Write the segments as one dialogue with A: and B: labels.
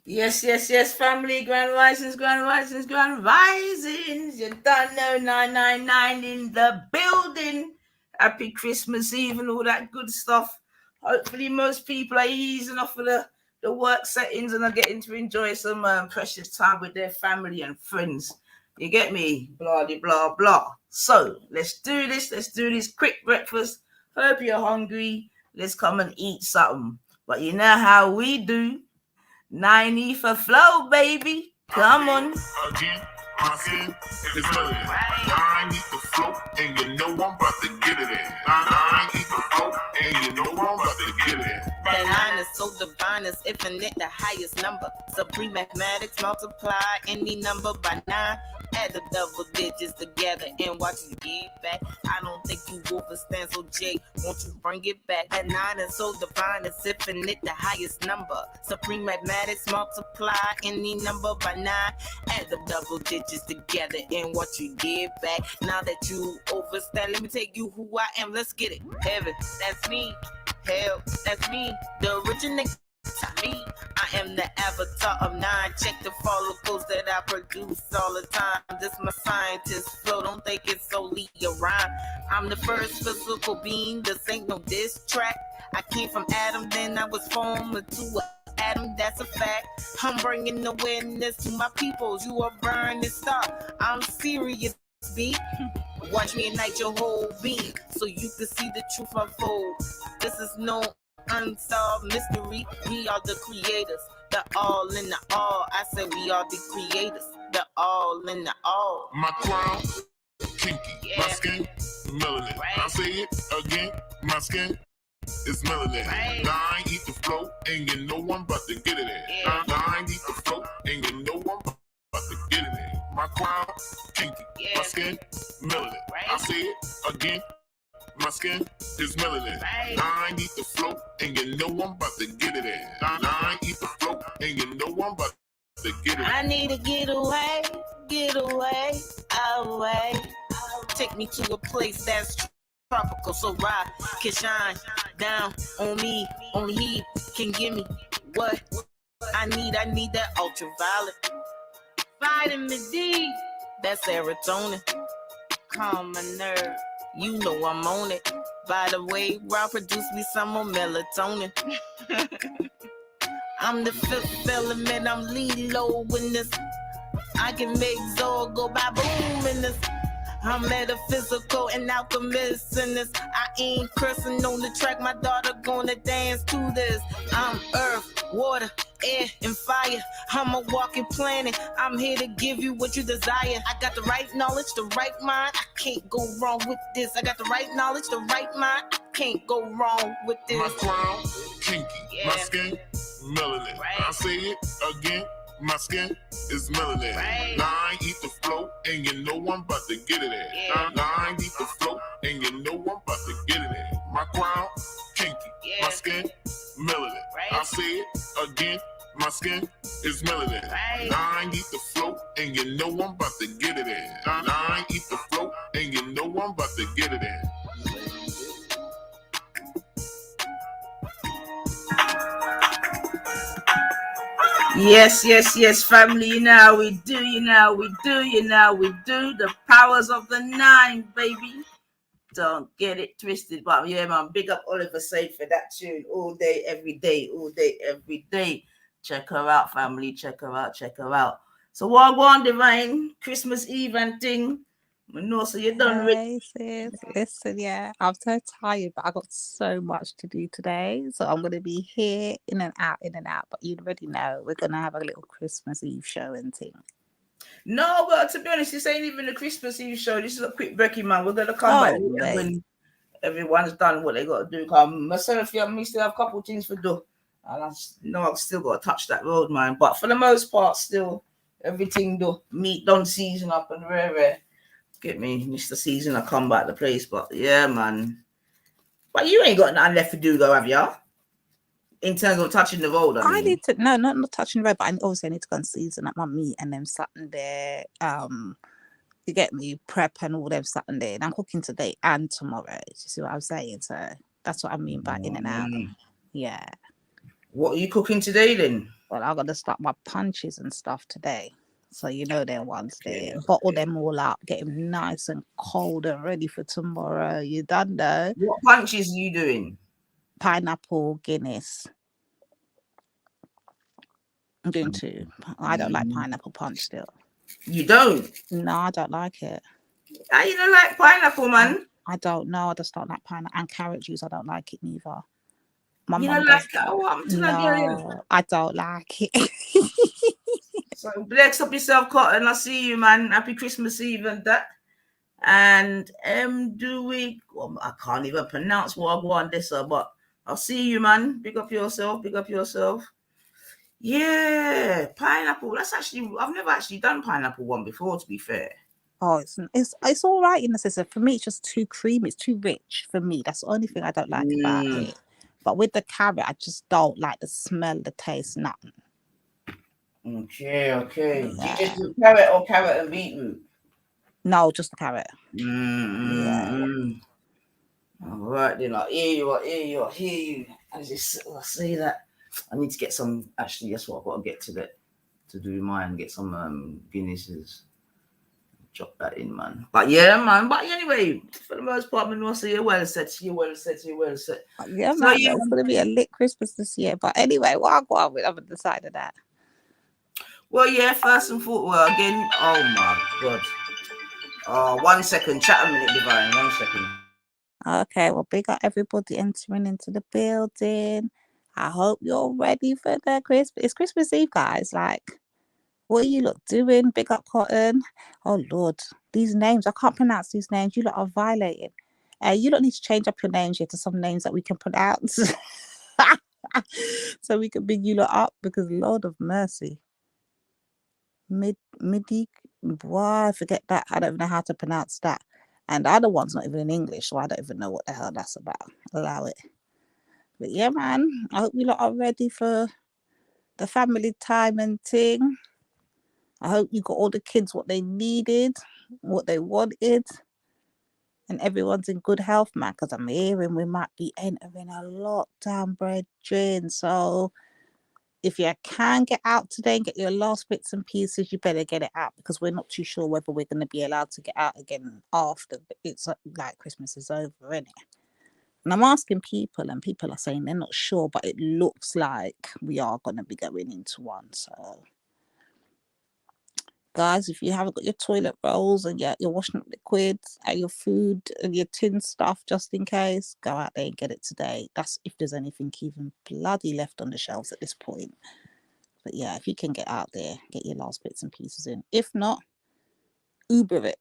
A: Yes, family, grand risings, grand risings, grand risings. You don't know 999 in the building. Happy Christmas Eve and all that good stuff. Hopefully, most people are easing off of the work settings and are getting to enjoy some precious time with their family and friends. You get me? Blah, blah, blah, blah. So, let's do this. Let's do this quick breakfast. Hope you're hungry. Let's come and eat something. But you know how we do. 90 for flow, baby. Come on.
B: Again, my skin is melody. I need the flow, and you know I'm about to get it in. I need the flow, and you know I'm about to get it in.
C: That line is so divine, it's infinite, the highest number. Supreme mathematics, multiply any number by 9. Add the double digits together and watch you get back. I don't think you overstand, so Jay, won't you bring it back? That 9 is so divine, it's infinite, the highest number. Supreme mathematics, multiply any number by 9. Add the double digits together and watch you get back. Now that you overstand, let me tell you who I am. Let's get it. Heaven, that's me. Hell, that's me. The original. Me, I am the avatar of 9. Check the follicles that I produce all the time. This my scientist flow, don't think it's solely a rhyme. I'm the first physical being, this ain't no diss track. I came from Adam, then I was formed into an atom, that's a fact. I'm bringing awareness to my peoples. You are burning star. I'm serious, B. Watch me ignite your whole being so you can see the truth unfold. This is no unsolved mystery. We are the creators, the all in the all. I said we are the creators, the all in the all.
B: My crown, kinky, my skin, melanin. I'll say it again, my skin is melanin. I eat the flow, and you know I'm about to get it in. I eat the flow, and you know I'm about to get it in. My crown, kinky, my skin, melanin. I'll say it again. My skin is melanin. I eat the flow, and you know I'm about to get it in. I eat the flow, and you know I'm about to get it in.
C: I need to get away, away. Take me to a place that's tropical, so ride can shine down on me. Only he can give me what I need. I need that ultraviolet, vitamin D, that serotonin, calm my nerve. You know I'm on it. By the way, Rob produced me some more melatonin. I'm the fifth element, I'm lead low in this. I can make Zor go by boom in this. I'm metaphysical and alchemist in this. I ain't cursing on the track, my daughter gonna dance to this. I'm earth, water, air, and fire. I'm a walking planet. I'm here to give you what you desire. I got the right knowledge, the right mind. I can't go wrong with this. I got the right knowledge, the right mind. I can't go wrong with this.
B: My crown, kinky, my skin, melanin. I'll say it again. My skin is melanin. I eat the flow, and you know I'm about to get it in. I eat the flow, and you know I'm about to get it in. My crown, kinky, my skin, melanin. I'll say it again. My skin is melanin. I eat the flow, and you know I'm about to get it in. I eat the flow, and you know I'm about to get it in.
A: Yes, family. You know how we do. The powers of the 9, baby. Don't get it twisted. But yeah, man, big up Oliver Safe for that tune all day, every day. Check her out, family. Check her out. So what on Divine Christmas Eve and thing. So you done
D: Listen, yeah, I'm so tired, but I got so much to do today. So I'm gonna be here in and out. But you already know we're gonna have a little Christmas Eve show and thing.
A: No, but to be honest, this ain't even a Christmas Eve show. This is a quick breaky, man. We're gonna come back when everyone's done what they got to do. Myself, me still have a couple of things to do, and I know I've still got to touch that road, man. But for the most part, still everything do meat done season up and rare. Get me, Mr. Season, I come back to the place, but yeah, man. But you ain't got nothing left to do, though, have you? In terms of touching the road, I
D: need to not touching the road, but I also need to go and season up my meat and then something there. You get me, prep and all them something there. And I'm cooking today and tomorrow. Do you see what I'm saying? So that's what I mean by in and out. Yeah.
A: What are you cooking today then?
D: But I'm gonna start my punches and stuff today. So you know them ones there. Bottle them all up, get them nice and cold and ready for tomorrow. You done though.
A: What punches are you doing?
D: Pineapple Guinness. I'm doing 2. I don't like pineapple punch still.
A: You don't?
D: No, I don't like it.
A: You don't like pineapple, man?
D: I don't know. I just don't like pineapple and carrot juice. I don't like it neither. My
A: You
D: mum
A: don't
D: does.
A: like what happened to
D: No, I don't like it.
A: So bless up yourself, Cotton. I see you, man. Happy Christmas Eve and that. And do we? Well, I can't even pronounce what I want this, but I'll see you, man. Big up yourself. Big up yourself. Yeah, pineapple. That's actually I've never actually done pineapple one before. To be fair.
D: Oh, it's all right in the system. For me, it's just too creamy. It's too rich for me. That's the only thing I don't like about it. But with the carrot, I just don't like the smell, the taste, nothing.
A: Okay.
D: Yeah.
A: Do you just do carrot or carrot and beetroot?
D: No, just the carrot.
A: Yeah. All right, then I hear you. I say that. I need to get some. Actually, that's what I've got to get to do mine. Get some Guinnesses. Drop that in, man. But yeah, man. But anyway, for the most part, man, we'll say you're well set.
D: Yeah,
A: So,
D: man. It's gonna be a lit Christmas this year. But anyway, what I'll go on with, I haven't decided that.
A: Well, yeah. First and foremost, well, again. Oh my God. 1 second. Chat a minute, Divine. 1 second.
D: Okay, well, big up everybody entering into the building. I hope you're ready for the Christmas. It's Christmas Eve, guys. Like, what are you lot doing? Big up Cotton. Oh Lord, these names, I can't pronounce these names. You lot are violating. You don't need to change up your names here to some names that we can pronounce. So we can big you lot up, because Lord of mercy. Midi, why forget that. I don't even know how to pronounce that. And the other one's not even in English, so I don't even know what the hell that's about. Allow it. But yeah, man, I hope you lot are ready for the family time and thing. I hope you got all the kids what they needed, what they wanted, and everyone's in good health, man, because I'm hearing we might be entering a lockdown, brethren. So if you can get out today and get your last bits and pieces, you better get it out, because we're not too sure whether we're going to be allowed to get out again after it's like Christmas is over, innit? And I'm asking people, and people are saying they're not sure, but it looks like we are going to be going into one. So, guys, if you haven't got your toilet rolls and your washing up liquids and your food and your tin stuff, just in case, go out there and get it today. That's if there's anything even bloody left on the shelves at this point. But yeah, if you can get out there, get your last bits and pieces in. If not, Uber it.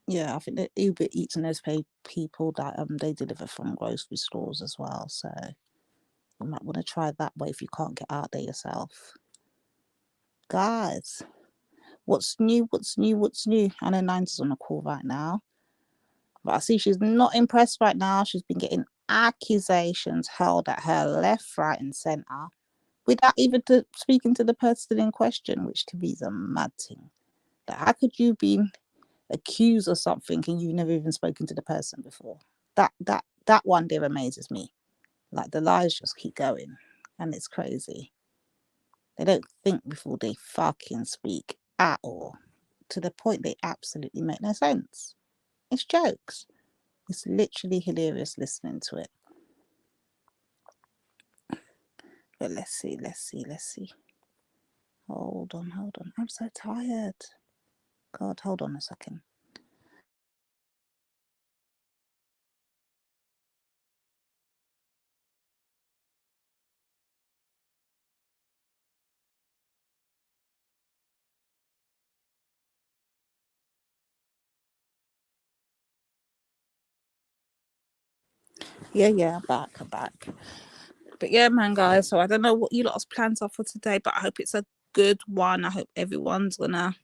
D: Yeah, I think that Uber Eats and those pay people that they deliver from grocery stores as well. So you might want to try that way if you can't get out there yourself. Guys, what's new? I know Nines is on a call right now, but I see she's not impressed right now. She's been getting accusations hurled at her left, right, and centre without even speaking to the person in question, which to me is a mad thing. Like, how could you be accused of something and you've never even spoken to the person before? That one there amazes me. Like, the lies just keep going, and it's crazy. They don't think before they fucking speak at all, to the point they absolutely make no sense. It's jokes. It's literally hilarious listening to it. But let's see. Hold on. I'm so tired. God, hold on a second. Yeah, I'm back. But yeah, man, guys. So I don't know what you lot's plans are for today, but I hope it's a good one. I hope everyone's gonna,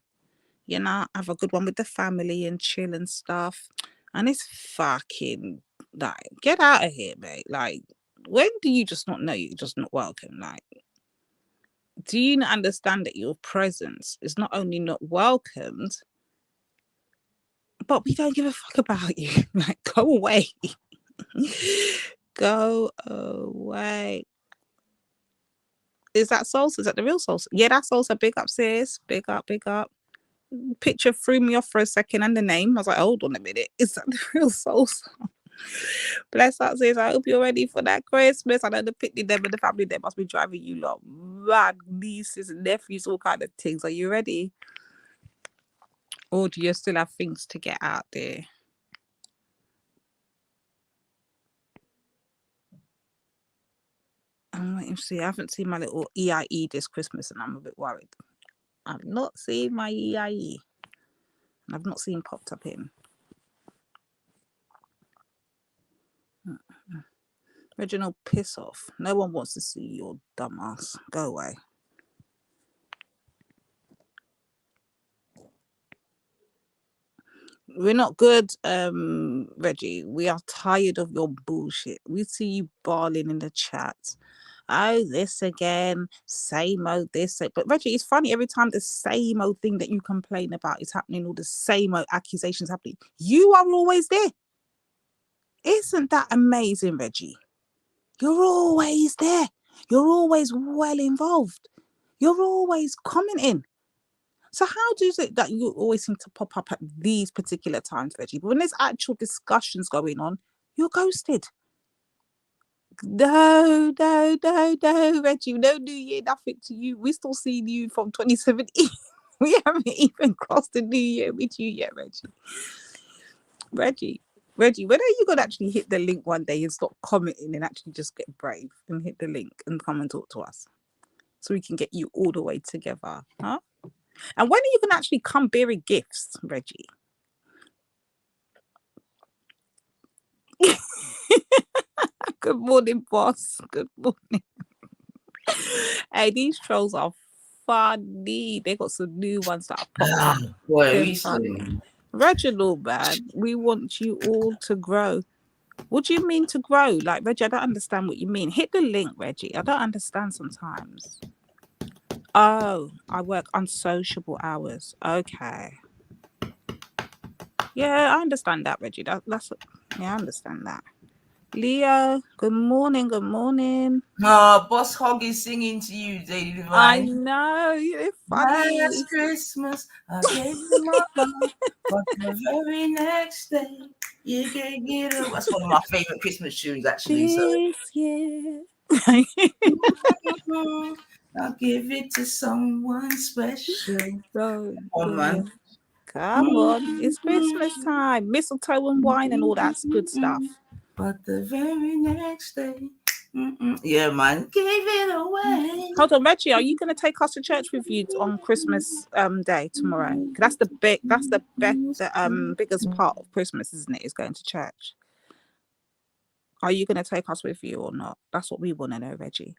D: have a good one with the family and chill and stuff. And it's fucking, like, get out of here, mate. Like, when do you just not know you're just not welcome? Like, do you not understand that your presence is not only not welcomed, but we don't give a fuck about you? Like, go away. Go away. Is that salsa? Is that the real salsa? Yeah, that's salsa. Big up, sis. Big up, big up. Picture threw me off for a second and the name. I was like, hold on a minute. Is that the real salsa? Bless up, sis. I hope you're ready for that Christmas. I know the picnic them and the family there must be driving you lot mad. Nieces and nephews, all kind of things. Are you ready? Or do you still have things to get out there? I'm waiting to see. I haven't seen my little EIE this Christmas and I'm a bit worried. I've not seen my EIE. And I've not seen popped up in. Reginald, piss off. No one wants to see your dumbass. Go away. We're not good, Reggie. We are tired of your bullshit. We see you bawling in the chat. Oh, this again, same old this. But Reggie, it's funny, every time the same old thing that you complain about is happening, all the same old accusations happening, you are always there. Isn't that amazing, Reggie? You're always there. You're always well involved. You're always commenting. So how do you say that you always seem to pop up at these particular times, Reggie? But when there's actual discussions going on, you're ghosted. No, Reggie. No New Year, nothing to you. We still seeing you from 2017. We haven't even crossed the New Year with you yet, Reggie, when are you gonna actually hit the link one day and stop commenting and actually just get brave and hit the link and come and talk to us so we can get you all the way together, huh? And when are you gonna actually come bearing gifts, Reggie? Good morning, boss. Good morning. Hey, these trolls are funny. They got some new ones that are popping.
A: Boy,
D: Funny. Reginald, man, we want you all to grow. What do you mean to grow? Like, Reggie, I don't understand what you mean. Hit the link, Reggie. I don't understand sometimes. Oh, I work unsociable hours. Okay. Yeah, I understand that, Reggie. Yeah, I understand that. Leo, good morning. Good morning.
A: Boss Hog is singing to you, Lady Divine.
D: I know, you're funny.
A: Last Christmas, I gave you my heart, but the very next day, you can get it. That's one of my favorite Christmas tunes, actually.
D: This year.
A: I'll give it to someone special.
D: Come
A: on, man.
D: Come on. It's Christmas time. Mistletoe and wine and all that good stuff.
A: But the very next day, yeah, man, gave it away.
D: Hold on, Reggie, are you going to take us to church with you on Christmas Day tomorrow? That's the biggest part of Christmas, isn't it? Is going to church. Are you going to take us with you or not? That's what we want to know, Reggie.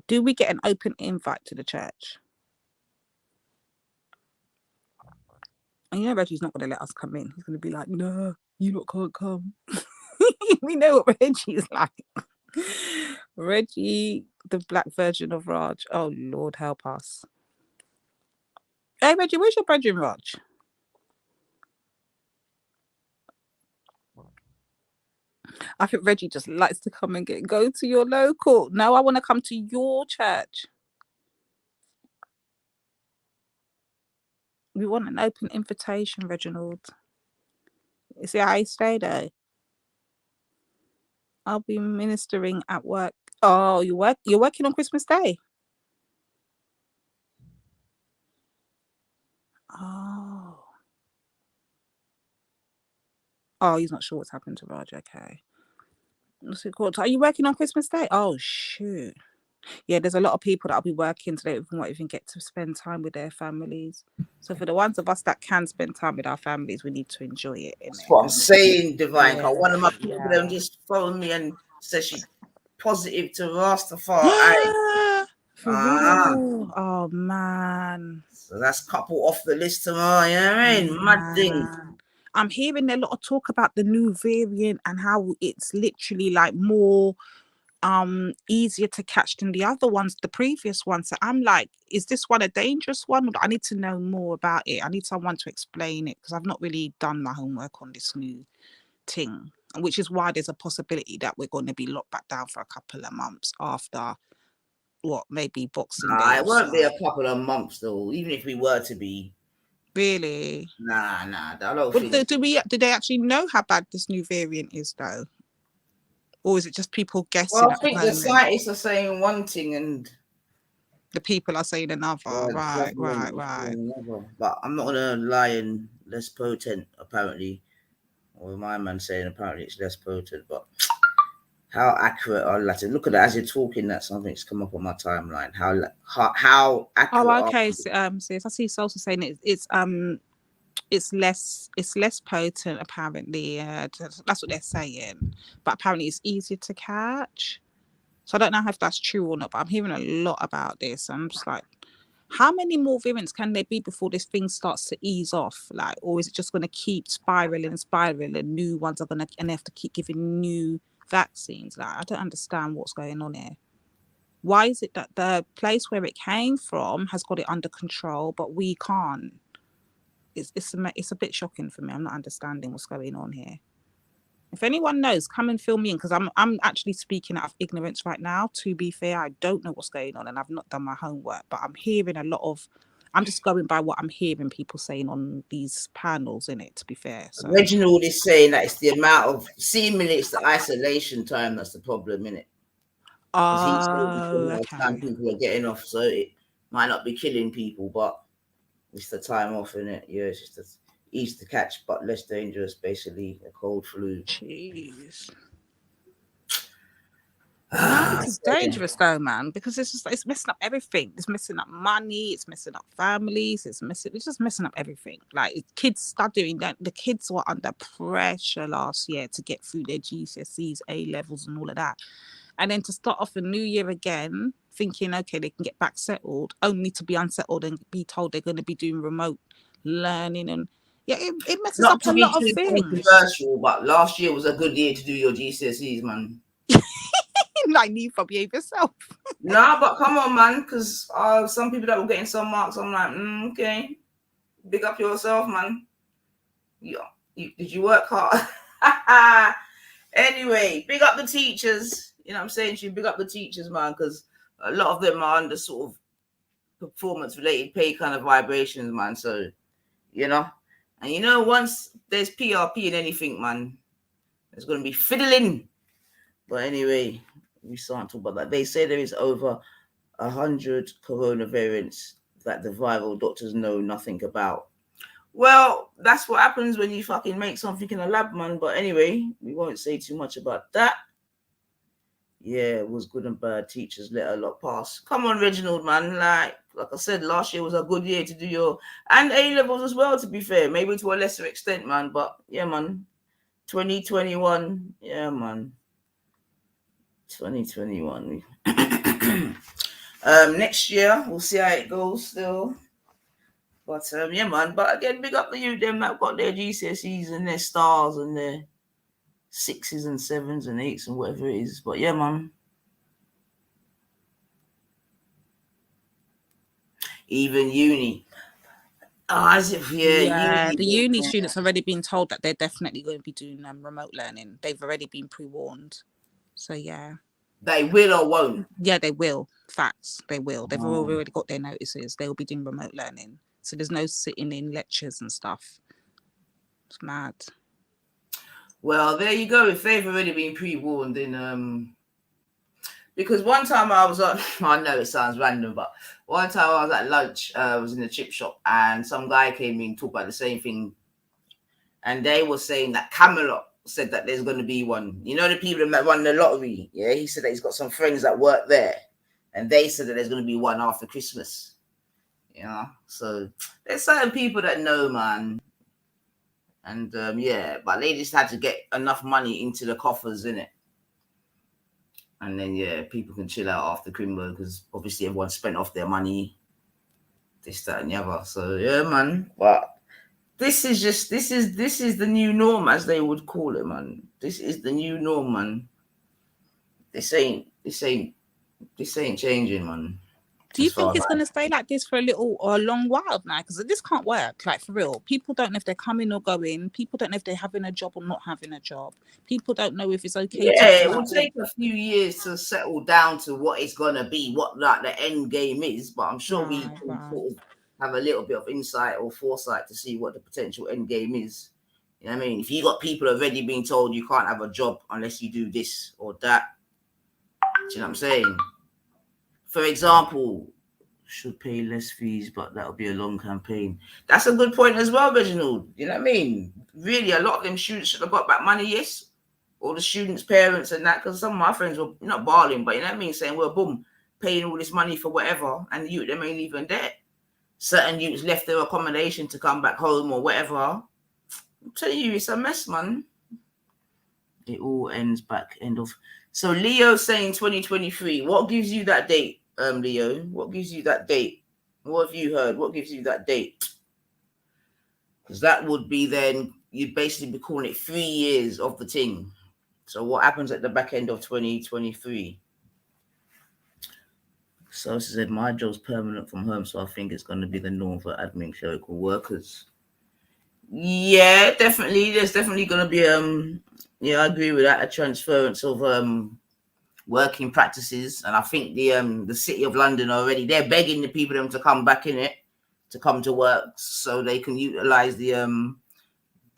D: Do we get an open invite to the church? And you know Reggie's not going to let us come in. He's going to be like, no, you lot can't come. We know what Reggie's like. Reggie, the black version of Raj. Oh, Lord, help us. Hey, Reggie, where's your bedroom, Raj? I think Reggie just likes to come and go to your local. No, I want to come to your church. We want an open invitation, Reginald. You see how I stay there? I'll be ministering at work. Oh, you're working on Christmas Day? Oh, he's not sure what's happened to Raj. Okay. What's it called? Are you working on Christmas Day? Oh, shoot. Yeah, there's a lot of people that'll be working today who won't even get to spend time with their families. So for the ones of us that can spend time with our families, we need to enjoy it.
A: That's what I'm saying, Divine. Yeah. One of my people them just phoned me and said she's positive to Rastafari.
D: For real? Oh, man.
A: So that's couple off the list tomorrow, you know what I mean? Mad thing.
D: I'm hearing a lot of talk about the new variant and how it's literally like more easier to catch than the other ones, the previous ones. So I'm like, is this one a dangerous one? I need to know more about it. I need someone to explain it because I've not really done my homework on this new thing, which is why there's a possibility that we're going to be locked back down for a couple of months after what, maybe Boxing Day?
A: It won't be a couple of months though. Even if we were to be.
D: Really?
A: Nah. I don't think.
D: Do they actually know how bad this new variant is though? Or is it just people guessing
A: Well, I
D: at the
A: think the
D: moment?
A: scientists are saying one thing and
D: The people are saying another. Right.
A: Another. But I'm not gonna lie and less potent apparently. Or my man saying apparently it's less potent, but how accurate are Latin? Look at that as you're talking. That something's come up on my timeline. How accurate?
D: Oh, okay. So, I see Salsa saying it's less potent apparently. That's what they're saying, but apparently it's easier to catch. So I don't know if that's true or not, but I'm hearing a lot about this. I'm just like, how many more variants can there be before this thing starts to ease off? Like, or is it just going to keep spiraling and new ones are and they have to keep giving new vaccines? Like, I don't understand what's going on here. Why is it that the place where it came from has got it under control, but we can't? It's a bit shocking for me. I'm not understanding what's going on here. If anyone knows, come and fill me in, because I'm actually speaking out of ignorance right now. To be fair, I don't know what's going on and I've not done my homework, but I'm hearing I'm just going by what I'm hearing people saying on these panels, innit, to be fair. So
A: Reginald is saying that it's the amount of seemingly it's the isolation time that's the problem, innit? Time people are getting off, so it might not be killing people, but it's the time off, innit? Yeah, it's just easy to catch but less dangerous, basically a cold flu.
D: Jeez. No, this is dangerous though, man, because it's messing up everything. It's messing up money, it's messing up families, it's just messing up everything. Like kids studying, that the kids were under pressure last year to get through their GCSEs, A levels and all of that. And then to start off a new year again, thinking, okay, they can get back settled, only to be unsettled and be told they're going to be doing remote learning. And yeah, it messes up a lot of things.
A: Controversial, but last year was a good year to do your GCSEs, man.
D: Like, you for behave yourself.
A: Nah, but come on, man, because some people that were getting some marks, I'm like, okay, big up yourself, man. Did you work hard? Anyway, big up the teachers. You know what I'm saying? You big up the teachers, man, because a lot of them are under sort of performance-related pay kind of vibrations, man. So, you know, and once there's PRP in anything, man, there's going to be fiddling. But anyway, we start to talk about that. They say there is over 100 corona variants that the viral doctors know nothing about. Well, that's what happens when you fucking make something in a lab, man. But anyway, we won't say too much about that. Yeah, it was good and bad. Teachers let a lot pass. Come on, Reginald, man. Like I said, last year was a good year to do your... And A-levels as well, to be fair. Maybe to a lesser extent, man. But, yeah, man. 2021. Yeah, man. 2021. Next year, we'll see how it goes still. But, yeah, man. But, again, big up to you, them that got their GCSEs and their stars and their 6s and 7s and 8s and whatever it is. But yeah, man. Even uni. As if
D: the uni students have already been told that they're definitely going to be doing remote learning. They've already been pre-warned. So yeah.
A: They will or won't?
D: Yeah, they will. Facts. They will. They've already got their notices. They will be doing remote learning. So there's no sitting in lectures and stuff. It's mad. Well, there you go. If they've already been pre-warned, then because one time I was on, I know it sounds random, but one time I was at lunch, I was in the chip shop, and some guy came in talk about the same thing, and they were saying that Camelot said that there's going to be one. You know, the people that won the lottery. Yeah, he said that he's got some friends that work there, and they said that there's going to be one after Christmas. You know, so there's certain people that know, man. And yeah, but they just had to get enough money into the coffers, innit? And then yeah, people can chill out after Crimbo because obviously everyone spent off their money, this, that, and the other. So yeah, man. But this is the new norm, as they would call it, man. This is the new norm, man. This ain't changing, man. Do you think it's going to stay like this for a little or a long while now? Because this can't work, like for real. People don't know if they're coming or going. People don't know if they're having a job or not having a job. People don't know if it's okay.
A: Yeah, it will take a few years to settle down to what it's going to be, what like the end game is. But I'm sure we can sort of have a little bit of insight or foresight to see what the potential end game is. You know what I mean? If you got people already being told you can't have a job unless you do this or that, do you know what I'm saying? For example, should pay less fees, but that'll be a long campaign. That's a good point as well, Reginald. You know what I mean? Really, a lot of them students should have got back money, yes. All the students' parents and that, because some of my friends were not barling, but you know what I mean? Saying, well, boom, paying all this money for whatever, and the youth, them ain't even there. Certain youths left their accommodation to come back home or whatever. I'm telling you, it's a mess, man. It all ends back end of. So Leo saying 2023. What gives you that date? Leo, what gives you that date? What have you heard? What gives you that date? Because that would be then you'd basically be calling it 3 years of the thing. So what happens at the back end of 2023? So as I said, my job's permanent from home, so I think it's going to be the norm for admin clerical workers. Yeah, definitely. There's definitely going to be yeah, I agree with that. A transference of working practices, and I think the City of London already, they're begging the people them to come back in it, to come to work so they can utilize the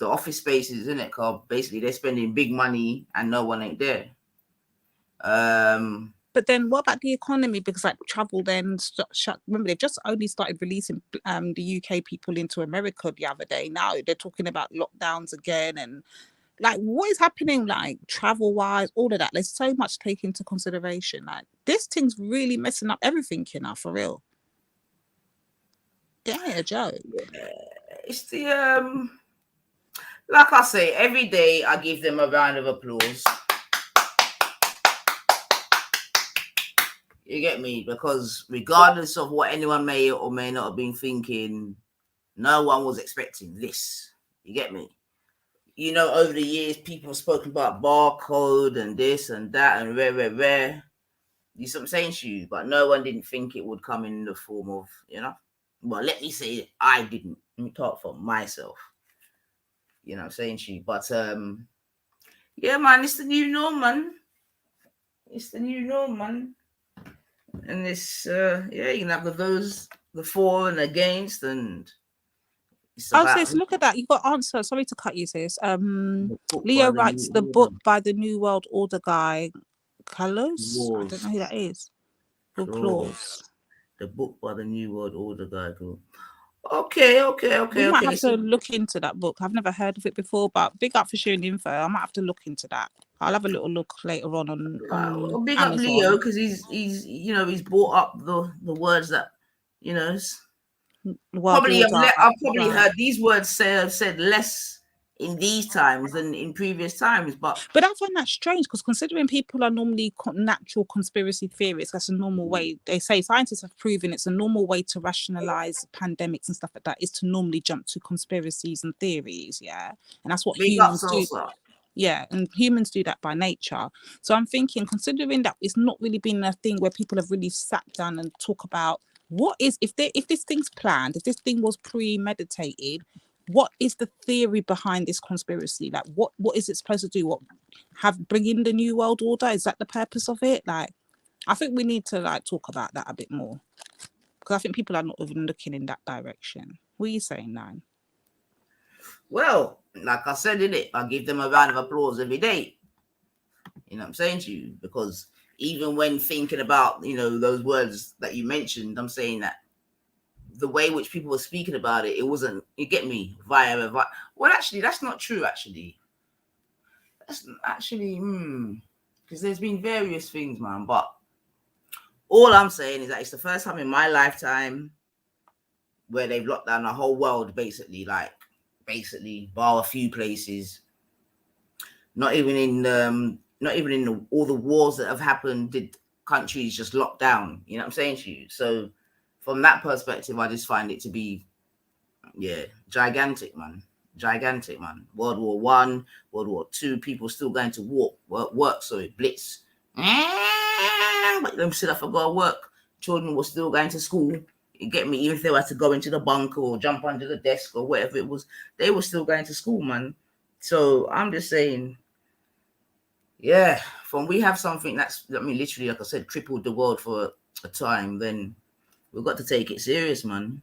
A: office spaces, isn't it? Because basically they're spending big money and no one ain't there.
D: But then what about the economy? Because like travel then shut. Remember, they've just only started releasing the UK people into America the other day. Now they're talking about lockdowns again, and like what is happening, like travel wise, all of that. There's so much to take into consideration. Like this thing's really messing up everything, you know, for real. It ain't a joke.
A: Yeah, it's the like I say, every day I give them a round of applause. You get me? Because regardless of what anyone may or may not have been thinking, no one was expecting this. You get me? You know, over the years, people have spoken about barcode and this and that and rare. You see what I'm saying to you? But no one didn't think it would come in the form of, you know? Well, let me say it. I didn't. Let me talk for myself. You know what I'm saying to you? But, yeah, man, it's the new norm, man. It's the new norm, man. And this, yeah, you can have the for and against, and
D: sis, look at that. You got answer. Sorry to cut you, sis. Leo writes the book by the New World Order guy, Carlos. I don't know who that is. Applause.
A: The book by the New World Order guy. Cool. Okay.
D: We might have to look into that book. I've never heard of it before, but big up for sharing the info. I might have to look into that. I'll have a little look later on
A: big
D: Amazon.
A: up Leo, because he's you know, he's brought up the words that, you know, I've probably heard these words said less in these times than in previous times, but
D: I find that strange, because considering people are normally natural conspiracy theorists, that's a normal way. They say scientists have proven it's a normal way to rationalize pandemics and stuff like that, is to normally jump to conspiracies and theories, yeah, and that's what humans do. Yeah, and humans do that by nature. So I'm thinking, considering that it's not really been a thing where people have really sat down and talk about what is, if this thing's planned, if this thing was premeditated, what is the theory behind this conspiracy? Like, what is it supposed to do? Bring in the New World Order? Is that the purpose of it? Like, I think we need to like talk about that a bit more, because I think people are not even looking in that direction. What are you saying, Nine?
A: Well, like I said, in it, I give them a round of applause every day. You know what I'm saying to you? Because even when thinking about, you know, those words that you mentioned, I'm saying that the way which people were speaking about it, it wasn't, you get me, via. Well, actually, that's not true, actually. That's actually, because there's been various things, man. But all I'm saying is that it's the first time in my lifetime where they've locked down the whole world, basically, bar a few places. Not even in all the wars that have happened did countries just lock down. You know what I'm saying to you? So from that perspective, I just find it to be, yeah, gigantic, man. World War I, World War II, people still going to work, blitz. But them said I forgot work. children were still going to school. You get me? Even if they had to go into the bunker or jump under the desk or whatever it was, they were still going to school, man. So I'm just saying, yeah, from we have something that's, I mean, literally, like I said, crippled the world for a time, then we've got to take it serious, man.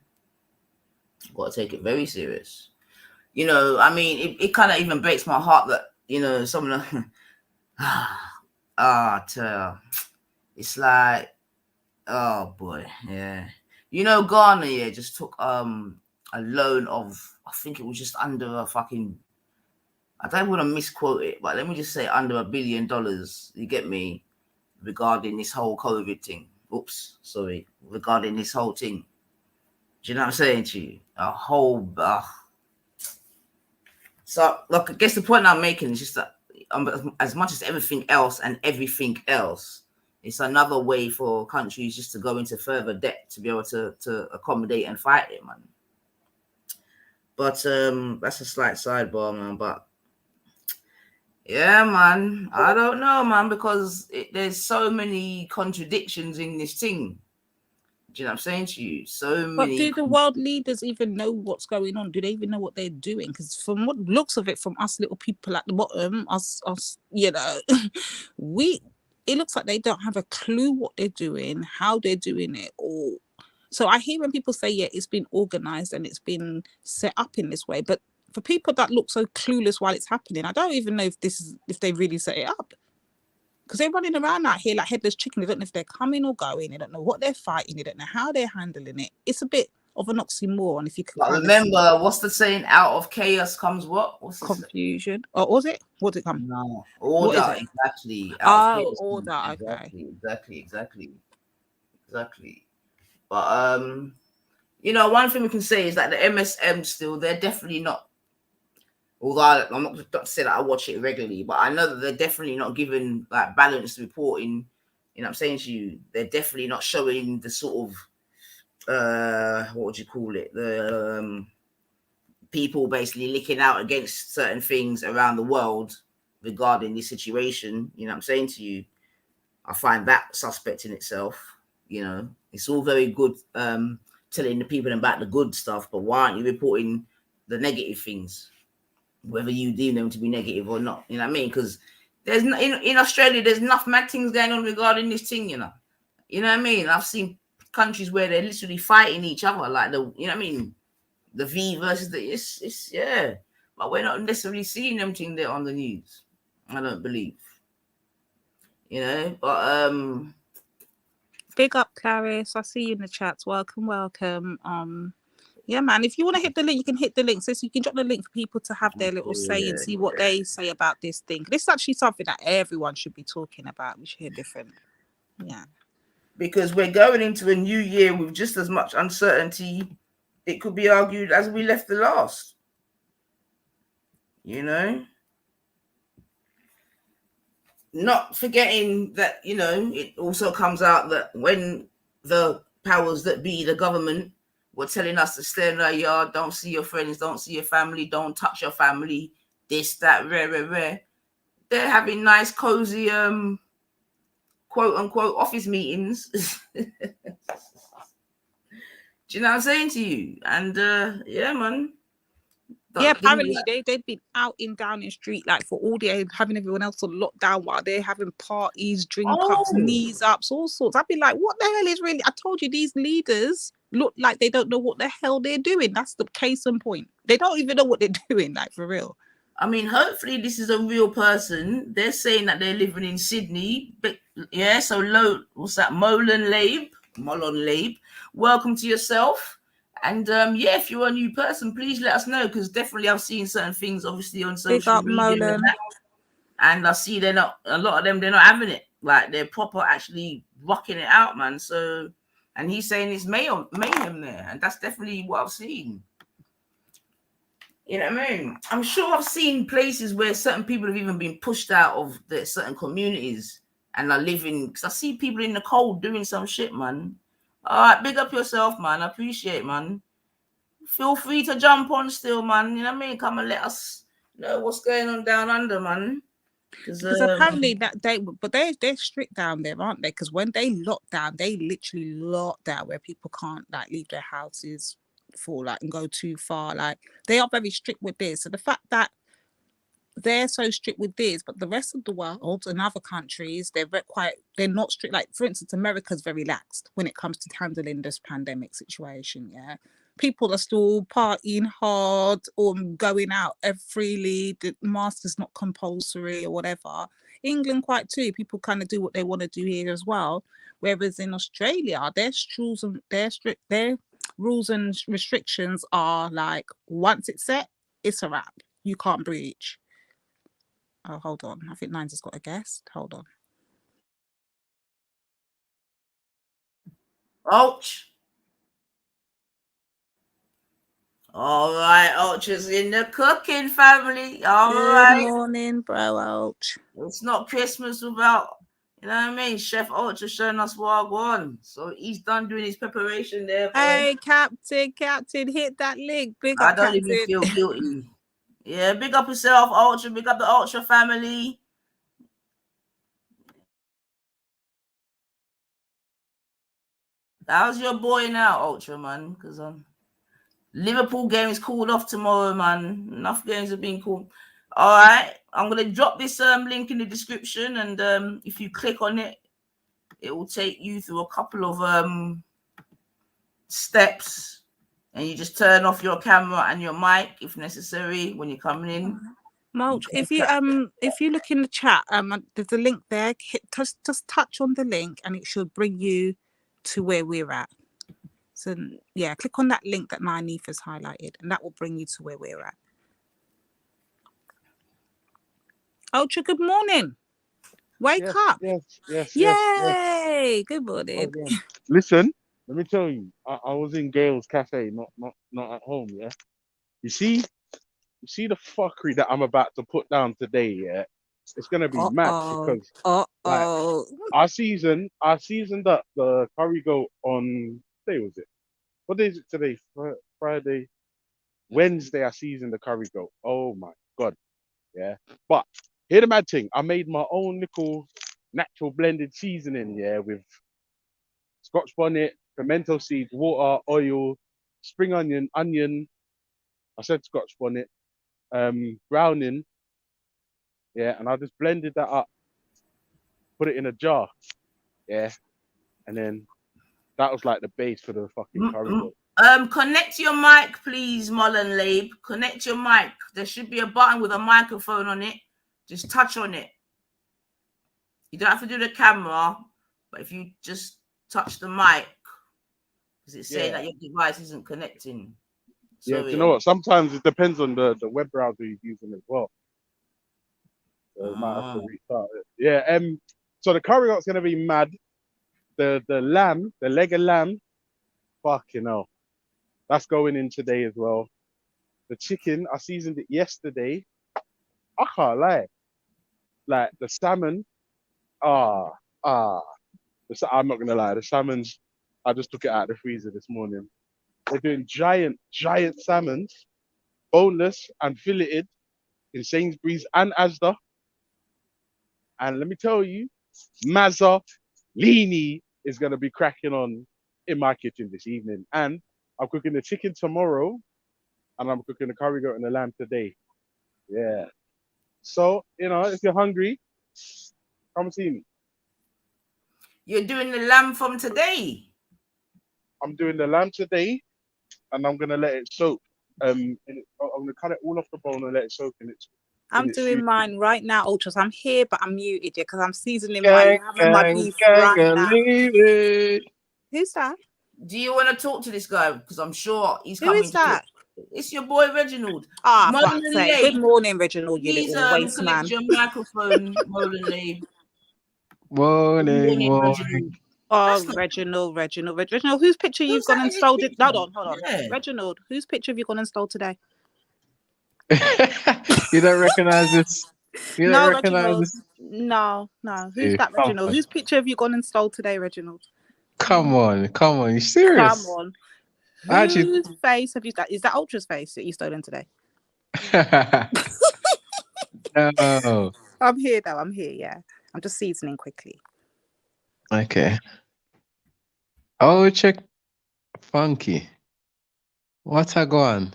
A: We've got to take it very serious. You know, I mean, it kind of even breaks my heart that, you know, some of the, it's like, oh boy, yeah. You know, Ghana, yeah, just took a loan of, I think it was just under a fucking, I don't want to misquote it, but let me just say under $1 billion, you get me, regarding this whole COVID thing. Oops, sorry, regarding this whole thing. Do you know what I'm saying to you? A whole, so, look, I guess the point I'm making is just that as much as everything else, it's another way for countries just to go into further debt to be able to accommodate and fight it, man. But that's a slight sidebar, man. But yeah, man, I don't know, man, because there's so many contradictions in this thing. Do you know what I'm saying to you? So many.
D: But do the world leaders even know what's going on? Do they even know what they're doing? Because from what looks of it, from us little people at the bottom, us, you know, it looks like they don't have a clue what they're doing, how they're doing it, or so I hear when people say, yeah, it's been organized and it's been set up in this way. But for people that look so clueless while it's happening, I don't even know if they really set it up. Because they're running around out here like headless chicken. They don't know if they're coming or going. They don't know what they're fighting. They don't know how they're handling it. It's a bit of an oxymoron, if you can.
A: Remember, what's the saying? Out of chaos comes what? What's
D: confusion? Or was it? What did it come?
A: No, order. Exactly.
D: Order.
A: Exactly. But you know, one thing we can say is that the MSM still, they're definitely not. Although I'm not to say that I watch it regularly, but I know that they're definitely not giving like balanced reporting. You know what I'm saying to you? They're definitely not showing the sort of what would you call it? The people basically licking out against certain things around the world regarding this situation. You know what I'm saying to you? I find that suspect in itself. You know, it's all very good telling the people about the good stuff, but why aren't you reporting the negative things? Whether you deem them to be negative or not, you know what I mean? Because there's in Australia, there's enough mad things going on regarding this thing, you know what I mean? I've seen countries where they're literally fighting each other, like you know what I mean? The V versus the it's yeah, but we're not necessarily seeing them thing there on the news. I don't believe, you know. But
D: big up, Clarice. I see you in the chats. Welcome. Yeah, man. If you want to hit the link, you can hit the link. So you can drop the link for people to have their little say and see what they say about this thing. This is actually something that everyone should be talking about. We should hear different. Yeah.
A: Because we're going into a new year with just as much uncertainty, it could be argued, as we left the last. You know? Not forgetting that, you know, it also comes out that when the powers that be, the government, were telling us to stay in our yard, don't see your friends, don't see your family, don't touch your family, this, that, rare. They're having nice, cozy, quote unquote, office meetings. Do you know what I'm saying to you? And yeah, man.
D: Yeah, apparently they've been out in Downing Street like for all day, having everyone else on lockdown while they're having parties, drink ups, knees ups, all sorts. I'd be like, what the hell is really? I told you these leaders look like they don't know what the hell they're doing. That's the case in point. They don't even know what they're doing, like for real.
A: I mean, hopefully this is a real person. They're saying that they're living in Sydney, but yeah, so what's that? Molon Labe. Welcome to yourself. And yeah, if you're a new person, please let us know, because definitely I've seen certain things obviously on social media, and I see a lot of them, they're not having it. Like they're proper actually rocking it out, man. So, and he's saying it's mayhem there, and that's definitely what I've seen. You know what I mean? I'm sure I've seen places where certain people have even been pushed out of their certain communities and are living, because I see people in the cold doing some shit, man. All right, big up yourself, man. I appreciate it, man. Feel free to jump on still, man. You know what I mean? Come and let us know what's going on down under, man.
D: Because apparently they're strict down there, aren't they? Because when they lock down, they literally lock down where people can't like leave their houses for like and go too far. Like they are very strict with this. So the fact that they're so strict with this, but the rest of the world and other countries, they're not strict. Like for instance, America's very laxed when it comes to handling this pandemic situation. Yeah. People are still partying hard or going out freely. The mask is not compulsory or whatever. England quite too. People kind of do what they want to do here as well. Whereas in Australia, their rules and restrictions are like once it's set, it's a wrap. You can't breach. Oh, hold on. I think Nines has got a guest. Hold on.
A: Ouch. All right, Ultra's in the cooking family. All right.
D: Good morning, bro, Ultra.
A: It's not Christmas without, you know what I mean? Chef Ultra showing us Wagwan. So he's done doing his preparation there. Boy.
D: Hey, Captain, hit that link. Big up,
A: I don't even feel guilty. Yeah, big up yourself, Ultra. Big up the Ultra family. How's your boy now, Ultra, man? Because Liverpool game is called off tomorrow, man. Enough games have been called. All right, I'm gonna drop this link in the description, and if you click on it, it will take you through a couple of steps, and you just turn off your camera and your mic if necessary when you're coming in.
D: Mulch, if you look in the chat, there's a link there. Just touch on the link, and it should bring you to where we're at. So yeah, click on that link that Nainif has highlighted, and that will bring you to where we're at. Ultra, good morning. Wake up.
E: Yes.
D: Yay! Good morning.
E: Listen, let me tell you, I was in Gail's cafe, not at home, yeah. You see the fuckery that I'm about to put down today, yeah. It's gonna be mad because like, I seasoned the curry goat on what day was it? What day is it today? Friday, Wednesday. I seasoned the curry goat. Oh my god, yeah. But here the mad thing, I made my own little natural blended seasoning, yeah, with Scotch bonnet, pimento seeds, water, oil, spring onion. I said Scotch bonnet, browning, yeah, and I just blended that up, put it in a jar, yeah, and then that was like the base for the fucking curry goat.
A: Connect your mic, please, Mullen Labe. Connect your mic. There should be a button with a microphone on it. Just touch on it. You don't have to do the camera, but if you just touch the mic, because it's saying that your device isn't connecting.
E: So, you know what? Sometimes it depends on the web browser you're using as well. So you might have to restart it. Yeah. So the curry goat's gonna be mad. The lamb, the leg of lamb, fucking hell. That's going in today as well. The chicken, I seasoned it yesterday. I can't lie. Like the salmon, I'm not gonna lie. The salmons, I just took it out of the freezer this morning. They're doing giant salmons, boneless and filleted in Sainsbury's and Asda. And let me tell you, Mazzolini is gonna be cracking on in my kitchen this evening. And I'm cooking the chicken tomorrow, and I'm cooking the curry goat and the lamb today. Yeah. So, if you're hungry, come see me.
A: You're doing the lamb from today?
E: I'm doing the lamb today, and I'm going to let it soak. I'm going to cut it all off the bone and let it soak in it.
D: I'm doing mine right now, Ultras. I'm here, but I'm muted, yeah, because I'm seasoning my beef right now. Who's that?
A: Do you want to talk to this guy? Because I'm sure he's coming.
D: Who is that?
A: It's your boy Reginald.
D: Good morning, Reginald. You little waste man.
A: Your microphone, Molan.
F: Morning.
D: Oh, Reginald. Whose picture you've gone and stole it? Hold on. Yeah. Reginald, whose picture have you gone and stole today?
F: You don't recognize this?
D: Reginald. No. Who's that, Reginald? Whose picture have you gone and stole today, Reginald?
F: Come on. You serious?
D: Come on. Whose face have you got? Is that Ultra's face that you stolen today?
F: No.
D: I'm here though. I'm here. Yeah, I'm just seasoning quickly.
F: Okay. Oh, check Funky. What I go on?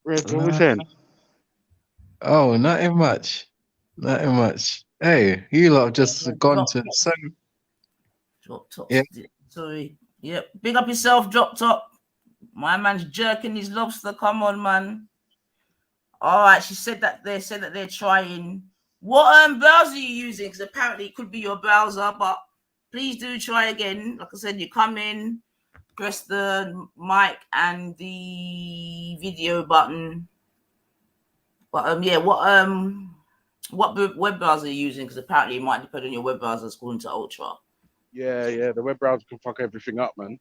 E: Reg, what we saying?
F: Oh, nothing much. Nothing much. Hey, you lot have just gone
A: Drop
F: to
A: top.
F: so
A: Drop top.
F: Yeah.
A: Sorry. Yep. Big up yourself, drop top. My man's jerking his lobster. Come on, man. All right. She said that they're trying. What browser are you using? Because apparently it could be your browser, but please do try again. Like I said, you come in, press the mic and the video button. But yeah, what web browser are you using? Because apparently it might depend on your web browser according to Ultra.
E: Yeah, the web browser can fuck everything up, man.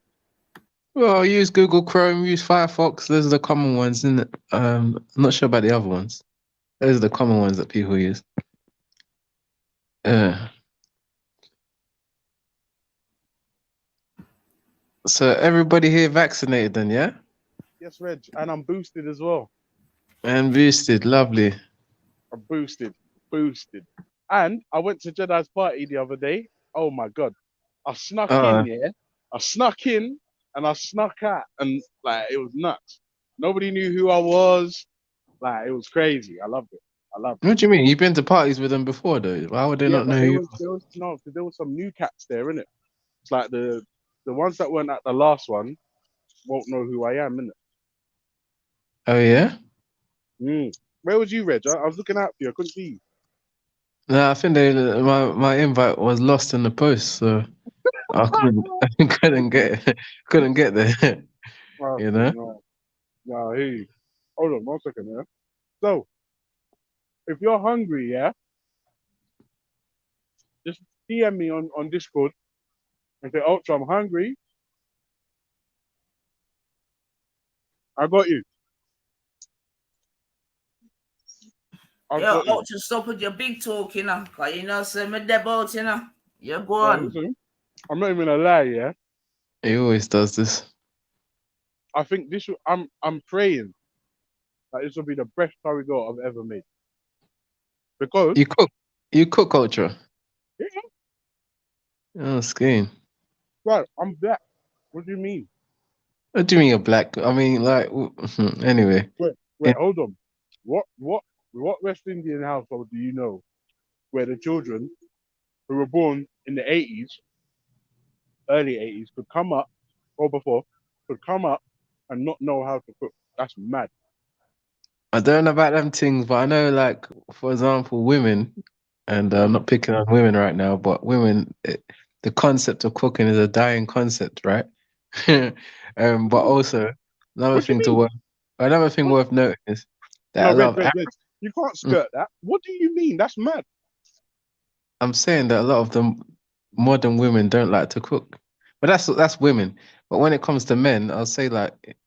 F: Well, use Google Chrome, use Firefox. Those are the common ones, isn't it? I'm not sure about the other ones. Those are the common ones that people use. So everybody here vaccinated then, yeah?
E: Yes, Reg, and I'm boosted as well.
F: And boosted, lovely.
E: I'm boosted. And I went to Jedi's party the other day. Oh my god. I snuck in, yeah. I snuck in and I snuck out, and like it was nuts. Nobody knew who I was. Like it was crazy. I loved it.
F: What do you mean? You've been to parties with them before, though. Why would they not know you?
E: There was some new cats there, innit? It's like the ones that weren't at the last one won't know who I am, innit?
F: Oh yeah.
E: Where was you, Reg? I was looking out for you. I couldn't see you.
F: No, I think my invite was lost in the post, so I couldn't get there. You know.
E: No, hey, hold on 1 second, yeah. So, if you're hungry, yeah, just DM me on Discord and say, Ultra, I'm hungry. I got you.
A: Ultra, stop with your big talk, you know. Cause you know, say me debout, you know. You go on.
E: Listen, I'm not even gonna lie, yeah.
F: He always does this.
E: I think this. I'm praying that this will be the best curry goat I've ever made. Because
F: you cook Ultra.
E: Yeah.
F: Oh, skiing.
E: Right, I'm black. What do you mean?
F: What do you mean you're black? I mean, like, anyway.
E: Wait, hold on. What West Indian household do you know where the children who were born in the 80s, early 80s, could come up, or before, could come up and not know how to cook? That's mad.
F: I don't know about them things, but I know, like, for example, women, and I'm not picking on women right now, but women, the concept of cooking is a dying concept, right? But also, another thing worth noting is that a lot of
E: you can't skirt that. What do you mean? That's mad.
F: I'm saying that a lot of the modern women don't like to cook, but that's women. But when it comes to men, I'll say, like,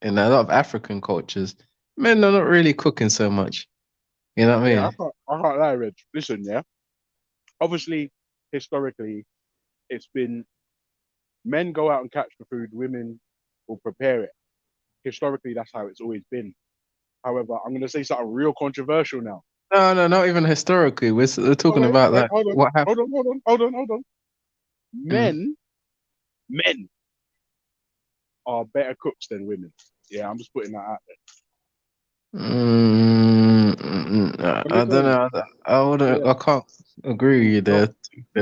F: in a lot of African cultures, men are not really cooking so much. You know what I mean?
E: Yeah, I can't lie, Reg. Listen, yeah. Obviously, historically, it's been men go out and catch the food, women will prepare it. Historically, that's how it's always been. However, I'm going to say something real controversial now.
F: No, not even historically. We're talking about like what happened.
E: Hold on. Men are better cooks than women. Yeah, I'm just putting that out there.
F: I don't know. I can't agree with you there.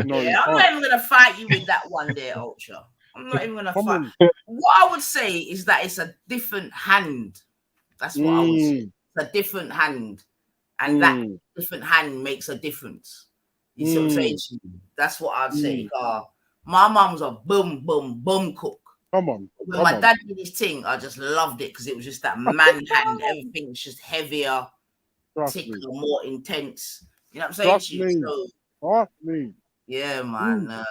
A: No, I'm not even gonna fight you with that one there, Ultra. I'm not even gonna fight. What I would say is that it's a different hand. That's what I would say. It's a different hand. And that different hand makes a difference. You see what I'm saying? That's what I'd say. My mum's a boom cook.
E: Come on.
A: When my dad did his thing, I just loved it because it was just that man hand. Everything was just heavier, thicker, more intense. You know what I'm saying?
E: Trust me.
A: Yeah, man.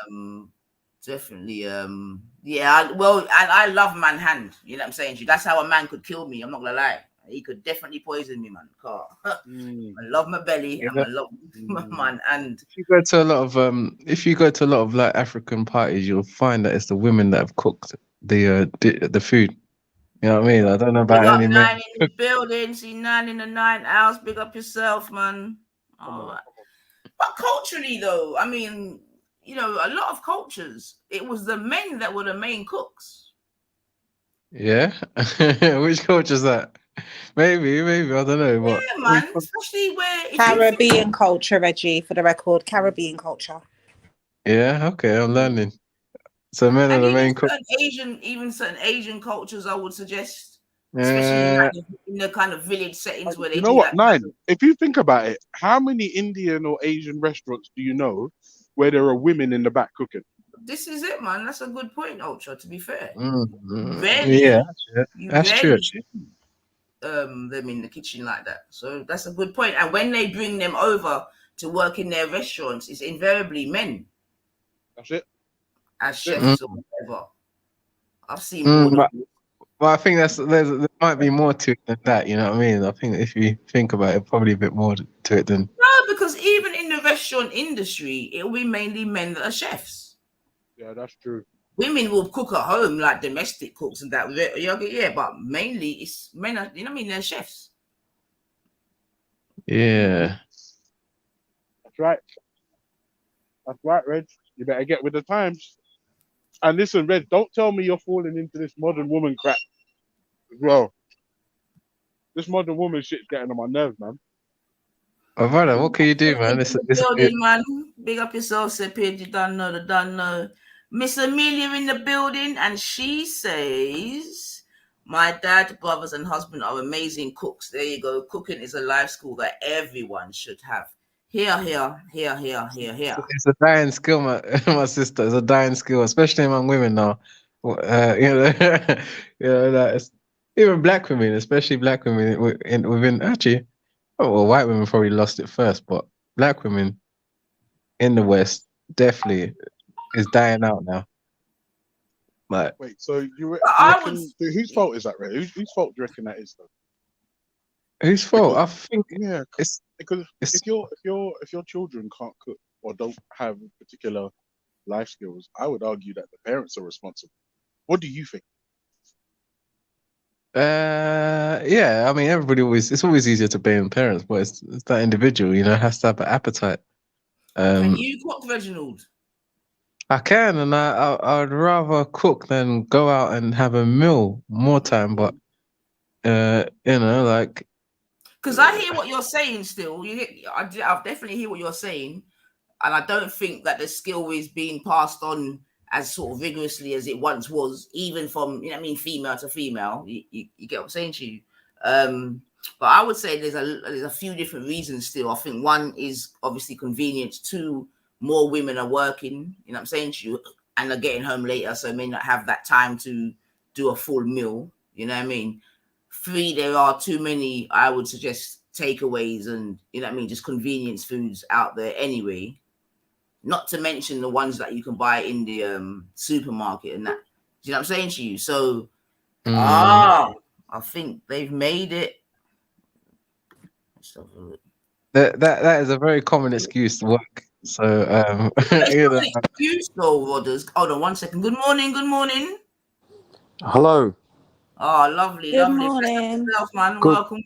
A: Definitely. I love man hand. You know what I'm saying? That's how a man could kill me. I'm not gonna lie. He could definitely poison me, man. I love my belly. And I love my man. And
F: if you go to a lot of like African parties, you'll find that it's the women that have cooked the food. You know what I mean? I don't know
A: Big
F: about
A: up
F: any men.
A: 9 in the building. See 9 in the 9 house. Big up yourself, man. All right. But culturally, though, I mean, you know, a lot of cultures, it was the men that were the main cooks.
F: Yeah? Which culture is that? Maybe, I don't know. But
A: Yeah, man. Especially where...
D: Caribbean culture, Reggie, for the record. Caribbean culture.
F: yeah, okay, I'm learning. So men are
A: And
F: the main cook.
A: even certain Asian cultures, I would suggest, especially in the kind of village settings where they
E: You know
A: do
E: what,
A: that.
E: Nine? If you think about it, how many Indian or Asian restaurants do you know where there are women in the back cooking?
A: This is it, man. That's a good point, Ultra. To be fair,
F: Yeah,
A: you
F: that's true.
A: rarely
F: Actually.
A: them in the kitchen like that. So that's a good point. And when they bring them over to work in their restaurants, it's invariably men.
E: That's it.
A: As chefs or whatever. I've seen more than.
F: Well, I think there might be more to it than that. You know what I mean? I think if you think about it, probably a bit more to it than.
A: No, because even in the restaurant industry, it will be mainly men that are chefs.
E: Yeah, that's true.
A: Women will cook at home like domestic cooks and that. Yeah, but mainly it's men. You know what I mean? They're chefs.
F: Yeah.
E: That's right. That's right, Reg. You better get with the times. And listen, Reg, don't tell me you're falling into this modern woman crap as well. This modern woman shit's getting on my nerves, man.
F: Oh, brother, what can you do, man?
A: Man. Big up yourself, Sepid. You don't know. Miss Amelia in the building, and she says, my dad, brothers, and husband are amazing cooks. There you go. Cooking is a life school that everyone should have. Here.
F: It's a dying skill, my sister. It's a dying skill, especially among women now. You know, that even black women, especially black women within actually. Oh, well, white women probably lost it first, but black women in the West definitely is dying out now. Like,
E: wait, so you reckon whose fault is that, Ray? Whose fault do you reckon that is, though?
F: Whose fault? I think
E: it's because if your children can't cook or don't have particular life skills, I would argue that the parents are responsible. What do you think?
F: Yeah, I mean, it's always easier to blame parents, but it's that individual, you know, has to have an appetite.
A: Can you cook, Reginald?
F: I can, and I'd rather cook than go out and have a meal more time. But you know, like,
A: because I hear what you're saying. Still, I definitely hear what you're saying, and I don't think that the skill is being passed on as sort of vigorously as it once was, even from, you know what I mean, female to female. You get what I'm saying to you. But I would say there's a few different reasons still. I think one is obviously convenience. Two, more women are working, you know what I'm saying to you, and are getting home later, so may not have that time to do a full meal, you know what I mean. Three, there are too many, I would suggest, takeaways and, you know what I mean, just convenience foods out there anyway. Not to mention the ones that you can buy in the supermarket and that. Do you know what I'm saying to you? So, I think they've made it.
F: That is a very common excuse to work. So,
A: you know. Excuse though, Rodders. Hold on 1 second. Good morning.
G: Hello.
A: Oh, lovely.
D: Good morning.
A: Yourself, man. Welcome.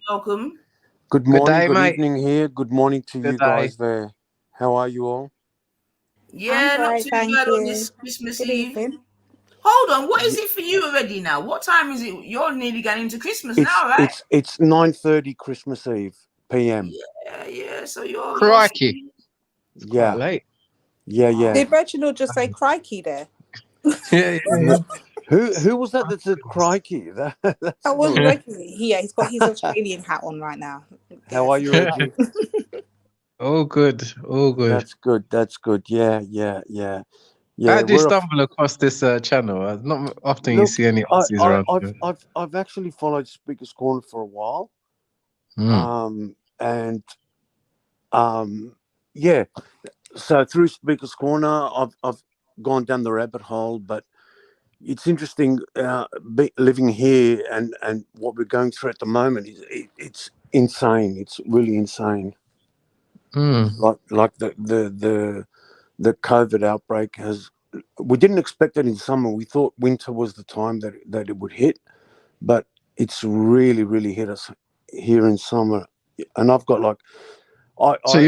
G: Good morning,
F: good
G: mate. Evening here. Good morning to you guys there. How are you all?
A: Yeah, not too bad on this Christmas Eve. Hold on, what is it for you already now? What time is it? You're nearly getting into Christmas now, right?
G: It's 9:30 Christmas Eve PM.
A: Yeah. So you're
F: crikey.
G: It's quite
F: late.
G: Yeah.
D: Did Reginald just say crikey there?
F: Yeah.
G: Who was that said crikey?
D: That was Reggie. Yeah, he's got his Australian hat on right now.
G: How are you, Reggie?
F: All good.
G: That's good. Yeah.
F: How do you stumble across this channel? Not often you see any Aussies around.
G: I've actually followed Speaker's Corner for a while. Yeah. So through Speaker's Corner, I've gone down the rabbit hole, but it's interesting living here and what we're going through at the moment. It's insane. It's really insane. Like the COVID outbreak we didn't expect it in summer. We thought winter was the time that it would hit, but it's really, really hit us here in summer. And I've got like,
F: So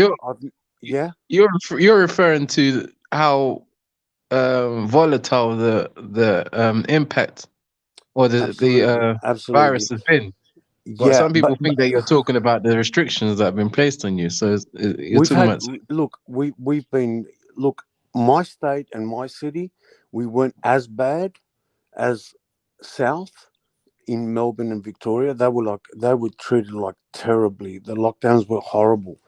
G: yeah.
F: you're referring to how volatile the impact or the
G: Absolutely.
F: virus has been. But
G: Yeah,
F: some people think that you're talking about the restrictions that have been placed on you. So you're
G: we've
F: talking
G: had,
F: about.
G: look, we've been, look, my state and my city, we weren't as bad as South in Melbourne and Victoria. They were treated like terribly. The lockdowns were horrible.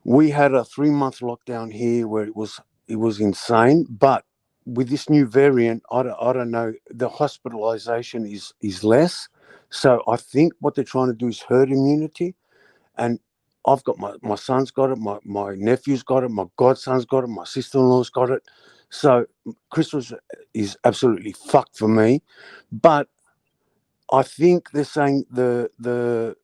G: We had a 3-month lockdown here where it was insane. But with this new variant, I don't know, the hospitalization is less. So I think what they're trying to do is herd immunity. And I've got my son's got it, my nephew's got it, my godson's got it, my sister-in-law's got it. So Christmas is absolutely fucked for me. But I think they're saying the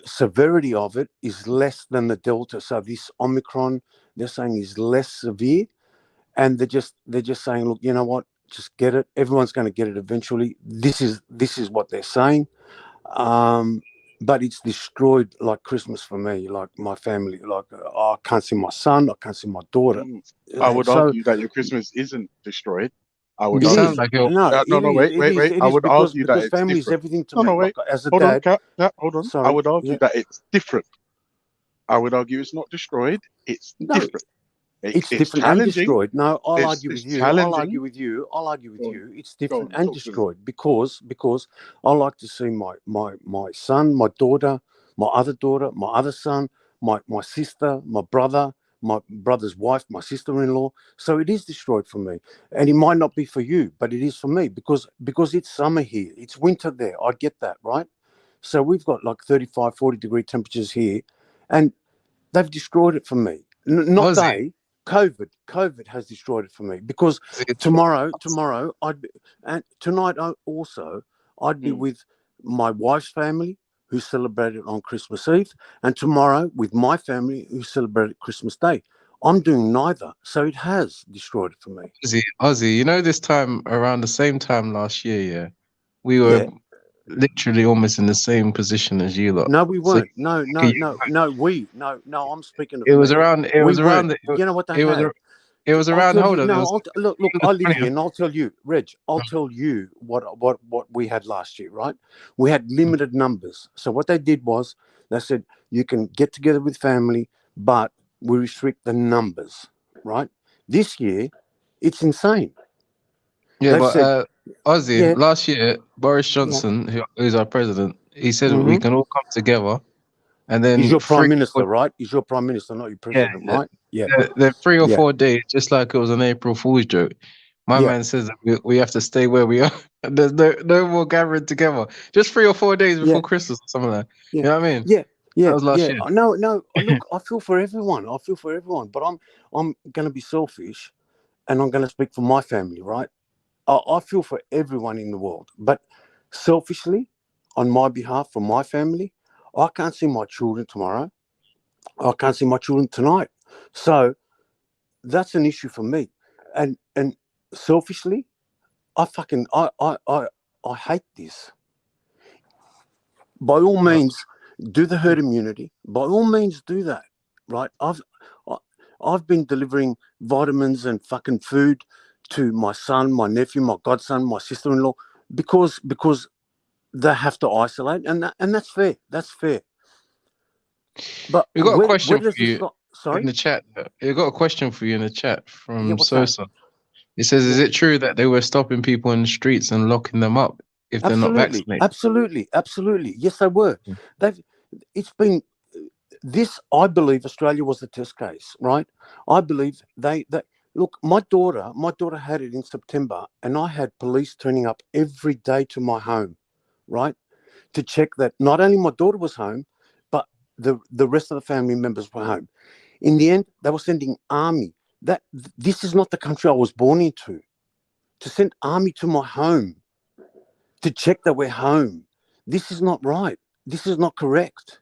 G: severity of it is less than the Delta. So this Omicron, they're saying, is less severe. And they're just saying, look, you know what? Just get it. Everyone's going to get it eventually. This is what they're saying. But it's destroyed like Christmas for me, like my family. Like I can't see my son, I can't see my daughter.
E: I would argue that your Christmas isn't destroyed. I would
F: You
G: It
E: argue.
F: sound
G: is.
F: like you're.
G: No,
E: Wait.
G: it
E: I
G: is
E: would argue that
G: because
E: it's
G: family is
E: different.
G: everything to
E: No,
G: me.
E: no, wait.
G: Like as a
E: Hold on,
G: dad.
E: Kat, hold on.
G: Sorry.
E: I would argue
G: Yeah.
E: that it's different. I would argue it's not destroyed. It's
G: No,
E: different.
G: it's
E: It's
G: different and
E: challenging.
G: destroyed. No, I'll
E: It's
G: argue with you.
E: challenging.
G: I'll argue with
E: Go
G: you. It's
E: go
G: different
E: on,
G: and
E: talk to me.
G: destroyed because I like to see my son, my daughter, my other son, my sister, my brother's wife, my sister-in-law. So it is destroyed for me. And it might not be for you, but it is for me because it's summer here. It's winter there. I get that, right? So we've got like 35, 40 degree temperatures here, and they've destroyed it for me. Not
F: Ozzy,
G: they. COVID has destroyed it for me because tomorrow, and tonight I'd be with my wife's family who celebrated on Christmas Eve, and tomorrow with my family who celebrated Christmas Day. I'm doing neither, so it has destroyed it for me.
F: Ozzy, you know, this time around the same time last year, yeah, we were
G: Yeah.
F: literally almost in the same position as you lot.
G: No, we
F: So
G: weren't. No. I'm speaking of
F: it was
G: me.
F: around. It
G: We
F: was around.
G: weren't. You know what they
F: It was.
G: had?
F: It was
G: I'll
F: around.
G: tell
F: Hold
G: you.
F: on. It
G: No,
F: was.
G: look.
F: It was
G: I live
F: funny.
G: here, and I'll tell you, Reg. I'll tell you what we had last year. Right? We had limited numbers. So what they did was they said you can get together with family, but we restrict the numbers. Right? This year, it's insane.
F: Yeah,
G: They've
F: but
G: said,
F: Ozzy,
G: yeah,
F: last year Boris
G: yeah.
F: Johnson, who's our president, he said we
G: Mm-hmm.
F: can all come together, and
G: Is
F: then
G: your
F: three.
G: prime minister right? Is your prime minister, not your
F: Yeah,
G: president, right? Yeah,
F: the 3 or 4
G: yeah,
F: days, just like it was an April Fool's joke. My
G: yeah,
F: man says that we have to stay where we are. There's no more gathering together. Just 3 or 4 days
G: yeah.
F: before Christmas or something like that.
G: Yeah,
F: You know what I mean?
G: yeah,
F: That
G: yeah,
F: was last
G: yeah.
F: year.
G: No, no. Look, I feel for everyone. But I'm going to be selfish, and I'm going to speak for my family, right? I feel for everyone in the world, but selfishly, on my behalf, for my family, I can't see my children tomorrow. I can't see my children tonight. So that's an issue for me, and selfishly, I hate this. By all
F: Uh,
G: means, do the herd immunity. By all means, do that. Right? I've been delivering vitamins and fucking food to my son, my nephew, my godson, my sister-in-law because they have to isolate, and that's fair. That's fair. But
F: we got a
G: where
F: question
G: does
F: for
G: this
F: you
G: stop?
F: in
G: Sorry.
F: the chat. We got a question for you in the chat
G: Yeah.
F: from
G: What's that?
F: Sosa. It says, "Is
G: Yeah.
F: it true that they were stopping people in the streets and locking them up if they're not
G: Absolutely.
F: vaccinated?"
G: Absolutely. Yes, they were. They've. It's been. This, I believe, Australia was the test case, right? I believe they look. My daughter had it in September, and I had police turning up every day to my home, right, to check that not only my daughter was home, but the rest of the family members were home. In the end, they were sending army. This is not the country I was born into. To send army to my home to check that we're home. This is not right. This is not correct.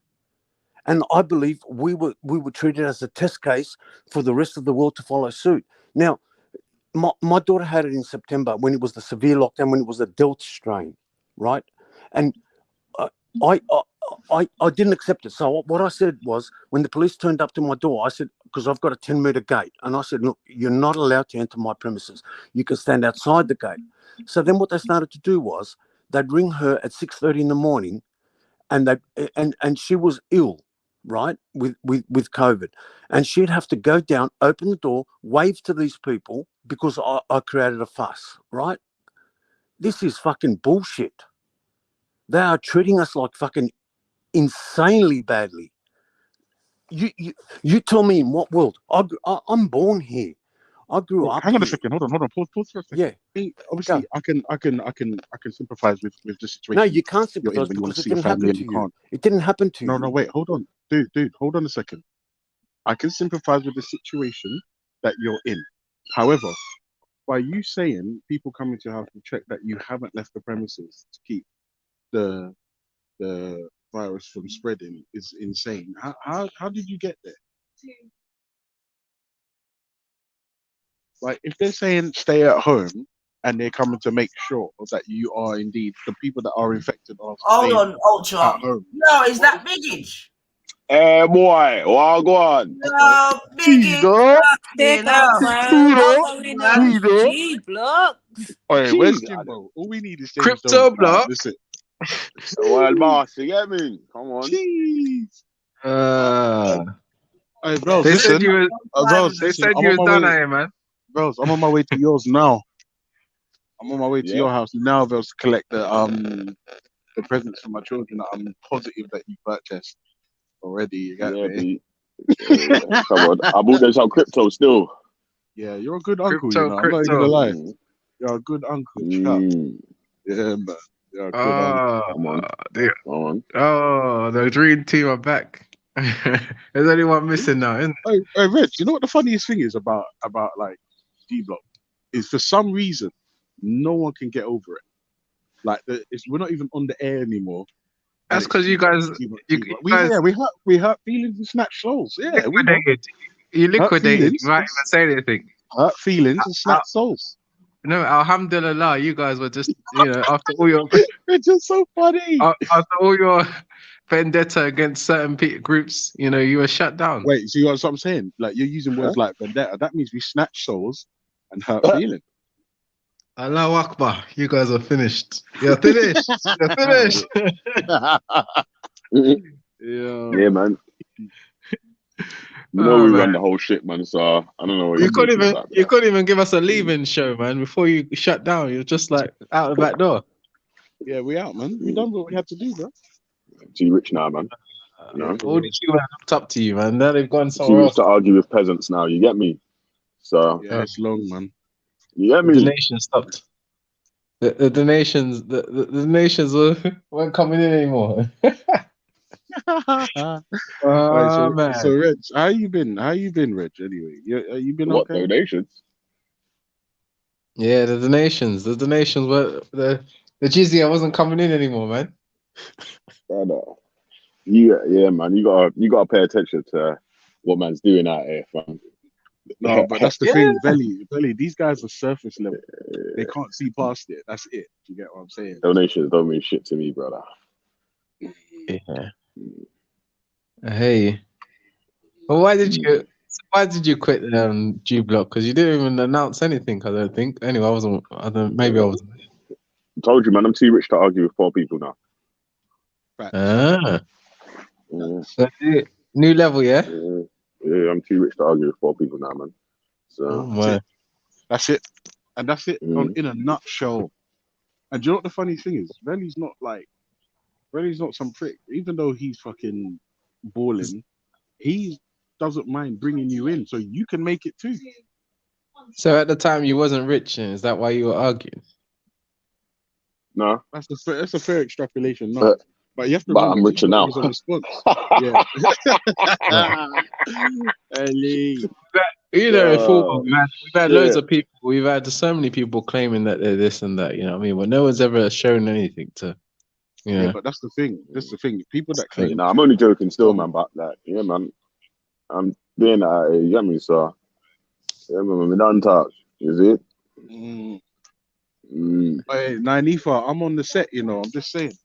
G: And I believe we were treated as a test case for the rest of the world to follow suit. Now, my daughter had it in September when it was the severe lockdown, when it was the Delta strain, right? And I didn't accept it. So what I said was, when the police turned up to my door, I said, because I've got a 10-meter gate, and I said, look, you're not allowed to enter my premises. You can stand outside the gate. So then what they started to do was they'd ring her at 6:30 in the morning, and she was ill, right, with COVID, and she'd have to go down, open the door, wave to these people because I created a fuss, right? This is fucking bullshit. They are treating us like fucking insanely badly. You tell me in what world? I'm born here. I grew up.
E: Hang on a
G: here.
E: second. Hold on. Pause for a second.
G: Yeah.
E: Obviously, I can sympathize with the situation.
G: No, you can't
E: you're in
G: sympathize
E: when you want
G: because
E: to
G: it
E: see your
G: didn't happen
E: family and
G: to
E: you
G: you.
E: can't.
G: It didn't happen to you.
E: No, wait, hold on, dude, hold on a second. I can sympathize with the situation that you're in. However, by you saying people coming to your house to check that you haven't left the premises to keep the virus from spreading is insane. How did you get there? Like, if they're saying stay at home and they're coming to make sure that you are indeed the people that are infected are
A: Hold
E: staying
A: on, Ultra.
E: at home.
A: No, is that Biggage?
H: Boy, well, go on.
A: No, Biggage.
D: Take
A: You
D: out,
A: know.
D: man. What's going on? Gee, block.
E: Alright, where's Kimbo? All we need is James
F: Crypto
E: Jones.
F: block.
E: Listen.
H: Well, boss, you get me? Come on.
E: Jeez. Hey, bro,
F: They
E: listen.
F: said you was.
E: Bro,
F: They
E: listen,
F: said
E: I'm
F: you
E: on
F: was
E: my
F: done,
E: way.
F: here, man.
E: Bros, I'm on my way to yours now. I'm on my way to
H: Yeah.
E: your house now. They'll collect the presents for my children that I'm positive that you purchased already. You got me?
H: Come on. I bought them some crypto still.
E: Yeah, you're a good uncle,
F: Crypto,
E: you know. I'm not even gonna lie.
H: Mm.
E: You're a good uncle, Chuck.
H: Mm.
E: Yeah, man. You're a good uncle.
H: Come on. Come on.
F: The dream team are back. There's only one missing now, isn't
E: Hey, Reg, you know what the funniest thing is about like D Block is for some reason no one can get over it. Like we're not even on the air anymore.
F: That's because you guys,
E: we hurt feelings and snatch souls. Yeah, we know.
F: liquidated. You liquidated
E: feelings.
F: without even saying anything.
E: Hurt feelings and snatch souls.
F: No, alhamdulillah, you guys were just, after all your
E: It's just so funny.
F: after all your vendetta against certain groups, you were shut down.
E: Wait, so you know what I'm saying? Like, you're using words like vendetta. That means we snatch souls and hurt feelings.
F: Allahu Akbar, you guys are finished. You're finished. You're finished.
H: Yeah, man. You know we run the whole shit, man. So I don't know what
F: you couldn't even give us a leaving show, man. Before you shut down, you're just like out the back door.
E: Yeah, we out, man. We done what we had to do, bro.
H: Too rich now, man.
F: All these people have looked up to you, man. Now they've gone somewhere
H: Too rich
F: else.
H: to argue with peasants now. You get me? So
E: yeah, it's long, man.
H: You get me?
F: The nation stopped. The donations, the nations weren't coming in anymore.
E: Man. So Reg, how you been, Reg? Anyway, you been
H: what
E: okay?
H: Donations?
F: Yeah, the donations were the jizya wasn't coming in anymore, man.
H: Yeah, man. You gotta pay attention to what man's doing out here, fam.
E: No, but that's the thing, Belly. These guys are surface level. They can't see past it. That's it. You get what I'm saying?
H: Donations don't mean shit to me, brother.
F: Yeah. Hey. Well, why did you quit G Block? Because you didn't even announce anything. I don't think. Anyway, I wasn't. Maybe I wasn't.
H: I told you, man. I'm too rich to argue with poor people now.
F: Ah. So, new level, yeah.
H: Yeah, I'm too rich to argue with poor people now, man. So
E: that's it. And that's it in a nutshell. And do you know what the funny thing is? Relly's not some prick. Even though he's fucking balling, he doesn't mind bringing you in, so you can make it too.
F: So at the time you wasn't rich, and is that why you were arguing?
H: No,
E: that's a fair extrapolation. No, but you have to.
H: But I'm richer now.
E: Yeah.
F: We've had loads of people. We've had so many people claiming that they're this and that. You know what I mean? But no one's ever shown anything to.
E: Yeah, but that's the thing. People that claim.
H: Nah, I'm only joking still, man. But like, yeah, man, I'm doing that. You get me? So, yeah, man, we don't talk. You see?
E: Mm.
H: Mm.
E: Hey, Nanifa, I'm on the set, you know. I'm just saying.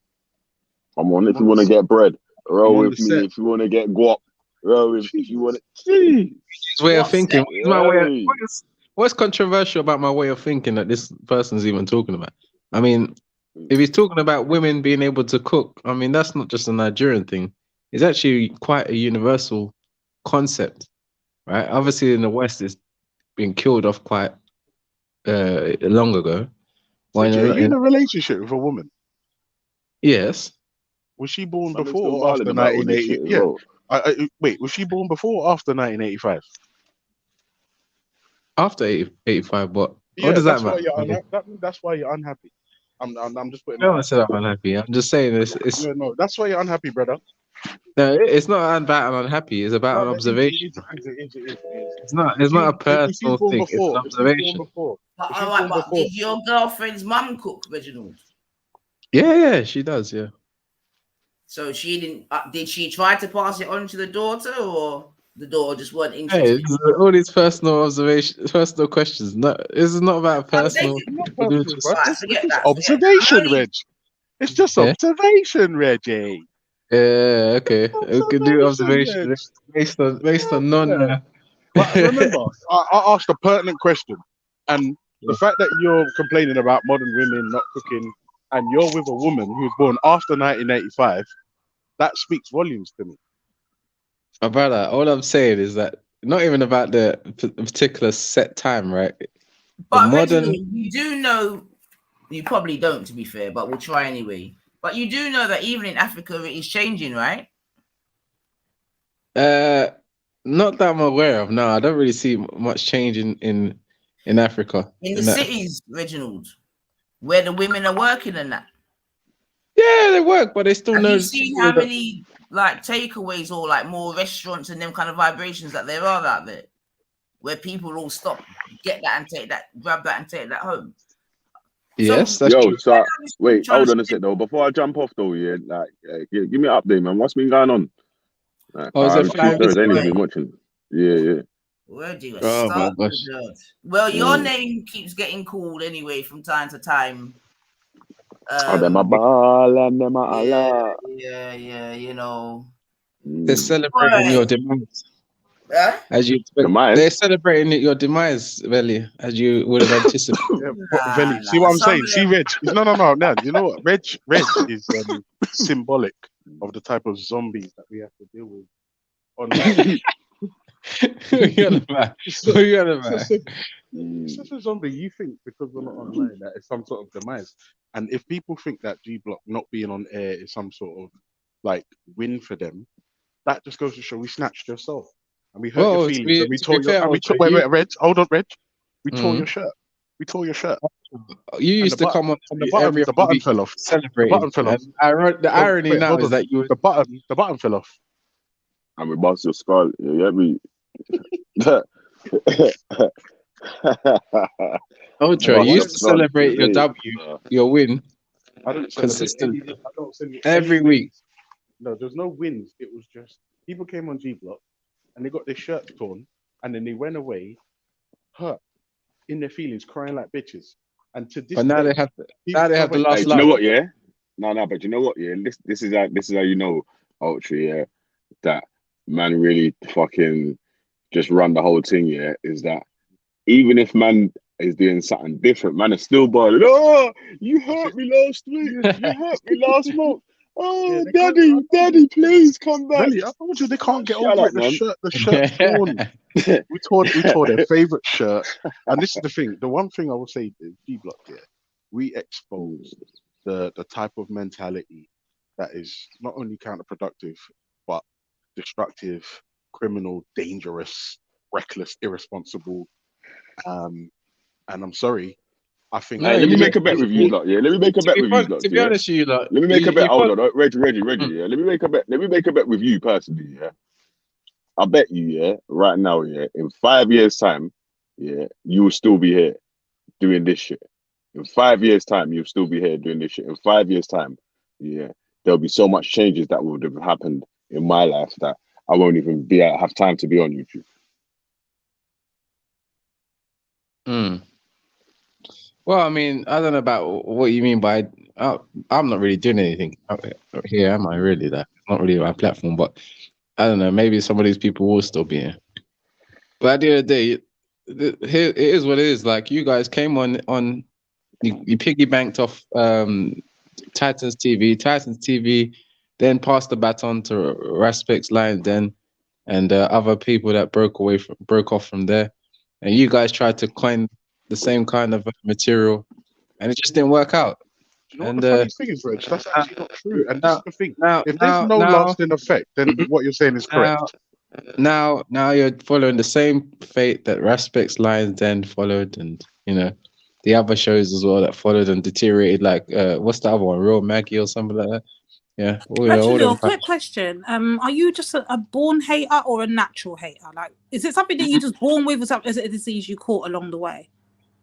H: Come on, if
E: I'm
H: you
E: on
H: want
E: the
H: to
E: set.
H: get bread, roll
E: I'm on
H: with
E: the
H: me.
E: set.
H: If you want to get guap, roll with. If you want to,
F: His way of
A: What's
F: thinking.
A: that?
F: What's my way of,
H: hey.
F: what's controversial about my way of thinking that this person's even talking about? I mean, if he's talking about women being able to cook, I mean, that's not just a Nigerian thing. It's actually quite a universal concept, right? Obviously, in the West, it's been killed off quite long ago.
E: So,
F: Why
E: Jay, are you in
F: not?
E: a relationship with a woman?
F: Yes.
E: Was she born
H: Man,
E: before
H: still
E: or after
H: violent about all this
E: 1980?
H: shit as
E: Yeah.
H: well.
E: Wait, was she born before or after 1985?
F: After 85, what
E: Yeah,
F: does that
E: that's why
F: matter?
E: you're
F: I mean,
E: that's why you're unhappy. I'm just putting it
F: no one
E: out
F: said
E: there.
F: I'm unhappy. I'm just saying it's
E: Yeah, no, that's why you're unhappy, brother.
F: no, it's not about I'm unhappy. It's about
E: No,
F: an
E: it
F: observation.
E: is, it is.
F: It's not.
E: If
F: It's not a
E: you
F: personal
E: born
F: thing. It's an
E: before,
F: observation.
A: But
E: if
A: all
E: you
A: right,
E: born
A: but
E: before,
A: did your girlfriend's mum cook, Reginald?
F: Yeah, she does. Yeah.
A: So she didn't. Did she try to pass it on to the daughter, or the daughter just weren't
F: Hey,
A: interested?
F: all these personal observations, personal questions. No, this is not about
A: I'm
F: personal.
A: taking.
E: not
F: We'll do
E: personal,
F: just,
E: bro.
A: All right,
E: It's
A: forget
E: just
A: that. Forget that. I
E: observation,
A: know you.
E: Reg. It's just
F: yeah.
E: observation, Reggie.
F: Yeah. Okay. We can do
E: Observation,
F: observation
E: Reg.
F: based on non.
E: Yeah. But remember, I asked a pertinent question, and the fact that you're complaining about modern women not cooking, and you're with a woman who was born after 1985, that speaks volumes to me.
F: My brother, all I'm saying is that not even about the particular set time, right? The
A: But
F: modern.
A: Reginald, you do know. You probably don't, to be fair, but we'll try anyway. But you do know that even in Africa, it is changing, right?
F: Not that I'm aware of. No, I don't really see much change in Africa.
A: In the
F: In that.
A: cities, Reginald, where the women are working and that.
F: Yeah, they work, but they still
A: Have
F: know.
A: you seen how many like takeaways or like more restaurants and them kind of vibrations that there are out there, where people all stop, get that and take that, grab that and take that home?
F: Yes,
A: So,
F: that's
H: Yo,
F: true.
H: so wait, hold on a sec though. Before I jump off though, yeah, like, give me an update, man. What's been going on? Like,
F: Oh, is
H: I
F: it
H: haven't, truth
F: flying
H: be honest, I
F: visit?
H: ain't even been watching. Yeah.
A: Where do you
F: Oh my
A: start?
F: gosh.
A: Well, your
H: Mm.
A: name keeps getting called anyway from time to time.
H: Oh, them a ball and them a
A: Yeah,
H: Allah.
A: you know.
F: They're
H: Mm.
F: celebrating your
A: Boy,
F: demise,
A: huh?
F: as you
H: The
F: expect.
H: mind.
F: They're celebrating your demise, Veli, as you would have anticipated.
E: Yeah, but Veli, see
A: Nah.
E: what I'm
A: Some
E: saying?
A: of
E: See,
A: them,
E: Reg. No. You know what? Reg is symbolic of the type of zombies that we have to deal with online.
F: Who you on about?
E: So,
F: Who you on
E: so,
F: about?
E: so,
H: Mm.
E: such a zombie. You think because we're not online that it's some sort of demise, and if people think that G Block not being on air is some sort of like win for them, that just goes to show we snatched your soul and we hurt your
F: Well,
E: feelings and we
F: to be
E: tore your
F: fair,
E: and we
F: Ultra,
E: took wait, Reg, hold on, Reg. We tore your
F: mm,
E: shirt. We tore your shirt.
F: you
E: And the
F: used to
E: button
F: come on
E: and the
F: every
E: button
F: other
E: the button
F: week
E: fell off. The
F: celebrating.
E: button fell off.
F: And the
E: No,
F: irony
E: wait,
F: now
E: hold
F: is
E: on.
F: that you.
E: The button fell off.
H: And we bust your skull. Yeah, me.
F: Ultra,
E: But
F: you
H: bust your
F: used
E: why
F: to
H: skull
F: celebrate your
H: today.
F: W, your win,
E: I don't celebrate any
F: consistently
E: I don't celebrate any
F: every week.
E: wins. No, there's no wins. It was just people came on G Block and they got their shirts torn and then they went away hurt in their feelings, crying like bitches. And to this
F: But now they
E: day,
F: have
E: people go
F: the
E: wait,
H: Hey,
F: last
H: do you know
F: laugh.
H: what? Yeah. No, but you know what? Yeah, this is how you know, Ultra. Yeah, that man really fucking just run the whole thing. Yeah, is that even if man is doing something different, man is still boiling. Oh, you hurt me last week. You hurt me last month.
E: yeah,
H: Oh,
E: they can't. I told you,
H: daddy, please come back.
E: really, I told you they can't get
H: Shut
E: over
H: up,
E: it.
H: man.
E: The shirt torn. We tore their favorite shirt. And this is the thing. The one thing I will say is G Block, yeah, we exposed the type of mentality that is not only counterproductive, but destructive, criminal, dangerous, reckless, irresponsible. And I'm sorry, I think
F: No,
H: Hey, let me
F: you,
H: make a bet with you,
F: you
H: lot. Yeah, let me make a bet with you, lot.
F: to be
H: Yeah,
F: honest with you, like
H: let me make a bet.
F: you
H: Hold
F: put,
H: on, Reggie.
F: mm,
H: Yeah, let me make a bet. Let me make a bet with you personally. Yeah, I bet you. Yeah, right now. Yeah, in 5 years' time, yeah, you will still be here doing this shit. In 5 years' time, you'll still be here doing this shit. In 5 years' time, yeah, there'll be so much changes that would have happened in my life that I won't even have time to be on YouTube.
F: mm. Well, I mean, I don't know about what you mean by. I'm not really doing anything out here, am I? Really, that not really my platform. But I don't know. Maybe some of these people will still be here. But at the end of the day, here it is what it is. Like you guys came on. You piggy banked off Titans TV. Titans TV then passed the baton to Raspix Lions then, and other people that broke off from there, and you guys tried to coin the same kind of material, and it just didn't work out.
E: Do you know what
F: And
E: the funny thing is, Reg? That's actually not true. And this is
F: now,
E: the thing.
F: now,
E: If there's
F: now,
E: no
F: now,
E: lasting effect, then what you're saying is correct.
F: now you're following the same fate that Raspix Lions then followed, and you know the other shows as well that followed and deteriorated. Like what's the other one, Real Maggie or something like that? Yeah, all
D: Reginald,
F: them
D: quick question. Are you just a born hater or a natural hater? Like, is it something that you just born with, or something? Is it a disease you caught along the way?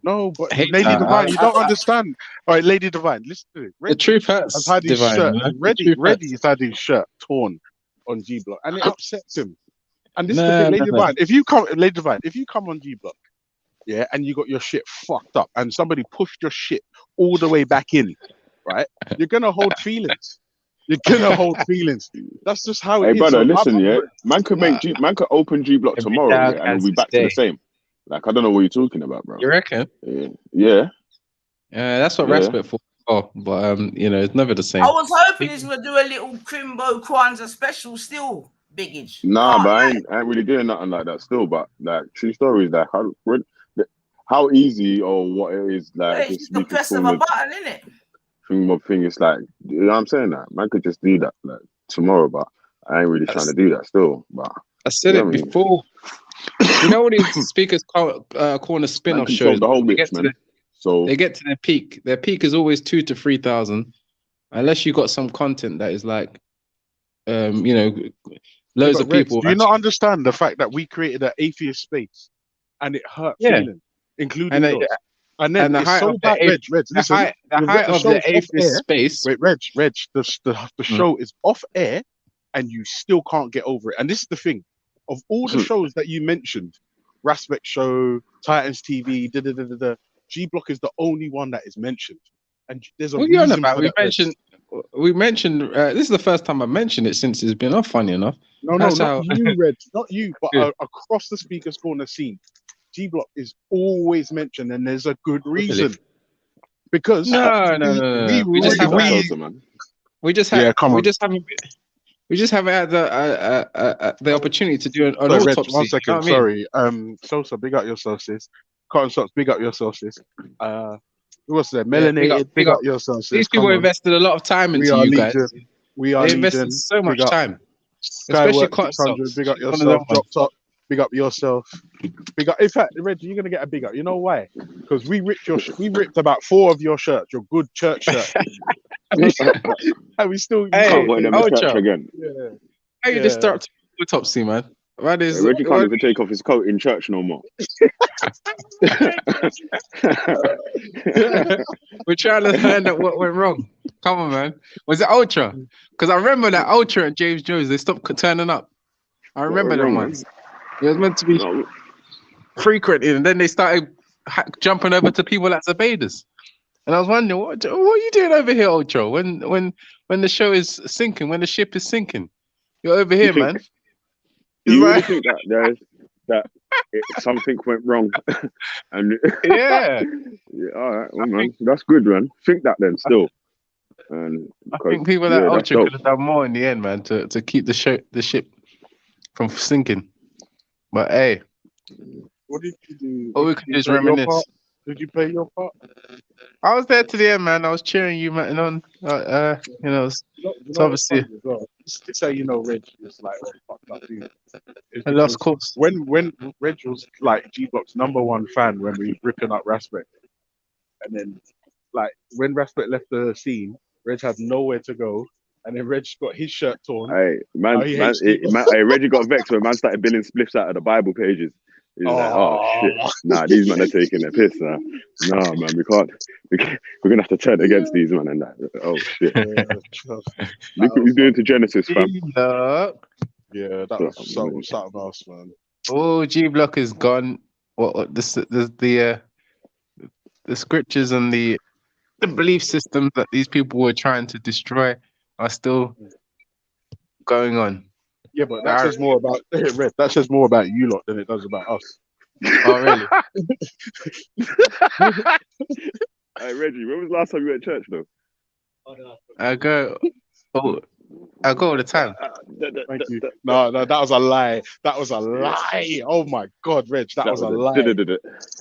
E: No, but
F: Hey,
E: Lady Divine, you don't understand. All right, Lady Divine, listen to it.
F: the truth hurts.
E: Has had his
F: Divine,
E: shirt
F: man.
E: Reddy has had his shirt torn on G Block, and it upsets him. And this is the thing, Lady Divine. If you come, Lady Divine, if you come on G Block, yeah, and you got your shit fucked up, and somebody pushed your shit all the way back in, right? You're gonna hold feelings. You're gonna hold feelings. That's just how it is.
H: Hey, brother,
E: So
H: listen, yeah. Man could open G Block tomorrow, yeah, and we'll be back to the same. Like, I don't know what you're talking about, bro.
F: You reckon?
H: Yeah.
F: That's what Raspberry for. Oh, but you know, it's never the same.
A: I was hoping he's gonna do a little Crimbo Kwanzaa special still, Biggage.
H: Nah, but I ain't really doing nothing like that still. But like, true story is like how easy or what it is, like,
A: it's just the press of a button, isn't it?
H: Thing is like, you know what I'm saying? That man could just do that like tomorrow, but I ain't really trying to do that still. But
F: I said it before. You know what these speakers corner spin-off shows?
H: The whole mix, man. So
F: they get to their peak. Their peak is always 2,000 to 3,000, unless you got some content that is like, you know, loads of people.
E: Do you not understand the fact that we created an atheist space, and it hurt feeling, including yours? And then it's so bad. Reg, listen,
F: the height of the atheist space.
E: Wait, Reg, the show is off air, and you still can't get over it. And this is the thing: of all the shows that you mentioned, Raspect Show, Titans TV, G Block is the only one that is mentioned. And there's a reason for that.
F: We mentioned. This is the first time I mentioned it since it's been off. Funny enough.
E: No, not you, Reg, not you, but across the Speakers Corner scene. G Block is always mentioned, and there's a good reason.
F: Really?
E: Because
F: we just haven't had the opportunity to do an autopsy.
E: 1 second, sorry. Sosa, big up yourself, sis. Cotton Socks, big up yourself, sis. Who was there? Melanated, big up yourself, sis.
F: These people invested a lot of time into you guys. They invested so much time. Especially Cotton Socks.
E: Big up yourself, Drop Top. Big up yourself. Big up. In fact, Reggie, you're gonna get a big up. You know why? Because we ripped about 4 of your shirts, your good church shirt. And we still
H: can't wear them in church again.
F: How you just start autopsy, man?
H: Reggie can't even take off his coat in church no more.
F: We're trying to find out what went wrong. Come on, man. Was it Ultra? Because I remember that Ultra and James Jones, they stopped turning up. I remember them ones. It was meant to be frequent, and then they started jumping over to people like Zabaders. And I was wondering, what are you doing over here, Ultra? When the show is sinking, when the ship is sinking, you're over here, man.
H: You really think that something went wrong? And
F: yeah,
H: all right, well, man, that's good, man. Think that then, still. And
F: I think people like Ultra could have done more in the end, man, to keep the ship from sinking. But hey,
E: what did you do?
F: All we could do is reminisce.
E: Did you play your part?
F: I was there to the end, man. I was cheering you, man. On, you know, it's obviously.
E: Just so you know, Reg was like, oh, fuck that dude.
F: I lost course.
E: When Reg was like G Block's #1 fan when we ripping up Raspect, and then like when Raspect left the scene, Reg had nowhere to go. And then Reg got his shirt torn.
H: Hey, Reggie got vexed when man started billing spliffs out of the Bible pages. He's like, oh shit. Nah, these men are taking their piss now. Nah, man, we can't. We're gonna have to turn against these men and that. Oh shit. Look what he's doing to Genesis, fam.
E: Yeah, that was something else, man.
F: Oh, G Block is gone. The the scriptures and the belief systems that these people were trying to destroy are still going on.
E: Yeah, but that says more about Red. That says more about you lot than it does about us.
F: Oh, really?
H: Hey, Reggie, when was the last time you went to church, though?
F: I go all the time.
E: Thank you. No, that was a lie. That was a lie. Oh my God, Reg, that was a lie.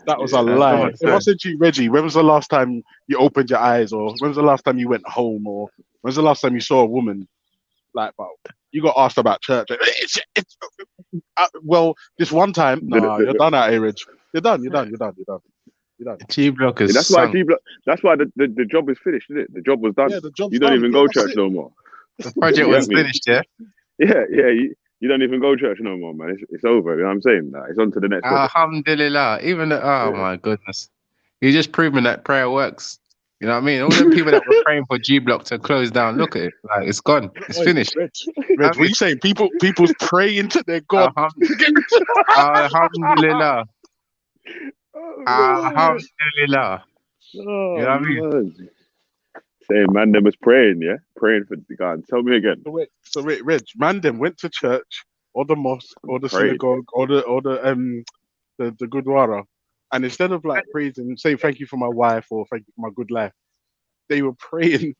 E: That was a lie. If I said to you, Reggie, when was the last time you opened your eyes, or when was the last time you went home, or when was the last time you saw a woman? Like, well, you got asked about church. Well, this one time, you're done out here, Reg. You're done.
F: G Block is
H: that's why that's why the job is finished, isn't it? The job was done.
E: Yeah, the job's
H: you don't
E: done.
H: even go church no more.
F: The project was finished, yeah?
H: Yeah. You don't even go church no more, man. It's over. You know what I'm saying? It's on to the next project.
F: Alhamdulillah. My goodness. You're just proving that prayer works. You know what I mean? All the people that were praying for G Block to close down, look at it. Like, it's gone. It's finished.
E: Reg, what are you saying? People's praying to their God.
F: Alhamdulillah. Alhamdulillah. You know what I mean?
H: Saying man them was praying, yeah? Praying for the God. Tell me again.
E: So Reg, man them went to church or the mosque or the synagogue or the Gurdwara, and instead of like praising, saying thank you for my wife or thank you for my good life, they were praying.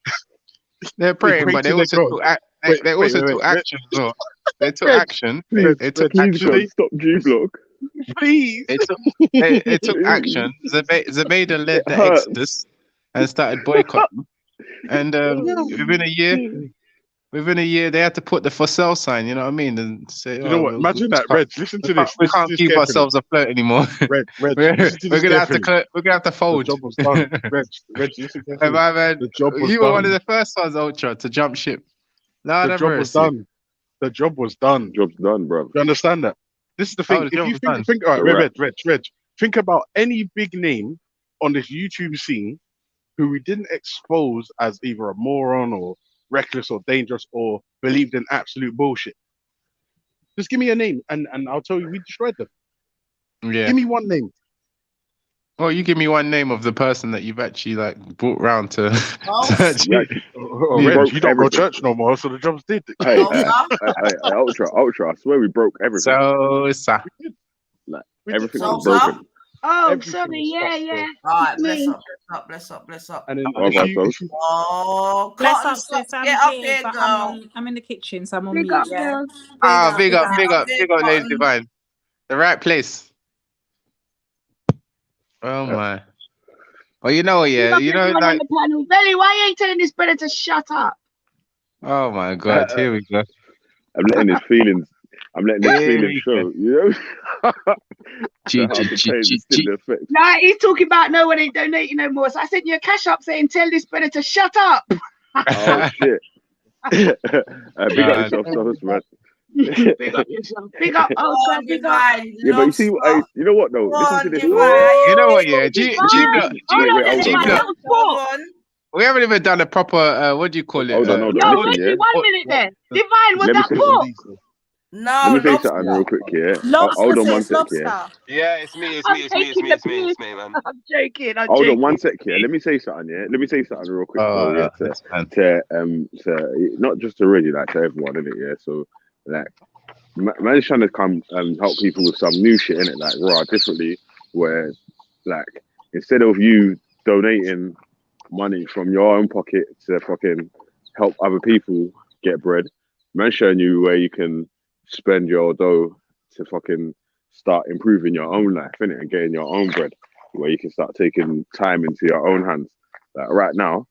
F: They're praying, but they also took action as well. They took action. They took action.
H: Stop G Block.
E: Please.
F: They took action. Zabeda led the exodus and started boycotting. And within a year, they had to put the for sale sign. You know what I mean? And say,
E: you know what? Imagine that, Reg. Listen to this.
F: We can't keep ourselves afloat anymore.
E: Reg,
F: we're gonna have to fold.
E: The job was done. Reg, listen to
F: the job was you were one of the first ones, Ultra, to jump ship.
E: The job was done. The job was done.
H: Job's done, bro.
E: You understand that? This is the thing. If you think, all right, Reg, think about any big name on this YouTube scene who we didn't expose as either a moron or reckless or dangerous or believed in absolute bullshit. Just give me a name and I'll tell you we destroyed them.
F: Yeah.
E: Give me one name.
F: Well, you give me one name of the person that you've actually like brought round to.
E: Reg, you don't go to church no more, so the job's did.
H: Hey, Ultra, I swear we broke everything. Everything was broken.
A: Oh, sorry, yeah. All right, bless up.
D: And then bless up, sis. I'm here, but I'm in the kitchen, so I'm on mute. Yeah.
F: Big up, Lady Divine. The right place. Oh my. Well, you know, like
A: on the panel. Belly, why you ain't telling this brother to shut up?
F: Oh my God, here we go.
H: I'm letting his feelings show, you know?
A: Nah, he's talking about no one ain't donating no more. So I sent you a cash up saying, tell this brother to shut up.
H: Oh, shit. Big up yourself, man.
A: Big up.
H: Yeah, but you see, you know what, though? Listen to this.
F: You know what, yeah? G-Block. We haven't even done a proper, what do you call it?
H: Hold on.
A: Yo, Reggie, 1 minute there. Divine, was that pork?
H: No, let me say something real quick here. Hold on one sec here.
I: Yeah, it's me, man.
A: I'm joking.
H: Hold on one sec here. Let me say something real quick. To not just to Reggie, like to everyone, innit? Yeah. So like, man's trying to come and help people with some new shit, innit? Like raw differently, where like instead of you donating money from your own pocket to fucking help other people get bread, man's showing you where you can spend your dough to fucking start improving your own life, innit, and getting your own bread, where you can start taking time into your own hands. Like right now,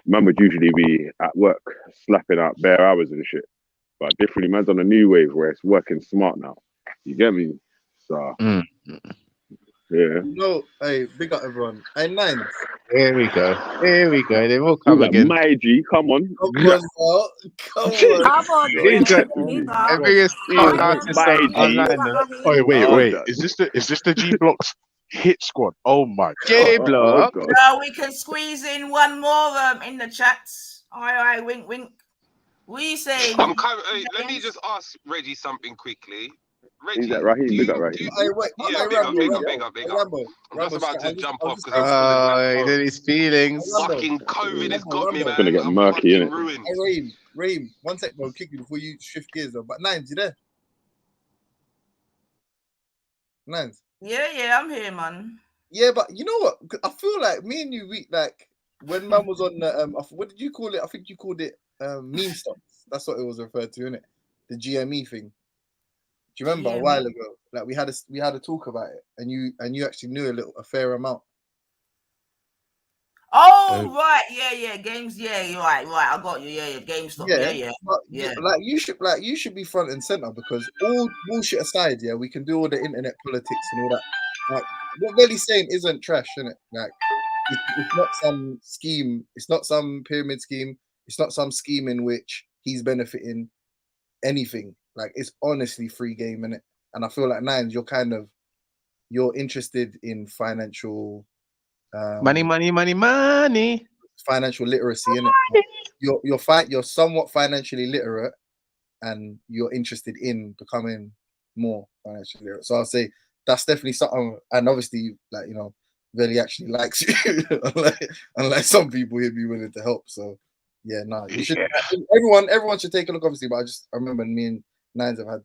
H: man would usually be at work slapping out bare hours and shit, but differently, man's on a new wave where it's working smart now. You get me? So yeah.
J: No, hey, big up everyone. Hey, Nines.
F: Here we go. They will come again.
H: My G, come on.
J: Come on.
E: Wait. Is this the G Block's hit squad? Oh my God.
F: G Block.
A: No, we can squeeze in one more in the chats. Aye, wink. We say.
I: Let me just ask Reggie something quickly.
H: He's
I: Reggie,
H: that Raheem?
I: do
H: Big up
I: you
H: Raheem.
J: Hey, wait,
I: yeah,
J: hey,
I: big
J: Rambo,
I: up, big up,
J: Rambo,
I: big up, big
J: hey,
I: up.
J: Rambo,
I: I'm just about to
J: I
I: jump
J: was
I: off
J: just
I: because I'm
J: asking,
I: feeling like
F: Oh, he
I: bro.
F: did his feelings.
J: Rambo,
I: Fucking COVID has
J: Rambo,
I: got me,
J: Rambo.
H: It's gonna
I: man.
H: get
I: I'm
H: murky,
I: fucking
H: innit?
I: ruined.
J: Hey, Raheem, 1 sec, bro, kick you before you shift gears, though. But Nines, you there? Nines.
A: Yeah, I'm here, man.
J: Yeah, but you know what? I feel like me and you, like when man was on the what did you call it? I think you called it meme stocks. That's what it was referred to, innit? The GME thing. Do you remember a while ago? Like we had a talk about it, and you actually knew a fair amount.
A: Oh right, yeah, games, yeah, you're right. I got you, yeah, GameStop, yeah.
J: But like you should be front and center, because all bullshit aside, yeah, we can do all the internet politics and all that. Like what Veli's saying isn't trash, isn't it? Like it's not some scheme, it's not some pyramid scheme, it's not some scheme in which he's benefiting anything. Like it's honestly free game, innit? And I feel like Nines, you're interested in financial
F: Money.
J: financial literacy, innit? You're somewhat financially literate, and you're interested in becoming more financially literate. So I'll say that's definitely something. And obviously, like, you know, Veli actually likes you, unlike some people, he'd be willing to help. So yeah, no, you should. Everyone should take a look, obviously. But I remember me and Nines have had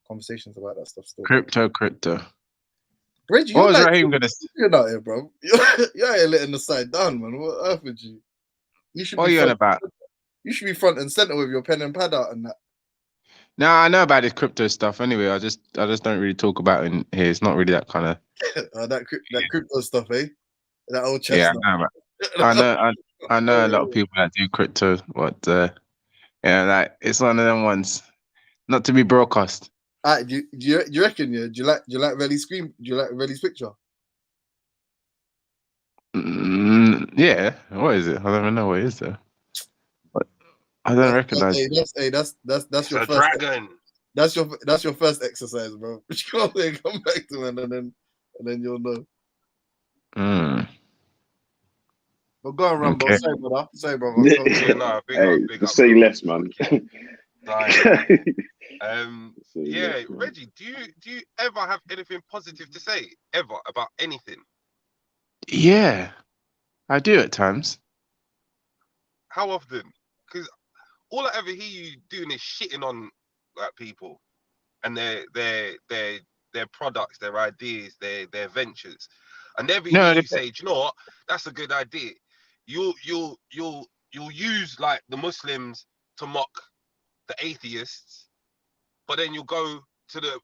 J: conversations about that stuff still.
F: Crypto.
J: Reggie,
F: What was Raheem gonna say?
J: you're not here, bro. You're here letting the side down, man. What earth would you? You should.
F: What are you on about?
J: You should be front and center with your pen and pad out and that.
F: No, I know about this crypto stuff. Anyway, I just don't really talk about it in here. It's not really that kind of
J: that crypto stuff, eh? That old chestnut.
F: Yeah, I know a lot of people that do crypto. Yeah, like it's one of them ones not to be broadcast.
J: Do you reckon? Yeah, do you like Veli's screen? Do you like Veli's picture?
F: Yeah. What is it? I don't even know what it is though. I don't recognize.
J: That's your
I: It's a
J: first
I: dragon.
J: That's your first exercise, bro. Come back to it, and then you'll know. But go on, Rambo.
F: Okay.
J: Sorry, brother.
H: Just say less, man.
I: Yeah, Reggie, do you ever have anything positive to say ever about anything?
F: Yeah, I do at times.
I: How often? Because all I ever hear you doing is shitting on like people and their products, their ideas, their ventures. I never hear you say, do you know what? That's a good idea. You'll use like the Muslims to mock the atheists, but then you'll go to the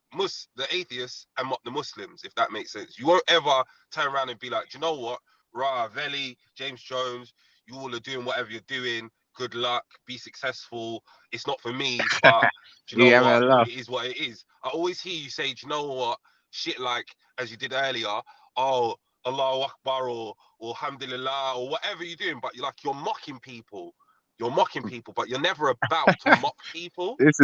I: atheists and mock the Muslims, if that makes sense. You won't ever turn around and be like, do you know what? Ra, Veli, James Jones, you all are doing whatever you're doing. Good luck, be successful. It's not for me, but do you know what? It is what it is. I always hear you say, do you know what? Shit like, as you did earlier, oh, Allahu Akbar or Alhamdulillah or whatever you're doing, but you're mocking people. You're mocking people, but you're never about to mock people.
F: This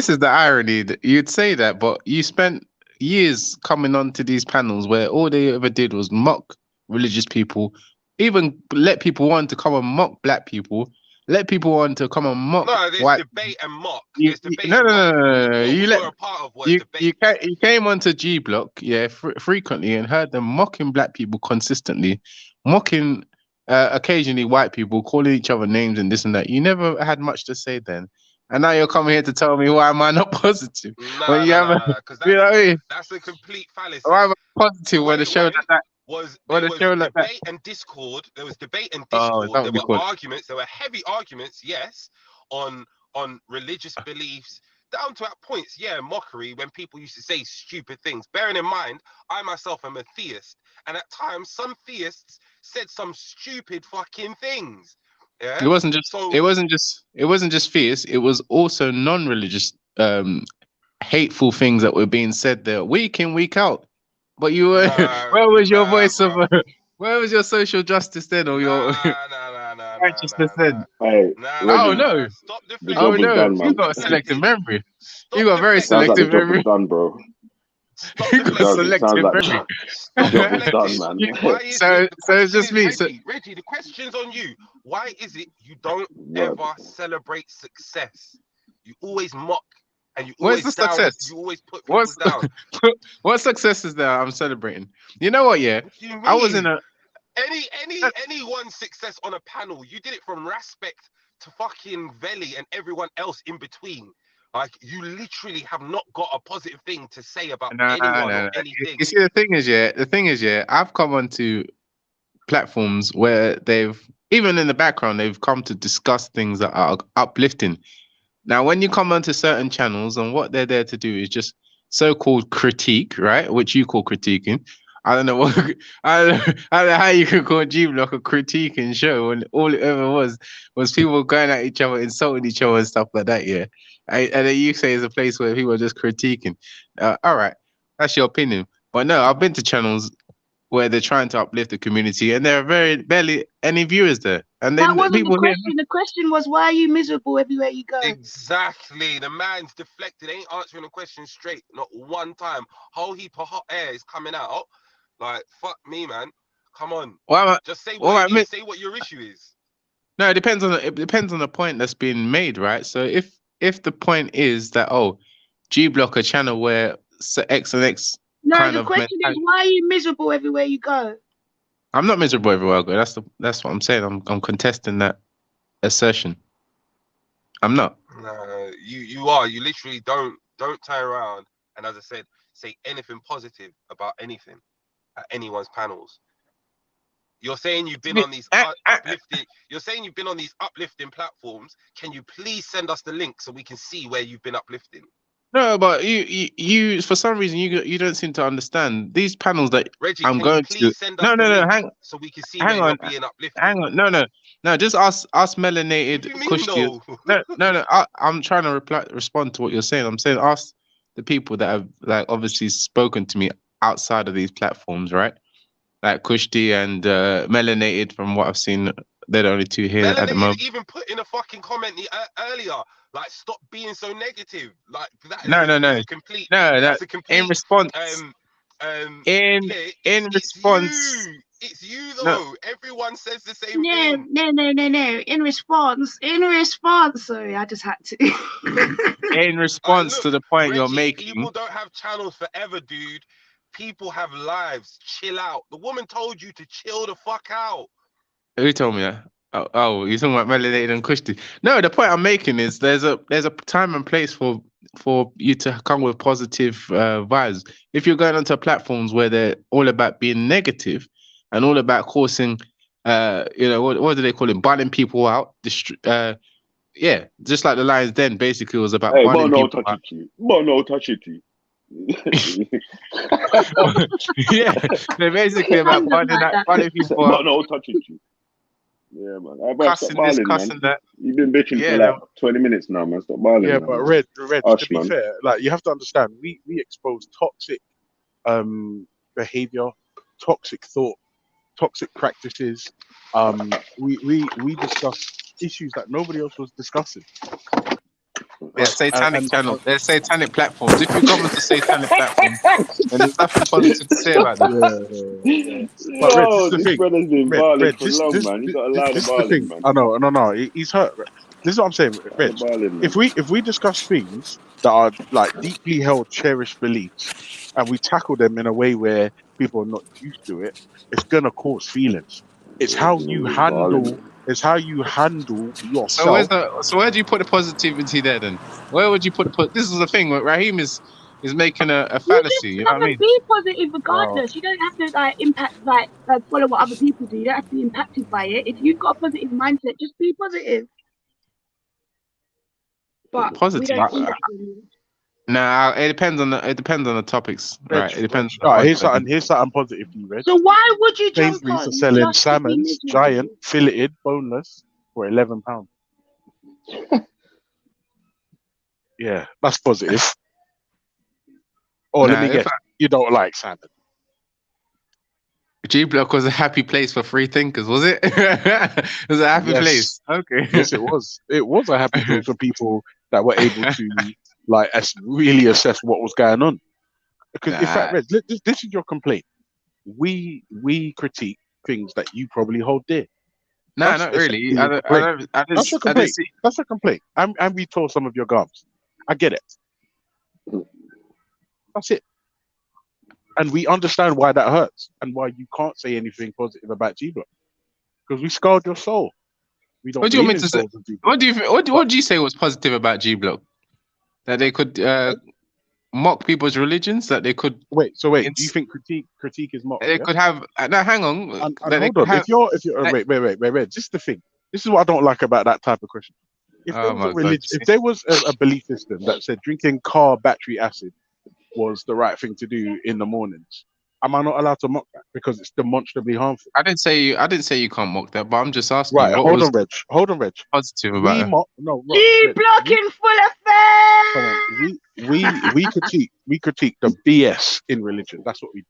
F: is the irony that you'd say that, but you spent years coming onto these panels where all they ever did was mock religious people, even let people want to come and mock black people, let people want to come and mock.
I: No, there's
F: white...
I: debate and mock.
F: No.
I: You're a part of
F: you came onto G Block, frequently and heard them mocking black people consistently, mocking occasionally white people, calling each other names and this and that. You never had much to say then. And now you're coming here to tell me why am I not positive?
I: Because that's a complete fallacy.
F: Why am I positive when the show like that?
I: There was debate and discord. There was debate and discord. There were arguments. There were heavy arguments, yes, on religious beliefs, down to at points, mockery when people used to say stupid things. Bearing in mind, I myself am a theist, and at times some theists said some stupid fucking things. Yeah? It wasn't
F: just theists. It was also non-religious, hateful things that were being said there week in, week out. But you were where was your voice of where was your social justice then, or your righteousness then?
H: No.
I: Stop
H: the job is done, man.
F: You got a selective memory. You got very selective memory.
H: Done, bro.
F: You got selective memory.
H: The job is done, man.
F: So it's just me.
I: Reggie, the question's on you. Why is it you don't ever celebrate success? You always mock and you
F: Where's
I: always
F: the
I: down.
F: success?
I: You always put people
F: What's
I: down.
F: what success is there? I'm celebrating. You know what? Yeah,
I: What do you
F: I was in
I: mean?
F: a.
I: Any one success on a panel, you did it from Respect to fucking Veli and everyone else in between. Like, you literally have not got a positive thing to say about
F: No,
I: anyone
F: no,
I: or
F: no.
I: anything.
F: You see, the thing is, yeah, I've come onto platforms where they've, even in the background, they've come to discuss things that are uplifting. Now, when you come onto certain channels, and what they're there to do is just so-called critique, right? Which you call critiquing. I don't know what I don't know how you could call G Block a critiquing show when all it ever was people going at each other, insulting each other and stuff like that. Yeah, and then you say it's a place where people are just critiquing. All right, that's your opinion, but no, I've been to channels where they're trying to uplift the community, and there are very barely any viewers there, and
K: That
F: then
K: wasn't the
F: people here.
K: question. The question was, why are you miserable everywhere you go?
I: Exactly. The man's deflected, ain't answering the question straight, not one time. Whole heap of hot air is coming out. Like, fuck me, man. Come on.
F: Well,
I: Just say
F: well,
I: what
F: I
I: it
F: mean,
I: is. Say what your issue is.
F: no, it depends on the point that's being made, right? So if the point is that G Block a channel where X and X
K: No,
F: kind
K: the
F: of
K: question is, why are you miserable everywhere you go?
F: I'm not miserable everywhere I go. That's what I'm saying. I'm contesting that assertion. I'm not.
I: No, you are. You literally don't turn around and, as I said, say anything positive about anything at anyone's panels. You're saying you've been on these uplifting. You're saying you've been on these uplifting platforms. Can you please send us the link so we can see where you've been uplifting?
F: No, but you for some reason you don't seem to understand these panels that
I: Reggie,
F: I'm
I: can you
F: going
I: please
F: to.
I: send us the
F: No,
I: link so we can see where
F: hang on,
I: you're being uplifted?
F: hang on. No. Just us
I: What
F: melanated
I: do you mean,
F: Kushtias.
I: no?
F: No. I'm trying to respond to what you're saying. I'm saying ask the people that have like obviously spoken to me outside of these platforms, right? Like Kushti and melanated. From what I've seen, they're the only two here at the
I: Melanated
F: moment.
I: even put in a fucking comment earlier, like, stop being so negative. Like, that is
F: No.
I: a complete.
F: No.
I: That's a complete.
F: In response, in
I: yeah,
F: response.
I: it's you
F: No,
I: though. Everyone says the same
K: No.
I: thing.
K: In response, sorry, I just had to.
F: in response
I: Look,
F: to the point you're
I: Reggie,
F: making.
I: people don't have channels forever, dude. People have lives. Chill out. The woman told you to chill the fuck out.
F: Who told me that? Oh, you're talking about melanated and Kushti. No, the point I'm making is there's a time and place for you to come with positive vibes. If you're going onto platforms where they're all about being negative and all about causing, what do they call it? Bunning people out. Yeah, just like the Lions Den basically was about
H: Hey,
F: bunning
H: no
F: people
H: touch
F: out.
H: it, you. No touch it, you.
F: Yeah, they're basically about bunning people out.
H: No touch it, you. Yeah, man. I better stop
F: Cussing this,
H: balling, man.
F: cussing that.
H: You've been bitching for
F: Yeah,
H: like 20 minutes now, man. Stop balling,
E: Yeah,
H: man.
E: but Reg,
H: Hush,
E: to be
H: man.
E: fair, like you have to understand, we expose toxic behavior, toxic thought, toxic practices. We discuss issues that nobody else was discussing.
F: they're
E: Like,
F: satanic channels. They're satanic platforms. If you come into satanic platforms, then there's nothing positive to say about them.
E: yeah. But Reg, this is the
H: This
E: thing.
H: brother's been
E: Reg,
H: balling
E: Reg,
H: for long, man. You got to allow the
E: this is the
H: balling,
E: thing.
H: man.
E: I know, no, he's hurt. Reg. This is what I'm saying,
H: Allow
E: Reg.
H: the balling, man.
E: If we discuss things that are like deeply held, cherished beliefs, and we tackle them in a way where people are not used to it, it's gonna cause feelings. It's how you
H: Been balling,
E: handle.
H: man.
E: It's how you handle
F: So
E: yourself.
F: where do you put the positivity there then? Where would you put this is the thing. Raheem is making a
K: You
F: fallacy.
K: just
F: You know what I
K: have to
F: mean?
K: be positive
E: Oh,
K: regardless. You don't have to follow what other people do. You don't have to be impacted by it. If you've got a positive mindset, just be positive. But we
F: Positive.
K: don't see that anymore.
F: Nah, it depends on the topics,
E: Reg,
F: right? It depends
E: Reg.
F: on the
E: Here's something positive for you, Reg.
K: So why would you jump
E: Sainsbury's are
K: on
E: selling
K: just to be
E: salmons,
K: miserable?
E: giant, filleted, boneless, for £11. Yeah, that's positive. Or let
F: Nah,
E: me guess, you don't like salmon.
F: G Block was a happy place for free thinkers, was it? It was a happy place. Okay.
E: Yes, it was. It was a happy place for people that were able to really assess what was going on. Because in fact,
F: Nah,
E: Reg, this is your complaint. We critique things that you probably hold dear.
F: nah,
E: That's
F: not really.
E: essentially your complaint.
F: I
E: That's your
F: didn't
E: complaint.
F: see.
E: That's a complaint. And we tore some of your gums. I get it. That's it. And we understand why that hurts and why you can't say anything positive about G Block because we scarred your soul. We don't
F: What do you
E: believe
F: want me
E: in
F: to say?
E: souls and people.
F: What do you think? What do you say was positive about G Block? That they could mock people's religions. That they could.
E: Wait. Do you think critique is mocked?
F: They
E: Yeah.
F: could have. No, hang on.
E: And
F: That they
E: hold
F: could
E: on.
F: have.
E: If you're
F: that-
E: wait. This is the thing. This is what I don't like about that type of question. If there
F: Oh
E: was a
F: my God!
E: religion, if there was a belief system that said drinking car battery acid was the right thing to do in the mornings, am I not allowed to mock that because it's demonstrably harmful?
F: I didn't say you can't mock that, but I'm just asking
E: Right.
F: you what
E: Hold
F: was
E: on, Reg.
F: positive about
E: We
F: it.
E: mock. No, Reg.
K: G blocking full of
E: Come on.
K: fame.
E: We critique the BS in religion. That's what we do.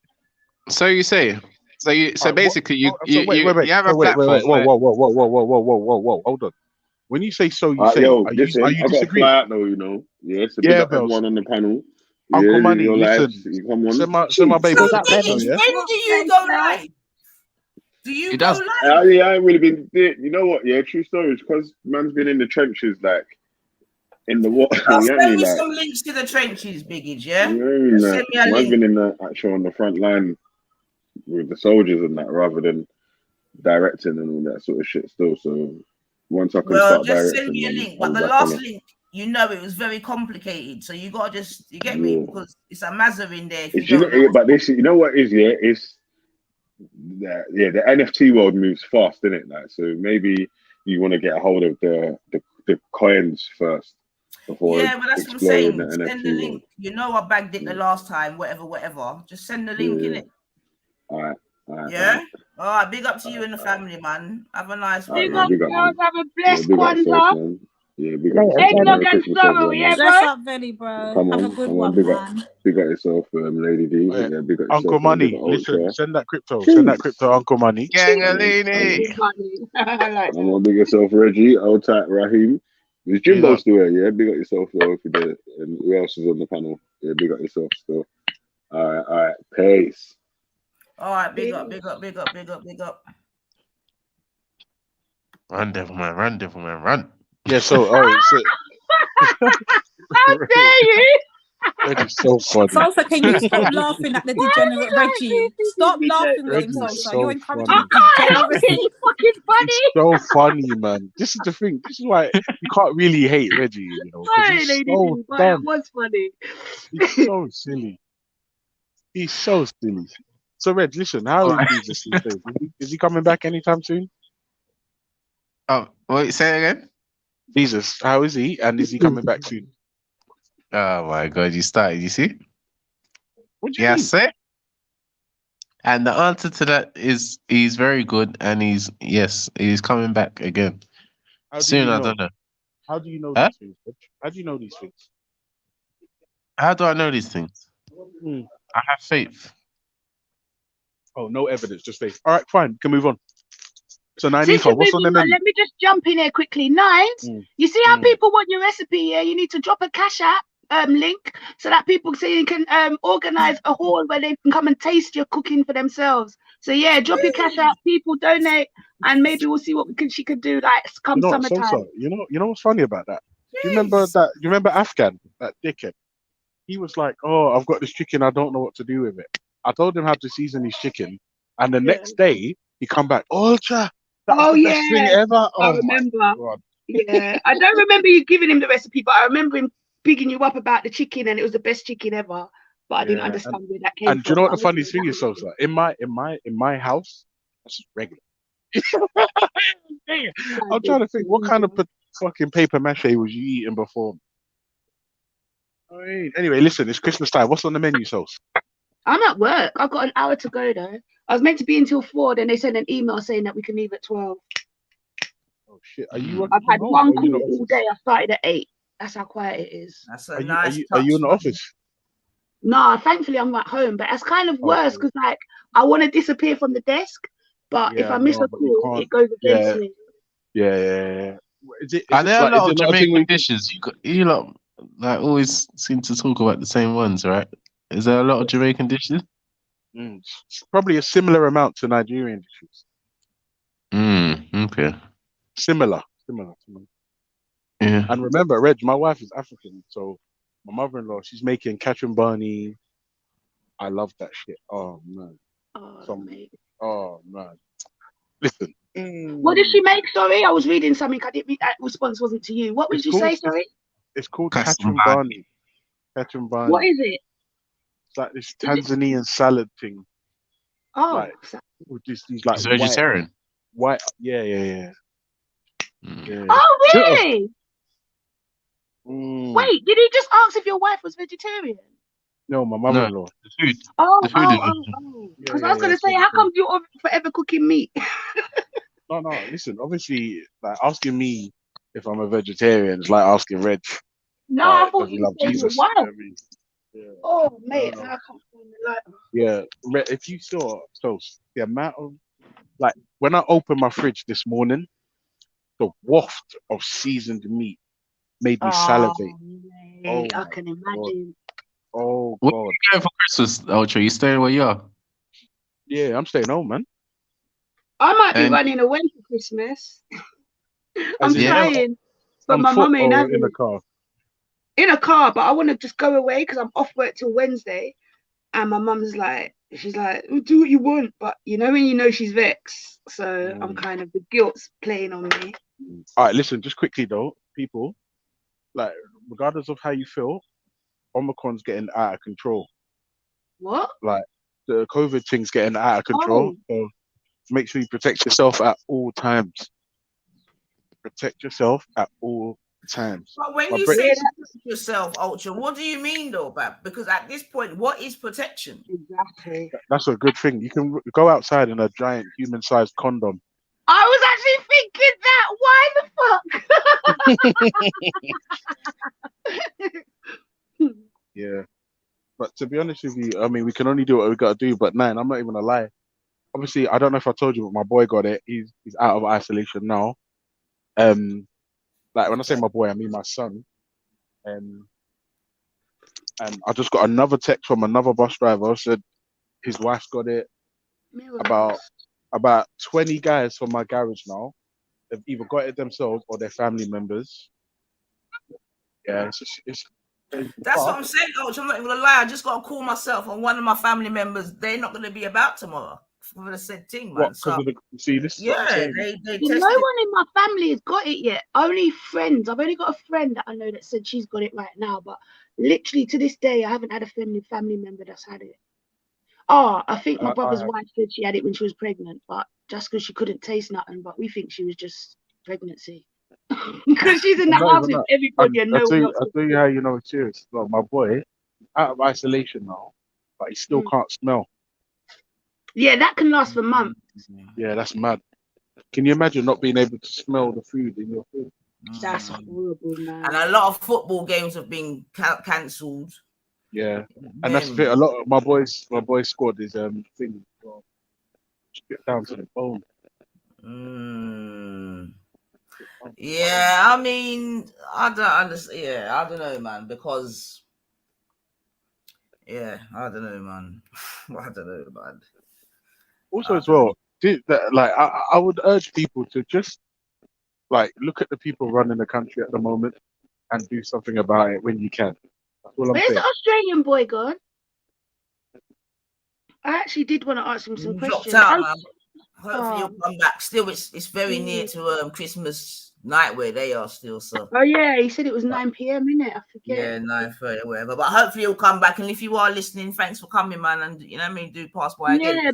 F: So you say. So basically, you
E: wait.
F: have a
E: So wait.
F: platform.
E: Whoa. Hold on. When you say so, you say,
H: Yo,
E: are
H: listen,
E: you
H: I got to
E: disagreeing?
H: fly out though, you know. Yeah, so big
E: Yeah,
H: up
E: Bells.
H: everyone on the panel.
E: Uncle
H: Yeah,
E: Money,
H: your
E: listen.
H: lives. You come on.
E: Send my baby.
A: So,
D: Big up,
A: thing
D: baby.
A: is,
E: Yeah.
A: when do you go live? Do you
F: It
A: go
F: does.
A: live?
H: Yeah, I ain't really been. You know what? Yeah, true story. Because man's been in the trenches, like in the what?
A: Oh,
H: You know what I
A: send
H: mean?
A: me
H: Like,
A: some links to the trenches, Biggie,
H: you
A: yeah?
H: know what I mean?
A: Just
H: Like,
A: send me a
H: man's
A: link.
H: been in the actual on the front line with the soldiers and that, rather than directing and all that sort of shit. Still, so once I can
A: Well,
H: start
A: just send
H: directing,
A: me a
H: then
A: link.
H: I'll
A: But
H: be
A: the
H: back on
A: last
H: it.
A: link, you know, it was very complicated. So you gotta you get me?
H: Yeah.
A: Because it's a mazza in there if you
H: It's, you know,
A: don't know.
H: but this, you know what is, yeah, it's the NFT world moves fast, isn't it? Like, so maybe you want to get a hold of the coins first before
A: Yeah, but that's what I'm
H: exploring the
A: saying. Send the
H: NFT world.
A: link. You know, I bagged it the last time, whatever. Just send the link in
H: Yeah.
A: it.
H: All right.
A: Yeah. All right. Big up to you and the family, man. Have a nice
H: All right,
K: Big
A: one,
H: man.
K: up,
A: man.
H: Big up,
K: girls.
H: man.
K: Have a
H: Yeah,
K: blessed
H: big up yourself,
K: Kwanzaa.
H: man. Yeah, big up
D: Later,
H: yourself. Have a
K: Eggnog
H: Merry
D: Belly.
K: and
H: Christmas,
K: sorrow,
H: everyone,
K: yeah,
H: man.
D: Bless
K: bro?
D: up, Belly, bro.
H: Come
D: Have a
H: on,
D: good
H: come on.
D: one, man.
H: Big up yourself, Lady D.
A: Oh,
E: Yeah.
H: Yeah, big up
E: Uncle
H: yourself, man. Big
E: Money,
H: up
E: listen.
H: Ultra.
E: Send that crypto. Send that crypto, Uncle Money.
H: Come on, come
F: Gangalini.
H: on.
K: Funny. I like
H: Come
K: that.
H: on, big yourself, Reggie. Old tight Raheem. Is
E: Big
H: Jimbo
E: up.
H: still here? Yeah, big up yourself, though, if you did it. And who else is on the panel? Yeah, big up yourself still. All right. Peace.
A: all right. Big
K: Big
A: up.
F: Run, devil man, run.
E: Yeah. So, all right. So,
K: How dare you?
E: That is so funny.
D: Salsa, can you stop laughing at the
K: Why are
D: degenerate
K: you like
D: Reggie?
K: this?
D: Stop
K: Me
D: laughing at
K: joke.
D: him,
E: Reggie is
D: Salsa.
E: so
D: You're encouraging
E: funny.
K: It's
D: degeneracy.
K: really fucking
E: It's
K: funny.
E: so funny, man. This is the thing. This is why you can't really hate Reggie, you know, because
K: Sorry,
E: he's
K: Lady
E: so
K: D, but it
E: dumb.
K: was funny.
E: He's so silly. He's so silly. So, Reg, listen, how is Jesus these days? Is he coming back anytime soon?
F: Oh, wait, say it again.
E: Jesus, how is he? And is he coming back soon?
F: Oh my God, you started. You see?
E: What do you
F: Yes,
E: mean?
F: sir. And the answer to that is he's very good, and he's coming back again
E: How do
F: soon.
E: you
F: I
E: know?
F: don't know.
E: How do you know
F: Huh?
E: these things, Reg? How do you know these things?
F: How do I know these things?
E: Hmm.
F: I have faith.
E: Oh, no evidence, just faith. All right, fine. Can move on. So,
K: Since
E: Ninefa,
K: you're
E: what's on the
K: moving on,
E: menu?
K: let me just jump in here quickly. Nines, you see how people want your recipe? Yeah, you need to drop a Cash App link so that people can organize a hall where they can come and taste your cooking for themselves. So yeah, drop your Cash App, people donate, and maybe we'll see what she could do like come
E: You know what,
K: summertime.
E: Sosa? You know what's funny about that? Do you remember that? You remember Afghan, that dickhead? He was like, "Oh, I've got this chicken. I don't know what to do with it." I told him how to season his chicken, and the next day he come back, "Ultra, that was
K: Oh
E: the best thing
K: yeah,
E: ever."
K: I
E: Oh my
K: remember.
E: God.
K: Yeah, I don't remember you giving him the recipe, but I remember him bigging you up about the chicken, and it was the best chicken ever. But I didn't
E: Yeah,
K: understand where that came
E: and do you
K: from.
E: know what
K: I
E: the
K: wasn't
E: funniest thing is,
K: happy with
E: Sosa? In my house, that's just regular. I'm trying to think, what kind of fucking paper mache was you eating before? Anyway, listen, it's Christmas time. What's on the menu, Sauce?
K: I'm at work. I've got an hour to go though. I was meant to be until 4, then they sent an email saying that we can leave at 12.
E: Oh shit, are you working
K: I've
E: from
K: had
E: home
K: one
E: or are you in
K: call
E: the
K: all
E: office?
K: day. I started at 8. That's how quiet it is.
A: That's a
E: Are
A: nice
E: you
A: touch,
E: in the
A: man.
E: office?
K: Nah, thankfully I'm at home, but that's kind of worse
E: Okay.
K: because like I want to disappear from the desk, but if
E: Yeah,
K: I miss
E: no,
K: a
E: but you
K: call,
E: can't.
K: it goes against
E: Yeah,
K: me.
E: yeah. Is it
F: Are there a
E: like, is
F: lot
E: it
F: of
E: not a thing where
F: Jamaican dishes? You lot like always seem to talk about the same ones, right? Is there a lot of Jamaican dishes?
E: it's probably a similar amount to Nigerian dishes.
F: Okay.
E: Similar.
F: Yeah.
E: And remember, Reg, my wife is African, so My mother-in-law, she's making Catherine Barney. I love that shit. Oh man.
K: Mate.
E: Oh man. Listen.
K: What did she make? Sorry, I was reading something. I didn't read that response. Wasn't to you. What did you say? Sorry.
E: It's called
F: Catherine
E: Catherine
F: Barney.
E: Barney. Catherine Barney.
K: What is it?
E: It's like this Tanzanian salad thing.
K: Oh,
E: Like with these like
F: He's vegetarian.
E: White. Yeah.
K: Oh, really? Wait, did he just ask if your wife was vegetarian?
E: No, my mother-in-law.
F: The food.
K: Oh.
E: Because
K: I was going to say, how come you're forever cooking meat?
E: No. Listen, obviously, like asking me if I'm a vegetarian is like asking Reg.
K: No, I thought you
E: love
K: said
E: Jesus.
K: your wife.
E: You know what I mean? Yeah.
K: Oh, mate,
E: No.
K: I can't find the light.
E: Yeah, if you saw the amount of like when I opened my fridge this morning, the waft of seasoned meat made me salivate.
K: Mate, I can imagine.
E: Oh
F: What
E: God!
F: are you going for Christmas, Ultra? You staying where you are?
E: Yeah, I'm staying home, man.
K: I might be
F: And-
K: running away for Christmas. I'm
E: As in,
K: trying, but
E: on
K: my
E: foot
K: mum ain't
E: or
K: having
E: in the
K: it.
E: car.
K: In a car, but I want to just go away because I'm off work till Wednesday. And my mum's like, she's like, do what you want. But you know when you know she's vexed. So I'm kind of, the guilt's playing on me.
E: All right, listen, just quickly though, people, like regardless of how you feel, Omicron's getting out of control.
K: What?
E: Like the COVID thing's getting out of control. So make sure you protect yourself at all times. Protect yourself at all times.
A: But when you say protect yourself, Ultra, what do you mean though, Bab? Because at this point, what is protection?
K: Exactly.
E: That's a good thing. You can go outside in a giant human-sized condom.
K: I was actually thinking that. Why the fuck?
E: Yeah. But to be honest with you, I mean, we can only do what we got to do. But man, I'm not even gonna lie. Obviously, I don't know if I told you, but my boy got it. He's out of isolation now. Like when I say my boy, I mean my son. And I just got another text from another bus driver said his wife's got it. About 20 guys from my garage now. They've either got it themselves or their family members. Yeah, it's
A: that's what I'm saying, Ultra. I'm not even gonna lie. I just got to call myself on one of my family members. They're not gonna be about tomorrow for the said thing, man.
E: What, see, this is what I'm saying.
A: they
K: No
A: tested.
K: one in my family has got it yet. Only friends. I've only got a friend that I know that said she's got it right now. But literally to this day, I haven't had a family member that's had it. Oh, I think my brother's wife said she had it when she was pregnant, but just because she couldn't taste nothing. But we think she was just pregnancy. Because she's in the house with everybody and no one else.
E: I'll tell you how you know it's serious. Well, my boy, out of isolation now, but he still can't smell.
K: Yeah, that can last for months.
E: Yeah, that's mad. Can you imagine not being able to smell the food in your food?
K: That's horrible, man.
A: And a lot of football games have been cancelled.
E: Yeah, and that's the thing. A lot of my boys' squad is thing. Well, get down to the bone.
A: Yeah, I mean, I don't understand. Yeah, I don't know, man. Because, I don't know, man. I don't know, man.
E: Also, as well, I would urge people to just like look at the people running the country at the moment and do something about it when you can. That's all I'm
K: Where's
E: saying.
K: the Australian boy gone? I actually did want to ask him some questions.
A: Dropped out, man. Hopefully you'll come back. Still, it's very near to Christmas night where they are still. So.
K: Oh yeah, he said it was 9 p.m. innit? I forget.
A: Yeah, 9:30, whatever. But hopefully you'll come back. And if you are listening, thanks for coming, man. And you know what I mean, do pass by again.
K: Yeah,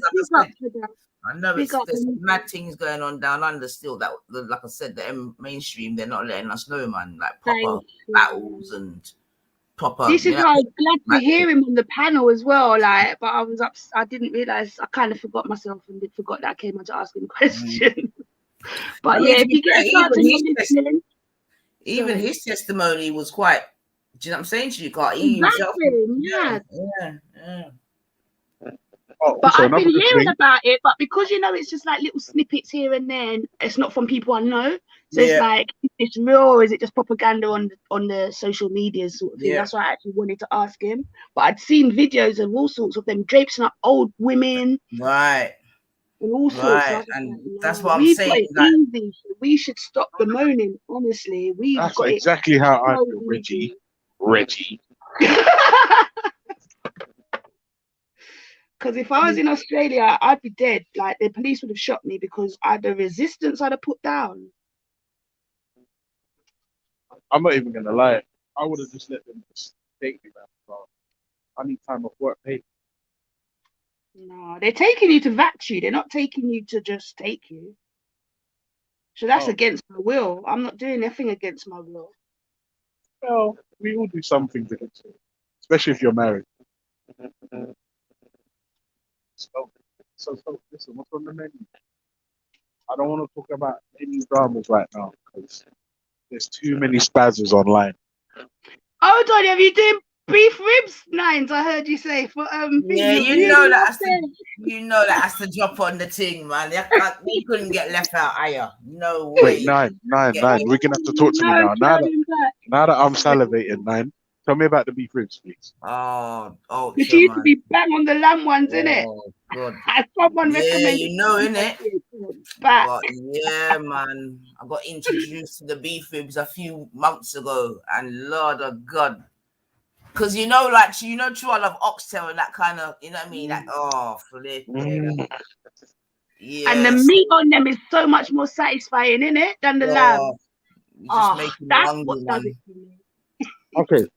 A: I know there's mad things going on down under still. That, like I said, the mainstream, they're not letting us know, man. Like proper battles and proper.
K: This is why I was glad to hear him on the panel as well. Like, but I didn't realize. I kind of forgot myself and forgot that I came on to ask him questions. But yeah, if you get a chance to
A: even his testimony was quite. Do you know what I'm saying to you? Yeah.
K: But I've been hearing about it, but because it's just like little snippets here and there, and it's not from people I know. So it's like, it's real, or is it just propaganda on the social media sort of thing? That's why I actually wanted to ask him. But I'd seen videos of all sorts of them draping up old women.
A: Right.
K: And all sorts.
A: Right. And that's what I'm saying.
K: Like, easy. We should stop the moaning, honestly.
E: That's exactly how I feel, Reggie.
K: Because if I was in Australia, I'd be dead. Like the police would have shot me because the resistance I'd have put down.
E: I'm not even gonna lie. I would have just let them just take me back. I need time off work, hey.
K: No, they're taking you to vax you. They're not taking you to just take you. So that's against my will. I'm not doing anything against my will.
E: Well, we all do something against it, especially if you're married. So listen, what's on the menu? I don't want to talk about any dramas right now because there's too many spazzes online.
K: Oh, Donny, have you doing beef ribs nines? I heard you say for
A: Yeah, you know that has to drop on the thing, man. They couldn't get left out, are no way.
E: Wait, nine. We're gonna have to talk to me now. Now that I'm salivating, nine. Tell me about the beef ribs, please.
K: Oh, she used to be bang on the lamb ones, innit?
A: Oh, God.
K: Someone recommended.
A: You know, innit? But yeah, man, I got introduced to the beef ribs a few months ago, and Lord of God, because true, I love oxtail and that kind of, you know what I mean? Like, flip.
K: Yeah. And the meat on them is so much more satisfying, innit, than the lamb. That's what does it for me.
E: Okay.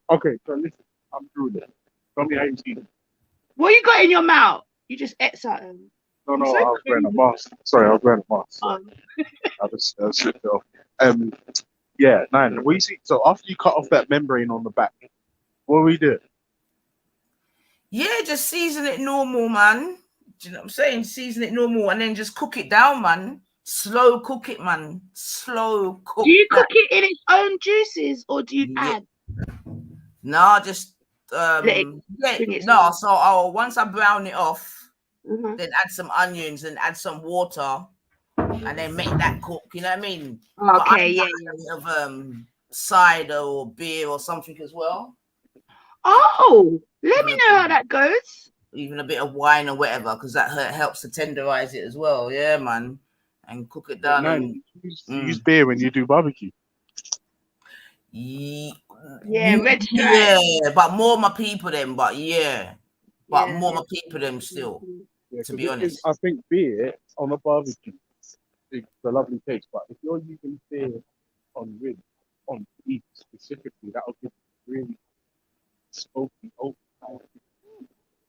E: So listen, I'm through there. Tell me how you see it.
K: What you got in your mouth? You just ate something.
E: No, I was wearing a mask. Sorry, I was wearing a mask. I just slipped it off. Yeah, nine. What you see? So after you cut off that membrane on the back, what do we do?
A: Yeah, just season it normal, man. Do you know what I'm saying? Season it normal and then just cook it down, man. Slow cook it, man. Slow cook.
K: Do you cook it in its own juices or do you add?
A: No, just so once I brown it off, then add some onions and add some water and then make that cook, you know what I mean?
K: Okay,
A: of cider or beer or something as well.
K: Oh, let me know how that goes.
A: Even a bit of wine or whatever, because that helps to tenderize it as well. Yeah, man. And cook it down.
E: Use beer when you do barbecue.
K: Yeah, red stripe.
A: Yeah, but more my people them, more my people them still.
E: Yeah,
A: to be honest,
E: I think beer on a barbecue is a lovely taste, but if you're using beer on ribs, on beef specifically, that'll give really smoky oak.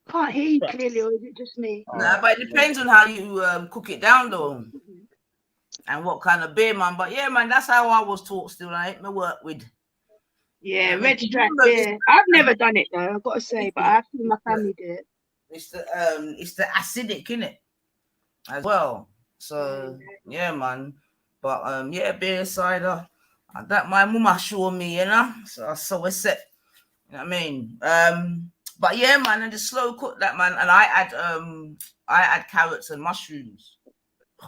K: Can't hear you clearly, or is it just me?
A: Nah, but it depends on how you cook it down though, and what kind of beer, man. But yeah, man, that's how I was taught. Still, I ain't my work with.
K: Yeah, red stripe beer. I've never done it though, I've got to say, but I've seen my family do it.
A: It's the acidic in it as well. So yeah, man. But beer cider. That my mama showed me, you know. So it's set. You know what I mean? But yeah, man, and just slow cook that, man. And I add carrots and mushrooms.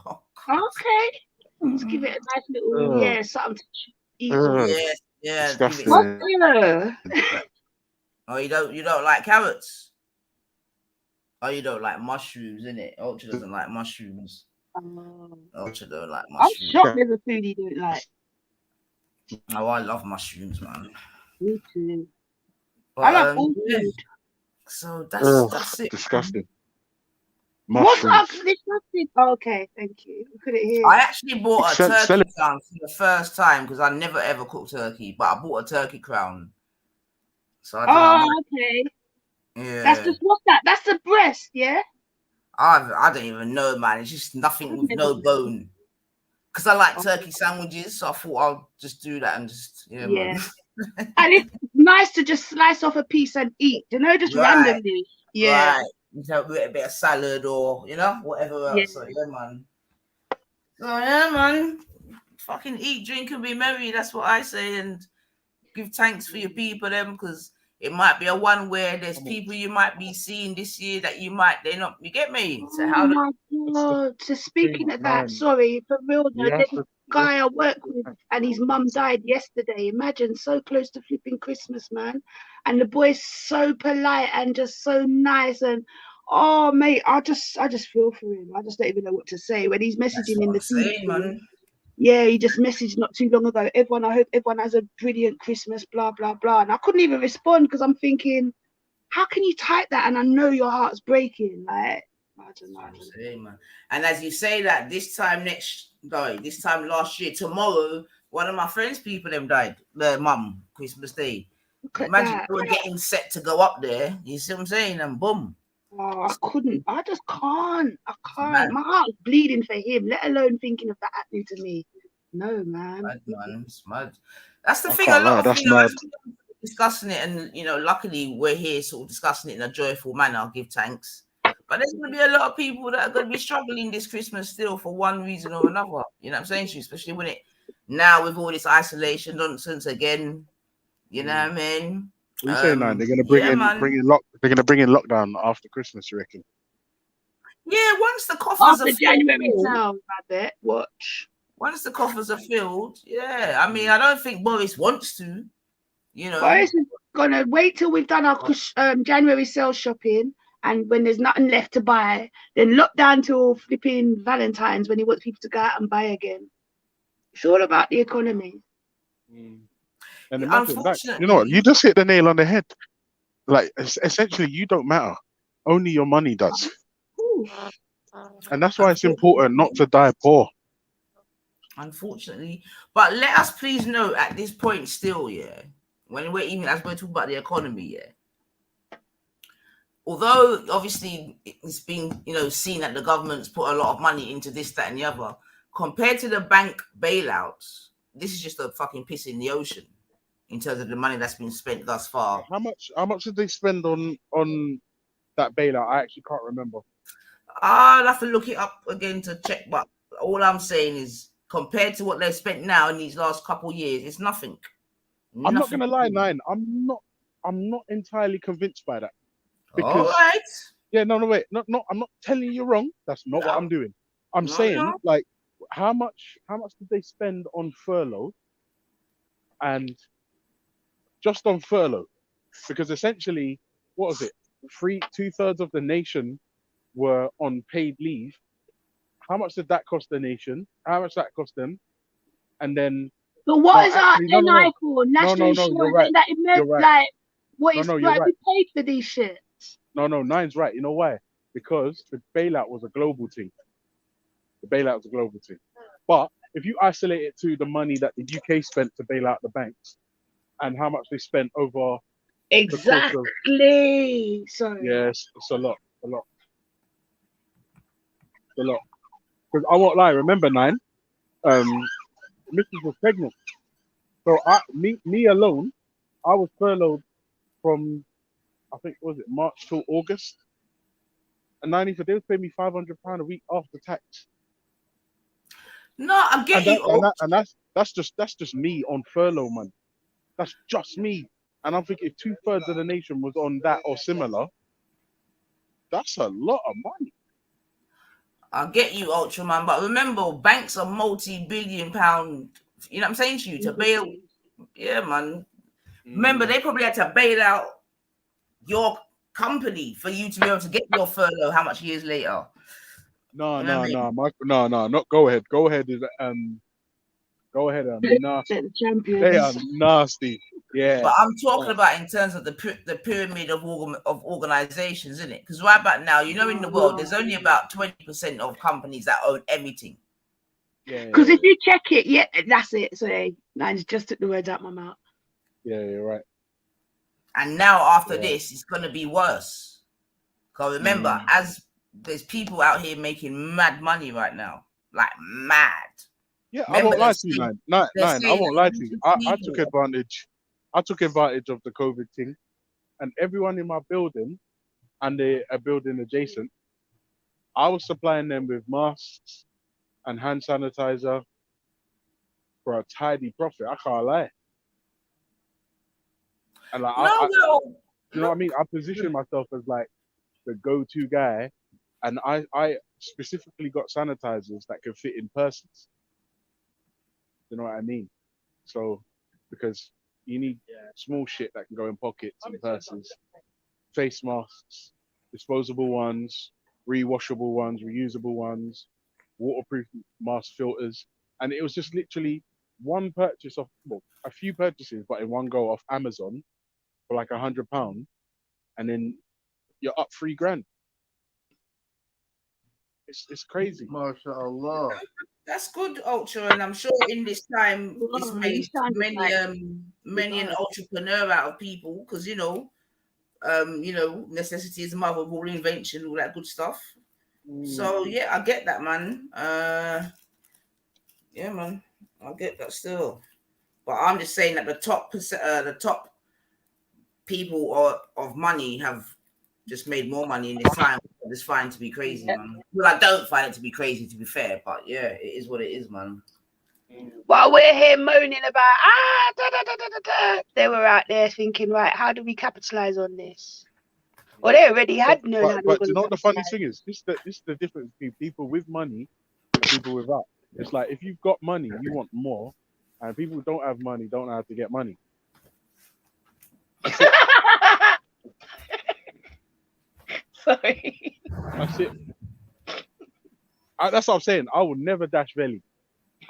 K: Okay. Let's give it a nice little something to eat.
A: Yeah. Oh, you don't like carrots? Oh, you don't like mushrooms, innit? Ultra doesn't like mushrooms. Ultra don't like mushrooms.
K: I'm shocked there's a food you don't like.
A: Oh, I love mushrooms, man.
K: Me too.
A: But,
K: I love all food.
A: So that's it.
E: Disgusting.
K: What's up? Disgusting. Oh, okay, thank you. I couldn't hear.
A: I actually bought a turkey crown for the first time because I never ever cooked turkey, but I bought a turkey crown. So I don't know.
K: Okay.
A: Yeah.
K: That's just what's that? That's the breast, yeah.
A: I don't even know, man. It's just nothing with no bone. Because I like turkey sandwiches, so I thought I'll just do that and just man.
K: And it's nice to just slice off a piece and eat, just randomly. Yeah.
A: Right. A bit of salad or whatever else. So man. So man. Fucking eat, drink, and be merry. That's what I say, and give thanks for your people, them, because it might be a one where there's people you might be seeing this year that you not. You get me? So
K: my God. So speaking of that, sorry, for real though, there's a guy I work with and his mum died yesterday. Imagine, so close to flipping Christmas, man. And the boy's so polite and just so nice, and oh mate, I just feel for him. I just don't even know what to say when he's messaging in the
A: team, man.
K: Yeah, he just messaged not too long ago. Everyone, I hope everyone has a brilliant Christmas, blah, blah, blah. And I couldn't even respond because I'm thinking, how can you type that? And I know your heart's breaking. Like, I don't know.
A: Man. And as you say that, this time last year, tomorrow, one of my friends' people them died. Their mum, Christmas Day. Imagine they were getting set to go up there. You see what I'm saying? And boom.
K: Oh, I couldn't. I just can't. I can't. My heart's bleeding for him, let alone thinking of that happening to me. No, man.
A: It's mad. That's the thing. A lot of discussing it, and luckily we're here, sort of discussing it in a joyful manner. I'll give thanks. But there's going to be a lot of people that are going to be struggling this Christmas still for one reason or another. You know what I'm saying to you? Especially when now with all this isolation nonsense again. You know what I mean?
E: What are you saying now? They're going to bring in lockdown after Christmas, you reckon?
A: Yeah, once the coffers
K: after
A: are
K: January
A: filled,
K: sales, I bet. Watch.
A: Once the coffers are filled, yeah. I mean, I don't think Boris wants to.
K: Boris is gonna wait till we've done our January sales shopping, and when there's nothing left to buy, then lock down till flipping Valentine's when he wants people to go out and buy again. It's all about the economy.
E: And imagine that. You know what? You just hit the nail on the head. Like, essentially, you don't matter. Only your money does. And that's why it's important not to die poor.
A: Unfortunately. But let us please know at this point still, when we're talking about the economy, although obviously it's been, seen that the government's put a lot of money into this, that, and the other, compared to the bank bailouts, this is just a fucking piss in the ocean in terms of the money that's been spent thus far.
E: How much did they spend on that bailout? I actually can't remember.
A: I'll have to look it up again to check, but all I'm saying is compared to what they've spent now in these last couple of years, it's nothing.
E: I'm not gonna lie, Nine. I'm not entirely convinced by that.
A: Because, all right.
E: Yeah, no, wait. I'm not telling you wrong. That's not what I'm doing. I'm saying, like, how much did they spend on furlough? And just on furlough, because essentially, what was it? 2/3 of the nation were on paid leave. How much did that cost the nation? How much that cost them? And then.
K: But what is our NI for? National insurance?
E: You're right.
K: You're right. Like, what is like we paid for these shit?
E: No, Nine's right. You know why? Because the bailout was a global thing. But if you isolate it to the money that the UK spent to bail out the banks and how much they spent over
K: exactly. Sorry.
E: Yes, it's a lot. Because I won't lie, remember, Nine, Mrs. was pregnant. So me alone, I was furloughed from, I think, was it March till August? And 90 for they would pay me £500 a week after tax.
A: No, I get you.
E: And that's just me on furlough, man. That's just me. And I'm thinking if 2/3 of the nation was on that or similar, that's a lot of money.
A: I get you, Ultraman, but remember, banks are multi-billion pound. You know what I'm saying to you? To bail, yeah, man. Remember, they probably had to bail out your company for you to be able to get your furlough. How much years later?
E: No, not go ahead. Go ahead is go ahead. Nasty. They are nasty. Yeah.
A: But I'm talking about in terms of the pyramid of organizations, isn't it? Because right about now, in the world, there's only about 20% of companies that own everything.
E: Yeah.
K: Because if you check it, that's it. So I just took the words out my mouth.
E: Yeah, you're right.
A: And now after this, it's gonna be worse. Because remember, as there's people out here making mad money right now, like mad.
E: Yeah, remember, I won't lie to you, Nine. I won't lie to you. I took advantage. I took advantage of the COVID thing, and everyone in my building, and a building adjacent, I was supplying them with masks and hand sanitizer for a tidy profit. I can't lie. And like, you know what I mean? I position myself as like the go-to guy, and I specifically got sanitizers that can fit in persons. You know what I mean? So, because you need small shit that can go in pockets and purses, face masks, disposable ones, rewashable ones, reusable ones, waterproof mask filters, and it was just literally one purchase of a few purchases, but in one go off Amazon for like £100, and then you're up $3,000. It's crazy.
J: MashaAllah.
A: That's good, Ultra, and I'm sure in this time it's
K: Wow,
A: made
K: you sounded
A: many
K: like
A: many an entrepreneur out of people, because necessity is the mother of all invention, all that good stuff. So yeah, I get that, man. Yeah, man, I get that still. But I'm just saying that the top people of money have just made more money in this time. It's fine to be crazy, man. Well, I don't find it to be crazy, to be fair, but yeah, it is what it is, man.
K: While we're here moaning about they were out there thinking, right, how do we capitalize on this? Well, they already had known how they were
E: But you
K: going
E: know
K: to
E: what the funny thing is? This is the difference between people with money and people without. It's like if you've got money, you want more, and people who don't have money don't know how to get money. That's it.
K: Sorry.
E: That's it. That's what I'm saying. I would never dash Veli.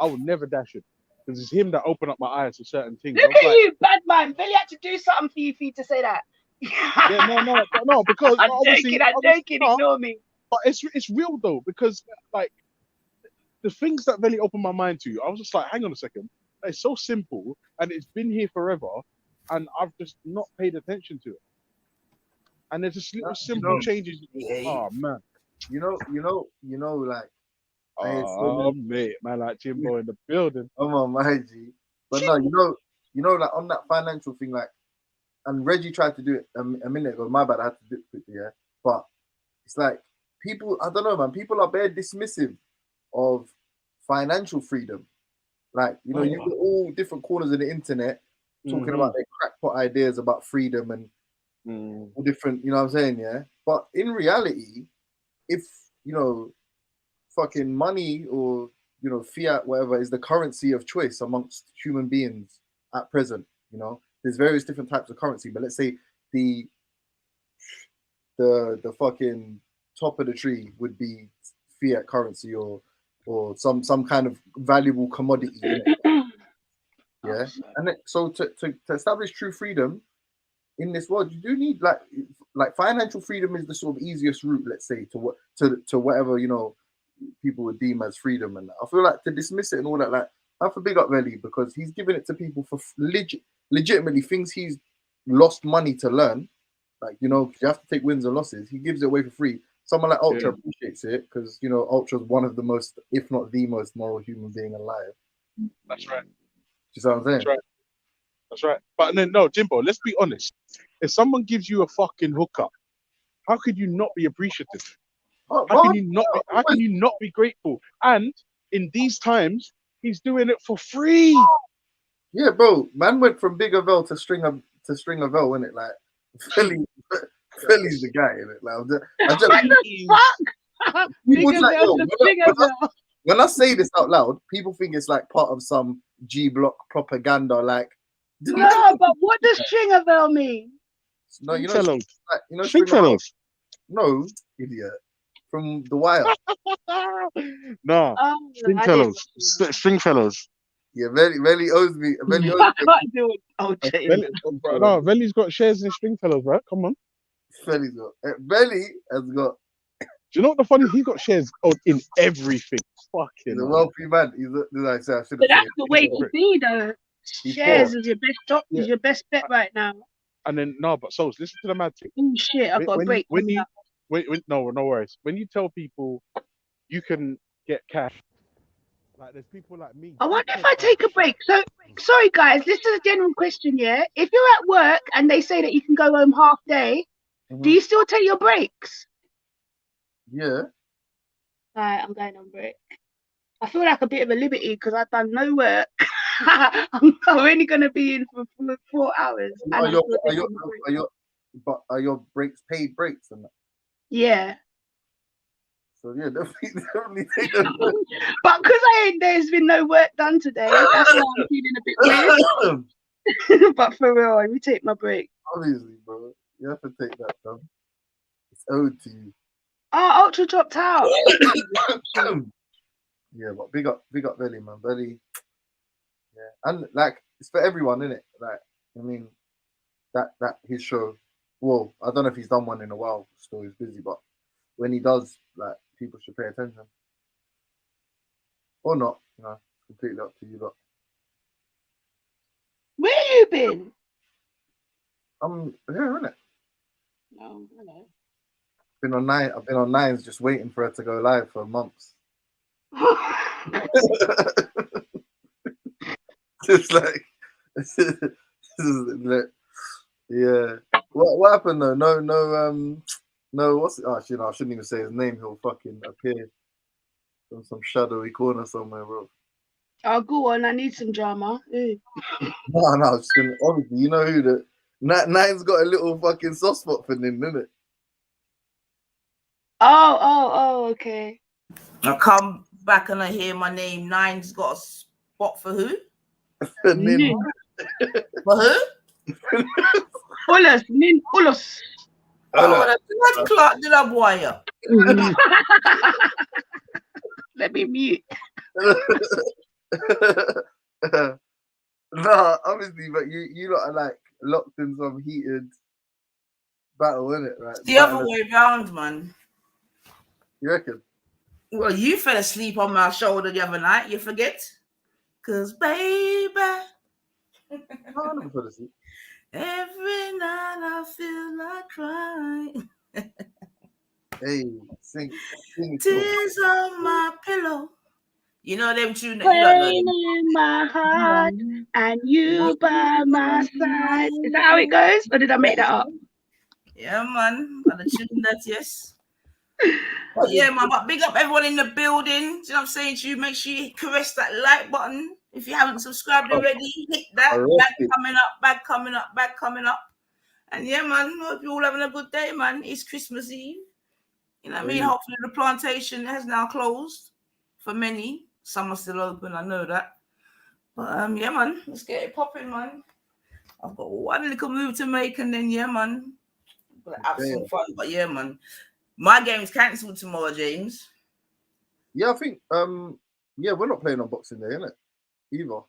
E: I would never dash it, because it's him that opened up my eyes to certain things.
K: Look at you, bad man. Billy had to do something for you to say that.
E: Yeah, no, because
K: I'm
E: obviously,
K: joking. Ignore me.
E: But it's real though, because like the things that really opened my mind to, I was just like, hang on a second, it's so simple and it's been here forever, and I've just not paid attention to it. And there's just little simple changes. Oh man,
J: like.
E: Oh mate, man, like Jimbo in the building.
J: Come on, my G. But no, like on that financial thing, like, and Reggie tried to do it a minute ago. My bad, I had to do it quickly, yeah. But it's like people, I don't know, man. People are very dismissive of financial freedom. Like, you've got all different corners of the internet talking about their crackpot ideas about freedom and all different, you know what I'm saying, yeah. But in reality, if fucking money or fiat, whatever, is the currency of choice amongst human beings at present, there's various different types of currency, but let's say the fucking top of the tree would be fiat currency or some kind of valuable commodity. Yeah. And so to establish true freedom in this world, you do need like financial freedom is the sort of easiest route, let's say, to whatever people would deem as freedom. And I feel like to dismiss it and all that, like, I have to big up Veli, because he's giving it to people for legitimately things he's lost money to learn. Like, you have to take wins and losses. He gives it away for free. Someone like Ultra appreciates it, because Ultra's one of the most, if not the most, moral human being alive.
E: That's right.
J: You see what I'm saying?
E: That's right. But then, no, Jimbo, let's be honest. If someone gives you a fucking hookup, how could you not be appreciative? How can you not be grateful? And in these times, he's doing it for free.
J: Yeah, bro. Man went from Big Avell to String Avell, innit? Like, Philly's the guy, innit? Like, what the fuck? When I say this out loud, people think it's like part of some G Block propaganda. Like,
K: no, but what does String Avell mean?
J: No,
E: Stringfellows.
J: No, idiot. From The Wire.
E: No, Stringfellows.
J: Yeah, Veli owes me. Veli
E: Veli's got shares in Stringfellows, right? Come on.
J: Veli has got.
E: Do you know what the funny? He's got shares in everything. Fucking.
J: He's a wealthy man. But
K: that's the way to be, though. Shares is your best top. Is your best bet right now.
E: And then but listen to the mad thing.
K: Oh shit! I've got a break.
E: No worries. When you tell people you can get cash, like there's people like me.
K: I wonder if I take a break. So sorry guys, this is a general question, yeah. If you're at work and they say that you can go home half day, do you still take your breaks?
J: Yeah.
K: Alright, I'm going on break. I feel like a bit of a liberty because I've done no work. I'm only going to be in for 4 hours.
J: Are your breaks paid breaks and that?
K: Yeah.
J: So yeah, definitely take them.
K: But because there's been no work done today, that's why I'm feeling a bit weird. But for real, let me take my break.
J: Obviously, bro, you have to take that, bro. It's owed to you.
K: Oh, Ultra dropped out.
J: Yeah, but big up Belly, man. Belly. Yeah, and like it's for everyone, isn't it? Like, I mean, that his show. Well, I don't know if he's done one in a while. Still, he's busy, but when he does, like, people should pay attention or not. You know, it's completely up to you. But
K: Where you been?
J: I'm here, isn't it?
K: Oh, hello.
J: I've been on Nines just waiting for it to go live for months. Just like, yeah. What happened though? No. What's it? Oh, shit, I shouldn't even say his name. He'll fucking appear from some shadowy corner somewhere, bro.
K: Oh, go on. I need some drama. Ooh.
J: No. Just gonna, obviously, you know who the Nine's got a little fucking soft spot for him, isn't it?
K: Oh, okay.
A: I come back and I hear my name. Nine's got a spot for who?
K: Nin.
A: For who?
K: Nin Ulos.
A: Oh, that's Clark did I wire.
K: Let me mute.
J: No, obviously, but you lot are like locked in some heated battle, isn't it? Right?
A: The other way round, man.
J: You reckon?
A: Well, you fell asleep on my shoulder the other night. You forget? Cause baby,
J: I never fell asleep.
A: Every night I feel like crying.
J: Hey, sing
A: Tears on my pillow. You know them tune that
K: Pain in my heart and you by my side. Is that how it goes? Or did I make that up?
A: Yeah, man. Got the tune that, yes. But yeah, man. But big up everyone in the building. Do you know what I'm saying to you? Make sure you caress that like button. If you haven't subscribed already, hit that. Back coming up. And yeah, man, hope you're all having a good day, man. It's Christmas Eve. You know what I mean? Hopefully the plantation has now closed for many. Some are still open, I know that. But yeah, man, let's get it popping, man. I've got one little move to make, and then yeah, man, we'll have some fun. But yeah, man, my game's cancelled tomorrow, James.
J: Yeah, I think yeah, we're not playing on Boxing Day, innit? Either.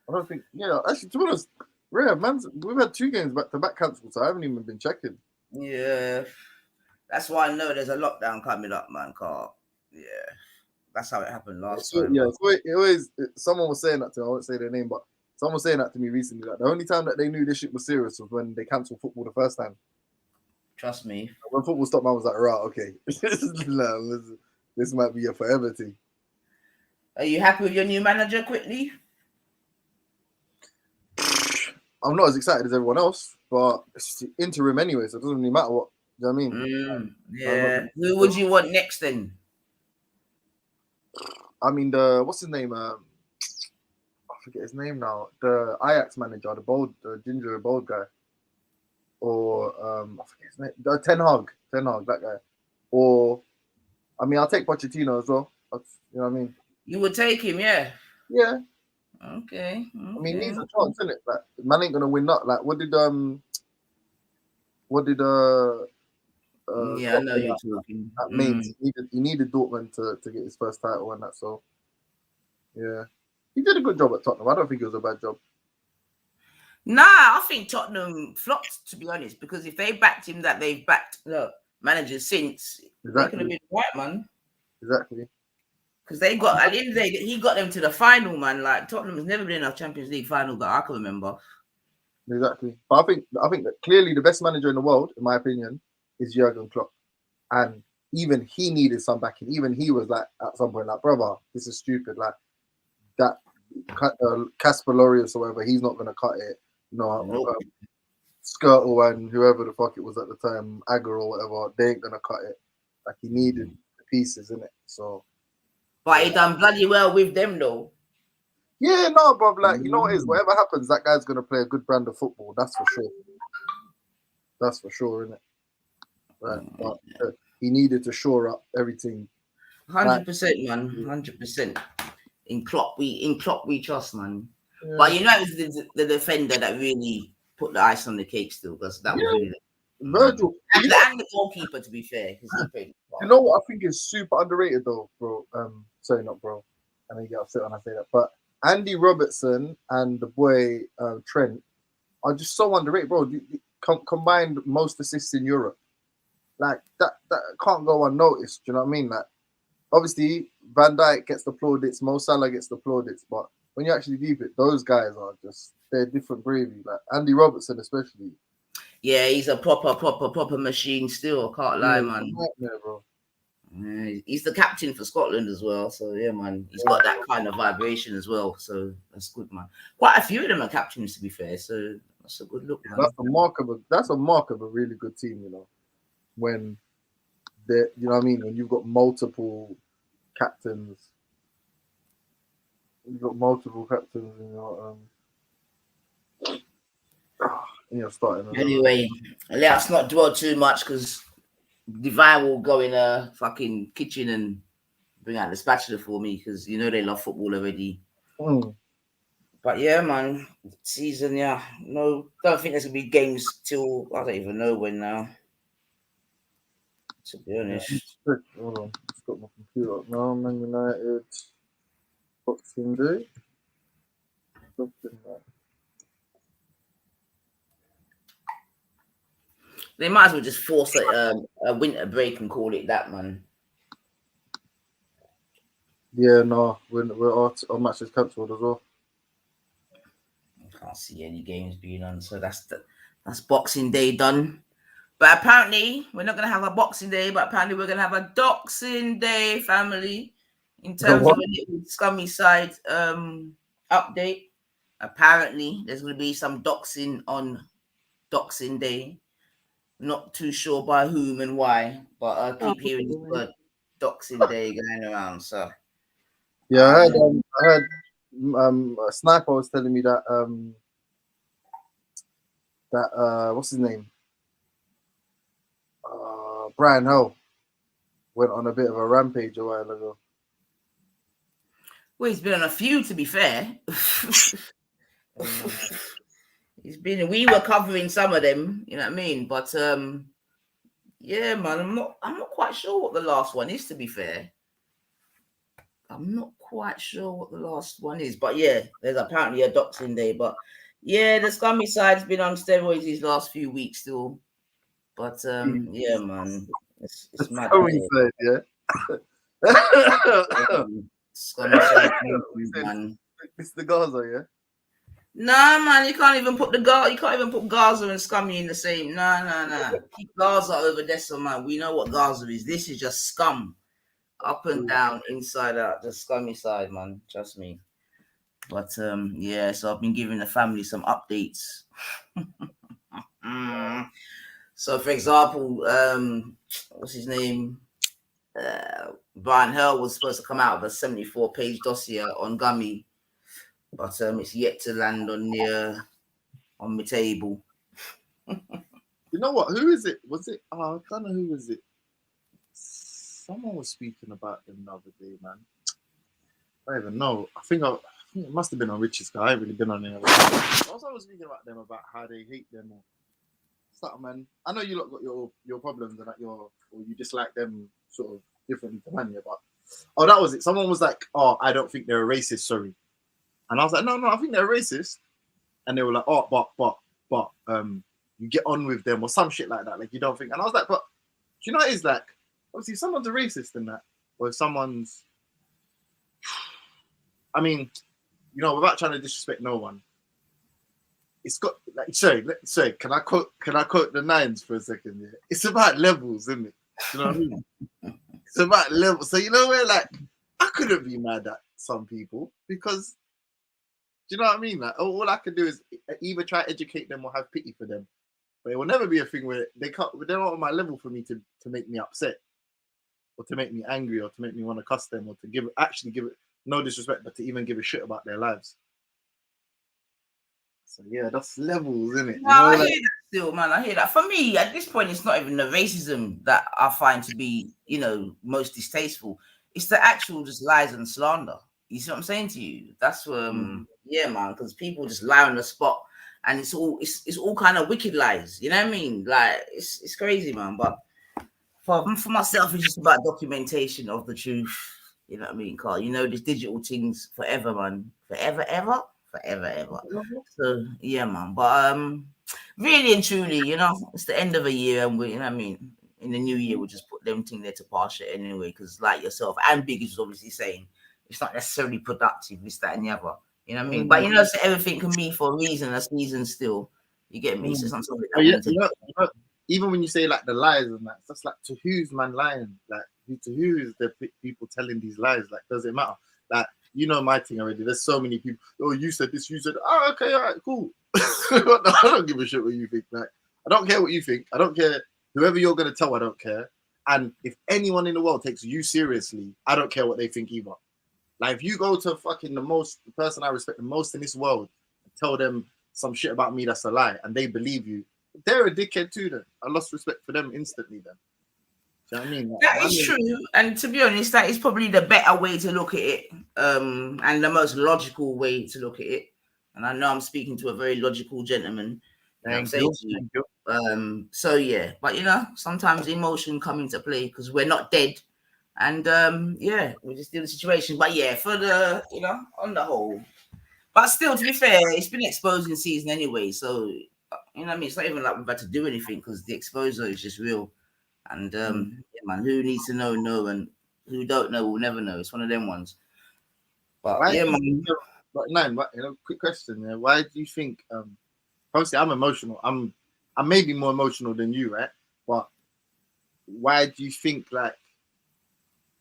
J: I don't think. Yeah, actually, to be honest, rare man. We've had 2 games back to back cancelled, so I haven't even been checking.
A: Yeah, that's why I know there's a lockdown coming up, man. Carl. Yeah, that's how it happened last time.
J: Yeah, it always someone was saying that to me. I won't say their name, but someone was saying that to me recently. Like, the only time that they knew this shit was serious was when they cancelled football the first time.
A: Trust me.
J: When football stopped, man was like, right, okay, this might be a forever thing.
A: Are you happy with your new manager? Quickly.
J: I'm not as excited as everyone else, but it's interim anyway, so it doesn't really matter what. Do you know what I mean?
A: Yeah. Who would you want next then?
J: I mean, what's his name? I forget his name now. The Ajax manager, the ginger bold guy, or I forget his name. Ten Hag, that guy. Or, I mean, I'll take Pochettino as well. You know what I mean?
A: You would take him, yeah.
J: Yeah.
A: Okay.
J: I mean, he's a chance, isn't it? Like, man ain't gonna win that. Like, what did
A: yeah, I know you're talking.
J: That means he needed Dortmund to get his first title and that. So, yeah, he did a good job at Tottenham. I don't think it was a bad job.
A: Nah, I think Tottenham flopped, to be honest, because if they backed him that they've backed the managers since, they could have been right, man.
J: Exactly.
A: Because they got at the end of the day, he got them to the final, man. Like Tottenham has never been in a Champions League final that I can remember.
J: Exactly. But I think that clearly the best manager in the world, in my opinion, is Jurgen Klopp. And even he needed some backing. Even he was like, at some point, like, brother, this is stupid. Like, that Casper Lorius or whatever, he's not going to cut it. Skirtle and whoever the fuck it was at the time, Agger or whatever, they ain't going to cut it. Like, he needed the pieces, innit? So.
A: But he done bloody well with them, though.
J: Yeah, no, bro. Like, you know what it is? Whatever happens, that guy's going to play a good brand of football. That's for sure. That's for sure, innit? Right. But he needed to shore up everything.
A: 100%, man. 100%. In Klopp we trust, man. Yeah. But you know, it was the defender that really put the ice on the cake still, because that was really
J: Virgil.
A: And the goalkeeper, to be fair, because he played.
J: You know what I think is super underrated though, bro? Sorry, not bro. I know you get upset when I say that, but Andy Robertson and the boy Trent are just so underrated, bro. Combined most assists in Europe, like that can't go unnoticed. Do you know what I mean? Like, obviously Van Dijk gets the plaudits, Mo Salah gets the plaudits, but when you actually deep it, those guys are they're different gravy. Like Andy Robertson, especially.
A: Yeah, he's a proper machine still. I can't lie, man.
J: Nightmare, bro.
A: He's the captain for Scotland as well. So yeah, man, he's got that kind of vibration as well. So that's good, man. Quite a few of them are captains, to be fair. So that's a good look, man.
J: That's a mark of a really good team, you know. When you know what I mean, when you've got multiple captains, in your starting.
A: Anyway, let us not dwell too much because Divine will go in a fucking kitchen and bring out the spatula for me because you know they love football already. But yeah, man, season, yeah. No, don't think there's gonna be games till I don't even know when now. To be honest.
J: Hold on, it's got my computer up now. Man United, Boxing Day.
A: They might as well just force a winter break and call it that, man.
J: Yeah, no, our match is cancelled as well.
A: I can't see any games being on, so that's Boxing Day done. But apparently we're not gonna have a Boxing Day, but apparently we're gonna have a Doxing Day, family. In terms of a little scummy side update, apparently there's gonna be some doxing on Doxing Day. Not too sure by whom and why, but I keep hearing this word Doxing Day going around. So
J: yeah, I heard a sniper was telling me that what's his name? Brian Hull went on a bit of a rampage a while ago.
A: Well, he's been on a few, to be fair. We were covering some of them, you know what I mean? But yeah, man, I'm not quite sure what the last one is, to be fair. I'm not quite sure what the last one is, but yeah, there's apparently a Doxing Day. But yeah, the scummy side's been on steroids these last few weeks still. But yeah, man, it's mad.
J: Side, yeah.
A: Scummy side, man.
J: It's the Gaza, yeah.
A: Nah, man, you can't even put Gaza and scummy in the same. Nah. Keep Gaza over there, so man. We know what Gaza is. This is just scum. Up and down, inside out, the scummy side, man. Trust me. But yeah, so I've been giving the family some updates. So for example, what's his name? Brian Hurl was supposed to come out with a 74-page dossier on Gummy, but it's yet to land on my table.
J: You know what? Who is it? Was it? I don't know who was it. Someone was speaking about them the other day, man. I don't even know. I think it must have been on Rich's guy. I ain't really been on there. I was speaking about them, about how they hate them or something, man. I know you lot got your problems and that or you dislike them sort of differently to mania, but that was it. Someone was like, "Oh, I don't think they're a racist, sorry," and I was like, "No, I think they're racist," and they were like, "Oh, but you get on with them or some shit like that, like you don't think," and I was like, "But do you know what it is like?" Obviously, if someone's a racist in that, or if someone's, I mean, you know, without trying to disrespect no one, it's got like, sorry, can I quote the Nines for a second? Yeah? It's about levels, isn't it? You know what I mean? It's about levels. So you know where, like, I couldn't be mad at some people because, do you know what I mean? Like, all I can do is either try to educate them or have pity for them, but it will never be a thing where they're not on my level for me to make me upset, or to make me angry, or to make me want to cuss them, or to give it no disrespect, but to even give a shit about their lives. So yeah, that's levels, isn't it?
A: No, I hear that still, man. I hear that. For me, at this point, it's not even the racism that I find to be, you know, most distasteful. It's the actual just lies and slander. You see what I'm saying to you? That's yeah, man. Because people just lie on the spot, and it's all kind of wicked lies. You know what I mean? Like it's crazy, man. But For myself, it's just about documentation of the truth. You know what I mean, Carl? You know, these digital things forever, man. Forever, ever. So yeah, man. But really and truly, you know, it's the end of a year, and we, you know what I mean, in the new year, we'll just put them thing there to pass it anyway. Because like yourself and Big is obviously saying, it's not necessarily productive, this, that, and the other. You know what I mean? But you know, so everything can be for a reason, a season still. You get me? So it's not something that
J: Yeah,
A: we need to
J: even when you say like the lies and that, that's like, to who's man lying? Like, to who is the people telling these lies? Like, does it matter? Like, you know my thing already. There's so many people. Oh, you said this. You said, oh, okay, all right, cool. I don't give a shit what you think. Like, I don't care what you think. I don't care whoever you're gonna tell. I don't care. And if anyone in the world takes you seriously, I don't care what they think either. Like, if you go to fucking the person I respect the most in this world, and tell them some shit about me that's a lie, and they believe you, they're a dickhead too. Then I lost respect for them instantly. Then, do you know what I mean?
A: That is true, and to be honest, that is probably the better way to look at it, and the most logical way to look at it. And I know I'm speaking to a very logical gentleman.
J: Thank you.
A: So yeah, but you know, sometimes emotion come into play because we're not dead, and yeah, we just deal with the situation. But yeah, for the, you know, on the whole, but still, to be fair, it's been exposing season anyway, so you know what I mean. It's not even like we've had to do anything because the exposure is just real. And yeah, man, who needs to know, and who don't know will never know. It's one of them ones. But yeah, man.
J: But quick question. Yeah, why do you think? Obviously, I'm emotional. I'm maybe more emotional than you, right? But why do you think like?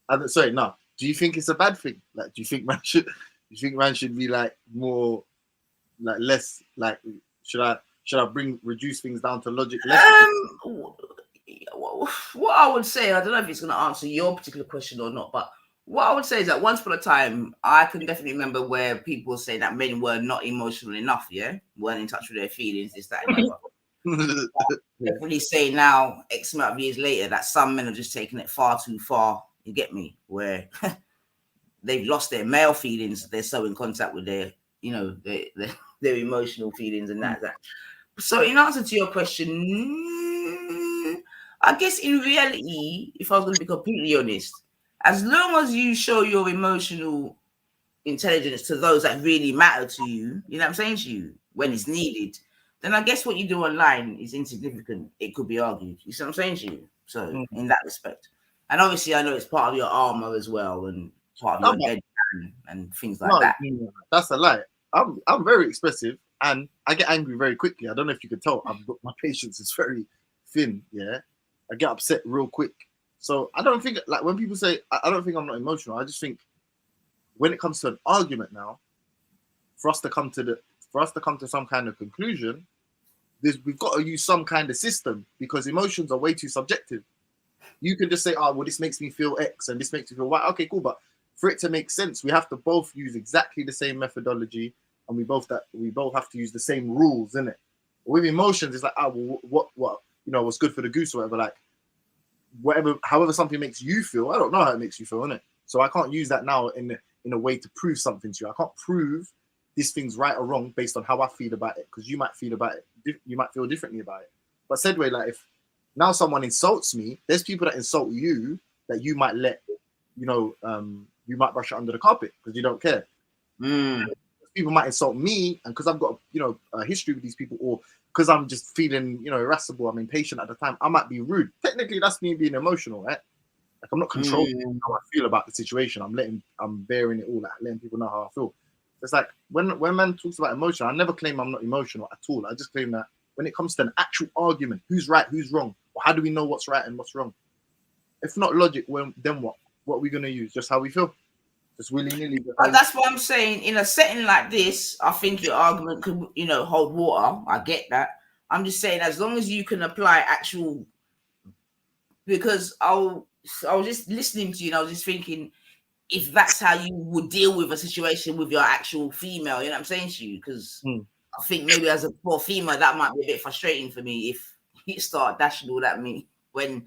J: Do you think it's a bad thing? Like, do you think man should be like more, like less, like should I reduce things down to logic?
A: What I would say, I don't know if it's going to answer your particular question or not, but what I would say is that once upon a time, I can definitely remember where people say that men were not emotional enough, weren't in touch with their feelings, this, that, and the other. Definitely say now, X amount of years later, that some men are just taking it far too far. You get me? Where they've lost their male feelings, they're so in contact with their, you know, their emotional feelings and that. So in answer to your question, I guess in reality, if I was going to be completely honest, as long as you show your emotional intelligence to those that really matter to you, you know what I'm saying to you, when it's needed, then I guess what you do online is insignificant. It could be argued. You see what I'm saying to you? So in that respect. And obviously I know it's part of your armor as well and part of your dead and things like that.
J: That's a lie. I'm very expressive and I get angry very quickly. I don't know if you can tell. My patience is very thin, yeah. I get upset real quick. So I don't think, like, when people say, I don't think I'm not emotional. I just think when it comes to an argument now, for us to come to some kind of conclusion, we've got to use some kind of system because emotions are way too subjective. You can just say, oh, well, this makes me feel X and this makes me feel Y. Okay, cool. But for it to make sense, we have to both use exactly the same methodology and we both have to use the same rules, innit? With emotions, it's like, what, you know, what's good for the goose or whatever, like, however something makes you feel, I don't know how it makes you feel, innit? So I can't use that now in a way to prove something to you. I can't prove this thing's right or wrong based on how I feel about it, because you might feel differently about it. But said way, like, if now someone insults me, there's people that insult you that you might let, you know, you might brush it under the carpet because you don't care. People might insult me, and because I've got, you know, a history with these people, or because I'm just feeling, you know, irascible, I'm impatient at the time, I might be rude. Technically, that's me being emotional, right? Like, I'm not controlling how I feel about the situation. I'm bearing it all, like, letting people know how I feel. It's like when man talks about emotion, I never claim I'm not emotional at all. I just claim that when it comes to an actual argument, who's right, who's wrong, or how do we know what's right and what's wrong? If not logic, then what? What are we gonna use? Just how we feel. Just willy-nilly.
A: But that's what I'm saying. In a setting like this, I think your argument could, you know, hold water. I get that. I'm just saying, as long as you can apply actual, because I was just listening to you and I was just thinking, if that's how you would deal with a situation with your actual female, you know what I'm saying to you? Because I think maybe as a poor female, that might be a bit frustrating for me if you start dashing all at me when,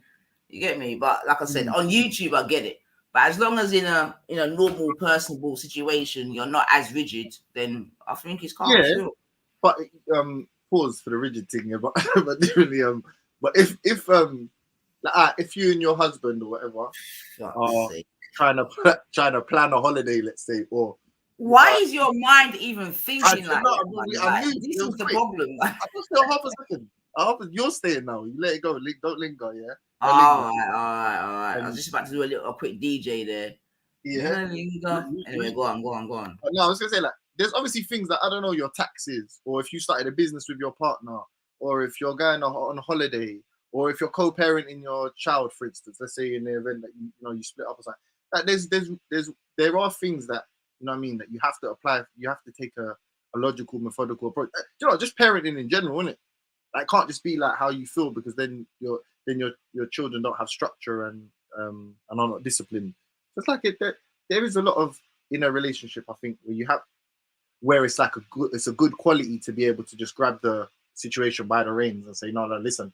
A: you get me? But like I said, on YouTube, I get it. But as long as in a normal, personable situation, you're not as rigid, then I think it's calm.
J: Yeah,
A: still.
J: But pause for the rigid thing. Yeah, but definitely, but if Like, if you and your husband or whatever
A: Fuck's
J: are
A: sake.
J: trying to plan a holiday, let's say, or
A: Why is your mind even
J: I
A: thinking like
J: cannot.
A: that, man?
J: I
A: Like,
J: moved.
A: this
J: It
A: is
J: was
A: the
J: quick.
A: problem, man.
J: I just feel half a second. You're staying now. You let it go. Don't linger. Yeah.
A: All right. I was just about to do a quick DJ there.
J: Yeah.
A: Anyway, go on.
J: No, I was gonna say, like, there's obviously things that I don't know, your taxes, or if you started a business with your partner, or if you're going on holiday, or if you're co-parenting your child, for instance. Let's say in the event that you split up or something. Like, there are things that you know what I mean that you have to apply. You have to take a logical, methodical approach. Just parenting in general, isn't it? Like, it can't just be like how you feel, because then your children don't have structure and are not disciplined. It's like there is a lot of in a relationship, I think, where it's like it's a good quality to be able to just grab the situation by the reins and say, no, listen,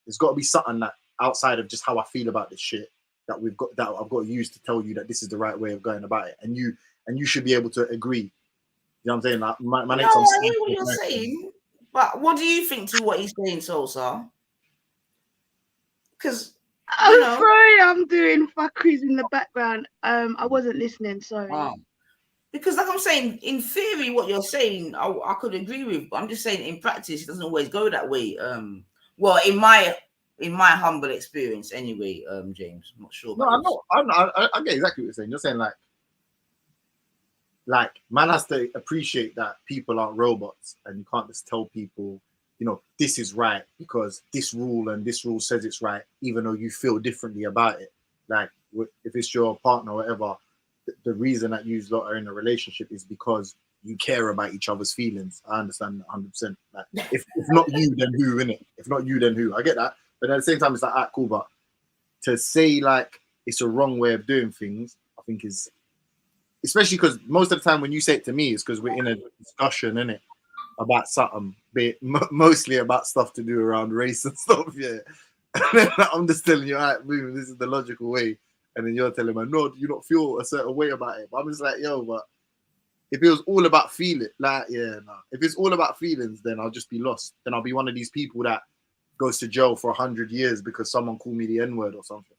J: there's got to be something that outside of just how I feel about this shit that I've got to use to tell you that this is the right way of going about it, and you should be able to agree. You know what I'm saying? Like, my
A: No,
J: name's
A: I hear what you're saying, but what do you think to what he's saying, Sosa? Because
K: I'm sorry, I'm doing fuckeries in the background. I wasn't listening. Sorry.
A: Because, like I'm saying, in theory, what you're saying, I could agree with. But I'm just saying, in practice, it doesn't always go that way. Well, in my humble experience, anyway, James. I'm not sure.
J: No, I get exactly what you're saying. You're saying like man has to appreciate that people aren't robots, and you can't just tell people, this is right because this rule says it's right, even though you feel differently about it. Like, if it's your partner or whatever, the reason that you lot are in a relationship is because you care about each other's feelings. I understand 100%. Like, if not you, then who, innit? If not you, then who? I get that. But at the same time, it's like, cool. But to say like it's a wrong way of doing things, I think is, especially because most of the time when you say it to me, it's because we're in a discussion, innit, about something, mostly about stuff to do around race and stuff, yeah. And then I'm just telling you, all right, boom, this is the logical way. And then you're telling me, no, do you not feel a certain way about it? But I'm just like, yo, but if it was all about feeling, like, yeah, no. If it's all about feelings, then I'll just be lost. Then I'll be one of these people that goes to jail for 100 years because someone called me the N-word or something.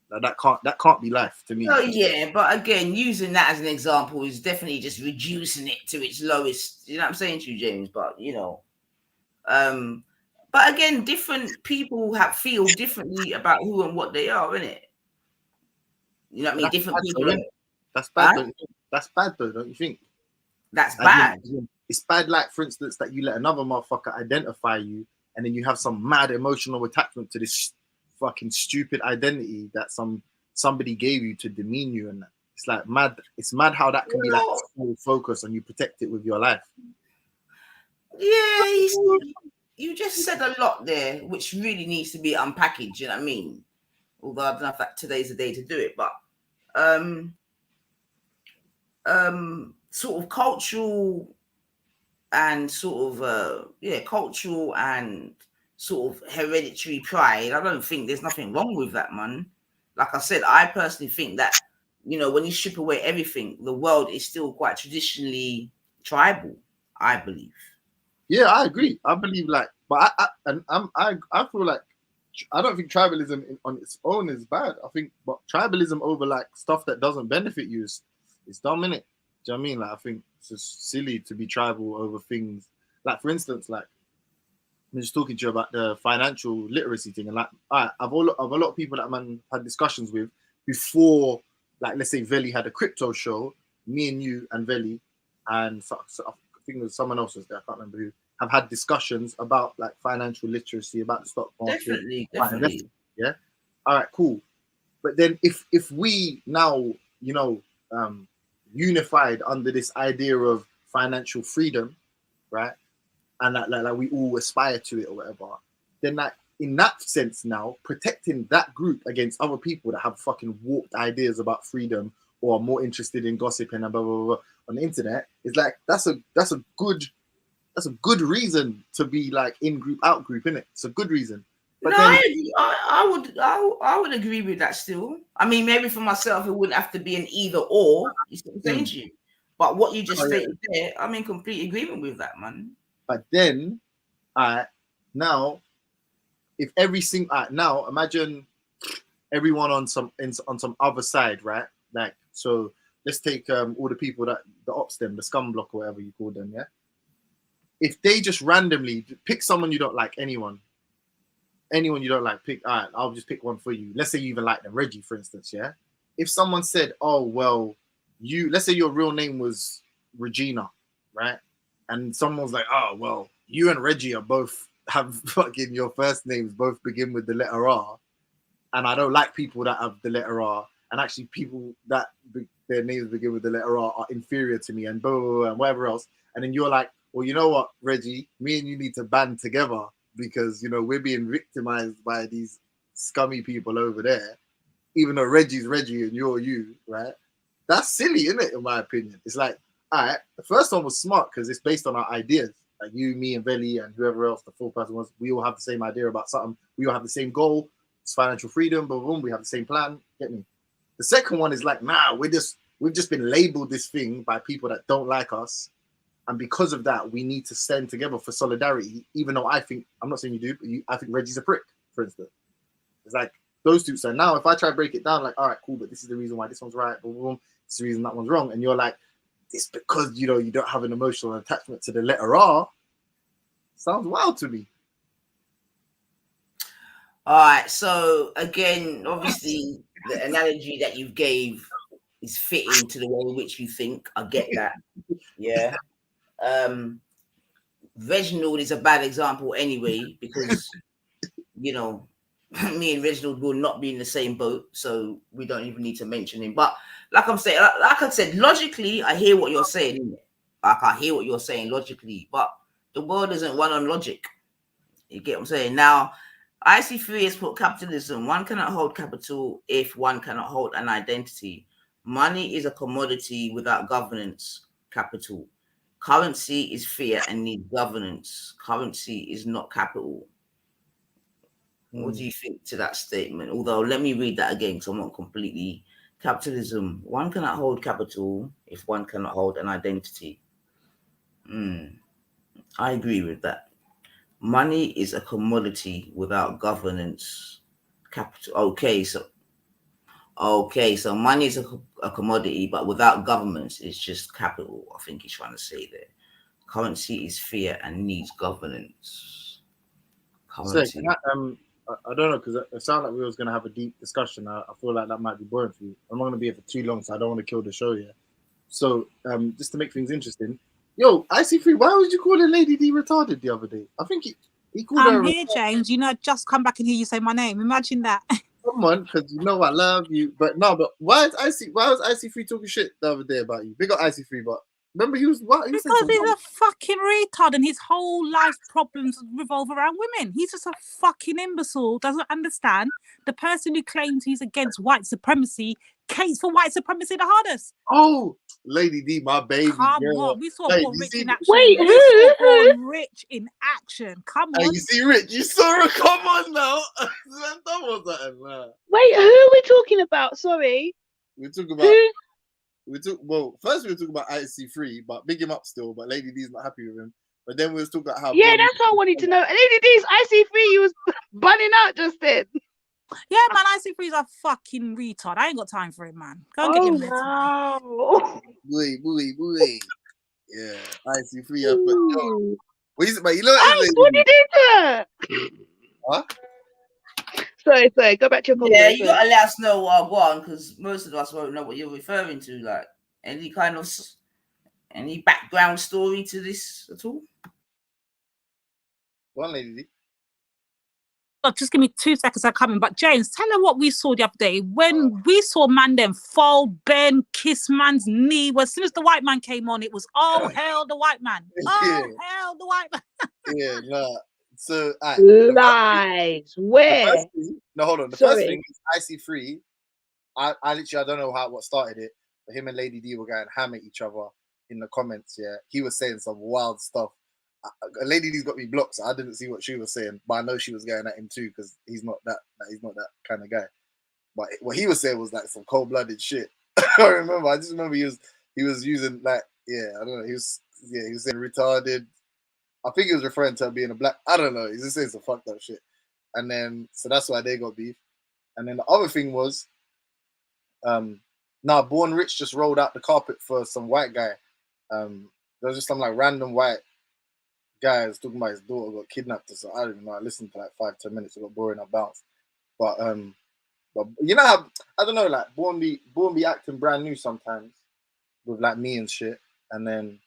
J: Like, that can't be life to me.
A: Oh yeah, but again, using that as an example is definitely just reducing it to its lowest. You know what I'm saying to you, James? But but again, different people feel differently about who and what they are, innit? You know what I mean? Different people.
J: That's bad. That's bad though, don't you think?
A: That's bad.
J: It's bad, like, for instance, that you let another motherfucker identify you, and then you have some mad emotional attachment to this fucking stupid identity that somebody gave you to demean you, and that. It's like mad. It's mad how that can be like full focus, and you protect it with your life.
A: Yeah, you just said a lot there, which really needs to be unpackaged. You know what I mean? Although I don't know if that today's the day to do it, but sort of cultural and sort of cultural and sort of hereditary pride. I don't think there's nothing wrong with that, man. Like I said, I personally think that, when you strip away everything, the world is still quite traditionally tribal, I believe.
J: Yeah, I agree. I believe, like, but I feel like I don't think tribalism on its own is bad. I think, but tribalism over like stuff that doesn't benefit you is dumb, innit? Do you know what I mean? Like, I think it's just silly to be tribal over things. Like, for instance, like, I'm just talking to you about the financial literacy thing, and like, I've a lot of people that man had discussions with before, like, let's say Veli had a crypto show. Me and you and Veli, and so I think there's someone else was there, I can't remember who, have had discussions about like financial literacy, about the stock market.
A: Definitely.
J: Yeah. All right, cool. But then if we now, unified under this idea of financial freedom, right? And that like we all aspire to it or whatever, then that in that sense now, protecting that group against other people that have fucking warped ideas about freedom or are more interested in gossiping and blah blah blah on the internet is like that's a good reason to be like in group out group, innit? It's a good reason. But
A: no,
J: then
A: I would agree with that still. I mean, maybe for myself it wouldn't have to be an either or. You see what I'm saying to you? But what you just stated there, I'm in complete agreement with that, man.
J: But then, now if every single now imagine everyone on some other side, right? Like, so let's take all the people that the ops them, the scum block or whatever you call them, yeah. If they just randomly pick someone you don't like, anyone you don't like, pick. All right, I'll just pick one for you. Let's say you even like them, Reggie, for instance, yeah. If someone said, "Oh well, let's say your real name was Regina, right?" And someone's like, "Oh well, you and Reggie are both have fucking your first names both begin with the letter R, and I don't like people that have the letter R, and actually people that their names begin with the letter R are inferior to me, and blah, blah, blah, and whatever else." And then you're like, "Well, you know what, Reggie, me and you need to band together because we're being victimized by these scummy people over there." Even though Reggie's Reggie and you're you, right? That's silly, isn't it? In my opinion, it's like, all right, the first one was smart because it's based on our ideas. Like you, me, and Veli, and whoever else the fourth person was, we all have the same idea about something. We all have the same goal. It's financial freedom. Boom, boom. We have the same plan. Get me? The second one is like, nah, we've just been labeled this thing by people that don't like us, and because of that, we need to stand together for solidarity. Even though I'm not saying you do, but I think Reggie's a prick, for instance. It's like those two. So now if I try to break it down, like, all right, cool, but this is the reason why this one's right, boom, boom, this is the reason that one's wrong, and you're like, it's because you don't have an emotional attachment to the letter R. Sounds wild to me.
A: All right, so again, obviously the analogy that you gave is fitting to the way in which you think. I get that. Yeah. Reginald is a bad example anyway, because me and Reginald will not be in the same boat, so we don't even need to mention him. But like I said, logically, I hear what you're saying. Like I hear what you're saying logically, but the world doesn't run on logic. You get what I'm saying? Now, IC3 has put capitalism. One cannot hold capital if one cannot hold an identity. Money is a commodity without governance. Capital. Currency is fiat and needs governance. Currency is not capital. What do you think to that statement? Although, let me read that again because I'm not completely... Capitalism. One cannot hold capital if one cannot hold an identity. I agree with that. Money is a commodity without governance. Capital. Okay, so money is a commodity, but without governance, it's just capital. I think he's trying to say there. Currency is fiat and needs governance. Currency.
J: So, I don't know, because it sounded like we was going to have a deep discussion. I feel like that might be boring for you. I'm not going to be here for too long, so I don't want to kill the show yet. So, just to make things interesting, yo, IC3, why would you call a Lady D retarded the other day? I think he called her.
D: I'm here, James. Just come back and hear you say my name. Imagine that.
J: Come on, because I love you. But why was IC3 talking shit the other day about you? Big up IC3, but remember he was what?
D: Because he's a fucking retard and his whole life problems revolve around women. He's just a fucking imbecile, doesn't understand. The person who claims he's against white supremacy cates for white supremacy the hardest.
J: Oh, Lady D, my baby.
D: Come
J: girl.
D: on, we saw Born Rich in action.
K: Wait,
D: we saw Born Rich in action. Come on.
J: Hey, you see Rich, you saw her. Come on now.
K: Wait, who are we talking about? Sorry.
J: We're talking about... First we were talking about IC3, but big him up still, but Lady D's not happy with him. But then we was talking about how...
K: Yeah, that's what I wanted to know. Lady D's IC3, you was bunning out just then.
D: Yeah, man, IC3's a fucking retard. I ain't got time for him, man. Go and get your meds,
K: man.
J: Boy. Yeah, IC3. What did he do? Huh?
K: Sorry, go back to your conversation.
A: Yeah, you gotta let us know what I want, because most of us won't know what you're referring to. Like any background story to this at all?
J: One Lady.
D: Oh, just give me 2 seconds, I'm coming. But James, tell her what we saw the other day when we saw man them fall, bend, kiss man's knee. Well, as soon as the white man came on, it was hell the white man. Hell the white man.
J: Yeah, nah. So
K: lies. Where?
J: Hold on. The first thing is IC3. I literally don't know what started it, but him and Lady D were going ham at each other in the comments. Yeah, he was saying some wild stuff. Lady D's got me blocked, so I didn't see what she was saying, but I know she was going at him too because he's not that kind of guy. But what he was saying was like some cold-blooded shit. I just remember he was using like, I don't know. He was saying retarded. I think he was referring to her being a black. I don't know. He's just saying some fucked up shit. And then so that's why they got beef. And then the other thing was, Born Rich just rolled out the carpet for some white guy. There was just some like random white guys talking about his daughter got kidnapped or so. I don't even know. I listened to like 5-10 minutes. It got boring. I bounced. But you know how, I don't know, like Born be acting brand new sometimes with like me and shit, and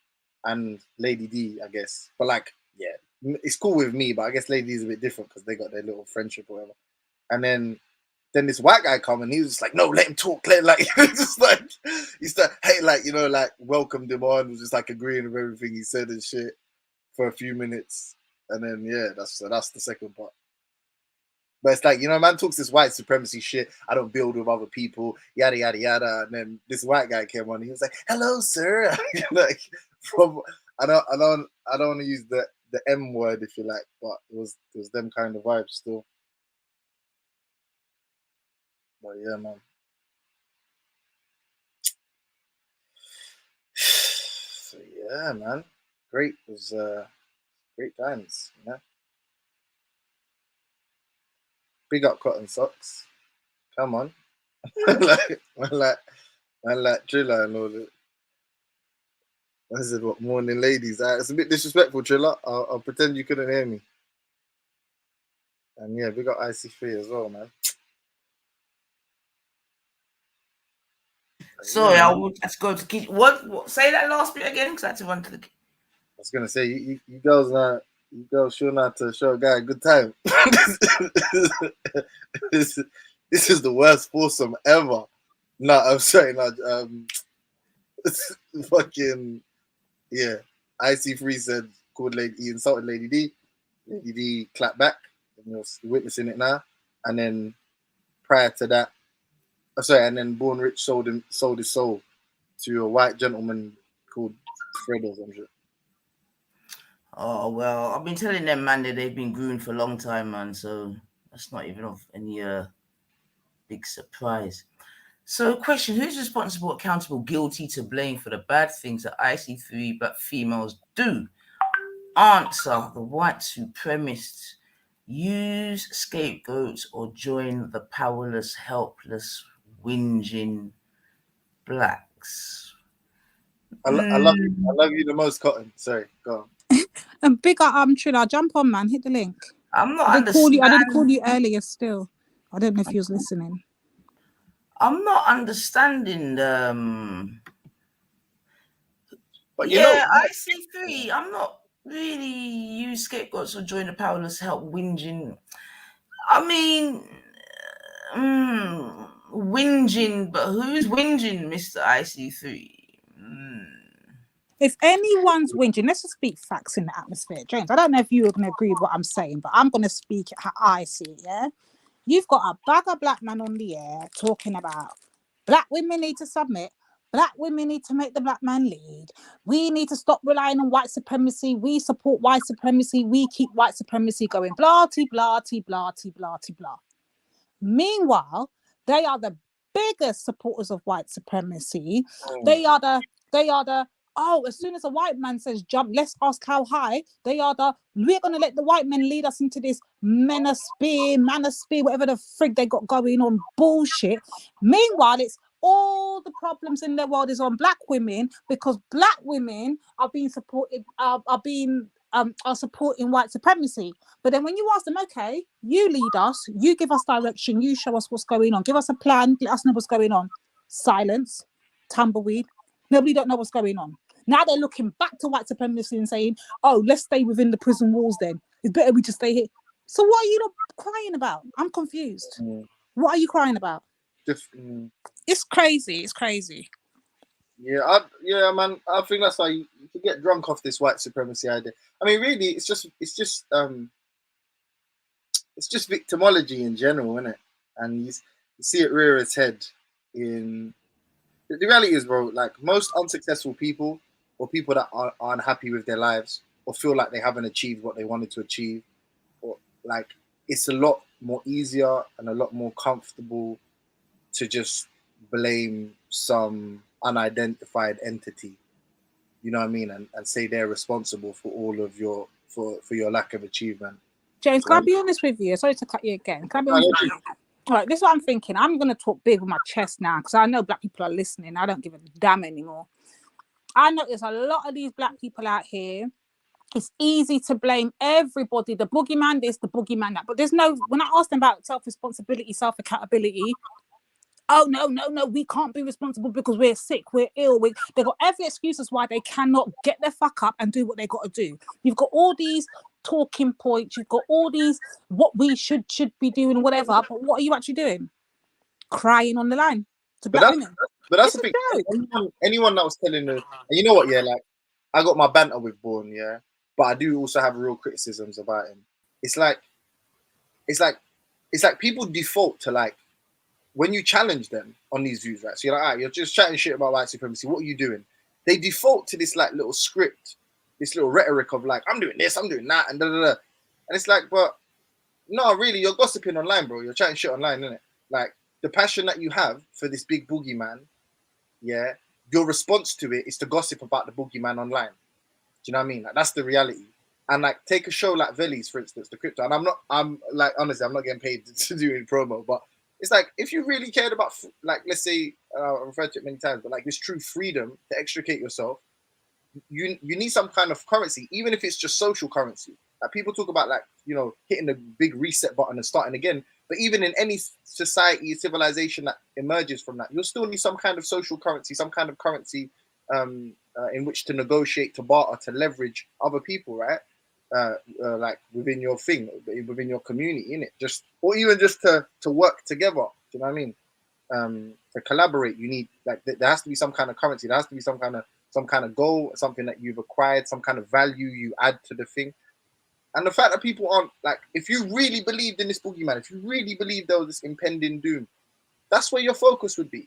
J: Lady D, I guess. But like, yeah, it's cool with me, but I guess Lady D is a bit different because they got their little friendship or whatever. And then this white guy come and he was just like, no, let him talk. Like just like he started, hey, like, you know, like welcomed him on, was just like agreeing with everything he said and shit for a few minutes. And then that's the second part. But it's like, you know, man talks this white supremacy shit. I don't build with other people, yada yada yada. And then this white guy came on. And he was like, "Hello, sir." Like, I don't want to use the M word if you like, but it was them kind of vibes still. But yeah, man. So yeah, man. Great. It was great times, you know. Big up Cotton Socks. Come on. like Triller and all that. I said, what, morning ladies? It's a bit disrespectful, Triller. I'll pretend you couldn't hear me. And yeah, we got IC3 as well, man.
A: Sorry, I would have to go to kitchen. What? Say that last bit again, because I had to run to the kitchen.
J: I was gonna say, you girls sure not to show a guy a good time. This is the worst foursome ever. No, I'm sorry, fucking yeah. IC3 said he insulted Lady D. Lady D clapped back. And you're witnessing it now. And then prior to that, and then Born Rich sold his soul to a white gentleman called Fred or some shit.
A: Oh well, I've been telling them, man, that they've been groomed for a long time, man. So that's not even of any big surprise. So, question: who's responsible, accountable, guilty to blame for the bad things that IC3 black females do? Answer: the white supremacists use scapegoats or join the powerless, helpless, whinging blacks.
J: I love you the most, Cotton. Sorry, go on.
D: And big up Triller, jump on, man, hit the link.
A: I'm not
D: I did call you earlier still. I don't know if you was listening.
A: I'm not understanding
J: but
A: yeah, IC3. I'm not really use scapegoats or join the powerless, help whinging. I mean, whinging, but who's whinging, Mr. IC3?
D: If anyone's whinging, let's just speak facts in the atmosphere. James, I don't know if you are going to agree with what I'm saying, but I'm going to speak how I see it, yeah? You've got a bag of black men on the air talking about black women need to submit, black women need to make the black man lead, we need to stop relying on white supremacy, we support white supremacy, we keep white supremacy going, blah-ty, blah-ty, blah-ty, blah-ty, blah. Meanwhile, they are the biggest supporters of white supremacy. They are the as soon as a white man says jump, let's ask how high. We're going to let the white men lead us into this manosphere, whatever the frig they got going on, bullshit. Meanwhile, it's all the problems in the world is on black women because black women are being supported, are supporting white supremacy. But then when you ask them, okay, you lead us, you give us direction, you show us what's going on, give us a plan, let us know what's going on. Silence, tumbleweed. Nobody don't know what's going on. Now they're looking back to white supremacy and saying, oh, let's stay within the prison walls then. It's better we just stay here. So what are you not crying about? I'm confused. What are you crying about? It's crazy. It's crazy.
J: Yeah, man. I think that's why you can get drunk off this white supremacy idea. I mean, really, it's just victimology in general, isn't it? And you see it rear its head in. The reality is, bro, like most unsuccessful people or people that are unhappy with their lives or feel like they haven't achieved what they wanted to achieve, or like it's a lot more easier and a lot more comfortable to just blame some unidentified entity, you know what I mean, and say they're responsible for all of your for your lack of achievement.
D: James, can I be honest with you? Sorry to cut you again. Can I be honest with you? All right, this is what I'm thinking. I'm going to talk big with my chest now because I know black people are listening. I don't give a damn anymore. I know there's a lot of these black people out here. It's easy to blame everybody. The boogeyman this, the boogeyman that. But there's no, when I ask them about self-responsibility, self-accountability, oh, no, we can't be responsible because we're sick, we're ill. They've got every excuse as why they cannot get their fuck up and do what they got to do. You've got all these talking points, you've got all these what we should be doing, whatever, but what are you actually doing? Crying on the line to black women.
J: But that's the thing. Anyone that was telling them, and you know what, yeah, like I got my banter with Bourne, yeah, but I do also have real criticisms about him. It's like people default to like when you challenge them on these views, right? So you're like, all right, you're just chatting shit about white supremacy. What are you doing? They default to this like little script, this little rhetoric of like, I'm doing this, I'm doing that, and da da da. And it's like, but no, really, you're gossiping online, bro. You're chatting shit online, isn't it? Like the passion that you have for this big boogeyman, yeah, your response to it is to gossip about the boogeyman online. Do you know what I mean? Like, that's the reality. And like, take a show like Veli's, for instance, the crypto. And I'm like, honestly, I'm not getting paid to do any promo, but it's like, if you really cared about, like, let's say, I've referred to it many times, but like this true freedom to extricate yourself, you need some kind of currency, even if it's just social currency. Like people talk about like, you know, hitting the big reset button and starting again. But even in any society, civilization that emerges from that, you'll still need some kind of social currency, some kind of currency in which to negotiate, to barter, to leverage other people, right? Like within your thing, within your community, innit? Just, or even just to work together. Do you know what I mean? To collaborate, you need like there has to be some kind of currency. There has to be some kind of goal, something that you've acquired, some kind of value you add to the thing. And the fact that people aren't like, if you really believed in this boogeyman, if you really believed there was this impending doom, that's where your focus would be.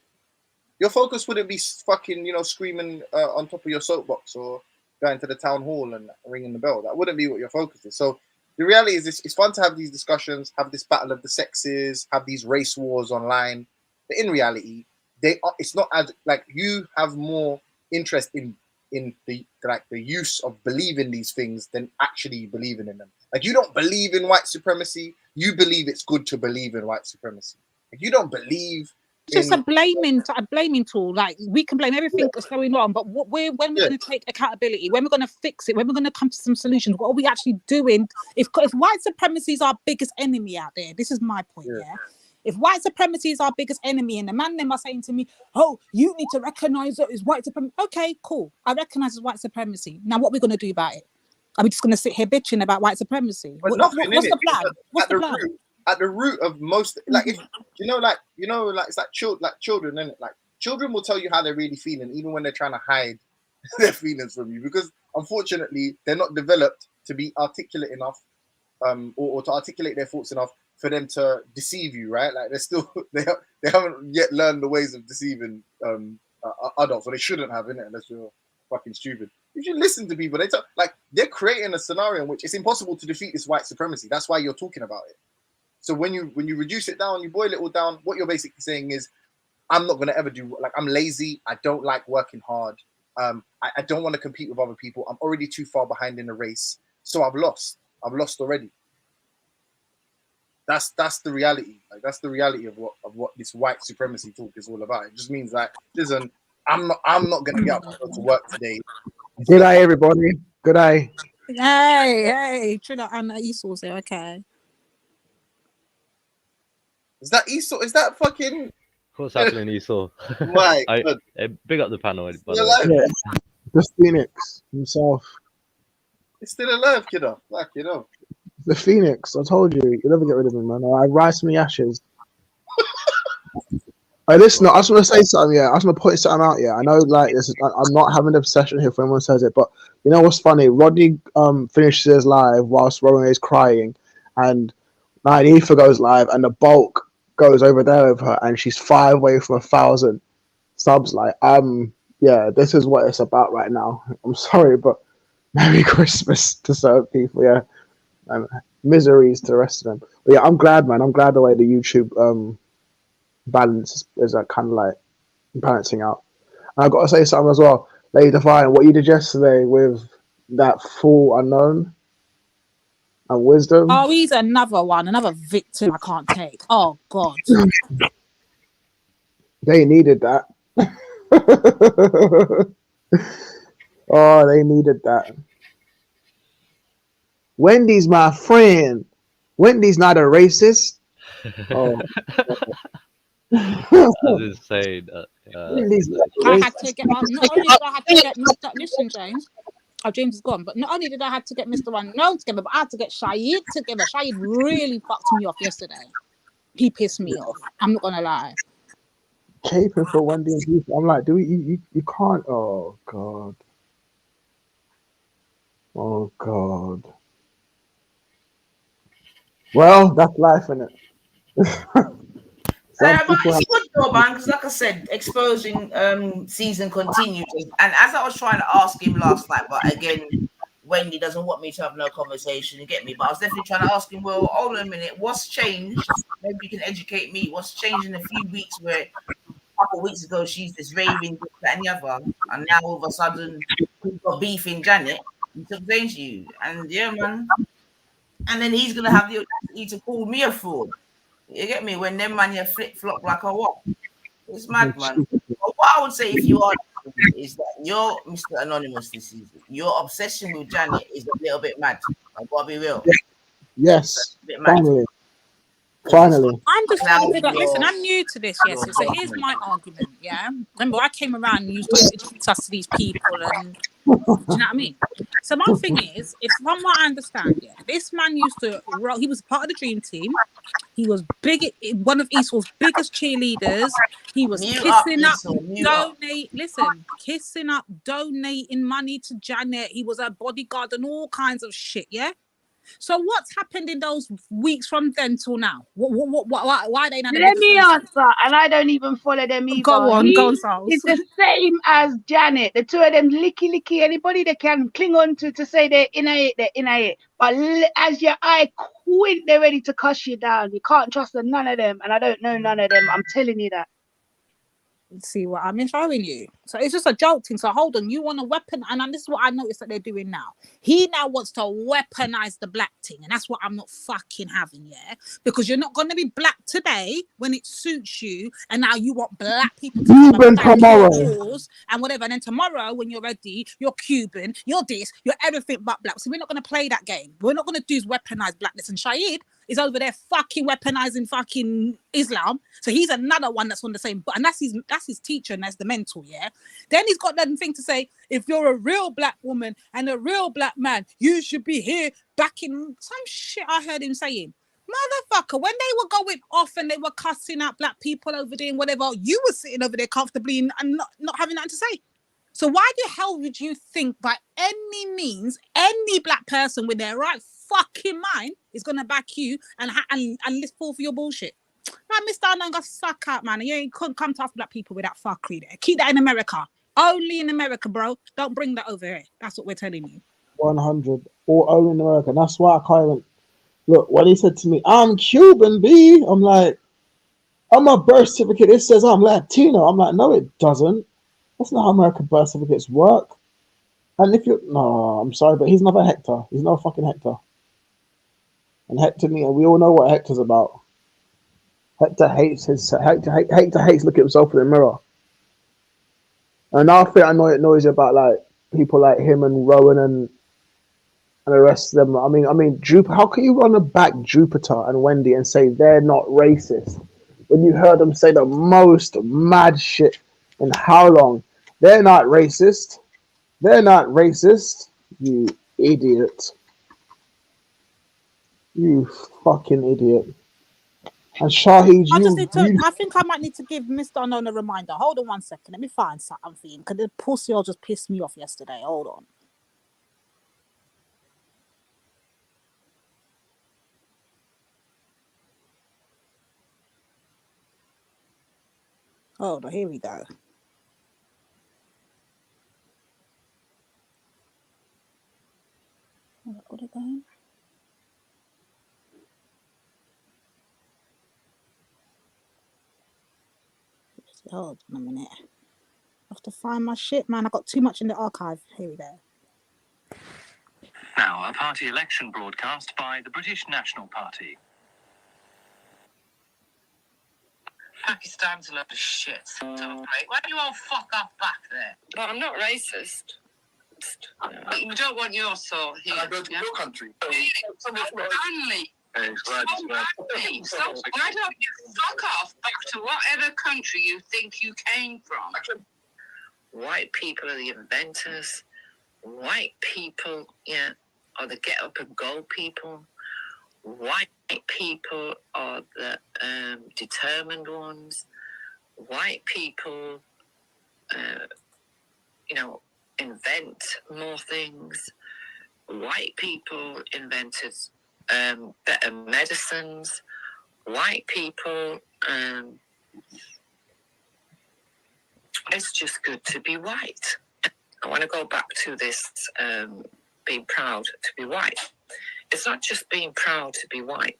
J: Your focus wouldn't be fucking, you know, screaming on top of your soapbox or going to the town hall and ringing the bell. That wouldn't be what your focus is. So the reality is, it's fun to have these discussions, have this battle of the sexes, have these race wars online. But in reality, it's not as like you have more interest in the use of believing these things than actually believing in them. Like you don't believe in white supremacy, you believe it's good to believe in white supremacy. Like you don't believe.
D: It's just a blaming tool. Like we can blame everything that's going on, but when we're going to take accountability, when we're going to fix it, when we're going to come to some solutions, what are we actually doing? If white supremacy is our biggest enemy out there, this is my point. Yeah. If white supremacy is our biggest enemy, and the man them are saying to me, "Oh, you need to recognize that it's white supremacy." Okay, cool. I recognize it's white supremacy. Now, what are we going to do about it? Are we just going to sit here bitching about white supremacy? What's the plan? What's the plan?
J: At the root of most, like if like it's like children, isn't it? Like children will tell you how they're really feeling, even when they're trying to hide their feelings from you, because unfortunately they're not developed to be articulate enough, or to articulate their thoughts enough for them to deceive you, right? Like they're still they haven't yet learned the ways of deceiving adults, or they shouldn't have, innit? Unless you're fucking stupid. If you listen to people, they're creating a scenario in which it's impossible to defeat this white supremacy. That's why you're talking about it. So when you reduce it down, you boil it all down, what you're basically saying is, I'm not going to ever do, like, I'm lazy. I don't like working hard. I don't want to compete with other people. I'm already too far behind in the race. So I've lost already. That's the reality. Like, that's the reality of what this white supremacy talk is all about. It just means that, listen, I'm not going to get up and go to work today.
L: Good day, everybody. Good day.
D: Hey, Trina and Esau's there, okay.
J: Is that Esau? Is that fucking...
M: What's happening, Esau?
J: Right.
M: Big up the panel.
L: Yeah, the Phoenix himself.
J: He's still alive, kiddo. Like, you know.
L: The Phoenix. I told you. You'll never get rid of him, man. I rise from the ashes. Hey, listen, I just want to say something, yeah. I just want to point something out, yeah. I know, like, I'm not having an obsession here if anyone says it, but you know what's funny? Rodney finishes his live whilst Rowan is crying, and Aoife goes live, and the bulk goes over there with her, and she's 5 away from 1,000 subs. Like, yeah, this is what it's about right now. I'm sorry, but Merry Christmas to certain people, yeah, and miseries to the rest of them. But yeah, I'm glad, man. I'm glad the way the YouTube balance is kind of like balancing out. And I've got to say something as well, Lady Divine. What you did yesterday with that full unknown, and wisdom.
D: Oh, he's another one, another victim I can't take. Oh God.
L: They needed that. Oh, they needed that. Wendy's my friend. Wendy's not a racist. Oh.
M: That's insane.
L: Wendy's not a
D: I had
L: racist.
D: to get not only did I have to get Mr. Listen, James. Oh, James is gone. But not only did I have to get Mr. Unknown together, but I had to get Shahid together. Shahid really fucked me off yesterday. He pissed me off. I'm not gonna lie.
L: Caping for Wendy and Beef. I'm like, you can't. Oh God. Oh God. Well, that's life, innit?
A: But it's good though, man, because like I said, exposing season continues. And as I was trying to ask him last night, but again, Wendy doesn't want me to have no conversation, you get me? But I was definitely trying to ask him, well, hold on a minute, what's changed? Maybe you can educate me. What's changed in a few weeks where a couple of weeks ago she's this raving, this, that, and the other, and now all of a sudden we've got beef in Janet. It's saying to you. And yeah, man. And then he's gonna have the audacity to call me a fraud. You get me? When them man you flip flop like a what? It's mad, man. But what I would say if you are is that you're Mr. Anonymous this season. Your obsession with Janet is a little bit mad. I've got to be real.
L: Yes.
A: A bit mad.
L: Finally.
D: I'm just trying to figure out. Listen, I'm new to this, yes. So here's my argument, yeah. Remember, I came around and you started to introduce us to these people, and do you know what I mean? So my thing is, if from what I understand, yeah, this man used to roll. He was part of the dream team. He was one of Esau's biggest cheerleaders. He was kissing up, donating money to Janet. He was a bodyguard and all kinds of shit, yeah. So what's happened in those weeks from then till now? Why are they not?
K: Let me answer, and I don't even follow them either.
D: Go on, Sauls.
K: It's the same as Janet. The two of them licky. Anybody they can cling on to say they're in it. But as your eye quint, they're ready to cuss you down. You can't trust none of them, and I don't know none of them. I'm telling you that.
D: See what I'm showing you. So it's just a joke thing. So hold on, you want to weapon, and this is what I noticed that they're doing now. He now wants to weaponize the black thing, and that's what I'm not fucking having, yeah. Because you're not going to be black today when it suits you, and now you want black people to come tomorrow and whatever. And then tomorrow, when you're ready, you're Cuban, you're this, you're everything but black. So we're not going to play that game. We're not going to do is weaponize blackness. And Shahid is over there fucking weaponizing fucking Islam. So he's another one that's on the same, and that's his teacher and that's the mentor, yeah. Then he's got that thing to say, if you're a real black woman and a real black man, you should be here backing some shit I heard him saying. Motherfucker, when they were going off and they were cussing out black people over there and whatever, you were sitting over there comfortably and not having nothing to say. So why the hell would you think by any means any black person with their right fucking mind is gonna back you and list fall for your bullshit? Man, Mr. Ananga, suck out, man. You ain't couldn't come to us black people with that fuckery there. Keep that in America. Only in America, bro. Don't bring that over here. That's what we're telling you.
L: 100. Or only in America. And that's why I can't even look. When he said to me, I'm Cuban, B, I'm like, on my birth certificate, it says I'm Latino. I'm like, no, it doesn't. That's not how American birth certificates work. And if you no, I'm sorry, but he's not Hector. He's not a fucking Hector. And Hector, we all know what Hector's about. Hector hates look at himself in the mirror. And now I think I know it noisy about like people like him and Rowan and the rest of them. I mean, Jupiter. How can you run back Jupiter and Wendy and say they're not racist when you heard them say the most mad shit in how long? They're not racist. They're not racist. You idiot. You fucking idiot. And Shahid,
D: I think I might need to give Mr. Unknown a reminder. Hold on 1 second. Let me find something for him. Because the pussy all just pissed me off yesterday. Hold on. Hold on, here we go. Hold on. Hold on a minute. I have to find my shit, man. I got too much in the archive. Here we go.
B: Now, a party election broadcast by the British National Party.
C: Pakistan's a load of shit. Why do you all fuck off back there? But I'm not racist. We don't want your sort here.
B: Can I go to your country?
C: Only. So why don't you fuck off back to whatever country you think you came from? White people are the inventors. White people, are the get up and go people. White people are the determined ones. White people, invent more things. White people invented better medicines. White people, it's just good to be white. I want to go back to this being proud to be white. It's not just being proud to be white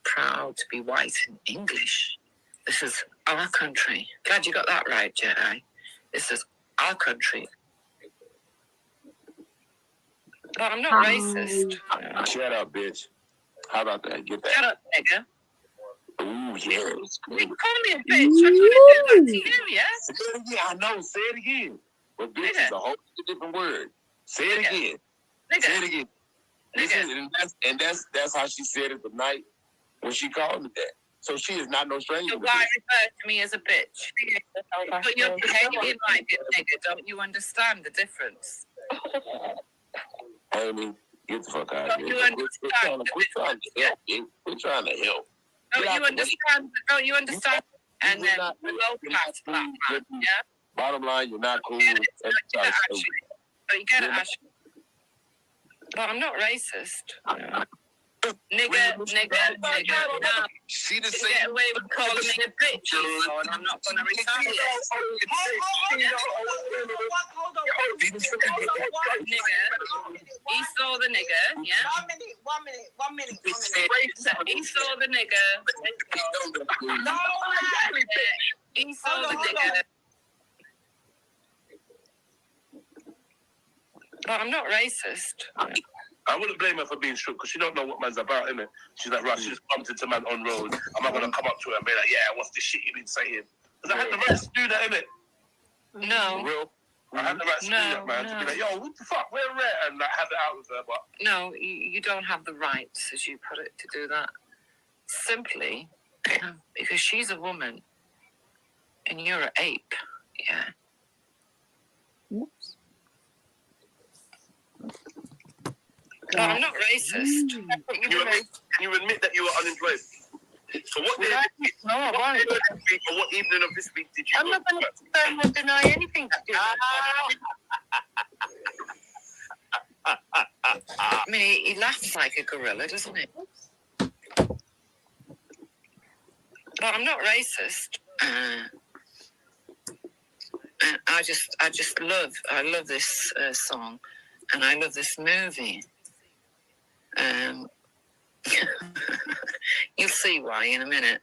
C: in English. This is our country. Glad you got that right, Jedi. This is our country. But I'm not racist.
H: Shut up, bitch. How about that? Get that.
C: Shut up, nigga.
H: Ooh, yeah.
C: You call me a bitch. I'm trying to do that to you, yeah?
H: Say it again. I know. Say it again. But bitch is a whole different word. Say it again.
C: Nigga.
H: Say it again. That's how she said it the night when she called me that. So she is not no stranger.
C: So why refer to me as a bitch? But you're behaving like it, nigga. Don't you understand the difference?
H: Amy, get the fuck out of here. We're trying to help.
C: Don't you understand? And then we go past that, yeah?
H: Bottom line, you're not cool.
C: You get it, Ashley. But I'm not racist. Nigga. No.
H: She the
C: same. Get away with calling me a bitch, and I'm not going to retaliate. Hold on. Nigga. He saw the nigga, yeah? 1 minute. He saw the nigga. He saw the nigga. But I'm not racist.
H: I wouldn't blame her for being shook because she don't know what man's about, innit? She's like, right, she just bumped into man on road. I'm not going to come up to her and be like, yeah, what's the shit you been saying? Because I had the right to do that, innit?
C: No.
H: For real? I had the right to do that, man. To be like, yo, what the fuck? Where? And like, have it out with her, but...
C: No, you don't have the rights, as you put it, to do that. Simply because she's a woman and you're an ape, yeah?
D: Whoops.
C: But I'm not racist.
H: You admit that you were unemployed. So what day of this week?
C: No, I won't.
H: Or what evening of this week did you
C: I'm not going to deny anything to do I mean, he laughs like a gorilla, doesn't he? But I'm not racist. And I love this song, and I love this movie. You'll see why in a minute.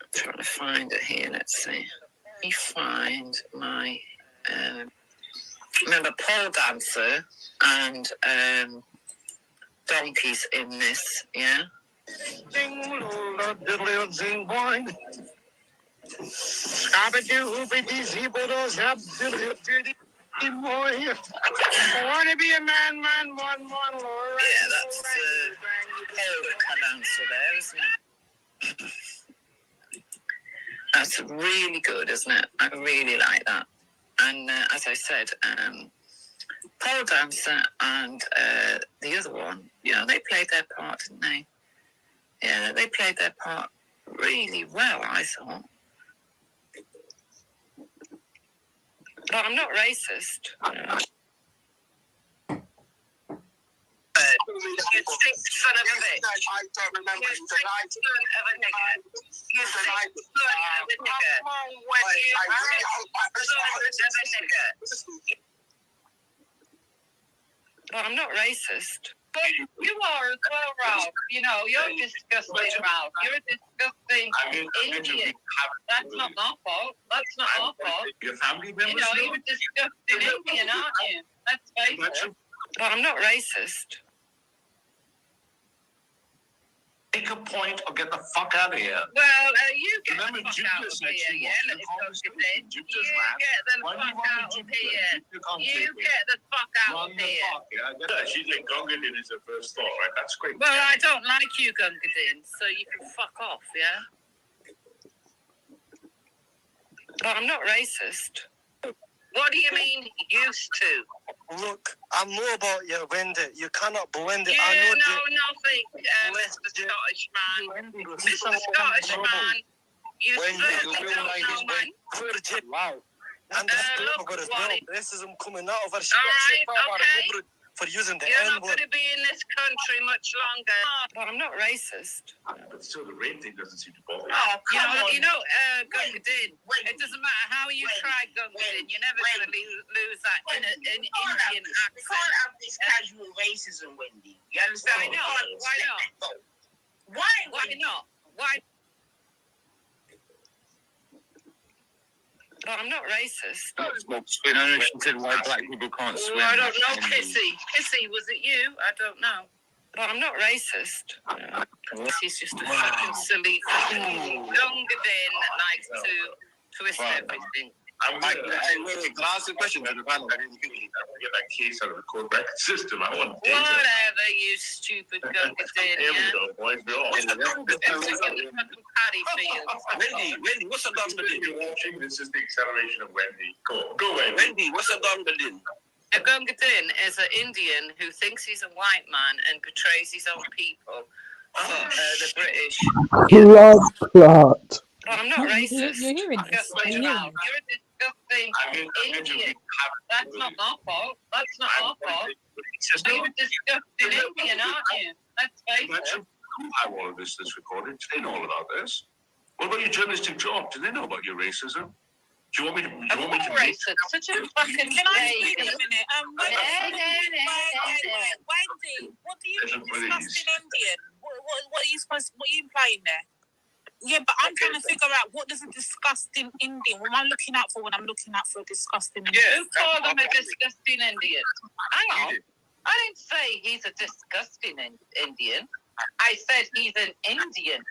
C: I'm trying to find it here. Let's see. Let me find my. Remember pole dancer and donkeys in this, yeah. I want to be a man, one. Yeah, that's the answer there, isn't it? That's really good, isn't it? I really like that. And as I said, pole dancer and the other one, they played their part, didn't they? Yeah, they played their part really well, I thought. But I'm not racist. You sick son of a bitch. I don't remember. You sick son of a nigger. You sick son of a nigger. But I'm not racist. But you are as well, Ralph. You're disgusting, Ralph. You're a disgusting Indian. That's not my fault. That's not our fault.
H: Your family members?
C: You're a disgusting Indian, aren't you? Let's face it. But I'm not racist.
B: Make a point or get the fuck out of here.
C: Well, you get
B: Remember,
C: the fuck
B: Jim
C: out of
B: just said
C: here,
B: she
C: yeah?
B: wants
C: Let's
B: to
C: go to bed.
B: Jim
C: You
B: just, man.
C: get the
B: Why do you
C: fuck
B: want
C: out
B: to
C: of
B: do
C: here.
B: that? You can't
C: You
B: take it.
C: get the fuck out
B: Run
C: of
B: the
C: here.
B: fuck, yeah? She think Gungadin is her first thought, right? That's great.
C: Well, I don't like you, Gungadin, so you can fuck off, yeah? But I'm not racist. What do you mean, used to?
N: Look, I know about you, Wendy. You cannot blend it.
C: You
N: I know
C: know nothing, Mr. Scottish man. Mr. Scottish man, you certainly don't know, man.
N: Virgin. Wow. And
C: Look, Wally.
N: racism coming out of her. She
C: All
N: got
C: right,
N: kicked out by the
C: okay.
N: neighborhood for using the
C: You're not
N: N-word.
C: going to be in this country much longer. But I'm not racist.
B: But still, the rape thing doesn't seem to bother
C: Oh, you know, Gungadin. It doesn't matter how you try Gungadin, you're never going to lose that Indian accent.
O: You can't have this casual racism, Wendy. You understand?
C: Why not? Why not? Why not? Why? But I'm not racist.
B: In a nation said why black people can't swim.
C: I don't know, Kissy. Kissy, was it you? I don't know. But I'm not racist. He's just a fucking silly fucking Gungadin that likes to twist everything.
B: Wait, can I ask a question? I want to get that case out of the court record system. I want to
C: Whatever, you stupid Gungadin.
B: Here we go, boys. We're all
N: Wendy, what's a Gungadin?
B: You're watching. This is the acceleration of Wendy. Go away.
N: Wendy, what's a Gungadin?
C: A Gungadin is an Indian who thinks he's a white man and betrays his own people. The British.
L: Blood clot.
C: But I'm not racist.
D: You're hearing this. You're hearing
C: You're a disgusting Indian. That's not our fault. That's not our fault. You're a disgusting Indian, aren't you? Let's face it.
B: How all of this that's recorded? They know all about this. What about your journalistic job? Do they know about your racism? Do you want me to?
C: Racist? Such a fucking.
P: Can I speak in a minute? Wendy, what do you mean disgusting Indian? What are you supposed? What are you implying there? Yeah, but I'm trying to figure out what does a disgusting Indian. What am I looking out for when I'm looking out for a disgusting Indian?
C: You call them a disgusting Indian. Hang on. I didn't say he's a disgusting Indian. I said he's an Indian.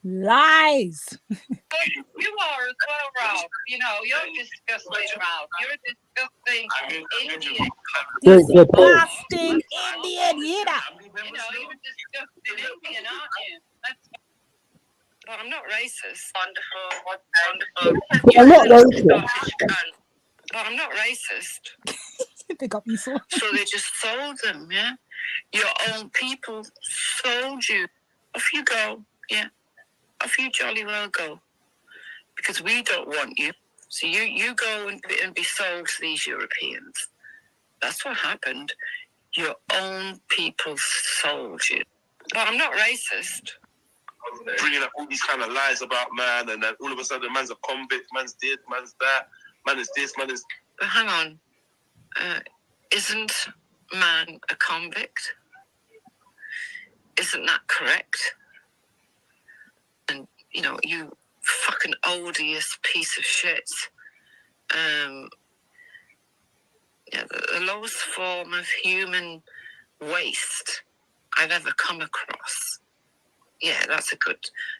D: Lies.
C: You are as well, Ralph. You know, you're disgusting, Ralph. You're a disgusting Indian.
D: Disgusting Indian, you know.
C: You know, you're a disgusting Indian, aren't you? But I'm not racist. Wonderful.
L: I'm not racist.
C: But I'm not racist.
D: They got me so.
C: So they just sold them, yeah? Your own people sold you. Off you go, yeah. Off you jolly well go. Because we don't want you. So you go and be sold to these Europeans. That's what happened. Your own people sold you. But I'm not racist.
N: Bringing up all these kind of lies about man, and then all of a sudden, man's a convict, man's this, man's that, man is this, man is.
C: But hang on, isn't man a convict? Isn't that correct? And you know, you fucking odious piece of shit. Yeah, the lowest form of human waste I've ever come across. Yeah, that's a good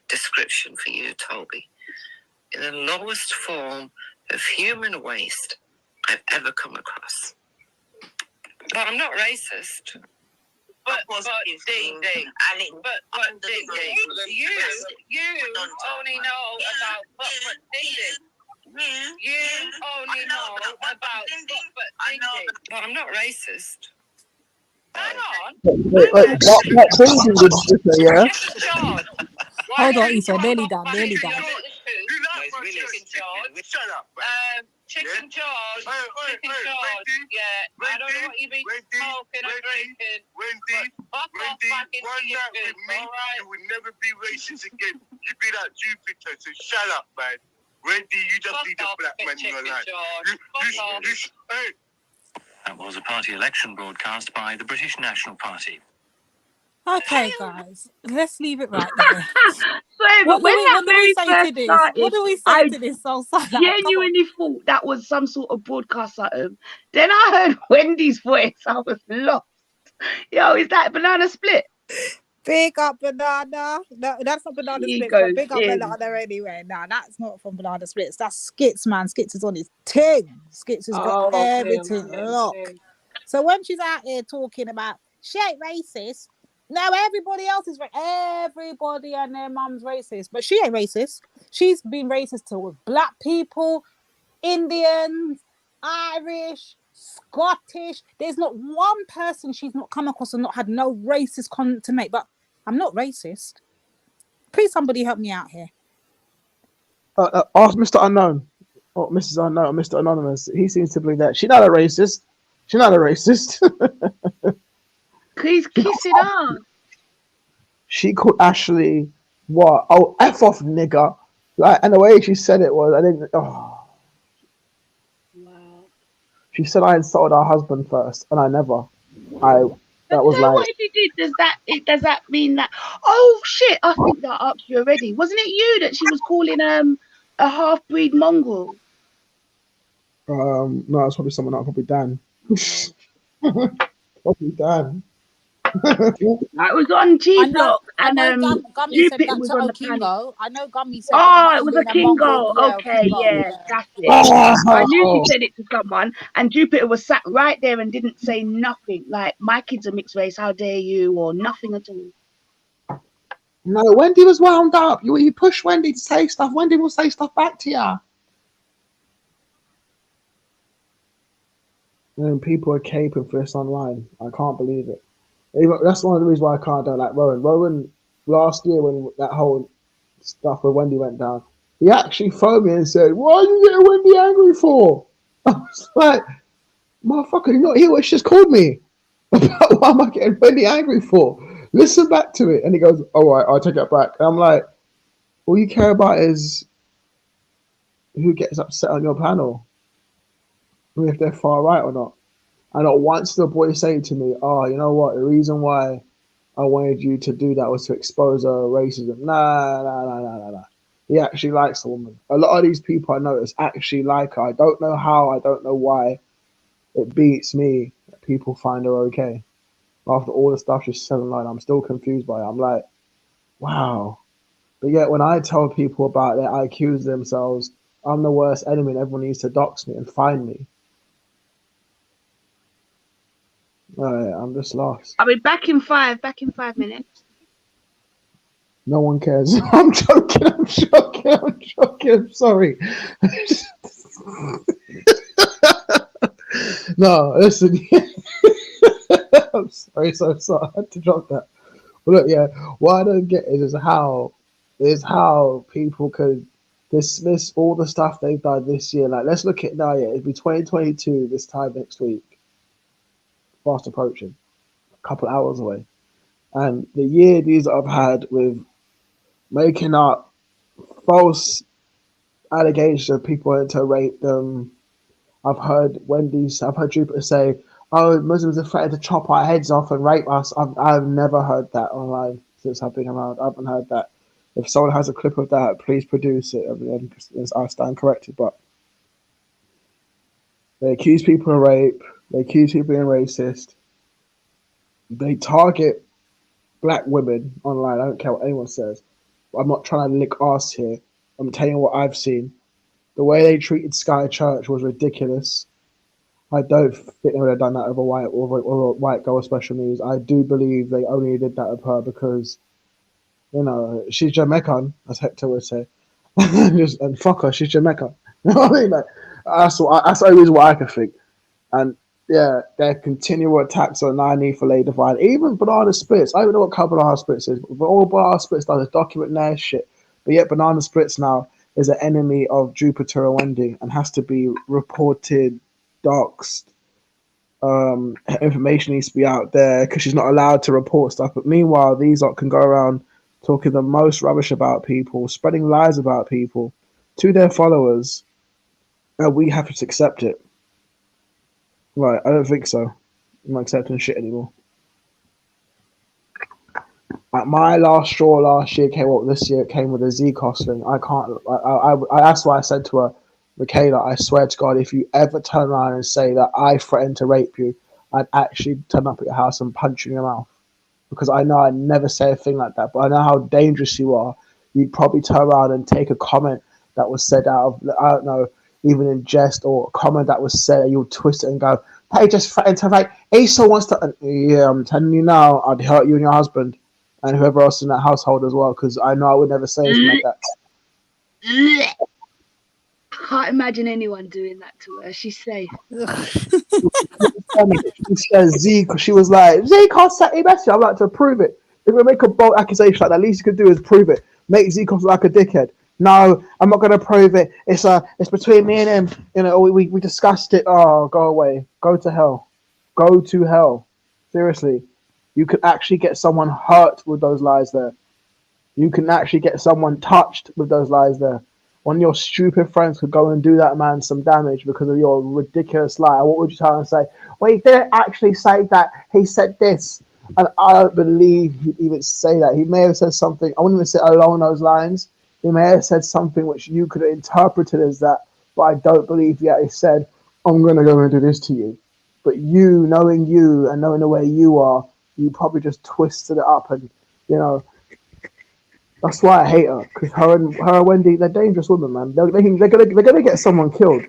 C: description for you, Toby. The lowest form of human waste I've ever come across. But I'm not racist. But ding ding. But ding ding. You only know about but ding ding. You only know about but ding ding. But I'm not racist. Hang on.
L: Wait, what thing did you say, yeah?
D: Hold on, Issa, nearly done.
C: Chicken George. Yeah, I don't know what you've been smoking or drinking.
N: Wendy,
C: Fuck off back into your food, all right?
N: You will never be racist again. You be that Jupiter, so shut up, man. Wendy, you just need a black man in your life. Hey.
Q: That was a party election broadcast by the British National Party.
D: Okay, guys, let's leave it right there.
K: But when that very first started,
D: What do we say to this?
K: I genuinely thought that was some sort of broadcast item. Then I heard Wendy's voice. I was lost. Yo, is that Banana Split?
D: Big up Banana. No, that's not Banana
K: He
D: Splits, but
K: goes
D: big up
K: in.
D: Banana anyway. Nah, that's not from Banana Splits. That's Skits, man. Skits is on his ting. Skits has got
K: Oh, okay,
D: everything locked. So when she's out here talking about she ain't racist, no, everybody else is everybody and their mum's racist, but she ain't racist. She's been racist to black people, Indians, Irish, Scottish. There's not one person she's not come across and not had no racist comment to make. But I'm not racist. Please, somebody help me out here.
L: Ask Mr. Unknown or Mrs. Unknown or Mr. Anonymous. He seems to believe that she's not a racist. She's not a racist.
K: Please kiss it on.
L: She called Ashley what? Oh, F off, nigga. Like, and the way she said it was, I didn't. Oh.
K: Wow.
L: She said I insulted her husband first, and I never. That was
K: So
L: like.
K: what if you did? Does that mean that? Oh shit! I think that I asked you already. Wasn't it you that she was calling a half-breed mongrel?
L: No, it's probably someone else. Probably Dan. Probably Dan.
K: I was on G Block and
D: Gummy said
K: Jupiter
D: that
K: was
D: to
K: on the panel.
D: Okingo. I know Gummy said
K: Oh,
D: that
K: it was
D: being
K: a
D: a mongrel.
K: Kingo.
D: Yeah,
K: Okay,
D: Okingo,
K: yeah,
D: yeah.
K: that's it. I knew she said it to someone, and Jupiter was sat right there and didn't say nothing. Like, my kid's a mixed race, how dare you, or nothing at all.
L: No, Wendy was wound up. You push Wendy to say stuff. Wendy will say stuff back to you. And people are caping for this online. I can't believe it. That's one of the reasons why I can't don't like Rowan. Rowan, last year when that whole stuff with Wendy went down, he actually phoned me and said, "Why are you getting Wendy angry for?" I was like, "Motherfucker, you not hear what she just called me? What am I getting Wendy angry for? Listen back to it." And he goes, "All right, I'll take it back." And I'm like, all you care about is who gets upset on your panel, if they're far right or not. And not once the boy say to me, "Oh, you know what? The reason why I wanted you to do that was to expose her racism." Nah. He actually likes the woman. A lot of these people I notice actually like her. I don't know how. I don't know why. It beats me that people find her okay. After all the stuff she said online, I'm still confused by it. I'm like, wow. But yet when I tell people about it, I accuse themselves. I'm the worst enemy and everyone needs to dox me and find me. I'm just lost.
K: I'll be back in 5 minutes.
L: No one cares. I'm joking. I'm sorry. No, listen. I'm sorry, so sorry. I had to drop that. But look, yeah, what I don't get is how people could dismiss all the stuff they've done this year. Like, let's look at now, yeah, it'd be 2022 this time next week. Fast approaching. A couple hours away. And the year these I've had with making up false allegations of people wanting to rape them. I've heard Jupiter say, "Oh, Muslims are threatened to chop our heads off and rape us." I've never heard that online since I've been around. I haven't heard that. If someone has a clip of that, please produce it. I stand corrected. But they accuse people of rape. They accuse people of being racist. They target black women online. I don't care what anyone says. I'm not trying to lick arse here. I'm telling you what I've seen. The way they treated Sky Church was ridiculous. I don't think they would have done that with a white girl with special needs. I do believe they only did that with her because, you know, she's Jamaican, as Hector would say. And fuck her, she's Jamaican. You know what I mean? Like, that's the only reason why I can think. And yeah, their continual attacks on Nani for Lady Divine, even Banana Splits. I don't even know what color Banana Splits is, but all Banana Splits does is document their shit. But yet Banana Splits now is an enemy of Jupiter and Wendy and has to be reported, doxed. Information needs to be out there because she's not allowed to report stuff. But meanwhile, these lot can go around talking the most rubbish about people, spreading lies about people to their followers, and we have to accept it. Right, I don't think so. I'm not accepting shit anymore. Like my last straw last year came up. This year it came with a Z-Cost thing. I can't. That's why I said to her, Michaela, I swear to God, if you ever turn around and say that I threatened to rape you, I'd actually turn up at your house and punch you in your mouth. because I know I'd never say a thing like that, but I know how dangerous you are. You'd probably turn around and take a comment that was said out of, I don't know, even in jest, or a comment that was said, and you'll twist it and go, hey, just threatened to, like, Esau wants to, yeah, I'm telling you now, I'd hurt you and your husband and whoever else in that household as well, because I know I would never say anything like that.
K: Can't imagine anyone doing that to her. She's safe.
L: She says Zeke, she was like, Zeke can't set a message. I'm like, to prove it. If we make a bold accusation like that, the least you could do is prove it. Make Zeke look like a dickhead. No, I'm not gonna prove it. It's between me and him. You know, we discussed it. Oh, go away. Go to hell. Go to hell. Seriously. You could actually get someone hurt with those lies there. You can actually get someone touched with those lies there. One of your stupid friends could go and do that man some damage because of your ridiculous lie. What would you try and say? Well, he didn't actually say that. He said this. And I don't believe he'd even say that. He may have said something, I wouldn't even say along those lines. He may have said something which you could have interpreted as that, but I don't believe he actually said, I'm going to go and do this to you. But you and knowing the way you are, you probably just twisted it up, and, you know, that's why I hate her, because her and Wendy, they're dangerous women, man. They're gonna get someone killed.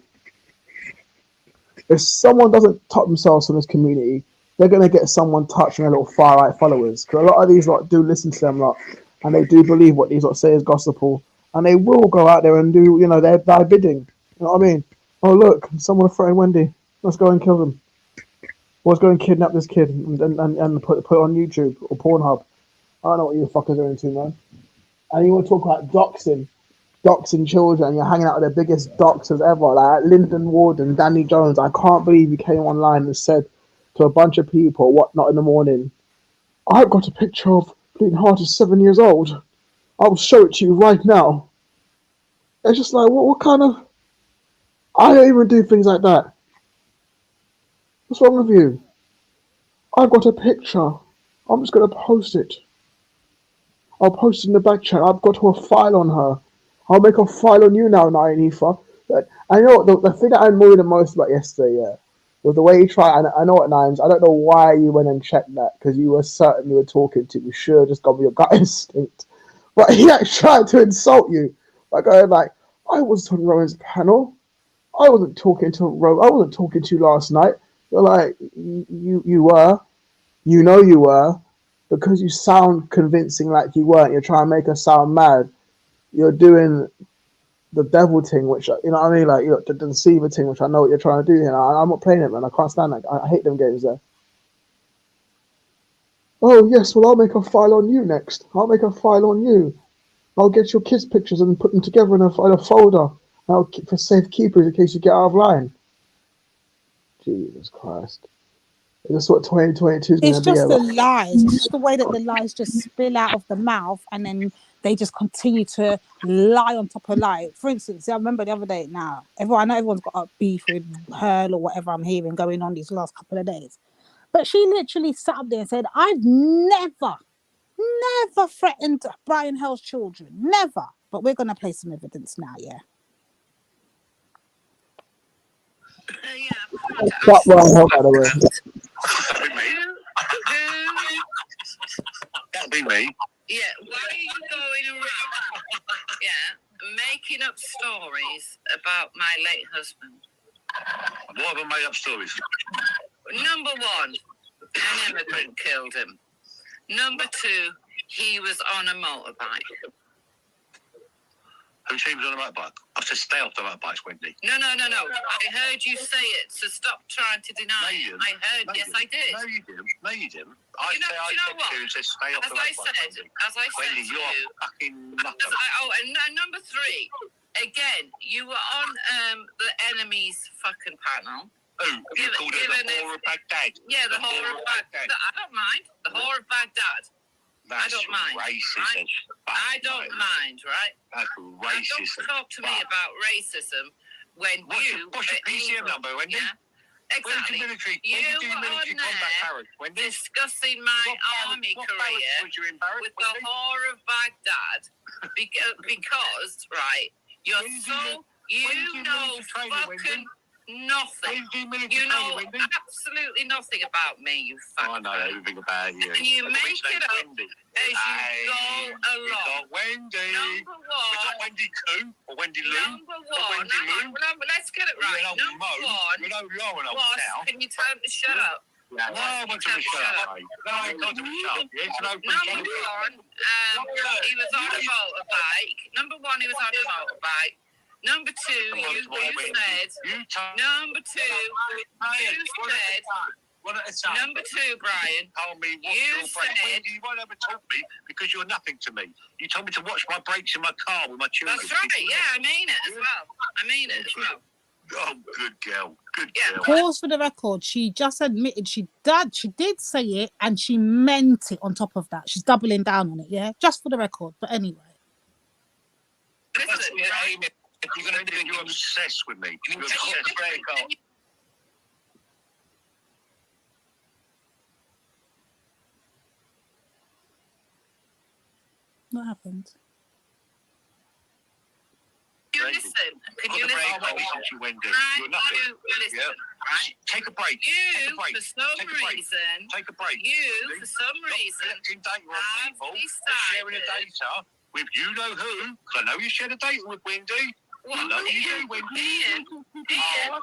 L: If someone doesn't touch themselves in this community, they're gonna get someone touching their little far right followers. Because a lot of these lot do listen to them lot, and they do believe what these lot say is gospel, and they will go out there and do, you know, their bidding. You know what I mean? Oh look, someone threatened Wendy. Let's go and kill them. Let's go and kidnap this kid and put it on YouTube or Pornhub. I don't know what you fuckers are into, man. And you want to talk about doxing children, and you're hanging out with the biggest doxers ever, like Lyndon Warden, Danny Jones. I can't believe you came online and said to a bunch of people, whatnot in the morning, I've got a picture of Clean Heart is 7 years old. I'll show it to you right now. It's just like, what kind of... I don't even do things like that. What's wrong with you? I've got a picture. I'm just going to post it. I'll post it in the back chat. I've got a file on her. I'll make a file on you now, Nianifa. But I know the thing that I annoyed the most about yesterday, yeah, was the way he tried. I know what, Nines. I don't know why you went and checked that, because you were certain you were talking to. You should have just gone with your gut instinct. But he actually tried to insult you, like going like, I was on Rowan's panel. I wasn't talking to Rowan. I wasn't talking to you last night. You're like, you were. You know you were. Because you sound convincing like you weren't. You're trying to make us sound mad. You're doing the devil thing, which, you know what I mean? Like, the deceiver thing, which I know what you're trying to do here. I'm not playing it, man. I can't stand that. I hate them games there. Oh, yes, well, I'll make a file on you next. I'll make a file on you. I'll get your kids' pictures and put them together in a folder. I'll keep for safekeepers in case you get out of line. Jesus Christ. Is this what 2022 is going
D: It's
L: to be
D: just the
L: about?
D: lies. It's just the way that the lies just spill out of the mouth, and then they just continue to lie on top of lie. For instance, I remember the other day now, I know everyone's got a beef with her or whatever I'm hearing going on these last couple of days. But she literally sat up there and said, I've never threatened Brian Hell's children. Never. But we're going to play some evidence now, yeah?
L: Stop Brian Hell, by the way.
Q: That'll be me.
C: Yeah, why are you going around, making up stories about my late husband?
Q: What have I made up stories?
C: Number one, an immigrant killed him. Number two, he was on a motorbike.
Q: Who seems on a motorbike? I said stay off the motorbikes, Wendy.
C: No. I heard you say it, so stop trying to deny it. I heard, yes, I did.
Q: No, you didn't. I said stay off the motorbikes.
C: As I said
Q: Wendy,
C: to
Q: you're
C: you,
Q: fucking nutter.
C: and number three, again, you were on the enemy's fucking panel.
Q: Oh, you called her the whore of Baghdad.
C: Yeah, the whore of Baghdad. I don't mind. The whore of Baghdad.
Q: That's
C: I don't mind.
Q: Racist,
C: right? I don't mind, right?
Q: That's racist.
C: Don't talk to me about racism when
Q: what's your PCM number, Wendy?
C: Yeah, exactly. You were on there discussing my army career with the whore of Baghdad because, right, you're so, you know fucking
P: Nothing. You know absolutely nothing about me, you fuck.
N: I know everything about you.
P: And you make it up as you go along.
N: We got Wendy.
P: Number one.
N: We got Wendy Coo or Wendy Lou.
P: Number one. Let's get it right. Number one.
N: You know you're an old
P: was,
N: cow.
P: can you tell him to shut up?
N: No, I want to shut up. No, I got to shut up. It's an open
P: Number one, he was on a motorbike. Number one, he was on a motorbike. Number two, you said. Number two, you said. Number two, Brian.
N: Told me what
P: you
N: said. Wendy, you won't ever talk me because you're nothing to me. You told me to watch my breaks in my car with my children.
P: That's right. Yeah, I mean it as well.
N: Oh, good girl. Good girl.
D: Pause for the record. She just admitted she did say it and she meant it on top of that. She's doubling down on it, yeah? Just for the record. But anyway.
P: Listen,
N: if you're going to do it, you're obsessed with me. You're obsessed with me.
D: What happened?
P: Can you listen?
N: You're nothing.
P: Listen, right?
N: Take a break.
P: You, for some reason,
N: Take a break.
P: You, for some reason,
N: have sharing a data with you know who. I know you shared a data with Wendy.
P: What?
N: I know you do, Wendy.
P: Ian.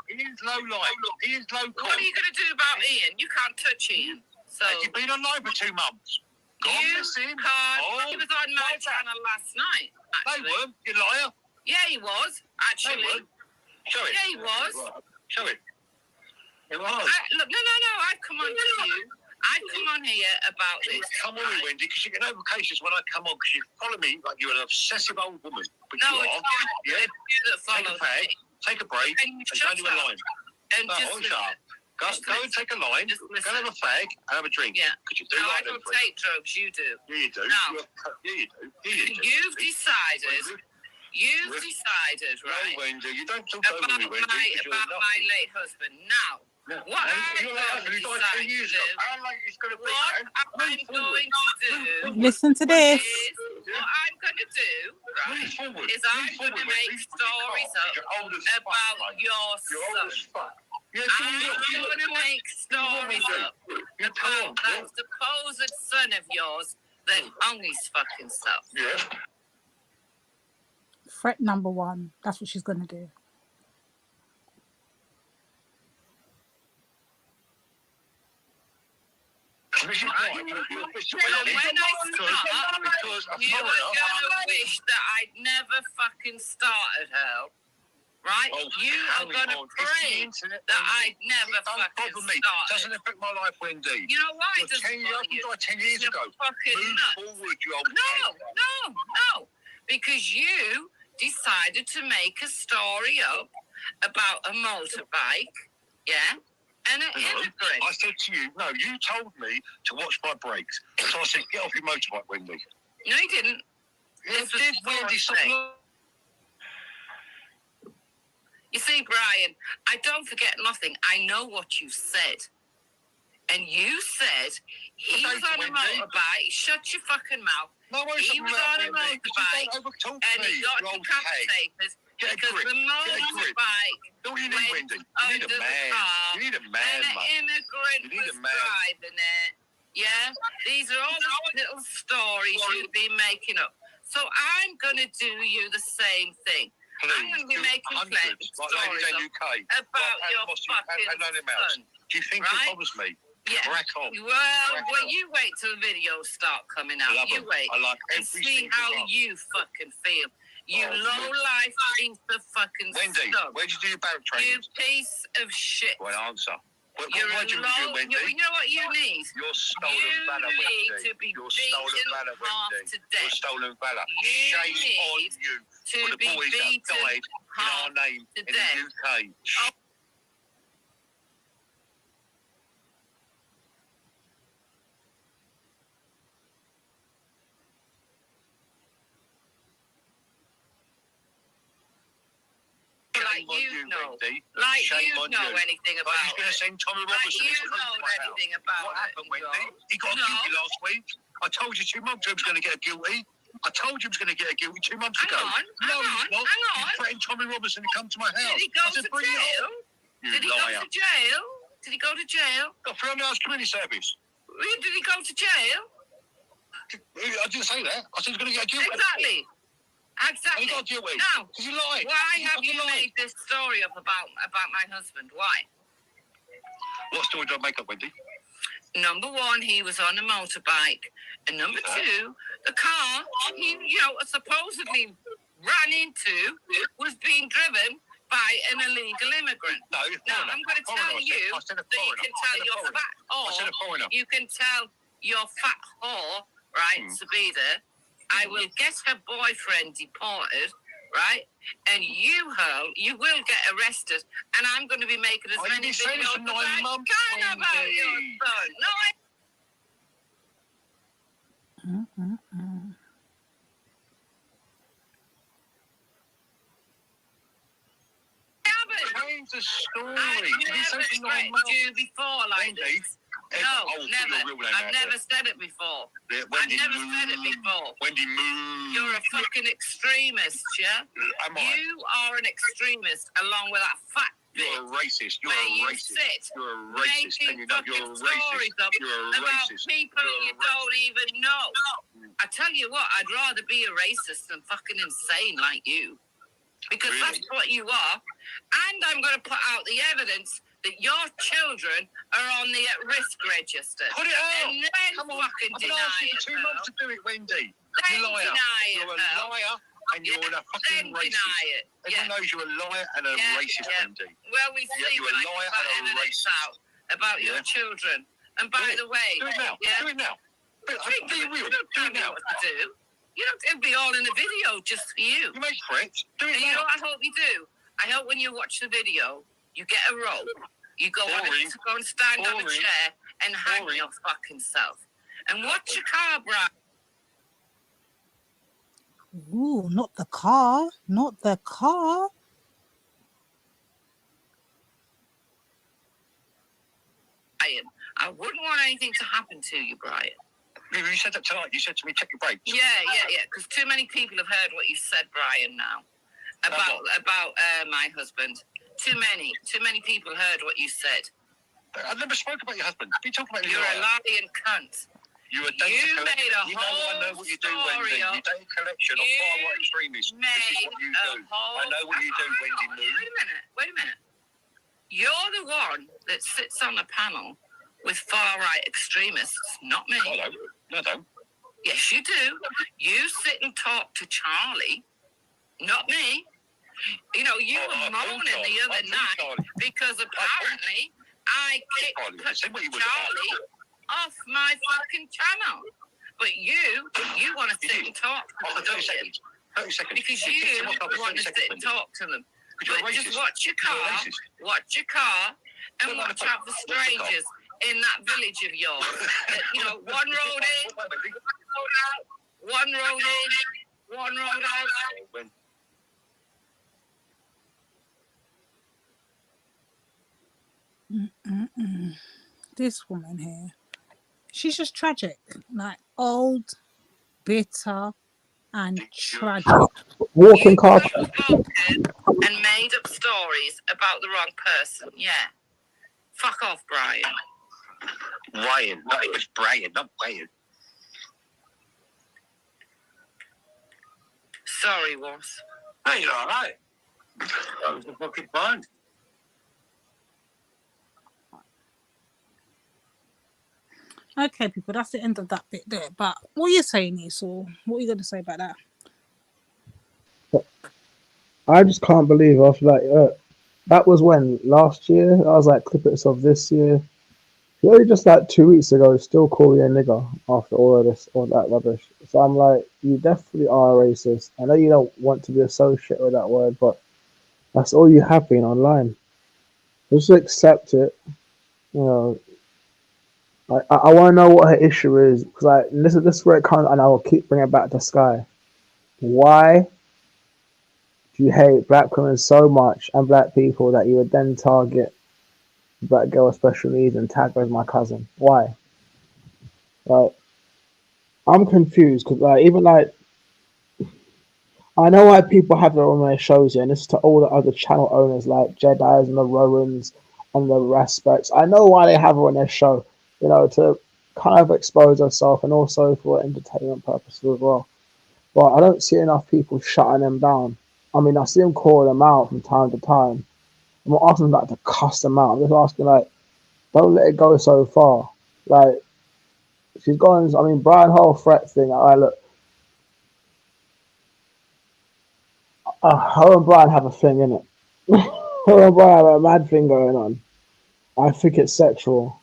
N: He is low life. He is low cost.
P: What are you going to do about Ian? You can't touch Ian. So
N: you've been online for 2 months. Go on, listen.
P: He was on my channel last night.
N: They weren't, you liar.
P: Yeah, he was, actually.
N: Show it.
P: Yeah, he was.
N: Show it. It was.
P: Look, no, I've come on to you. I've come on here about this.
N: Come on, Wendy, because you get notifications when I come on, because you follow me like you're an obsessive old woman. But
P: no,
N: you are.
P: Yeah.
N: Take a fag, take a break, and go to a line.
P: And just
N: shut up. Go and take a line, go and have a fag, and have a drink.
P: Yeah.
N: Because you do
P: no,
N: like
P: I don't take drugs, you do.
N: Yeah, you do.
P: No.
N: Yeah, you do.
P: You've decided... You've decided, right?
N: No, Wendy, you don't talk
P: about
N: over me, Wendy.
P: About my late husband. Now, what I'm going to do.
D: Listen to this.
P: What I'm going to do, right, is I'm going to make stories up about your son. I'm going to make stories up about that supposed son of yours that hung his fucking self.
N: Yeah.
D: Threat number one. That's what she's going to do.
P: When I start, you are going to wish that I'd never fucking started her. Right? You are going to pray that I'd never fucking started.
N: Doesn't affect my life, Wendy.
P: You know why it doesn't bother you?
N: 10 years ago.
P: Move
N: forward, you old
P: No. Because you decided to make a story up about a motorbike, yeah, and an immigrant.
N: I said to you, no, you told me to watch my brakes. So I said, get off your motorbike, Wendy.
P: No, you didn't.
N: Yes, did, Wendy.
P: You see, Brian, I don't forget nothing. I know what you said. And you said he was on a motorbike. Shut your fucking mouth.
N: No,
P: he was on a motorbike and he got decapitated because the motorbike went under the car and an immigrant was driving it. Yeah? These are all the little stories you've been making up. So I'm going to do you the same thing. I'm going to be making stories about your fucking son.
N: Do you think it bothers me?
P: Yeah. Well, you wait till the videos start coming out. You wait and see how you fucking feel. You low-life piece of fucking
N: Wendy,
P: stuff.
N: where'd you do your barrack training?
P: You piece of shit.
N: Well, answer. What
P: You're
N: do you do, Wendy?
P: You know what you need?
N: Your stolen valor,
P: You
N: Wendy.
P: need to be
N: Your
P: beaten
N: stolen valor,
P: half
N: Wendy.
P: to death.
N: Your stolen valor.
P: You
N: Shame on
P: need
N: you
P: to
N: for the
P: be
N: boys that
P: beaten
N: died in our name
P: to
N: in
P: death.
N: the UK.
P: Like you know anything about
N: it. He's going to send Tommy Robertson.
P: Like you know anything about
N: what happened, Wendy? He got guilty last week. I told you 2 months ago he was going to get a guilty. I told you he was going to get a guilty 2 months ago.
P: Hang on.
N: He threatened Tommy Robertson to come to my house.
P: Did he go to jail? Did he go to jail? Did he go to jail?
N: Got thrown out of community service.
P: Did he go to jail?
N: I didn't say that. I said he's going to get a jail.
P: Exactly.
N: And he got a jail.
P: Now,
N: because he lied.
P: Why have you made this story up about my husband? Why?
N: What story did I make up, Wendy?
P: Number one, he was on a motorbike, and number two, the car he, supposedly ran into was being driven by an illegal immigrant.
N: No,
P: now I'm going to tell you that you can tell your fat whore, you can tell your fat whore, right, Sabida, I will get her boyfriend deported, right? And you will get arrested, and I'm going to be making as many videos as I can about your son.
N: Change the story.
P: I've never threatened you before like this. No, never. I've never said it before. I've never said it before.
N: Wendy, move.
P: You're a fucking extremist, yeah? You are an extremist along with that fat bitch.
N: You're a racist. You're a racist. You're a racist.
P: Making fucking stories up about people you don't even know. I tell you what, I'd rather be a racist than fucking insane like you. Because that's what you are. And I'm going to put out the evidence that your children are on the at-risk register.
N: Put it out.
P: And then
N: Come on.
P: fucking
N: I've been asking you for 2 months to do it, Wendy.
P: Then
N: You're a liar. You're a liar and you're a fucking racist. Everyone knows you're a liar and a racist, Wendy.
P: Well, we see
N: you're a liar and a racist.
P: out about your children. And by the way...
N: Do it now. Do it now. Be real. Do it now.
P: What to do. You don't have to be all in the video just for you.
N: You make threats. Do it now.
P: You know what I hope you do? I hope when you watch the video, you get a rope. You go on go and stand on a chair and hang your fucking self. And watch your car, Brian.
D: Ooh, not the car. Not the car.
P: Brian, I wouldn't want anything to happen to you, Brian.
N: You said that tonight. You said to me, take your breaks.
P: Yeah. Because too many people have heard what you said, Brian, now. About my husband. Too many people heard what you said.
N: I never spoke about your husband. You talking about
P: you're a lying cunt.
N: You're a
P: you made a
N: you
P: whole
N: know I know what you do, Wendy. You date a collection of far-right extremists. This is what you do. I know what you do, Wendy.
P: Wait a minute. You're the one that sits on a panel with far-right extremists, not me.
N: No, I don't.
P: Yes, you do. You sit and talk to Charlie, not me. You know, you were moaning the other night because apparently I kicked Charlie off my fucking channel. But you want to sit and talk to them.
N: 30 seconds. 30 seconds.
P: Because you want to sit and talk to them. But just watch your car, and watch out for strangers in that village of yours. You know, one road in, one road in, one road out.
D: This woman here, she's just tragic, like old, bitter, and tragic.
L: Walking car.
P: And made up stories about the wrong person. Yeah. Fuck off, Brian.
N: Ryan. No, it was Brian, not Brian.
P: Sorry, Ross.
N: Hey, you're all right. That was the fucking fun.
D: Okay, people, that's the end of that bit there. But what are you saying, Esau? What are you going to say about that?
L: I just can't believe after that was when last year. I was like clippets of this year. Really, just like 2 weeks ago, still call me a nigger after all of this, all that rubbish. So I'm like, you definitely are a racist. I know you don't want to be associated with that word, but that's all you have been online. Just accept it. You know, I want to know what her issue is, because this is where it comes, and I will keep bringing it back to Sky. Why do you hate black women so much and black people that you would then target black girl with special needs and tag her as my cousin? Why? Like, I'm confused because even like I know why people have their own shows here, and this is to all the other channel owners like Jedi's and the Rowans and the Respects. I know why they have her on their show, you know, to kind of expose herself and also for entertainment purposes as well. But I don't see enough people shutting them down. I mean, I see them call them out from time to time. I'm not asking them like to cuss them out. I'm just asking like, don't let it go so far. Like, she's gone. I mean, Brian whole threat thing. Look, her and Brian have a thing, innit? Her and Brian have a mad thing going on. I think it's sexual.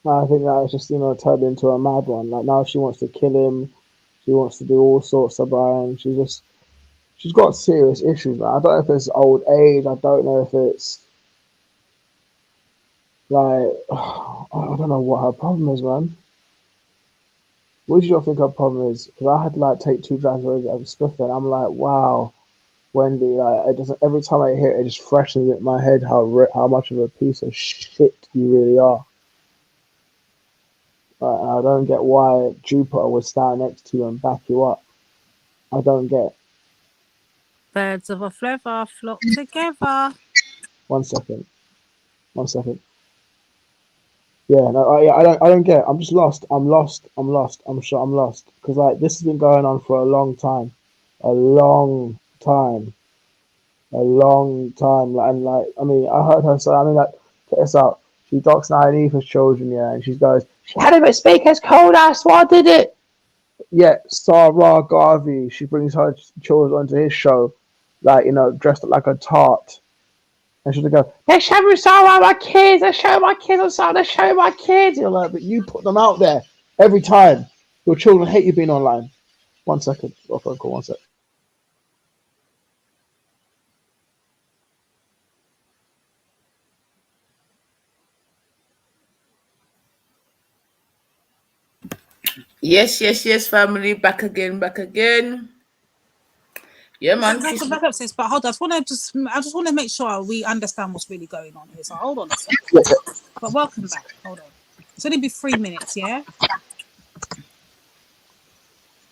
L: I think that was just, you know, turned into a mad one. Like now she wants to kill him. She wants to do all sorts of Brian. She's got serious issues. Like, I don't know if it's old age. I don't know if it's like I don't know what her problem is, man. What do you think her problem is? Because I had to like take 2 drags of stuff, and I'm like, wow, Wendy. Like, it doesn't. Every time I hear it, it just freshens in my head how much of a piece of shit you really are. I don't get why Jupiter would stand next to you and back you up. I don't get.
D: Birds of a feather flock together.
L: 1 second. 1 second. Yeah, no, I don't get it. I'm just lost. I'm lost. I'm sure I'm lost. Because like this has been going on for a long time. A long time. Like, and like, I mean, I heard her say, I mean, like, check this out. She docs ID for children, yeah, and she goes, she had him at speakers cold ass, why did it? Yeah, Sarah Garvey, she brings her children onto his show, like, you know, dressed up like a tart. And she'll go, they're showing Sarah my kids, they're showing my kids on Sarah, they're showing my kids. You're like, but you put them out there every time. Your children hate you being online. 1 second, I'll phone call, 1 sec.
A: Yes, family, back again. Yeah, man.
D: Back up, sis, but hold on. I just want to make sure we understand what's really going on here. So hold on a second. But welcome back. Hold on. It's only be 3 minutes, yeah?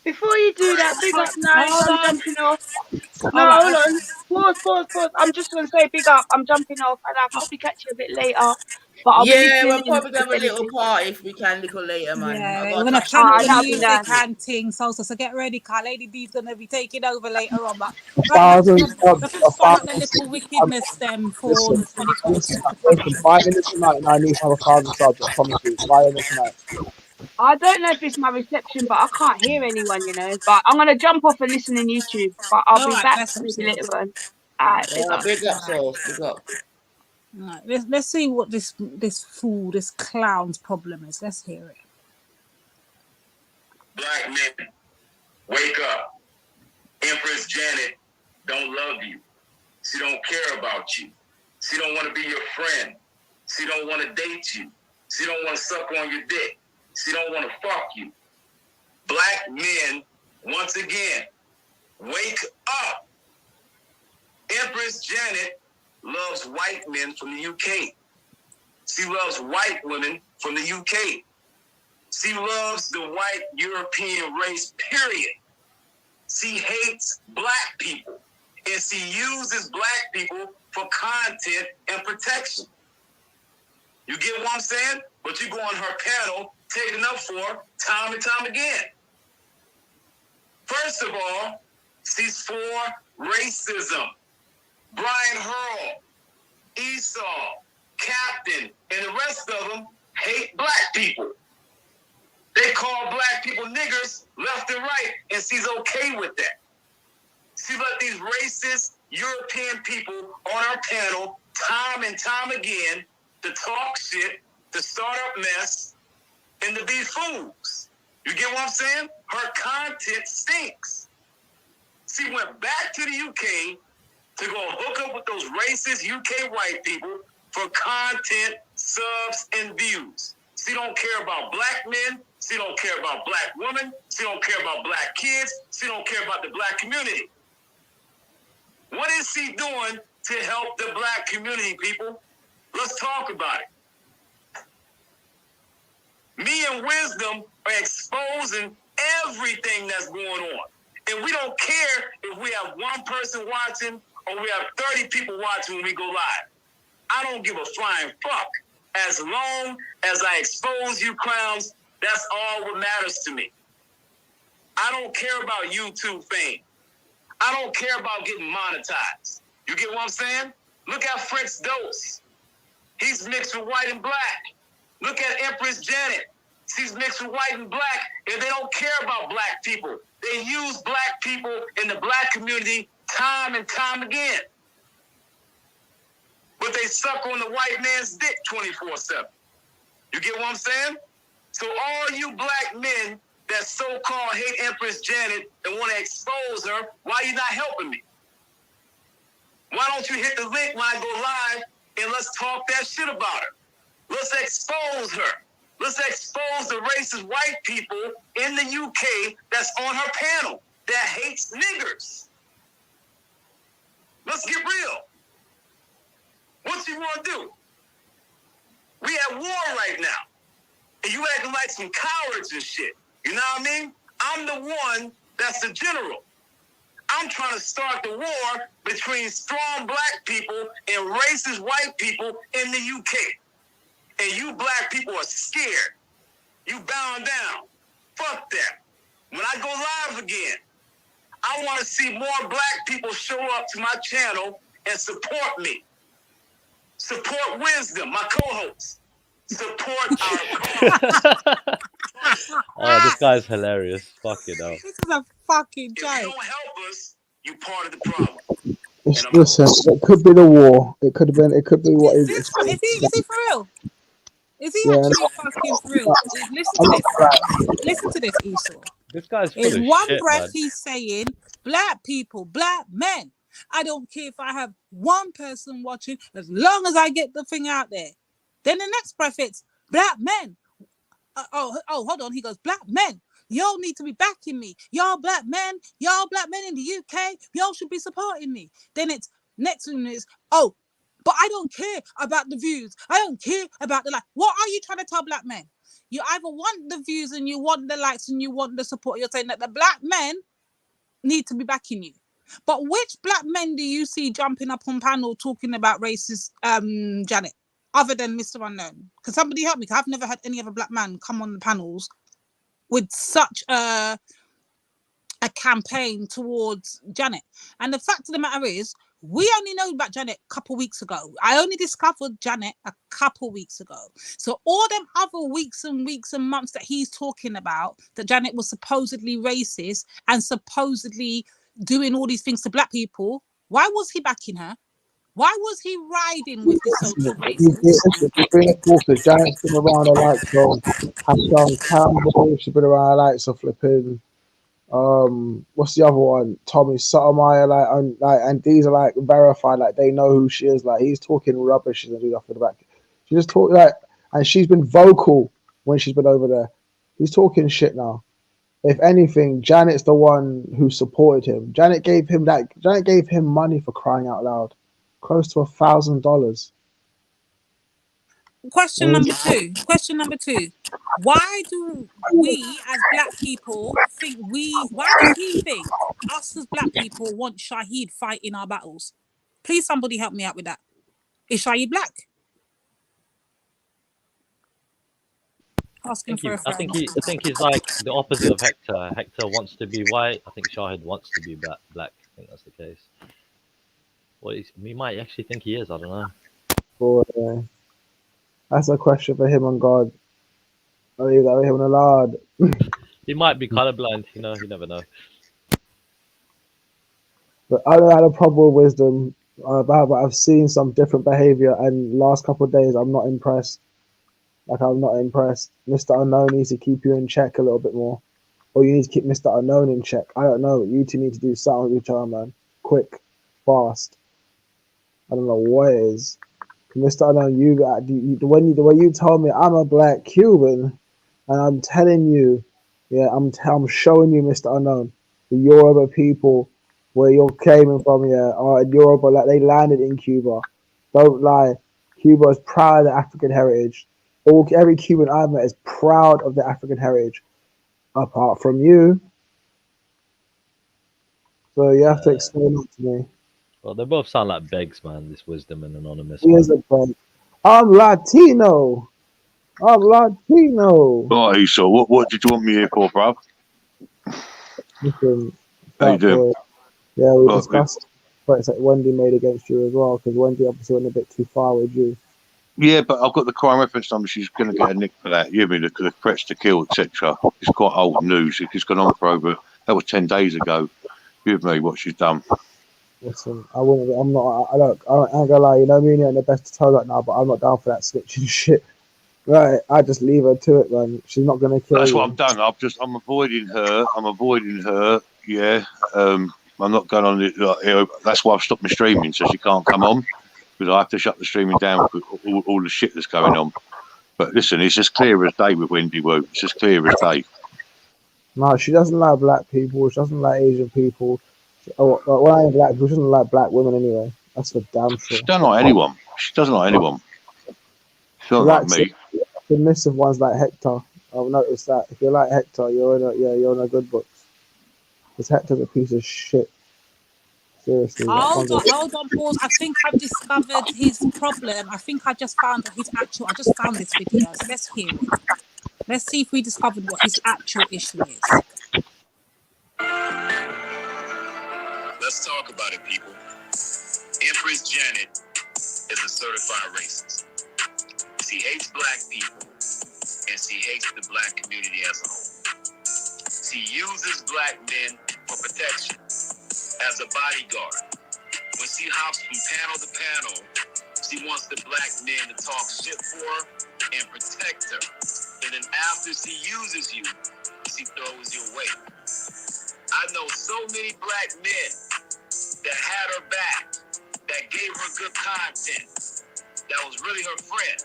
K: Before you do that, big up, nice.
D: Hold
K: I'm
D: on.
K: jumping off. No,
D: All right.
K: hold on. Pause. I'm just going to say big up. I'm jumping off, and I'll probably catch you a bit later. But I'll be
A: Yeah,
K: listening
A: we'll
K: in
A: probably
K: if
A: have a little
K: anything.
A: party if we can, little later, man.
D: Yeah,
A: I
D: we're
A: got
D: gonna
A: touch
D: crank the
K: that'll be
D: music
K: nice.
D: and ting, so get ready, car. Lady D's gonna be taking over later on, but right now
L: Thousand subs,
D: let's
L: a
D: just fire up the little
L: 1,060
D: wickedness for
L: Listen,
D: the 21st.
L: listen, by the end of tonight, and I need to have 1,000 subs. I promise you. By the end of tonight.
K: I don't know if it's my reception, but I can't hear anyone, you know. But I'm going to jump off and listen in YouTube. But I'll
D: All
K: be
D: right,
K: back
D: bless up,
K: maybe
D: sis.
K: later on. Alright, big up.
A: big up, souls, big up.
D: All right, let's see what this fool, this clown's problem is. Let's hear it.
B: Black men, wake up. Empress Janet don't love you. She don't care about you. She don't want to be your friend. She don't want to date you. She don't want to suck on your dick. She don't want to fuck you. Black men, once again, wake up. Empress Janet loves white men from the UK. She loves white women from the UK. She loves the white European race, period. She hates black people. And she uses black people for content and protection. You get what I'm saying? But you go on her panel, taken up for time and time again. First of all, she's for racism. Brian Hurl, Esau, Captain, and the rest of them hate black people. They call black people niggers left and right, and she's okay with that. She let these racist European people on our panel time and time again to talk shit, to start up mess, and to be fools. You get what I'm saying? Her content stinks. She went back to the UK to go hook up with those racist UK white people for content, subs, and views. She don't care about black men. She don't care about black women. She don't care about black kids. She don't care about the black community. What is she doing to help the black community, people? Let's talk about it. Me and Wisdom are exposing everything that's going on. And we don't care if we have one person watching or we have 30 people watching when we go live. I don't give a flying fuck. As long as I expose you clowns, that's all what matters to me. I don't care about YouTube fame. I don't care about getting monetized. You get what I'm saying? Look at Fritz Dose. He's mixed with white and black. Look at Empress Janet. She's mixed with white and black, and they don't care about black people. They use black people in the black community time and time again. But they suck on the white man's dick 24/7. You get what I'm saying? So all you black men that so-called hate Empress Janet and want to expose her, why are you not helping me? Why don't you hit the link when I go live and let's talk that shit about her? Let's expose her. Let's expose the racist white people in the UK that's on her panel that hates niggers. Let's get real. What you want to do? We at war right now. And you acting like some cowards and shit. You know what I mean? I'm the one that's the general. I'm trying to start the war between strong black people and racist white people in the UK. And you black people are scared. You bowing down. Fuck that. When I go live again, I want to see more black people show up to my channel and support me. Support Wisdom, my co-host. Support our co-host.
M: Oh, this guy's hilarious. Fucking hell.
D: This is a fucking joke.
B: If you don't help us, you part of the problem.
L: Listen, it could be the war. It could have been. It could be what
D: Is he for real? Is he actually fucking for real? Listen to this. Listen to this, Esau.
M: This guy's full
D: In
M: of
D: one
M: shit,
D: breath,
M: man.
D: he's saying, black people, black men. I don't care if I have one person watching, as long as I get the thing out there. Then the next breath, it's black men. Hold on. He goes, black men. Y'all need to be backing me. Y'all black men in the UK, y'all should be supporting me. Then it's next one is, but I don't care about the views. I don't care about the likes. What are you trying to tell black men? You either want the views and you want the likes and you want the support. You're saying that the black men need to be backing you. But which black men do you see jumping up on panel talking about racist Janet, other than Mr. Unknown? Can somebody help me? Because I've never had any other black man come on the panels with such a campaign towards Janet. And the fact of the matter is, we only know about Janet a couple weeks ago. I only discovered Janet a couple weeks ago. So all them other weeks and months that he's talking about, that Janet was supposedly racist and supposedly doing all these things to black people, why was he backing her? Why was he riding with the social
L: racist? Janet's been around the likes of Hassan Campbell. She's been around the likes of flipping. What's the other one? Tommy Sotomayor, and these are like verified, like they know who she is. Like he's talking rubbish and do off the back. She just talk and she's been vocal when she's been over there. He's talking shit now. If anything, Janet's the one who supported him. Janet gave him money for crying out loud, close to $1,000.
D: Question number two. Why do we as black people think why does he think us as black people want Shaheed fighting our battles? Please somebody help me out with that. Is Shaheed black? Asking for a friend.
M: I think he's like the opposite of Hector. Hector wants to be white. I think Shaheed wants to be black. I think that's the case. Well, he might actually think he is. I don't know.
L: Boy, that's a question for him and God. I leave that with him and the Lord.
M: He might be colorblind. You know, you never know.
L: But I don't have a problem with Wisdom. But I've seen some different behavior, and last couple of days I'm not impressed. I'm not impressed. Mr. Unknown needs to keep you in check a little bit more, or you need to keep Mr. Unknown in check. I don't know. You two need to do something with each other, man. Quick, fast. I don't know what it is. Mr. Unknown, the way you told me I'm a black Cuban, and I'm telling you, I'm showing you, Mr. Unknown, the Yoruba people, where you're coming from, are in Yoruba, like they landed in Cuba. Don't lie. Cuba is proud of the African heritage. Every Cuban I've met is proud of the African heritage. Apart from you. So you have to explain it to me.
M: Well, they both sound like begs, man. This Wisdom and Anonymous,
L: He
M: man.
L: is a bug. I'm Latino. I'm Latino.
N: Right, Esau, what did you want me here for, bruv?
L: Listen,
N: How you
L: Fat
N: doing?
L: Boy. Yeah, we
N: Right,
L: discussed threats that Wendy made against you as well, because Wendy obviously went a bit too far with you.
N: yeah, but I've got the crime reference number. She's going to get a nick for that. You mean the threats to kill, etc. It's quite old news. It's gone on for over. That was 10 days ago. Give me what she's done.
L: Listen, I wouldn't. I'm not. I ain't gonna lie. You know me and you ain't the best to tell right now, but I'm not down for that snitching shit. Right, I just leave her to it, man. She's not gonna kill
N: That's
L: you.
N: what I've done. I'm avoiding her. Yeah. I'm not going on it. That's why I've stopped my streaming, so she can't come on, because I have to shut the streaming down for all the shit that's going on. But listen, it's as clear as day with Wendy Wu. It's as clear as day.
L: No, she doesn't like black people. She doesn't like Asian people. Well, I ain't black people. She doesn't like black women anyway. That's for damn sure.
N: She doesn't like anyone. She doesn't like anyone. She doesn't like me.
L: Submissive ones like Hector. I've noticed that. If you like Hector, you're in a good books. Because Hector's a piece of shit. Seriously.
R: Hold on, pause. I think I've discovered his problem. I think I just found I just found this video. So let's hear it. Let's see if we discovered what his actual issue is.
S: Let's talk about it, people. Empress Janet is a certified racist. She hates black people, and she hates the black community as a whole. She uses black men for protection as a bodyguard. When she hops from panel to panel, she wants the black men to talk shit for her and protect her. And then after she uses you, she throws you away. I know so many black men that had her back, that gave her good content, that was really her friend.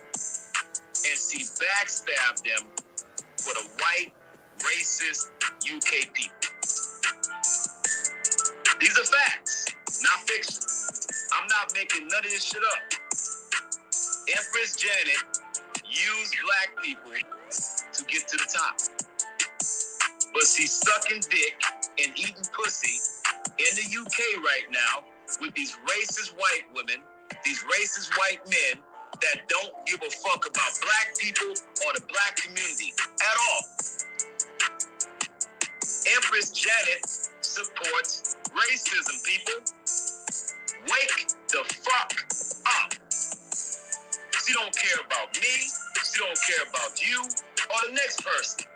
S: And she backstabbed them for the white, racist UK people. These are facts, not fiction. I'm not making none of this shit up. Empress Janet used black people to get to the top. But she's sucking dick and eating pussy in the UK right now with these racist white women, these racist white men that don't give a fuck about black people or the black community at all. Empress Janet supports racism, people. Wake the fuck up. She don't care about me. She don't care about you or the next person.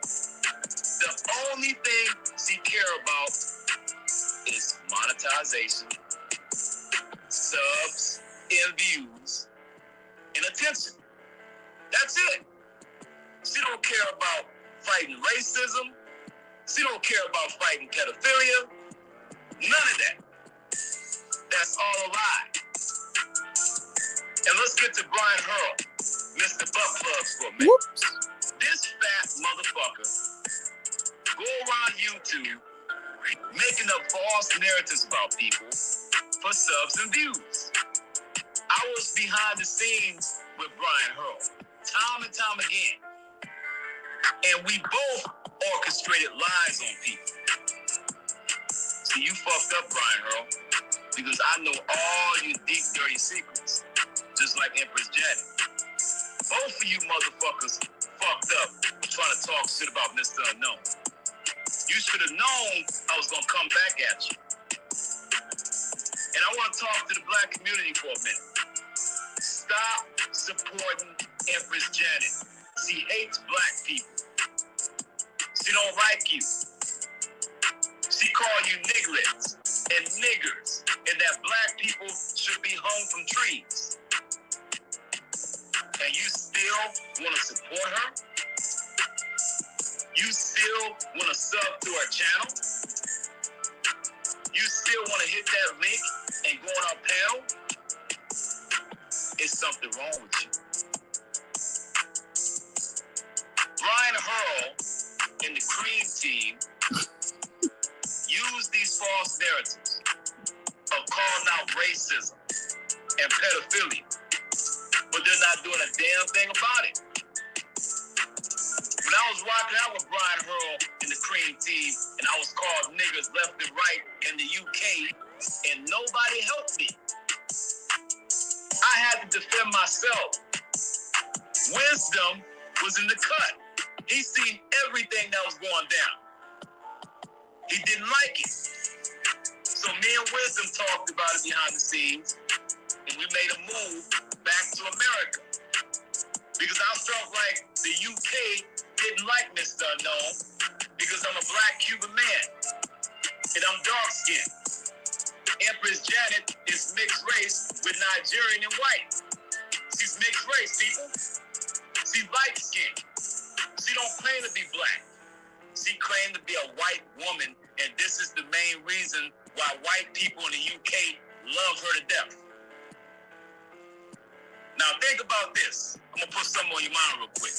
S: The only thing she care about is monetization, subs, and views, and attention. That's it. She don't care about fighting racism. She don't care about fighting pedophilia. None of that. That's all a lie. And let's get to Brian Hurl, Mr. Butt Plugs for a minute. Whoops. This fat motherfucker go around YouTube making up false narratives about people for subs and views. I was behind the scenes with Brian Hurl, time and time again. And we both orchestrated lies on people. See, you fucked up, Brian Hurl, because I know all your deep, dirty secrets, just like Empress Janet. Both of you motherfuckers fucked up trying to talk shit about Mr. Unknown. You should have known I was going to come back at you. And I want to talk to the black community for a minute. Stop supporting Empress Janet. She hates black people. She don't like you. She call you nigglets and niggers, and that black people should be hung from trees. And you still want to support her? You still want to sub to our channel? You still want to hit that link and go on our panel? It's something wrong with you. Brian Hurl and the Cream team use these false narratives of calling out racism and pedophilia, but they're not doing a damn thing about it. When I was rocking out with Brian Hurl in the Cream Team, and I was called niggas left and right in the UK, and nobody helped me. I had to defend myself. Wisdom was in the cut. He seen everything that was going down. He didn't like it. So me and Wisdom talked about it behind the scenes, and we made a move back to America. Because I felt like the UK didn't like Mr. Unknown because I'm a black Cuban man and I'm dark skinned. Empress Janet is mixed race with Nigerian and white. She's mixed race, people. She's light skinned. She don't claim to be black. She claimed to be a white woman, and this is the main reason why white people in the UK love her to death. Now think about this. I'm gonna put something on your mind real quick.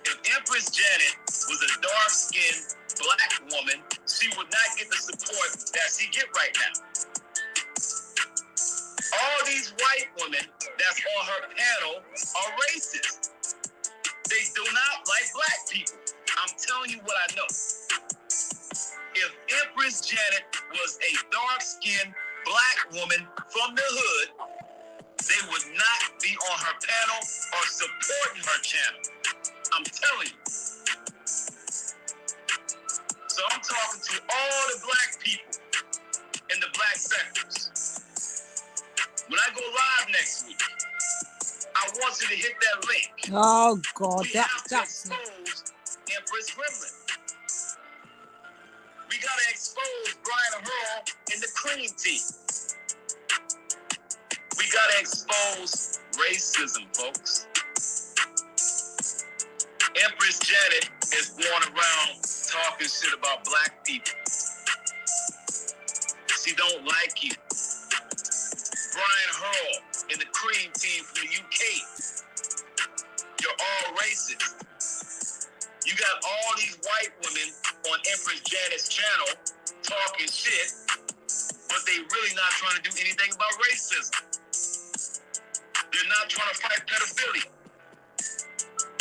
S: If Empress Janet was a dark-skinned black woman, she would not get the support that she get right now. All these white women that's on her panel are racist. They do not like black people. I'm telling you what I know. If Empress Janet was a dark-skinned black woman from the hood, they would not be on her panel or supporting her channel. I'm telling you. So I'm talking to all the black people in the black sectors. When I go live next week, I want you to hit that link.
R: Oh God,
S: we have to expose Empress Gremlin. We gotta expose Brian Hurl and the Cream Team. We gotta expose racism, folks. Empress Janet is going around talking shit about black people. She don't like you. Brian Hurl and the Cream Team from the UK. You're all racist. You got all these white women on Empress Janet's channel talking shit, but they really not trying to do anything about racism. They're not trying to fight pedophilia.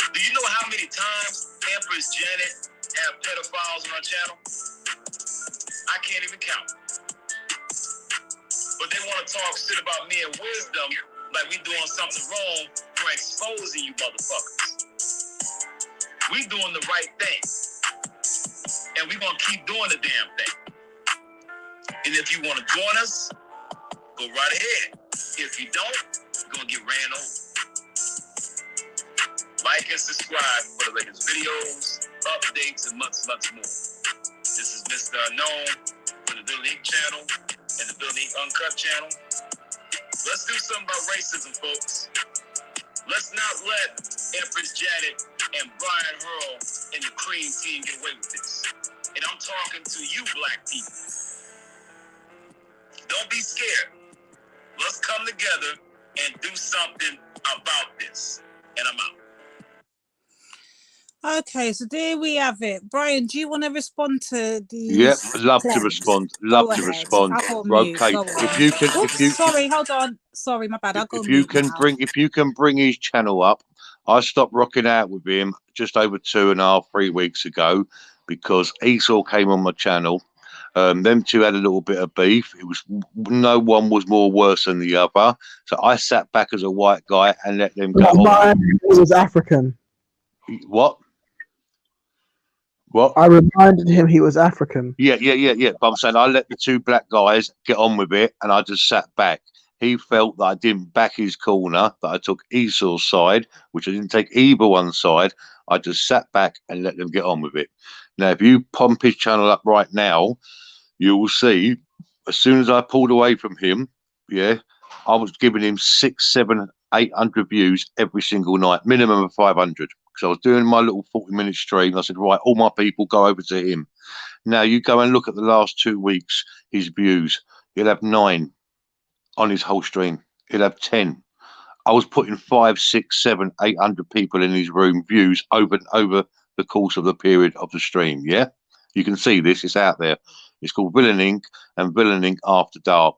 S: Do you know how many times Empress Janet have pedophiles on her channel? I can't even count. But they want to talk shit about me and Wisdom like we doing something wrong for exposing you motherfuckers. We doing the right thing. And we gonna keep doing the damn thing. And if you want to join us, go right ahead. If you don't, you're gonna get ran over. Like and subscribe for the latest videos, updates, and much, much more. This is Mr. Unknown for the Bill Inc. channel and the Bill Inc. Uncut channel. Let's do something about racism, folks. Let's not let Empress Janet and Brian Hurl and the Cream Team get away with this. And I'm talking to you, black people. Don't be scared. Let's come together and do something about this. And I'm out.
R: Okay, so there we have it. Brian, do you want to respond to these?
N: Yep, love to
R: claims?
N: respond.
R: Go
N: Love to
R: ahead.
N: respond.
R: I'll go on mute.
N: Okay,
R: Go on.
N: if you can,
R: Oops,
N: if you
R: sorry, hold on. Sorry, my bad. I'll go
N: if
R: on
N: you
R: mute
N: can
R: now.
N: if you can bring his channel up. I stopped rocking out with him just over 2.5, 3 weeks ago because Esau came on my channel. Them two had a little bit of beef. It was no one was more worse than the other. So I sat back as a white guy and let them go on.
L: He was African.
N: What? What?
L: I reminded him he was African.
N: Yeah. But I'm saying I let the two black guys get on with it, and I just sat back. He felt that I didn't back his corner, that I took Esau's side, which I didn't take either one's side. I just sat back and let them get on with it. Now, if you pump his channel up right now, you will see, as soon as I pulled away from him, I was giving him 600, 700, 800 views every single night, minimum of 500. Because I was doing my little 40-minute stream. I said, right, all my people go over to him. Now, you go and look at the last 2 weeks, his views. He'll have 9 on his whole stream. He'll have 10. I was putting 500, 600, 700, 800 people in his room views over the course of the period of the stream. Yeah, you can see this. It's out there. It's called Villain Inc. and Villain Inc. After Dark.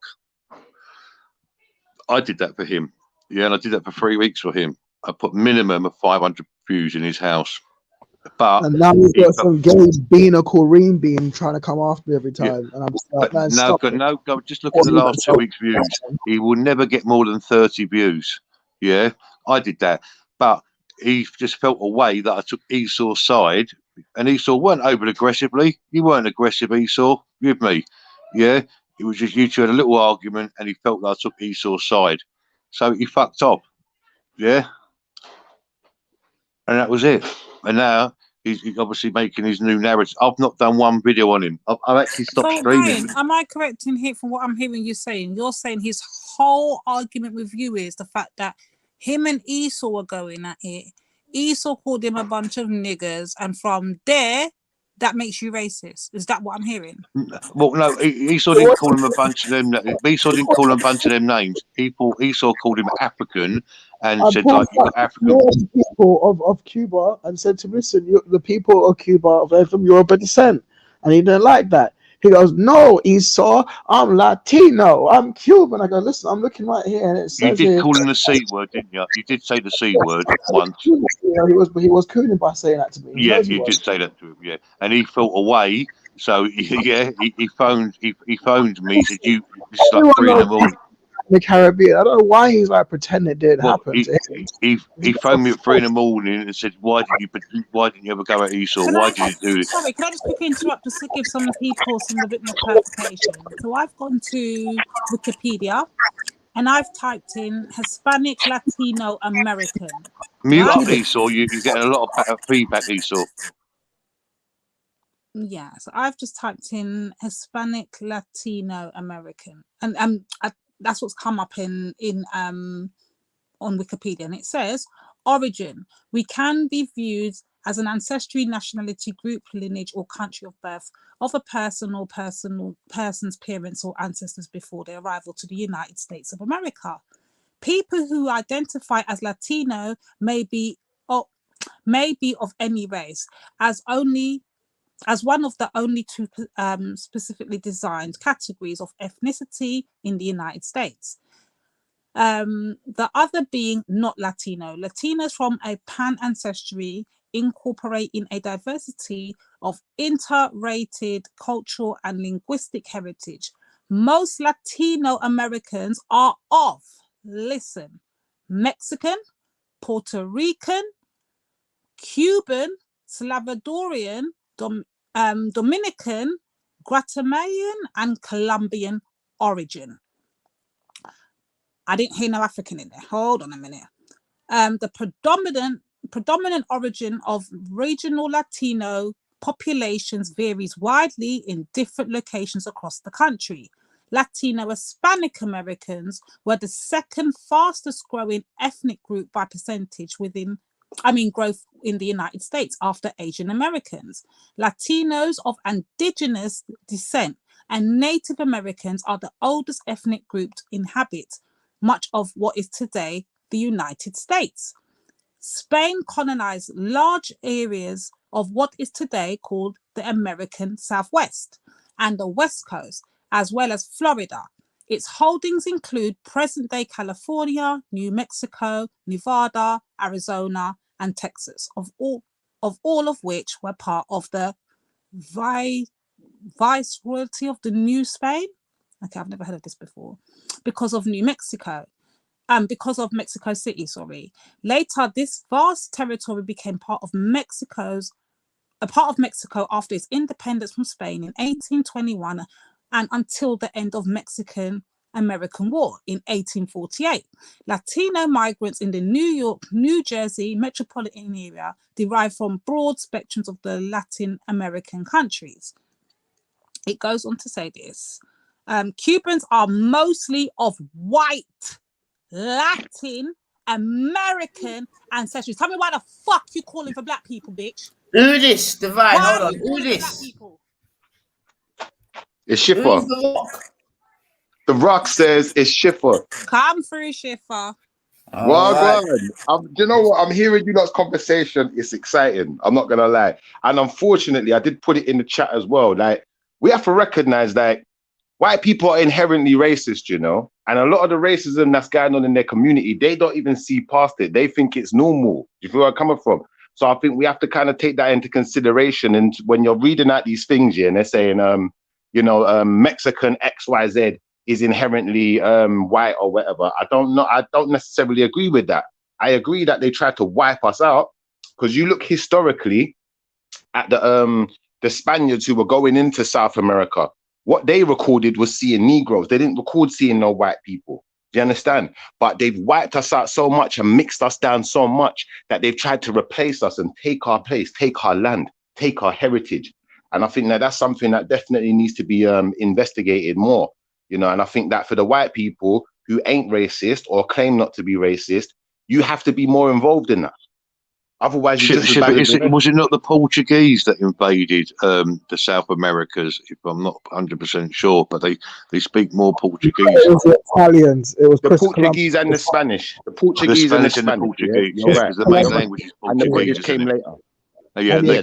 N: I did that for him. Yeah, and I did that for 3 weeks for him. I put minimum of 500 views in his house But
L: And now we've
N: he
L: got
N: felt,
L: some gay bean or Corrine bean trying to come after me every
N: yeah,
L: time, and I'm just like,
N: but
L: man, stop it.
N: go. Just look
L: Or
N: at the
L: leave
N: last 2
L: myself.
N: weeks' views. He will never get more than 30 views. Yeah, I did that, but he just felt a way that I took Esau's side, and Esau weren't over aggressively. You weren't aggressive, Esau, with me. Yeah, it was just you two had a little argument, and he felt that I took Esau's side, so he fucked up. Yeah, and that was it. And now he's obviously making his new narrative. I've not done one video on him. I've actually stopped
R: So,
N: streaming.
R: Ryan, am I correct in here from what I'm hearing you saying? You're saying his whole argument with you is the fact that him and Esau were going at it. Esau called him a bunch of niggers, and from there, that makes you racist. Is that what I'm hearing?
N: Well, no, Esau didn't call him a bunch of them. Esau didn't call him a bunch of them names. Esau called him African and
L: I
N: said,
L: brought
N: like, you got
L: back
N: African.
L: the people of Cuba and said to him, listen, the people of Cuba are from Yoruba descent. And he didn't like that. He goes, no, Esau, I'm Latino, I'm Cuban. I go, listen, I'm looking right here, and it
N: You
L: says
N: did
L: here.
N: call him the C word, didn't you? You did say the C word once.
L: You know, he was cooning by saying that to me. He
N: Yeah,
L: knows he
N: you
L: was.
N: did say that to him. Yeah, and he felt away. So yeah, he phoned me. He said, "You, this is like
L: Everyone
N: 3 in
L: knows
N: the morning."
L: in the Caribbean. I don't know why he's like pretending it didn't
N: Well,
L: happen to him.
N: he phoned me at 3 in the morning and said, "Why didn't you ever go at Esau?
R: Can
N: Why
R: I,
N: did you do this?"
R: sorry, can I just quickly interrupt just to give some people some a bit more clarification? So I've gone to Wikipedia and I've typed in Hispanic, Latino, American.
N: Mute
R: Right?
N: up, Esau. You're getting a lot of feedback, Esau.
R: Yeah, so I've just typed in Hispanic, Latino, American, and that's what's come up in on Wikipedia, and it says origin. We can be viewed as an ancestry, nationality, group, lineage, or country of birth of a person or person's parents or ancestors before their arrival to the United States of America. People who identify as Latino may be of any race, as one of the only two specifically designed categories of ethnicity in the United States. The other being not Latino. Latinos from a pan-ancestry incorporating a diversity of inter-rated cultural and linguistic heritage. Most Latino Americans are of, listen, Mexican, Puerto Rican, Cuban, Salvadorian, Dominican, Guatemalan, and Colombian origin. I didn't hear no African in there. Hold on a minute. The predominant origin of regional Latino populations varies widely in different locations across the country. Latino Hispanic Americans were the second fastest growing ethnic group by percentage growth in the United States after Asian Americans. Latinos of indigenous descent and Native Americans are the oldest ethnic group to inhabit much of what is today the United States. Spain colonized large areas of what is today called the American Southwest and the West Coast, as well as Florida. Its holdings include present-day California, New Mexico, Nevada, Arizona, and Texas, of all of which were part of the Viceroyalty of the New Spain. Okay, I've never heard of this before. Because of Mexico City, sorry. Later, this vast territory became part of Mexico after its independence from Spain in 1821 and until the end of Mexican-American War in 1848. Latino migrants in the New York, New Jersey metropolitan area derived from broad spectrums of the Latin American countries. It goes on to say this. Cubans are mostly of white, Latin, American ancestry. Tell me why the fuck you calling for black people, bitch?
A: Who this? Divine,
R: Why
A: hold on. Who
R: black
A: this?
R: people?
H: It's
A: Who
H: Schiffer.
A: is the rock?
H: The Rock says it's Schiffer.
R: Come through, Schiffer.
H: Well,
A: Right.
H: do you know what? I'm hearing you lot's conversation. It's exciting. I'm not gonna lie. And unfortunately, I did put it in the chat as well. Like, we have to recognize that white people are inherently racist, you know, and a lot of the racism that's going on in their community, they don't even see past it. They think it's normal. You feel where I'm coming from?
T: So I think we have to kind of take that into consideration. And when you're reading out these things, yeah, and they're saying, Mexican XYZ is inherently white or whatever. I don't necessarily agree with that. I agree that they tried to wipe us out, because you look historically at the Spaniards who were going into South America. What they recorded was seeing Negroes. They didn't record seeing no white people. Do you understand? But they've wiped us out so much and mixed us down so much that they've tried to replace us and take our place, take our land, take our heritage. And I think that that's something that definitely needs to be investigated more, and I think that for the white people who ain't racist or claim not to be racist, you have to be more involved in that. Otherwise,
N: was it not the Portuguese that invaded the South Americas? If I'm not 100% sure, but they speak more Portuguese.
L: It was the Italians. It was
T: the Portuguese and the Spanish. The Portuguese and the Spanish.
N: Portuguese.
T: Yeah,
N: because the main language is Portuguese.
T: And the British came later.
N: Yeah, they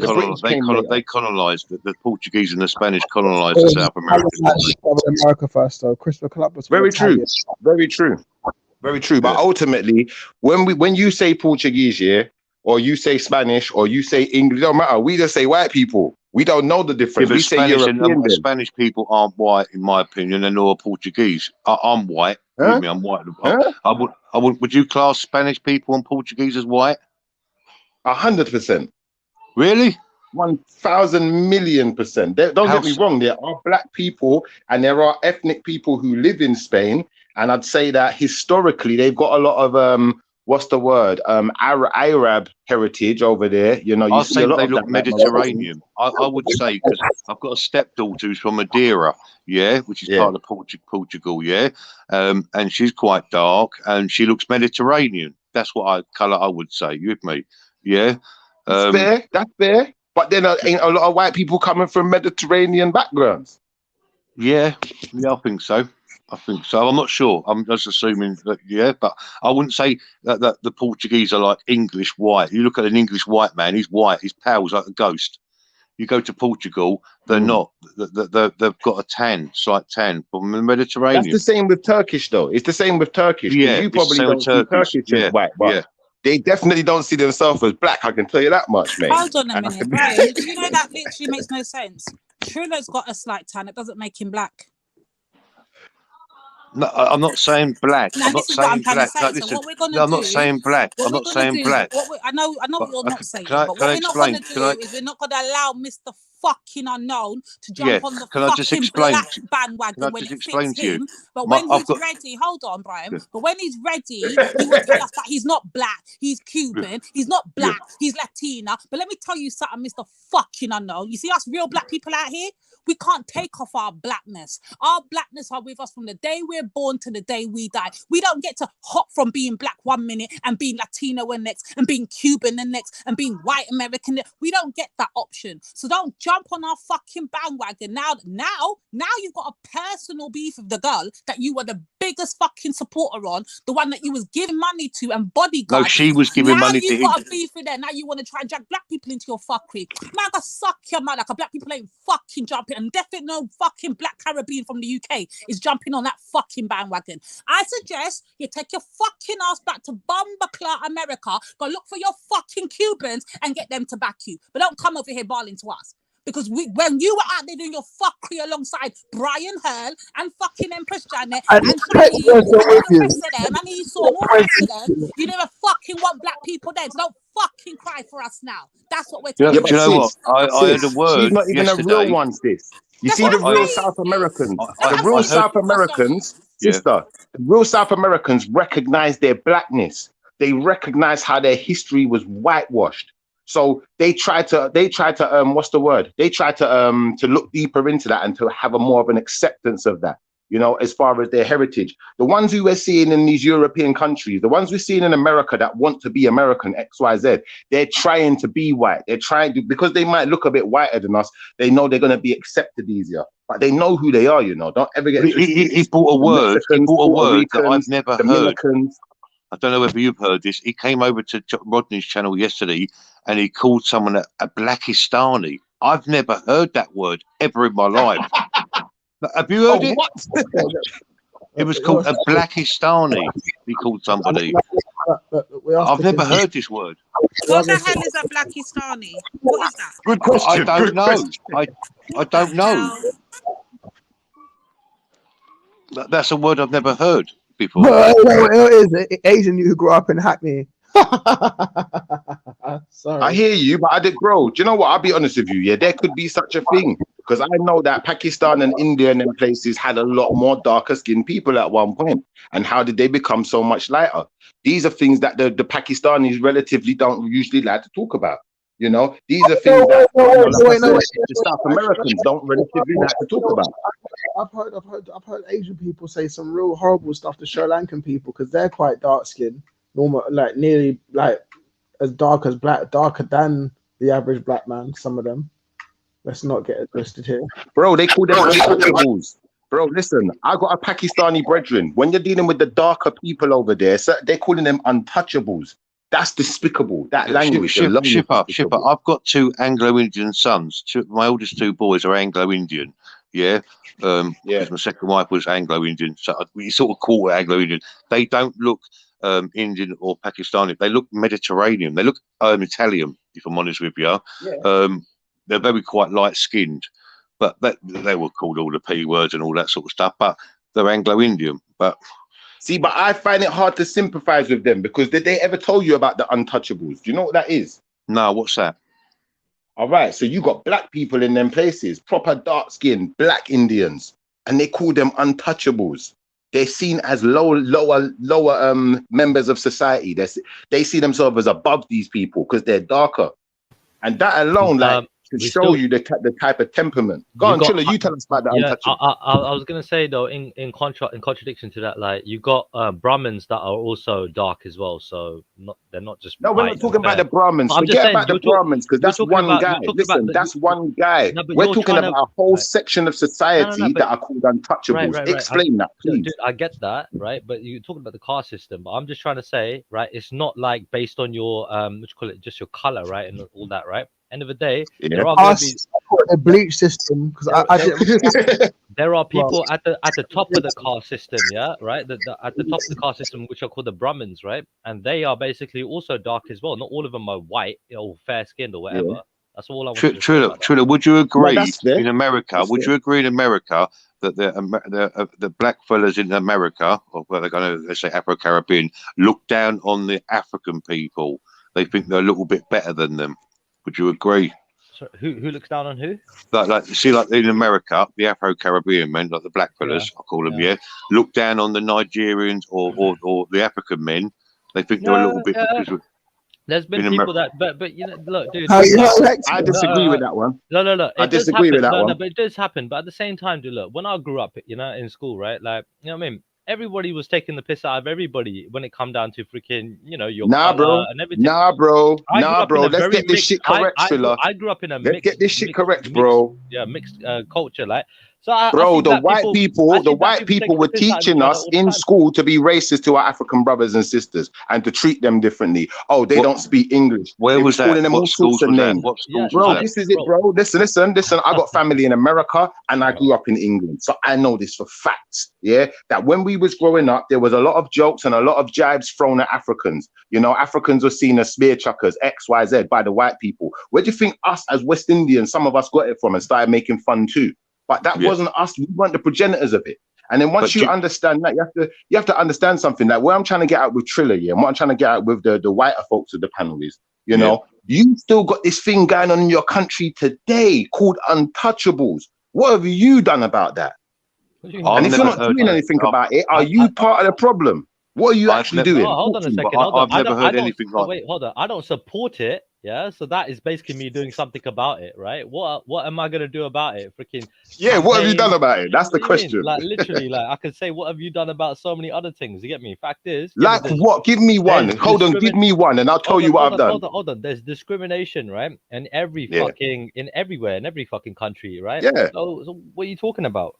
N: colonized the Portuguese and the Spanish colonized the South
L: America first, though. Christopher Columbus.
T: Very true. Very true. Very true. But ultimately, when you say Portuguese, yeah, or you say Spanish, or you say English, it don't matter. We just say white people. We don't know the difference. We say European.
N: Spanish people aren't white, in my opinion, and nor Portuguese. I'm white.
T: Huh?
N: I'm white.
T: Huh?
N: Would you class Spanish people and Portuguese as white?
T: 100%.
N: Really?
T: 1,000,000,000%. Don't get me wrong. There are black people and there are ethnic people who live in Spain, and I'd say that historically they've got a lot of Arab heritage over there.
N: I think they look Mediterranean. I would say, because I've got a stepdaughter who's from Madeira, which is part of Portugal, and she's quite dark and she looks Mediterranean. That's what colour I would say. You with me? Yeah.
T: That's fair. But then ain't a lot of white people coming from Mediterranean backgrounds.
N: Yeah, I think so. I'm not sure. I'm just assuming that, but I wouldn't say that the Portuguese are like English white. You look at an English white man, he's white, his pale's like a ghost. You go to Portugal, they're not. They've got a tan, slight tan from the Mediterranean.
T: That's the same with Turkish, though. It's the same with Turkish.
N: Yeah,
T: you probably don't see Turkish as white, but they definitely don't see themselves as black. I can tell you that much, mate.
R: Hold on a minute, Brian. Do you know that literally makes no sense? Trulo's got a slight tan. It doesn't make him black.
N: No, I'm not saying black.
R: No,
N: I'm not saying black. No, listen,
R: what we're gonna do,
N: I'm not saying black. I'm not saying black.
R: I know what you're not saying, but what we're not going to do is we're not going to allow Mr. fucking Unknown to jump on the fucking black bandwagon when it fits him. But when he's ready, hold on, Brian. But when he's ready, he will tell us that he's not black, he's Cuban, he's not black, he's Latina. But let me tell you something, Mr. fucking Unknown. You see us real black people out here? We can't take off our blackness. Our blackness are with us from the day we're born to the day we die. We don't get to hop from being black 1 minute and being Latino the next, and being Cuban the next, and being white American. We don't get that option. So don't jump on our fucking bandwagon. Now you've got a personal beef with the girl that you were the biggest fucking supporter on, the one that you was giving money to and bodyguard.
N: No, she was giving money to him.
R: Now you've got a beef with her. Now you want to try and drag black people into your fuckery. Man, I suck your mother. Black people ain't fucking jumping. And definitely no fucking black Caribbean from the UK is jumping on that fucking bandwagon. I suggest you take your fucking ass back to Bumbleclaw America, go look for your fucking Cubans and get them to back you. But don't come over here bawling to us. Because when you were out there doing your fuckery alongside Brian Hurl and fucking Empress Janet and Shaka and the rest of them, and Esau and all the rest of them, you never fucking want black people dead. So don't fucking cry for us now. That's what we're talking about.
N: Do you know what? I heard a word.
T: She's not even
N: yesterday.
T: a real one, sis. You see the real South Americans, the real South Americans, sister, the real South Americans recognize their blackness. They recognize how their history was whitewashed. So they try to what's the word? They try to look deeper into that and to have a more of an acceptance of that, as far as their heritage. The ones who we're seeing in these European countries, the ones we're seeing in America that want to be American, XYZ, they're trying to be white. They're trying to, because they might look a bit whiter than us, they know they're going to be accepted easier. But they know who they are, Don't ever get
N: he brought a word. He brought a word that I've never heard. I don't know whether you've heard this. He came over to Rodney's channel yesterday and he called someone a Blackistani. I've never heard that word ever in my life. Have you heard it?
T: What?
N: It was called a Blackistani. He called somebody. I've never heard this word.
R: What the hell is a Blackistani? What is that?
H: Good question.
N: I don't
H: Good
N: know.
H: question.
N: I don't know. That's a word I've never heard before.
L: It is Asian you who grew up in Hackney. Sorry.
T: I hear you, but I did grow. Do you know what? I'll be honest with you. Yeah, there could be such a thing because I know that Pakistan and India and them places had a lot more darker skinned people at one point. And how did they become so much lighter? These are things that the Pakistanis relatively don't usually like to talk about. You know, these are things that the South Americans don't relatively like to talk about.
L: I've heard Asian people say some real horrible stuff to Sri Lankan people because they're quite dark skinned, normal, like nearly like as dark as black, darker than the average black man. Some of them. Let's not get it twisted here,
T: bro. They call them untouchables. Bro, listen, I got a Pakistani brethren. When you're dealing with the darker people over there, so they're calling them untouchables. That's despicable. That language.
N: Shipper, I've got two Anglo-Indian sons. My oldest two boys are Anglo-Indian. Yeah. Because my second wife was Anglo-Indian. So we sort of call it Anglo-Indian. They don't look Indian or Pakistani. They look Mediterranean. They look Italian, if I'm honest with you. Yeah. They're very quite light-skinned. But they were called all the P words and all that sort of stuff. But they're Anglo-Indian. But
T: see, but I find it hard to sympathize with them because did they ever tell you about the untouchables? Do you know what that is?
N: No, what's that?
T: All right, so you got black people in them places, proper dark-skinned black Indians, and they call them untouchables. They're seen as lower members of society. They see themselves as above these people because they're darker, and that alone, to show you the type of temperament. Go on, Chilla, you tell us about that.
M: Yeah, I was gonna say though, in contradiction to that, like you got Brahmins that are also dark as well. So they're not just.
T: No, we're not talking about the Brahmins. Forget about the Brahmins because that's one guy. Listen, that's one guy. We're talking about a whole section of society that are called untouchables. Right. Explain that, please.
M: Dude, I get that, right? But you're talking about the caste system. But I'm just trying to say, right? It's not like based on your what you call it, just your color, right, and all that, right? End of the day, there are going to be
L: a bleach system because
M: there are people at the top of the caste system, yeah, right. At the top of the caste system, which are called the Brahmins, right, and they are basically also dark as well. Not all of them are white or fair skinned or whatever. Yeah. That's all I want to say.
N: Trilla, would you agree in America? Would you agree in America that the black fellas in America, or where they're going to, let's say Afro-Caribbean, look down on the African people? They think they're a little bit better than them. Would you agree?
M: So who looks down on who?
N: Like in America, the Afro-Caribbean men, like the black fellas, I call them, look down on the Nigerians or the African men. They think they're a little bit.
M: There's been people but you know, look, dude.
T: I disagree with that one.
M: No.
T: I disagree with that one.
M: No, but it does happen. But at the same time, dude, look, when I grew up, you know, in school, right, like, you know what I mean. Everybody was taking the piss out of everybody when it come down to freaking, you know, your
T: bro.
M: And everything.
T: Nah, bro. Let's get this shit correct, Trilla.
M: I grew up in a
T: Let's get this shit correct, bro.
M: Mixed culture, like.
T: So the white people were teaching us in school to be racist to our African brothers and sisters and to treat them differently. Oh, they don't speak English.
N: Where was that? What schools was that? What schools was that?
T: This is it, bro. Listen. I got family in America and I grew up in England, so I know this for facts. Yeah, that when we was growing up, there was a lot of jokes and a lot of jibes thrown at Africans. You know, Africans were seen as spear chuckers, X, Y, Z by the white people. Where do you think us as West Indians, some of us got it from and started making fun too? But that wasn't us. We weren't the progenitors of it. And then once you understand that, you have to understand something. Like where I'm trying to get out with Trilla, and what I'm trying to get out with the whiter folks of the panel is, you know, you still got this thing going on in your country today called untouchables. What have you done about that? And if you're not doing anything about it, are you part of the problem? What are you actually doing?
M: Hold on a second.
N: I've never heard anything like that.
M: Wait, hold on. I don't support it. Yeah, so that is basically me doing something about it, right? What am I gonna do about it? Freaking
T: what have you done about it? That's the question.
M: Like literally, like I can say, what have you done about so many other things? You get me? Fact is,
T: like what? Give me one. Hold on, give me one, and I'll tell you what I've done.
M: Hold on. There's discrimination, right? And everywhere, in every fucking country, right?
T: Yeah.
M: So what are you talking about?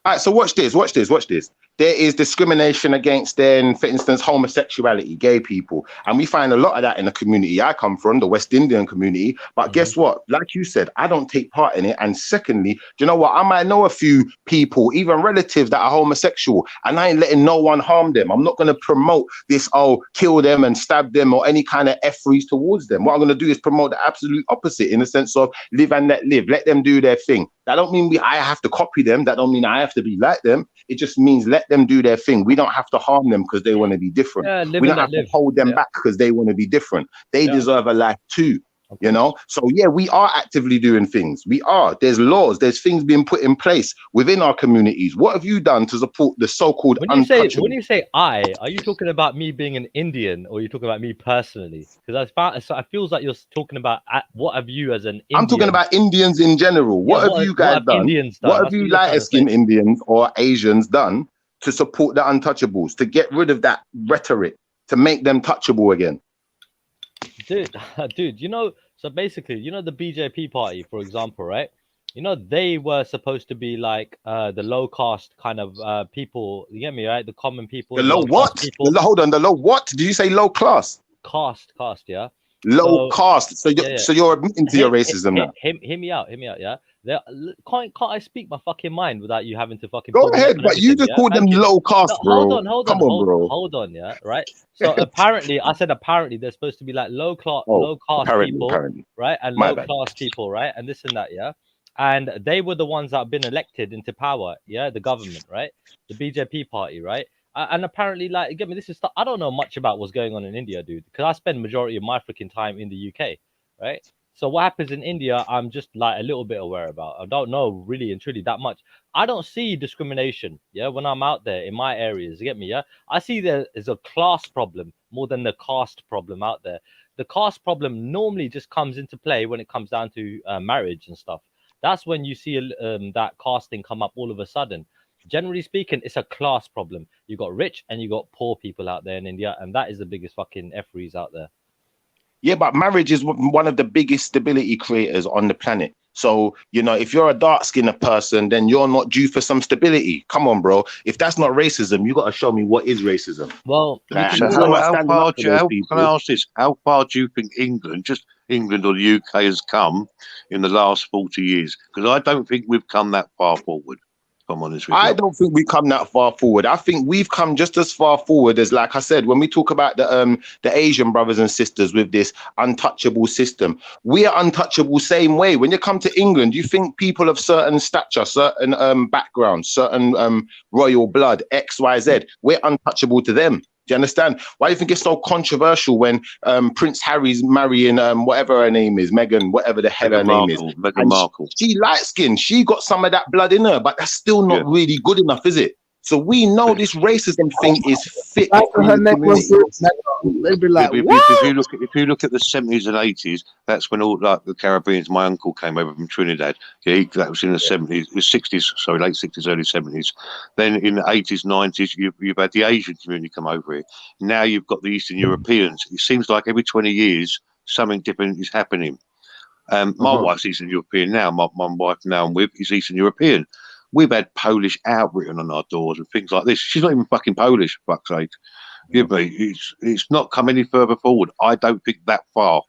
T: All right, so watch this. There is discrimination against then, for instance, homosexuality, gay people. And we find a lot of that in the community I come from, the West Indian community. But guess what? Like you said, I don't take part in it. And secondly, do you know what? I might know a few people, even relatives that are homosexual, and I ain't letting no one harm them. I'm not going to promote this, kill them and stab them or any kind of efferys towards them. What I'm going to do is promote the absolute opposite in the sense of live and let live. Let them do their thing. That don't mean I have to copy them. That don't mean I have to be like them. It just means let them do their thing. We don't have to harm them because they want to be different. We don't have to hold them back because they want to be different. They deserve a life too. You know, so yeah, we are actively doing things. We are. There's laws. There's things being put in place within our communities. What have you done to support the so-called untouchable?
M: When you say I, are you talking about me being an Indian, or are you talking about me personally? Because it feels like you're talking about what have you as an Indian?
T: I'm talking about Indians in general. What have you guys done? What have you lighter-skinned Indians or Asians done to support the untouchables, to get rid of that rhetoric, to make them touchable again?
M: Dude, you know, so basically, you know, the BJP party, for example, right? You know, they were supposed to be like the low caste kind of people. You get me, right? The common people.
T: The low what? Hold on, the low what? Did you say low class?
M: Caste, yeah.
T: Low caste. So you're admitting to your racism now.
M: Hear me out, yeah. Can't I speak my fucking mind without you having to fucking
T: go ahead? But you just called them low caste, bro.
M: Hold on, yeah, right. So apparently they're supposed to be like low caste people, right, and low class people, right, and this and that, yeah. And they were the ones that have been elected into power, yeah, the government, right, the BJP party, right. And apparently, like, get me, this is stuff I don't know much about what's going on in India, dude, because I spend majority of my freaking time in the UK, right? So what happens in India, I'm just like a little bit aware about. I don't know really and truly that much. I don't see discrimination, yeah, when I'm out there in my areas. You get me, yeah? I see there is a class problem more than the caste problem out there. The caste problem normally just comes into play when it comes down to marriage and stuff. That's when you see that casting come up all of a sudden. Generally speaking, it's a class problem. You got rich and you got poor people out there in India, and that is the biggest fucking efferys out there.
T: Yeah, but marriage is one of the biggest stability creators on the planet. So, you know, if you're a dark-skinned person, then you're not due for some stability. Come on, bro. If that's not racism, you got to show me what is racism.
M: Well,
N: how far do you think England, just England or the UK, has come in the last 40 years? Because I don't think we've come that far forward. I'm honest with you.
T: I don't think we come that far forward. I think we've come just as far forward as, like I said, when we talk about the Asian brothers and sisters with this untouchable system, we are untouchable same way. When you come to England, you think people of certain stature, certain backgrounds, certain royal blood, X, Y, Z, we're untouchable to them. Do you understand? Why do you think it's so controversial when Prince Harry's marrying whatever her name is, Meghan, whatever the hell her name is?
N: Meghan Markle.
T: She light skinned. She got some of that blood in her, but that's still not really good enough, is it? So we know this racism thing is fit.
L: They'd be like,
N: if you look at the 70s and 80s, that's when all like the Caribbeans. My uncle came over from Trinidad. Yeah, that was in the 70s, the 60s, sorry, late 60s, early 70s. Then in the 80s, 90s, you've had the Asian community come over here. Now you've got the Eastern Europeans. It seems like every 20 years something different is happening. My wife's Eastern European now. My wife now I'm with is Eastern European. We've had Polish outwritten on our doors and things like this. She's not even fucking Polish, for fuck's sake. Yeah, but it's not come any further forward. I don't think that far.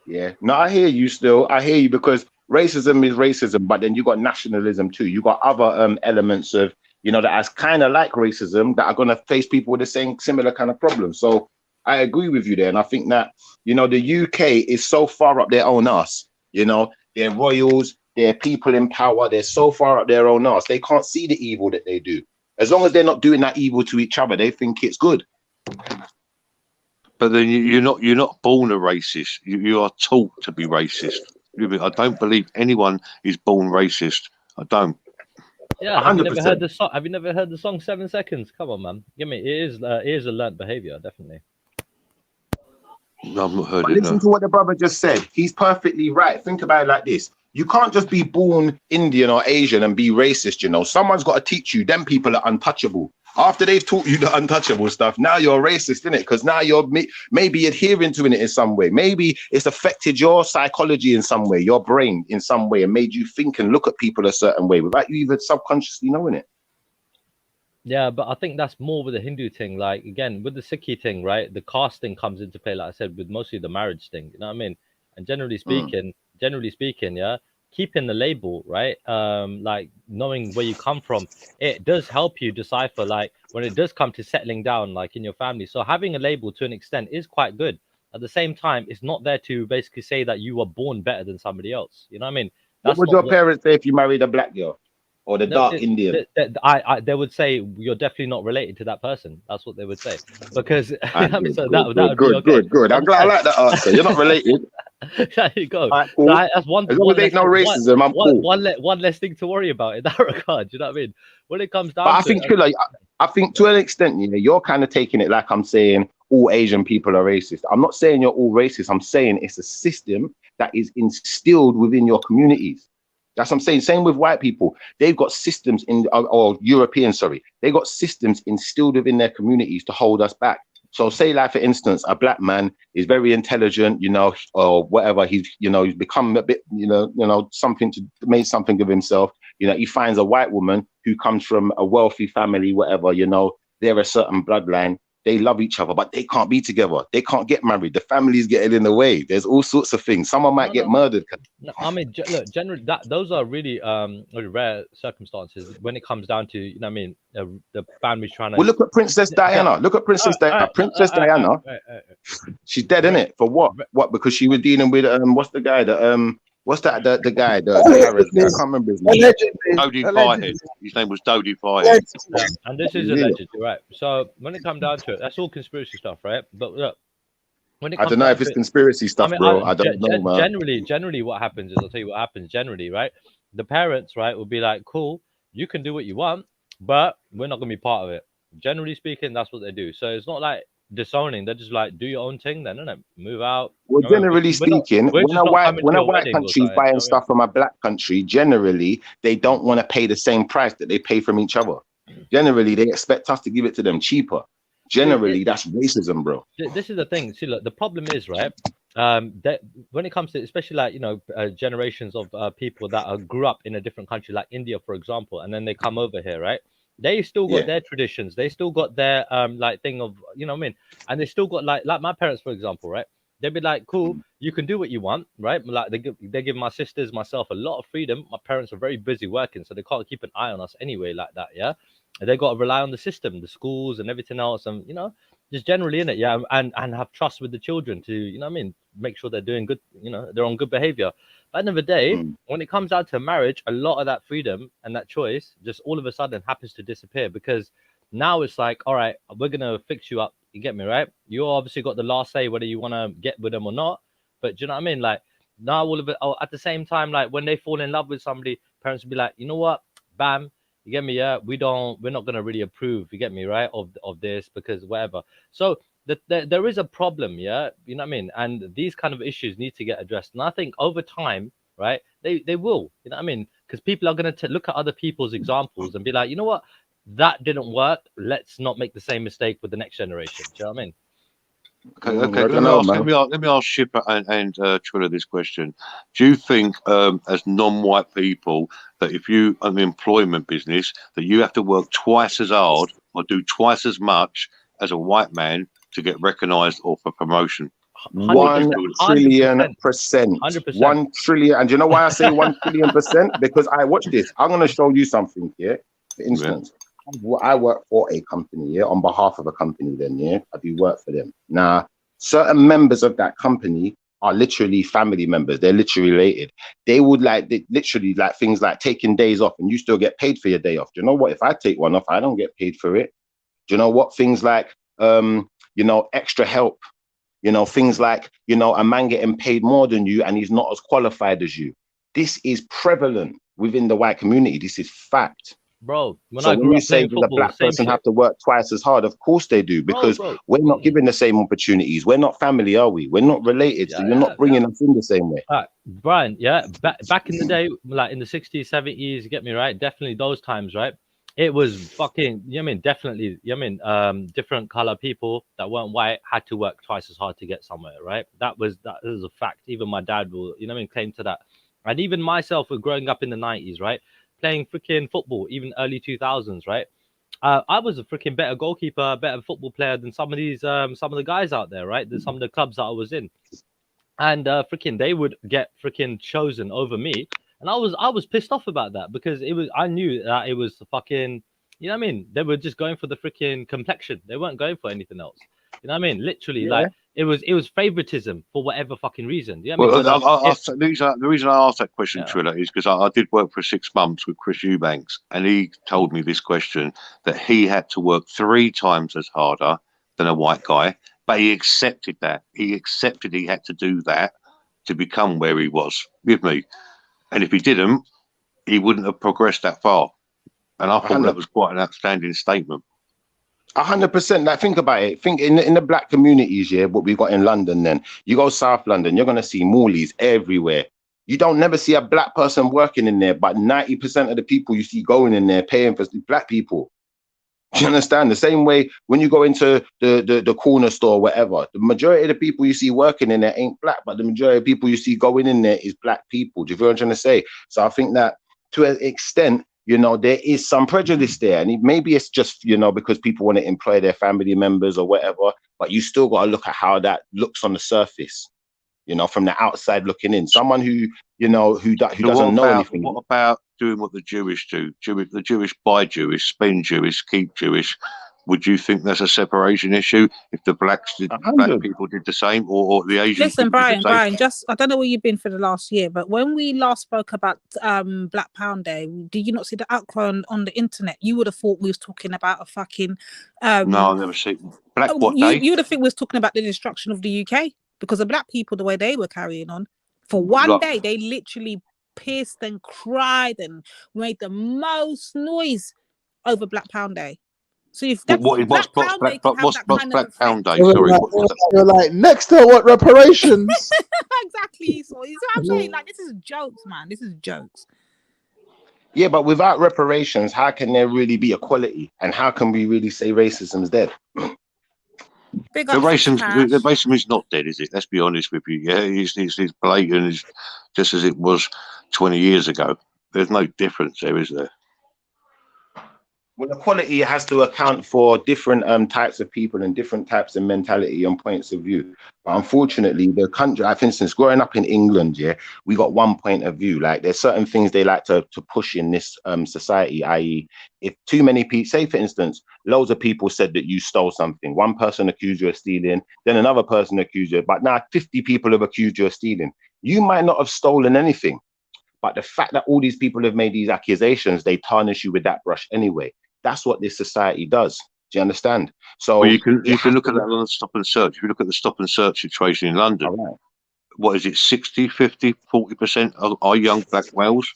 T: Yeah, no, I hear you still. I hear you, because racism is racism, but then you got nationalism too. You got other elements of, you know, that is kind of like racism that are going to face people with the same similar kind of problems. So I agree with you there. And I think that, you know, the UK is so far up their own arse. You know, they're royals. They're people in power. They're so far up their own arse. They can't see the evil that they do. As long as they're not doing that evil to each other, they think it's good.
N: But then you're not born a racist. You are taught to be racist. I don't believe anyone is born racist. I don't.
M: Yeah, have you never heard the song? Have you never heard the song 7 Seconds? Come on, man. Give me. It is a learned behavior, definitely.
N: No, I've not heard it.
T: Listen to what the brother just said. He's perfectly right. Think about it like this. You can't just be born Indian or Asian and be racist, you know. Someone's got to teach you. Them people are untouchable. After they've taught you the untouchable stuff, now you're racist, innit? Because now you're maybe adhering to it in some way. Maybe it's affected your psychology in some way, your brain in some way, and made you think and look at people a certain way without you even subconsciously knowing it.
M: Yeah, but I think that's more with the Hindu thing. Like, again, with the Sikhi thing, right? The caste thing comes into play, like I said, with mostly the marriage thing. You know what I mean? And generally speaking, yeah, keeping the label, right? Like knowing where you come from, it does help you decipher, like when it does come to settling down, like in your family. So having a label to an extent is quite good. At the same time, it's not there to basically say that you were born better than somebody else. You know what I mean?
T: What would your parents say if you married a black girl or the dark Indian?
M: They would say you're definitely not related to that person. That's what they would say, because so that would be okay.
T: Good. I like that answer. You're not related.
M: There you go.
T: Right, cool.
M: That's one.
T: As long as there's no racism, I'm cool.
M: One less thing to worry about in that regard. You know what I mean? When it comes down,
T: but I think to an extent, you know, you're kind of taking it like I'm saying all Asian people are racist. I'm not saying you're all racist. I'm saying it's a system that is instilled within your communities. That's what I'm saying. Same with white people. They've got systems or Europeans, sorry. They got systems instilled within their communities to hold us back. So say like, for instance, a black man is very intelligent, you know, or whatever. He's become a bit, made something of himself. You know, he finds a white woman who comes from a wealthy family, whatever, you know, they're a certain bloodline. They love each other, but they can't be together. They can't get married. The family's getting in the way. There's all sorts of things. Someone might get murdered.
M: No, I mean, look, generally, those are really rare circumstances when it comes down to, you know what I mean, the family trying to...
T: Well, look at Princess Diana. Look at Princess Diana. Princess Diana, she's dead, innit? For what? What? Because she was dealing with, what's the guy that... What's that? The guy, the Harris guy. I can't remember his name.
N: Dodi Firehead. His name was Dodi Firehead.
M: Yeah. And this is alleged, right? So when it comes down to it, that's all conspiracy stuff, right? But look, when it comes
T: I don't know if it's conspiracy stuff, bro. I don't know, man.
M: Generally, what happens is, I'll tell you what happens generally, right? The parents, right, will be like, cool, you can do what you want, but we're not going to be part of it. Generally speaking, that's what they do. So it's not like disowning. They're just like, do your own thing then, innit? Move out.
T: Well, generally speaking, when a white country is buying stuff from a black country, generally they don't want to pay the same price that they pay from each other. Generally, they expect us to give it to them cheaper. Generally, that's racism, bro.
M: This is the thing. See, look, the problem is, right, that when it comes to, especially like, you know, generations of people that grew up in a different country, like India, for example, and then they come over here, right? They still got their traditions. They still got their like thing of, you know what I mean? And they still got like my parents, for example, right? They'd be like, cool, you can do what you want, right? Like they give my sisters, myself a lot of freedom. My parents are very busy working, so they can't keep an eye on us anyway like that, yeah? And they got to rely on the system, the schools and everything else, and, you know, just generally in it, yeah, and have trust with the children to, you know what I mean, make sure they're doing good, you know, they're on good behavior. But at the end of the day, when it comes down to marriage, a lot of that freedom and that choice just all of a sudden happens to disappear, because now it's like, all right, we're gonna fix you up. You get me, right? You obviously got the last say whether you want to get with them or not. But do you know what I mean? Like now, all of it. Oh, at the same time, like when they fall in love with somebody, parents will be like, you know what, bam. You get me? Yeah, we're not gonna really approve. You get me, right? Of this, because whatever. So there is a problem, yeah. You know what I mean? And these kind of issues need to get addressed. And I think over time, right, they will. You know what I mean? Because people are gonna look at other people's examples and be like, you know what, that didn't work. Let's not make the same mistake with the next generation. Do you know what I mean?
N: Okay. Let me ask Shipper and Trilla this question. Do you think, as non-white people, that if you are in the employment business, that you have to work twice as hard or do twice as much as a white man to get recognised or for promotion?
T: 1 trillion %. 1 trillion. And do you know why I say 1 trillion %? Because I watch this. I'm going to show you something here. For instance, I work for a company, yeah, on behalf of a company then, yeah. I do work for them. Now, certain members of that company are literally family members. They're literally related. They would literally like things like taking days off, and you still get paid for your day off. Do you know what? If I take one off, I don't get paid for it. Do you know what? Things like, you know, extra help. You know, things like, you know, a man getting paid more than you and he's not as qualified as you. This is prevalent within the white community. This is fact.
M: Bro,
T: when you say that the black person have to work twice as hard, of course they do, because we're not given the same opportunities. We're not family, are we? We're not related, so you're not bringing us in the same way.
M: Brian, yeah, back in the day, like in the 60s, 70s, you get me, right? Definitely those times, right? it was fucking, you know what I mean, definitely, you know what I mean, different color people that weren't white had to work twice as hard to get somewhere, right? That was a fact. Even my dad will, you know what I mean, claim to that. And even myself, with growing up in the 90s, right, playing freaking football, even early 2000s, right, I was a freaking better goalkeeper, better football player than some of the guys out there, right? There's some of the clubs that I was in, and freaking they would get freaking chosen over me, and I was pissed off about that, because I knew that it was fucking, you know what I mean, they were just going for the freaking complexion. They weren't going for anything else. You know what I mean? Literally,
L: Yeah.
M: like it was favoritism for whatever fucking reason. You know what I mean?
N: Well,
M: Whether
N: the reason I asked that question,
M: yeah.
N: Triller, is because I did work for 6 months with Chris Eubanks, and he told me this question, that he had to work 3 times as harder than a white guy, but he accepted that. He accepted he had to do that to become where he was with me. And if he didn't, he wouldn't have progressed that far. And I thought that was quite an outstanding statement.
T: 100%. Like, think about it. Think in the black communities, yeah, what we've got in London. Then you go South London, you're gonna see Morleys everywhere. You don't never see a black person working in there, but 90% of the people you see going in there paying for black people. Do you understand? The same way when you go into the corner store, or whatever, the majority of the people you see working in there ain't black, but the majority of people you see going in there is black people. Do you feel what I'm trying to say? So I think that to an extent, you know, there is some prejudice there, and maybe it's just, you know, because people want to employ their family members or whatever, but you still got to look at how that looks on the surface, you know, from the outside looking in. Someone who, you know, who doesn't know anything.
N: What about doing what the Jewish do? The Jewish buy Jewish, spend Jewish, keep Jewish. Would you think that's a separation issue if the black people did the same, or the Asian
R: Listen,
N: people did the same?
R: Brian, just, I don't know where you've been for the last year, but when we last spoke about Black Pound Day, did you not see the outcry on the internet? You would have thought we was talking about a fucking
N: no, I've never seen Black what day?
R: You would have think we was talking about the destruction of the UK, because the black people, the way they were carrying on for one day, they literally pissed and cried and made the most noise over Black Pound Day. So if that's
N: what's Black Pound Day?
L: Sorry, you're like, next to what, reparations?
R: Exactly. So you see what I'm saying? Like, this is jokes, man. This is jokes.
T: Yeah, but without reparations, how can there really be equality? And how can we really say racism is dead?
N: The racism is not dead, is it? Let's be honest with you. Yeah, it's blatant, it's just as it was 20 years ago. There's no difference there, is there?
T: Well, equality has to account for different types of people and different types of mentality and points of view. But unfortunately, the country, for instance, growing up in England, yeah, we got one point of view. Like, there's certain things they like to push in this society, i.e., if too many people, say for instance, loads of people said that you stole something. One person accused you of stealing, then another person accused you, but now 50 people have accused you of stealing. You might not have stolen anything, but the fact that all these people have made these accusations, they tarnish you with that brush anyway. That's what this society does. Do you understand? So
N: well, you can look at that on the stop and search. If you look at the stop and search situation in London, what is it, 60, 50, 40% are young black males?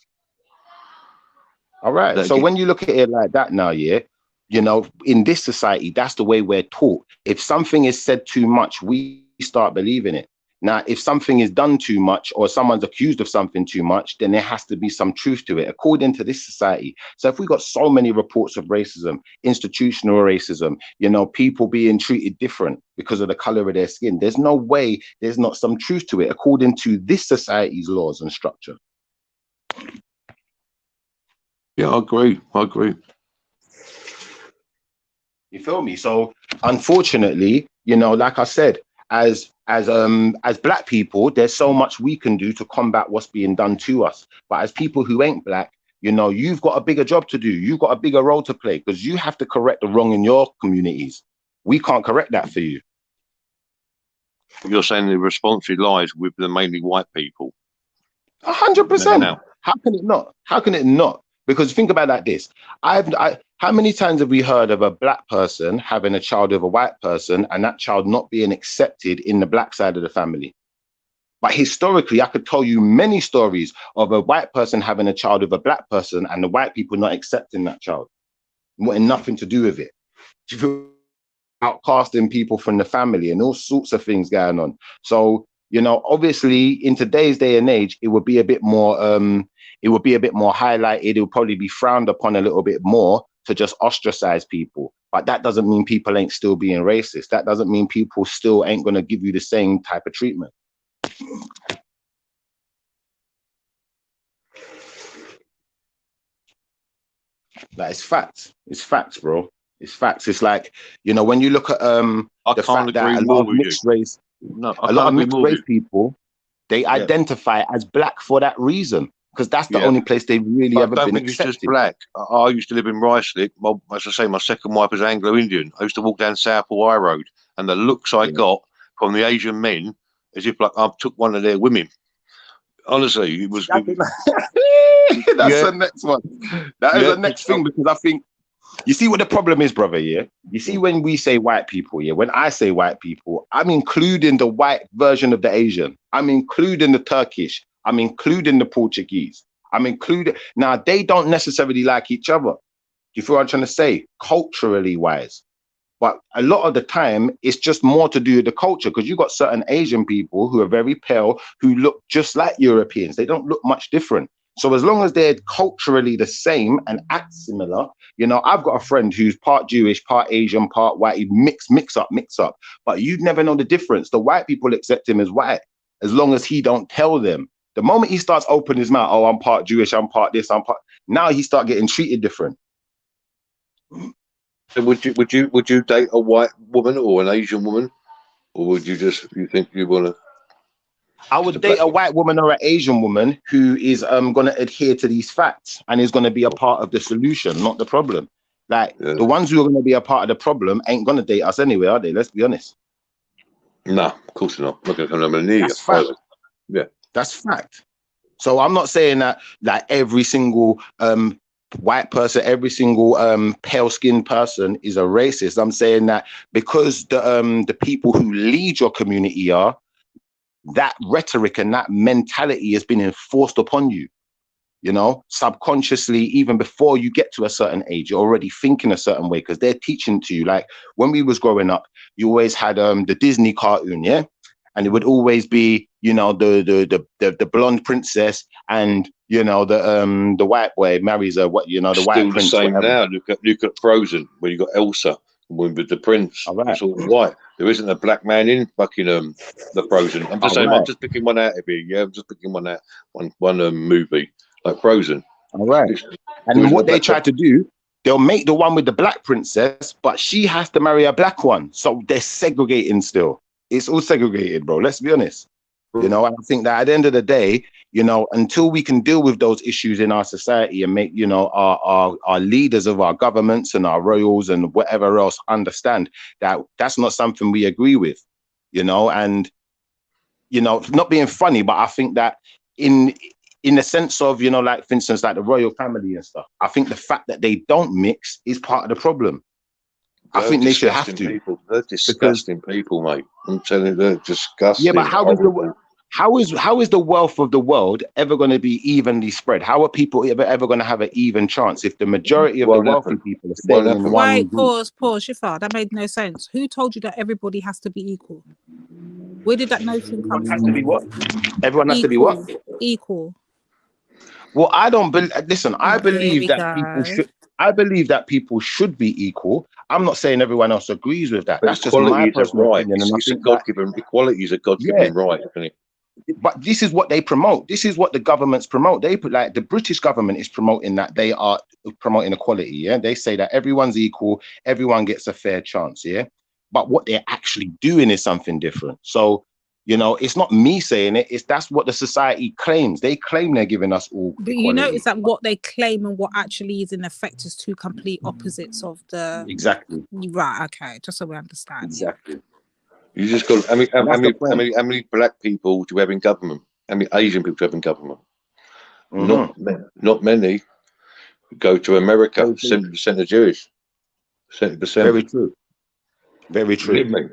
T: All right. So when you look at it like that now, yeah, you know, in this society, that's the way we're taught. If something is said too much, we start believing it. Now, if something is done too much or someone's accused of something too much, then there has to be some truth to it, according to this society. So if we got so many reports of racism, institutional racism, you know, people being treated different because of the color of their skin, there's no way there's not some truth to it, according to this society's laws and structure.
N: Yeah, I agree.
T: You feel me? So unfortunately, you know, like I said, as black people, there's so much we can do to combat what's being done to us. But as people who ain't black, you know, you've got a bigger job to do. You've got a bigger role to play, because you have to correct the wrong in your communities. We can't correct that for you.
N: You're saying the responsibility lies with the mainly white people.
T: 100%. How can it not? How can it not? Because think about it like this. How many times have we heard of a black person having a child with a white person and that child not being accepted in the black side of the family? But historically, I could tell you many stories of a white person having a child with a black person and the white people not accepting that child, wanting nothing to do with it. Outcasting people from the family and all sorts of things going on. So, you know, obviously in today's day and age, it would be a bit more highlighted. It would probably be frowned upon a little bit more. to just ostracize people. But that doesn't mean people ain't still being racist. That doesn't mean people still ain't going to give you the same type of treatment. Like, it's facts. It's facts, bro. It's facts. It's like, you know, when you look at the fact that a lot of mixed race, a lot of mixed race people, they identify as black for that reason, because that's the only place they've really ever been accepted.
N: It's just black. I used to live in Ruislip. As I say, my second wife was Anglo-Indian. I used to walk down Southall High Road, and the looks I got from the Asian men, as if like I took one of their women. Honestly, it was.
T: That's the next one. That is the next thing, because I think, you see what the problem is, brother, yeah? You see, when we say white people, yeah, when I say white people, I'm including the white version of the Asian. I'm including the Turkish. I'm including the Portuguese. I'm including... Now, they don't necessarily like each other. You feel what I'm trying to say? Culturally wise. But a lot of the time, it's just more to do with the culture, because you've got certain Asian people who are very pale, who look just like Europeans. They don't look much different. So as long as they're culturally the same and act similar, you know, I've got a friend who's part Jewish, part Asian, part white. He mix up. But you'd never know the difference. The white people accept him as white, as long as he don't tell them. The moment he starts opening his mouth, oh, I'm part Jewish, I'm part this, I'm part... Now he start getting treated different.
N: So would you date a white woman or an Asian woman, or would you think you want to?
T: I would date a white woman or an Asian woman who is going to adhere to these facts and is going to be a part of the solution, not the problem. Like, the ones who are going to be a part of the problem ain't going to date us anyway, are they? Let's be honest.
N: No, of course not. I'm not going to come near you.
T: That's fact.
N: Yeah,
T: that's fact. So I'm not saying that every single white person, every single pale-skinned person is a racist. I'm saying that because the people who lead your community are, that rhetoric and that mentality has been enforced upon you, you know, subconsciously. Even before you get to a certain age, you're already thinking a certain way, because they're teaching to you. Like, when we was growing up, you always had the Disney cartoon, yeah, and it would always be, you know, the blonde princess, and you know, the white boy marries a what, you know, the white
N: still
T: prince.
N: The same
T: whatever.
N: now. Look at Frozen, where you got Elsa with the prince. It's all white. There isn't a black man in fucking the Frozen. I'm just saying. I'm just picking one out of here. Yeah, I'm just picking one out. One movie like Frozen.
T: All right. And what they try to do, they'll make the one with the black princess, but she has to marry a black one. So they're segregating still. It's all segregated, bro. Let's be honest. You know, and I think that at the end of the day, you know, until we can deal with those issues in our society and make, you know, our leaders of our governments and our royals and whatever else understand that that's not something we agree with, you know, and, you know, not being funny, but I think that in the sense of, you know, like, for instance, like the royal family and stuff, I think the fact that they don't mix is part of the problem. I think they should have to.
N: They're disgusting people, mate. I'm telling you, they're disgusting.
T: Yeah, but how is the wealth of the world ever going to be evenly spread? How are people ever going to have an even chance if the majority of the wealthy people are staying in one
R: Wait,
T: group?
R: pause, Shifa. That made no sense. Who told you that everybody has to be equal? Where did that notion come from?
T: Has to be what? Everyone has to be what?
R: Equal.
T: Well, I don't believe. Listen, I believe that
R: go.
T: people should. I believe that people should be equal. I'm not saying everyone else agrees with that. That's just my personal opinion. And
N: it's a God-given equality is a God-given right, isn't it?
T: But this is what they promote. This is what the governments promote. They put, like, the British government is promoting that they are promoting equality. Yeah, they say that everyone's equal, everyone gets a fair chance. Yeah, but what they're actually doing is something different. So, you know, it's not me saying it. That's what the society claims. They claim they're giving us all
R: But
T: equality.
R: you notice that what they claim and what actually is in effect is two complete opposites of the.
T: Exactly.
R: Right. Okay. Just so we understand.
T: Exactly.
N: You just got how many black people do you have in government? How many Asian people do you have in government? Not many. Go to America. 70% are Jewish. 70%.
T: Very true. Very true.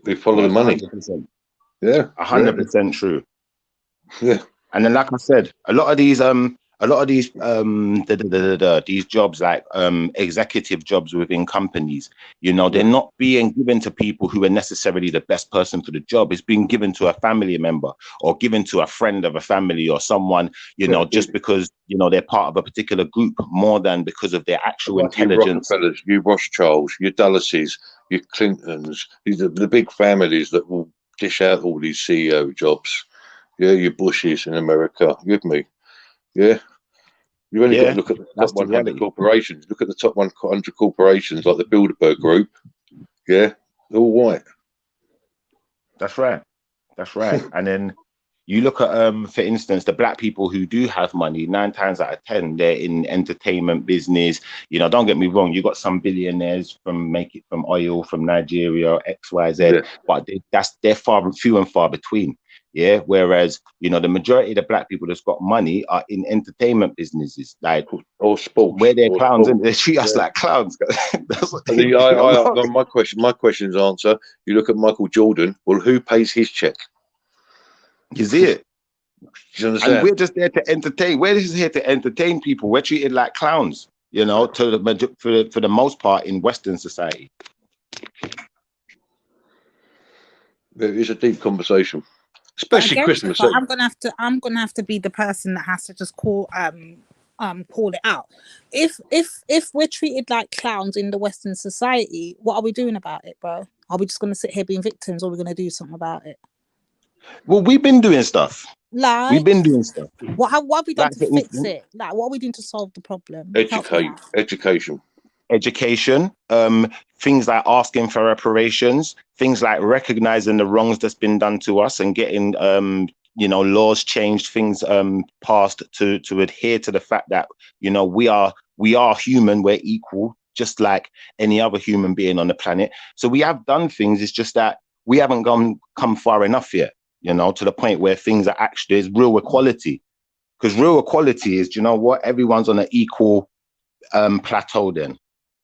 N: They follow the money.
T: 100%.
N: Yeah.
T: 100% true.
N: Yeah.
T: And then, like I said, a lot of these a lot of these these jobs like executive jobs within companies, you know, they're not being given to people who are necessarily the best person for the job. It's being given to a family member or given to a friend of a family or someone, you know, just because, you know, they're part of a particular group more than because of their actual intelligence.
N: You Rockefellers, you Rothschilds, your Dullases, your Clintons, these are the big families that will dish out all these CEO jobs. Yeah, your Bushes in America. You with me? Yeah. You've only got to look at the top 100 corporations. Look at the top 100 corporations like the Bilderberg Group. Yeah, they're all white.
T: That's right. That's right. And then you look at, for instance, the black people who do have money, 9 times out of 10, they're in entertainment business. You know, don't get me wrong. You got some billionaires from oil, from Nigeria, XYZ, but they're few and far between. Yeah. Whereas, you know, the majority of the black people that's got money are in entertainment businesses, like
N: or sports,
T: where they're clowns and they treat us like clowns. That's what
N: my question's answer. You look at Michael Jordan. Well, who pays his check?
T: You see it.
N: You understand?
T: And we're just there to entertain. We're just here to entertain people. We're treated like clowns, you know, for the most part in Western society.
N: It is a deep conversation, especially Christmas.
R: So I'm gonna have to be the person that has to just call it out. If we're treated like clowns in the Western society, what are we doing about it, bro? Are we just gonna sit here being victims, or are we gonna do something about it?
T: Well, we've been doing stuff.
R: Like,
T: we've been doing stuff.
R: What have we done to fix it? Like, what are we doing to solve the problem?
N: Education.
T: Things like asking for reparations, things like recognizing the wrongs that's been done to us and getting you know, laws changed, things passed to adhere to the fact that, you know, we are human, we're equal, just like any other human being on the planet. So we have done things. It's just that we haven't come far enough yet, you know, to the point where things are actually, there's real equality. Because real equality is, you know what, everyone's on an equal plateau then.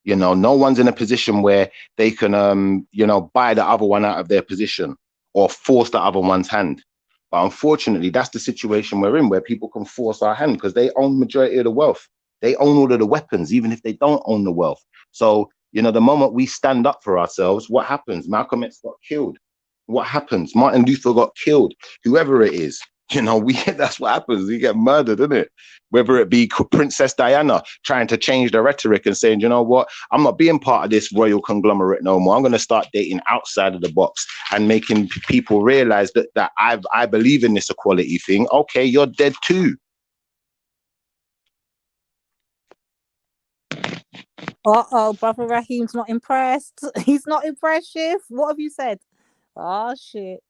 T: You know, no one's in a position where they can, you know, buy the other one out of their position or force the other one's hand. But unfortunately, that's the situation we're in, where people can force our hand because they own the majority of the wealth. They own all of the weapons, even if they don't own the wealth. So, you know, the moment we stand up for ourselves, what happens? Malcolm X got killed. What happens? Martin Luther got killed. Whoever it is, you know, that's what happens. You get murdered, isn't it? Whether it be Princess Diana trying to change the rhetoric and saying, you know what, I'm not being part of this royal conglomerate no more. I'm going to start dating outside of the box and making people realize that I believe in this equality thing. Okay, you're dead too.
R: Brother Raheem's not impressed. He's not impressed, Shiv. What have you said? Oh, shit.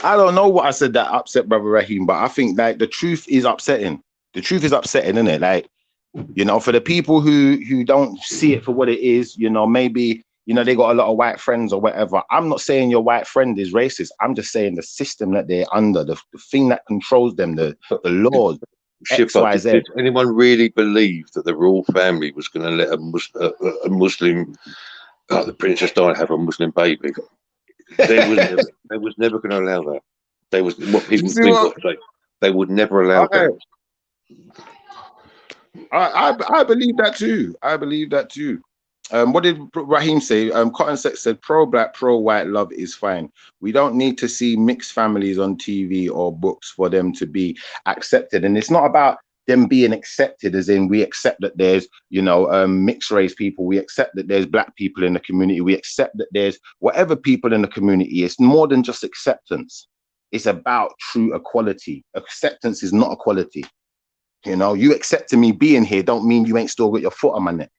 T: I don't know what I said that upset Brother Raheem, but I think like the truth is upsetting. The truth is upsetting, isn't it? Like, you know, for the people who don't see it for what it is, you know, maybe, you know, they got a lot of white friends or whatever. I'm not saying your white friend is racist. I'm just saying the system that they're under, the thing that controls them, the laws.
N: Did anyone really believe that the royal family was going to let a Muslim, like the Princess Diana, have a Muslim baby? They was never going to allow that. They was what people think. They would never allow that.
T: I believe that too. I believe that too. What did Raheem say? Cotton Sex said, pro-black, pro-white love is fine. We don't need to see mixed families on TV or books for them to be accepted. And it's not about them being accepted as in we accept that there's, you know, mixed race people. We accept that there's black people in the community. We accept that there's whatever people in the community. It's more than just acceptance. It's about true equality. Acceptance is not equality. You know, you accepting me being here don't mean you ain't still got your foot on my neck.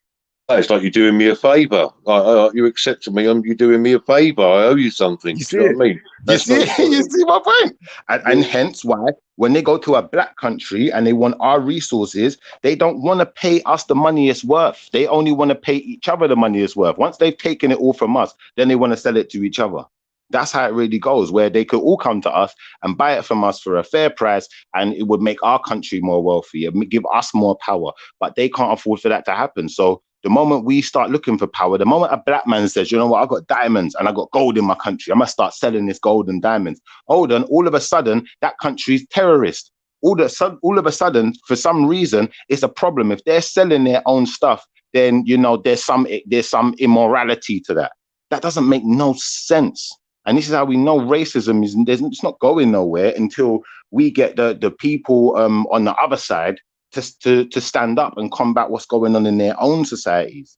N: It's like you're doing me a favour. You accepted me. You're doing me a favour. I owe you something.
T: You know what I mean? You see my point? And hence why when they go to a black country and they want our resources, they don't want to pay us the money it's worth. They only want to pay each other the money it's worth. Once they've taken it all from us, then they want to sell it to each other. That's how it really goes, where they could all come to us and buy it from us for a fair price, and it would make our country more wealthy and give us more power. But they can't afford for that to happen. So the moment we start looking for power, the moment a black man says, you know what, I've got diamonds and I got gold in my country, I'm going to start selling this gold and diamonds. Hold on, all of a sudden, that country's terrorist. all of a sudden, for some reason, it's a problem. If they're selling their own stuff, then there's some immorality to that. That doesn't make no sense. And this is how we know racism it's not going nowhere until we get the people on the other side to stand up and combat what's going on in their own societies.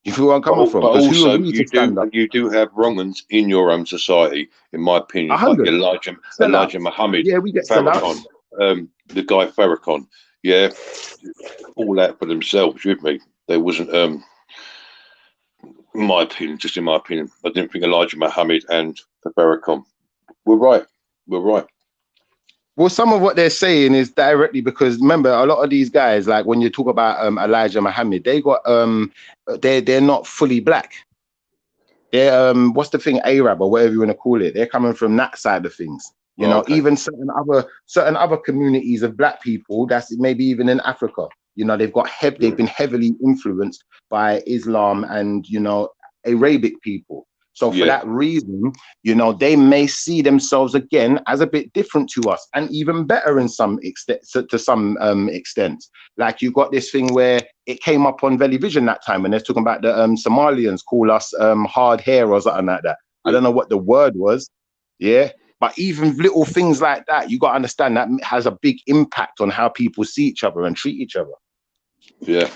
T: You feel where I'm coming from?
N: But also,
T: you
N: do have wrong-uns in your own society, in my opinion.
T: 100.
N: Like Elijah Muhammad,
T: yeah, we get
N: Farrakhan, the guy Farrakhan, yeah, all out for themselves with me. There wasn't, in my opinion, I didn't think Elijah Muhammad and Farrakhan were right.
T: Well, some of what they're saying is directly because remember, a lot of these guys, like when you talk about Elijah Muhammad, they got they're not fully black. They're what's the thing, Arab or whatever you want to call it. They're coming from that side of things. Even certain other communities of black people, that's maybe even in Africa. They've been heavily influenced by Islam and Arabic people. So for that reason, they may see themselves again as a bit different to us and even better in some extent, to some extent. Like you got this thing where it came up on Velivision that time and they're talking about the Somalians call us hard hair or something like that. I don't know what the word was. Yeah. But even little things like that, you got to understand that has a big impact on how people see each other and treat each other.
N: Yeah.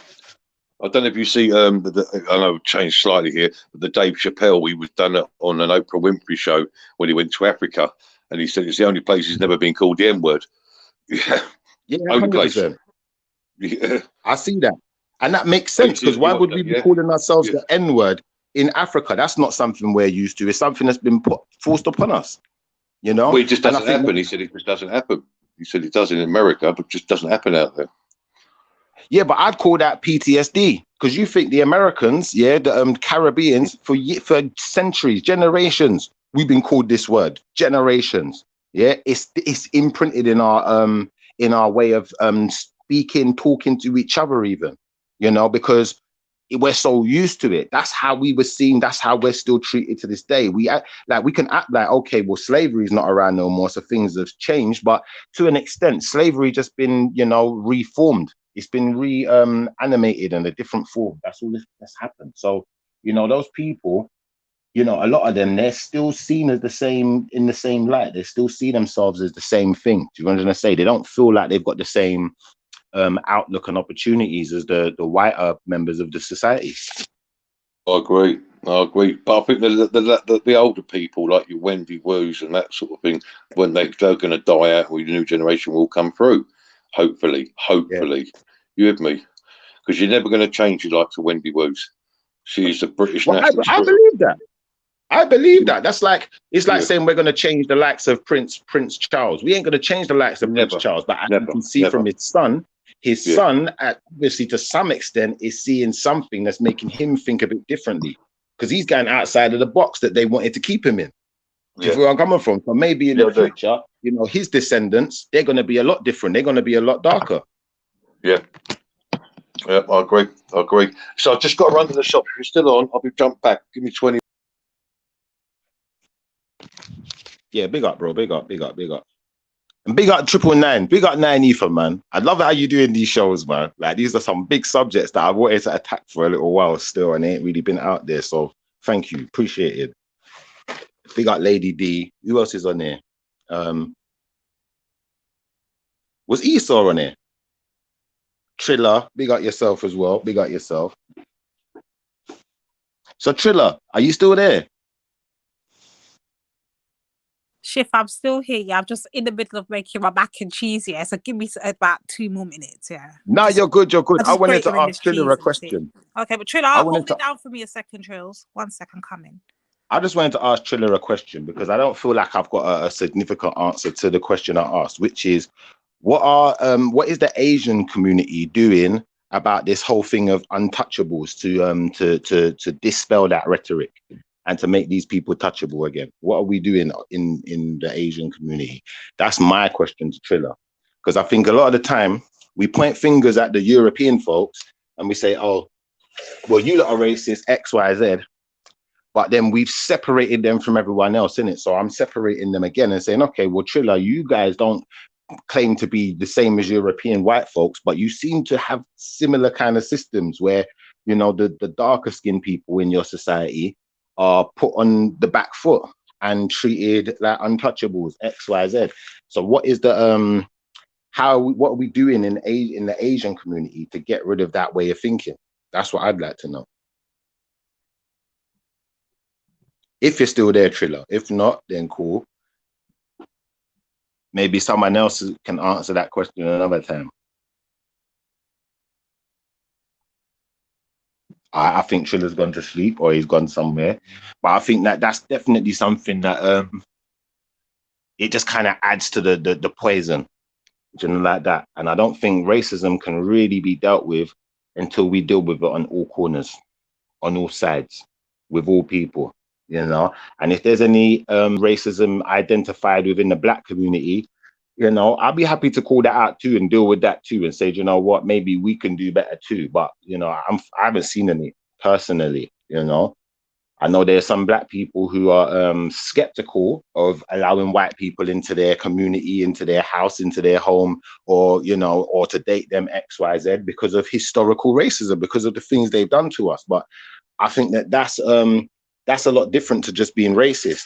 N: I don't know if you see, I know changed slightly here, but the Dave Chappelle, he was done it on an Oprah Winfrey show when he went to Africa, and he said it's the only place he's never been called the N-word. Yeah, only
T: 100%.
N: place. Yeah.
T: I see that. And that makes sense, because why would we be calling ourselves the N-word in Africa? That's not something we're used to. It's something that's been forced upon us,
N: Well, it just doesn't happen. He said it just doesn't happen. He said it does in America, but just doesn't happen out there.
T: Yeah, but I'd call that PTSD, because you think the Americans, the Caribbeans, for centuries, generations, we've been called this word, generations. Yeah, it's imprinted in our way of speaking, talking to each other, even, because we're so used to it. That's how we were seen. That's how we're still treated to this day. We can act like, okay, well, slavery is not around no more, so things have changed. But to an extent, slavery just been, reformed. It's been animated in a different form. That's all that's happened. So, those people, a lot of them, they're still seen as in the same light. They still see themselves as the same thing. Do you know what I'm going to say? They don't feel like they've got the same outlook and opportunities as the whiter members of the society.
N: I agree. But I think the older people, like your Wendy Woos and that sort of thing, when they're going to die out, the new generation will come through. Hopefully. Yeah. You with me? Because you're never going to change your like to Wendy Woos. She's a British national.
T: I believe that. I believe that. That's like, it's like saying we're going to change the likes of Prince Charles. We ain't going to change the likes of Prince Charles. But as you can see from his son, obviously to some extent is seeing something that's making him think a bit differently, because he's going outside of the box that they wanted to keep him in. Do you see where I'm coming from? So maybe in the future, his descendants, they're going to be a lot different. They're going to be a lot darker.
N: Yeah, I agree. So I've just got to run to the shop. If you're still on, I'll be jump back. Give me 20.
T: Yeah, big up, bro. Big up. And big up 999. Big up 9 Ether, man. I love how you're doing these shows, man. Like, these are some big subjects that I've wanted to attack for a little while still, and they ain't really been out there. So thank you. Appreciate it. Big up Lady D. Who else is on there? Was Esau on there? Triller, big up yourself as well. Big up yourself. So Triller, are you still there?
R: Shift, I'm still here. Yeah, I'm just in the middle of making my mac and cheese. Yeah, so give me about 2 more minutes. Yeah.
T: No, you're good. I wanted to ask Triller a question.
R: Okay, but Triller, hold it down for me a second, Trills. 1 second, coming.
T: I just wanted to ask Triller a question because I don't feel like I've got a significant answer to the question I asked, which is, what is the Asian community doing about this whole thing of untouchables to dispel that rhetoric and to make these people touchable again? What are we doing in the Asian community? That's my question to Triller, because I think a lot of the time we point fingers at the European folks and we say, oh, well, you lot are racist, X, Y, Z. But then we've separated them from everyone else, innit? So I'm separating them again and saying, okay, well, Triller, you guys don't claim to be the same as European white folks, but you seem to have similar kind of systems where, you know, the darker skinned people in your society are put on the back foot and treated like untouchables, X, Y, Z. So what is the what are we doing in the Asian community to get rid of that way of thinking? That's what I'd like to know. If you're still there, Triller. If not, then cool. Maybe someone else can answer that question another time. I think Triller's gone to sleep or he's gone somewhere. But I think that that's definitely something that it just kind of adds to the poison, you know, like that. And I don't think racism can really be dealt with until we deal with it on all corners, on all sides, with all people, you know. And if there's any racism identified within the Black community, you know, I'll be happy to call that out too and deal with that too and say, you know what, maybe we can do better too. But, you know, I haven't seen any personally, you know. I know there's some Black people who are skeptical of allowing white people into their community, into their house, into their home, or, you know, or to date them X, Y, Z because of historical racism, because of the things they've done to us. But I think that that's a lot different to just being racist.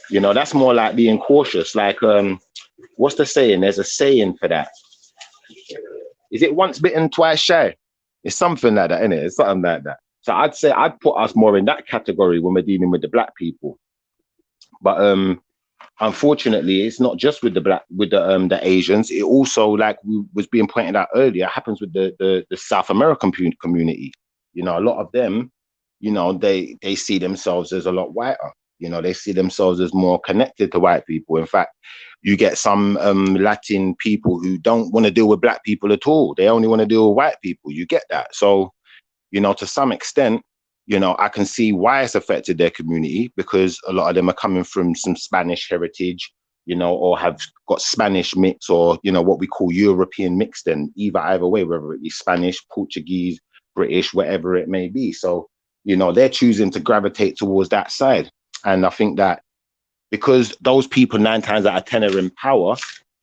T: You know, that's more like being cautious. Like, what's the saying? There's a saying for that. Is it once bitten, twice shy? It's something like that, isn't it? It's something like that. So I'd say I'd put us more in that category when we're dealing with the Black people. But unfortunately, it's not just with the Asians. It also, like was being pointed out earlier, happens with the South American community. You know, a lot of them, you know, they see themselves as a lot whiter. You know, they see themselves as more connected to white people. In fact, you get some Latin people who don't want to deal with Black people at all. They only want to deal with white people. You get that. So, you know, to some extent, you know, I can see why it's affected their community, because a lot of them are coming from some Spanish heritage, you know, or have got Spanish mix, or, you know, what we call European mix, then either way, whether it be Spanish, Portuguese, British, whatever it may be. So, you know, they're choosing to gravitate towards that side. And I think that because those people 9 times out of 10 are in power,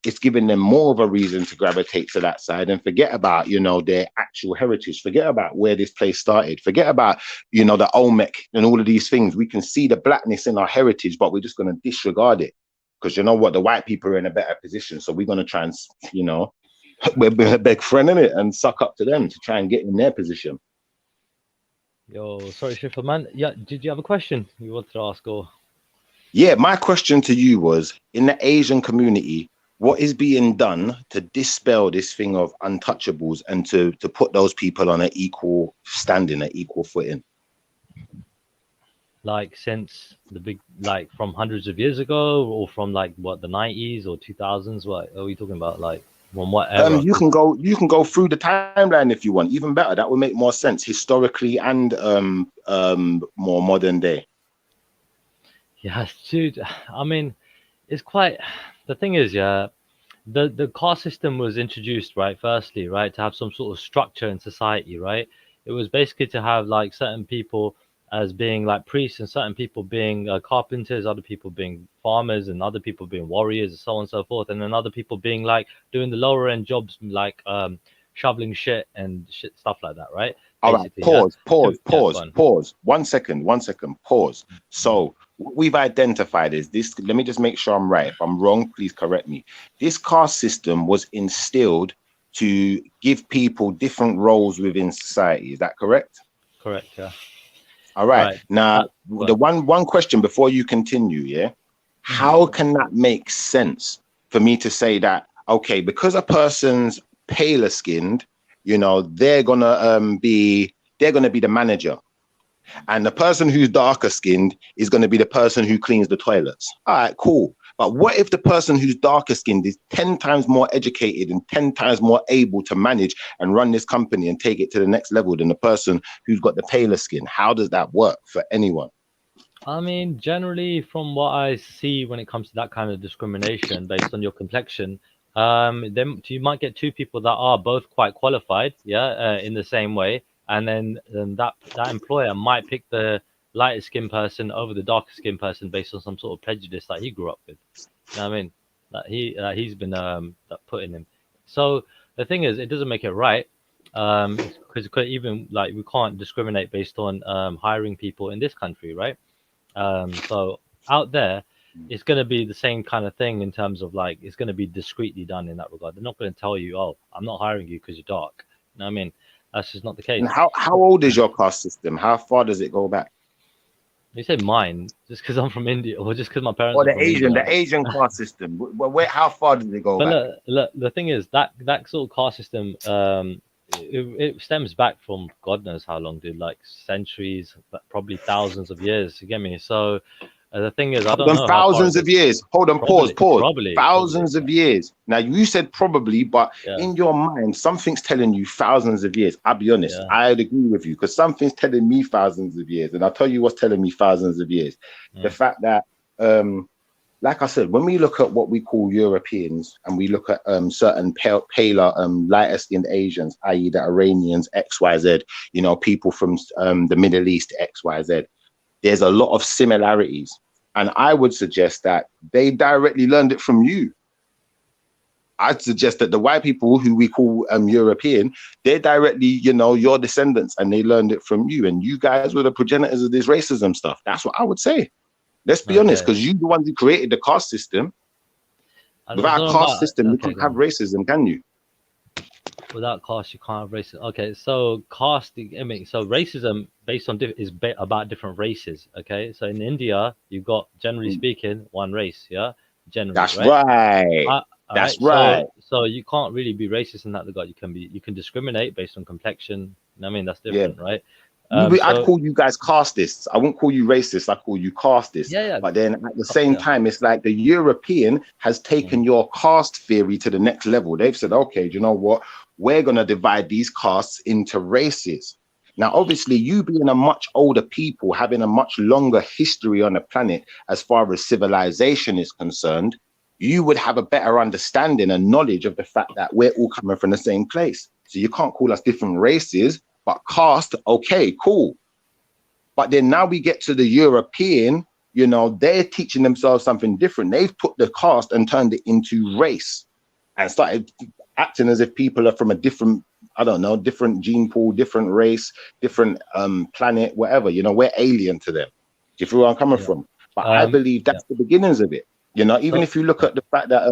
T: it's giving them more of a reason to gravitate to that side and forget about, you know, their actual heritage, forget about where this place started, forget about, you know, the Olmec and all of these things. We can see the Blackness in our heritage, but we're just going to disregard it because, you know what, the white people are in a better position. So we're going to try and, you know, we're a big friend in it and suck up to them to try and get in their position.
M: Yo, sorry, Shifter man. Yeah, did you have a question you wanted to ask? Or
T: yeah, my question to you was, in the Asian community, what is being done to dispel this thing of untouchables and to put those people on an equal standing, an equal footing?
M: Like since the big, like from hundreds of years ago, or from like what, the 90s or 2000s? What are we talking about? Like from what era?
T: You can go through the timeline if you want. Even better, that would make more sense historically and more modern day.
M: Yeah, dude. I mean, it's quite. The thing is, yeah, the caste system was introduced, right? Firstly, right, to have some sort of structure in society, right? It was basically to have like certain people as being like priests, and certain people being carpenters, other people being farmers, and other people being warriors, and so on and so forth, and then other people being like doing the lower end jobs, like shoveling shit and shit stuff like that, right?
T: All right, pause. 1 second, pause. So what we've identified is this. Let me just make sure I'm right. If I'm wrong, please correct me. This caste system was instilled to give people different roles within society. Is that correct?
M: Correct, yeah.
T: All right. Now, the one question before you continue, yeah? How can that make sense for me to say that, okay, because a person's paler skinned, you know, they're gonna be the manager, and the person who's darker skinned is going to be the person who cleans the toilets? All right, cool. But what if the person who's darker skinned is 10 times more educated and 10 times more able to manage and run this company and take it to the next level than the person who's got the paler skin? How does that work for anyone?
M: I mean, generally, from what I see when it comes to that kind of discrimination based on your complexion, then you might get 2 people that are both quite qualified, yeah, in the same way, and then that employer might pick the lighter skinned person over the darker skinned person based on some sort of prejudice that he grew up with. You know what I mean? that he's been putting him. So the thing is, it doesn't make it right, because even like we can't discriminate based on hiring people in this country, right? So out there, it's going to be the same kind of thing in terms of like it's going to be discreetly done in that regard. They're not going to tell you, oh, I'm not hiring you because you're dark. You know what I mean? That's just not the case.
T: And how old is your caste system? How far does it go back?
M: You say mine just because I'm from India, or just because my parents
T: Or
M: are from India?
T: the Asian caste system. How far does it go back?
M: Look, the thing is that sort of caste system, it stems back from God knows how long, dude, like centuries, but probably thousands of years. You get me? So the thing is, I don't know.
T: Thousands of years. Hold on, pause.
M: Probably.
T: Thousands of years. Now you said probably, but in your mind, something's telling you thousands of years. I'll be honest, I'd agree with you because something's telling me thousands of years, and I'll tell you what's telling me thousands of years. The fact that, like I said, when we look at what we call Europeans and we look at certain paler, lighter-skinned Asians, i.e., the Iranians, XYZ, you know, people from the Middle East, XYZ. There's a lot of similarities. And I would suggest that they directly learned it from you. I'd suggest that the white people who we call European, they're directly, you know, your descendants, and they learned it from you. And you guys were the progenitors of this racism stuff. That's what I would say. Let's be honest, because you're the ones who created the caste system. Without a caste system, you can't have racism, can you?
M: Without caste, you can't have racism. Okay, so caste, I mean, so racism based on about different races. Okay, so in India, you've got, generally speaking, one race. Yeah, generally.
T: That's right. That's right.
M: So you can't really be racist in that regard. You can discriminate based on complexion. I mean, that's different, right?
T: I'd call you guys castists. I won't call you racist. I call you castists.
M: Yeah.
T: But then at the same time, it's like the European has taken your caste theory to the next level. They've said, okay, do you know what? We're going to divide these castes into races. Now, obviously, you being a much older people, having a much longer history on the planet as far as civilization is concerned, you would have a better understanding and knowledge of the fact that we're all coming from the same place. So you can't call us different races, but caste, okay, cool. But then now we get to the European, you know, they're teaching themselves something different. They've put the caste and turned it into race and started acting as if people are from a different, I don't know, different gene pool, different race, different planet, whatever. You know, we're alien to them. Do you feel where I'm coming from? But I believe that's the beginnings of it. You know, even if you look at the fact that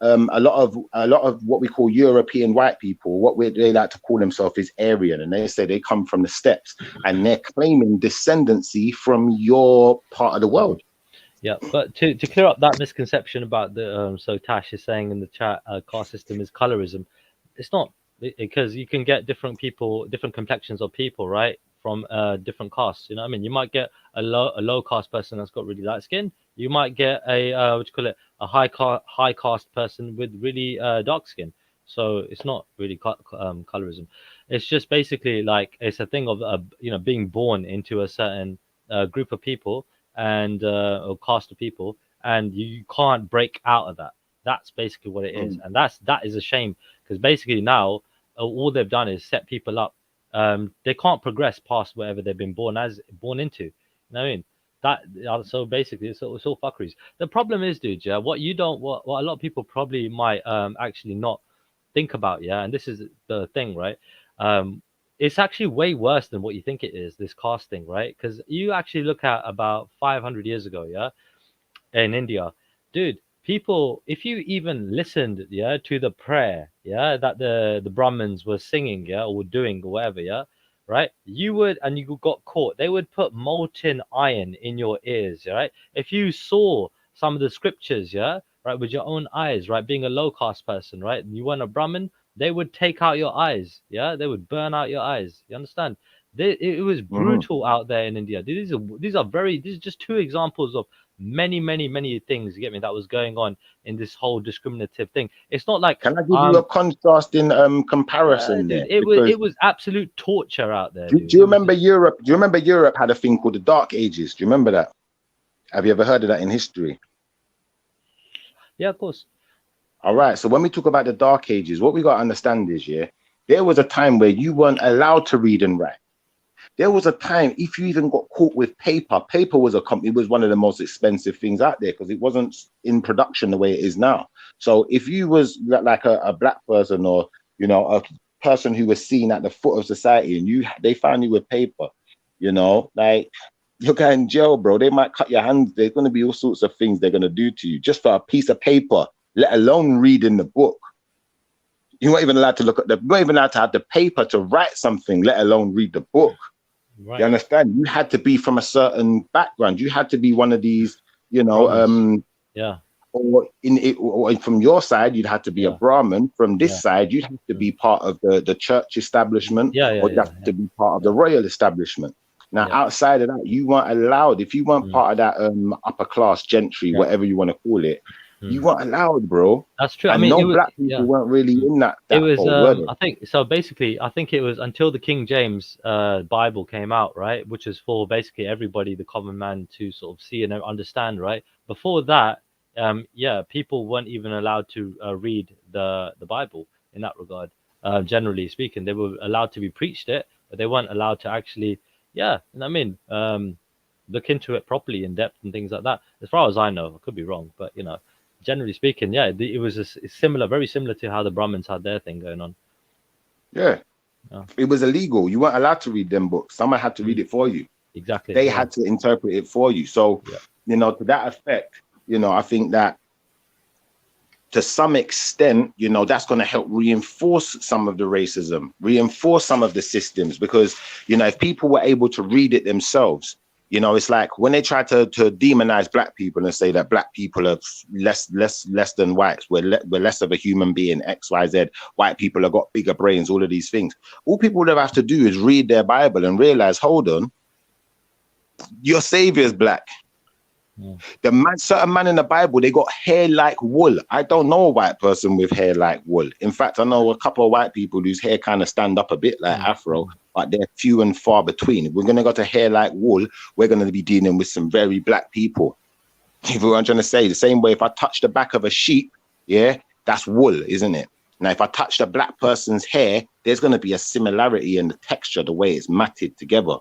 T: a lot of what we call European white people, they like to call themselves is Aryan, and they say they come from the steppes, and they're claiming descendancy from your part of the world.
M: Yeah, but to clear up that misconception about the so Tash is saying in the chat, caste system is colorism. It's not, because you can get different people, different complexions of people, right, from different castes. You know what I mean? You might get a low caste person that's got really light skin. You might get a a high caste person with really dark skin. So it's not really colorism. It's just basically like it's a thing of being born into a certain group of people and or caste of people, and you can't break out of that. That's basically what it is, and that is a shame, because basically now all they've done is set people up. They can't progress past whatever they've been born into. You know what I mean? So basically it's all fuckeries. The problem is, dude, what a lot of people probably might actually not think about, and this is the thing, right? It's actually way worse than what you think it is, this caste thing, right? Because you actually look at about 500 years ago, in India, dude, people, if you even listened, to the prayer, that the Brahmins were singing, or doing, or whatever, right? You got caught. They would put molten iron in your ears, right? If you saw some of the scriptures, right, with your own eyes, right, being a low caste person, right, and you weren't a Brahmin, they would take out your eyes, they would burn out your eyes. You understand? It was brutal out there in India. These are just two examples of many things, you get me, that was going on in this whole discriminative thing. It's not like,
T: can I give you a contrasting comparison there?
M: It was absolute torture out there.
T: Do you remember Europe? Do you remember Europe had a thing called the Dark Ages? Do you remember that? Have you ever heard of that in history?
M: Yeah, of course.
T: All right. So when we talk about the Dark Ages, what we got to understand is, there was a time where you weren't allowed to read and write. There was a time, if you even got caught with paper was one of the most expensive things out there because it wasn't in production the way it is now. So if you was like a black person or, you know, a person who was seen at the foot of society and they found you with paper, you know, like you're going in jail, bro. They might cut your hands. There's going to be all sorts of things they're going to do to you just for a piece of paper, let alone reading the book. You weren't even allowed to look at you weren't even allowed to have the paper to write something, let alone read the book. Right. You understand? You had to be from a certain background. You had to be one of these, you know, or from your side, you'd have to be a Brahmin. From this side, you'd have to be part of the church establishment, or you'd have to be part of the royal establishment. Now, outside of that, you weren't allowed. If you weren't part of that upper class gentry, whatever you want to call it, you weren't allowed, bro.
M: That's true.
T: And
M: I mean,
T: black people weren't really in that.
M: It was, I think, so basically, I think it was until the King James Bible came out, right? Which is for basically everybody, the common man, to sort of see and understand, right? Before that, people weren't even allowed to read the Bible in that regard. Generally speaking, they were allowed to be preached it, but they weren't allowed to actually, look into it properly in depth and things like that. As far as I know, I could be wrong, but you know, generally speaking, it was very similar to how the Brahmins had their thing going on.
T: Yeah. It was illegal. You weren't allowed to read them books. Someone had to read it for you.
M: Exactly.
T: They had to interpret it for you. So, you know, to that effect, you know, I think that to some extent, you know, that's going to help reinforce some of the racism, reinforce some of the systems, because, you know, if people were able to read it themselves, you know, it's like when they try to demonize black people and say that black people are less than whites, we're less of a human being, X, Y, Z, white people have got bigger brains, all of these things. All people would have to do is read their Bible and realize, hold on, your savior is black. Certain man in the Bible, they got hair like wool. I don't know a white person with hair like wool. In fact, I know a couple of white people whose hair kind of stand up a bit like afro, but they're few and far between. If we're going to go to hair like wool, we're going to be dealing with some very black people. If I'm trying to say the same way, if I touch the back of a sheep, that's wool, isn't it? Now, if I touch the black person's hair, there's going to be a similarity in the texture, the way it's matted together.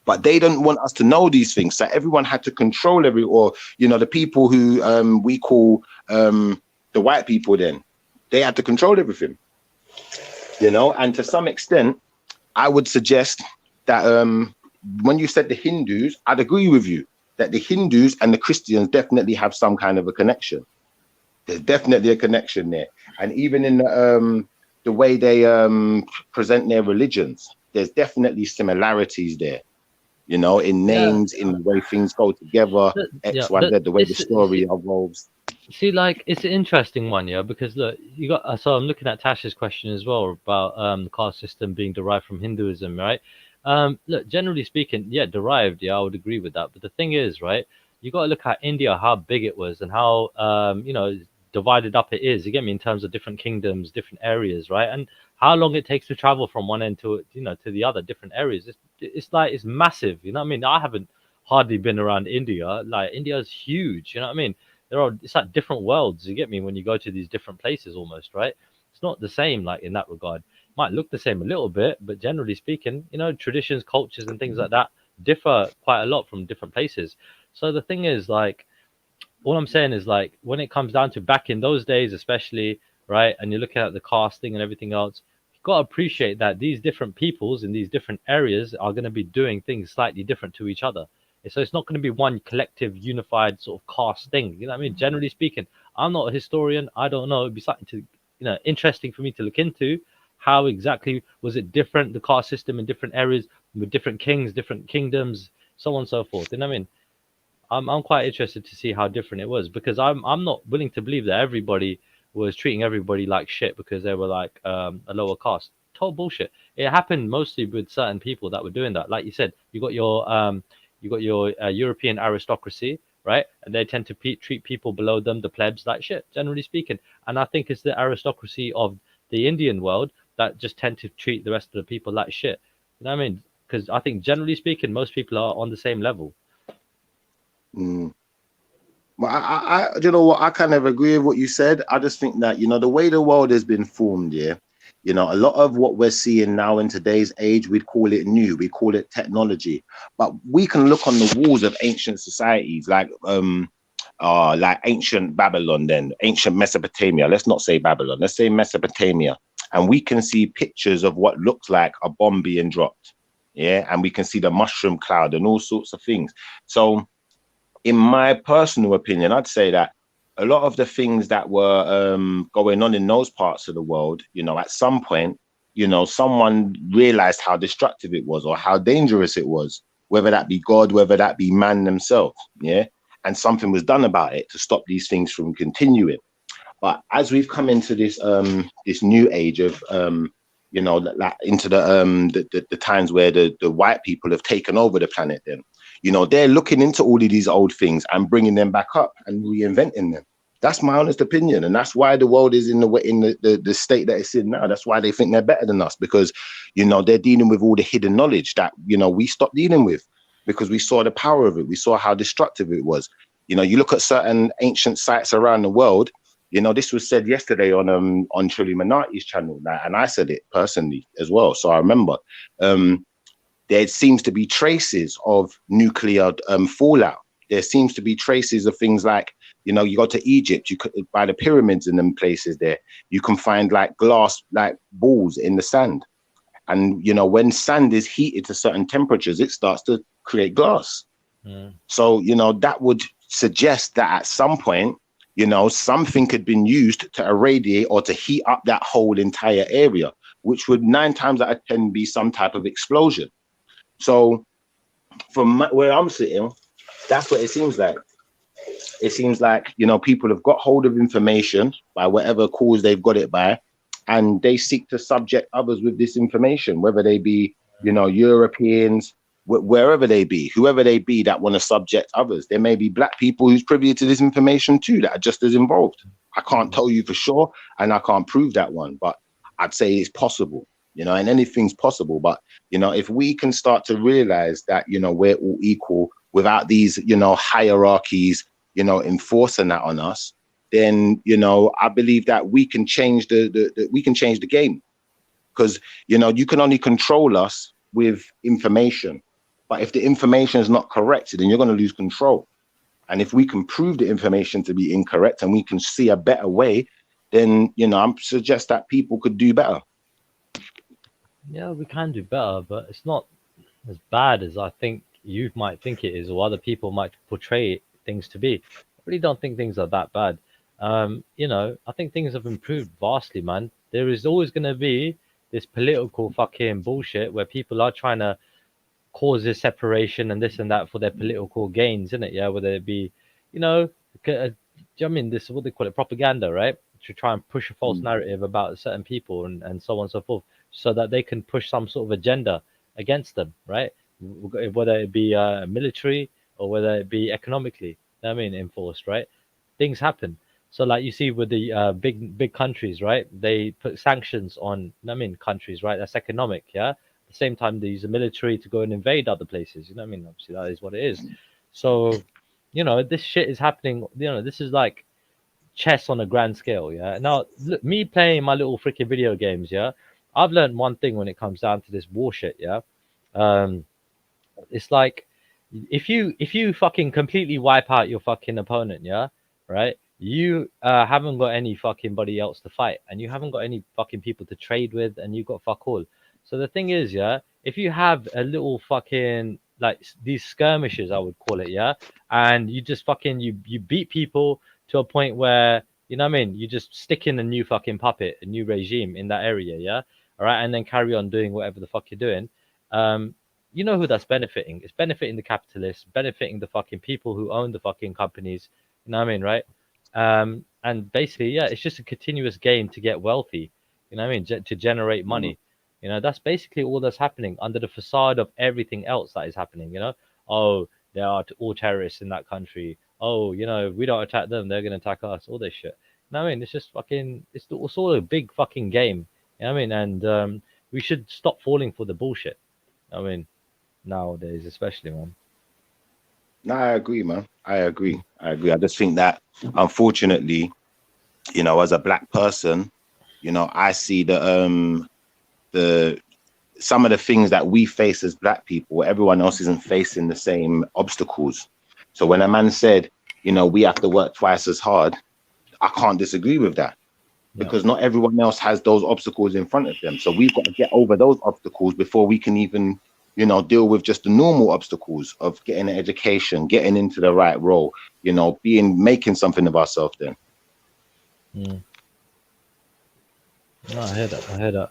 T: But they don't want us to know these things. So everyone had to control the people who we call the white people then. They had to control everything, you know. And to some extent, I would suggest that when you said the Hindus, I'd agree with you that the Hindus and the Christians definitely have some kind of a connection. There's definitely a connection there. And even in the way they present their religions, there's definitely similarities there. You know, in names, in the way things go together, X, Y, Z, the way the story evolves.
M: See, like, it's an interesting one, because look, you got. So I'm looking at Tasha's question as well about the caste system being derived from Hinduism, right? Look, generally speaking, derived. I would agree with that. But the thing is, right, you got to look at India, how big it was, and how divided up it is. You get me, in terms of different kingdoms, different areas, right? And how long it takes to travel from one end to the other, different areas. It's like, it's massive. You know what I mean? I haven't hardly been around India. Like, India is huge. You know what I mean? It's like different worlds. You get me, when you go to these different places, almost, right? It's not the same, like, in that regard. It might look the same a little bit, but generally speaking, traditions, cultures, and things like that differ quite a lot from different places. So the thing is, like, all I'm saying is, like, when it comes down to back in those days, especially, right, and you're looking at the casting and everything else, you've got to appreciate that these different peoples in these different areas are going to be doing things slightly different to each other. So it's not going to be one collective, unified sort of caste thing. You know what I mean? Generally speaking, I'm not a historian. I don't know. It'd be something to, interesting for me to look into. How exactly was it different, the caste system in different areas with different kings, different kingdoms, so on and so forth. You know what I mean? I'm quite interested to see how different it was, because I'm not willing to believe that everybody was treating everybody like shit because they were like a lower caste. Total bullshit. It happened mostly with certain people that were doing that. Like you said, you got your European aristocracy, right? And they tend to treat people below them, the plebs, like shit, generally speaking. And I think it's the aristocracy of the Indian world that just tend to treat the rest of the people like shit. You know what I mean? Because I think generally speaking, most people are on the same level.
T: Well, I you know what, I kind of agree with what you said. I just think that, the way the world has been formed, You know, a lot of what we're seeing now in today's age, we'd call it new, we call it technology. But we can look on the walls of ancient societies like ancient Babylon, then ancient Mesopotamia. Let's not say Babylon, let's say Mesopotamia. And we can see pictures of what looks like a bomb being dropped. Yeah. And we can see the mushroom cloud and all sorts of things. So in my personal opinion, I'd say that a lot of the things that were going on in those parts of the world, you know, at some point, you know, someone realized how destructive it was or how dangerous it was, whether that be God, whether that be man themselves. Yeah. And something was done about it to stop these things from continuing. But as we've come into this this new age of you know, into the times where the white people have taken over the planet, then, you know, they're looking into all of these old things and bringing them back up and reinventing them. That's my honest opinion, and that's why the world is in the state that it's in now. That's why they think they're better than us, because, you know, they're dealing with all the hidden knowledge that, you know, we stopped dealing with, because we saw the power of it. We saw how destructive it was. You know, you look at certain ancient sites around the world. You know, this was said yesterday on Trilly Minati's channel, and I said it personally as well. So I remember there seems to be traces of nuclear fallout. There seems to be traces of things like, you know, you go to Egypt, you could, by the pyramids and them places there, you can find like glass, like balls in the sand. And, you know, when sand is heated to certain temperatures, it starts to create glass. So, you know, that would suggest that at some point, you know, something had been used to irradiate or to heat up that whole entire area, which would 9 times out of 10 be some type of explosion. So from where I'm sitting, that's what it seems like. It seems like, you know, people have got hold of information by whatever cause they've got it by, and they seek to subject others with this information, whether they be, you know, Europeans, wherever they be, whoever they be that want to subject others. There may be black people who's privy to this information too, that are just as involved. I can't tell you for sure, and I can't prove that one, but I'd say it's possible, you know, and anything's possible. But, you know, if we can start to realize that, you know, we're all equal without these, you know, hierarchies, you know, enforcing that on us, then, you know, I believe that we can change we can change the game, because, you know, you can only control us with information. But if the information is not correct, then you're going to lose control. And if we can prove the information to be incorrect and we can see a better way, then, you know, I suggest that people could do better.
M: Yeah, we can do better, but it's not as bad as I think you might think it is, or other people might portray things to be. I really don't think things are that bad. You know, I think things have improved vastly, man. There is always going to be this political fucking bullshit where people are trying to cause this separation and this and that for their political gains, isn't it? Yeah, whether it be, you know, I mean, this is what they call it, propaganda, right? To try and push a false narrative about certain people and so on and so forth, so that they can push some sort of agenda against them, right? Whether it be military or whether it be economically, I mean, enforced, right? Things happen. So like you see with the big countries, right? They put sanctions on, I mean, countries, right? That's economic, yeah? At the same time, they use the military to go and invade other places, you know what I mean? Obviously, that is what it is. So, you know, this shit is happening, you know, this is like chess on a grand scale, yeah? Now, look, me playing my little freaking video games, yeah? I've learned one thing when it comes down to this war shit, yeah? It's like, if you fucking completely wipe out your fucking opponent, yeah, right, you haven't got any fucking body else to fight, and you haven't got any fucking people to trade with, and you've got fuck all. So the thing is, yeah, if you have a little fucking, like, these skirmishes, I would call it, yeah, and you just fucking you beat people to a point where, you know what I mean, you just stick in a new fucking puppet, a new regime in that area, yeah, all right, and then carry on doing whatever the fuck you're doing. You know who that's benefiting? It's benefiting the capitalists, benefiting the fucking people who own the fucking companies. You know what I mean, right? And basically, yeah, it's just a continuous game to get wealthy. You know what I mean? To generate money. You know, that's basically all that's happening under the facade of everything else that is happening. You know, oh, there are all terrorists in that country. Oh, you know, we don't attack them, they're gonna attack us. All this shit. You know what I mean? It's just fucking. It's all a big fucking game. You know what I mean? And we should stop falling for the bullshit. I mean, nowadays, especially, man.
T: No, I agree, man. I agree. I just think that, unfortunately, you know, as a black person, you know, I see the some of the things that we face as black people, everyone else isn't facing the same obstacles. So when a man said, you know, we have to work twice as hard, I can't disagree with that, because not everyone else has those obstacles in front of them. So we've got to get over those obstacles before we can even, you know, deal with just the normal obstacles of getting an education, getting into the right role, you know, making something of ourselves then.
M: No, I hear that.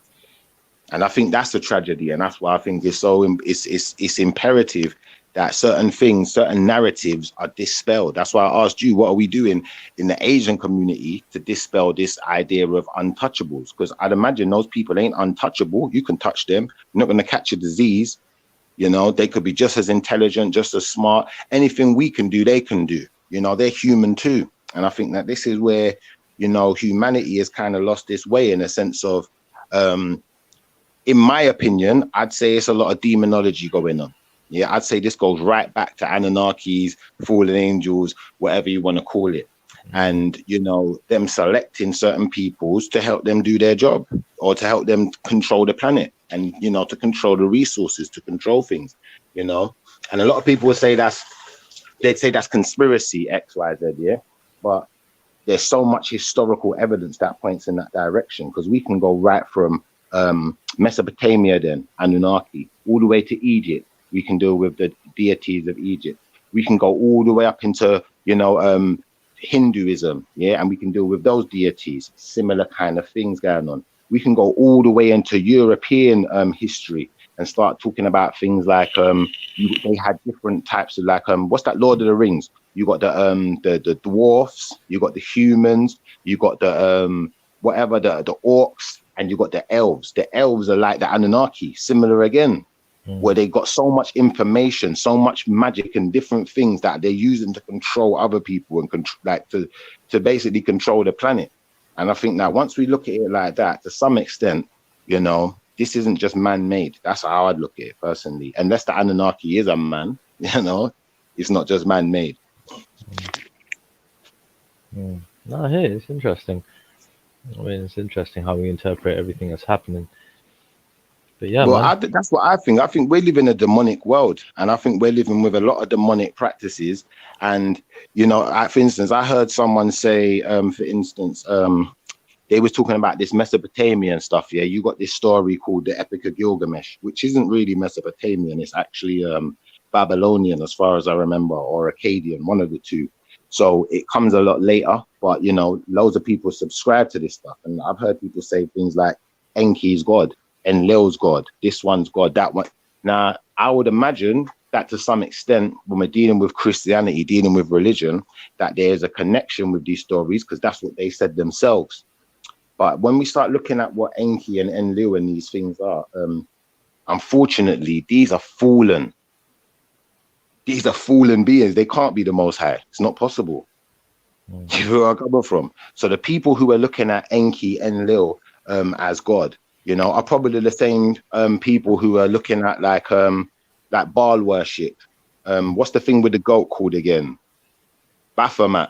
T: And I think that's the tragedy, and that's why I think it's so it's imperative that certain things, certain narratives are dispelled. That's why I asked you, what are we doing in the Asian community to dispel this idea of untouchables? Because I'd imagine those people ain't untouchable. You can touch them. You're not going to catch a disease. You know, they could be just as intelligent, just as smart. Anything we can do, they can do. You know, they're human too. And I think that this is where, you know, humanity has kind of lost its way, in a sense of, in my opinion, I'd say it's a lot of demonology going on. Yeah, I'd say this goes right back to Anunnakis, fallen angels, whatever you want to call it. And, you know, them selecting certain peoples to help them do their job, or to help them control the planet, and, you know, to control the resources, to control things, you know. And a lot of people would say they'd say that's conspiracy, X, Y, Z, yeah. But there's so much historical evidence that points in that direction, because we can go right from Mesopotamia, then Anunnaki, all the way to Egypt. We can deal with the deities of Egypt. We can go all the way up into, you know, Hinduism, yeah, and we can deal with those deities. Similar kind of things going on. We can go all the way into European history and start talking about things like they had different types of, like, what's that, Lord of the Rings? You got the dwarfs, you got the humans, you got the whatever, the orcs, and you got the elves. The elves are like the Anunnaki, similar again, where they got so much information, so much magic and different things that they're using to control other people and like to basically control the planet. And I think that once we look at it like that, to some extent, you know, this isn't just man-made. That's how I'd look at it personally. Unless the Anunnaki is a man, you know, it's not just man-made.
M: No, hey, it's interesting. I mean, it's interesting how we interpret everything that's happening. But yeah,
T: well,
M: man.
T: that's what I think. I think we live in a demonic world, and I think we're living with a lot of demonic practices. And, you know, for instance, I heard someone say, for instance, they was talking about this Mesopotamian stuff. Yeah, you got this story called the Epic of Gilgamesh, which isn't really Mesopotamian. It's actually Babylonian, as far as I remember, or Akkadian, one of the two. So it comes a lot later, but, you know, loads of people subscribe to this stuff. And I've heard people say things like Enki's God, Enlil's God, this one's God, that one. Now, I would imagine that to some extent, when we're dealing with Christianity, dealing with religion, that there's a connection with these stories, because that's what they said themselves. But when we start looking at what Enki and Enlil and these things are, unfortunately, these are fallen. These are fallen beings. They can't be the Most High. It's not possible. You know where I'm coming from? So the people who are looking at Enki, Enlil as God, you know, are probably the same people who are looking at like Baal worship. What's the thing with the goat called again? Baphomet.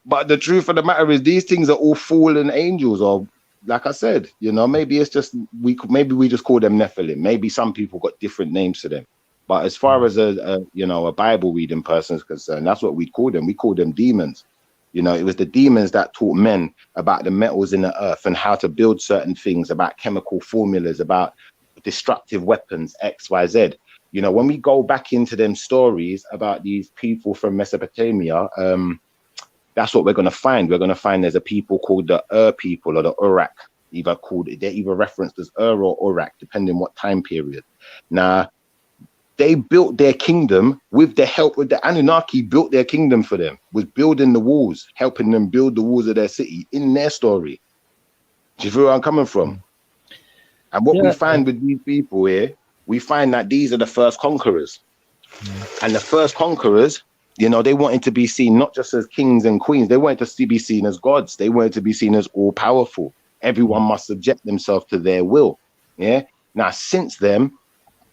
T: But the truth of the matter is, these things are all fallen angels, or like I said, you know, maybe it's just we just call them Nephilim. Maybe some people got different names to them. But as far as a Bible reading person is concerned, that's what we call them. We call them demons. You know, it was the demons that taught men about the metals in the earth and how to build certain things, about chemical formulas, about destructive weapons, X, Y, Z. You know, when we go back into them stories about these people from Mesopotamia, that's what we're going to find. We're going to find there's a people called the people, or the Urak, they're either referenced as or Urak, depending what time period. Now, they built their kingdom with the help of the Anunnaki, built their kingdom for them, was building the walls, helping them build the walls of their city in their story. Do you feel where I'm coming from? And what we find with these people here, we find that these are the first conquerors. And the first conquerors, you know, they wanted to be seen not just as kings and queens, they wanted to be seen as gods. They wanted to be seen as all powerful. Everyone must subject themselves to their will. Yeah. Now, since then,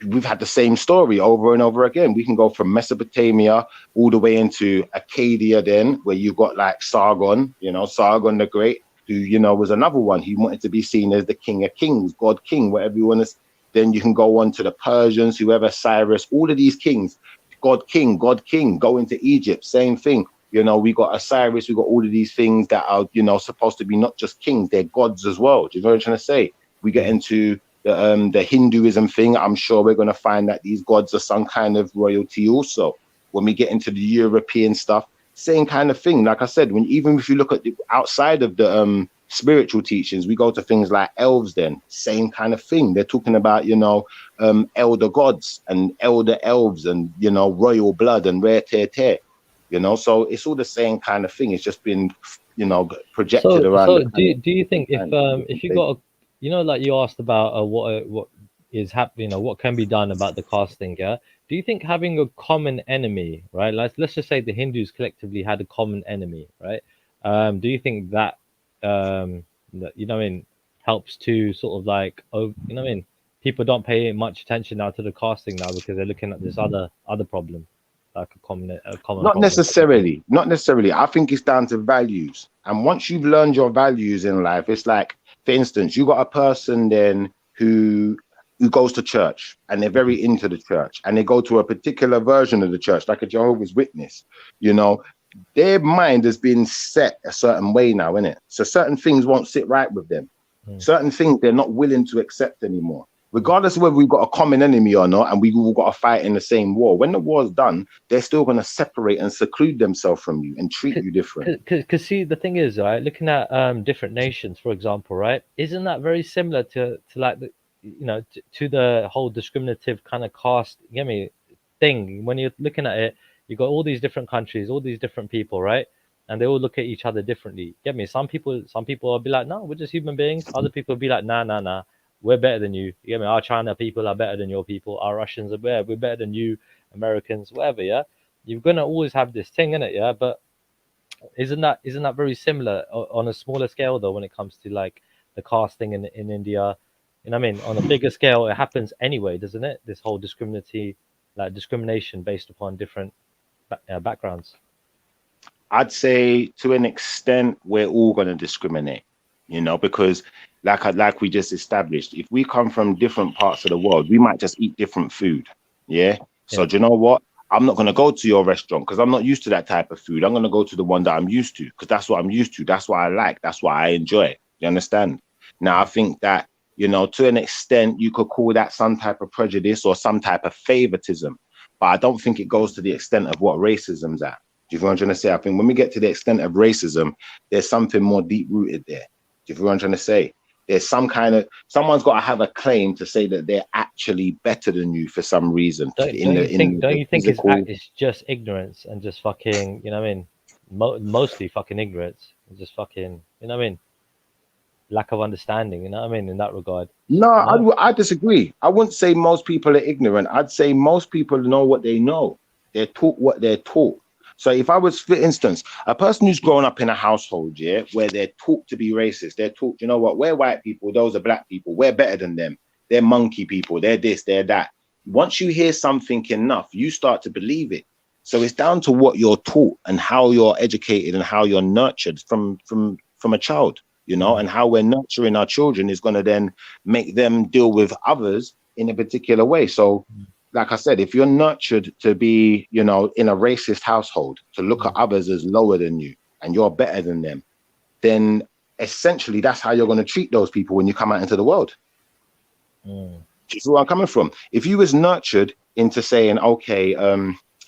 T: we've had the same story over and over again. We can go from Mesopotamia all the way into Acadia, then where you've got like Sargon, Sargon the Great, who, was another one. He wanted to be seen as the king of kings, God king, whatever you want to. Then you can go on to the Persians, whoever, Cyrus, all of these kings, God king, go into Egypt, same thing. We got Osiris, we got all of these things that are, supposed to be not just kings, they're gods as well. Do you know what I'm trying to say? We get into the Hinduism thing. I'm sure we're going to find that these gods are some kind of royalty also. When we get into the European stuff, same kind of thing. Like I said, even if you look at outside of the spiritual teachings, we go to things like elves, then same kind of thing. They're talking about, elder gods and elder elves and, royal blood and rare tear. So it's all the same kind of thing. It's just been, projected around.
M: So do you think if you got like you asked about what is happening, what can be done about the caste thing, yeah? Do you think having a common enemy, right? Let's just say the Hindus collectively had a common enemy, right? Do you think that helps to sort of like, people don't pay much attention now to the caste thing now because they're looking at this other problem, like a common
T: Not
M: problem.
T: necessarily. I think it's down to values. And once you've learned your values in life, it's like, for instance, you got a person then who goes to church and they're very into the church and they go to a particular version of the church, like a Jehovah's Witness, their mind has been set a certain way now, innit? So certain things won't sit right with them. Certain things they're not willing to accept anymore. Regardless of whether we've got a common enemy or not, and we've all got to fight in the same war. When the war's done, they're still going to separate and seclude themselves from you and treat you different.
M: Because see, the thing is, right, looking at different nations, for example, right, isn't that very similar to like the, to the whole discriminative kind of caste, thing? When you're looking at it, you got all these different countries, all these different people, right? And they all look at each other differently. Some people will be like, no, we're just human beings. Other people will be like, nah. We're better than you. You get me? Our China people are better than your people. Our Russians are better. We're better than you, Americans, whatever. Yeah, you're gonna always have this thing in it. Yeah, but isn't that very similar on a smaller scale though? When it comes to like the caste thing in India, on a bigger scale, it happens anyway, doesn't it? This whole discrimination based upon different backgrounds.
T: I'd say to an extent we're all going to discriminate, because like we just established, if we come from different parts of the world, we might just eat different food. Yeah. So do you know what? I'm not going to go to your restaurant because I'm not used to that type of food. I'm going to go to the one that I'm used to because that's what I'm used to. That's what I like. That's what I enjoy. You understand? Now, I think that, to an extent, you could call that some type of prejudice or some type of favoritism. But I don't think it goes to the extent of what racism's at. Do you feel what I'm trying to say? I think when we get to the extent of racism, there's something more deep rooted there. Do you feel what I'm trying to say? There's someone's got to have a claim to say that they're actually better than you for some reason.
M: Don't you think it's just ignorance and just fucking, mostly fucking ignorance and just fucking, lack of understanding, in that regard?
T: No, I disagree. I wouldn't say most people are ignorant. I'd say most people know what they know. They're taught what they're taught. So if I was, for instance, a person who's grown up in a household, where they're taught to be racist, they're taught, you know what, we're white people, those are black people, we're better than them, they're monkey people, they're this, they're that. Once you hear something enough, you start to believe it. So it's down to what you're taught and how you're educated and how you're nurtured from a child, and how we're nurturing our children is going to then make them deal with others in a particular way. So like I said, if you're nurtured to be, in a racist household, to look at others as lower than you and you're better than them, then essentially that's how you're going to treat those people when you come out into the world. Do you see where I'm coming from? If you was nurtured into saying, okay,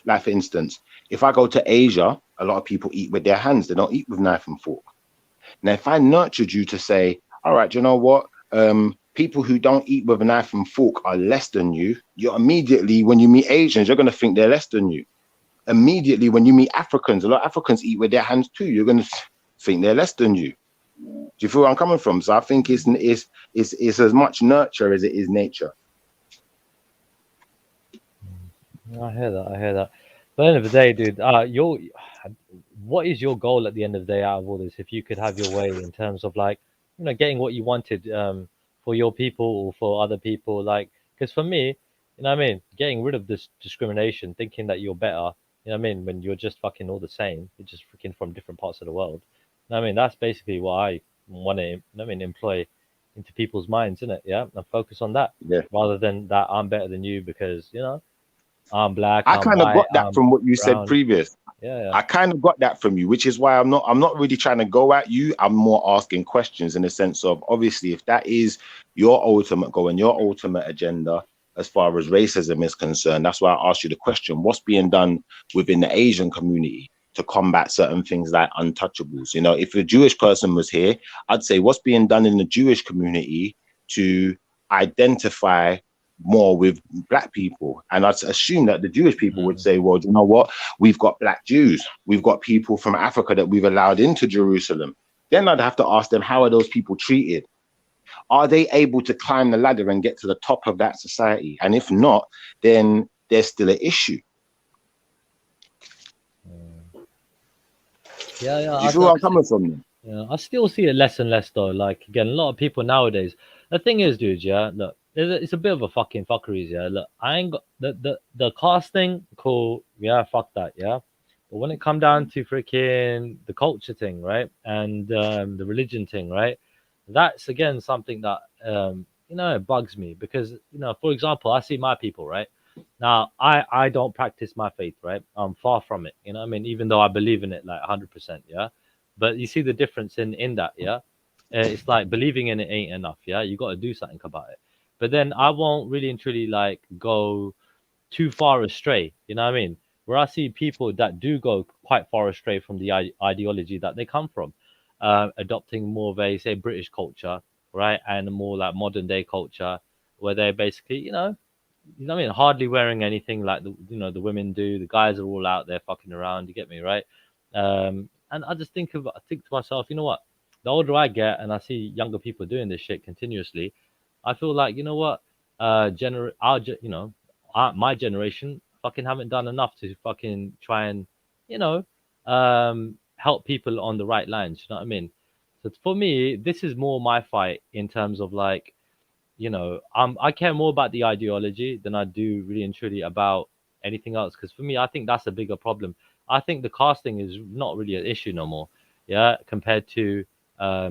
T: like for instance, if I go to Asia, a lot of people eat with their hands. They don't eat with knife and fork. Now, if I nurtured you to say, all right, you know what? People who don't eat with a knife and fork are less than you. You're immediately, when you meet Asians, you're going to think they're less than you. Immediately, when you meet Africans, a lot of Africans eat with their hands too. You're going to think they're less than you. Do you feel where I'm coming from? So I think it's as much nurture as it is nature.
M: I hear that. But at the end of the day, dude, what is your goal at the end of the day out of all this? If you could have your way in terms of like, getting what you wanted, for your people or for other people, like, because for me, You know what I mean? Getting rid of this discrimination, thinking that you're better. You know what I mean? When you're just fucking all the same, you're just freaking from different parts of the world. You know what I mean? That's basically what I want to, you know what I mean, employ into people's minds, isn't it? Yeah, and focus on that rather than that I'm better than you because you know I'm black,
T: I
M: I'm
T: kind of
M: white,
T: got that
M: I'm
T: from what you said
M: brown.
T: previous.
M: Yeah.
T: I kind of got that from you, which is why I'm not really trying to go at you. I'm more asking questions in the sense of, obviously, if that is your ultimate goal and your ultimate agenda as far as racism is concerned, that's why I asked you the question, what's being done within the Asian community to combat certain things like untouchables? You know, if a Jewish person was here, I'd say what's being done in the Jewish community to identify more with black people. And I'd assume that the Jewish people would say, well, you know what? We've got black Jews. We've got people from Africa that we've allowed into Jerusalem. Then I'd have to ask them, how are those people treated? Are they able to climb the ladder and get to the top of that society? And if not, then there's still an issue.
M: Yeah.
T: Do you feel where I'm coming from?
M: Yeah, I still see it less and less though. Like again, a lot of people nowadays. The thing is, dude, yeah, look, it's a bit of a fucking fuckeries, yeah. Look, I ain't got the caste thing, cool, yeah, fuck that, yeah. But when it come down to freaking the culture thing, right, and the religion thing, right, that's again something that you know, it bugs me because you know, for example, I see my people, right. Now, I don't practice my faith, right. I'm far from it, you know what I mean. Even though I believe in it like 100%, yeah. But you see the difference in that, yeah. It's like believing in it ain't enough, yeah. You got to do something about it. But then I won't really and truly like go too far astray, you know what I mean? Where I see people that do go quite far astray from the ideology that they come from, adopting more of a say British culture, right, and a more like modern day culture, where they're basically, you know what I mean, hardly wearing anything like the women do. The guys are all out there fucking around. You get me, right? And I just think to myself, you know what? The older I get, and I see younger people doing this shit continuously, I feel like you know what? My generation fucking haven't done enough to fucking try and you know help people on the right lines. You know what I mean? So for me, this is more my fight in terms of like I care more about the ideology than I do really and truly about anything else. Because for me, I think that's a bigger problem. I think the casting is not really an issue no more. Yeah, compared to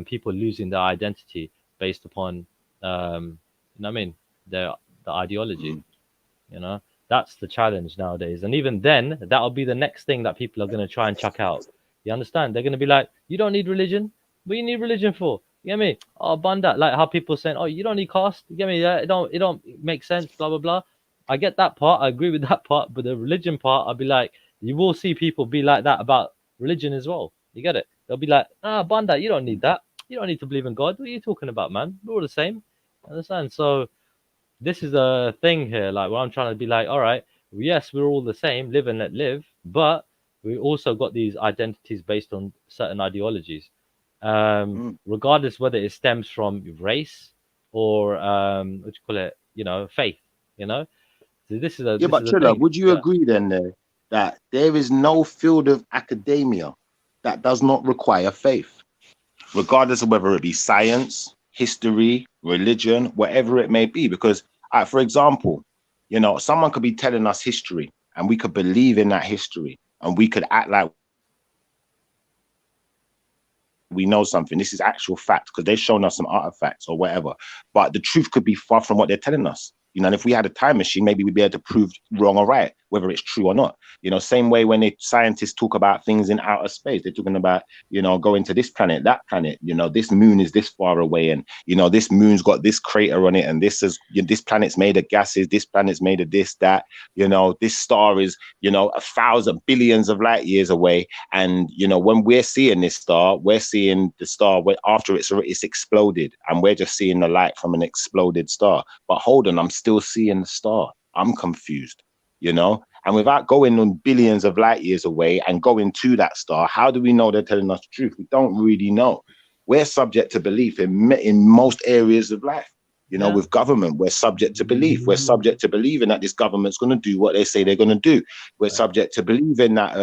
M: people losing their identity based upon you know what I mean, the ideology. You know, that's the challenge nowadays. And even then, that'll be the next thing that people are going to try and chuck out. You understand? They're going to be like, you don't need religion. What do you need religion for? You get me? Oh, bunda. Like how people saying, oh, you don't need caste. You get me? Yeah, it don't make sense. Blah blah blah. I get that part. I agree with that part. But the religion part, I'll be like, you will see people be like that about religion as well. You get it? They'll be like, bunda, you don't need that. You don't need to believe in God. What are you talking about, man? We're all the same. Understand? So this is a thing here, like where I'm trying to be like, all right, yes, we're all the same, live and let live, but we also got these identities based on certain ideologies, regardless whether it stems from race or what you call it, faith. So this is a
T: But
M: this is a
T: Trilla,
M: thing.
T: would you agree then that there is no field of academia that does not require faith, regardless of whether it be science, history, religion, whatever it may be? Because, for example, someone could be telling us history and we could believe in that history and we could act like we know something. This is actual fact because they've shown us some artifacts or whatever. But the truth could be far from what they're telling us. And if we had a time machine, maybe we'd be able to prove wrong or right, whether it's true or not. Same way when scientists talk about things in outer space, they're talking about, going to this planet, that planet, this moon is this far away. And, this moon's got this crater on it. And this planet's made of gases. This planet's made of this, that, this star is, 1,000 billions of light years away. And, when we're seeing this star, we're seeing the star after it's exploded. And we're just seeing the light from an exploded star. But hold on, I'm still seeing the star. I'm confused, and without going on billions of light years away and going to that star, how do we know they're telling us the truth? We don't really know. We're subject to belief in most areas of life. With government, we're subject to belief. We're subject to believing that this government's going to do what they say they're going to do. We're subject to believing that,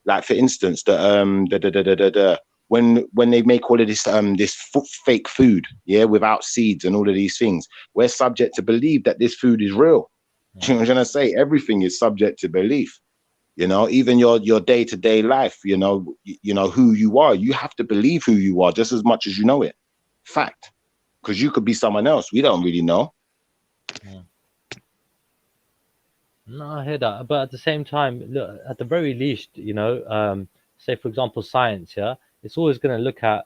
T: like for instance, when they make all of this fake food, without seeds and all of these things, we're subject to believe that this food is real. You know what I'm trying to say? Everything is subject to belief. You know, even your day-to-day life, you know who you are. You have to believe who you are just as much as you know it. Fact. Because you could be someone else. We don't really know.
M: Yeah. No, I hear that. But at the same time, look, at the very least, say for example, science, yeah, it's always going to look at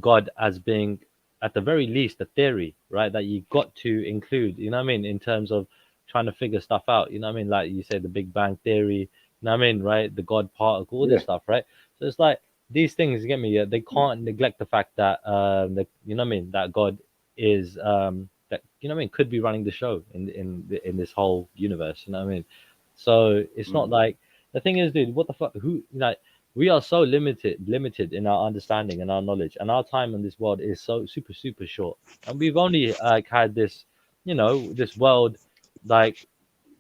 M: God as being, at the very least, a theory, right? That you got to include, you know what I mean, in terms of trying to figure stuff out, you know what I mean? Like you say, the Big Bang Theory, you know what I mean, right? The God particle, all this stuff, right? So it's like these things, you get me? They can't neglect the fact that, you know what I mean, that God is, that, you know what I mean, could be running the show in this whole universe, you know what I mean? So it's not like, the thing is, dude, what the fuck, who, like, we are so limited in our understanding and our knowledge, and our time in this world is so super short, and we've only had this, this world, like,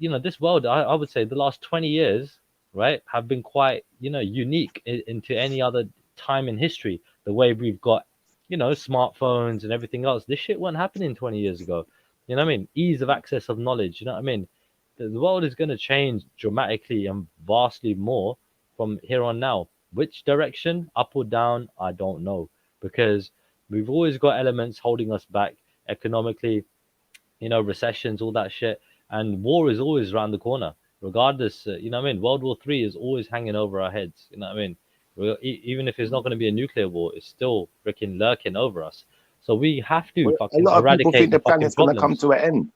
M: this world, I would say the last 20 years, right, have been quite, unique into any other time in history. The way we've got, smartphones and everything else, this shit wasn't happening 20 years ago. You know what I mean? Ease of access of knowledge, you know what I mean? The world is going to change dramatically and vastly more from here on now. Which direction, up or down, I don't know, because we've always got elements holding us back economically, recessions, all that shit, and war is always around the corner, regardless. You know what I mean? World War III is always hanging over our heads. You know what I mean? Even if it's not going to be a nuclear war, it's still freaking lurking over us. So we have to
T: Well, a
M: fucking
T: lot of people think
M: eradicate the
T: the
M: fucking
T: planet's going to come
M: problems.
T: to an end.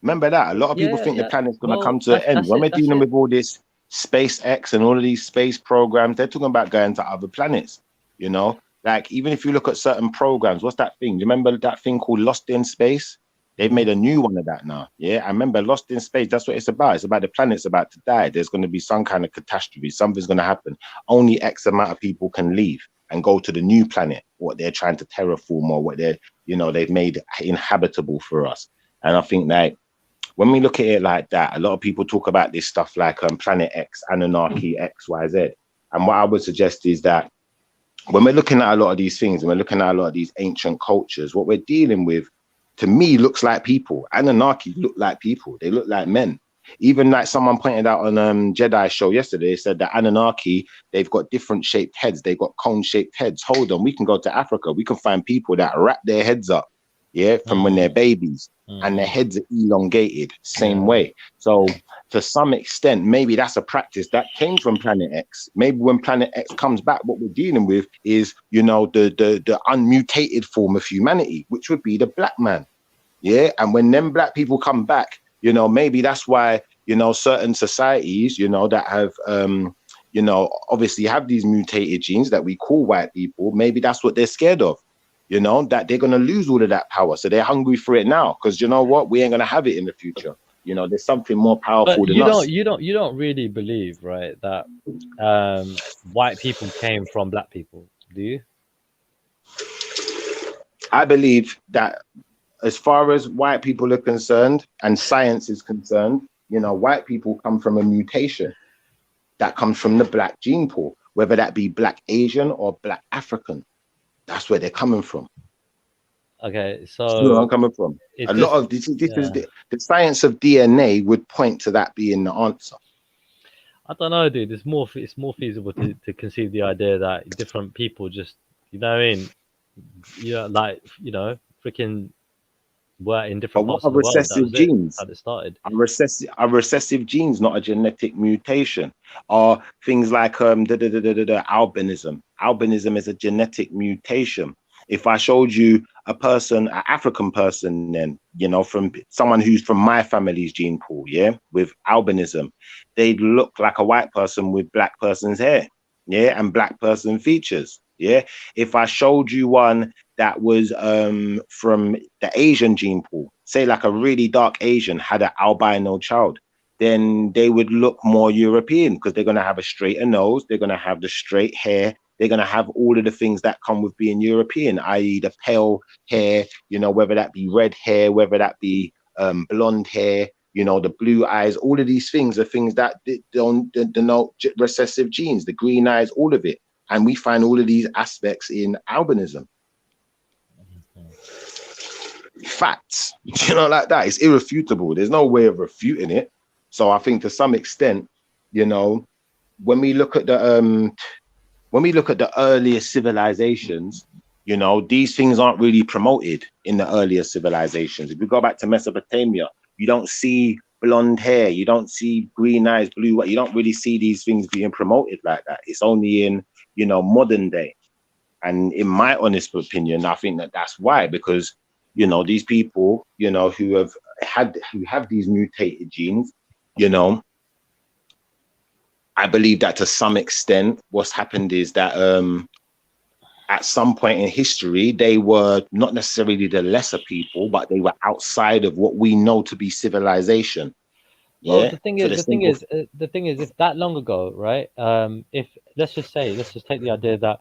T: Remember that. A lot of people
M: Yeah,
T: think the
M: yeah.
T: planet's going to
M: Well,
T: come to an end.
M: that's
T: When
M: it.
T: we're
M: That's
T: dealing
M: it.
T: with all this SpaceX and all of these space programs, they're talking about going to other planets. Like, even if you look at certain programs, what's that thing? Do you remember that thing called Lost in Space? They've made a new one of that now. Yeah, I remember Lost in Space. That's what it's about. It's about the planet's about to die. There's going to be some kind of catastrophe. Something's going to happen. Only X amount of people can leave and go to the new planet, what they're trying to terraform, or what they've made inhabitable for us. And I think that when we look at it like that, a lot of people talk about this stuff like Planet X, Anunnaki, X, Y, Z. And what I would suggest is that when we're looking at a lot of these things, and we're looking at a lot of these ancient cultures, what we're dealing with, to me, looks like people. Anunnaki look like people. They look like men. Even like someone pointed out on Jedi show yesterday, said that Anunnaki, they've got different shaped heads. They've got cone-shaped heads. Hold on, we can go to Africa. We can find people that wrap their heads up, from when they're babies, and their heads are elongated, same way. So to some extent, maybe that's a practice that came from Planet X. Maybe when Planet X comes back, what we're dealing with is, the unmutated form of humanity, which would be the black man. Yeah. And when them black people come back, maybe that's why, certain societies, that have, obviously have these mutated genes that we call white people, maybe that's what they're scared of, that they're going to lose all of that power. So they're hungry for it now, because you know what? We ain't going to have it in the future. There's something more powerful than us.
M: You don't really believe, right, that white people came from black people, do you?
T: I believe that as far as white people are concerned and science is concerned, white people come from a mutation that comes from the black gene pool, whether that be black Asian or black African. That's where they're coming from.
M: Okay,
T: so that's where I'm coming from. A lot of this is the science of DNA would point to that being the answer.
M: I don't know, dude. It's more feasible to conceive the idea that different people just, freaking were in different parts of the world.
T: Recessive genes?
M: How it started.
T: Are recessive genes not a genetic mutation? Or things like albinism. Albinism is a genetic mutation. If I showed you an African person, then, from someone who's from my family's gene pool, with albinism, they'd look like a white person with black person's hair, and black person features, If I showed you one that was from the Asian gene pool, say like a really dark Asian had an albino child, then they would look more European, because they're going to have a straighter nose, they're going to have the straight hair, they're going to have all of the things that come with being European, i.e. the pale hair, whether that be red hair, whether that be blonde hair, the blue eyes. All of these things are things that don't denote recessive genes, the green eyes, all of it. And we find all of these aspects in albinism. facts, you know, like that. It's irrefutable. There's no way of refuting it. So I think to some extent, you know, when we look at the earliest civilizations, you know, these things aren't really promoted in the earlier civilizations. If we go back to Mesopotamia, you don't see blonde hair, you don't see green eyes, blue, you don't really see these things being promoted like that. It's only in, you know, modern day. And in my honest opinion, I think that that's why, because, you know, these people, you know, who have these mutated genes, you know, I believe that to some extent what's happened is that at some point in history, they were not necessarily the lesser people, but they were outside of what we know to be civilization.
M: Well,
T: Yeah.
M: the thing is, if that long ago, right? If let's just take the idea that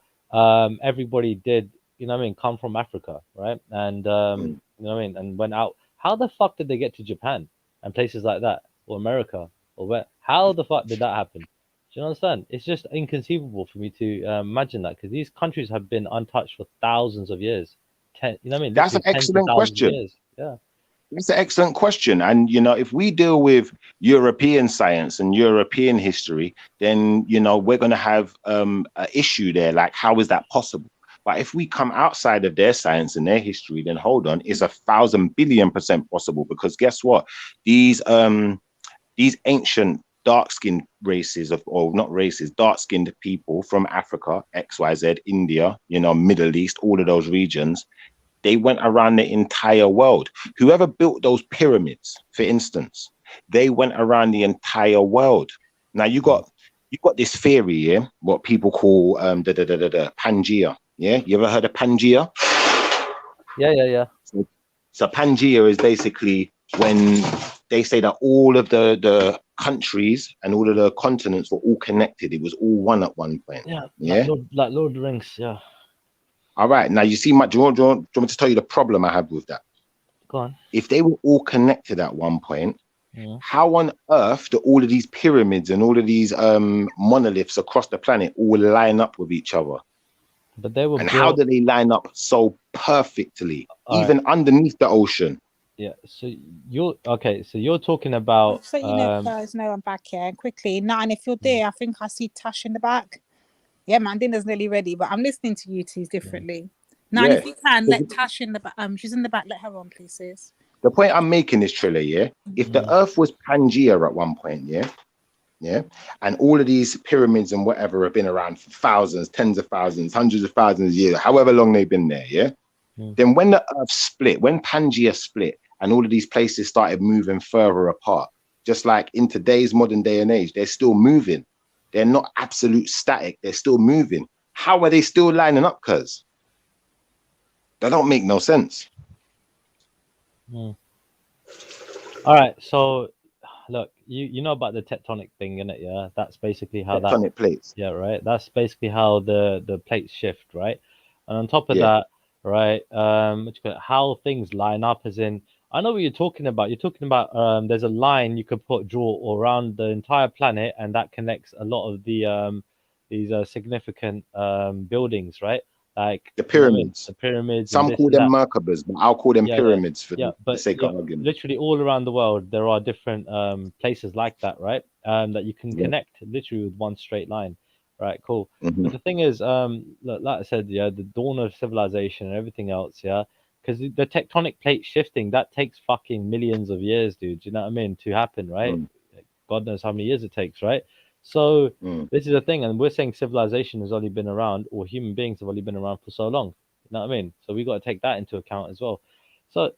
M: everybody did, you know what I mean, come from Africa, right? And you know what I mean, and went out. How the fuck did they get to Japan and places like that, or America, or where? How the fuck did that happen? Do you understand? It's just inconceivable for me to imagine that, because these countries have been untouched for thousands of years. You know what I mean?
T: That's an
M: Literally tens of
T: excellent
M: thousands of
T: question.
M: years. Yeah.
T: That's an excellent question. And, you know, if we deal with European science and European history, then, you know, we're going to have an issue there. Like, how is that possible? But if we come outside of their science and their history, then hold on, it's 1,000 billion% possible. Because guess what? These ancient dark-skinned races or not races, dark-skinned people from Africa, XYZ, India, you know, Middle East, all of those regions, they went around the entire world. Whoever built those pyramids, for instance, they went around the entire world. Now you got this theory, yeah, what people call Pangea. Yeah, you ever heard of Pangea?
M: Yeah.
T: So Pangea is basically when they say that all of the countries and all of the continents were all connected. It was all one at one point.
M: Yeah. Like Lord of the Rings. Yeah.
T: All right. Now you see, do you want me to tell you the problem I have with that?
M: Go on.
T: If they were all connected at one point, how on earth do all of these pyramids and all of these monoliths across the planet all line up with each other?
M: But they were.
T: And how do they line up so perfectly, even underneath the ocean?
M: Yeah. So you're okay. So you're talking about.
D: So you know, guys, no, I'm back here. And quickly, Nine, if you're there, I think I see Tash in the back. Yeah, man, dinner's nearly ready, but I'm listening to you two differently. Nine, if you can, let Tash in the back. She's in the back. Let her on, please, sis.
T: The point I'm making is, Trilla, yeah, if the Earth was Pangea at one point, yeah, and all of these pyramids and whatever have been around for thousands, tens of thousands, hundreds of thousands of years, however long they've been there, yeah, then when the Earth split, when Pangea split, and all of these places started moving further apart, just like in today's modern day and age, they're still moving. They're not absolute static. They're still moving. How are they still lining up? Cuz that don't make no sense.
M: All right. So, look, you know about the tectonic thing, innit? Yeah, that's basically how
T: tectonic plates.
M: Yeah, right. That's basically how the plates shift, right? And on top of that, right, how things line up, as in, I know what you're talking about. You're talking about there's a line you could draw around the entire planet, and that connects a lot of the these significant buildings, right? Like
T: the pyramids.
M: The pyramids.
T: Some call them Merkabahs, but I'll call them pyramids for the sake of argument.
M: Literally all around the world, there are different places like that, right? That you can connect literally with one straight line. Right, cool. But the thing is, like I said, yeah, the dawn of civilization and everything else, yeah. Because the tectonic plate shifting, that takes fucking millions of years, dude. You know what I mean? To happen, right? God knows how many years it takes, right? So this is the thing, and we're saying civilization has only been around, or human beings have only been around for so long. You know what I mean? So we got to take that into account as well. So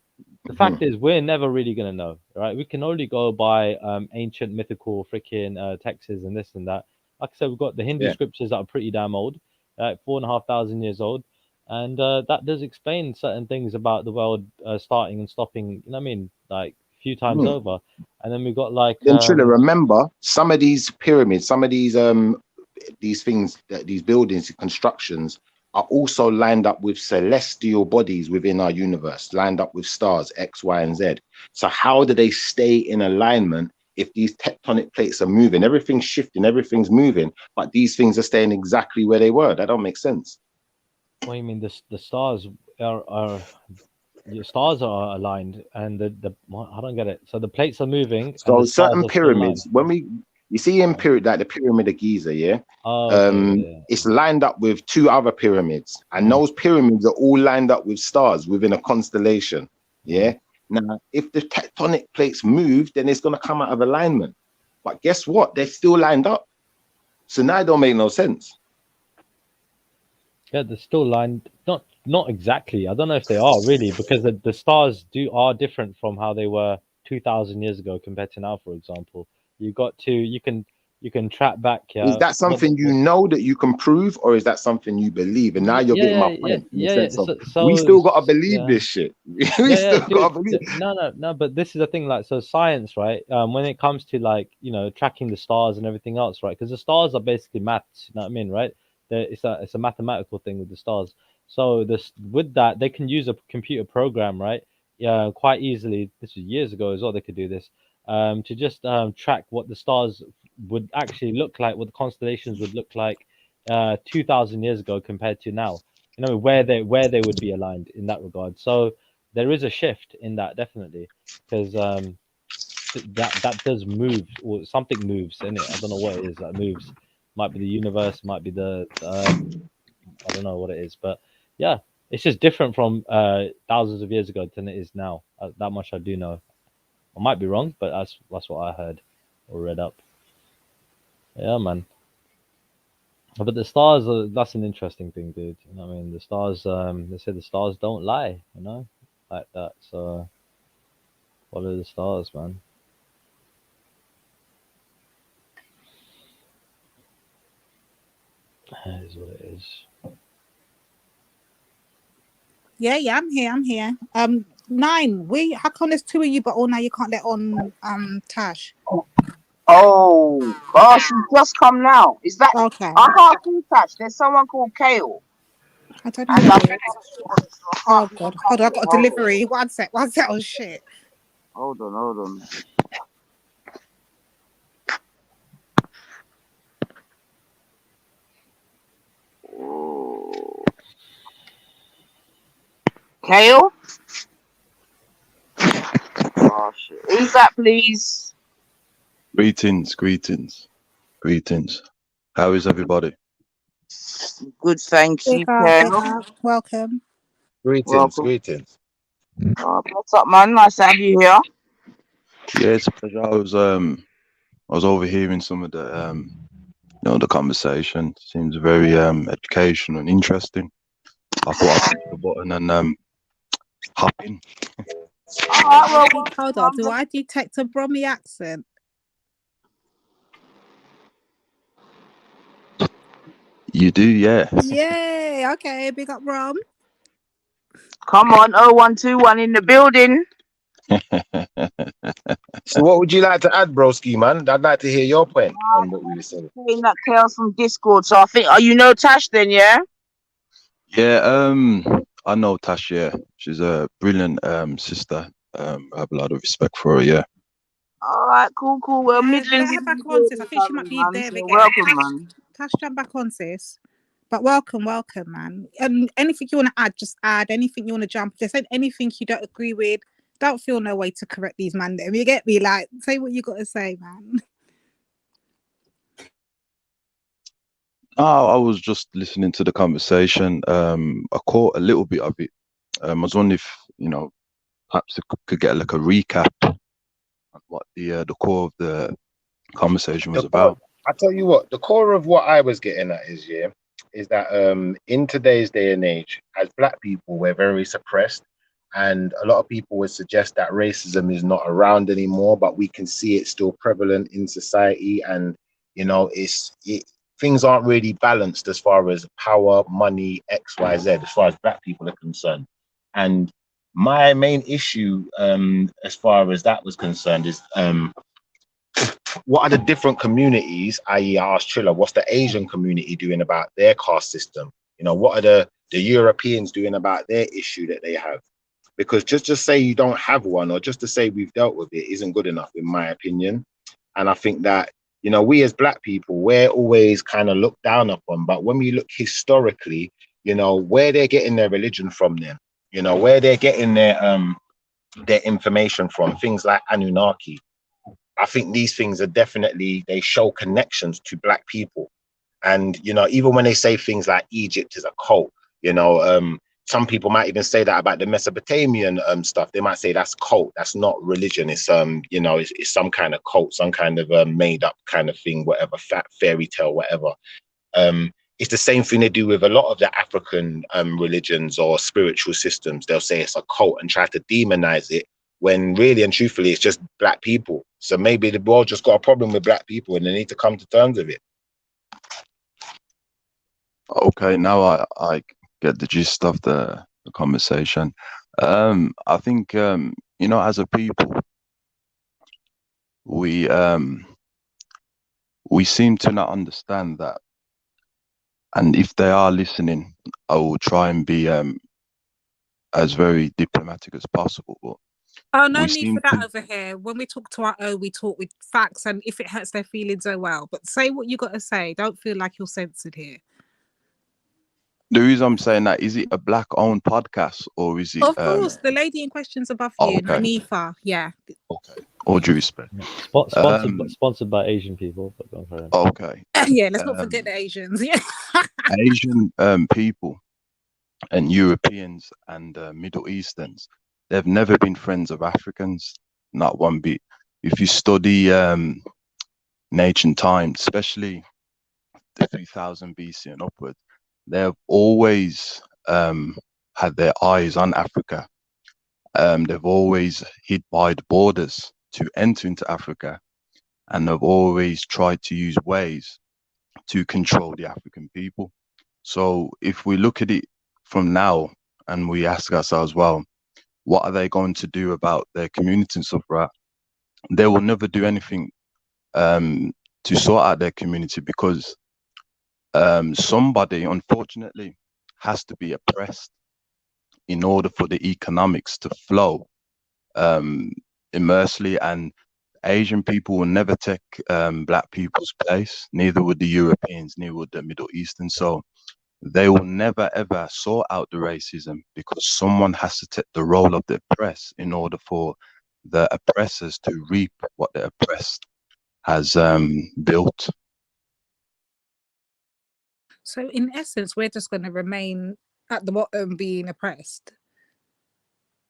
M: the fact is, we're never really gonna know, right? We can only go by ancient mythical freaking texts and this and that. Like I said, we've got the Hindu scriptures that are pretty damn old, 4,500 years old. And that does explain certain things about the world starting and stopping, you know what I mean, like a few times over. And then we've got like...
T: Then Trilla, remember, some of these pyramids, some of these things, these buildings, constructions are also lined up with celestial bodies within our universe, lined up with stars, X, Y, and Z. So how do they stay in alignment if these tectonic plates are moving? Everything's shifting, everything's moving, but these things are staying exactly where they were. That don't make sense.
M: What do you mean? The stars are your stars are aligned, and I don't get it. So the plates are moving, and
T: So
M: the stars
T: certain
M: are still aligned.
T: pyramids, you see in pyramid, like the Pyramid of Giza, yeah,
M: Oh, okay,
T: it's lined up with 2 other pyramids, and those pyramids are all lined up with stars within a constellation. Yeah. Now, if the tectonic plates move, then it's gonna come out of alignment. But guess what? They're still lined up. So now it don't make no sense.
M: Yeah, they're still lined. Not exactly. I don't know if they are really, because the stars are different from how they were 2,000 years ago compared to now. For example, you can track back.
T: Is that something you know that you can prove, or is that something you believe? And now you're getting my point in the sense of we still gotta believe this shit. We still gotta believe.
M: No. But this is the thing, like, so science, right? When it comes to, like, tracking the stars and everything else, right? Because the stars are basically maths. You know what I mean, right? It's a mathematical thing with the stars. So with that, they can use a computer program, right? Yeah, quite easily. This was years ago as well. They could do this to just track what the stars would actually look like, what the constellations would look like 2,000 years ago compared to now. Where they would be aligned in that regard. So there is a shift in that, definitely, because that does move, or something moves in it. I don't know what it is that moves. Might be the universe, might be the earth. I don't know what it is, but yeah, it's just different from thousands of years ago than it is now. That much I do know. I might be wrong, but that's what I heard or read up. Yeah, man. But the stars that's an interesting thing, dude. You know what I mean? The stars, they say the stars don't lie, like that. So follow the stars, man. That is what it is.
R: Yeah, I'm here. 9. How come there's 2 of you, but now you can't let on Tash?
O: Oh, she's just come now. Is that
R: okay?
O: I can't see Tash. There's someone called Kale.
R: I don't know. Oh god, hold on, I got a delivery. One sec. Oh shit.
O: Hold on. Oh. Kale? Oh shit. Who's that, please?
U: Greetings. How is everybody?
O: Good, thank you, Kale.
R: Welcome.
U: Greetings.
O: What's up, man? Nice to have you here.
U: Yeah, it's a pleasure. I was overhearing some of the the conversation. Seems very educational and interesting. I thought I'd push the button and hop in.
R: Hold on, do I detect a Brummy accent?
U: You do, yeah.
R: Yay, okay, big up Brum.
O: Come on, 0121 in the building.
T: So what would you like to add, broski, man? I'd like to hear your point on what we were saying.
O: Saying that Kale's from Discord, so I think, Tash then, yeah?
U: Yeah, I know Tash, yeah. She's a brilliant sister. I have a lot of respect for her, yeah.
O: All right, cool. Well, Midlands.
R: Let her back on, sis. I think she might be there again.
O: Welcome, man.
R: Tash, jump back on, sis. But welcome, man. Anything you want to add, just add. Anything you want to jump. If there's anything you don't agree with, don't feel no way to correct these man. You get me? Like, say what you got to say, man.
U: Oh, I was just listening to the conversation. I caught a little bit of it. I was wondering if, perhaps I could get like a recap on what the core of the conversation was about.
T: I tell you what, the core of what I was getting at is that in today's day and age, as Black people, we're very suppressed, and a lot of people would suggest that racism is not around anymore, but we can see it still prevalent in society, and things aren't really balanced as far as power, money, XYZ, as far as Black people are concerned. And my main issue as far as that was concerned is what are the different communities, i.e. I asked Trilla, what's the Asian community doing about their caste system? What are the Europeans doing about their issue that they have? Because just to say you don't have one, or just to say we've dealt with it, isn't good enough, in my opinion. And I think that, we as Black people, we're always kind of looked down upon. But when we look historically, where they're getting their religion from then, You know, where they're getting their information from, things like Anunnaki. I think these things are definitely, they show connections to Black people. And, you know, even when they say things like Egypt is a cult, you know, some people might even say that about the Mesopotamian stuff. They might say that's cult, that's not religion. It's, you know, it's some kind of cult, some kind of made up kind of thing, whatever, fairy tale, whatever. It's the same thing they do with a lot of the African religions or spiritual systems. They'll say it's a cult and try to demonize it, when really and truthfully, it's just Black people. So maybe the world just got a problem with Black people and they need to come to terms with it.
U: Okay, now I get the gist of the conversation. I think you know, as a people, we seem to not understand that. And if they are listening, I will try and be as very diplomatic as possible. But
R: Oh, no
U: we
R: need
U: seem
R: for that
U: to.
R: over here. When we talk to our own, we talk with facts, and if it hurts their feelings, oh well. But say what you got to say. Don't feel like you're censored here.
U: The reason I'm saying that, is it a Black-owned podcast or is it?
R: Of course, the lady in question's above you,
U: okay.
R: Hanifa. Yeah.
U: Okay. All due respect.
M: Sponsored by Asian people. But go for it.
U: Okay.
R: Yeah, let's not forget the Asians. Yeah.
U: Asian people and Europeans and Middle Easterns, they've never been friends of Africans, not one bit. If you study ancient times, especially the 3000 BC and upward, they've always had their eyes on Africa. They've always hid by the borders to enter into Africa, and they've always tried to use ways to control the African people. So if we look at it from now and we ask ourselves, well, what are they going to do about their community and stuff, right? They will never do anything to sort out their community, because somebody, unfortunately, has to be oppressed in order for the economics to flow immersely. And Asian people will never take Black people's place, neither would the Europeans, neither would the Middle Eastern. So they will never ever sort out the racism, because someone has to take the role of the oppressed in order for the oppressors to reap what the oppressed has built.
R: So in essence, we're just going to remain at the bottom being oppressed,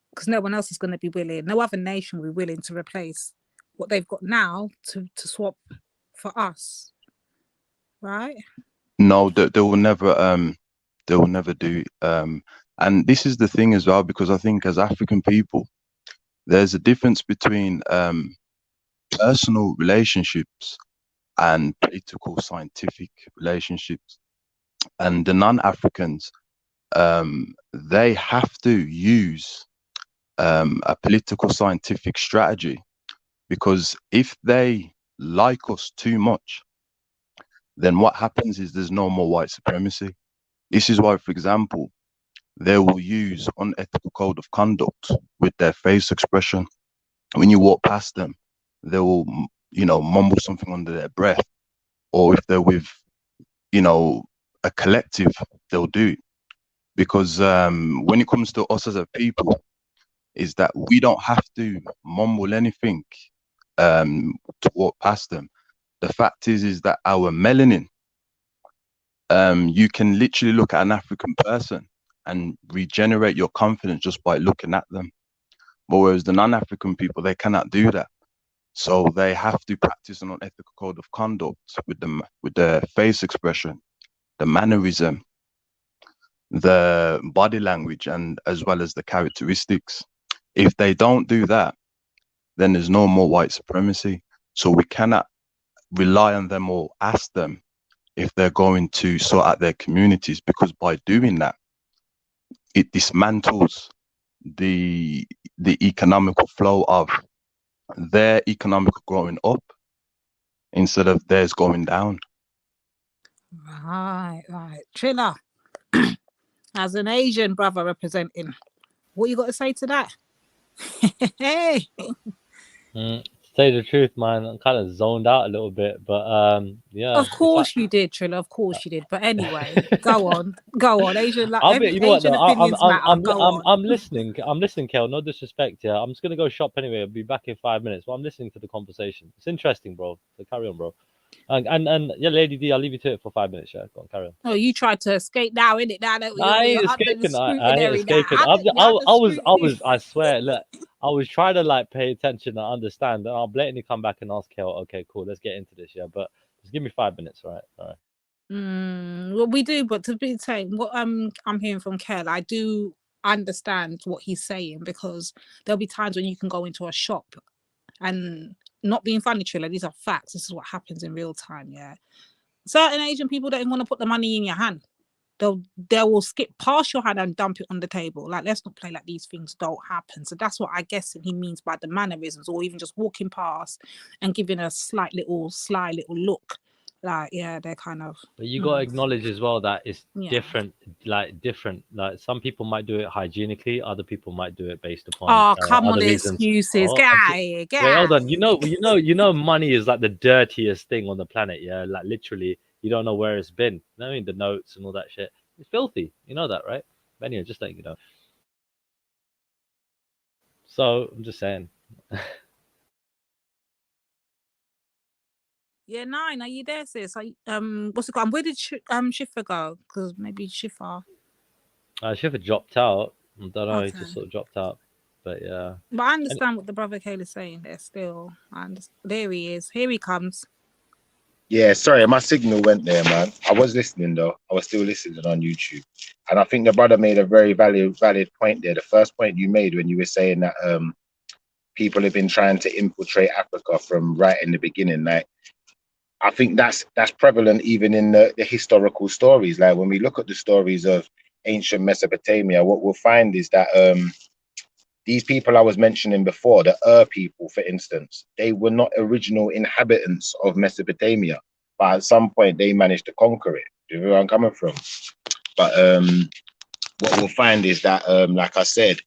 R: because no one else is going to be willing, no other nation will be willing to replace what they've got now to swap for us, right?
U: No, they will never do. And this is the thing as well, because I think as African people, there's a difference between personal relationships and political scientific relationships. And the non-Africans, they have to use a political scientific strategy, because if they like us too much, then what happens is there's no more white supremacy. This is why, for example, they will use unethical code of conduct with their face expression. When you walk past them, they will, you know, mumble something under their breath. Or if they're with, you know, a collective, they'll do it. Because when it comes to us as a people, is that we don't have to mumble anything to walk past them. The fact is that our melanin, you can literally look at an African person and regenerate your confidence just by looking at them. But whereas the non-African people, they cannot do that. So they have to practice an unethical code of conduct with them, with their face expression, the mannerism, the body language, and as well as the characteristics. If they don't do that, then there's no more white supremacy. So we cannot rely on them or ask them if they're going to sort out their communities, because by doing that, it dismantles the economical flow of their economical growing up instead of theirs going down.
R: Right. Trilla, as an Asian brother representing, what you got to say to that? Hey.
M: Say the truth, man. I'm kind of zoned out a little bit, but yeah.
R: Of
M: It's like,
R: course you did, Trilla. Of course you did. But anyway, go on. Asian,
M: I'll be. You know what?
R: Asian
M: Though?
R: opinions matter. Go on.
M: I'm listening. I'm listening, Kel. No disrespect. Yeah, I'm just gonna go shop anyway. I'll be back in 5 minutes. But I'm listening to the conversation. It's interesting, bro. So carry on, bro. And yeah, Lady D, I'll leave you to it for 5 minutes. Yeah, go on, carry on.
R: Oh, you tried to escape now, innit? Now that
M: I ain't
R: you're under the
M: escaping. I ain't
R: scrutiny now.
M: escaping. I was. I swear. Look, I was trying to like pay attention and understand. And I'll blatantly come back and ask Kel. Okay, cool. Let's get into this. Yeah, but just give me 5 minutes. All right. All right.
R: Well, we do, but to be saying what I'm hearing from Kel, I do understand what he's saying, because there'll be times when you can go into a shop and not being funny, Trilla. These are facts. This is what happens in real time. Yeah, certain Asian people don't even want to put the money in your hand. They will skip past your hand and dump it on the table. Like, let's not play like these things don't happen. So that's what I guess he means by the mannerisms, or even just walking past and giving a sly little look. Like, yeah, they're kind of.
M: But you got to acknowledge as well that it's different. Like some people might do it hygienically, other people might do it based upon.
R: Oh, come on,
M: other
R: the
M: reasons.
R: excuses. Get out of here. Get
M: Wait,
R: out.
M: hold on. You know, money is like the dirtiest thing on the planet. Yeah, like literally, you don't know where it's been. You know what I mean? The notes and all that shit. It's filthy. You know that, right? But anyway, just letting you know. So I'm just saying.
R: Yeah, Nine, are you there, sis? What's it called? Where did Shifa go? Because maybe Shifa.
M: Shifa dropped out. I don't know.
R: Okay.
M: He just sort of dropped out. But yeah.
R: But I understand what the brother Kayla's saying there still. There he is. Here he comes.
T: Yeah, sorry, my signal went there, man. I was listening though. I was still listening on YouTube, and I think the brother made a very valid point there. The first point you made when you were saying that people have been trying to infiltrate Africa from right in the beginning. Like, I think that's prevalent even in the historical stories. Like, when we look at the stories of ancient Mesopotamia, what we'll find is that these people I was mentioning before, the people, for instance, they were not original inhabitants of Mesopotamia, but at some point they managed to conquer it. Do you know where I'm coming from? But what we'll find is that, like I said,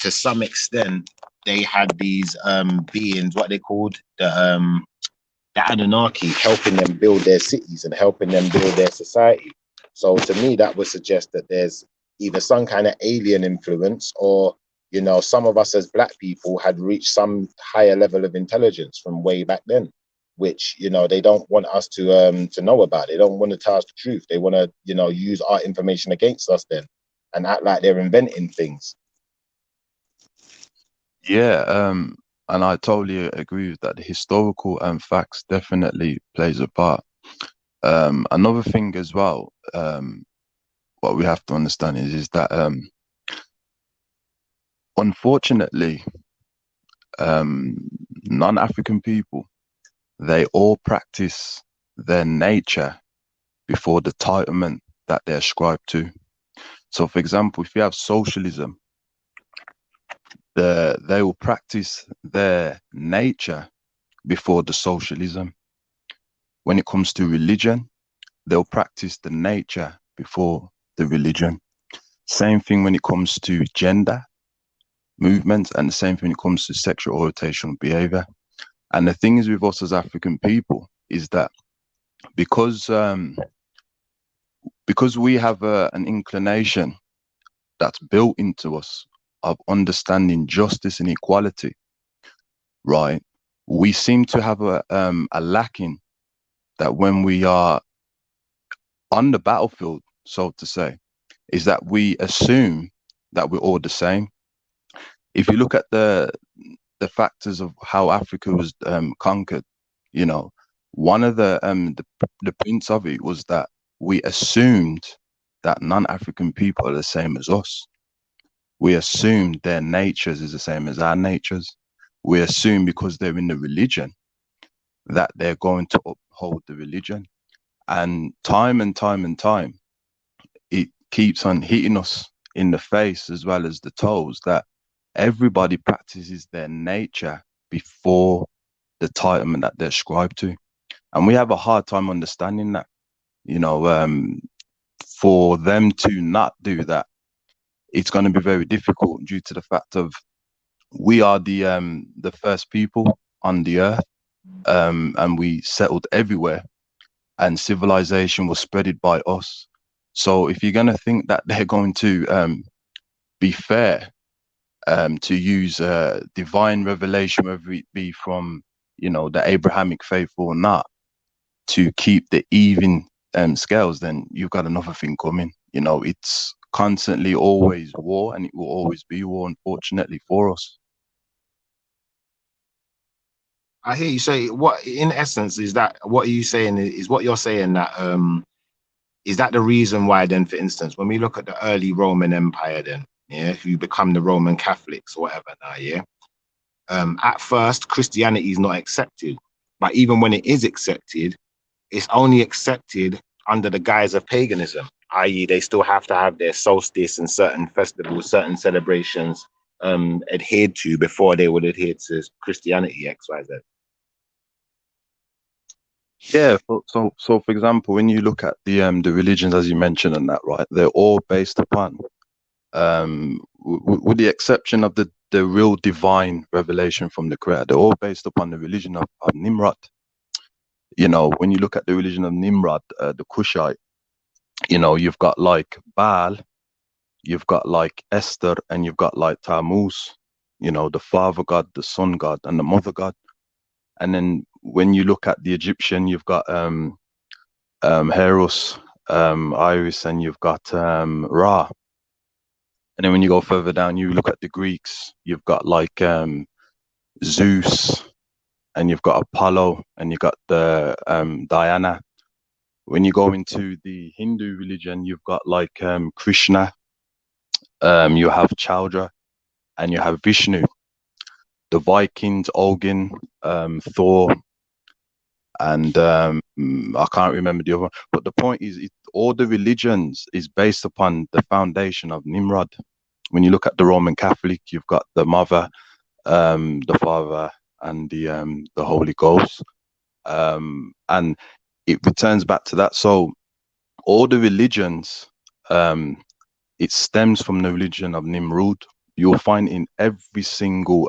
T: to some extent, they had these beings, what they called the Anunnaki, helping them build their cities and helping them build their society. So to me, that would suggest that there's either some kind of alien influence, or you know, some of us as Black people had reached some higher level of intelligence from way back then, which, you know, they don't want us to know about. They don't want to tell us the truth. They want to, you know, use our information against us then and act like they're inventing things.
U: Yeah, and I totally agree with that. The historical facts definitely plays a part. Another thing as well, what we have to understand is that unfortunately, non-African people, they all practice their nature before the entitlement that they're ascribed to. So, for example, if you have socialism, they will practice their nature before the socialism. When it comes to religion, they'll practice the nature before the religion. Same thing when it comes to gender movements, and the same thing when it comes to sexual orientation behavior. And the thing is with us as African people is that because we have an inclination that's built into us of understanding justice and equality, right? We seem to have a lacking that when we are on the battlefield, so to say, is that we assume that we're all the same. If you look at the factors of how Africa was conquered, you know, one of the points of it was that we assumed that non-African people are the same as us. We assumed their natures is the same as our natures. We assume because they're in the religion that they're going to uphold the religion. And time, it keeps on hitting us in the face as well as the toes that everybody practices their nature before the entitlement that they're ascribed to. And we have a hard time understanding that, you know, for them to not do that, it's going to be very difficult due to the fact of we are the first people on the earth, and we settled everywhere, and civilization was spreaded by us. So if you're going to think that they're going to be fair, to use divine revelation, whether it be from, you know, the Abrahamic faith or not, to keep the even scales, then you've got another thing coming. You know, it's constantly always war, and it will always be war, unfortunately, for us.
G: I hear you say, what in essence is that, what are you saying is what you're saying, that is that the reason why then, for instance, when we look at the early Roman Empire then, yeah, who become the Roman Catholics or whatever now, yeah, at first Christianity is not accepted, but even when it is accepted, it's only accepted under the guise of paganism, i.e. they still have to have their solstice and certain festivals, certain celebrations adhered to before they would adhere to Christianity, XYZ.
U: Yeah, so for example, when you look at the religions, as you mentioned, and that, right, they're all based upon, with the exception of the real divine revelation from the Creator, they're all based upon the religion of Nimrod. You know, when you look at the religion of Nimrod, the Cushite, you know, you've got like Baal, you've got like Esther, and you've got like Tammuz, you know, the father god, the son god, and the mother god. And then when you look at the Egyptian, you've got Horus, Iris, and you've got Ra. And then when you go further down, you look at the Greeks, you've got like Zeus, and you've got Apollo, and you've got the Diana. When you go into the Hindu religion, you've got like Krishna, you have Chandra, and you have Vishnu. The Vikings, Odin, Thor, and I can't remember the other one. But the point is, all the religions is based upon the foundation of Nimrod. When you look at the Roman Catholic, you've got the Mother, the Father, and the Holy Ghost, and it returns back to that. So all the religions, it stems from the religion of Nimrod. You'll find in every single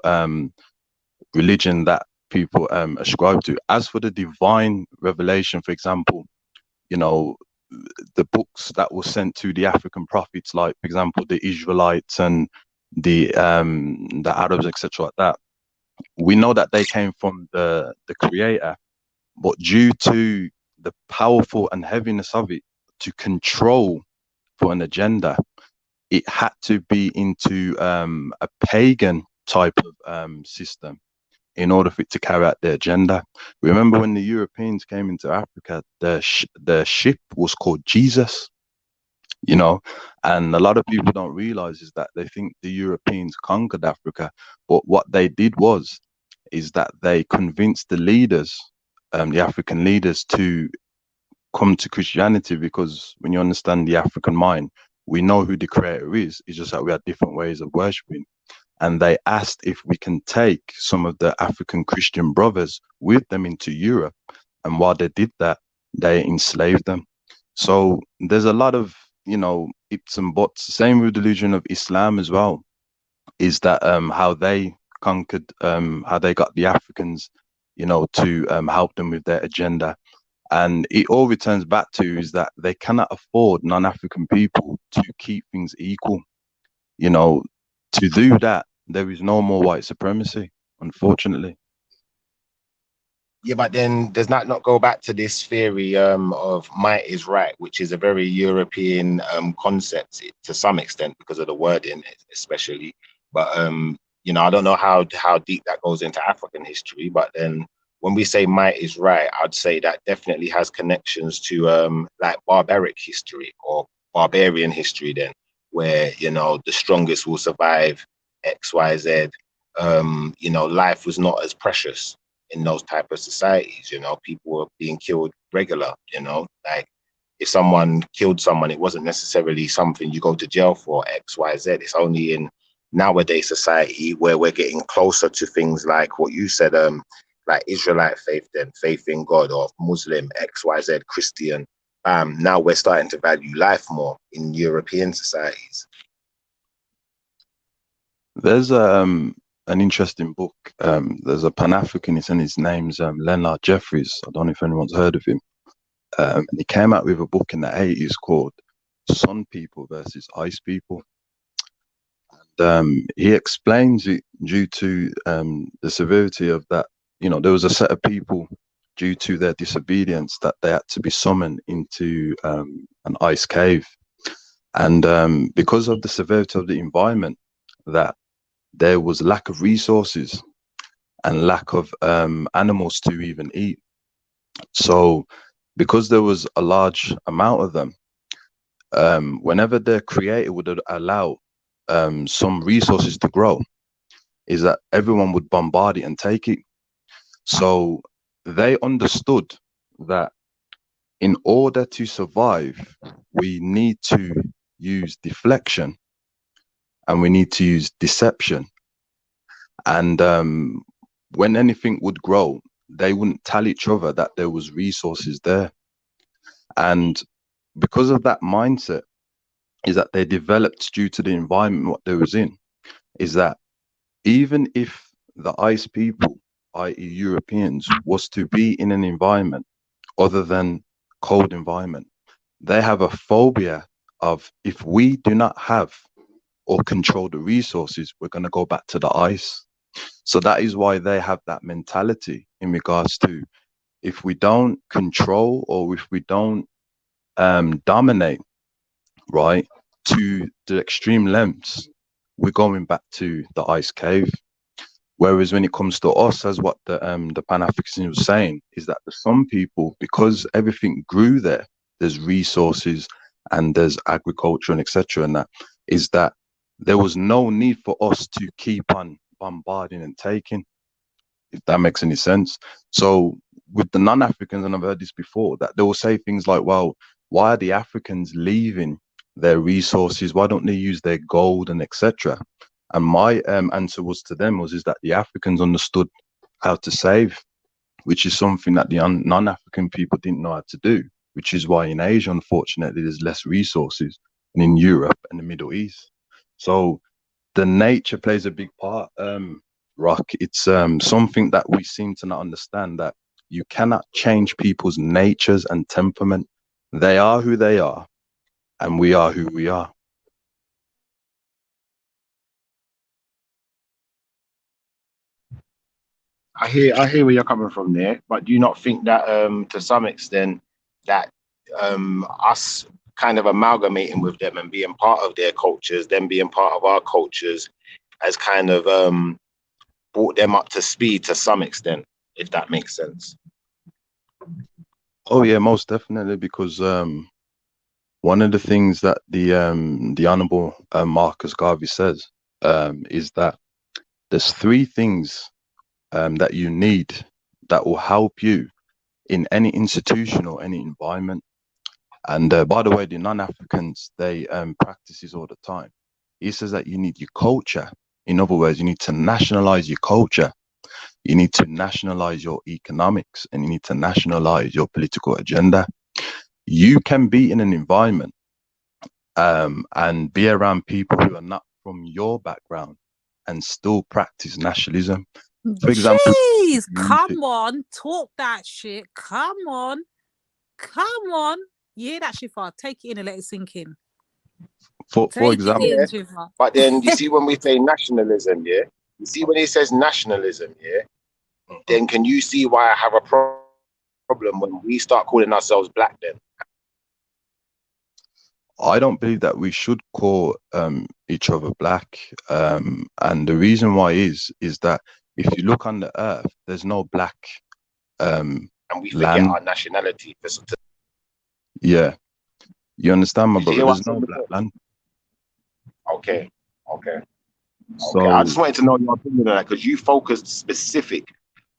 U: religion that people ascribe to. As for the divine revelation, for example, you know, the books that were sent to the African prophets, like for example the Israelites and the Arabs, etc., like that, we know that they came from the Creator, but due to the powerful and heaviness of it to control for an agenda, it had to be into a pagan type of system in order for it to carry out their agenda. Remember when the Europeans came into Africa, the ship was called Jesus, you know, and a lot of people don't realize is that they think the Europeans conquered Africa, but what they did is that they convinced the leaders, the African leaders, to come to Christianity, because when you understand the African mind, we know who the Creator is. It's just that we have different ways of worshiping. And they asked if we can take some of the African Christian brothers with them into Europe. And while they did that, they enslaved them. So there's a lot of, you know, ifs and buts. Same with the religion of Islam as well, is that how they conquered, how they got the Africans, you know, to help them with their agenda. And it all returns back to is that they cannot afford non-African people to keep things equal. You know, to do that, there is no more white supremacy, unfortunately.
G: Yeah, but then does that not go back to this theory of might is right, which is a very European concept to some extent because of the wording, especially. But you know, I don't know how deep that goes into African history. But then when we say might is right, I'd say that definitely has connections to like barbaric history or barbarian history. Then where, you know, the strongest will survive, XYZ. You know, life was not as precious in those type of societies. You know, people were being killed regular. You know, like if someone killed someone, it wasn't necessarily something you go to jail for, XYZ. It's only in nowadays society where we're getting closer to things like what you said, like Israelite faith, then faith in God, or Muslim, XYZ, Christian. Now we're starting to value life more in European societies.
U: There's an interesting book. There's a Pan-Africanist, and his name's Leonard Jeffries. I don't know if anyone's heard of him. And he came out with a book in the 80s called Sun People versus Ice People. And he explains it due to the severity of that. You know, there was a set of people, due to their disobedience, that they had to be summoned into an ice cave. And because of the severity of the environment, that there was lack of resources and lack of animals to even eat. So because there was a large amount of them, whenever their creator would allow some resources to grow, is that everyone would bombard it and take it. So they understood that in order to survive, we need to use deflection and we need to use deception. And when anything would grow, they wouldn't tell each other that there was resources there. And because of that mindset, is that they developed due to the environment what they was in, is that even if the ice people, i.e. Europeans, was to be in an environment other than cold environment, they have a phobia of, if we do not have or control the resources, we're going to go back to the ice. So that is why they have that mentality in regards to, if we don't control or if we don't dominate, right, to the extreme lengths, we're going back to the ice cave. Whereas when it comes to us, as what the Pan-Africanism was saying, is that some people, because everything grew there, there's resources and there's agriculture and etc. and that, is that there was no need for us to keep on bombarding and taking, if that makes any sense. So with the non-Africans, and I've heard this before, that they will say things like, well, why are the Africans leaving their resources? Why don't they use their gold and etc.? And my answer was to them is that the Africans understood how to save, which is something that the non-African people didn't know how to do, which is why in Asia, unfortunately, there's less resources, and in Europe and the Middle East. So the nature plays a big part, Rock. It's something that we seem to not understand, that you cannot change people's natures and temperament. They are who they are, and we are who we are.
G: I hear where you're coming from there, but do you not think that to some extent that us kind of amalgamating with them and being part of their cultures, them being part of our cultures, has kind of brought them up to speed to some extent, if that makes sense?
U: Oh yeah, most definitely, because one of the things that the Honourable Marcus Garvey says is that there's three things that you need that will help you in any institution or any environment. And by the way, the non-Africans, they practice this all the time. He says that you need your culture. In other words, you need to nationalize your culture. You need to nationalize your economics, and you need to nationalize your political agenda. You can be in an environment and be around people who are not from your background and still practice nationalism. For example,
R: Jeez, come on, talk that shit. Come on. You hear that, Shifa? Take it in and let it sink in.
U: For example,
G: but then you see when we say nationalism, yeah, you see when he says nationalism, yeah, then can you see why I have a problem when we start calling ourselves black then?
U: I don't believe that we should call each other black, and the reason why is that if you look on the earth, there's no black
G: and we forget
U: land.
G: our nationality.
U: Yeah, you understand, my brother? There's no black land.
G: Okay.
U: So
G: I just wanted to know your opinion on that, because you focused specific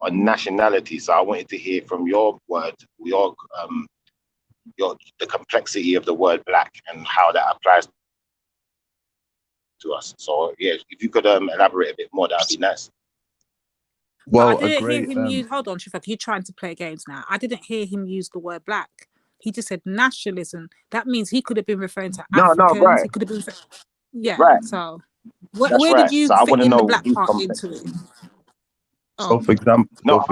G: on nationality. So I wanted to hear from your word, the complexity of the word black and how that applies to us. So yeah, if you could elaborate a bit more, that'd be nice.
U: Well,
R: I didn't hear him use. Hold on, Shifak, you're trying to play games now. I didn't hear him use the word black. He just said nationalism. That means he could have been referring to Africans.
G: Right.
R: He could have been. Yeah.
G: Right.
R: So Where,
G: That's
R: where did
G: right.
R: you
G: So I
R: fit
G: want to
R: in the
G: know
R: black
G: his
R: part
G: complex.
R: into it?
U: So
R: Oh,
U: for example,
G: No,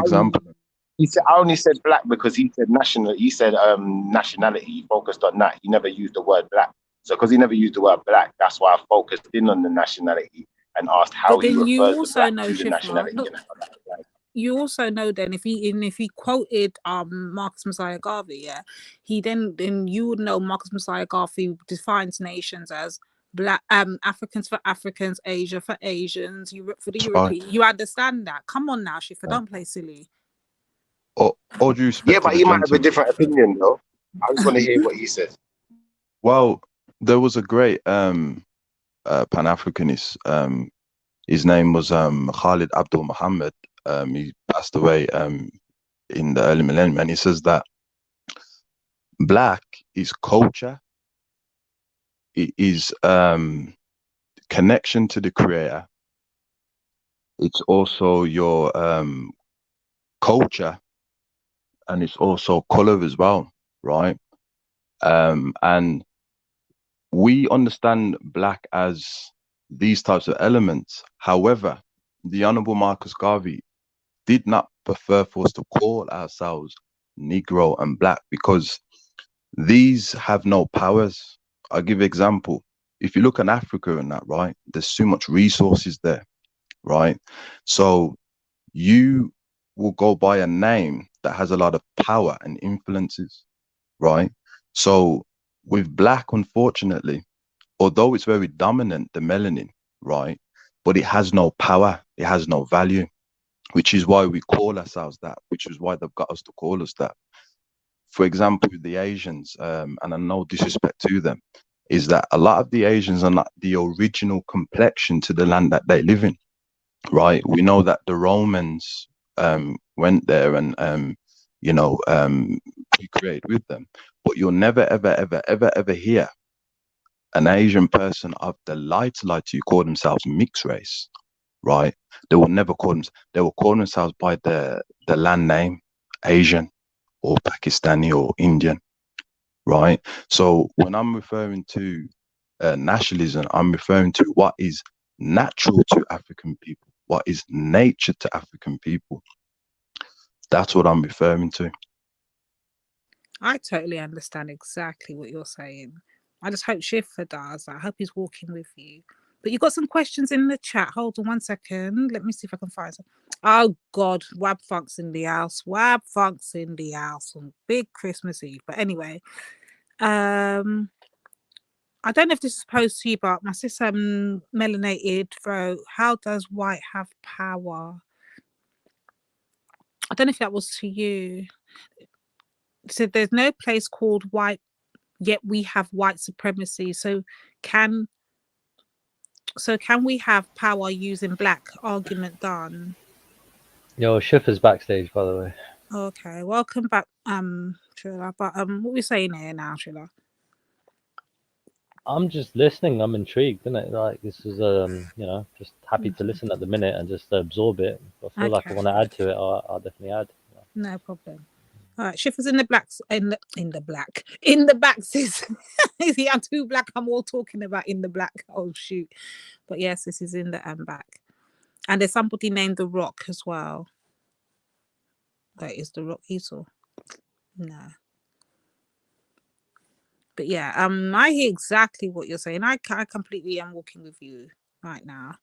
G: he said I only said black because he said national. He said nationality. He focused on that. He never used the word black. So because he never used the word black, that's why I focused in on the nationality and asked how
R: but
G: he
R: then you
G: refers the
R: also
G: black
R: know,
G: to the
R: Shifa.
G: nationality
R: Look,
G: and how that applies.
R: you also know then if he quoted Marcus Messiah Garvey, yeah, he then you would know Marcus Messiah Garvey defines nations as black Africans for Africans, Asia for Asians, Europe for the
U: that's right.
R: Europeans. You understand that? Come on now, Shifa,
U: Yeah.
R: don't play silly.
U: All due
G: Yeah,
U: respect to
G: but
U: the
G: he might have a
U: gentleman.
G: different opinion though. I just want to hear what he says.
U: Well, there was a great Pan-Africanist. His name was Khalid Abdul Muhammad. He passed away in the early millennium, and he says that black is culture. It is connection to the creator. It's also your culture, and it's also color as well, right? And we understand black as these types of elements. However, the Honorable Marcus Garvey did not prefer for us to call ourselves Negro and black because these have no powers. I'll give an example. If you look at Africa and that, right, there's so much resources there, right? So you will go by a name that has a lot of power and influences, right? So with black, unfortunately, although it's very dominant, the melanin, right, but it has no power, it has no value, which is why we call ourselves that, which is why they've got us to call us that. For example, the Asians, and I no disrespect to them, is that a lot of the Asians are not the original complexion to the land that they live in, right? We know that the Romans went there and procreated with them, but you'll never ever hear an Asian person of the light you call themselves mixed race, right? They will never call them. They will call themselves by the land name, Asian or Pakistani or Indian, right? So when I'm referring to nationalism, I'm referring to what is natural to African people, what is nature to African people. That's what I'm referring to.
R: I totally understand exactly what you're saying. I just hope Shifa does. I hope he's walking with you. But you got some questions in the chat. Hold on 1 second. Let me see if I can find some. Oh God, Wab Funk's in the house. Wab Funk's in the house on big Christmas Eve. But anyway, I don't know if this is posed to you, but my sister melanated wrote, how does white have power? I don't know if that was to you. It said there's no place called white, yet we have white supremacy. So can we have power using black? Argument done.
M: Yo, Shifa's backstage, by the way.
R: Okay, welcome back, Trilla. But what we saying here now, Trilla?
M: I'm just listening. I'm intrigued, isn't it? Like this is just happy to listen at the minute and just absorb it. If I feel like I
R: Okay.
M: want to add to it, I'll definitely add.
R: No problem. All right, Shifa's in the blacks in the back, sis. See, I'm too black. I'm all talking about in the black. Oh shoot! But yes, this is in the back, and there's somebody named the Rock as well. That is the Rock Esau. No. But yeah, I hear exactly what you're saying. I completely am walking with you right now.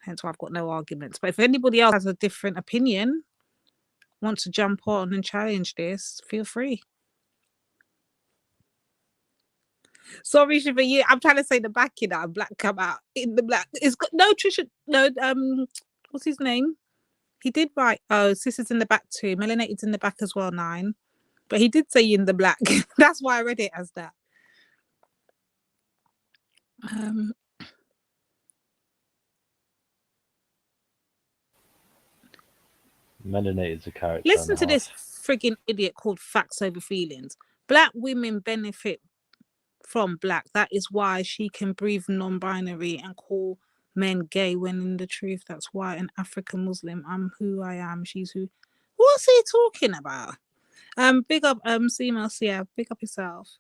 R: Hence why I've got no arguments. But if anybody else has a different opinion, wants to jump on and challenge this, feel free. Sorry, Shiva, I'm trying to say the back in that black come out in the black. It's got no Trisha. No, what's his name? He did write. Oh, Sisters in the back too. Melanated's in the back as well, 9. But he did say in the black. That's why I read it as that.
M: Melanated's a character.
R: Listen to this frigging idiot called Facts Over Feelings. Black women benefit from black. That is why she can breathe non-binary and call men gay when in the truth that's why an African Muslim, I'm who I am, she's who. What's he talking about? Big up Seamus, yeah, big up yourself.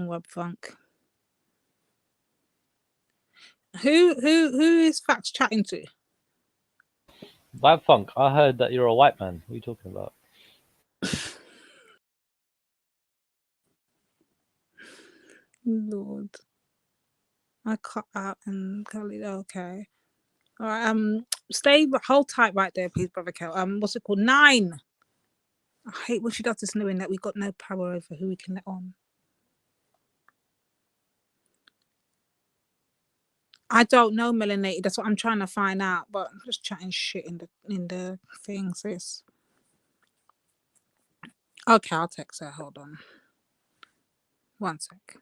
R: Web funk. Who is Facts chatting to?
M: Web funk. I heard that you're a white man. What are you talking about?
R: Lord, I cut out and Khalid. Okay, all right. Hold tight right there, please, brother Kel. What's it called? 9. I hate when she does this, knowing that we got no power over who we can let on. I don't know, melanated. That's what I'm trying to find out. But I'm just chatting shit in the thing, sis. Okay, I'll text her. Hold on. 1 sec.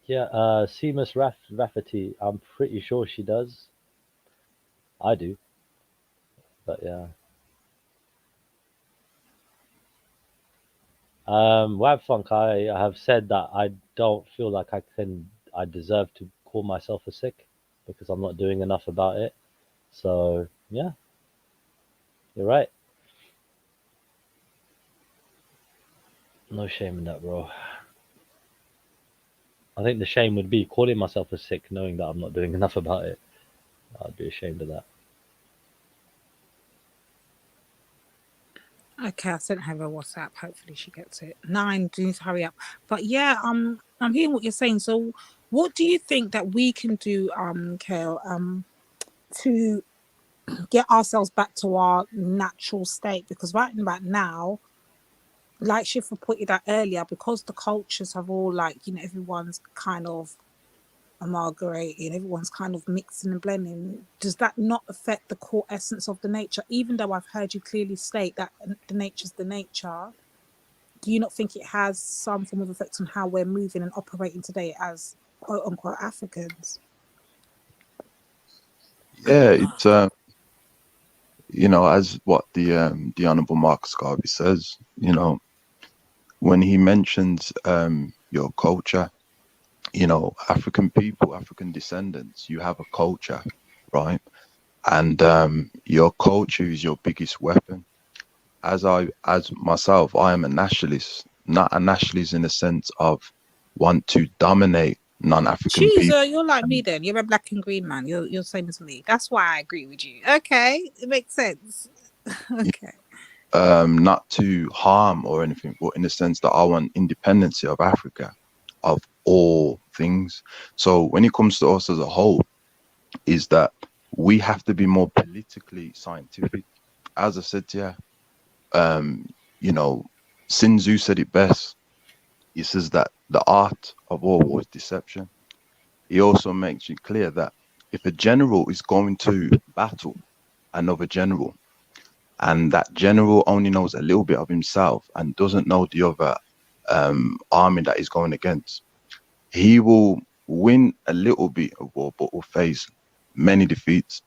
M: Yeah, Seamus Rafferty. I'm pretty sure she does. I do. But yeah. Web funk. I have said that I don't feel like I deserve to call myself a sick because I'm not doing enough about it. So yeah, you're right. No shame in that, bro. I think the shame would be calling myself a sick, knowing that I'm not doing enough about it. I'd be ashamed of that.
R: Okay, I sent her a WhatsApp. Hopefully she gets it. 9, do you need to hurry up? But yeah, I'm hearing what you're saying. So what do you think that we can do, Kale, to get ourselves back to our natural state? Because right about now, like Shifa pointed out earlier, because the cultures have all everyone's kind of amalgamating, everyone's kind of mixing and blending, does that not affect the core essence of the nature? Even though I've heard you clearly state that the nature's the nature, do you not think it has some form of effect on how we're moving and operating today as quote unquote Africans?
U: Yeah, it's as what the Honourable Marcus Garvey says, when he mentions your culture, African people, African descendants, you have a culture, right? And your culture is your biggest weapon. As myself, I am a nationalist, not a nationalist in the sense of want to dominate non-African people.
R: You're like me then. You're a black and green man. You're the same as me. That's why I agree with you. Okay, it makes sense. Okay.
U: Not to harm or anything, but in the sense that I want independence of Africa, of all things. So when it comes to us as a whole, is that we have to be more politically scientific. As I said to you, Sun Tzu said it best. He says that the art of war is deception. He also makes it clear that if a general is going to battle another general, and that general only knows a little bit of himself and doesn't know the other army that he's going against, he will win a little bit of war, but will face many defeats.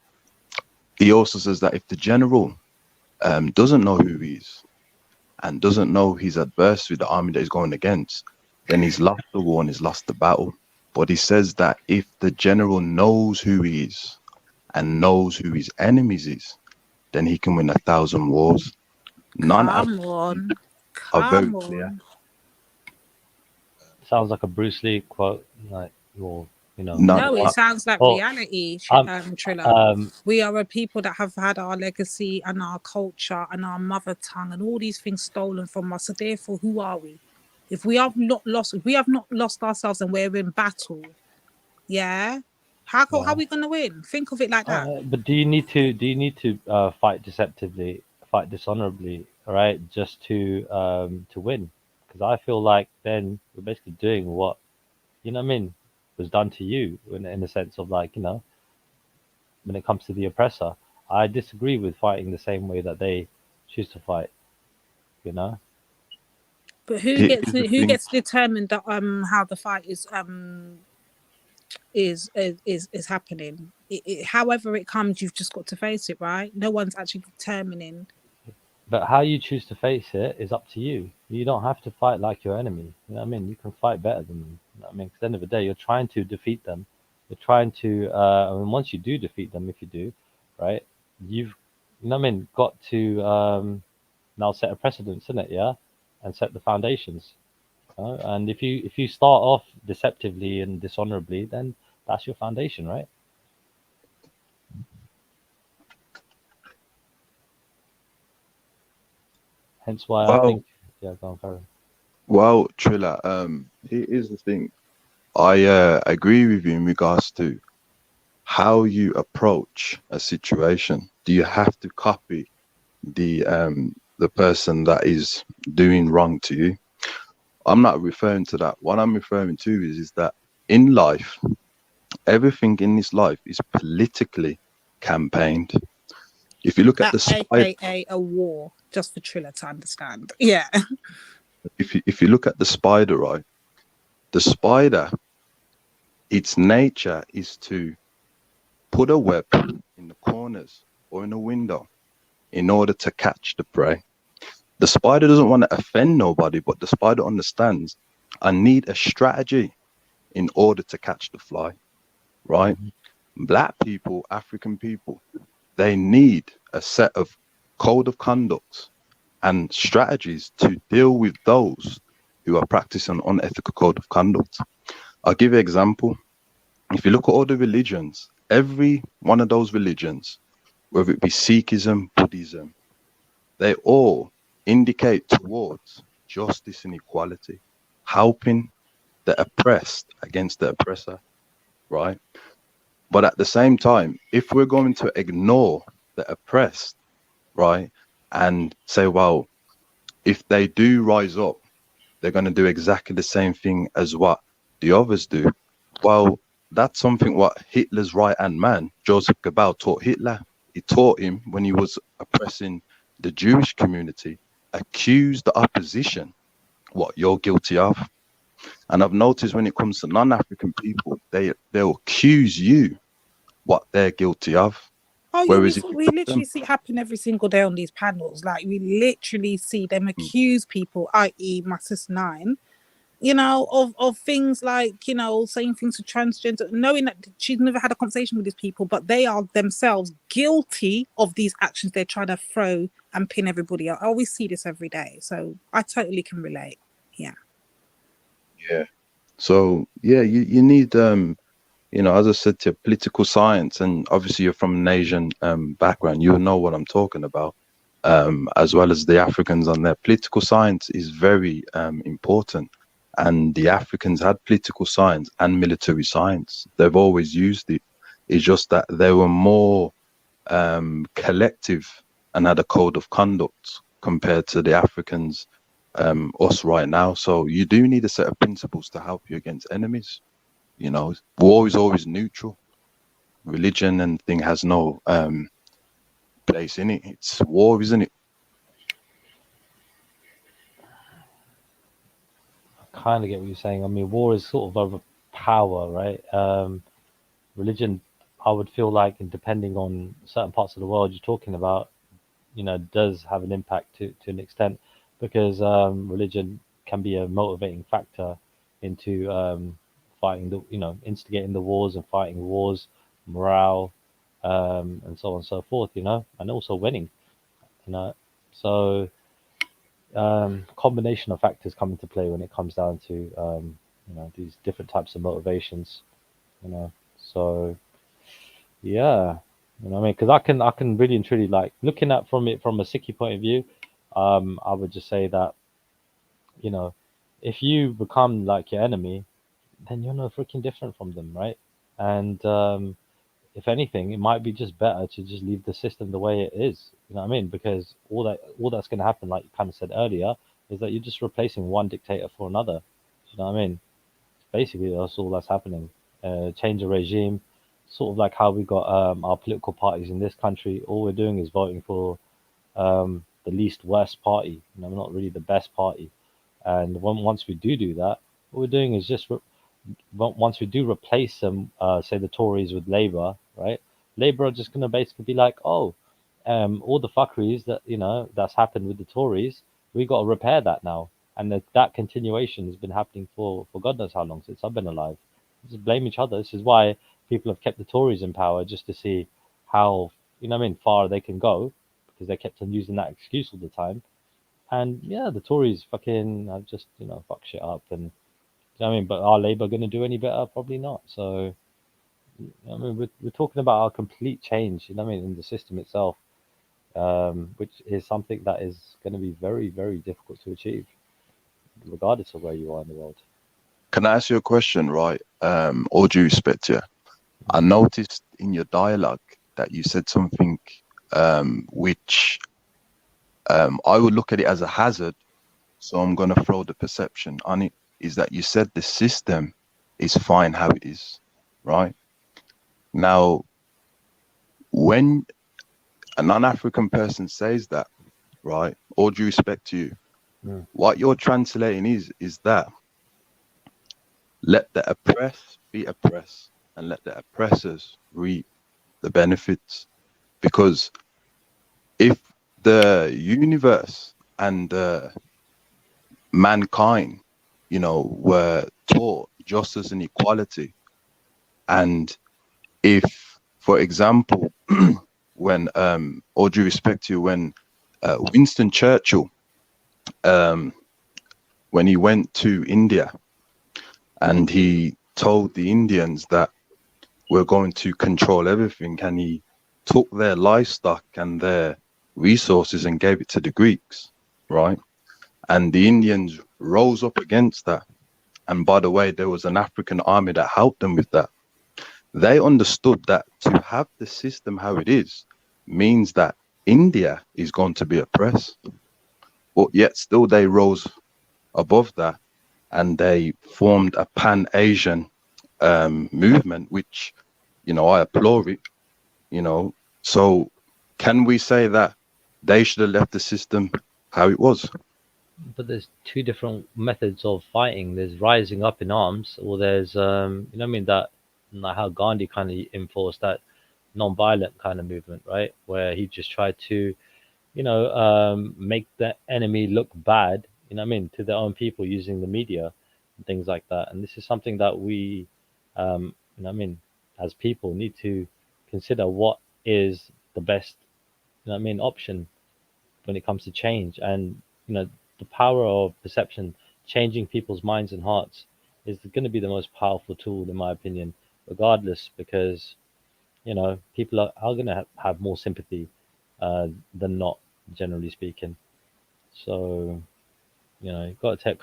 U: He also says that if the general doesn't know who he is and doesn't know his adversary, the army that he's going against, then he's lost the war and he's lost the battle. But he says that if the general knows who he is and knows who his enemies is, then he can win 1,000 wars.
R: Come on.
M: Sounds like a Bruce Lee quote, like, well,
R: No, it sounds like reality, Triller. We are a people that have had our legacy and our culture and our mother tongue and all these things stolen from us. So therefore, who are we? If we have not lost ourselves and we're in battle, yeah, how are we gonna win? Think of it like that.
M: But do you need to fight deceptively, fight dishonorably, right, just to win? Because I feel like then we're basically doing what, was done to you in a sense of when it comes to the oppressor. I disagree with fighting the same way that they choose to fight.
R: But who gets determined that how the fight is happening? However it comes, you've just got to face it, right? No one's actually determining.
M: But how you choose to face it is up to you. You don't have to fight like your enemy. You know what I mean? You can fight better than them. You know what I mean? 'Cause at the end of the day, you're trying to defeat them. You're trying to. I mean, once you do defeat them, if you do, right? You've, you know what I mean? Got to now set a precedence, isn't it? Yeah, and set the foundations. And if you start off deceptively and dishonorably, then that's your foundation, right? Hence why I
U: Well,
M: think, yeah, go on, Karen.
U: well, Trilla, here's the thing. I agree with you in regards to how you approach a situation. Do you have to copy the person that is doing wrong to you? I'm not referring to that. What I'm referring to is that in life, everything in this life is politically campaigned. If you look at the
R: That's
U: spider,
R: AKA a war, just for Triller to understand. Yeah.
U: if you look at the spider, right, the spider, its nature is to put a web in the corners or in a window in order to catch the prey. The spider doesn't want to offend nobody, but the spider understands I need a strategy in order to catch the fly, right? Black people, African people, they need a set of code of conducts and strategies to deal with those who are practicing unethical code of conduct. I'll give you an example. If you look at all the religions, every one of those religions, whether it be Sikhism, Buddhism, they all indicate towards justice and equality, helping the oppressed against the oppressor, right? But at the same time, if we're going to ignore the oppressed, right, and say, well, if they do rise up, they're going to do exactly the same thing as what the others do. Well, that's something what Hitler's right-hand man, Joseph Goebbels, taught Hitler. He taught him when he was oppressing the Jewish community, accuse the opposition what you're guilty of. And I've noticed when it comes to non-African people, they'll accuse you what they're guilty of.
R: Oh yeah,
U: Whereas if you
R: we
U: look
R: literally
U: them,
R: see it happen every single day on these panels. Like we literally see them accuse people, i.e. my sis Nine, you know, of things like, you know, saying things to transgender, knowing that she's never had a conversation with these people, but they are themselves guilty of these actions they're trying to throw and pin everybody out. I always see this every day. So I totally can relate. Yeah.
U: yeah. So yeah, you need you know, as I said to you, political science, and obviously you're from an Asian background, you'll know what I'm talking about, as well as the Africans on there. Political science is very important, and the Africans had political science and military science. They've always used it. It's just that they were more collective and had a code of conduct compared to the Africans, us right now. So you do need a set of principles to help you against enemies. You know, war is always neutral. Religion and thing has no place in it. It's war, isn't it?
M: I kind of get what you're saying. I mean, war is sort of over power, right? Religion, I would feel like, and depending on certain parts of the world you're talking about, you know, does have an impact to an extent, because religion can be a motivating factor into fighting the, you know, instigating the wars and fighting wars, morale, and so on and so forth, you know, and also winning, you know. So combination of factors come into play when it comes down to you know, these different types of motivations, you know. So yeah, you know what I mean? Because I can really and truly, like, looking at from it from a Sikhi point of view, I would just say that, you know, if you become like your enemy, then you're no freaking different from them, right? And if anything, it might be just better to just leave the system the way it is. You know what I mean? Because all that's going to happen, like you kind of said earlier, is that you're just replacing one dictator for another. You know what I mean? Basically, that's all that's happening. Change of regime, sort of like how we got our political parties in this country. All we're doing is voting for the least worst party. You know, not really the best party. And once we do that, what we're doing is just once we do replace them, say the Tories with Labour, right? Labour are just going to basically be like, oh, all the fuckeries that, you know, that's happened with the Tories, we got to repair that now. and that continuation has been happening for God knows how long, since I've been alive. Just blame each other. This is why people have kept the Tories in power, just to see how, far they can go, because they kept on using that excuse all the time. And yeah, the Tories fucking have just, fuck shit up. And but are Labour going to do any better? Probably not. So, we're talking about a complete change, in the system itself, which is something that is going to be very, very difficult to achieve, regardless of where you are in the world.
U: Can I ask you a question, right? All due respect, yeah. I noticed in your dialogue that you said something which I would look at it as a hazard. So I'm going to throw the perception on it, is that you said the system is fine how it is, right? Now, when a non-African person says that, right, all due respect to you, what you're translating is that let the oppressed be oppressed and let the oppressors reap the benefits. Because if the universe and mankind, were taught justice and equality, and if, for example, when, all due respect to you, when Winston Churchill, when he went to India and he told the Indians that we're going to control everything, and he took their livestock and their resources and gave it to the Greeks, right? And the Indians rose up against that. And by the way, there was an African army that helped them with that. They understood that to have the system how it is means that India is going to be oppressed. But yet still they rose above that, and they formed a Pan-Asian movement, which, I applaud it, So can we say that they should have left the system how it was?
M: But there's two different methods of fighting. There's rising up in arms, or there's that, like how Gandhi kind of enforced that non-violent kind of movement, right? Where he just tried to, make the enemy look bad, to their own people, using the media and things like that. And this is something that we, as people need to consider what is the best, option when it comes to change. And, the power of perception, changing people's minds and hearts, is going to be the most powerful tool, in my opinion, regardless, because, people are going to have more sympathy than not, generally speaking. So, you've got to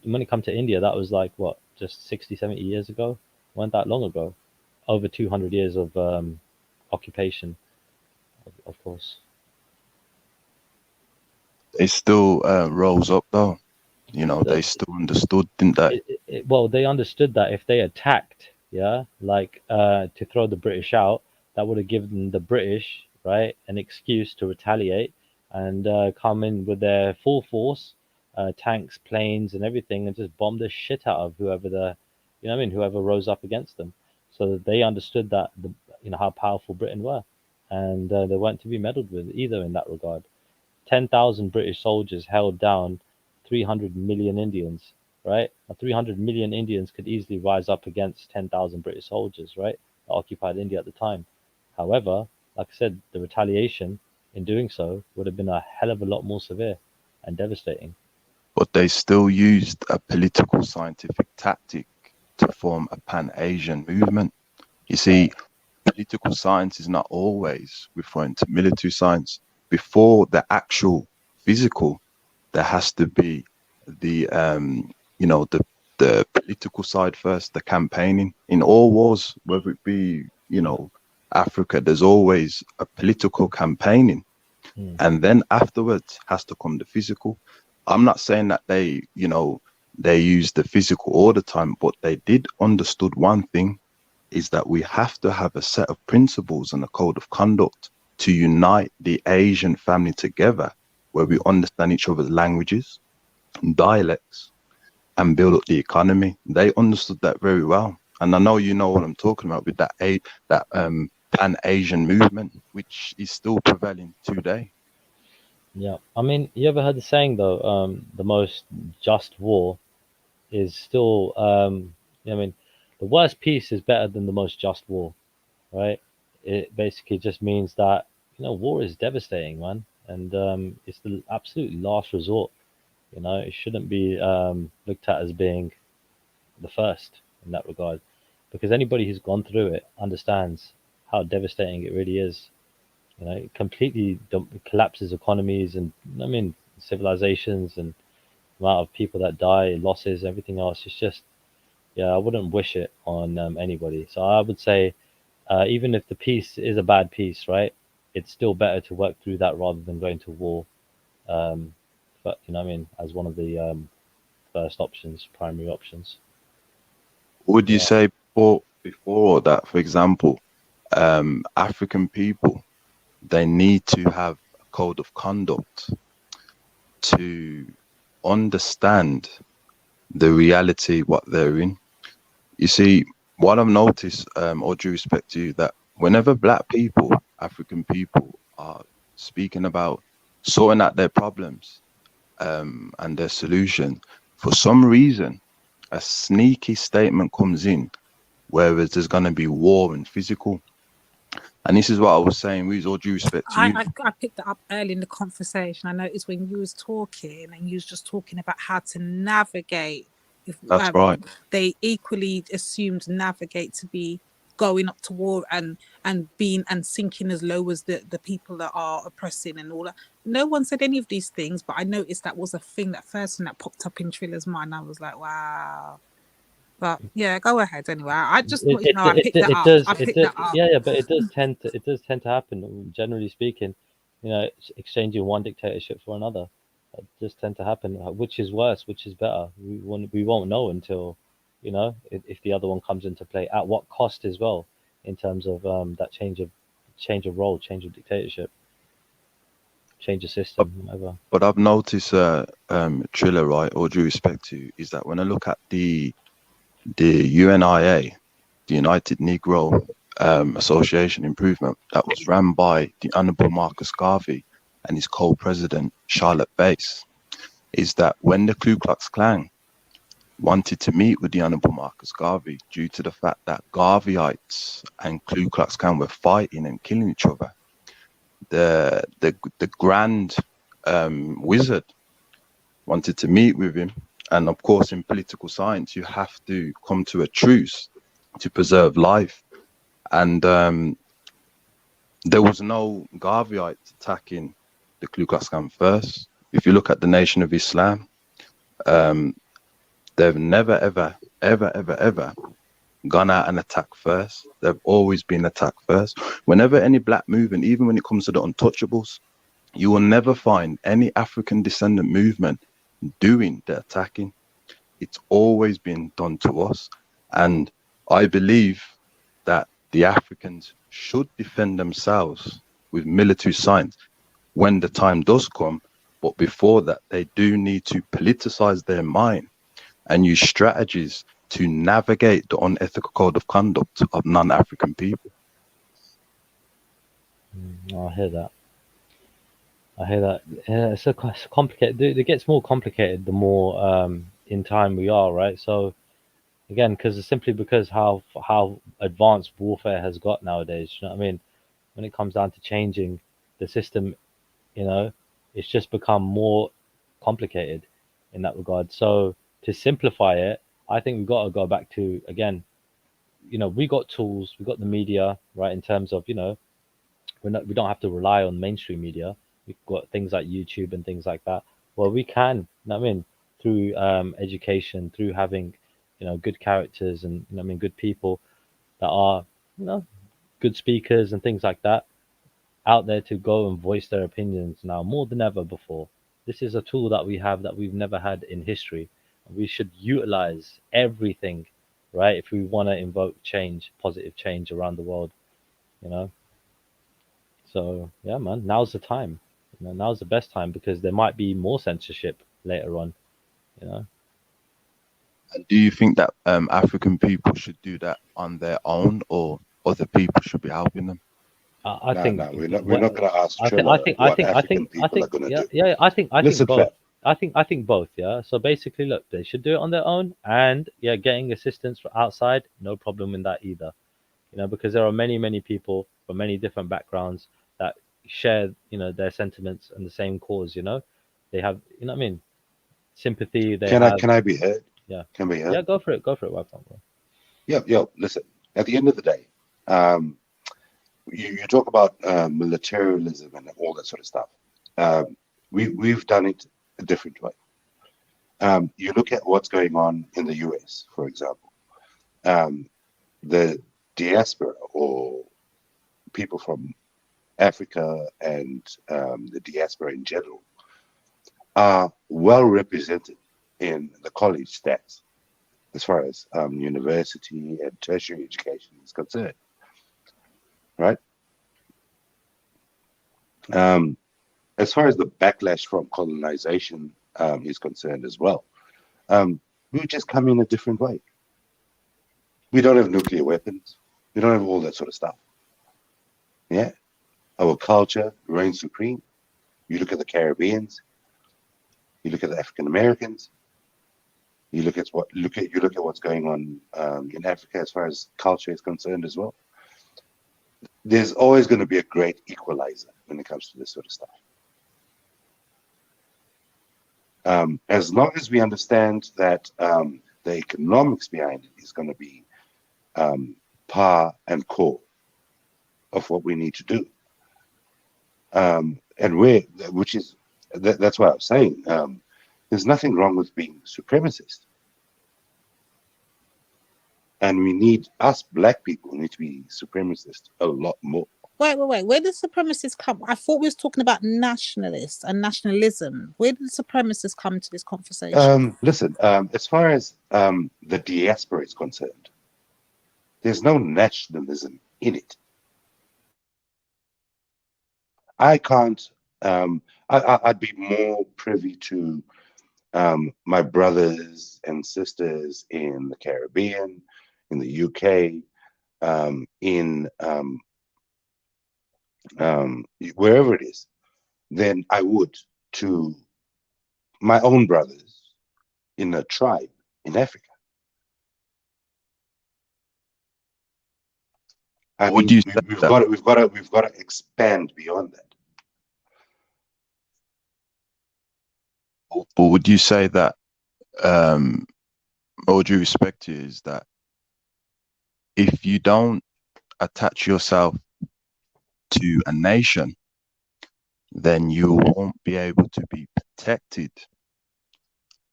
M: when it comes to India, that was like, what, just 60, 70 years ago? Weren't that long ago. Over 200 years of occupation, of course.
U: They still rose up, though. They still understood, didn't they?
M: Well, they understood that if they attacked, to throw the British out, that would have given the British, right, an excuse to retaliate and come in with their full force, tanks, planes, and everything, and just bomb the shit out of whoever whoever rose up against them. So that they understood that how powerful Britain were, and they weren't to be meddled with either in that regard. 10,000 British soldiers held down 300 million Indians, right? 300 million Indians could easily rise up against 10,000 British soldiers, right? That occupied India at the time. However, like I said, the retaliation in doing so would have been a hell of a lot more severe and devastating.
U: But they still used a political scientific tactic to form a Pan-Asian movement. You see, political science is not always referring to military science. Before the actual physical, there has to be the the political side first, the campaigning. In all wars, whether it be Africa, there's always a political campaigning, and then afterwards has to come the physical. I'm not saying that they use the physical all the time, but they did understood one thing, is that we have to have a set of principles and a code of conduct to unite the Asian family together, where we understand each other's languages, dialects, and build up the economy. They understood that very well. And I know you know what I'm talking about with that Pan-Asian movement, which is still prevailing today.
M: Yeah, I mean, you ever heard the saying though? The most just war is still, I mean, the worst peace is better than the most just war, right? It basically just means that war is devastating, man, and it's the absolute last resort. It shouldn't be looked at as being the first in that regard, because anybody who's gone through it understands how devastating it really is. It completely collapses economies and civilizations and amount of people that die, losses, everything else. It's just, yeah, I wouldn't wish it on anybody. So I would say, even if the peace is a bad peace, right, it's still better to work through that rather than going to war. But as one of the first options, primary options.
U: Would you
M: Yeah.
U: say before that, for example, African people, they need to have a code of conduct to understand the reality what they're in? You see, what I've noticed, all due respect to you, that whenever black people, African people, are speaking about sorting out their problems and their solution, for some reason, a sneaky statement comes in, whereas there's going to be war and physical. And this is what I was saying, with all due respect to you.
R: I picked that up early in the conversation. I noticed when you was talking and you was just talking about how to navigate.
U: That's right.
R: They equally assumed navigate to be going up to war and being and sinking as low as the people that are oppressing and all that. No one said any of these things, but I noticed that was a thing, that first thing that popped up in Trilla's mind. I was like, wow. But yeah, go ahead anyway. I just want you to know I picked that up. I picked that up.
M: Yeah, but it does tend to happen. Generally speaking, exchanging one dictatorship for another, it does tend to happen. Which is worse? Which is better? We won't know until, if the other one comes into play. At what cost as well, in terms of that change of role, change of dictatorship, change of system, whatever.
U: But I've noticed, Trilla, right, all due respect to you, is that when I look at the UNIA, the United Negro Association Improvement, that was run by the Honorable Marcus Garvey and his co-president Charlotte Bass, is that when the Ku Klux Klan wanted to meet with the Honorable Marcus Garvey, due to the fact that Garveyites and Ku Klux Klan were fighting and killing each other, the Grand Wizard wanted to meet with him. And of course, in political science, you have to come to a truce to preserve life. And there was no Garveyites attacking the Ku Klux Klan first. If you look at the Nation of Islam, they've never, ever gone out and attacked first. They've always been attacked first. Whenever any black movement, even when it comes to the untouchables, you will never find any African descendant movement doing the attacking. It's always been done to us. And I believe that the Africans should defend themselves with military science when the time does come. But before that, they do need to politicize their mind and use strategies to navigate the unethical code of conduct of non-African people.
M: I hear that. Yeah, it's complicated. It gets more complicated the more in time we are, right? So again, simply because how advanced warfare has got nowadays. You know what I mean? When it comes down to changing the system, it's just become more complicated in that regard. So to simplify it, I think we've got to go back to, again, we got tools, we got the media, right? In terms of, we don't have to rely on mainstream media. We've got things like YouTube and things like that. Well, we can, through education, through having, good characters and, good people that are, good speakers and things like that out there to go and voice their opinions now more than ever before. This is a tool that we have that we've never had in history. We should utilize everything, right? If we want to invoke change, positive change around the world, So yeah, man, now's the time. Now's the best time because there might be more censorship later on.
U: And do you think that African people should do that on their own, or other people should be helping them?
M: I
U: No,
M: think
U: no, we're not. We're
M: what
U: not going to ask
M: I think
U: Triller what African people are going to
M: yeah,
U: do.
M: yeah, I think
U: Listen,
M: both.
U: fam.
M: I think both, yeah. So basically, look, they should do it on their own, and yeah, getting assistance from outside, no problem in that either. Because there are many people from many different backgrounds that share, their sentiments and the same cause. They have, what I mean, sympathy. They
U: Can I
M: have,
U: can I be heard?
M: yeah,
U: Can be heard?
M: yeah. Go for it, wife.
U: Yo, listen. At the end of the day, you talk about militarism and all that sort of stuff. We've done it a different way. You look at what's going on in the US, for example. The diaspora or people from Africa and the diaspora in general are well represented in the college stats as far as university and tertiary education is concerned, right? As far as the backlash from colonization is concerned as well, we just come in a different way. We don't have nuclear weapons. We don't have all that sort of stuff. Yeah, our culture reigns supreme. You look at the Caribbeans. You look at the African Americans. You look at what's going on in Africa as far as culture is concerned as well. There's always going to be a great equalizer when it comes to this sort of stuff. As long as we understand that the economics behind it is going to be par and core of what we need to do, that's what I was saying. There's nothing wrong with being supremacist, and us black people need to be supremacist a lot more.
D: Wait. Where did supremacists come? I thought we was talking about nationalists and nationalism. Where did supremacists come to this conversation?
U: Listen, as far as the diaspora is concerned, there's no nationalism in it. I can't. I'd be more privy to my brothers and sisters in the Caribbean, in the UK, in wherever it is, than I would to my own brothers in a tribe in Africa. We've got to expand beyond that. But would you say that, all due respect to you, is that if you don't attach yourself to a nation, then you won't be able to be protected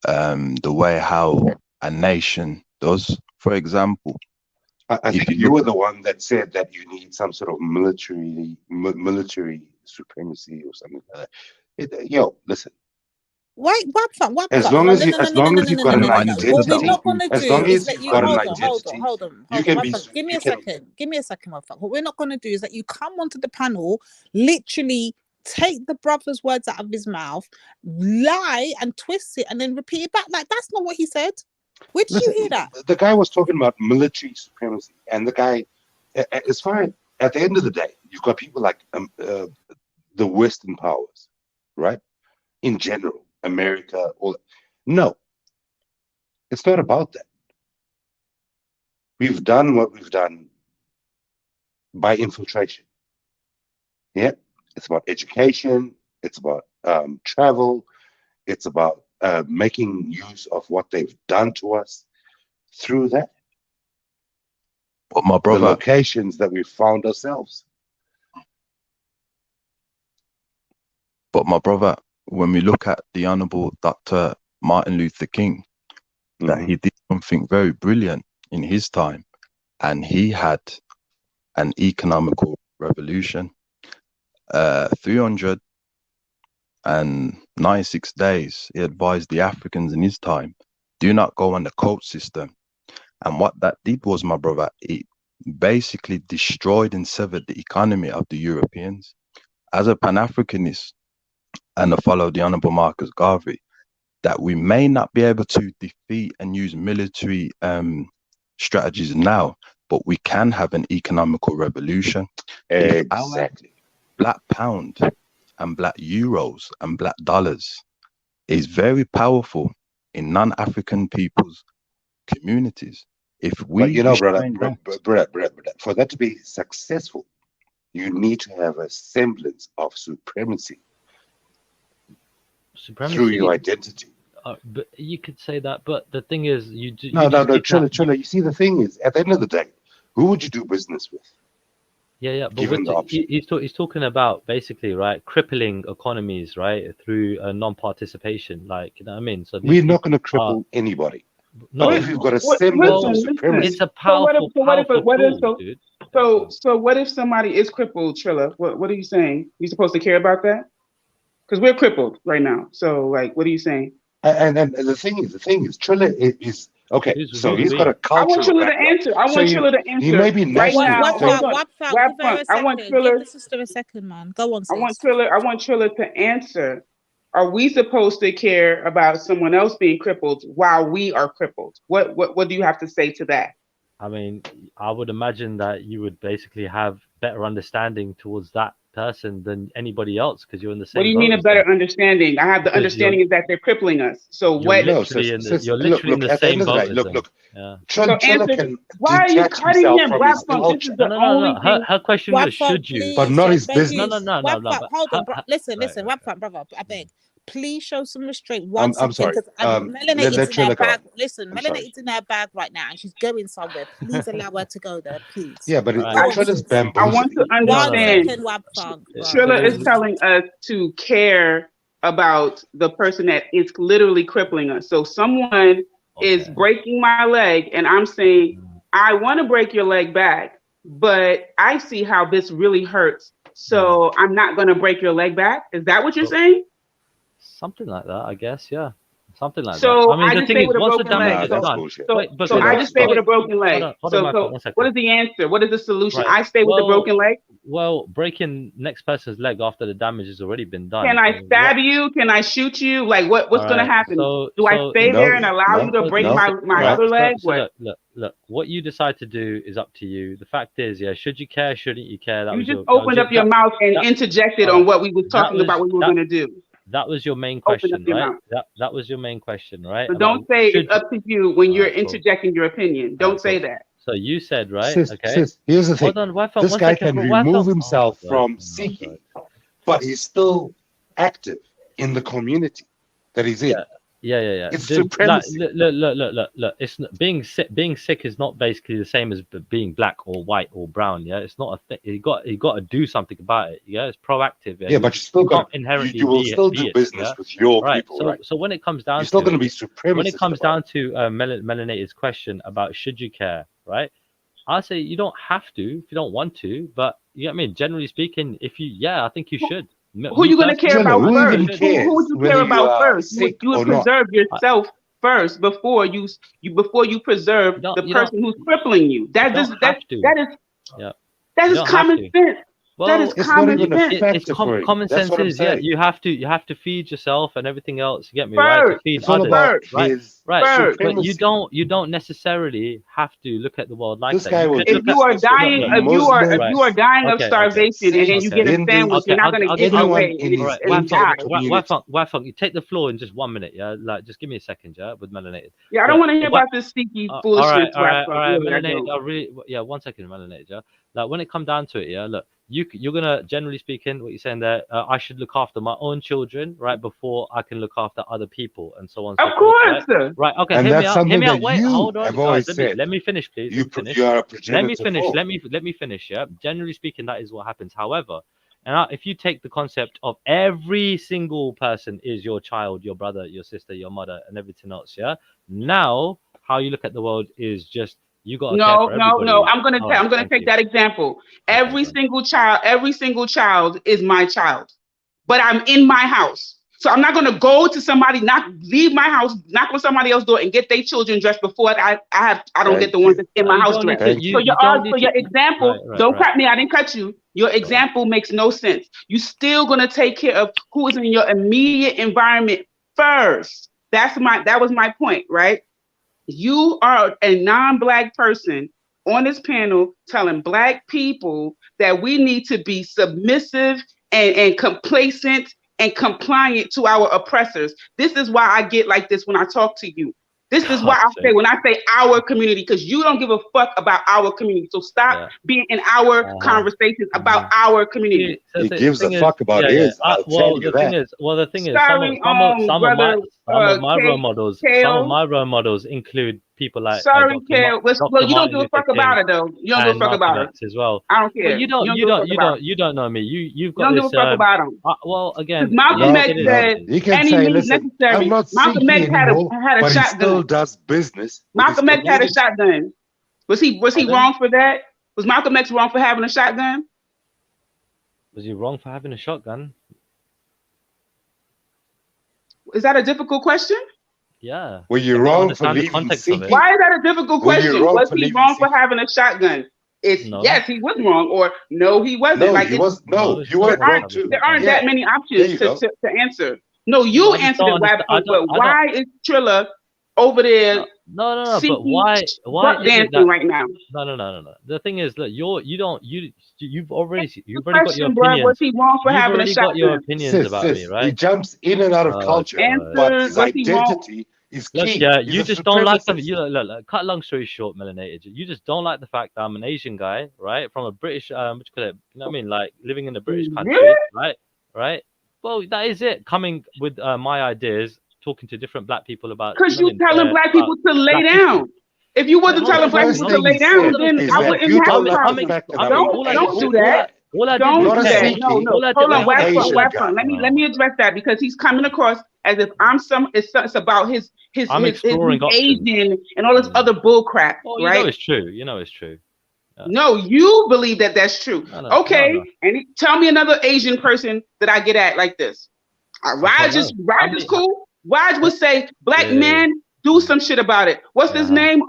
U: the way how a nation does? For example, I think you were the one that said that you need some sort of military supremacy or something like that. Listen.
D: Wait, what?
U: As long as you've got an identity,
D: what we're not going to do is let you hold on. Give me a second, what we're not going to do is that you come onto the panel, literally take the brother's words out of his mouth, lie and twist it, and then repeat it back. Like, that's not what he said. Where did you hear that?
U: The guy was talking about military supremacy, and the guy, as far as at the end of the day, you've got people like the Western powers, right? In general. America, no, it's not about that. We've done what we've done by infiltration. Yeah, it's about education, it's about travel, it's about making use of what they've done to us through that. But my brother, the locations that we found ourselves. But my brother, when we look at the Honorable Dr. Martin Luther King, that he did something very brilliant in his time, and he had an economical revolution. 396 days, he advised the Africans in his time, do not go on the quota system. And what that did was, my brother, it basically destroyed and severed the economy of the Europeans. As a Pan-Africanist, and to follow the Honorable Marcus Garvey, that we may not be able to defeat and use military strategies now, but we can have an economical revolution. If our
H: Exactly.
U: black pound and black euros and black dollars is very powerful in non-African people's communities. If we
I: But you know, brother,
U: restrain that,
I: brother, for that to be successful, you need to have a semblance of supremacy through your identity.
M: But you could say that, but the thing is,
I: No, Trilla. You see, the thing is, at the end of the day, who would you do business with?
M: Yeah, but
I: Given the option.
M: he's talking about basically, right, crippling economies, right, through non-participation, like, you know what I mean? So
I: We're not going to cripple anybody.
M: No,
I: But if you've got a semblance of supremacy,
M: it's a powerful, dude.
V: So what if somebody is crippled, Trilla? What are you saying? You supposed to care about that? Because we're crippled right now. So, like, what are you saying?
I: and the thing is, Trilla is okay. So he's got a culture.
V: I want Trilla to answer. I want Trilla to answer.
I: He may be
V: right
I: national.
V: now. I want
D: Give
V: Trilla.
D: the sister a second, man. Go on, sis.
V: I want Trilla to answer. Are we supposed to care about someone else being crippled while we are crippled? What do you have to say to that?
M: I mean, I would imagine that you would basically have better understanding towards that person than anybody else because you're in the same.
V: What do you mean a better understanding? I have the understanding is that they're crippling us. So what?
M: You're literally in the same boat.
I: Look.
M: Yeah.
V: Why are you cutting him? Rap Funk, this is the only thing.
M: Her question was, should you?
I: But not his business.
M: No.
D: Hold on, bro. Listen, Rap Funk, brother. I beg. Please show some restraint.
I: I'm sorry.
D: Melanated's in her bag. Listen, Melanated's in her bag right now, and she's going somewhere. Please allow her to go there, please.
I: Yeah, but Trilla's bamboo.
V: I want to understand. Trilla is telling us to care about the person that is literally crippling us. So someone is breaking my leg, and I'm saying, I want to break your leg back, but I see how this really hurts. So I'm not going to break your leg back. Is that what you're saying?
M: Something like that, I guess. Yeah, something like
V: so
M: that. I mean,
V: I
M: the
V: just
M: thing
V: stay
M: is,
V: with a
M: once the
V: broken
M: damage
V: leg.
M: is done,
V: So I just stay with a broken leg.
M: Hold on,
V: So
M: one second.
V: what is the answer? What is the solution?
M: Right.
V: I stay with the broken leg.
M: Well, breaking next person's leg after the damage has already been done.
V: Can I stab you? Can I shoot you? Like what's going to happen? Do I stay there and allow you to break my other leg?
M: So look. What you decide to do is up to you. The fact is, should you care? Shouldn't you care?
V: You just opened up your mouth and interjected on what we were talking about. What we were going to do.
M: That was your main question, right? That was your main question, right?
V: So don't say it's up to you when you're interjecting your opinion. Don't say that.
M: So you said, right?
I: Sis, here's the thing. This guy can remove himself from seeking, but he's still active in the community that he's in.
M: Yeah.
I: It's supremacy.
M: Look. It's not, being sick is not basically the same as being black or white or brown. Yeah, it's not a thing. You got to do something about it. Yeah, it's proactive.
I: Yeah, but you still got
M: inherently.
I: You will still do business with your people, right?
M: So when it comes down,
I: you're still going to be supremacist.
M: When it comes down to Melanated's question about should you care, right? I say you don't have to if you don't want to, but you know what I mean. Generally speaking, if you, I think you should.
V: Who are you going to care about first? Who would you care about first? You would preserve yourself first before you preserve the person who's crippling you. That is common sense.
M: Well,
V: that is common sense.
M: It's common sense is you have to feed yourself and everything else. You get me right? To feed others, right? But you don't necessarily have to look at the world like that.
V: If you are dying of starvation and then you get a sandwich, you're not going to give it away.
M: Wafunk, you take the floor in just 1 minute, yeah. Like, just give me a second, yeah, with Melanated.
V: Yeah, I don't want to hear about this sneaky foolishness.
M: All right, Melanated. Yeah, 1 second, Melanated. Yeah, like when it comes down to it, yeah, look. You're gonna, generally speaking, what you're saying there, I should look after my own children, right, before I can look after other people and so on.
V: Of course, sir.
M: Right. Okay.
I: And
M: hear
I: me
M: out. Wait. Hold on.
I: Let
M: me finish, please.
I: You are a
M: let me finish. Let me finish. Yeah. Generally speaking, that is what happens. However, and if you take the concept of every single person is your child, your brother, your sister, your mother, and everything else, yeah. Now, how you look at the world is just. No.
V: I'm gonna take that example. Every single child is my child, but I'm in my house, so I'm not gonna go to somebody, leave my house, knock on somebody else's door, and get their children dressed before I don't get the ones that's in my house dressed. So your example, don't cut me. I didn't cut you. Your example makes no sense. You're still gonna take care of who is in your immediate environment first. That was my point, right? You are a non-black person on this panel telling Black people that we need to be submissive and complacent and compliant to our oppressors. This is why I get like this when I talk to you. This is why I say, when I say our community, because you don't give a fuck about our community. So stop being in our conversations about our community.
I: He gives a fuck about his. I'll tell you that.
M: The thing is,
V: Sorry,
M: some of
V: brother,
M: my role models, some of my role models include people like
V: sorry,
M: Dr.
V: Kale. Well, you don't give a fuck about it though. You don't give a fuck about it
M: as well.
V: I don't care.
M: But you don't know me. You've got
V: you
M: this.
V: don't give a fuck about him.
M: Well, again,
V: Malcolm X said any means necessary.
I: I'm not
V: Malcolm X had a
I: but
V: shotgun.
I: He still does business.
V: Malcolm X had a shotgun. Was he wrong for that? Was Malcolm X wrong for having a shotgun?
M: Was he wrong for having a shotgun?
V: Is that a difficult question?
M: Yeah.
I: Were you wrong for leaving
V: Sikhi? Why is that a difficult question? Was he wrong for having a shotgun? It's yes, he was wrong, or no, he wasn't.
I: No,
V: like
I: he was. No, you weren't wrong too.
V: There aren't that many options to answer. No, you answered it. But why is Trilla over there?
M: No. But why
V: dancing right now?
M: No. The thing is, look, you've already got your opinions.
V: Was he wrong for having a shotgun?
M: Got your opinions about me, right?
I: He jumps in and out of culture, but his identity is key.
M: Look, yeah, you just don't like the. Look, cut long story short, melanated. You just don't like the fact that I'm an Asian guy, right? From a British, what you call it? You know what I mean? Like living in a British country, right? Well, that is it. Coming with my ideas, talking to different Black people about.
V: Because you telling Black people to lay down. If you wasn't telling Black people to lay down, then I wouldn't have a problem. Don't do that. Don't do that. No. Hold on, Westfront. Let me address that, because he's coming across as if it's about his Asian and all this other bull crap, right?
M: You know it's true. Yeah.
V: No, you believe that that's true. Okay, and tell me another Asian person that I get at like this. Raj is cool. Raj would say, Black man, do some shit about it. What's his name?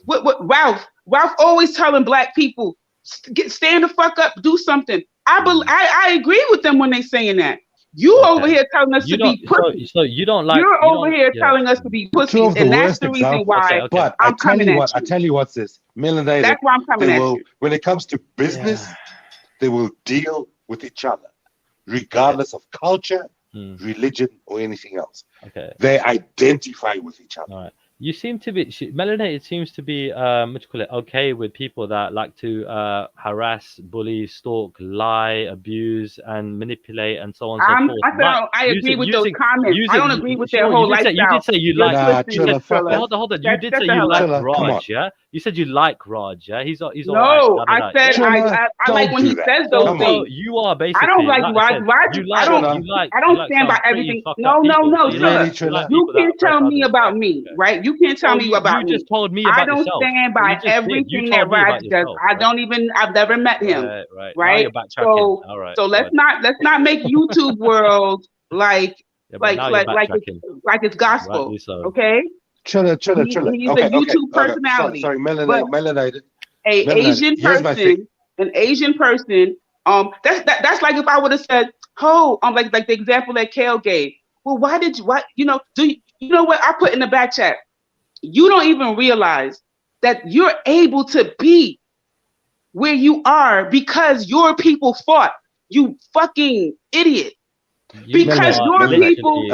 V: Ralph. Ralph always telling Black people, stand the fuck up, do something. I agree with them when they saying that. You over here telling us to be pussies.
M: So you don't like.
V: You're over here telling us to be pussies, and that's the reason why.
I: But
V: I'm coming at you.
I: I tell you what's this, melanated.
V: That's why I'm coming at you.
I: When it comes to business, they will deal with each other, regardless of culture, religion, or anything else.
M: Okay.
I: They identify with each other.
M: All right. You seem to be melanated. Seems to be okay with people that like to harass, bully, stalk, lie, abuse, and manipulate, and so on and so forth.
V: I agree with those comments. I don't agree with their whole lifestyle.
M: You did say you like. Hold on. You did say you like Raj, yeah? You said you like Raj, yeah? He's all
V: right. I said I like when he says those things.
M: You are basically.
V: I don't like Raj. I don't stand by everything. No. You can't tell me about me, right? You can't tell me about me.
M: You just told me about yourself.
V: I don't stand by everything that Raj does. I've never met him. Right? So let's not make YouTube world like it's gospel. Okay?
I: Chilla.
V: He's a YouTube personality.
I: Sorry, melanated.
V: An Asian person. That's like if I would have said, like the example that Kale gave. Well, do you know what I put in the back chat? You don't even realize that you're able to be where you are because your people fought. You fucking idiot. Because your people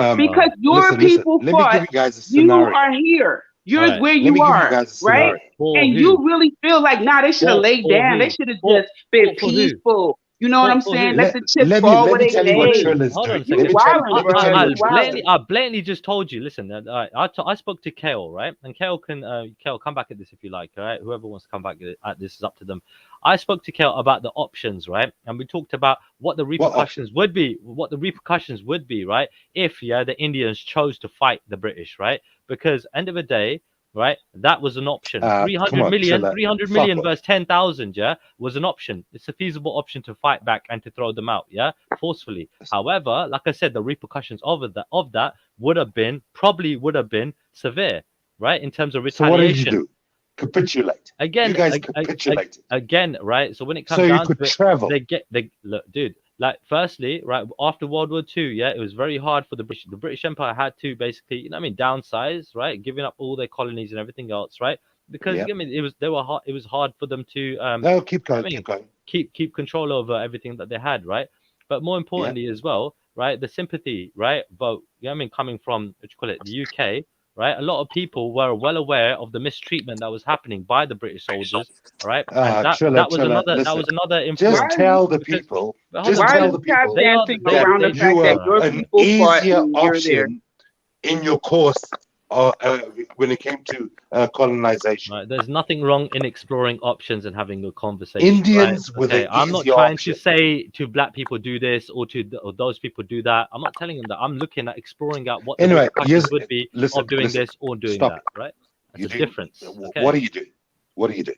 V: fought, you are here. You're where you are, right? And you really feel like, they should have laid down. They should have just been peaceful. You know what I'm saying? Let the chips fall where they lay.
M: I blatantly just told you. Listen, I spoke to Kale, right? And Kale come back at this if you like, all right? Whoever wants to come back at this is up to them. I spoke to Kale about the options, right? And we talked about what the repercussions would be. What the repercussions would be, right? If the Indians chose to fight the British, right? Because end of the day, right? That was an option. 300 million versus 10,000, was an option. It's a feasible option to fight back and to throw them out, forcefully. However, like I said, the repercussions of that would have been severe, right? In terms of retaliation.
I: So what did you do? Capitulate.
M: Again,
I: you guys capitulated.
M: Again, right? So when it comes down to it,
I: travel.
M: Look, dude. Like, firstly, right, after World War II, it was very hard for the British Empire had to basically, downsize, right, giving up all their colonies and everything else, right, because I mean, it was hard for them to
I: no, keep going.
M: keep control over everything that they had, right? But more importantly as well, right, the sympathy, right, vote. I mean, coming from the UK, right, a lot of people were well aware of the mistreatment that was happening by the British soldiers, right? And that was another influence.
I: Just tell the people. Just
V: Why
I: tell
V: does
I: the people
V: tap dancing go around the
I: that
V: fact
I: you
V: that
I: are
V: your
I: an
V: people fought
I: easier
V: and you're there?
I: option in your course when it came to colonization.
M: Right. There's nothing wrong in exploring options and having a conversation.
I: Indians
M: right?
I: with an
M: I'm not
I: easier
M: trying
I: option.
M: to say to black people do this or those people do that. I'm not telling them that. I'm looking at exploring out what the repercussions would be of doing this or doing that. Right? That's a difference. Okay?
I: What are you doing? What do you do?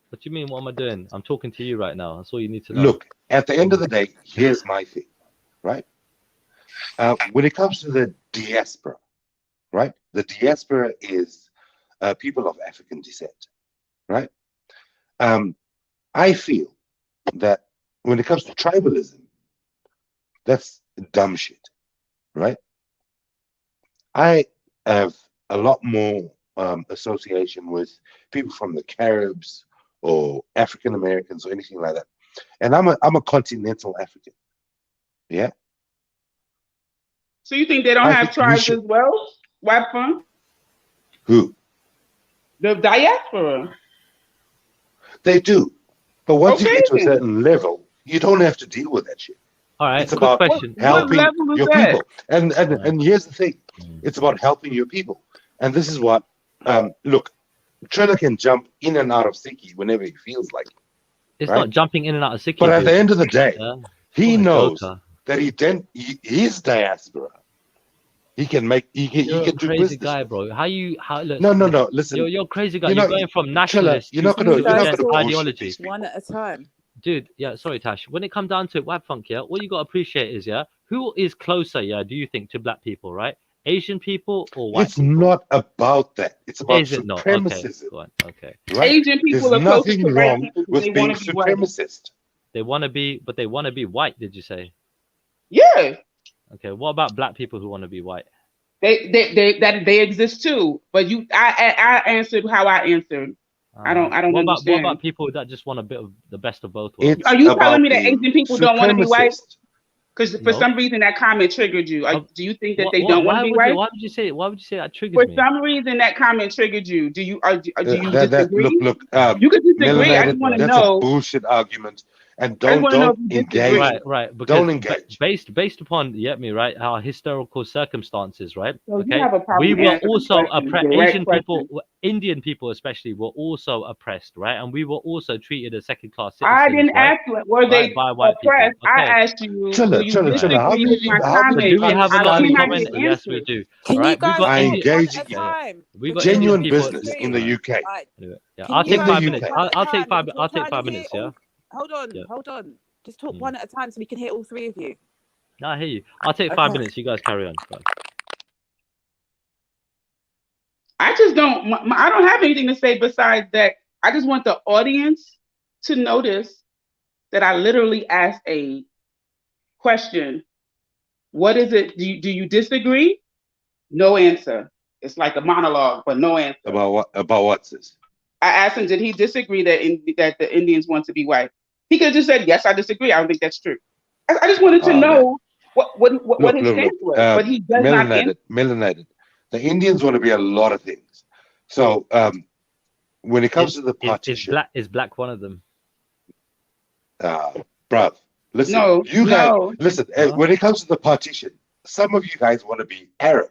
M: What do you mean? What am I doing? I'm talking to you right now. That's all you need to know.
I: Look, at the end of the day, here's my thing, right? When it comes to the diaspora, right? The diaspora is people of African descent, right? I feel that when it comes to tribalism, that's dumb shit, right? I have a lot more association with people from the Caribs or African Americans or anything like that, and I'm a continental African, yeah.
V: So you think they don't have tribes as well? Why fun?
I: Who?
V: The diaspora.
I: They do, but once you get to a certain level, you don't have to deal with that shit.
M: All right,
I: it's about helping your people, and here's the thing: it's about helping your people, and this is what. Look, Triller can jump in and out of Sikhi whenever he feels like it.
M: It's not jumping in and out of Sikhi.
I: But at the end of the day, he knows that his diaspora. He can make. He can
M: You're
I: do
M: a crazy
I: business.
M: guy, bro. Look,
I: No. Listen,
M: you're a crazy guy. You're going from nationalist
I: you're not gonna
M: ideology.
E: One at a time.
M: Dude, sorry, Tash. When it comes down to it, Wab Funk, all you got to appreciate is, who is closer, do you think, to black people, right? Asian people or white people?
I: It's not about that. It's about supremacism.
M: Okay.
I: Right?
V: Asian people
I: There's
V: are closer
I: nothing
V: to white
I: wrong
V: people
I: with
V: they
I: being
V: wanna be white.
I: supremacist.
M: They want to be, but they want to be white, did you say?
V: Yeah.
M: Okay, what about black people who want to be white?
V: They exist too. But I answered how I answered. I don't understand.
M: What about people that just want a bit of the best of both worlds?
V: Are you telling me that Asian people don't want to be white? Because for
M: No.
V: some reason that comment triggered you. Do you think that they don't want to be white?
M: Why would you say that triggers
V: For
M: me?
V: some reason that comment triggered you. Do you disagree?
I: Look,
V: you could disagree. I just want to
I: that's
V: know.
I: a bullshit argument, and don't engage.
M: Right. Because
I: Don't engage.
M: Based upon right, our historical circumstances, right?
V: So
M: okay,
V: you have a problem
M: we were
V: answering
M: also
V: questions,
M: oppressed.
V: direct
M: Asian
V: questions.
M: people, Indian people especially, were also oppressed, right? And we were also treated as second-class citizens.
V: I didn't
M: right?
V: ask you, were they
M: by white
V: oppressed?
M: people.
V: I
M: Okay.
V: asked you, do you disagree
I: How
V: with my comment?
M: Do we have a lot in common?
V: Get
M: Yes, we
V: answers.
M: do.
E: Can
M: All right,
E: you guys
I: I
E: talk
I: engage
E: one at a
I: you.
E: time?
M: We got
I: Genuine
M: Indian people.
I: business in the UK.
M: Yeah,
E: Can
M: I'll
E: you
M: take
E: guys
M: 5
E: talk
M: minutes.
E: one at a
M: I'll take
E: time?
M: 5. I'll take 5
E: Trying to
M: minutes.
E: hear
M: Yeah.
E: all- Hold on. Just talk one at a time so we can hear all three of you.
M: No, I hear you. I'll take 5
E: Okay.
M: minutes. You guys carry on. Go.
V: I just don't. I don't have anything to say besides that. I just want the audience to notice that I literally asked a question. What is it? Do you disagree? No answer. It's like a monologue, but no answer.
I: About what? About what's this?
V: I asked him, did he disagree that the Indians want to be white? He could have just said, yes, I disagree. I don't think that's true. I just wanted to know what his stance was, but he does not answer.
I: Melanated. The Indians want to be a lot of things. So when it comes to the partition,
M: is black one of them?
I: Bruv, listen.
V: No,
I: guys, listen. When it comes to the partition, some of you guys want to be Arab.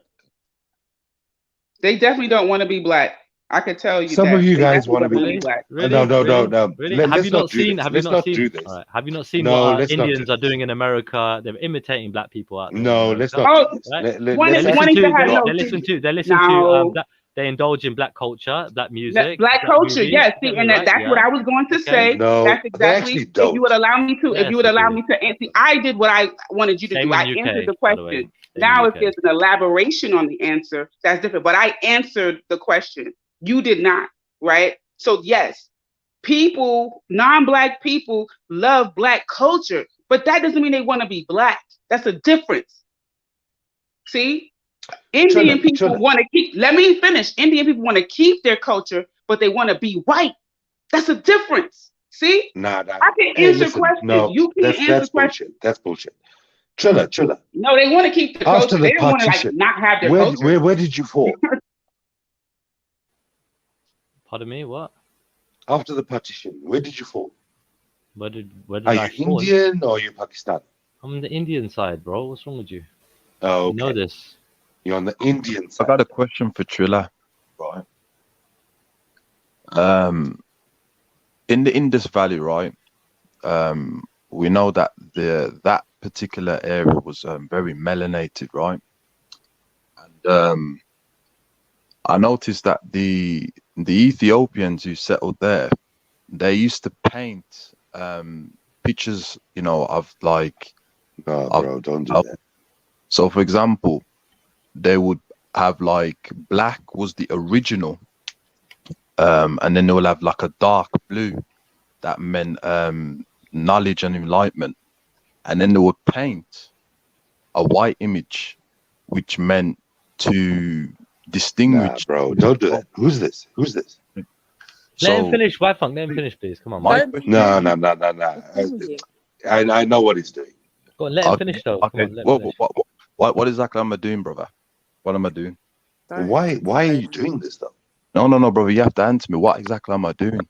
V: They definitely don't want to be black. I can tell you.
I: Some of you guys want to be
V: black.
I: No.
M: Really? Have you not seen? Have you not seen?
I: This.
M: All right. Have you not seen
I: No,
M: what
I: let's not
M: Indians are doing in America? They're imitating black people out there.
I: No, let's not.
V: Oh,
I: do this.
V: wanting
I: Let's
V: to
M: listen to.
V: No.
M: They indulge in black culture, black music,
V: black culture.
M: movies.
V: Yes, see, and that's what I was going to say.
I: No,
V: that's
I: they
V: exactly.
I: actually don't.
V: If you would allow me to,
M: Yes,
V: if you would
M: they
V: allow
M: do.
V: me to answer, I did what I wanted you to
M: Same
V: do. I
M: in UK,
V: answered the
M: by the way.
V: question.
M: Same
V: Now,
M: in
V: if
M: UK.
V: there's an elaboration on the answer, that's different. But I answered the question. You did not, right? So yes, people, non-black people, love black culture, but that doesn't mean they want to be black. That's a difference. See? Indian people
I: Trilla.
V: want to keep. Let me finish. Indian people want to keep their culture, but they want to be white. That's a difference. See?
I: Nah,
V: I can
I: hey,
V: answer
I: listen,
V: questions.
I: no,
V: You can't answer
I: that's
V: questions.
I: bullshit. That's bullshit. Trilla.
V: No, they want to keep the
I: After
V: culture.
I: the
V: They don't want to like
I: partition,
V: not have their culture.
I: where did you fall?
M: Pardon me, what?
I: After the partition, where did you fall?
M: Where did
I: Are
M: I
I: you
M: fall?
I: Indian or are you Pakistani?
M: I'm on the Indian side, bro. What's wrong with you?
I: Oh,
M: You know this.
I: You're on the Indian
U: I
I: side.
U: got a question for Trilla. Right. In the Indus Valley, right? We know that that particular area was very melanated, right? And I noticed that the Ethiopians who settled there, they used to paint pictures, you know, of like.
I: No, bro, don't do that.
U: So, for example, they would have like black was the original, and then they will have like a dark blue that meant knowledge and enlightenment, and then they would paint a white image, which meant to distinguish.
I: Nah, bro, don't do that. Who's this?
M: Let him finish, Wifunk. Let him finish, please. Come on, man.
I: No. I know what he's doing.
M: Go on, let him finish, though. Come on, let him finish.
U: What exactly am I doing, brother? What am I doing?
I: Why are you doing this, though?
U: No, brother. You have to answer me. What exactly am I doing?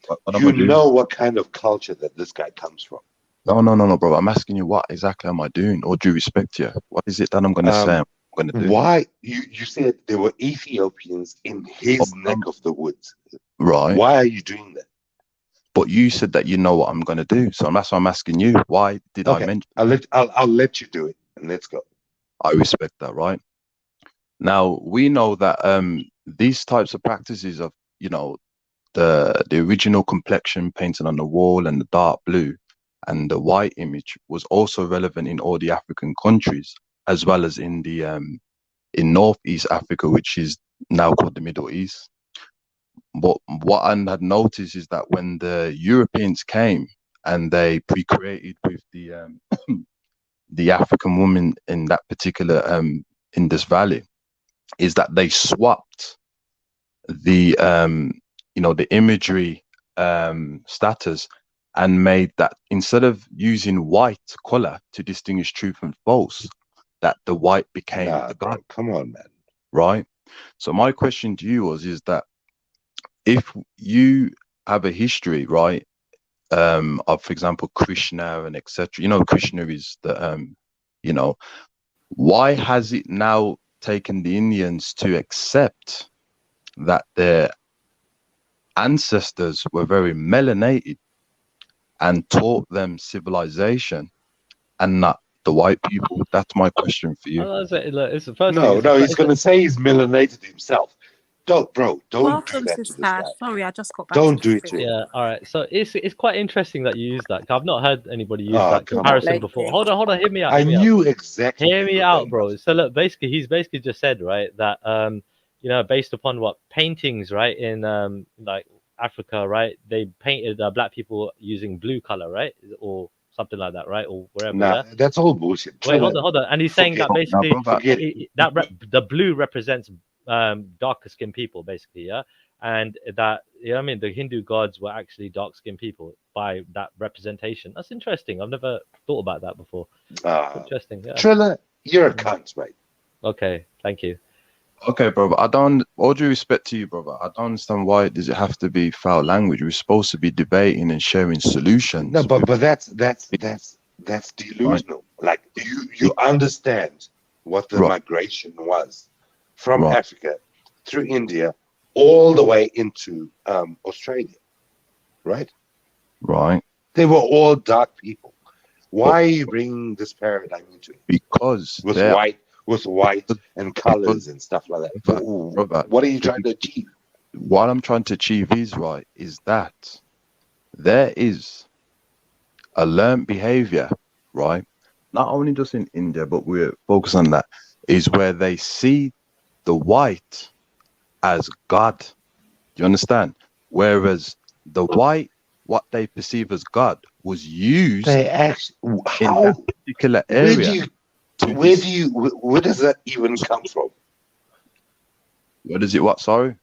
U: What am I
I: You
U: doing?
I: know what kind of culture that this guy comes from.
U: No, brother. I'm asking you, what exactly am I doing? All due respect to you. What is it that I'm going to say? I'm going to do?
I: Why? You said there were Ethiopians in his neck of the woods.
U: Right.
I: Why are you doing that?
U: But you said that you know what I'm going to do. So that's why I'm asking you. Why did I mention?
I: I'll let you do it, and let's go.
U: I respect that, right? Now, we know that these types of practices of, you know, the original complexion painted on the wall and the dark blue and the white image was also relevant in all the African countries, as well as in the in Northeast Africa, which is now called the Middle East. But what I had noticed is that when the Europeans came and they procreated with the the African woman in that particular Indus Valley, is that they swapped the you know, the imagery status and made that instead of using white color to distinguish truth and false, that the white became the god.
I: Come on, man.
U: Right. So my question to you is that if you have a history, right, of, for example, Krishna and etc. You know, Krishna is the you know, why has it now taken the Indians to accept that their ancestors were very melanated and taught them civilization and not the white people? That's my question for you.
M: It's the first
I: No,
M: thing.
I: he's going to say he's melanated himself. Don't do
R: Welcome,
I: that to
R: sis
I: this
R: Cash.
I: guy.
R: Sorry, I just got back.
I: Don't do it to him.
M: Yeah, all right. So it's quite interesting that you use that. I've not heard anybody use
I: Oh,
M: that
I: come on.
M: comparison before. Hold on, hear me out.
I: I
M: hear me
I: knew
M: out.
I: exactly.
M: Hear me out, bro. So look, he's basically just said, right, that you know, based upon what paintings, right, in like Africa, right, they painted black people using blue color, right, or something like that, right, or wherever.
I: Nah,
M: yeah?
I: that's all bullshit.
M: Wait, hold on. And he's saying that basically the blue represents darker skinned people, basically, yeah, and that, I mean, the Hindu gods were actually dark skinned people by that representation. That's interesting. I've never thought about that before. Interesting. Yeah.
I: Trilla, you're a cunt, mate.
M: Okay, thank you.
U: Okay, brother. I don't. All due respect to you, brother. I don't understand why does it have to be foul language. We're supposed to be debating and sharing solutions.
I: No, but that's delusional. Like you understand what the migration was from Africa through India all the way into Australia, right?
U: Right.
I: They were all dark people. Why are you bringing this paradigm into it?
U: Because
I: with white and colors and stuff like that.
U: Brother,
I: what are you trying to achieve?
U: What I'm trying to achieve is that there is a learned behavior, right? Not only just in India, but we're focused on that, is where they see the white as God. Do you understand? Whereas the white, what they perceive as God, was used
I: in
U: that particular area.
I: Where do you? Where does that even come from?
U: Where does it what? Sorry.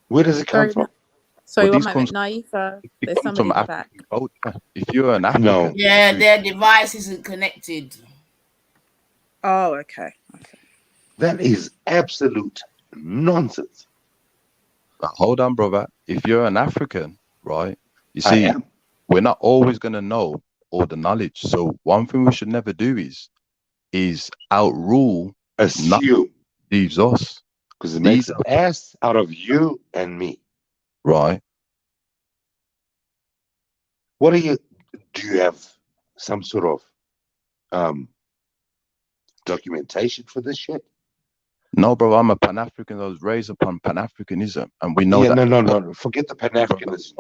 I: Where does it come from?
E: Sorry,
U: Well,
E: one
U: these
E: moment,
U: comes.
E: Naifa.
U: It
E: There's
U: comes
E: somebody
U: from
E: in the back.
U: African culture. If you're an African,
I: No.
A: Yeah, their device isn't connected.
E: Oh, okay.
I: That is absolute nonsense.
U: But hold on, brother. If you're an African, right? You
I: I
U: see,
I: am.
U: we're not always gonna know all the knowledge. So one thing we should never do is outrule,
I: Assume.
U: Leaves us.
I: Because it makes an ass out of you and me.
U: Right.
I: What do you have some sort of documentation for this shit?
U: No, bro, I'm a Pan-African. I was raised upon Pan-Africanism, and we know that.
I: No. Forget the Pan-Africanism.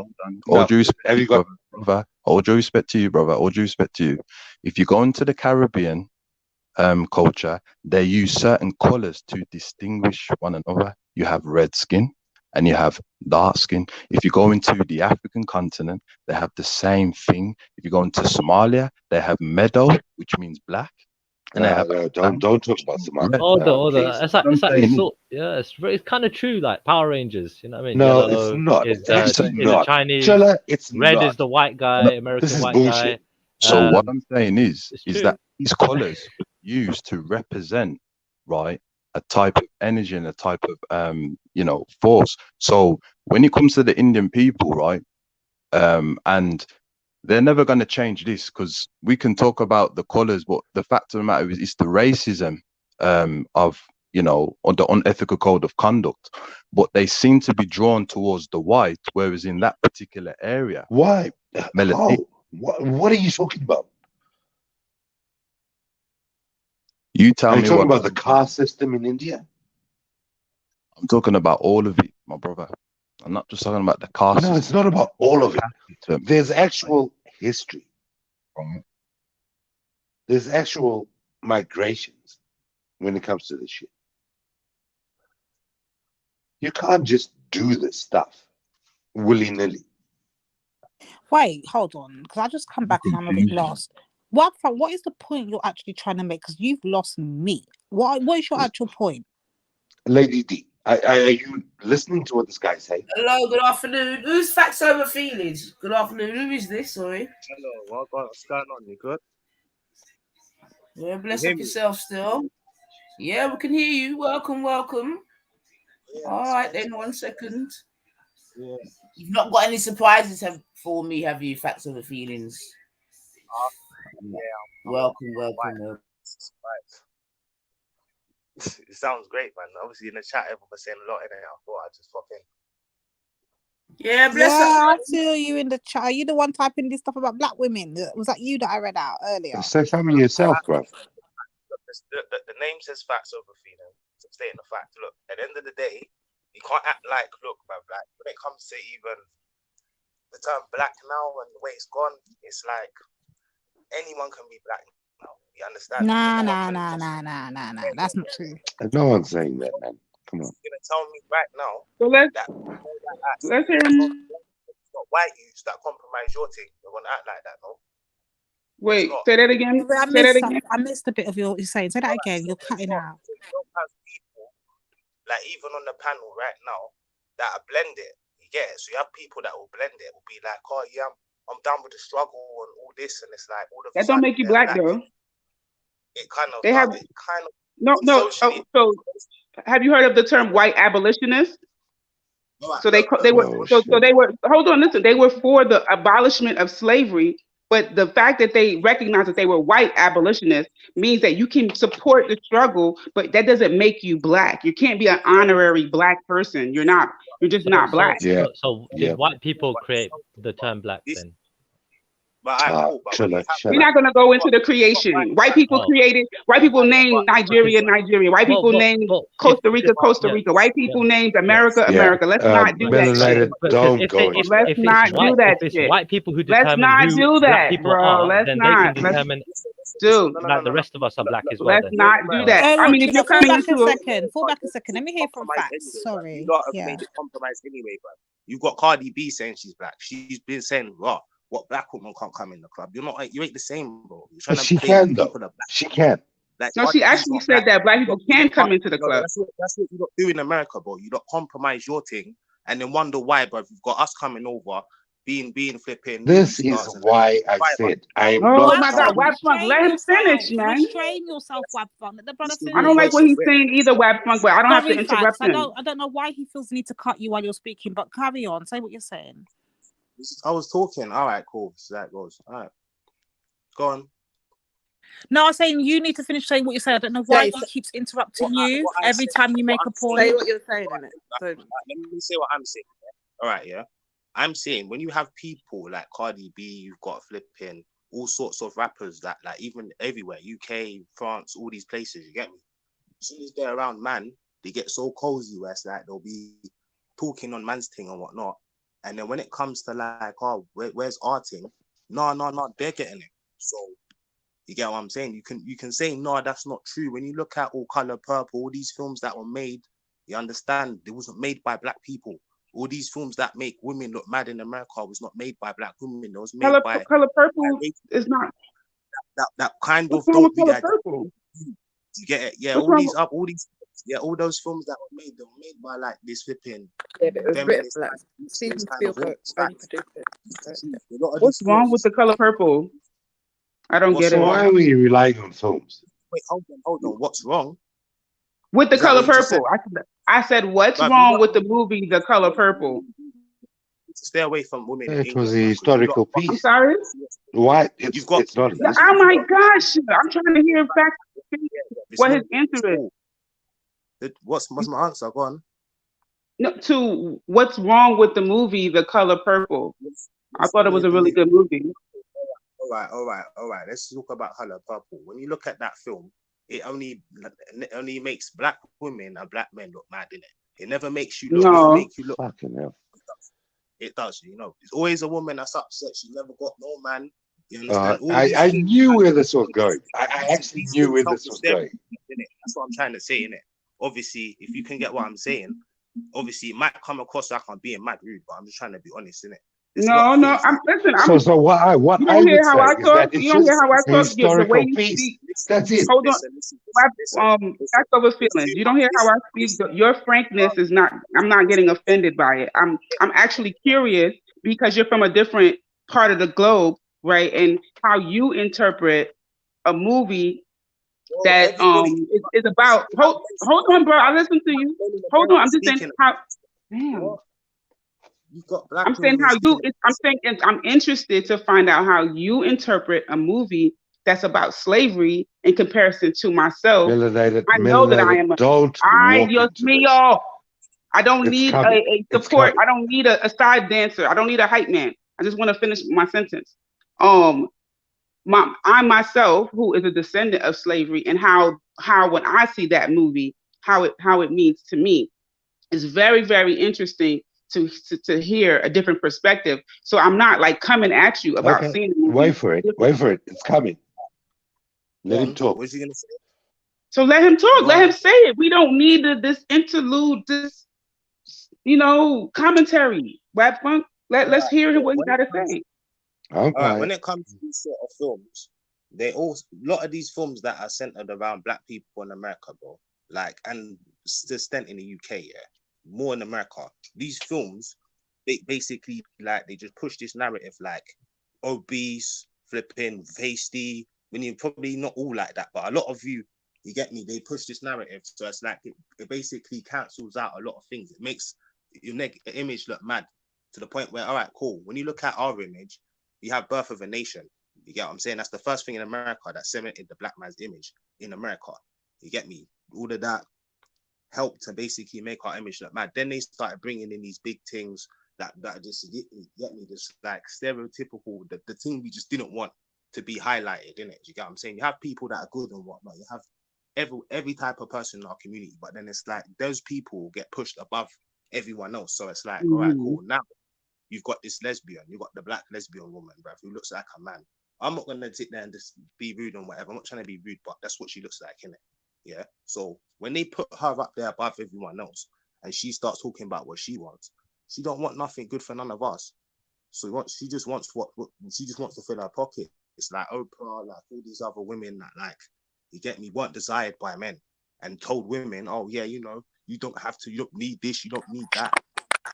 U: All due respect, to you, brother. All due respect to you, brother. All due respect to you. If you go into the Caribbean culture, they use certain colors to distinguish one another. You have red skin and you have dark skin. If you go into the African continent, they have the same thing. If you go into Somalia, they have meadow, which means black. And they have
I: don't talk about Somalia.
M: Hold on. It's kind of true, like Power Rangers. You know what I mean?
I: No,
M: Yellow
I: it's not.
M: Is
I: Actually
M: the
I: not.
M: Chinese.
I: Chilla, it's
M: red
I: not.
M: is the white guy. American
I: This is
M: white
I: bullshit.
M: guy.
U: So what I'm saying is
M: true.
U: that these colors were used to represent, right, a type of energy and a type of force. So when it comes to the Indian people, right, and they're never going to change this, because we can talk about the colors, but the fact of the matter is it's the racism of or the unethical code of conduct. But they seem to be drawn towards the white, whereas in that particular area,
I: why? How? What are you talking about?
U: You tell
I: me. Are you talking
U: what
I: about the caste system in India?
U: I'm talking about all of it, my brother. I'm not just talking about the caste system.
I: No, it's not about all of it. There's actual history. There's actual migrations when it comes to this shit. You can't just do this stuff willy-nilly.
D: Wait, hold on, because I just come back and I'm a bit lost. What is the point you're actually trying to make? Because you've lost me. What is your actual point?
I: Lady D, are you listening to what this guy's saying?
A: Hello, good afternoon. Who's Facts Over Feelings? Good afternoon. Who is this? Sorry.
F: Hello, what's going on? You good?
A: Yeah, bless up yourself still. Yeah, we can hear you. Welcome. Yeah, all right, then 1 second. Yeah. You've not got any surprises for me, have you? Facts Over Feelings.
F: Yeah.
A: Welcome.
F: It sounds great, man. Obviously, in the chat, everyone's saying a lot in it. I thought I'd just pop in.
A: Yeah, bless
D: up. I
A: up.
D: feel you in the chat. Are you the one typing this stuff about black women? Was that you that I read out earlier?
I: Say something yourself, bro.
F: The name says Facts Over Feelings. I'm stating the fact. Look, at the end of the day, you can't act like, look, man, like, when it comes to even the term black now and the way it's gone, it's like anyone can be black now. You understand?
D: Nah. That's not true.
I: No one's saying that, man. Come on.
F: You're gonna tell me right now
V: so let's hear him.
F: It's not white youths that compromise your thing. You're gonna act like that, no?
V: Wait, say that again.
D: I missed a bit of your saying. Say that again. You're cutting out.
F: People, like even on the panel right now, that are blended. You get it? So you have people that will blend it. Will be like, oh yeah, I'm done with the struggle and all this, and it's like all of
V: that don't make you black though.
F: It kind of.
V: No. So have you heard of the term white abolitionist? So they were. Hold on, listen. They were for the abolishment of slavery. But the fact that they recognize that they were white abolitionists means that you can support the struggle, but that doesn't make you black. You can't be an honorary black person. You're not. You're just not black.
M: So did white people create the term black then?
V: We're not going to go into the creation. White people named Nigeria. White people named Costa Rica. White people named America. Let's not do that shit. Let's not do that shit.
M: White people who determine who black people are, then they can determine like the rest of us are black as well.
V: Let's not do that. I mean, if you're coming into
D: fall back a second. Let me hear from Facts. Sorry.
F: You lot have made a compromise anyway, bro. You've got Cardi B saying she's black. She's been saying, what black woman can't come in the club? You ain't the same, bro.
I: She can though. She can.
F: Like,
V: No, she actually said that black people can come into the club.
F: That's what you don't do in America, bro. You don't compromise your thing and then wonder why, bro. You've got us coming over, being flipping.
I: This is why I said I'm
V: Oh
I: not
V: my God,
I: trying.
V: Wab Funk, let him finish, man.
R: Restrain yourself, Wab Funk. Let the brother finish.
V: I don't like what he's saying either, Wab Funk, but I don't have to
R: Sorry,
V: interrupt
R: Fax.
V: him.
R: I don't know why he feels the need to cut you while you're speaking, but carry on. Say what you're saying.
F: I was talking. All right, cool. So that goes. All right, go on.
R: No, I was saying you need to finish saying what you're saying. I don't know why he keeps interrupting you every time you make a point.
E: Say what you're saying, innit?
F: Let me say what I'm saying. All right, yeah. I'm saying when you have people like Cardi B, you've got flipping all sorts of rappers that like even everywhere, UK, France, all these places, you get me? As soon as they're around man, they get so cozy where it's like they'll be talking on man's thing and whatnot. And then when it comes to like, oh, where's our thing? No, they're getting it. So you get what I'm saying? You can say, no, that's not true. When you look at All Color Purple, all these films that were made, you understand, it wasn't made by black people. All these films that make women look mad in America was not made by black women. It was made by
V: Color Purple is not
F: that kind
V: What's
F: of
V: wrong
F: don't
V: with
F: be
V: Color
F: that.
V: Purple?
F: You get it? Yeah,
V: What's
F: all
V: wrong
F: these all those films that were made, they were made by like this flipping
E: Yeah, but it was written
F: feminist
E: like Steven Spielberg only produced it.
V: What's wrong with the Color Purple? I don't get it.
I: Why are we relying on films?
F: Wait, hold on. What's wrong?
V: With the
F: Is that
V: Color
F: what you just said?
V: Purple. I said, what's
F: Bruv,
V: wrong with the movie The Color Purple?
F: Stay away from women in
I: It was
F: England.
I: a historical piece.
V: I'm sorry?
I: Why? It's not.
V: Oh my gosh! I'm trying to hear back what his answer is.
F: What's my answer? Go on.
V: No, to what's wrong with the movie The Color Purple? I thought it was a really good movie.
F: All right. Let's talk about Color Purple. When you look at that film, it only makes black women and black men look mad, innit? It never makes you look.
V: No.
I: Fucking hell.
F: It does, you know. There's always a woman that's upset. She never got no man. You understand?
I: I knew where this was going. I actually knew where this was going.
F: That's what I'm trying to say, innit? Obviously, if you can get what I'm saying, obviously it might come across like I'm being mad rude, but I'm just trying to be honest, innit?
V: No, I'm listen.
I: So what I would say is that it's just a historical piece. That's it.
V: Hold on. That's over feelings. You don't hear how I speak. Your frankness is not. I'm not getting offended by it. I'm actually curious because you're from a different part of the globe, right? And how you interpret a movie that is about. Hold on, bro. I listen to you. Hold on. I'm just saying how. Damn. I'm saying how you. I'm interested to find out how you interpret a movie that's about slavery in comparison to myself. I know that I am. I don't need a support. I don't need a side dancer. I don't need a hype man. I just want to finish my sentence. I myself, who is a descendant of slavery, and how when I see that movie, how it means to me, is very, very interesting to hear a different perspective. So I'm not like coming at you about seeing the movie.
I: Wait for it. It's coming. Let him talk.
F: What's he gonna say?
V: So let him talk. Let him say it. We don't need this interlude, this commentary. Wab Funk. Let's hear what he got to say.
F: When it comes to these sort of films, a lot of these films that are centered around black people in America, bro, like, and to extent in the UK, yeah, more in America, these films, they basically like, they just push this narrative like obese, flipping, pasty. When you're probably not all like that, but a lot of you get me, they push this narrative. So it's like, it basically cancels out a lot of things. It makes your image look mad to the point where, all right, cool. When you look at our image, you have Birth of a Nation. You get what I'm saying? That's the first thing in America that cemented the black man's image in America. You get me? All of that helped to basically make our image look mad. Then they started bringing in these big things that just get me, just like stereotypical, the thing we just didn't want to be highlighted, innit? You get what I'm saying? You have people that are good and whatnot. You have every type of person in our community, but then it's like those people get pushed above everyone else. So it's like, all right, cool. Now you've got this lesbian, you've got the black lesbian woman, bruv, who looks like a man. I'm not gonna sit there and just be rude and whatever. I'm not trying to be rude, but that's what she looks like, innit? Yeah. So when they put her up there above everyone else, and she starts talking about what she wants, she don't want nothing good for none of us. So she just wants what she just wants to fill her pocket. It's like Oprah, like all these other women that like You get me? Weren't desired by men, and told women, oh yeah, you know, you don't have to, you don't need this, you don't need that.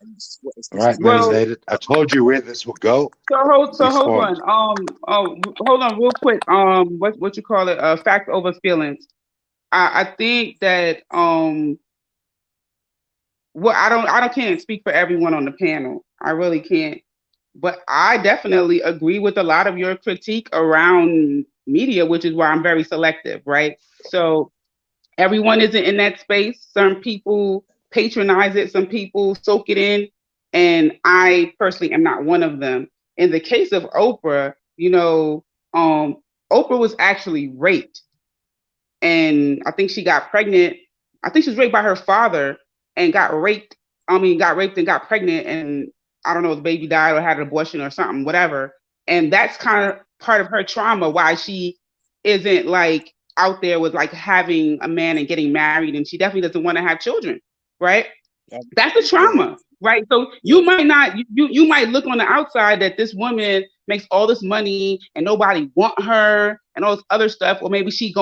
F: And
I: Right, melanated. I told you where this will go.
V: hold
I: Respond.
V: on. Hold on real quick. What you call it? Fact over feelings. I think that well, I can't speak for everyone on the panel. I really can't. But I definitely agree with a lot of your critique around media, which is why I'm very selective, right? So everyone isn't in that space. Some people patronize it, some people soak it in, and I personally am not one of them. In the case of Oprah, you know, Oprah was actually raped, and I think she got pregnant. I think she was raped by her father and got raped. Got raped and got pregnant, and I don't know, the baby died or had an abortion or something, whatever. And that's kind of part of her trauma, why she isn't like out there with like having a man and getting married, and she definitely doesn't want to have children, right? That's a trauma, right? So you might not, you might look on the outside that this woman makes all this money and nobody want her and all this other stuff, or maybe she's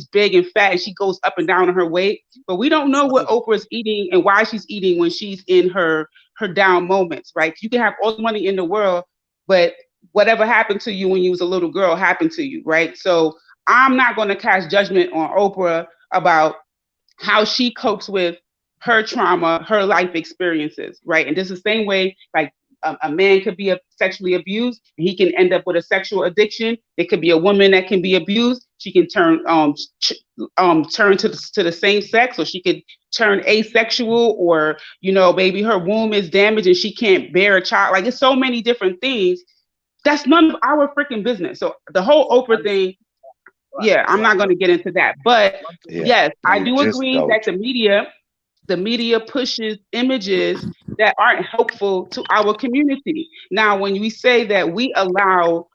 V: big and fat and she goes up and down on her weight, but we don't know what Oprah's eating and why she's eating when she's in her down moments, right? You can have all the money in the world, but whatever happened to you when you was a little girl happened to you, right? So I'm not going to cast judgment on Oprah about how she copes with her trauma, her life experiences, right? And this is the same way, like a man could be sexually abused, and he can end up with a sexual addiction. It could be a woman that can be abused. She can turn to the same sex, or she could turn asexual, or you know, maybe her womb is damaged and she can't bear a child. Like, it's so many different things. That's none of our freaking business. So the whole Oprah thing, yeah, I'm not going to get into that. But yes, I do agree that the media pushes images that aren't helpful to our community. Now, when we say that we allow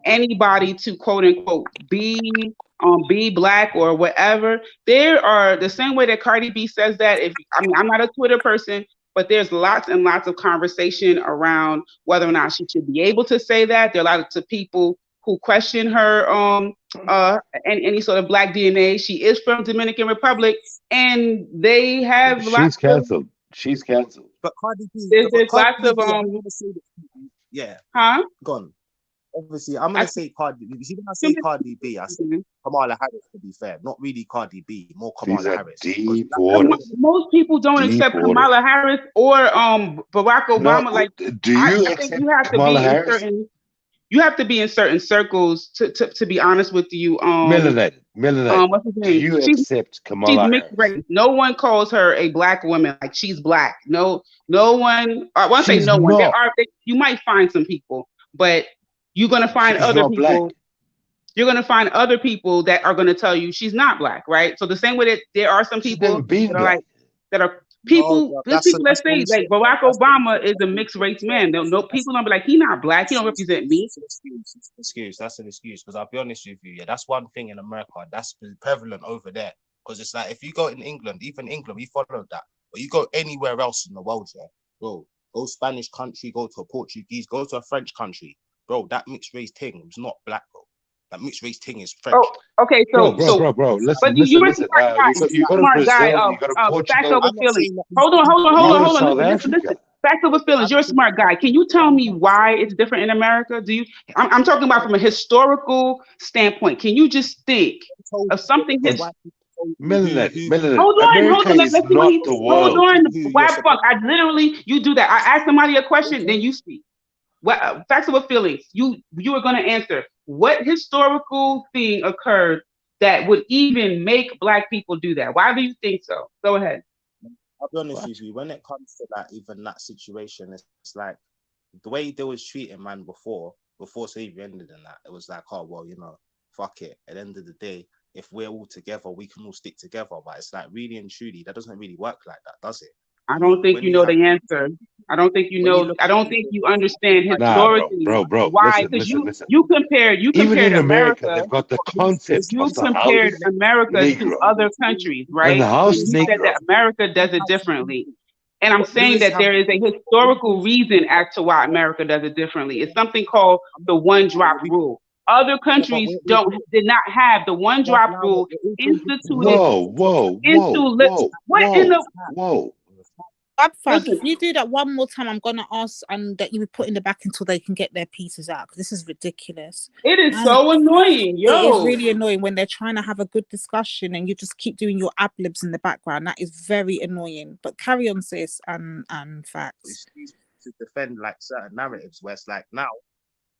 V: anybody to quote unquote be black or whatever, there are the same way that Cardi B says that. I'm not a Twitter person, but there's lots and lots of conversation around whether or not she should be able to say that. There are lots of people who question her and any sort of black DNA. She is from Dominican Republic, and they have
I: She's canceled. She's canceled.
F: But Cardi B,
V: there's lots of
F: yeah.
V: Huh?
F: Gone. Obviously, I'm gonna say Cardi B. When I say Cardi B, I say Kamala Harris, to be fair. Not really Cardi B, more Kamala Harris.
I: Deep waters.
V: Most people don't accept Kamala Harris or Barack Obama.
I: No,
V: like,
I: do you
V: I think you have to
I: Kamala
V: be
I: Harris?
V: in certain. You have to be in certain circles to be honest with you.
I: Melanated.
V: What's his name?
I: Do you accept Kamala
V: She's
I: Harris?
V: mixed race. No one calls her a black woman like she's black. No one. I want to say no one. You might find some people, but you're gonna find other people. Black. You're gonna find other people that are gonna tell you she's not black, right? So the same way that there are some people that are people. There's people that say like Barack Obama is a mixed race man. No people don't be like, he not black. He don't represent me.
F: That's an excuse. Because I'll be honest with you, yeah, that's one thing in America that's prevalent over there. Because it's like if you go in England, even England, we followed that. But you go anywhere else in the world, yeah, bro, go Spanish country, go to a Portuguese, go to a French country, bro. That mixed race thing is not black, bro. That mixed race thing is French.
V: Oh, okay, so
I: bro. Listen,
V: but
I: listen.
V: You're a smart guy.
I: You got to Brazil, you got to Portugal.
V: Facts over feelings. Hold on. Listen. Facts over feelings. You're a smart guy. Can you tell me why it's different in America? I'm talking about from a historical standpoint. Can you just think of something?
I: Melanated.
V: Hold on.
I: Let's see what he.
V: Hold on. Why fuck? You do that. I ask somebody a question, then you speak. Well, facts over feelings. You are going to answer. What historical thing occurred that would even make black people do that? Why do you think so? Go ahead.
F: I'll be honest with you. When it comes to that, even that situation, it's like the way they was treating man before slavery ended and that. It was like, oh well, you know, fuck it. At the end of the day, if we're all together, we can all stick together. But it's like really and truly, that doesn't really work like that, does it?
V: I don't think you know the answer. I don't think you know. I don't think you understand historically why. Because you compared
I: even in
V: America.
I: They've got the concept.
V: You compared America to other countries, right?
I: And the house
V: you said that America does it differently. And I'm saying that there is a historical reason as to why America does it differently. It's something called the one drop rule. Other countries did not have the one drop rule instituted
I: Whoa.
V: what in the
R: Funk,
V: listen,
R: if you do that one more time, I'm gonna ask and that you be put in the back until they can get their pieces out, because this is ridiculous.
V: it is so annoying,
R: It is
V: yo.
R: really annoying when they're trying to have a good discussion and you just keep doing your ad-libs in the background. That is very annoying. But carry on, sis, and facts.
F: It's to defend like certain narratives where it's like now.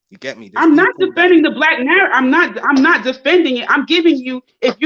F: You get me?
V: I'm not defending the black narrative. I'm not defending it. I'm giving you, if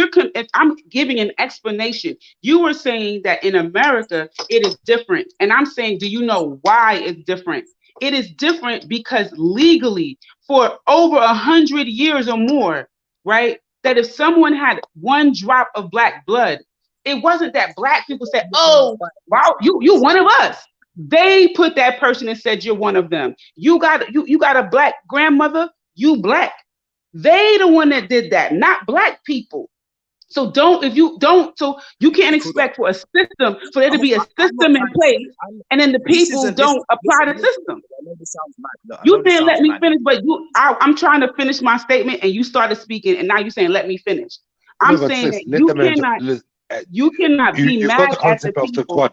V: I'm giving an explanation. You were saying that in America it is different, and I'm saying, do you know why it's different? It is different because legally, for over 100 years or more, right? That if someone had one drop of black blood, it wasn't that black people said, "Oh, wow, you one of us." They put that person and said, you're one of them. You got a black grandmother, you black. They the one that did that, not black people. So you can't expect for there to be a system in place, and then the people don't apply the system. You saying let me finish, but I'm trying to finish my statement and you started speaking and now you're saying let me finish. I'm saying that you cannot be mad at the people.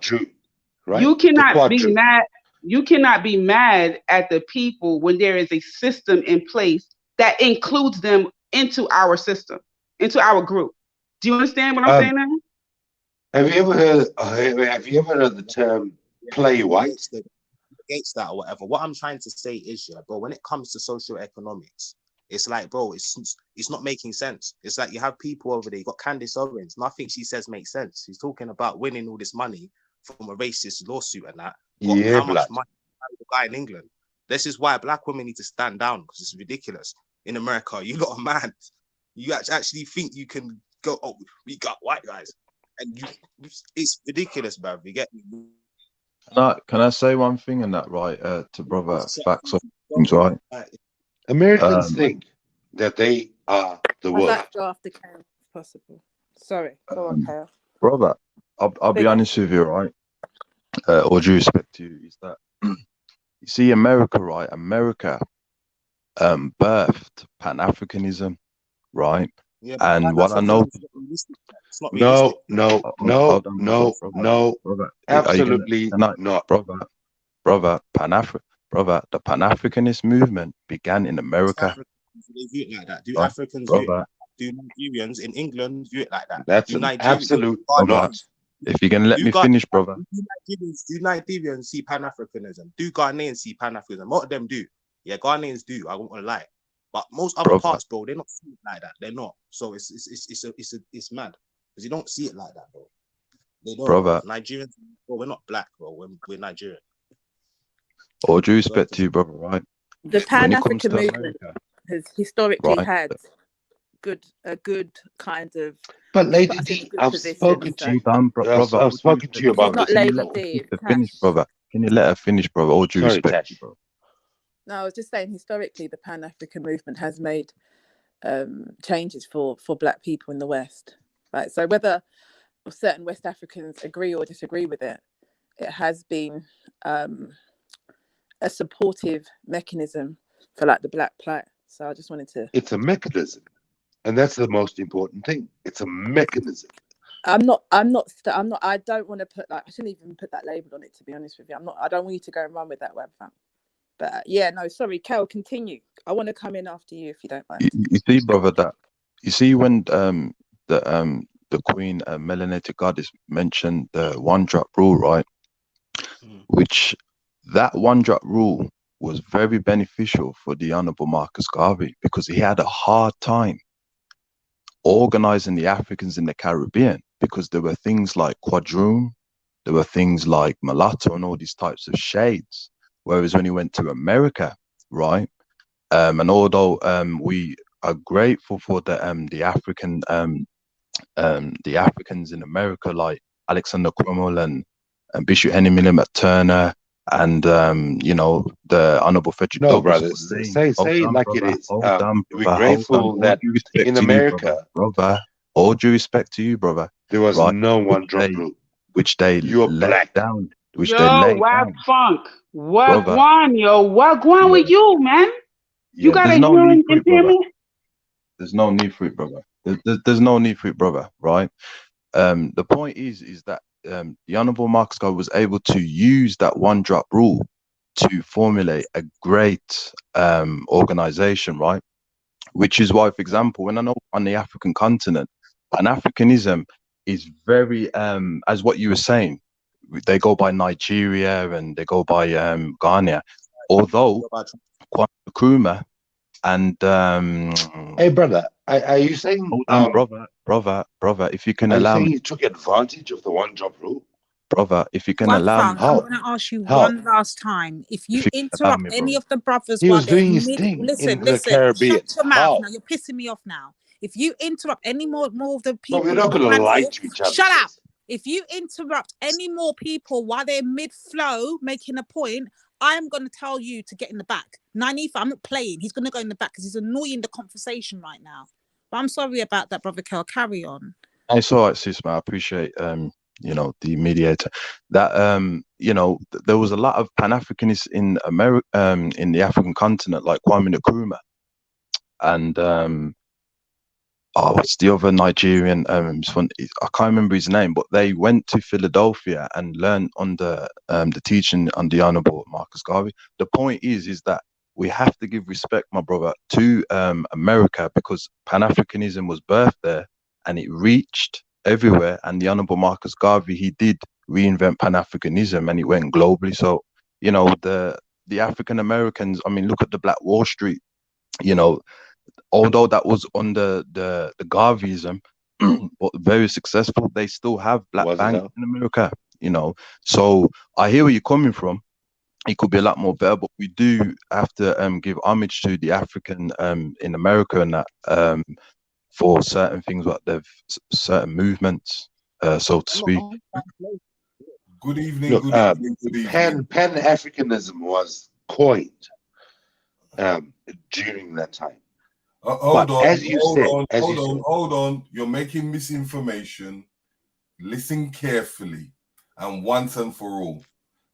I: Right?
V: You cannot be mad. You cannot be mad at the people when there is a system in place that includes them into our system, into our group. Do you understand what I'm saying now?
I: Have you ever heard the term "play white"?
F: Against that or whatever. What I'm trying to say is, yeah, bro, when it comes to social economics, it's like, bro, it's not making sense. It's like you have people over there. You got Candace Owens. Nothing she says makes sense. She's talking about winning all this money from a racist lawsuit and that.
I: Yeah,
F: how much money the guy in England? This is why black women need to stand down, because it's ridiculous. In America, you lot are mad. You actually think you can go, oh, we got white guys, and it's ridiculous, bruv. You get me?
U: Can I say one thing in that, right? To brother facts of things, right?
I: Americans think that they are the world.
E: I'd like to go after Kale, if possible. Sorry, go on, Kale.
U: Brother, I'll be honest with you, right? All due respect to you, is that you see America, right? America birthed Pan-Africanism, right?
F: Yeah,
U: and what I know,
I: no, absolutely not,
U: brother. The Pan-Africanist movement began in America.
F: They view it like that. Do Africans view it like that? Do Nigerians in England view it like that?
I: That's an absolute not.
U: If you're gonna let me finish, brother.
F: Do Nigerians see Pan-Africanism? Do Ghanaians see Pan-Africanism? What of them do? Yeah, Ghanaians do. I won't lie. But most other parts, bro, they're not seeing it like that. They're not. So it's mad because you don't see it like that, bro. They don't.
U: Brother.
F: Nigerians, bro, we're not black, bro. We're Nigerian.
U: All due respect to you, brother, right?
E: The Pan-African movement has historically had a good kind of.
I: But Lady D, I've spoken to you, brother. I've spoken to you about
E: this. Not Lady D.
U: Finish, brother. Can you let her finish, brother? All due respect, bro.
E: No, I was just saying historically the Pan-African movement has made changes for black people in the West. Right. So whether certain West Africans agree or disagree with it, it has been a supportive mechanism for like the black plight. So I just wanted to.
I: It's a mechanism, and that's the most important thing. It's a mechanism.
E: I don't want to put I shouldn't even put that label on it, to be honest with you. I don't want you to go and run with that web fam. But yeah, no, sorry, Kel, continue. I want to come in after you if you don't mind.
U: You see, brother, that you see when the Queen Melanated Goddess mentioned the one drop rule, right? Which that one drop rule was very beneficial for the Honorable Marcus Garvey because he had a hard time organizing the Africans in the Caribbean because there were things like quadroon, there were things like mulatto and all these types of shades. Whereas when he went to America, right, and although we are grateful for the Africans in America like Alexander Cromwell and Bishop Henry Miller Turner and the Honorable Frederick
I: Douglass. No, brother, say it like it is. We're grateful that in America,
U: brother. All due respect to you, brother.
I: There was no one drop rule,
U: which they let down. Which they laid
V: down. Funk. What
U: brother.
V: What going with you, man? You got a hearing impairment?
U: There's no need for it, brother. There's no need for it, brother. Right. The point is that the Honourable Marcus Garvey was able to use that one drop rule to formulate a great organization, right? Which is why, for example, when I know on the African continent, Pan-Africanism is very, as what you were saying, they go by Nigeria and they go by Ghana, although Kwame Nkrumah and
I: Hey, brother, are you saying,
U: hold on, brother, if you can
I: are you
U: allow
I: saying
U: me,
I: he took advantage of the one drop rule?
U: brother, if you can
R: One
U: allow me,
R: funk, I'm
I: How?
R: going to ask you
I: How?
R: one last time. If you
U: if you can allow
R: interrupt
U: me,
R: any
U: brother.
R: of the brothers
I: He
R: while
I: was
R: they're
I: doing his
R: mid,
I: thing in
R: listen,
I: the Caribbean.
R: shut your mouth
I: How?
R: now. You're pissing me off now. If you interrupt any more of the
I: No, we're
R: people
I: not
R: on the
I: going to lie
R: panel,
I: to each other,
R: shut up.
I: sis.
R: If you interrupt any more people while they're mid-flow making a point, I'm going to tell you to get in the back. Nanifa, I'm not playing. He's going to go in the back because he's annoying the conversation right now. But I'm sorry about that, brother Kel. Carry on.
U: It's all right, sis, man. I appreciate you know, the mediator. That you know, there was a lot of Pan-Africanists in America, in the African continent, like Kwame Nkrumah, and oh, what's the other Nigerian? I can't remember his name, but they went to Philadelphia and learned under the teaching on the Honorable Marcus Garvey. The point is that we have to give respect, my brother, to America, because Pan-Africanism was birthed there and it reached everywhere. And the Honorable Marcus Garvey, he did reinvent Pan-Africanism and it went globally. So, you know, the African Americans, I mean, look at the Black Wall Street, you know, although that was under the Garveyism, but very successful, they still have black
I: Was it
U: banks
I: though?
U: in America, you know. So I hear where you're coming from. It could be a lot more better, but we do have to give homage to the African in America and that for certain things like they've certain movements, so to speak.
J: Good evening,
I: Look,
J: good evening, good evening.
I: Pan-Africanism was coined during that time.
J: Hold
I: But
J: on,
I: as you said,
J: hold on. You're making misinformation. Listen carefully and once and for all.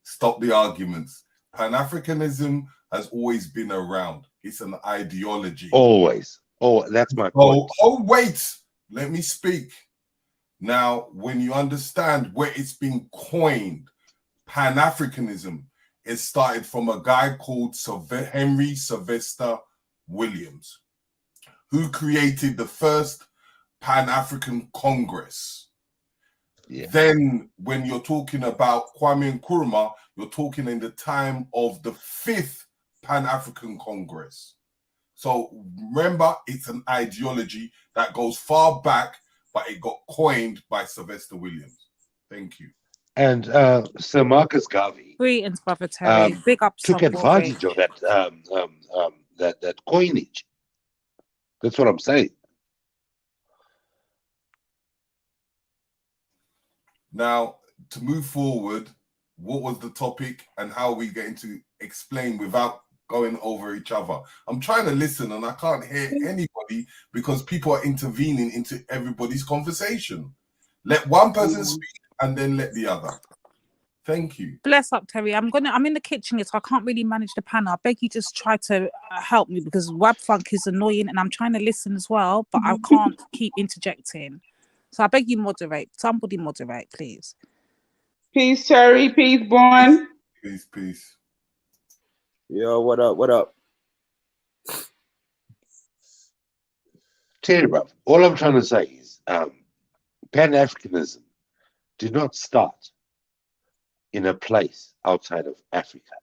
J: Stop the arguments. Pan-Africanism has always been around. It's an ideology.
I: Always. Oh, that's my point.
J: Wait. Let me speak. Now, when you understand where it's been coined, Pan-Africanism, it started from a guy called Henry Sylvester Williams, who created the first Pan-African Congress. Yeah. Then when you're talking about Kwame Nkrumah, you're talking in the time of the 5th Pan-African Congress. So remember, it's an ideology that goes far back, but it got coined by Sylvester Williams. Thank you.
I: And Sir Marcus Garvey
R: Greetings, brother Terry. Big ups
I: took advantage of that that coinage. That's what I'm saying.
J: Now, to move forward, what was the topic and how are we going to explain without going over each other? I'm trying to listen and I can't hear anybody because people are intervening into everybody's conversation. Let one person speak and then let the other. Thank you.
R: Bless up, Terry. I'm in the kitchen, so I can't really manage the panel. I beg you just try to help me because Wab Funk is annoying and I'm trying to listen as well, but I can't keep interjecting. So I beg you moderate. Somebody moderate, please.
V: Peace, Terry. Peace, Born.
J: Peace.
Q: Yo, what up? What up?
I: Terry, bro, all I'm trying to say is Pan-Africanism did not start in a place outside of Africa.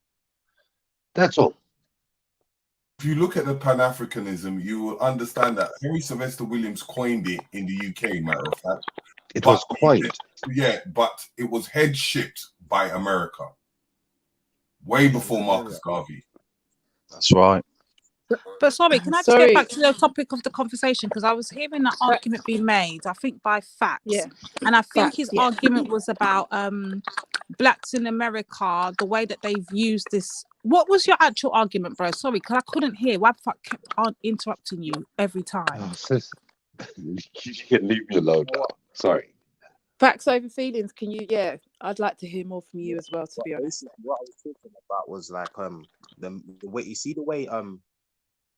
I: That's all.
J: If you look at the Pan-Africanism, you will understand that Henry Sylvester Williams coined it in the UK, matter of fact.
I: It was coined.
J: Yeah, but it was head-shipped by America way before Marcus Garvey.
U: That's right.
R: But sorry, can I just get back to the topic of the conversation? Because I was hearing that argument being made, I think by facts. Yeah. And I think his argument was about blacks in America, the way that they've used this. What was your actual argument, bro? Sorry, because I couldn't hear. Wabfuck kept on interrupting you every time.
I: Oh, sis, you can leave me alone now. Sorry.
E: Facts over feelings. Can you? Yeah, I'd like to hear more from you as well. To be honest,
F: what I was talking about was like the way you see the way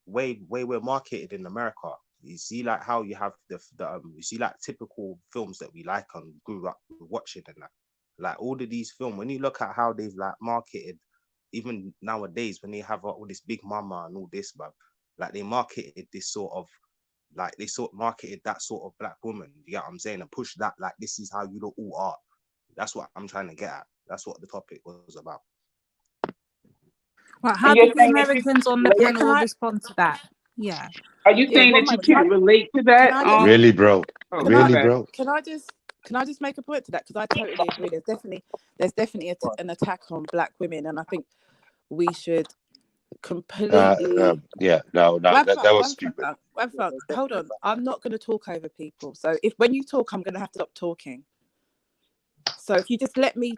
F: we're marketed in America. You see, like how you have you see like typical films that we like and grew up watching and that. Like all of these films, when you look at how they've like marketed, even nowadays when they have all this Big Mama and all this, but like they marketed this sort of like marketed that sort of black woman. You get what I'm saying? And push that like this is how you look all are. That's what I'm trying to get at. That's what the topic was about.
R: Right, how
V: you're
R: did the
V: saying that you
R: Americans on the
V: relate-
R: panel respond to that? Yeah.
V: Are you
C: Yeah,
V: saying
C: one
V: that you
C: moment.
V: can't relate to that?
C: Can I just,
T: Really, bro?
V: Oh,
C: can
V: my
C: I,
T: Really,
V: bad.
T: bro?
C: can I just make a point to that? Because I totally agree. There's definitely an attack on black women, and I think we should completely.
T: Yeah, no, that was stupid.
C: Hold on, I'm not going to talk over people. So when you talk, I'm going to have to stop talking. So if you just let me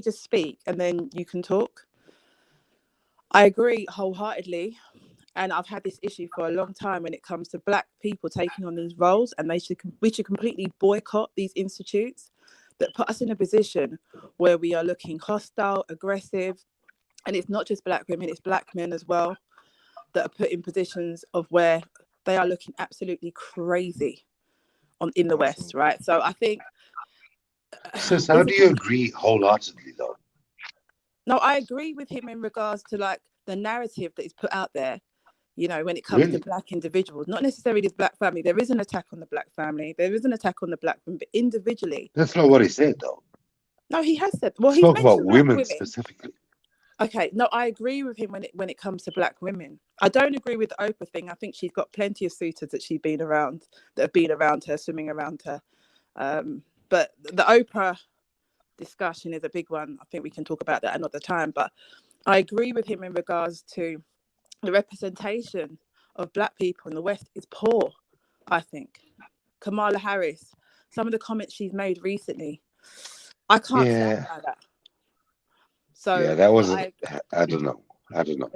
C: just speak, and then you can talk. I agree wholeheartedly, and I've had this issue for a long time when it comes to black people taking on these roles, and we should completely boycott these institutes that put us in a position where we are looking hostile, aggressive, and it's not just black women, it's black men as well that are put in positions of where they are looking absolutely crazy in the West, right? So I think.
I: So how do you agree wholeheartedly, though?
C: No, I agree with him in regards to like the narrative that is put out there, you know, when it comes to black individuals, not necessarily this black family. There is an attack on the black family. There is an attack on the black women, but individually.
I: That's not what he said, though.
C: No, he has said. Well,
I: He
C: he's
I: spoke about
C: mentioned black
I: women
C: women
I: specifically.
C: Okay, no, I agree with him when it comes to black women. I don't agree with the Oprah thing. I think she's got plenty of suitors that she's been around, that have been around her, swimming around her. But the Oprah discussion is a big one. I think we can talk about that another time. But I agree with him in regards to the representation of black people in the West is poor, I think. Kamala Harris, some of the comments she's made recently, I can't stand by that. So
I: yeah, that was I don't know. I don't know.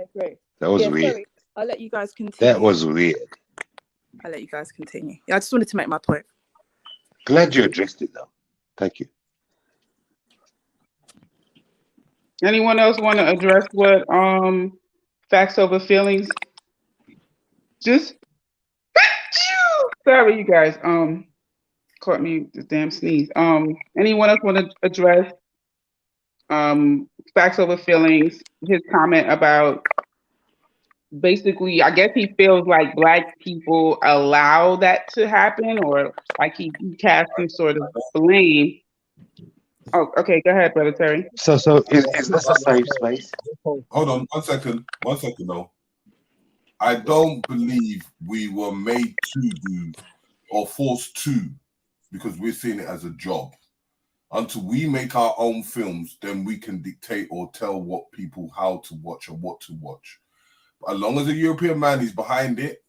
I: That was weird.
C: Sorry. I'll let you guys continue.
I: That was weird.
C: I'll let you guys continue. I just wanted to make my point.
I: Glad you addressed it, though. Thank you.
V: Anyone else want to address what facts over feelings? Just sorry, you guys. Caught me the damn sneeze. Anyone else want to address facts over feelings? His comment about basically, I guess he feels like black people allow that to happen, or like he casts some sort of blame. Oh, okay. Go ahead, Brother Terry.
I: So is this a safe space?
J: Hold on 1 second. 1 second, though. I don't believe we were made to do or forced to, because we're seeing it as a job. Until we make our own films, then we can dictate or tell what people how to watch or what to watch. But as long as a European man is behind it,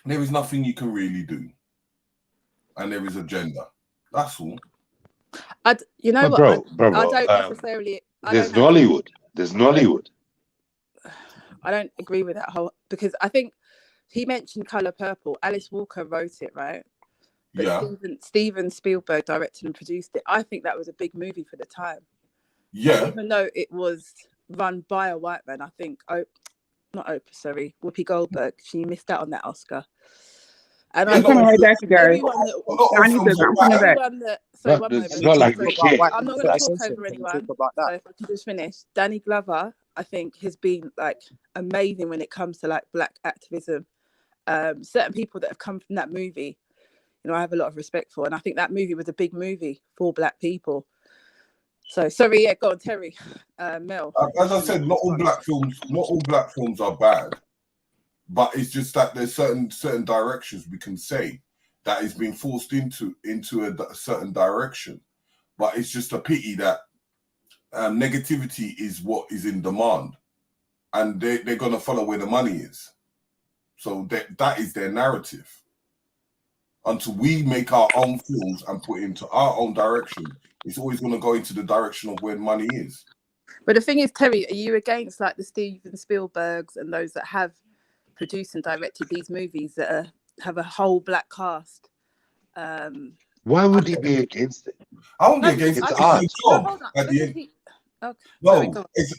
J: there is nothing you can really do. And there is agenda. That's all.
C: You know what?
I: Bro,
C: I don't necessarily.
I: There's Nollywood. There's Nollywood.
C: I don't agree with that whole, because I think he mentioned Color Purple. Alice Walker wrote it, right? But
J: yeah.
C: Steven Spielberg directed and produced it. I think that was a big movie for the time.
J: Yeah.
C: Even though it was run by a white man, I think Whoopi Goldberg. She missed out on that Oscar. And
V: I'm coming right back, you guys.
I: It's not like we care.
C: I'm not going to talk over anyone. So if I can just finish, Danny Glover, I think, has been like amazing when it comes to like black activism. Certain people that have come from that movie, you know, I have a lot of respect for, and I think that movie was a big movie for black people. So sorry, yeah, go on, Terry. Mel.
J: As I said, not all black films are bad. But it's just that there's certain directions we can say that is being forced into a certain direction. But it's just a pity that negativity is what is in demand, and they're going to follow where the money is. So that is their narrative. Until we make our own films and put it into our own direction, it's always going to go into the direction of where money is.
C: But the thing is, Terry, are you against like the Steven Spielbergs and those that have produced and directed these movies that have a whole black cast?
I: Why would he be against it?
J: I won't be against it. It's a job at the end.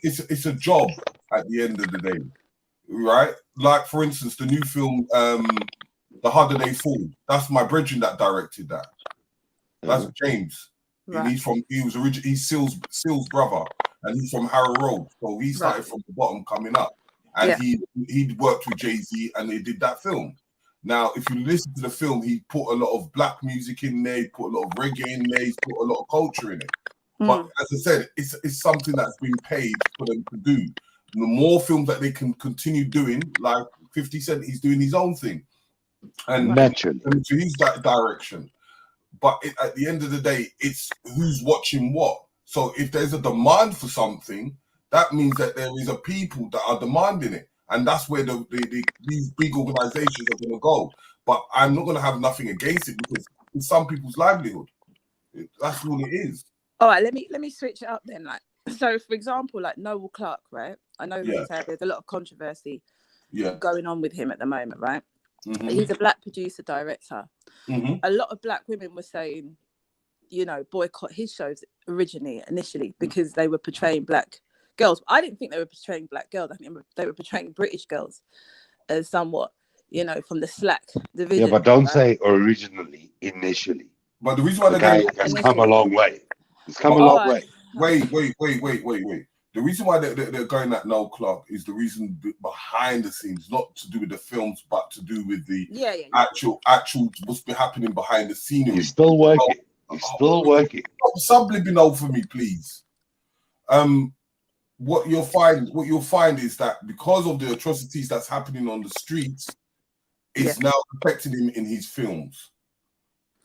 J: It's a job at the end of the day, right? Like, for instance, the new film The Harder They Fall. That's my brethren that directed that. That's James.
E: Right.
J: He's Seal's brother, and he's from Harrow Road. So he started from the bottom coming up. And he worked with Jay-Z and they did that film. Now, if you listen to the film, he put a lot of black music in there, he put a lot of reggae in there, he's put a lot of culture in it. But as I said, it's something that's been paid for them to do. The more films that they can continue doing, like 50 Cent, he's doing his own thing. And
I: naturally
J: to use that direction. But at the end of the day, it's who's watching what. So if there's a demand for something, that means that there is a people that are demanding it. And that's where these big organizations are going to go. But I'm not going to have nothing against it because it's some people's livelihood. That's all it is.
E: All right, let me switch it up then. Like, so for example, like Noel Clarke, right? I know there's a lot of controversy going on with him at the moment, right? He's a black producer, director. A lot of black women were saying, you know, boycott his shows initially because they were portraying black girls. I didn't think they were portraying black girls. I think they were portraying British girls as somewhat, you know, from the slack division.
I: Yeah, but don't say originally, initially.
J: But the reason why
I: the guy has come a long way. He's come a long way.
J: Wait. The reason why they're going at Noel Clarke is the reason behind the scenes, not to do with the films, but to do with the actual what's been happening behind the scenery.
I: He's still working. He's still working.
J: Subliminal for me, please. What you'll find is that because of the atrocities that's happening on the streets, it's now affecting him in his films.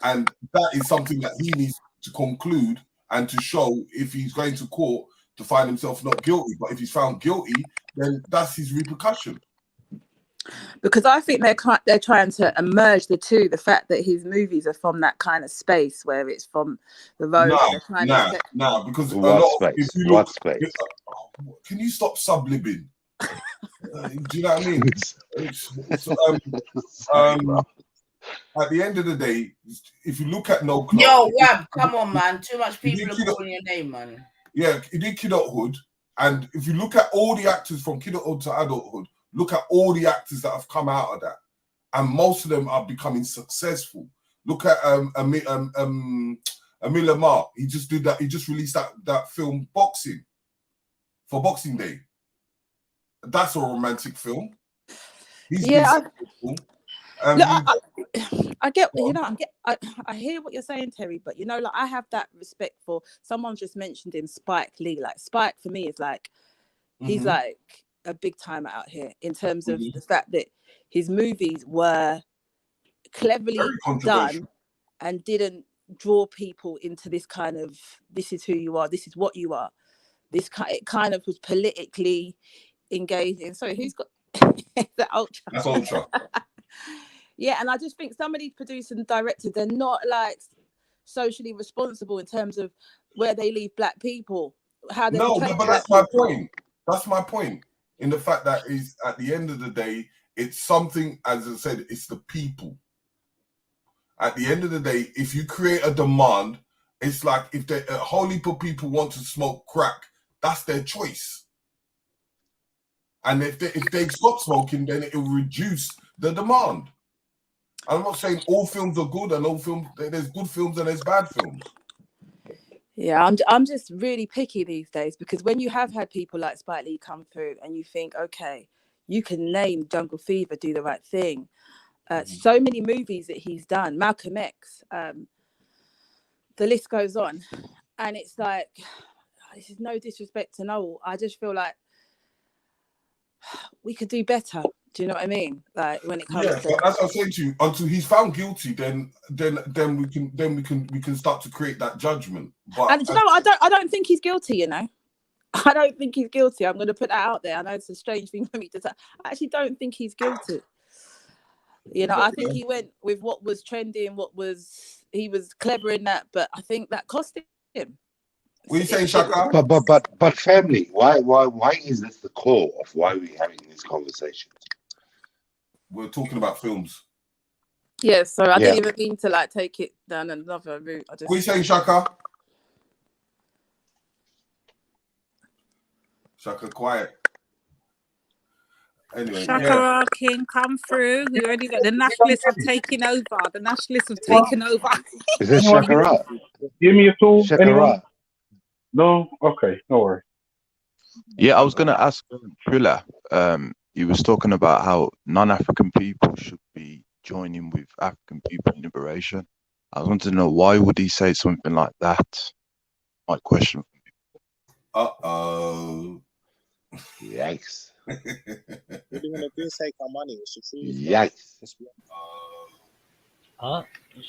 J: And that is something that he needs to conclude and to show if he's going to court to find himself not guilty. But if he's found guilty, then that's his repercussion.
E: Because I think they're trying to merge the two. The fact that his movies are from that kind of space where it's from the road.
J: Because
I: what space?
J: Can you stop sublibbing? Do you know what I mean? At the end of the day, if you look at Noel Clarke...
A: Yo, Wab, come on, man. Too much people are calling your name, man.
J: Yeah, he did Kidulthood. And if you look at all the actors from Kidulthood to adulthood, look at all the actors that have come out of that. And most of them are becoming successful. Look at Emile Lamar. He just did that. He just released that film, Boxing, for Boxing Day. That's a romantic film.
E: I get, you know, I hear what you're saying, Terry, but you know, like I have that respect for someone just mentioned him, Spike Lee. Like Spike for me is like he's like a big timer out here in terms of the fact that his movies were cleverly done and didn't draw people into this kind of this is who you are, this is what you are. It kind of was politically engaging. Sorry, who's got the Ultra?
J: That's Ultra.
E: Yeah, and I just think some of these producers and directors, they're not like socially responsible in terms of where they leave black people. But
J: that's my point. That's my point. In the fact that is at the end of the day, it's something, as I said, it's the people. At the end of the day, if you create a demand, it's like if a whole heap of people want to smoke crack, that's their choice. And if they stop smoking, then it will reduce the demand. I'm not saying all films are good and there's good films and there's bad films.
E: Yeah, I'm just really picky these days because when you have had people like Spike Lee come through and you think, okay, you can name Jungle Fever, Do the Right Thing, so many movies that he's done, Malcolm X, the list goes on, and it's like this is no disrespect to Noel. I just feel like we could do better. Do you know what I mean? Like when it comes to...
J: but as I was saying to you, until he's found guilty, then we can start to create that judgment. But
E: and you know, I don't think he's guilty. You know, I don't think he's guilty. I'm going to put that out there. I know it's a strange thing for me to say. I actually don't think he's guilty. You know, I think he went with what was trending, he was clever in that, but I think that cost him.
J: What are you saying, Shaka?
I: But family, why is this the core of why we're having these conversations?
J: We're talking about films.
E: Yeah, so I didn't even mean to like take it down another route.
J: What are you saying, Shaka? Shaka, quiet. Anyway, yeah.
R: Shaka King, come through. We already got the nationalists have taken over. The nationalists have taken over.
I: Is this
K: Anyone
I: Shakara?
K: give me a tool? Anyone?
I: Shakara.
K: No? Okay, no worries.
U: Yeah, I was gonna ask Trilla. He was talking about how non-African people should be joining with African people in liberation. I wanted to know, why would he say something like that? My question.
J: Uh-oh.
T: Yikes.
F: What do you want to do is take our money. It's your free.
T: Yikes.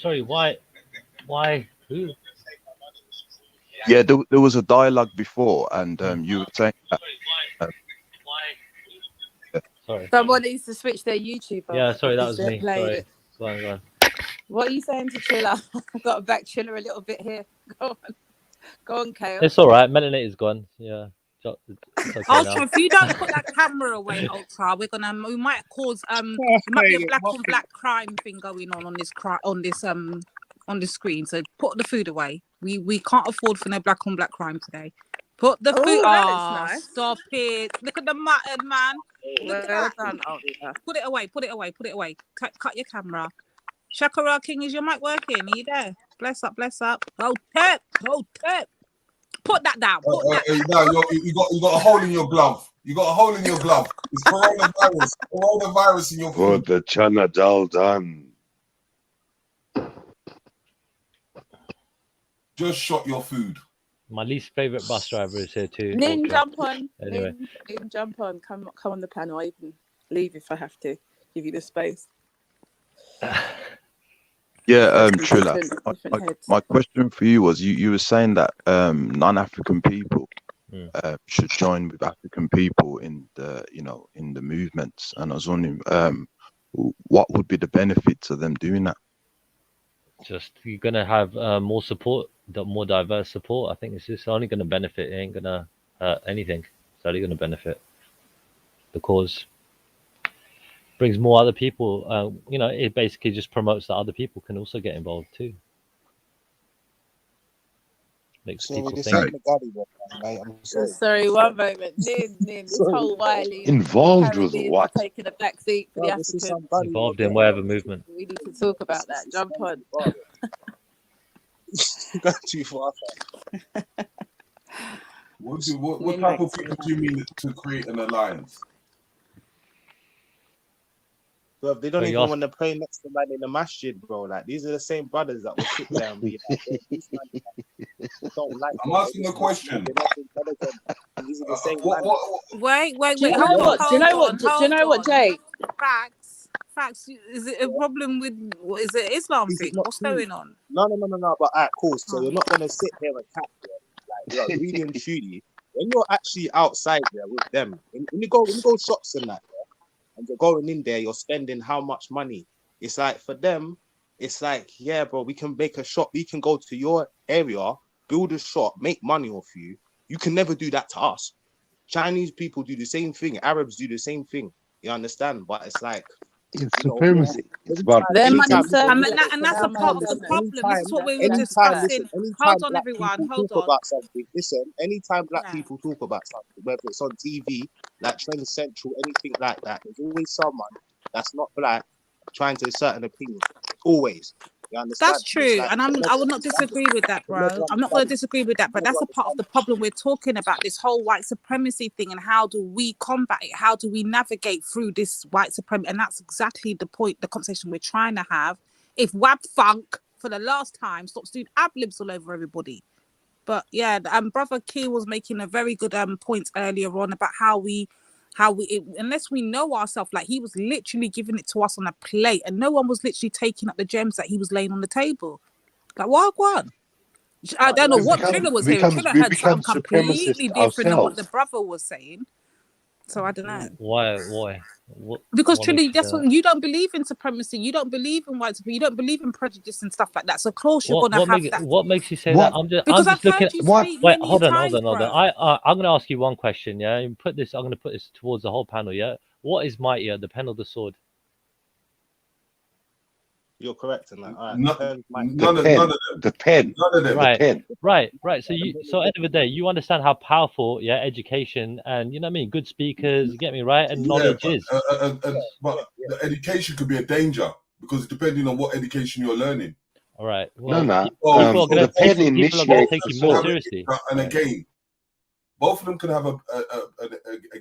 M: Sorry, why? Who?
U: Yeah, there was a dialogue before, and you were saying that.
M: Sorry.
E: Someone needs to switch their YouTube off.
M: Yeah, sorry, that
E: because
M: was
E: they're
M: me.
E: playing
M: Sorry.
E: it.
M: Go on.
E: What are you saying to Triller? I've got to back Triller a little bit here. Go on, Chaos.
M: It's all right. Melanated is gone. Yeah. It's okay
R: Ultra,
M: now.
R: if you don't put that camera away, Ultra, we might cause there might be a black on black crime thing going on this screen. So put the food away. We can't afford for no black on black crime today. Put the food.
E: that looks nice.
R: Stop it! Look at the mutton, man. Look at
E: Well
R: that.
E: done, Ultra.
R: Put it away. Put it away. Put it away. Cut your camera. Shakara King, is your mic working? Are you there? Bless up. Hold tip. Put that down. Put that down.
J: No, you got a hole in your glove. You got a hole in your glove. It's coronavirus. Coronavirus in your
I: Put the Chana Dal down.
J: Just shot your food.
M: My least favorite bus driver is here too.
E: Nin,
M: Ultra.
E: jump on.
M: Anyway.
E: Nin, jump on. Come on the panel. I even leave if I have to. Give you the space.
U: Yeah,
E: Different
U: Trilla.
E: heads.
U: My question for you was, you were saying that non-African people should join with African people in the in the movements, and I was wondering what would be the benefits of them doing that?
M: Just you're gonna have more support, more diverse support. I think it's just only gonna benefit. It ain't gonna hurt anything. It's only gonna benefit the cause. Brings more other people. It basically just promotes that other people can also get involved too. Makes
F: So
M: people
F: this
M: think.
F: ain't the gully one, mate. I'm sorry.
E: Sorry, one moment. Nin, this whole Wiley
I: Involved with
E: Caribbean
I: what?
E: taking a back seat for the Africans.
M: Involved in whatever movement.
E: We need to talk about that. Jump on.
F: Go too far.
J: What type of people do you mean to create an alliance?
F: Bro, they don't
M: So
F: even
M: you're-
F: want to pray next to man in the masjid, bro. Like, these are the same brothers that will sit there and be like, these man don't like
J: I'm
F: them.
J: asking a question.
F: They're not intelligent. And these are the same man.
R: Wait.
E: Do you know what? Do you know what, Jay?
R: Facts. Is it a problem with? Is it Islam
F: Is it
R: thing?
F: not
R: What's
F: true?
R: going on?
F: No. But cool. So you're not gonna sit here and catch them. Like, you're really and truly, when you're actually outside there with them, when you go shops and that, and you're going in there, you're spending how much money? It's like, for them, it's like, yeah, bro, we can make a shop. We can go to your area, build a shop, make money off you. You can never do that to us. Chinese people do the same thing. Arabs do the same thing. You understand? But it's like,
I: it's supremacy. It's about
E: Their money
R: And that's a part of the problem. This is what we were discussing. Hold on, everyone. Hold on.
F: About something. Listen, anytime black people talk about something, whether it's on TV, like Trend Central, anything like that, there's always someone that's not black trying to assert an opinion. Always. You understand?
R: That's true, and I would not disagree with that, bro. I'm not going to disagree with that, but that's a part of the problem we're talking about, this whole white supremacy thing, and how do we combat it? How do we navigate through this white supremacy? And that's exactly the point, the conversation we're trying to have. If Wab Funk, for the last time, stops doing ad-libs all over everybody. But yeah, Brother Key was making a very good point earlier on about how we unless we know ourselves, like he was literally giving it to us on a plate, and no one was literally taking up the gems that he was laying on the table. Like, what? I don't know what Triller was hearing. Triller heard something completely different than what the brother was saying. So I don't know.
M: Why?
R: Because
M: what
R: Triller,
M: makes
R: that's
M: you-
R: what you don't believe in supremacy. You don't believe in white supremacy. You don't believe in prejudice and stuff like that. So of course you're gonna have that.
M: What makes you say that? I'm just
R: Because
M: looking.
R: I've heard you speak
M: Wait,
R: many
M: hold on.
R: times, bro.
M: I'm gonna ask you one question. Yeah, and I'm gonna put this towards the whole panel. Yeah, what is mightier, the pen or the sword?
F: You're correct in that. All right.
J: No,
F: Pen might-
J: none of
I: pen,
J: them.
I: the pen,
J: None of them.
M: Right,
I: the pen.
M: right. So at the end of the day, you understand how powerful, yeah, education and, you know what I mean, good speakers, you get me right, and
J: Yeah,
M: knowledge is.
J: but the education could be a danger because depending on what education you're learning.
M: All right.
I: No,
M: Well,
I: no.
M: people are
I: The
M: gonna
I: pen
M: people are gonna
I: initiates
M: take
I: the
M: you more
I: sword.
M: seriously.
J: And
M: Right.
J: again, both of them can have a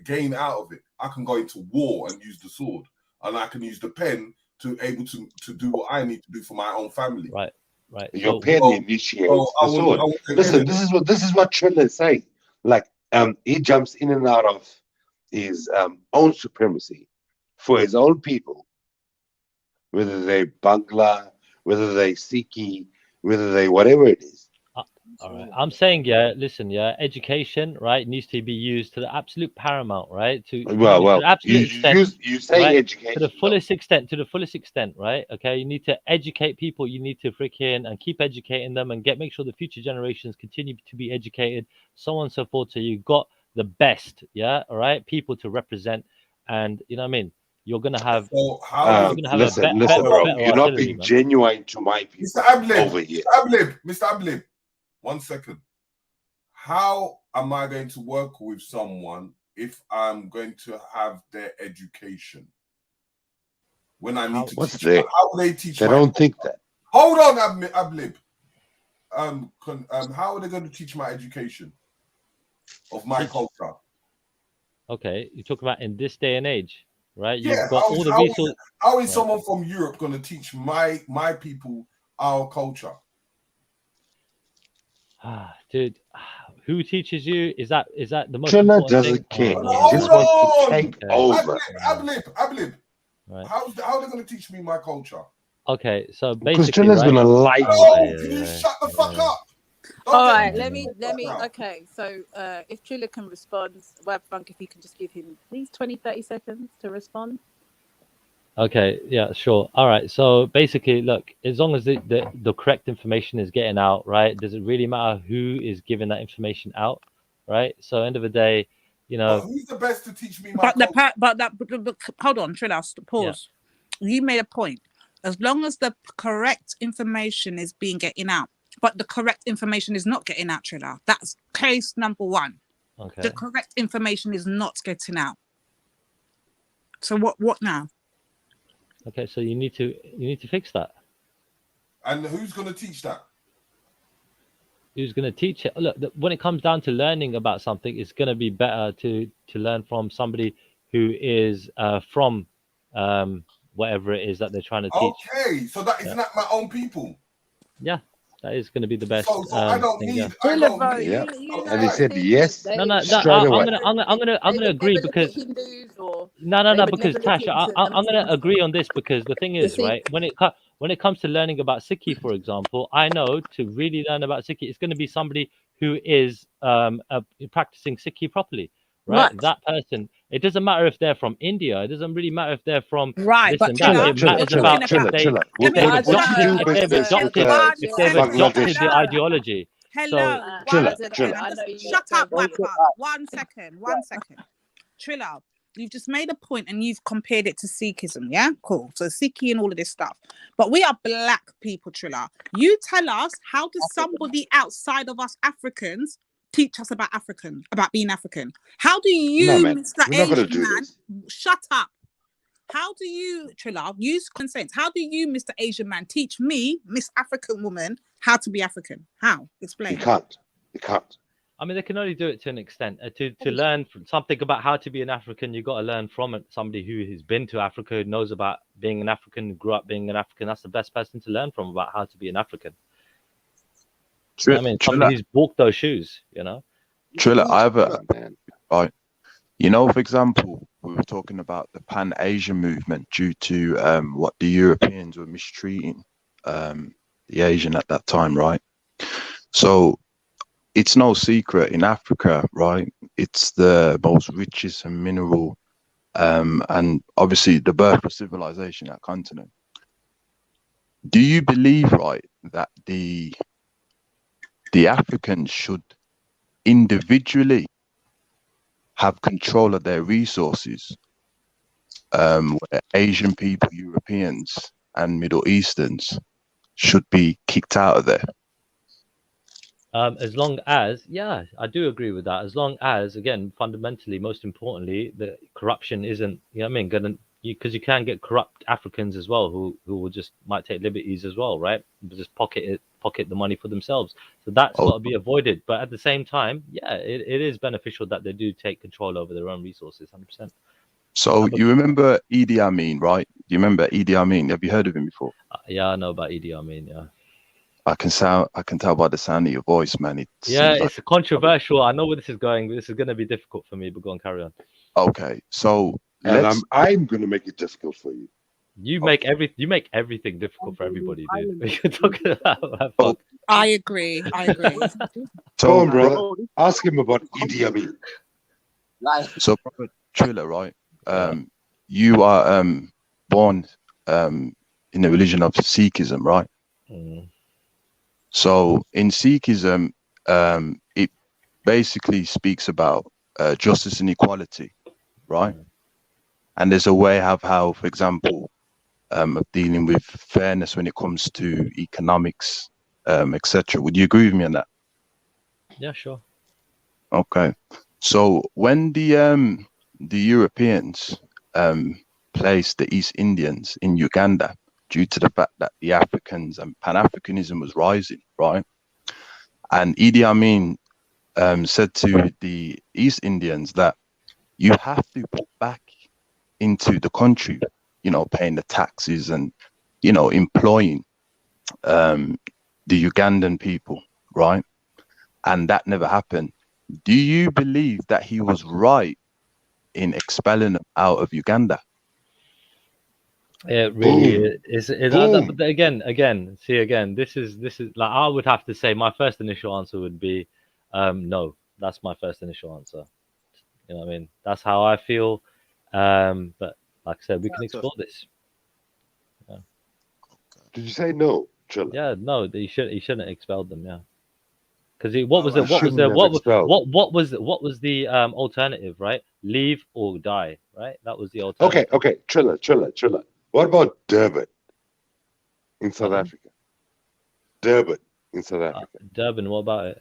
J: gain out of it. I can go into war and use the sword, and I can use the pen to able to do what I need to do for my own family.
M: Right. Right.
I: Your
M: So
I: pen
J: So,
I: initiates
J: so I
I: the
J: wouldn't.
I: sword.
J: I wouldn't
I: Listen,
J: again,
I: this is what Triller is saying. Like, he jumps in and out of his own supremacy for his own people, whether they Bangla, whether they Sikhi, whether they whatever it is.
M: all right. I'm saying, yeah, listen, yeah, education, right, needs to be used to the absolute paramount, right? To
I: Well,
M: to the
I: well,
M: absolute extent,
I: you say
M: right?
I: education.
M: To the fullest extent, right? Okay, you need to educate people. You need to freaking and keep educating them and make sure the future generations continue to be educated, so on and so forth. So you got the best, yeah, all right, people to represent, and you know what I mean. You're gonna have,
J: so how
M: you're gonna have
I: listen,
M: better
I: bro.
M: better
I: You're not
M: artillery,
I: being
M: man.
I: genuine to my people
J: Mr. Ablib,
I: over here.
J: Mr. Ablib, 1 second. How am I going to work with someone if I'm going to have their education? When I need to
I: What's
J: teach,
I: there?
J: how will they teach?
I: They don't think that.
J: Hold on, Ablib. How are they going to teach my education of my culture?
M: Okay, you're talking about in this day and age, right?
J: Yeah,
M: You've got all the resources.
J: how is
M: Right.
J: someone from Europe going to teach my people our culture?
M: Dude, who teaches you? Is that the most
I: Triller
M: important
I: doesn't
M: thing?
I: care.
M: Oh,
I: He
J: Hold
I: just wants to
J: on,
I: take over.
J: Ablib.
M: Right.
J: How are they going to teach me my culture?
M: Okay, so
I: Because
M: basically,
I: Triller's
M: right?
I: gonna lie to
J: Oh,
I: you.
J: can you shut the fuck up? Don't
E: All
J: get
E: right,
J: me
E: let me.
J: now.
E: Okay, so if Trilla can respond, Funk, if you can just give him please 20-30 seconds to respond.
M: Okay, yeah, sure. All right. So basically, look, as long as the correct information is getting out, right? Does it really matter who is giving that information out, right? So end of the day, you know.
J: But who's the best to teach me my culture?
D: But hold on, Trilla, pause. Yeah. You made a point. As long as the correct information is being getting out, but the correct information is not getting out, Trilla. That's case number one.
M: Okay.
D: The correct information is not getting out. So what now?
M: Okay, so you need to fix that.
J: And who's going to teach that?
M: Who's going to teach it? Look, when it comes down to learning about something, it's going to be better to learn from somebody who is from whatever it is that they're trying to teach.
J: Okay, so that isn't that my own people?
M: Yeah, that is going to be the best.
J: So I don't
M: thing,
J: need.
M: yeah.
J: I don't need.
I: Yeah. And he said yes.
M: No, I'm gonna agree because because Tash, I'm gonna agree on this because the thing is, right, when it comes to learning about Sikhi, for example, I know to really learn about Sikhi, it's going to be somebody who is practicing Sikhi properly, right? That person. It doesn't matter if they're from India. It doesn't really matter if they're from this and that. It matters about if they've adopted the ideology.
D: Hello, shut up, Wiper. 1 second. Trilla, you've just made a point and you've compared it to Sikhism, yeah? Cool. So Sikhi and all of this stuff. But we are black people, Trilla. You tell us, how does somebody outside of us Africans teach us about being African? How do you, Mr. Asian man, shut up. How do you, Trilla, use consent? How do you, Mr. Asian man, teach me, Miss African woman, how to be African? How? Explain.
I: You can't.
M: I mean, they can only do it to an extent. To learn something about how to be an African, you got to learn from it. Somebody who has been to Africa, who knows about being an African, grew up being an African. That's the best person to learn from about how to be an African. I mean, somebody who's walked those shoes, you know.
U: Trilla, I have right. You know, for example, we were talking about the Pan-Asian movement due to what the Europeans were mistreating the Asian at that time, right? So it's no secret in Africa, right? It's the most richest and mineral, and obviously the birth of civilization, that continent. Do you believe, right, that the Africans should individually have control of their resources, where Asian people, Europeans and Middle Easterns should be kicked out of there.
M: As long as, yeah, I do agree with that. As long as, again, fundamentally, most importantly, the corruption isn't, you know what I mean, gonna, because you can get corrupt Africans as well who will just might take liberties as well, right? But just pocket the money for themselves. So that's got to be avoided. But at the same time, yeah, it is beneficial that they do take control over their own resources, 100%.
U: So you remember Idi Amin, right? Do you remember Idi Amin? Have you heard of him before?
M: Yeah, I know about Idi Amin. Yeah.
U: I can tell by the sound of your voice, man. It
M: Yeah,
U: seems
M: it's controversial. I know where this is going. This is going to be difficult for me, but go on, carry on.
U: Okay, so
I: And I'm going to make it difficult for you.
M: You make everything difficult for everybody, dude. What are you talking about?
R: I agree.
I: Go on, brother. Ask him about Idi Amin.
U: So, Brother Triller, right? You are born in the religion of Sikhism, right?
M: Mm.
U: So in Sikhism, it basically speaks about justice and equality, right? And there's a way of how, for example, of dealing with fairness when it comes to economics, etc. Would you agree with me on that?
M: Yeah, sure.
U: Okay. So when the Europeans placed the East Indians in Uganda due to the fact that the Africans and Pan-Africanism was rising, right? And Idi Amin said to the East Indians that you have to put back into the country, you know, paying the taxes and, you know, employing the Ugandan people, right? And that never happened. Do you believe that he was right in expelling them out of Uganda?
M: It really is. But again, see, again, this is like, I would have to say my first initial answer would be no. That's my first initial answer. You know what I mean? That's how I feel. But like I said, we can explore this. Yeah.
I: Did you say no, Triller?
M: Yeah, no, he shouldn't have expelled them. Yeah, because what was the alternative, right? Leave or die, right? That was the alternative.
I: Okay, Triller. What about Durban in South Africa? Durban in South Africa.
M: Durban, what about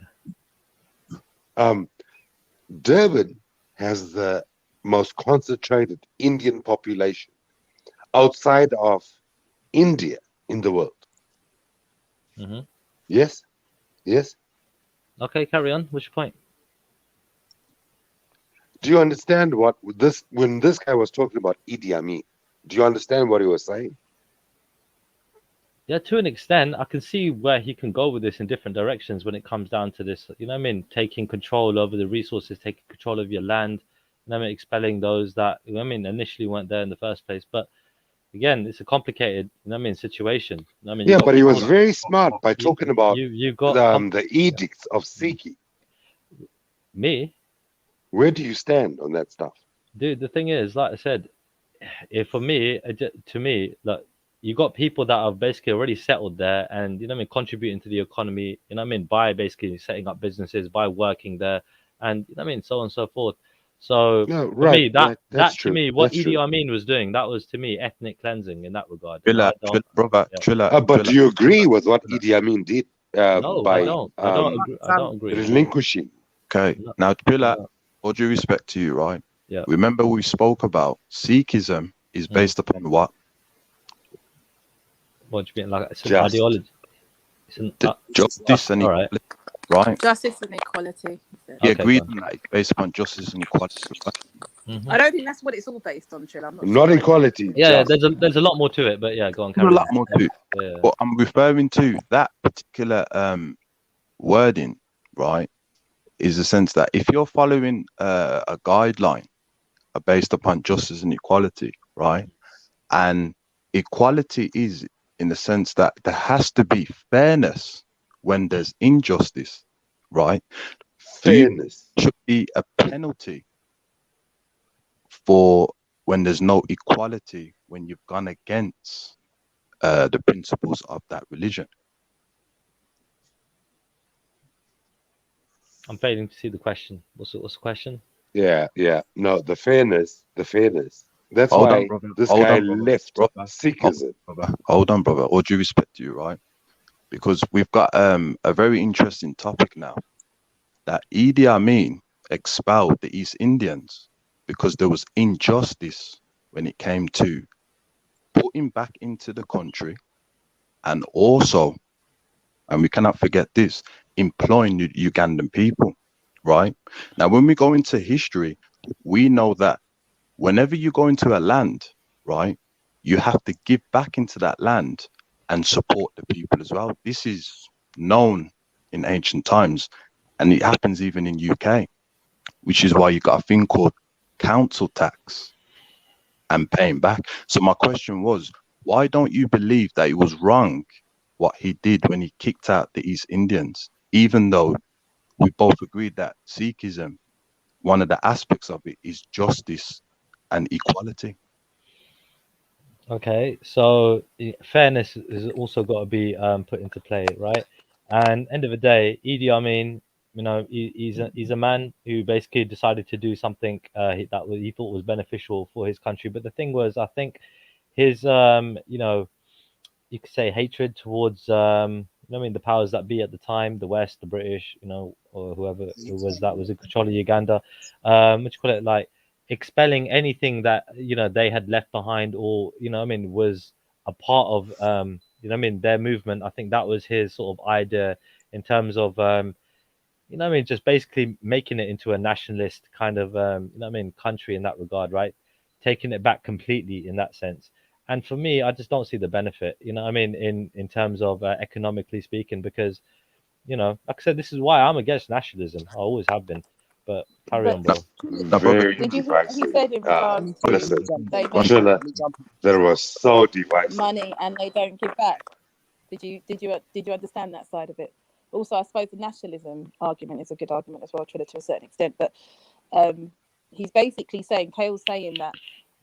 M: it?
I: Durban has the most concentrated Indian population outside of India in the world.
M: Mm-hmm.
I: Yes.
M: Okay, carry on. What's your point?
I: Do you understand what this, when this guy was talking about Idi Amin, do you understand what he was saying?
M: Yeah, to an extent, I can see where he can go with this in different directions when it comes down to this, you know what I mean? Taking control over the resources, taking control of your land, you know what I mean? Expelling those that, you know what I mean, initially weren't there in the first place. But again, it's a complicated, you know what I mean, situation. You know what I mean?
I: Yeah, but he was very smart by talking about
M: you got
I: the edicts of Sikhi.
M: Me?
I: Where do you stand on that stuff?
M: Dude, the thing is, like I said, to me, like, you got people that have basically already settled there and, you know what I mean, contributing to the economy, you know what I mean, by basically setting up businesses, by working there, and, you know what I mean, so on and so forth. So for me, that to me, what Idi Amin was doing, that was to me ethnic cleansing in that regard.
U: But
I: do you agree with what Idi Amin did
M: No,
I: by
M: I don't agree.
I: relinquishing?
U: Okay, now Triller, all due respect to you, right?
M: Yeah.
U: Remember we spoke about Sikhism is based upon what?
M: What do you mean? Like it's an ideology. It's an
U: justice and equality, right?
E: Justice and equality.
U: He agreed on that. It's based upon justice and equality.
E: I don't think that's what it's all based on, Chill. I'm
I: not
E: sure.
I: equality.
M: Yeah, there's a lot more to it, but yeah, go on.
U: There's a lot more to it.
M: Yeah.
U: But I'm referring to that particular wording, right? Is the sense that if you're following a guideline based upon justice and equality, right? And equality is in the sense that there has to be fairness when there's injustice, right?
I: Fairness
U: should be a penalty for when there's no equality, when you've gone against the principles of that religion.
M: I'm failing to see the question. What's the question?
I: Yeah. No, the fairness That's
U: Hold on,
I: why
U: brother.
I: this
U: Hold
I: guy
U: on, brother.
I: left
U: Brother.
I: Sikhism.
U: Hold on, brother. All due respect to you, right? Because we've got a very interesting topic now. That Idi Amin expelled the East Indians because there was injustice when it came to putting back into the country, and also, and we cannot forget this, employing the Ugandan people, right? Now, when we go into history, we know that whenever you go into a land, right, you have to give back into that land and support the people as well. This is known in ancient times, and it happens even in UK, which is why you got a thing called council tax and paying back. So my question was, why don't you believe that it was wrong what he did when he kicked out the East Indians, even though we both agreed that Sikhism, one of the aspects of it is justice and equality?
M: Okay, so fairness has also got to be put into play, right? And end of the day, Idi Amin, you know, he's a man who basically decided to do something that he thought was beneficial for his country. But the thing was, I think his you know, you could say hatred towards you know, I mean, the powers that be at the time, the West, the British, you know, or whoever it was that was in control of Uganda, what you call it, like expelling anything that, you know, they had left behind, or, you know, I mean, was a part of you know, I mean, their movement. I think that was his sort of idea in terms of you know, I mean, just basically making it into a nationalist kind of you know, I mean, country in that regard, right? Taking it back completely in that sense. And for me, I just don't see the benefit, you know, I mean, in terms of economically speaking, because, you know, like I said, this is why I'm against nationalism. I always have been. But carry
V: But
M: on, bro.
I: Very
V: did you hear what he
I: divisive.
V: said in regards to
I: Listen,
V: they make
I: Trilla, that was so divisive.
V: money and they don't give back? Did you understand that side of it? Also, I suppose the nationalism argument is a good argument as well, Trilla, to a certain extent. But he's basically saying, Kale's saying that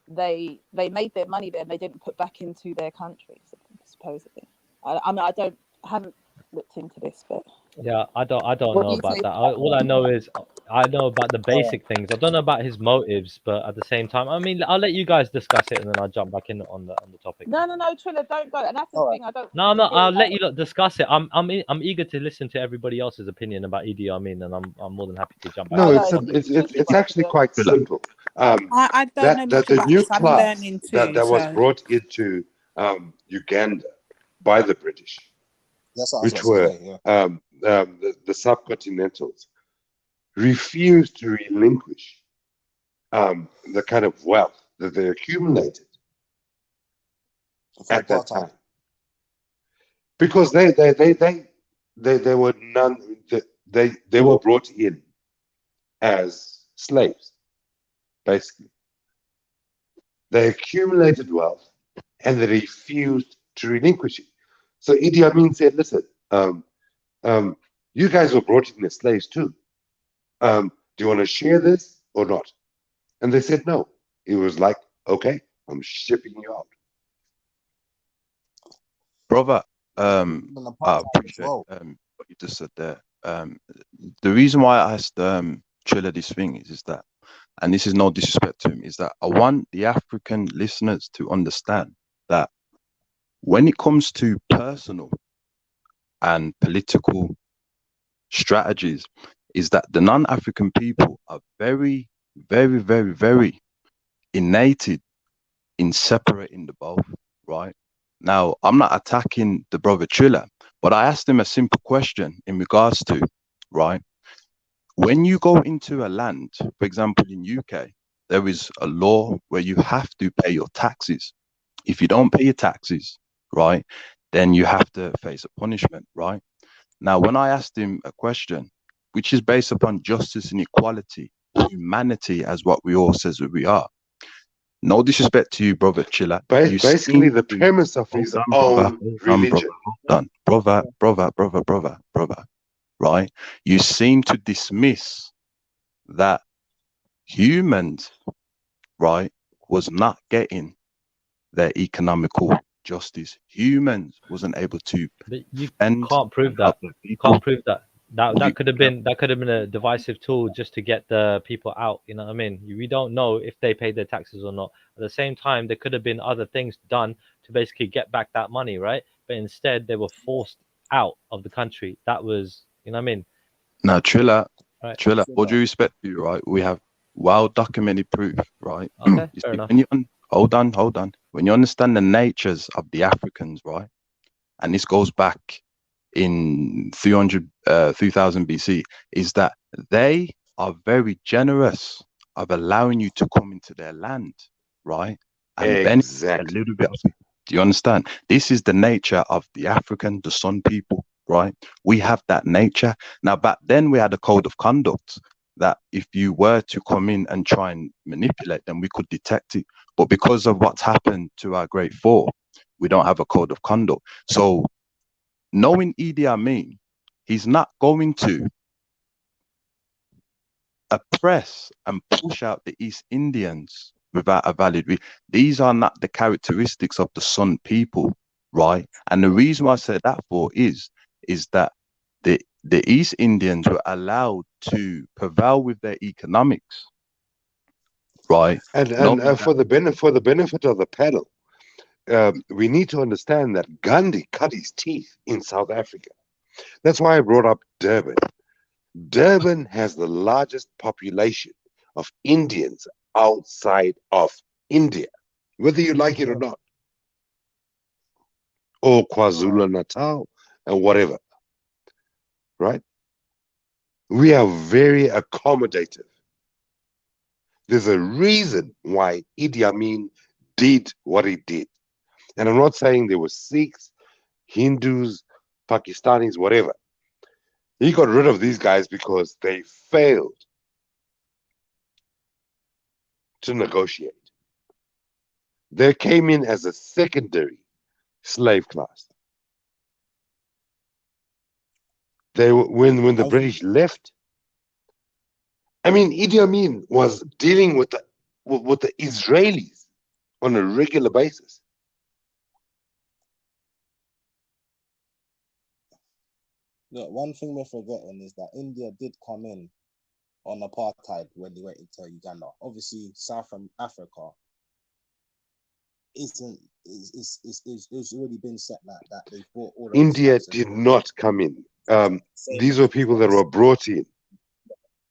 V: they made their money there and they didn't put back into their country, supposedly. I mean, I haven't looked into this, but
M: Yeah, I don't
V: what
M: know
V: do you
M: about
V: say?
M: that. All I know is I know about the basic things. I don't know about his motives, but at the same time, I mean, I'll let you guys discuss it and then I'll jump back in on the topic.
V: No, Trilla, don't go. And that's the thing. I don't.
M: No, I'm not.
V: feel
M: I'll let
V: like-
M: you lot discuss it. I'm eager to listen to everybody else's opinion about Idi Amin, and I'm more than happy to jump back.
I: No,
M: in.
I: it's actually quite simple.
R: I don't know much
I: The
R: about
I: new
R: this. I'm
I: class
R: learning
I: that
R: too.
I: was
R: So
I: brought into Uganda by the British,
B: That's what I was
I: which
B: about
I: were
B: to say, yeah.
I: the subcontinentals, refused to relinquish the kind of wealth that they accumulated at that time, because they were they were brought in as slaves, basically. They accumulated wealth and they refused to relinquish it. So Idi Amin said, "Listen, you guys were brought in as slaves too. Do you want to share this or not?" And they said no. He was like, "Okay, I'm shipping you out."
U: Brother, I appreciate what you just said there. The reason why I asked Trilla this thing is that, and this is no disrespect to him, is that I want the African listeners to understand that when it comes to personal and political strategies, is that the non-African people are very, very, very, very innated in separating the both, right? Now, I'm not attacking the brother Trilla, but I asked him a simple question in regards to, right? When you go into a land, for example, in UK, there is a law where you have to pay your taxes. If you don't pay your taxes, right, then you have to face a punishment, right? Now, when I asked him a question, which is based upon justice and equality, humanity as what we all says that we are. No disrespect to you, brother Chilla.
I: Basically, the premise of his own religion.
U: Brother, right? You seem to dismiss that humans, right, was not getting their economical justice. Humans wasn't able to.
M: But you can't prove that. You can't prove that. That could have been a divisive tool just to get the people out. You know what I mean? We don't know if they paid their taxes or not. At the same time, there could have been other things done to basically get back that money, right? But instead, they were forced out of the country. That was, you know what I mean?
U: Now, Triller,
M: Right.
U: Triller, all due respect to you, right? We have well documented proof, right?
M: Okay,
U: You
M: fair
U: see,
M: enough.
U: when you hold on. When you understand the natures of the Africans, right? And this goes back in 3000 BC, is that they are very generous of allowing you to come into their land, right? And benefit a
G: Exactly.
U: little bit of it. Do you understand? This is the nature of the African, the Sun people, right? We have that nature. Now, back then we had a code of conduct that if you were to come in and try and manipulate them, we could detect it. But because of what's happened to our great four, we don't have a code of conduct. So knowing Idi Amin, he's not going to oppress and push out the East Indians without a valid reason. These are not the characteristics of the Sun people, right? And the reason why I said that for is that the East Indians were allowed to prevail with their economics, right?
I: And
U: Knowing
I: for the benefit of the panel, we need to understand that Gandhi cut his teeth in South Africa. That's why I brought up Durban. Durban has the largest population of Indians outside of India, whether you like it or not, or KwaZulu Natal and whatever, right? We are very accommodative. There's a reason why Idi Amin did what he did. And I'm not saying there were Sikhs, Hindus, Pakistanis, whatever. He got rid of these guys because they failed to negotiate. They came in as a secondary slave class. When the British left, I mean, Idi Amin was dealing with the Israelis on a regular basis.
Q: Look, one thing we're forgetting is that India did come in on apartheid when they went into Uganda. Obviously, South Africa it's already been set like that. They brought all the
I: India did not come in. These were people that were brought in.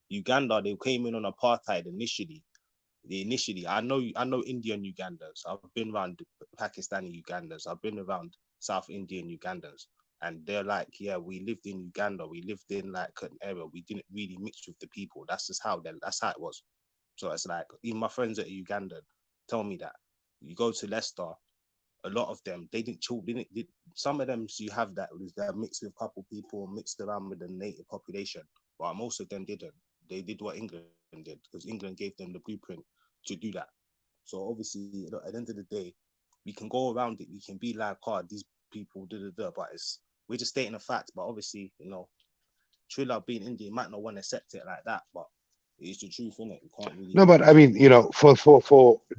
Q: Uganda, they came in on apartheid initially. I know Indian Ugandans. I've been around Pakistani Ugandans. I've been around South Indian Ugandans. And they're like, yeah, we lived in Uganda. We lived in like an area. We didn't really mix with the people. That's how it was. So it's like, even my friends that are Ugandan tell me that. You go to Leicester, a lot of them, some of them, so you have that, they're mixed with a couple people, mixed around with the native population. But most of them didn't. They did what England did, because England gave them the blueprint to do that. So obviously, at the end of the day, we can go around it. We can be like, these people, but we're just stating a fact. But obviously, Trilla being Indian might not want to accept it like that, but it's the truth, isn't it? We can't really.
I: No, but I mean, for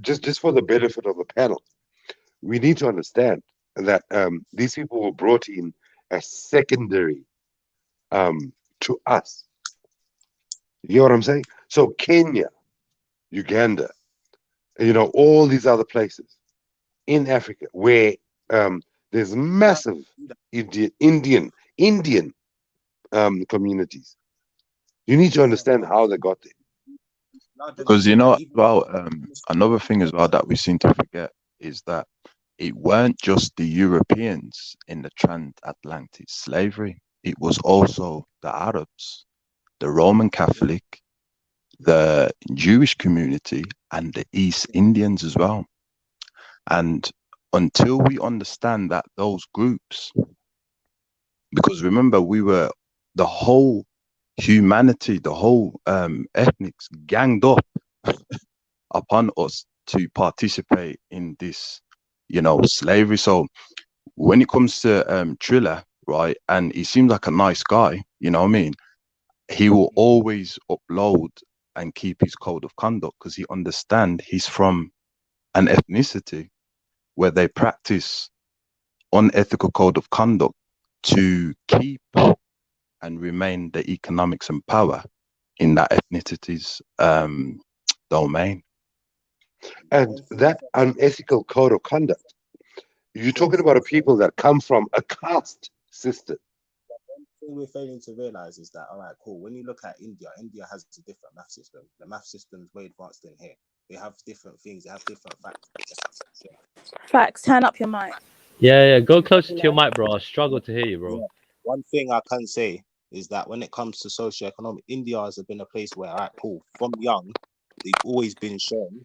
I: just for the benefit of the panel, we need to understand that these people were brought in as secondary to us. You know what I'm saying? So Kenya, Uganda, all these other places in Africa where there's massive Indian communities. You need to understand how they got there.
U: Because another thing as well that we seem to forget is that it weren't just the Europeans in the transatlantic slavery. It was also the Arabs, the Roman Catholic, the Jewish community, and the East Indians as well. And until we understand that those groups, because remember, the whole humanity, the whole ethnics ganged up upon us to participate in this, slavery. So when it comes to Triller, right, and he seems like a nice guy, you know what I mean? He will always upload and keep his code of conduct because he understands he's from an ethnicity where they practice unethical code of conduct to keep and remain the economics and power in that ethnicity's domain.
I: And that unethical code of conduct, you're talking about a people that come from a caste system.
Q: The thing we're failing to realize is that, all right, cool. When you look at India, India has a different math system. The math system is way advanced in here. They have different things. They have different factors.
C: Facts. Turn up your mic.
M: Yeah, go closer to your mic, bro. I struggle to hear you, bro.
Q: Yeah. One thing I can say is that when it comes to socioeconomic, India has been a place where, all right, cool. From young, they've always been shown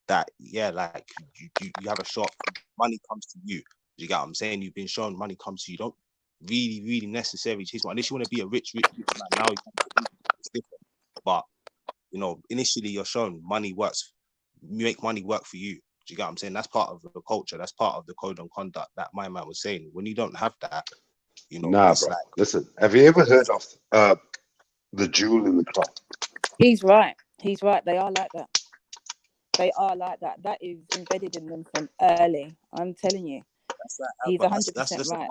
Q: that, yeah, like you have a shop, money comes to you. You get what I'm saying? You've been shown money comes to you. Don't really necessarily chase money. Unless you want to be a rich man. Now it's different. But you know, initially you're shown money works, you make money work for you. Do you get what I'm saying? That's part of the culture. That's part of the code of conduct that my man was saying. When you don't have that, you know,
I: Nah,
Q: it's
I: bro.
Q: like,
I: Listen, have you ever heard of the jewel in the crown?
C: He's right. He's right. They are like that. They are like that. That is embedded in them from early. I'm telling you. He's 100% right.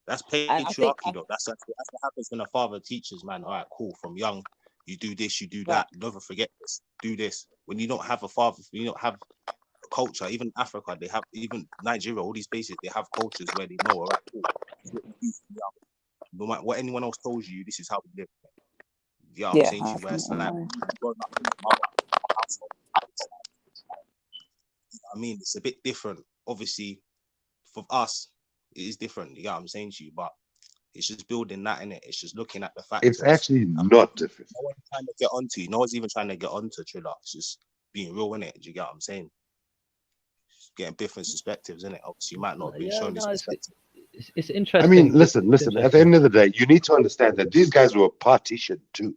Q: That's patriarchy, though. That's what happens when a father teaches, man. All right, cool. From young, you do this, you do that. Never forget this. Do this. When you don't have a father, you don't have a culture. Even Africa, they have. Even Nigeria, all these places, they have cultures where they know. All right, cool. This is what you do from young. No matter what anyone else tells you, this is how we live. You know what I'm saying to you? Where it's like, growing up in the household, I mean, it's a bit different. Obviously, for us, it is different. You know what I'm saying to you? But it's just building that in it. It's just looking at the facts.
I: It's actually not different.
Q: No one's trying to get onto you. No one's even trying to get onto Triller. It's just being real in it. Do you get what I'm saying? Just getting different perspectives in it. Obviously, you might not have been shown this perspective.
M: It's interesting.
I: I mean, listen. At the end of the day, you need to understand that these guys were partitioned too.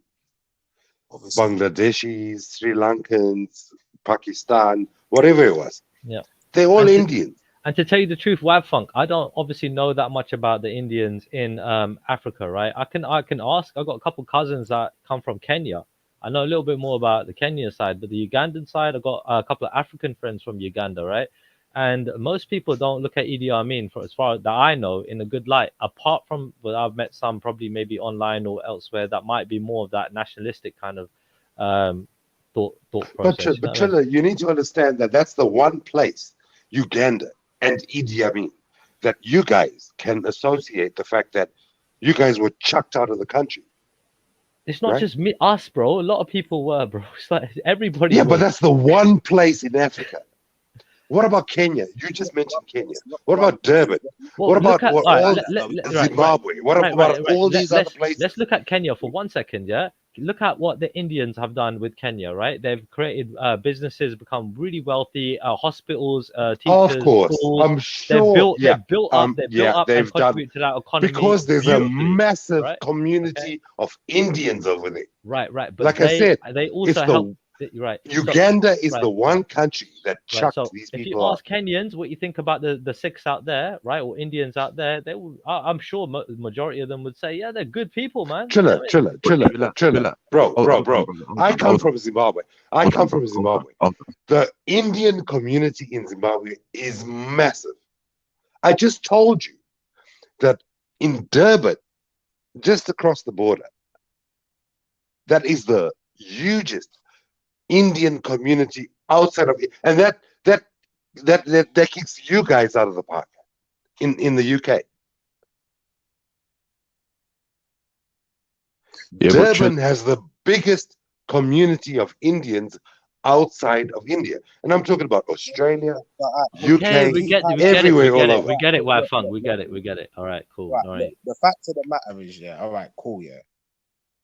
I: Obviously. Bangladeshis, Sri Lankans, Pakistan, whatever it was.
M: Yeah.
I: They're all Indians.
M: And to tell you the truth, Wabfunk, I don't obviously know that much about the Indians in Africa, right? I can ask. I've got a couple cousins that come from Kenya. I know a little bit more about the Kenyan side, but the Ugandan side, I've got a couple of African friends from Uganda, right? And most people don't look at Idi Amin, for as far as that I know, in a good light. Apart from, well, I've met some probably maybe online or elsewhere that might be more of that nationalistic kind of thought process.
I: But Triller, you need to understand that that's the one place, Uganda and Idi Amin, that you guys can associate the fact that you guys were chucked out of the country.
M: It's not just me, us, bro. A lot of people were, bro. It's like everybody.
I: Yeah, but that's the one place in Africa. What about Kenya? You just mentioned Kenya. What about Durban?
M: Well,
I: what about
M: Zimbabwe?
I: What about all these other places?
M: Let's look at Kenya for 1 second, yeah? Look at what the Indians have done with Kenya, right? They've created businesses, become really wealthy, hospitals, teachers,
I: of course,
M: schools.
I: I'm sure.
M: They're built up and contribute to that economy.
I: Because there's a massive community of Indians over there.
M: Right. But
I: like I said,
M: they also help. Right.
I: Uganda is the one country that chucked these people.
M: If you ask Kenyans what you think about the Sikhs out there, right, or Indians out there, they will. I'm sure the majority of them would say, yeah, they're good people, man.
I: Triller. Bro. I come from Zimbabwe. The Indian community in Zimbabwe is massive. I just told you that in Durban, just across the border, that is the hugest Indian community outside of it, and that kicks you guys out of the park in the UK. Yeah, Durban has the biggest community of Indians outside of India, and I'm talking about Australia, UK, everywhere, all over.
M: We get it, Wafung. We get it. All right, cool.
Q: Right,
M: all right.
Q: The fact of the matter is, all right, cool,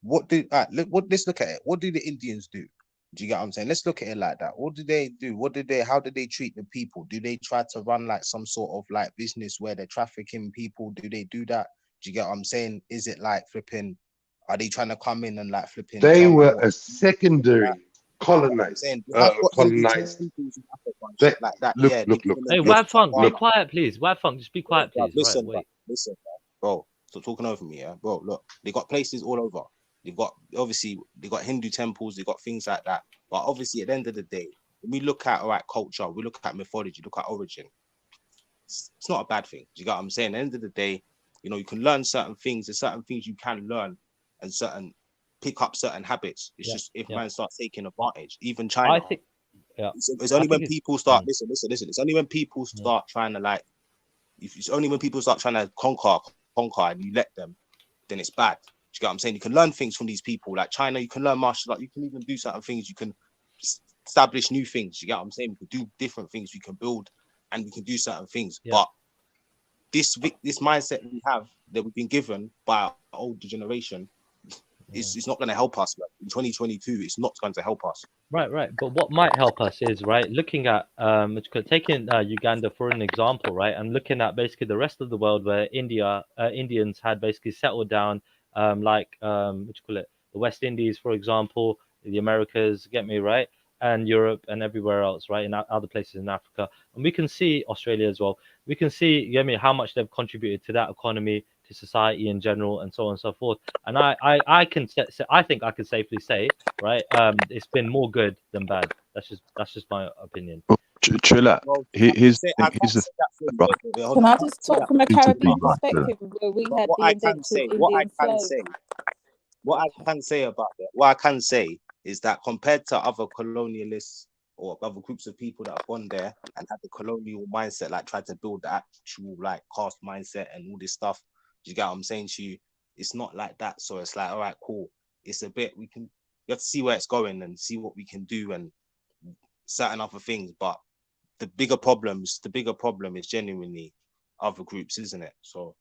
Q: let's look at it. What do the Indians do? Do you get what I'm saying? Let's look at it like that. What do they do? How do they treat the people? Do they try to run like some sort of like business where they're trafficking people? Do they do that? Do you get what I'm saying? Is it like flipping? Are they trying to come in and like flipping?
I: They were a secondary colonized. Colonized.
Q: Like that.
I: Look.
M: Hey, Wafung, be quiet, please. Wafung, just be quiet, please.
Q: Listen, bro. Stop talking over me, bro. Look, they got places all over. They've got Hindu temples, they've got things like that. But obviously, at the end of the day, when we look at culture, we look at mythology, look at origin. It's not a bad thing. Do you get what I'm saying? At the end of the day, You know, you can learn certain things. There's certain things you can learn, and pick up certain habits. It's just if man starts taking advantage, even China.
M: I think,
Q: it's only when people start listen. It's only when people start trying to like. It's only when people start trying to conquer, and you let them, then it's bad. Do you get what I'm saying? You can learn things from these people, like China. You can learn martial art. You can even do certain things. You can establish new things. You get what I'm saying? We can do different things. We can build, and we can do certain things. But this mindset we have that we've been given by our older generation, it's not going to help us. In 2022, it's not going to help us.
M: Right. But what might help us is, right, looking at taking Uganda for an example, right, and looking at basically the rest of the world where Indians had basically settled down, the West Indies, for example, the Americas, get me right, and Europe and everywhere else, right, in other places in Africa, and we can see Australia as well. We can see, get me, how much they've contributed to that economy, to society in general, and so on and so forth. And I think I can safely say, right, it's been more good than bad. That's just my opinion.
U: Trilla, here's the right.
R: Can I just talk from a Caribbean perspective, where we had the indentured Indian slaves?
Q: What I can say about that, what I can say is that compared to other colonialists or other groups of people that have gone there and had the colonial mindset, like tried to build the actual like caste mindset and all this stuff, you get what I'm saying to you? It's not like that. So it's like, all right, cool. It's a bit, we have to see where it's going and see what we can do and certain other things. But the bigger problem is genuinely other groups, isn't it? So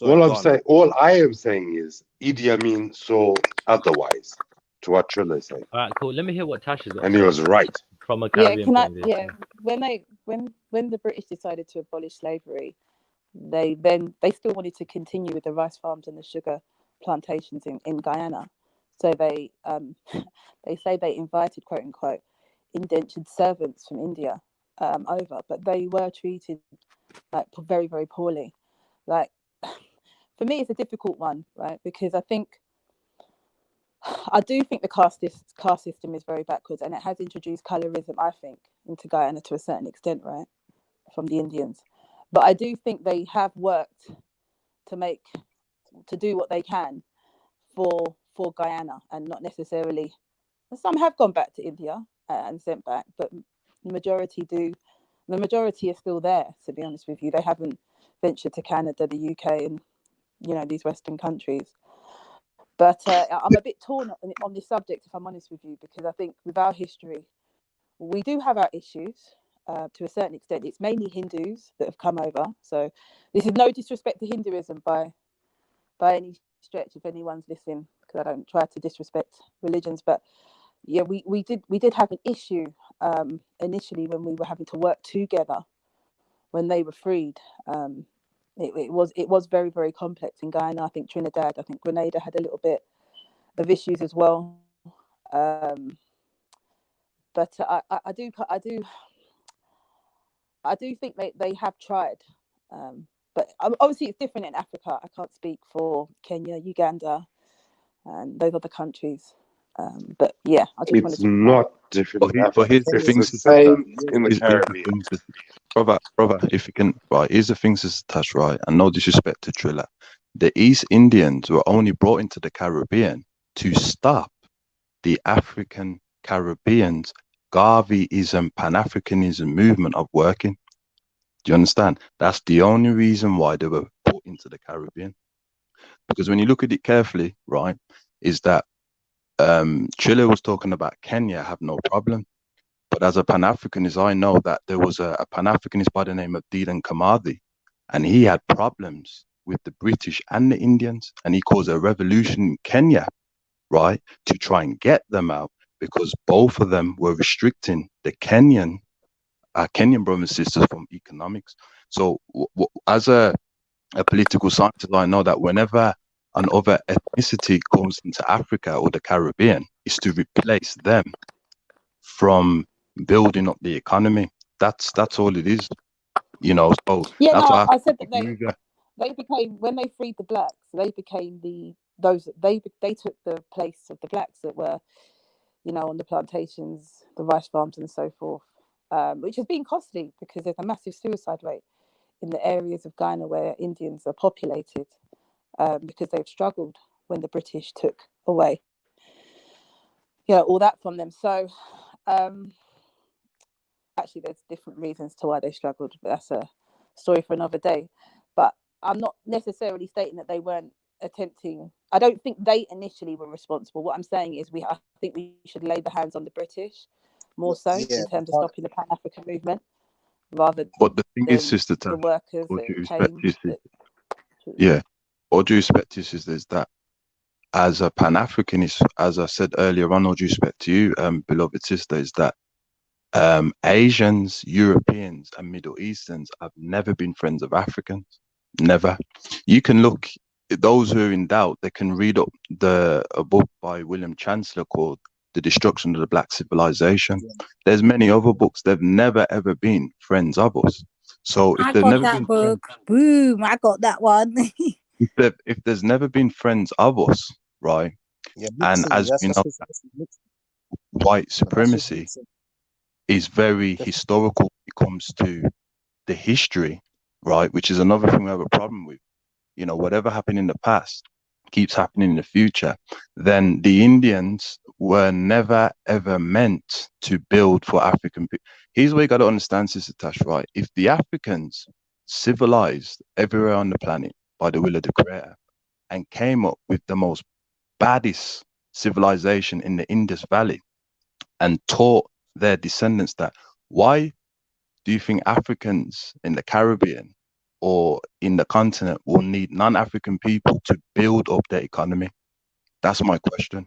I: all I am saying is Idi Amin saw otherwise to what Trilla is saying.
M: All right, cool. Let me hear what Tash has got.
I: And he was right.
M: From a Caribbean point of view.
C: When the British decided to abolish slavery, they still wanted to continue with the rice farms and the sugar plantations in Guyana. So they say they invited, quote unquote, indentured servants from India over, but they were treated like very, very poorly. Like, for me, it's a difficult one, right? Because I do think the caste system is very backwards, and it has introduced colorism, I think, into Guyana to a certain extent, right, from the Indians. But I do think they have worked to do what they can for Guyana, and not necessarily. Some have gone back to India and sent back, but the majority do. The majority are still there, to be honest with you. They haven't ventured to Canada, the UK, and these Western countries. But I'm a bit torn on this subject, if I'm honest with you, because I think with our history, we do have our issues to a certain extent. It's mainly Hindus that have come over. So this is no disrespect to Hinduism by any stretch, if anyone's listening, because I don't try to disrespect religions. But yeah, we did have an issue initially when we were having to work together when they were freed. It was very, very complex in Guyana. I think Trinidad, I think Grenada had a little bit of issues as well. But I do think they have tried. But obviously it's different in Africa. I can't speak for Kenya, Uganda, and those other countries. But yeah, I just wanted
I: It's
C: to.
I: not different.
U: But here's the thing,
I: it's the same in the
U: here's the
I: Caribbean.
U: thing, brother, if you can, right, here's the thing, Sister Tash, right, and no disrespect to Trilla, the East Indians were only brought into the Caribbean to stop the African Caribbeans' Garveyism, Pan-Africanism movement of working. Do you understand? That's the only reason why they were put into the Caribbean. Because when you look at it carefully, right, is that Chile was talking about Kenya have no problem. But as a Pan-Africanist, I know that there was a Pan-Africanist by the name of Dedan Kimathi, and he had problems with the British and the Indians, and he caused a revolution in Kenya, right, to try and get them out, because both of them were restricting the Kenyan brothers and sisters from economics. So as a political scientist, I know that whenever another ethnicity comes into Africa or the Caribbean, it's to replace them from building up the economy. That's all it is, So
C: Yeah,
U: that's
C: no,
U: why
C: I said that they became, when they freed the blacks, they became they took the place of the blacks that were, on the plantations, the rice farms, and so forth, which has been costly because there's a massive suicide rate in the areas of Ghana where Indians are populated, because they've struggled when the British took away, all that from them. So actually there's different reasons to why they struggled, but that's a story for another day. But I'm not necessarily stating that they weren't attempting. I don't think they initially were responsible. What I'm saying is I think we should lay the hands on the British more so in terms of stopping the Pan-African movement, rather
U: But the thing
C: than
U: is, Sister
C: the
U: Tash,
C: workers
U: all
C: that
U: due respect
C: came.
U: to you, yeah, all due respect to you, Sister, is that as a Pan-Africanist, as I said earlier on, all due respect to you, beloved sister, is that Asians, Europeans, and Middle Easterns have never been friends of Africans. Never. You can look, those who are in doubt, they can read up a book by William Chancellor called The Destruction of the Black Civilization. There's many other books. They've never, ever been friends of us. So if
D: I
U: they've
D: got
U: never
D: that
U: been
D: book. Boom, I got that one.
U: if there's never been friends of us, right? And as we know, white supremacy is very historical when it comes to the history, right? Which is another thing we have a problem with. You know, whatever happened in the past keeps happening in the future. Then the Indians were never ever meant to build for African people. Here's what you got to understand, Sister Tash, right? If the Africans civilized everywhere on the planet by the will of the Creator and came up with the most baddest civilization in the Indus Valley and taught their descendants that, why do you think Africans in the Caribbean or in the continent will need non-African people to build up their economy? That's my question.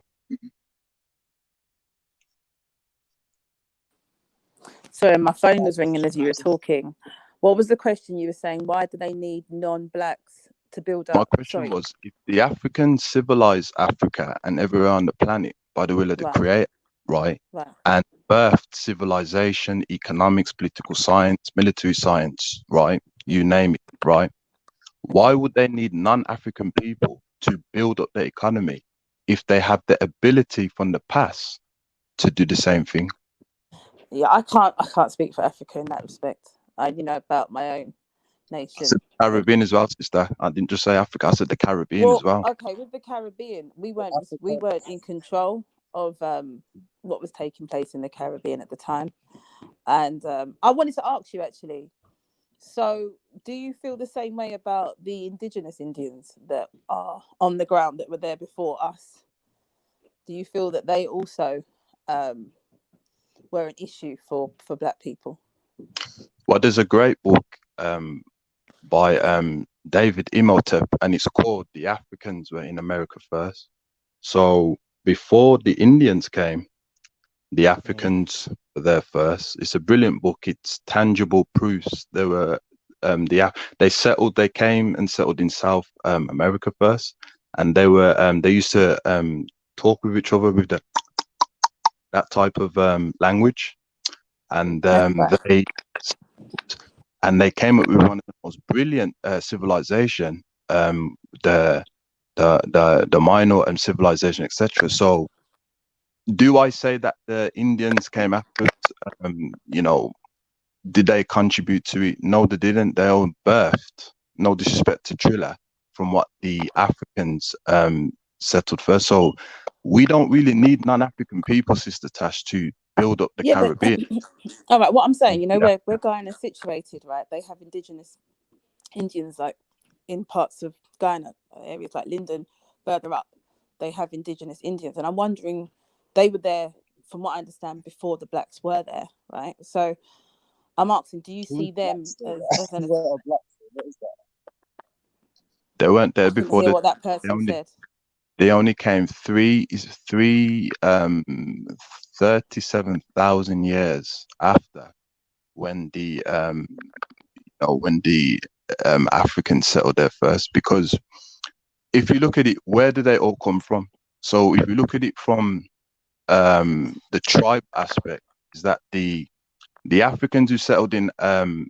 C: Sorry, my phone was ringing as you were talking. What was the question you were saying? Why do they need non-blacks to build up?
U: My question was, if the Africans civilized Africa and everywhere on the planet by the will of the Creator, right? And birthed civilization, economics, political science, military science, right? You name it, right? Why would they need non-African people to build up their economy if they have the ability from the past to do the same thing?
C: Yeah, I can't speak for Africa in that respect. About my own nation.
U: I said the Caribbean as well, sister. I didn't just say Africa. I said the Caribbean as well.
C: Okay, with the Caribbean, we weren't in control of what was taking place in the Caribbean at the time. And I wanted to ask you actually. So, do you feel the same way about the indigenous Indians that are on the ground that were there before us? Do you feel that they also were an issue for Black people?
U: Well, there's a great book by David Imhotep, and it's called The Africans Were in America First. So before the Indians came, the Africans were there first. It's a brilliant book. It's tangible proofs. There were they came and settled in South America first, and they used to talk with each other with that type of language, and they came up with one of the most brilliant civilization, the minor civilization, etc. So, do I say that the Indians came after? Did they contribute to it? No, they didn't. They all birthed. No disrespect to Trilla, from what the Africans settled first. So we don't really need non-African people, Sister Tash, to build up the Caribbean.
C: All right, what I'm saying, where Guyana is situated, right? They have indigenous Indians, like in parts of Guyana, areas like Linden, further up. They have indigenous Indians, and I'm wondering, they were there, from what I understand, before the blacks were there, right? So I'm asking, do you see them as an...
U: They weren't there before.
C: Hear what that person said.
U: They only came 37,000 years after, when the Africans settled there first. Because if you look at it, where do they all come from? So if you look at it from the tribe aspect, is that the Africans who settled in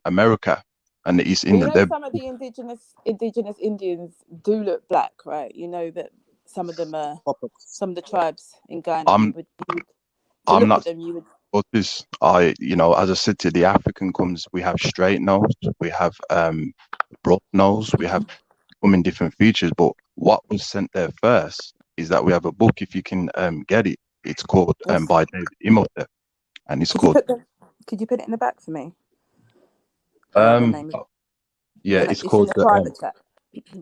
U: America and the East Indian.
C: Some of the indigenous Indians do look black, right? You know that some of them are, some of the tribes in Ghana.
U: this. As I said to the African comes, we have straight nose, we have broad nose, we have different features. But what was sent there first is that we have a book, if you can get it. It's called by David Imhotep, and it's called.
C: Could you put it in the back for me?
U: Yeah,
C: It's
U: called
C: in the private chat.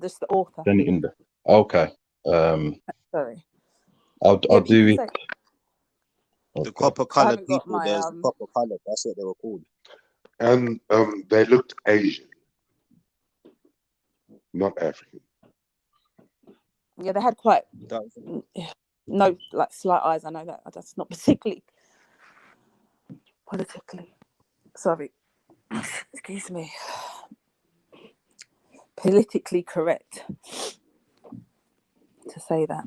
C: Just the author.
U: Send it in there. Okay.
C: Sorry.
U: I'll do it.
Q: The copper colored people, there's the copper colored. That's what they were called.
I: They looked Asian, not African.
C: Yeah, they had quite slight eyes. I know that that's not particularly politically. Sorry, excuse me. Politically correct to say that.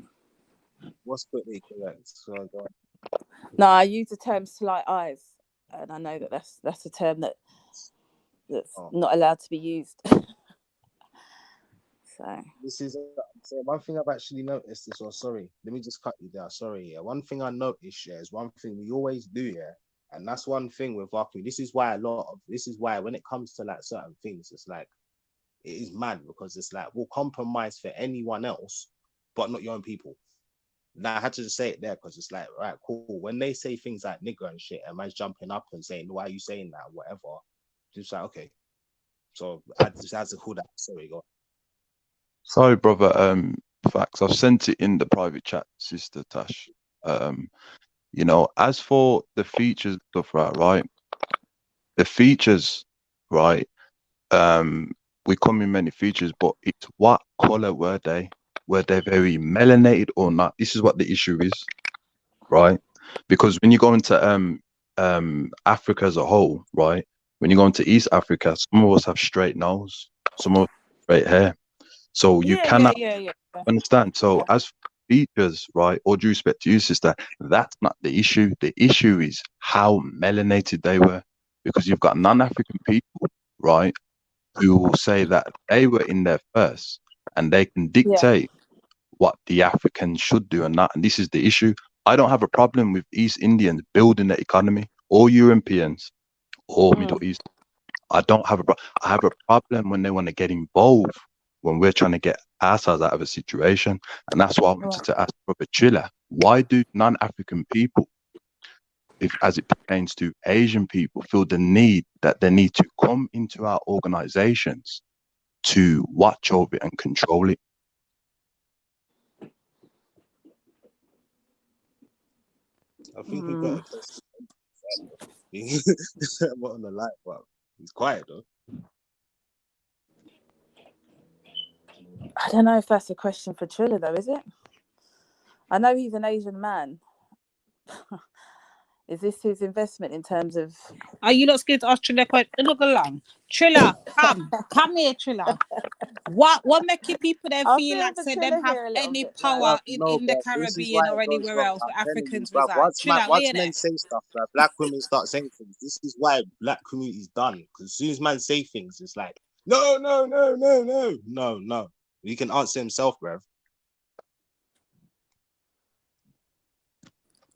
Q: What's politically correct?
C: No, I use the term slight eyes, and I know that that's a term that's not allowed to be used. So
Q: this is one thing I've actually noticed. Sorry, let me just cut you there. Sorry, yeah. One thing I noticed, is one thing we always do, and that's one thing with our community. This is why when it comes to like certain things, it's like it is mad because it's like we'll compromise for anyone else, but not your own people. Now I had to just say it there because it's like, right, cool. When they say things like nigger and shit, and man's jumping up and saying, "Why are you saying that?" Whatever. Just like, okay. So I just had to call that. Sorry, go on.
U: Sorry, brother. Facts. I've sent it in the private chat, Sister Tash. As for the features stuff, right? The features, right? We come in many features, but it's what color were they? Were they very melanated or not? This is what the issue is, right? Because when you go into Africa as a whole, right? When you go into East Africa, some of us have straight nose, some of us have straight hair. So you cannot understand. So as features, right, all due respect to you, sister, that's not the issue. The issue is how melanated they were. Because you've got non-African people, right, who will say that they were in there first and they can dictate what the Africans should do and not. And this is the issue. I don't have a problem with East Indians building the economy, or Europeans, or Middle East. I don't have a problem. I have a problem when they want to get involved when we're trying to get ourselves out of a situation. And that's why I wanted to ask Brother Chilla, why do non-African people, as it pertains to Asian people, feel the need that they need to come into our organizations to watch over it and control it?
Q: I think he got a what on the light, but he's quiet though.
C: I don't know if that's a question for Triller though, is it? I know he's an Asian man. Is this his investment in terms of?
R: Are you not scared to ask Triller quite? Look along, Triller, come here, Triller. What make you people then feel like say them have any power in the Caribbean or anywhere else where Africans reside?
Q: Once men say stuff, black women start saying things. This is why black community's done. Because as soon as man say things, it's like no. He can answer himself, bruv.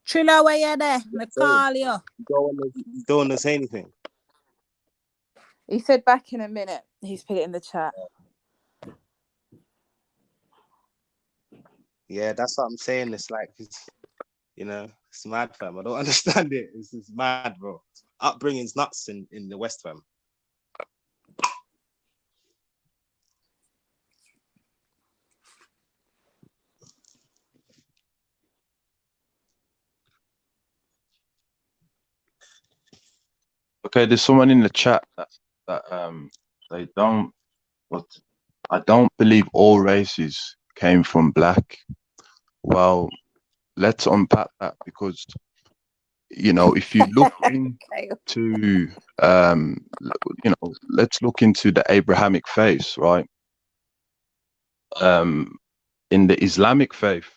R: Triller, where you there? Me call you.
Q: You don't want to say anything.
C: He said back in a minute. He's put it in the chat.
Q: Yeah, that's what I'm saying. It's like, it's mad, fam. I don't understand it. It's mad, bro. Upbringing's nuts in the West, fam.
U: Okay, there's someone in the chat that they don't. But I don't believe all races came from black. Well, let's unpack that because if you look into let's look into the Abrahamic faith, right? In the Islamic faith,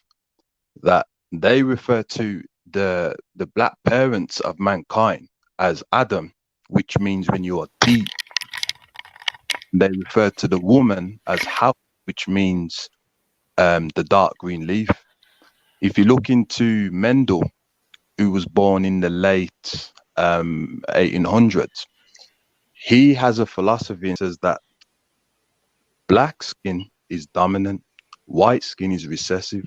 U: that they refer to the black parents of mankind as Adam, which means when you are deep. They refer to the woman as Hawa, which means the dark green leaf. If you look into Mendel, who was born in the late 1800s, he has a philosophy and says that black skin is dominant, white skin is recessive,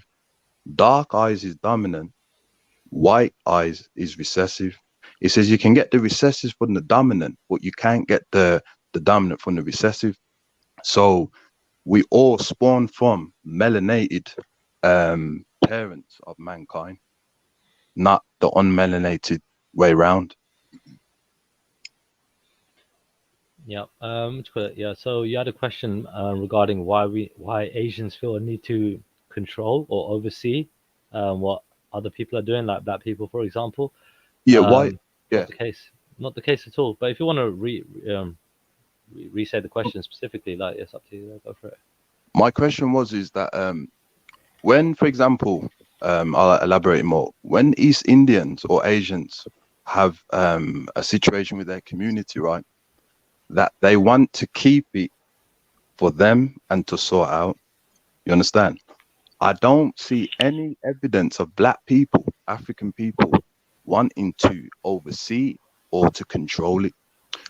U: dark eyes is dominant, white eyes is recessive. He says you can get the recessive from the dominant, but you can't get the dominant from the recessive. So we all spawn from melanated parents of mankind, not the unmelanated way round.
M: Yeah. Yeah. So you had a question regarding why Asians feel a need to control or oversee what other people are doing, like black people, for example.
U: Yeah. Why? Yeah.
M: Not the case. Not the case at all. But if you want to re-say the question specifically, like it's up to you. Go for it.
U: My question is that when, for example, I'll elaborate more. When East Indians or Asians have a situation with their community, right, that they want to keep it for them and to sort out. You understand? I don't see any evidence of black people, African people, wanting to oversee or to control it.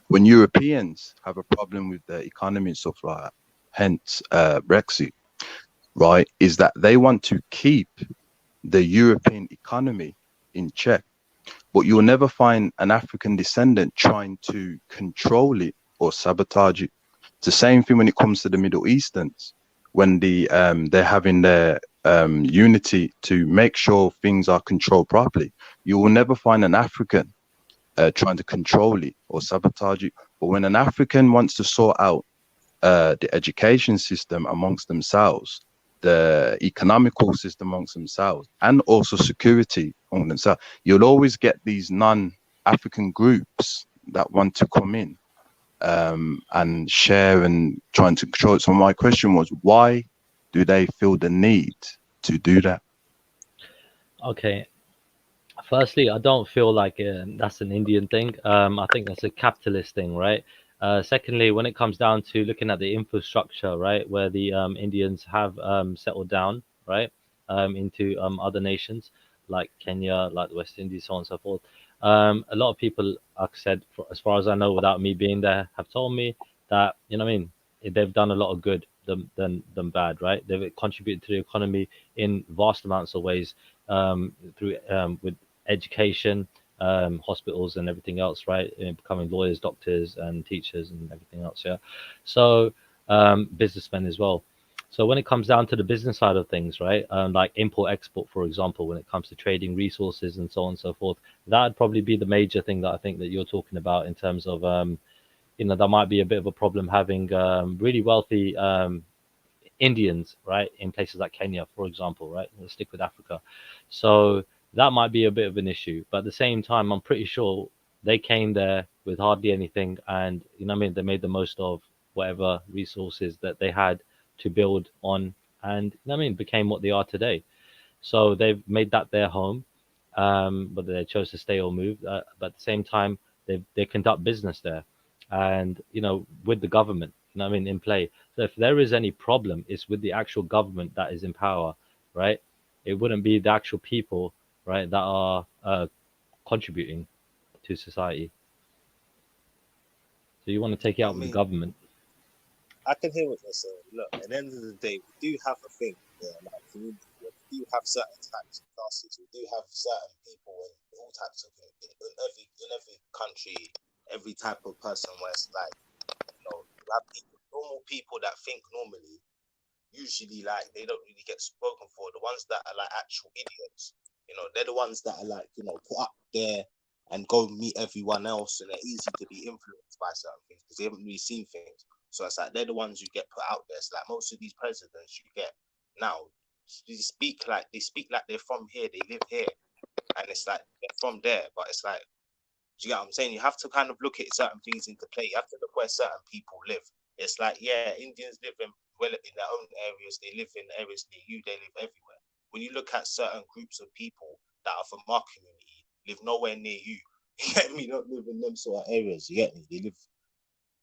U: When Europeans have a problem with their economy and stuff like that, hence Brexit, right, is that they want to keep the European economy in check. But you'll never find an African descendant trying to control it or sabotage it. It's the same thing when it comes to the Middle Easterns, when they're having their unity to make sure things are controlled properly. You will never find an African trying to control it or sabotage it. But when an African wants to sort out the education system amongst themselves, the economical system amongst themselves, and also security among themselves, you'll always get these non-African groups that want to come in and share and trying to control it. So my question was, why do they feel the need to do that?
M: Okay. Firstly, I don't feel like that's an Indian thing. I think that's a capitalist thing, right? Secondly, when it comes down to looking at the infrastructure, right, where the Indians have settled down, right, into other nations like Kenya, like the West Indies, so on and so forth. A lot of people, like I said, as far as I know, without me being there, have told me that, you know what I mean, they've done a lot of good than bad, right? They've contributed to the economy in vast amounts of ways through with education, hospitals and everything else, right? Becoming lawyers, doctors and teachers and everything else, yeah. So businessmen as well. So when it comes down to the business side of things, right, like import export, for example, when it comes to trading resources and so on and so forth, that'd probably be the major thing that I think that you're talking about in terms of you know, there might be a bit of a problem having really wealthy Indians, right, in places like Kenya, for example, right? Let's stick with Africa. So that might be a bit of an issue, but at the same time, I'm pretty sure they came there with hardly anything, and you know what I mean, they made the most of whatever resources that they had to build on, and you know what I mean, became what they are today. So they've made that their home, whether they chose to stay or move. But at the same time, they conduct business there, and you know, with the government, you know what I mean, in play. So if there is any problem, it's with the actual government that is in power, right? It wouldn't be the actual people, right, that are contributing to society. So you want to take it out with the government.
Q: I can hear what you're saying. Look, at the end of the day, we do have a thing, like community. We do have certain types of classes. We do have certain people in all types of in every country, every type of person. Where it's like, you know, you have people, normal people that think normally. Usually, like, they don't really get spoken for. The ones that are like actual idiots, you know, they're the ones that are like, you know, put up there and go meet everyone else, and they're easy to be influenced by certain things because they haven't really seen things. So it's like they're the ones who get put out there. It's like most of these presidents you get now, they speak like they're from here, they live here, and it's like they're from there. But it's like, do you get what I'm saying? You have to kind of look at certain things into play. You have to look where certain people live. It's like, yeah, Indians live in their own areas. They live in areas near you. They live everywhere. When you look at certain groups of people that are from our community, live nowhere near you. You get me? Don't live in them sort of areas. You get me?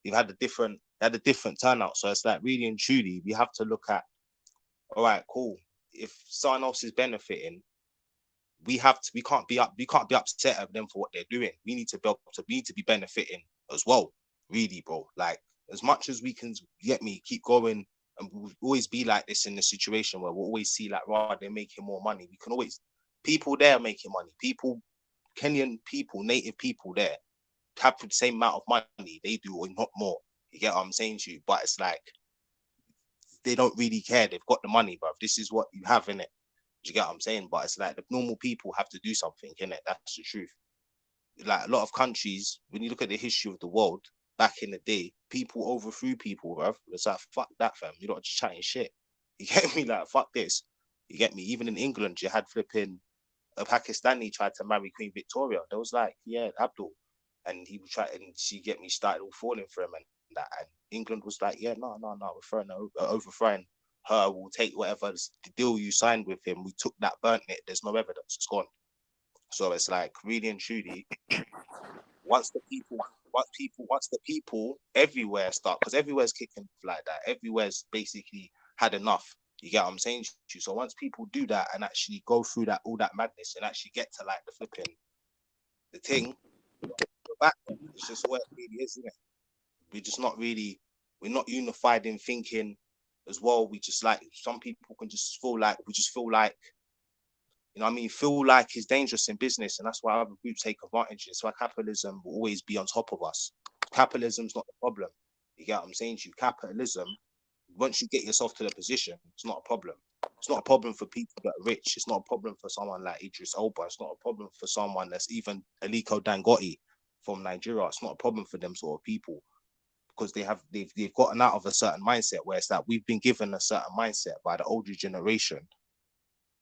Q: They've had a different turnout. So it's like, really and truly, we have to look at, all right, cool. If someone else is benefiting, we can't be upset at them for what they're doing. We need to be benefiting as well, really, bro. Like, as much as we can, keep going, and we'll always be like this in the situation where we'll always see like, right, they're making more money. We can always, people there making money, Kenyan people, native people there have the same amount of money they do, or not more. You get what I'm saying to you? But it's like, they don't really care. They've got the money, bruv. This is what you have, innit? Do you get what I'm saying? But it's like the normal people have to do something, innit? That's the truth. Like, a lot of countries, when you look at the history of the world, back in the day, people overthrew people, bruv. It's like, fuck that, fam. You're not just chatting shit. You get me? Like, fuck this. You get me? Even in England, you had flipping a Pakistani tried to marry Queen Victoria. They was like, yeah, Abdul. And he would try, and she started all falling for him and that. And England was like, yeah, no, we're overthrowing her. We'll take whatever the deal you signed with him. We took that, burnt it. There's no evidence. It's gone. So it's like, really and truly, once the people everywhere start, because everywhere's kicking like that. Everywhere's basically had enough. You get what I'm saying? So once people do that and actually go through that, all that madness, and actually get to like the thing, back, it's just what it really is, isn't it? We're not unified in thinking as well. We just like, some people can just feel like, you know what I mean? Feel like it's dangerous in business, and that's why other groups take advantage. It's why capitalism will always be on top of us. Capitalism's not the problem. You get what I'm saying to you? Capitalism, once you get yourself to the position, it's not a problem. It's not a problem for people that are rich. It's not a problem for someone like Idris Elba. It's not a problem for someone that's even Aliko Dangote from Nigeria. It's not a problem for them sort of people, because they've gotten out of a certain mindset, where it's that we've been given a certain mindset by the older generation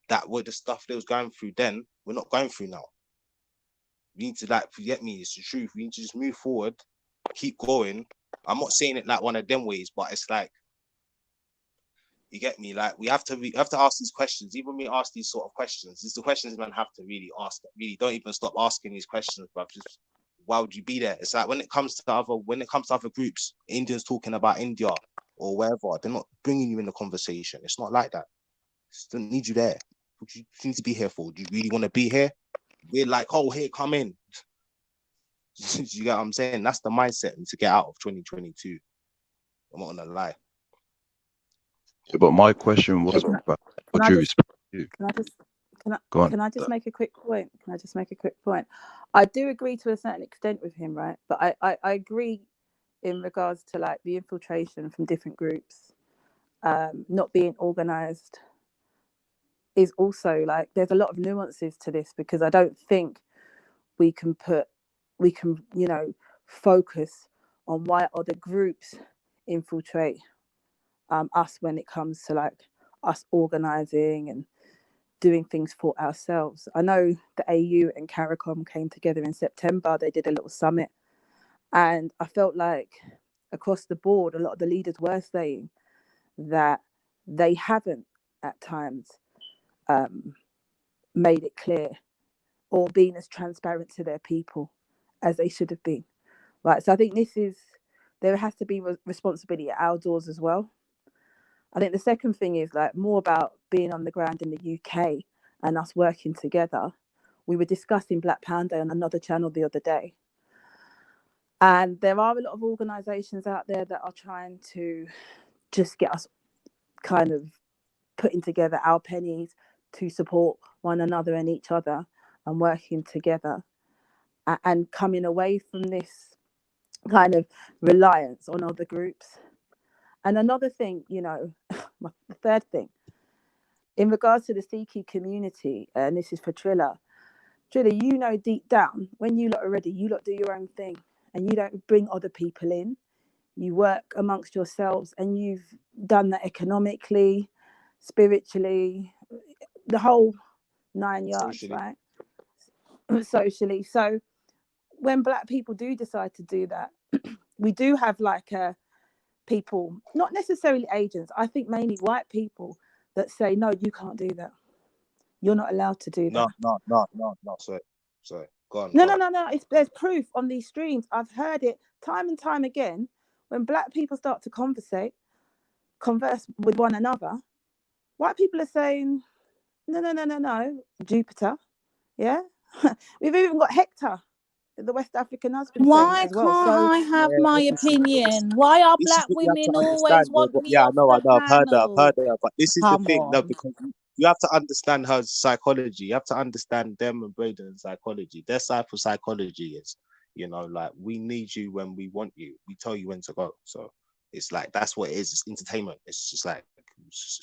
Q: that with the stuff they was going through then, we're not going through now. We need to, like, forget me, it's the truth. We need to just move forward, keep going. I'm not saying it like one of them ways, but it's like, you get me? Like, we have to ask these questions. Even when we ask these sort of questions, it's the questions man have to really ask. Really, don't even stop asking these questions, bro. Just, why would you be there? It's like, when it comes to other groups, Indians talking about India or wherever, they're not bringing you in the conversation. It's not like that. Still need you there. What do you need to be here for? Do you really want to be here? We're like, oh, here, come in. You get what I'm saying? That's the mindset to get out of 2022. I'm not gonna lie.
U: Yeah, but my question was about what you respect you.
C: Can I just make a quick point? I do agree to a certain extent with him, right? But I agree in regards to like the infiltration from different groups, not being organized, is also like, there's a lot of nuances to this, because I don't think we can focus on why other groups infiltrate us when it comes to like us organizing and doing things for ourselves. I know the AU and CARICOM came together in September. They did a little summit, and I felt like across the board, a lot of the leaders were saying that they haven't at times made it clear or been as transparent to their people as they should have been. Right. So I think there has to be responsibility at our doors as well. I think the second thing is like more about being on the ground in the UK and us working together. We were discussing Black Pound Day on another channel the other day. And there are a lot of organisations out there that are trying to just get us kind of putting together our pennies to support one another and each other and working together and coming away from this kind of reliance on other groups. And another thing, the third thing, in regards to the Sikh community, and this is for Trilla, deep down, when you lot are ready, you lot do your own thing and you don't bring other people in. You work amongst yourselves, and you've done that economically, spiritually, the whole 9 yards, socially. Right? Socially. So when Black people do decide to do that, we do have like people, not necessarily agents, I think mainly white people that say, no, you can't do that. You're not allowed to do that.
Q: No. Sorry. Go on.
C: No. There's proof on these streams. I've heard it time and time again. When Black people start to converse with one another, white people are saying, no, Jupiter, Yeah, we've even got Hector, the West African husband, saying it
R: Why
C: as well.
R: can't
C: So
R: I have
Q: Yeah,
R: my opinion? Why are
Q: this is
R: black
Q: what you have
R: women
Q: to
R: always
Q: understand.
R: want me
Q: Yeah, I
R: off
Q: know,
R: the
Q: I've heard that,
R: panel?
Q: but this is the
R: Come
Q: thing. No,
R: on.
Q: because you have to understand her psychology. You have to understand them and Braden's psychology. Their side for psychology is, like, we need you when we want you. We tell you when to go. So it's like, that's what it is. It's entertainment. It's just like, it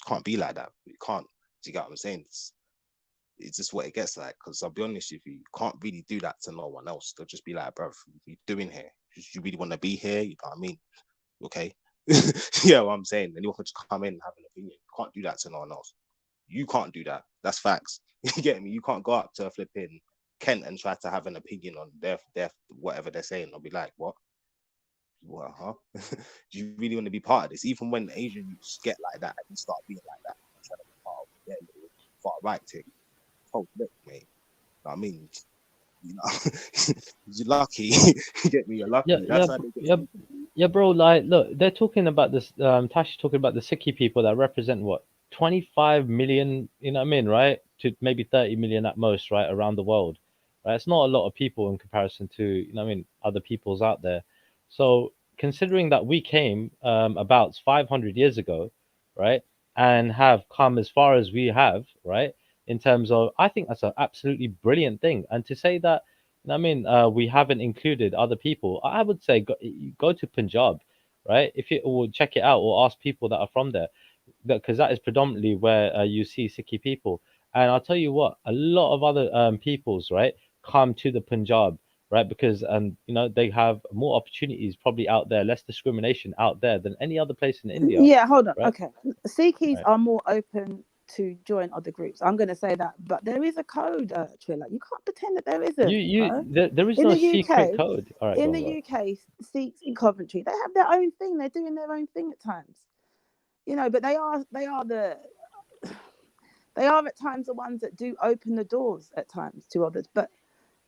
Q: can't be like that. You can't. Do you get what I'm saying? It's just what it gets like. Because I'll be honest with you can't really do that to no one else. They'll just be like, bro, what are you doing here? You really want to be here? You know what I mean? Okay. Yeah, what I'm saying. Anyone can just come in and have an opinion. You can't do that to no one else. You can't do that. That's facts. You get me? You can't go up to a flipping Kent and try to have an opinion on their whatever they're saying. I'll be like, what? What, huh? Do you really want to be part of this? Even when Asians get like that and start being like that, trying to be part of their little far right thing. Oh, look, mate. I mean, you're lucky. You get me? You're lucky. That's how they get.
M: Yeah, bro. Like, look, they're talking about this. Tash talking about the Sikhi people that represent what 25 million. You know what I mean, right? To maybe 30 million at most, right, around the world. Right? It's not a lot of people in comparison to what I mean, other peoples out there. So considering that we came about 500 years ago, right, and have come as far as we have, right, in terms of, I think that's an absolutely brilliant thing. And to say that, I mean, we haven't included other people, I would say go to Punjab, right? If you or check it out or ask people that are from there, because that is predominantly where you see Sikhi people. And I'll tell you what, a lot of other peoples, right, come to the Punjab, right, because they have more opportunities probably out there, less discrimination out there than any other place in India.
C: Yeah, hold on.
M: Right?
C: Okay, Sikhis
M: Right.
C: are more open to join other groups. I'm going to say that, but there is a code, Trilla. You can't pretend that there isn't. Right?
M: There is
C: In
M: no
C: the
M: secret
C: UK,
M: code. All right,
C: in
M: go on,
C: the UK, Sikhs in Coventry, they have their own thing. They're doing their own thing at times, but they are at times the ones that do open the doors at times to others. But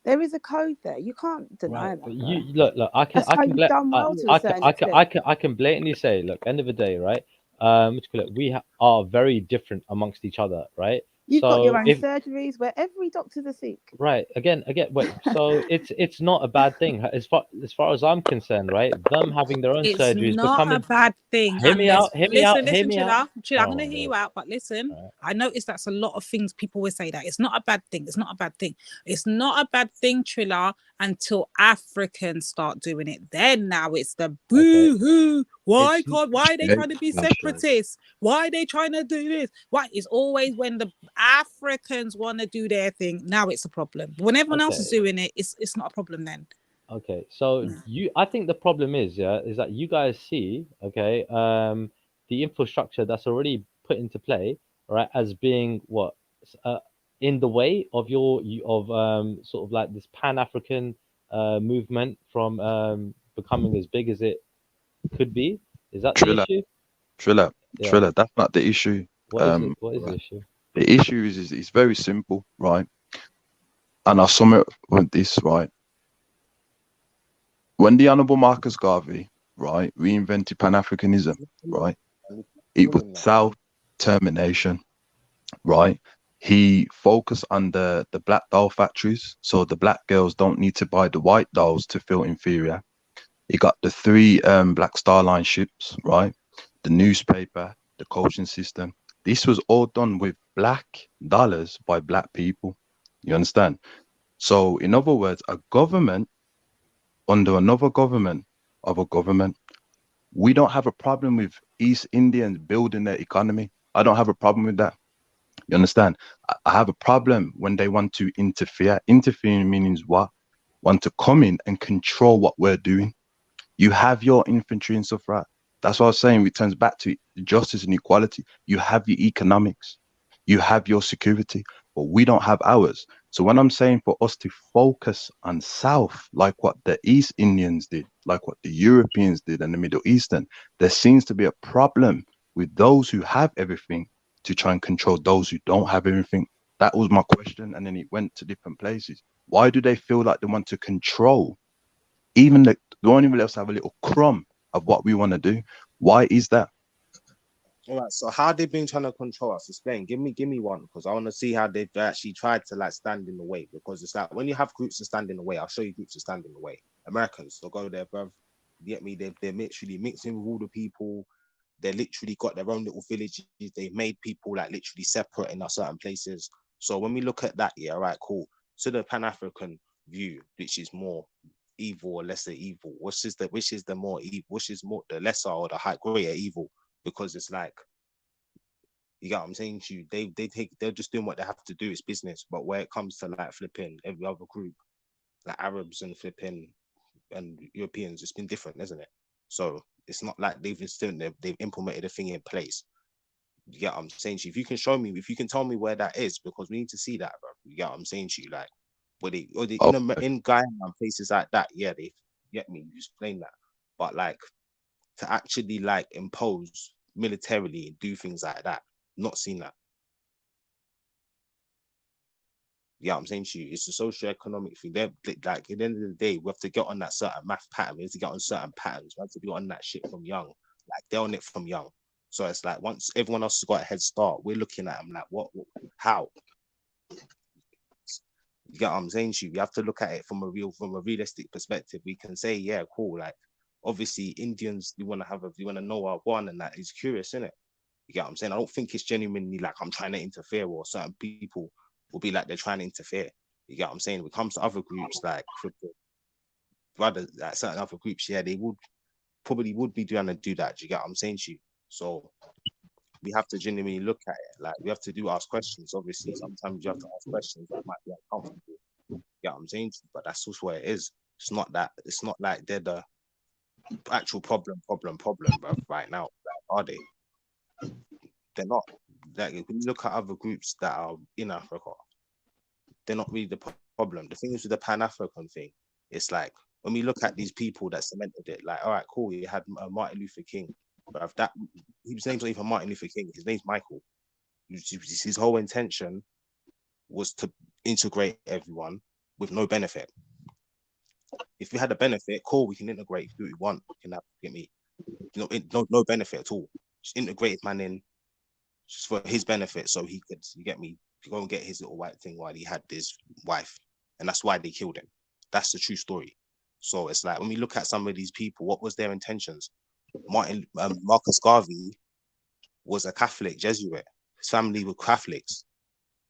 C: there is a code there. You can't deny
M: right.
C: that.
M: But
C: Bro.
M: look.
C: That's how you've done well to a certain extent.
M: I can blatantly say, look, end of the day, right? We are very different amongst each other, right?
C: You've got your
M: So
C: own surgeries where every doctor's a Sikh.
M: right, again, wait. So it's not a bad thing as far as I'm concerned, right? Them having their own
R: It's
M: surgeries,
R: not a
M: becoming.
R: bad thing.
M: Hear me out. Hear me out. Hear
R: Listen,
M: me out.
R: Trilla, I'm
M: Oh
R: going to
M: my
R: hear you
M: God.
R: out, but listen, I noticed that's a lot of things people will say that. It's not a bad thing. It's not a bad thing. It's not a bad thing, Trilla, until Africans start doing it. Then now it's the boo-hoo. Why are they trying to be separatists? Why are they trying to do this? Why? It's always when the Africans want to do their thing. Now it's a problem. When everyone else is doing it, it's not a problem then.
M: Okay, so I think the problem is that you guys see, okay, the infrastructure that's already put into play, right, as being what in the way of sort of like this Pan-African movement from becoming as big as it could be. Is that the issue?
U: Trilla, that's not the issue.
M: What is it? What is the issue?
U: The issue is it's very simple, right? And I'll sum it with this, right? When the Honourable Marcus Garvey, right, reinvented Pan-Africanism, right, it was self-determination, right? He focused on the black doll factories, so the black girls don't need to buy the white dolls to feel inferior. He got the 3 Black Star Line ships, right? The newspaper, the coaching system. This was all done with black dollars by black people. You understand? So, in other words, a government under another government of a government, we don't have a problem with East Indians building their economy. I don't have a problem with that. You understand? I have a problem when they want to interfere. Interfering means what? Want to come in and control what we're doing. You have your infantry and stuff, right? That's what I was saying. It turns back to justice and equality. You have your economics. You have your security, but we don't have ours. So when I'm saying for us to focus on South, like what the East Indians did, like what the Europeans did and the Middle Eastern, there seems to be a problem with those who have everything to try and control those who don't have everything. That was my question. And then it went to different places. Why do they feel like they want to control? Even the only let us have a little crumb of what we want to do. Why is that?
Q: All right, so how they've been trying to control us? Explain. Give me one, because I want to see how they've actually tried to like stand in the way. Because it's like when you have groups that stand in the way, I'll show you groups that stand in the way. Americans, they'll go there, bruv. You get me? They're literally mixing with all the people. They literally got their own little villages. They made people like literally separate in certain places. So when we look at that, yeah, right, cool. So the Pan-African view, which is more evil or lesser evil, which is the more evil, which is more the lesser or the high greater evil, because it's like, you get what I'm saying to you, they're just doing what they have to do, it's business. But where it comes to like flipping every other group, like Arabs and flipping and Europeans, it's been different, isn't it? So it's not like they've implemented a thing in place. You get what I'm saying to you? If you can show me, if you can tell me where that is, because we need to see that, bro. You get what I'm saying to you? Like, where they in Guyana and places like that, yeah, they get me, you explain that. But like to actually like impose militarily and do things like that, not seen that. Yeah, I'm saying to you, it's a socio-economic thing. They're like, at the end of the day, we have to get on that certain math pattern. We have to get on certain patterns. We have to be on that shit from young. Like they're on it from young. So it's like once everyone else has got a head start, we're looking at them like, how? You get what I'm saying to you? We have to look at it from a realistic perspective. We can say, yeah, cool. Like obviously Indians, you want to know our one, and that is curious, isn't it? You get what I'm saying? I don't think it's genuinely like I'm trying to interfere, or certain people will be like they're trying to interfere. You get what I'm saying? When it comes to other groups, like rather like certain other groups, yeah, they would be trying to do that. Do you get what I'm saying to you? So we have to genuinely look at it. Like we have to ask questions. Obviously, sometimes you have to ask questions that might be uncomfortable. You get what I'm saying to you? But that's just where it is. It's not like they're the actual problem, bro, right now. Like, are they? They're not. Like if you look at other groups that are in Africa, they're not really the problem. The thing is with the Pan-African thing, it's like when we look at these people that cemented it, like, all right, cool, you had Martin Luther King, but if that his name's not even Martin Luther King, his name's Michael. His whole intention was to integrate everyone with no benefit. If we had a benefit, cool, we can integrate who we want. We can get me, no benefit at all. Just integrate man in just for his benefit, so he could, you get me, go and get his little white thing while he had his wife, and that's why they killed him. That's the true story. So it's like when we look at some of these people, what was their intentions? Marcus Garvey was a Catholic Jesuit. His family were Catholics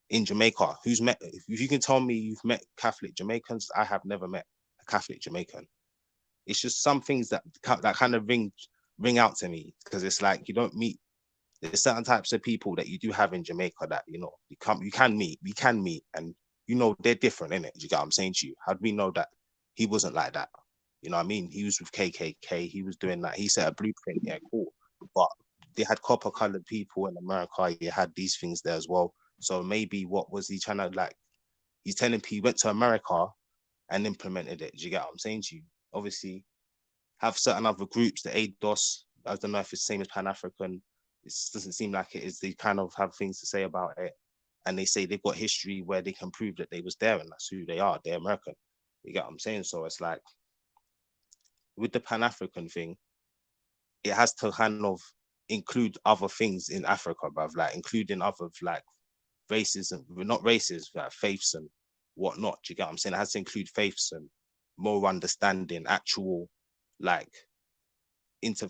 Q: in Jamaica. If you can tell me you've met Catholic Jamaicans, I have never met a Catholic Jamaican. It's just some things that kind of ring out to me, because it's like you don't meet. There's certain types of people that you do have in Jamaica that we can meet, and they're different, innit? You get what I'm saying to you? How do we know that he wasn't like that? You know what I mean? He was with KKK. He was doing that. He set a blueprint. Yeah, cool. But they had copper-colored people in America. You had these things there as well. So maybe what was he trying to like? He's telling people he went to America and implemented it. Do you get what I'm saying to you? Obviously, have certain other groups, the ADOS. I don't know if it's the same as Pan-African. It doesn't seem like it is. They kind of have things to say about it, and they say they've got history where they can prove that they was there, and that's who they are. They're American. You get what I'm saying? So it's like with the Pan-African thing, it has to kind of include other things in Africa, bruv, like including other like races and not races, like faiths and whatnot. Do you get what I'm saying? It has to include faiths and more understanding, actual like inter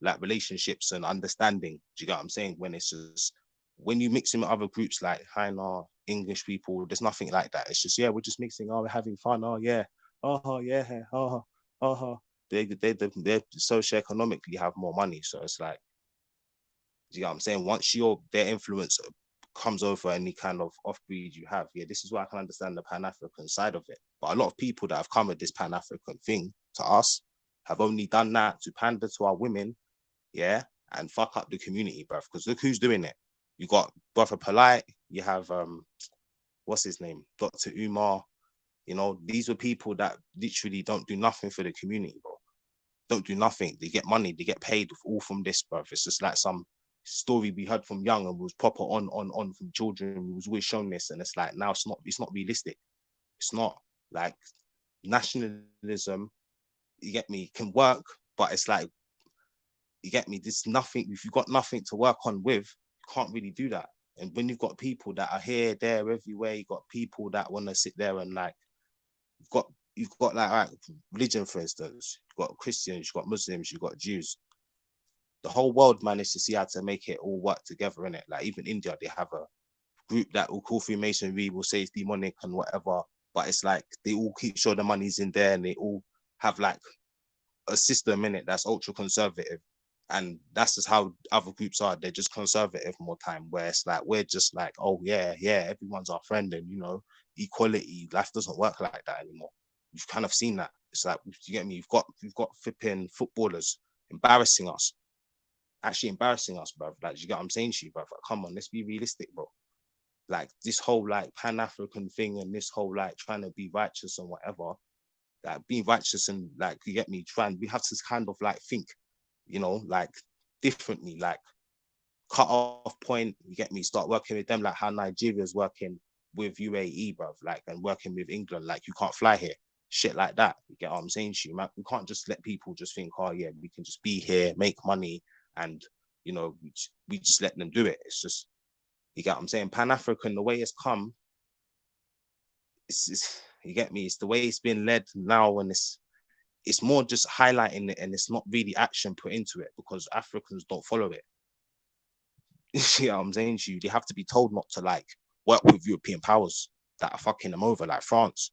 Q: like relationships and understanding. Do you get what I'm saying? When it's just when you mix in with other groups like Haina, English people, there's nothing like that. It's just, yeah, we're just mixing, we're having fun, yeah, they socioeconomically have more money. So it's like, do you get what I'm saying? Once their influence comes over any kind of off-breed you have, yeah, this is why I can understand the Pan-African side of it. But a lot of people that have come with this Pan-African thing to us have only done that to pander to our women, yeah, and fuck up the community, bruv. Because look who's doing it. You got Brother Polite, you have what's his name, Dr. Umar. These are people that literally don't do nothing for the community, bro. Don't do nothing. They get money, they get paid all from this, bruv. It's just like some story we heard from young and was proper on from children. We was always shown this, and it's like now it's not realistic. It's not like nationalism, you get me, can work, but it's like You get me? There's nothing. If you've got nothing to work on with, you can't really do that. And when you've got people that are here, there, everywhere, you've got people that want to sit there and like, you've got like, right, religion, for instance. You've got Christians, you've got Muslims, you've got Jews. The whole world managed to see how to make it all work together in it. Like even India, they have a group that will call Freemasonry, will say it's demonic and whatever. But it's like they all keep sure the money's in there, and they all have like a system in it that's ultra conservative. And that's just how other groups are. They're just conservative more time, where it's like we're just like, oh yeah, everyone's our friend, and you know, equality. Life doesn't work like that anymore. You've kind of seen that. It's like, you get me? You've got flipping footballers embarrassing us, actually embarrassing us, bro. Like, you get what I'm saying to you, bro? Like, come on, let's be realistic, bro. Like this whole like Pan-African thing and this whole like trying to be righteous and whatever, like being righteous and like, you get me, we have to kind of like think, you know, like differently, like cut off point, you get me, start working with them like how Nigeria's working with UAE, bruv, like, and working with England, like you can't fly here, shit like that. You get what I'm saying to you, man? We can't just let people just think, oh yeah, we can just be here, make money, and you know, we just let them do it. It's just, you get what I'm saying? Pan-African, the way it's come, it's you get me, it's the way it's been led now, and it's more just highlighting it, and it's not really action put into it because Africans don't follow it. You know what I'm saying to you? They have to be told not to like work with European powers that are fucking them over, like France.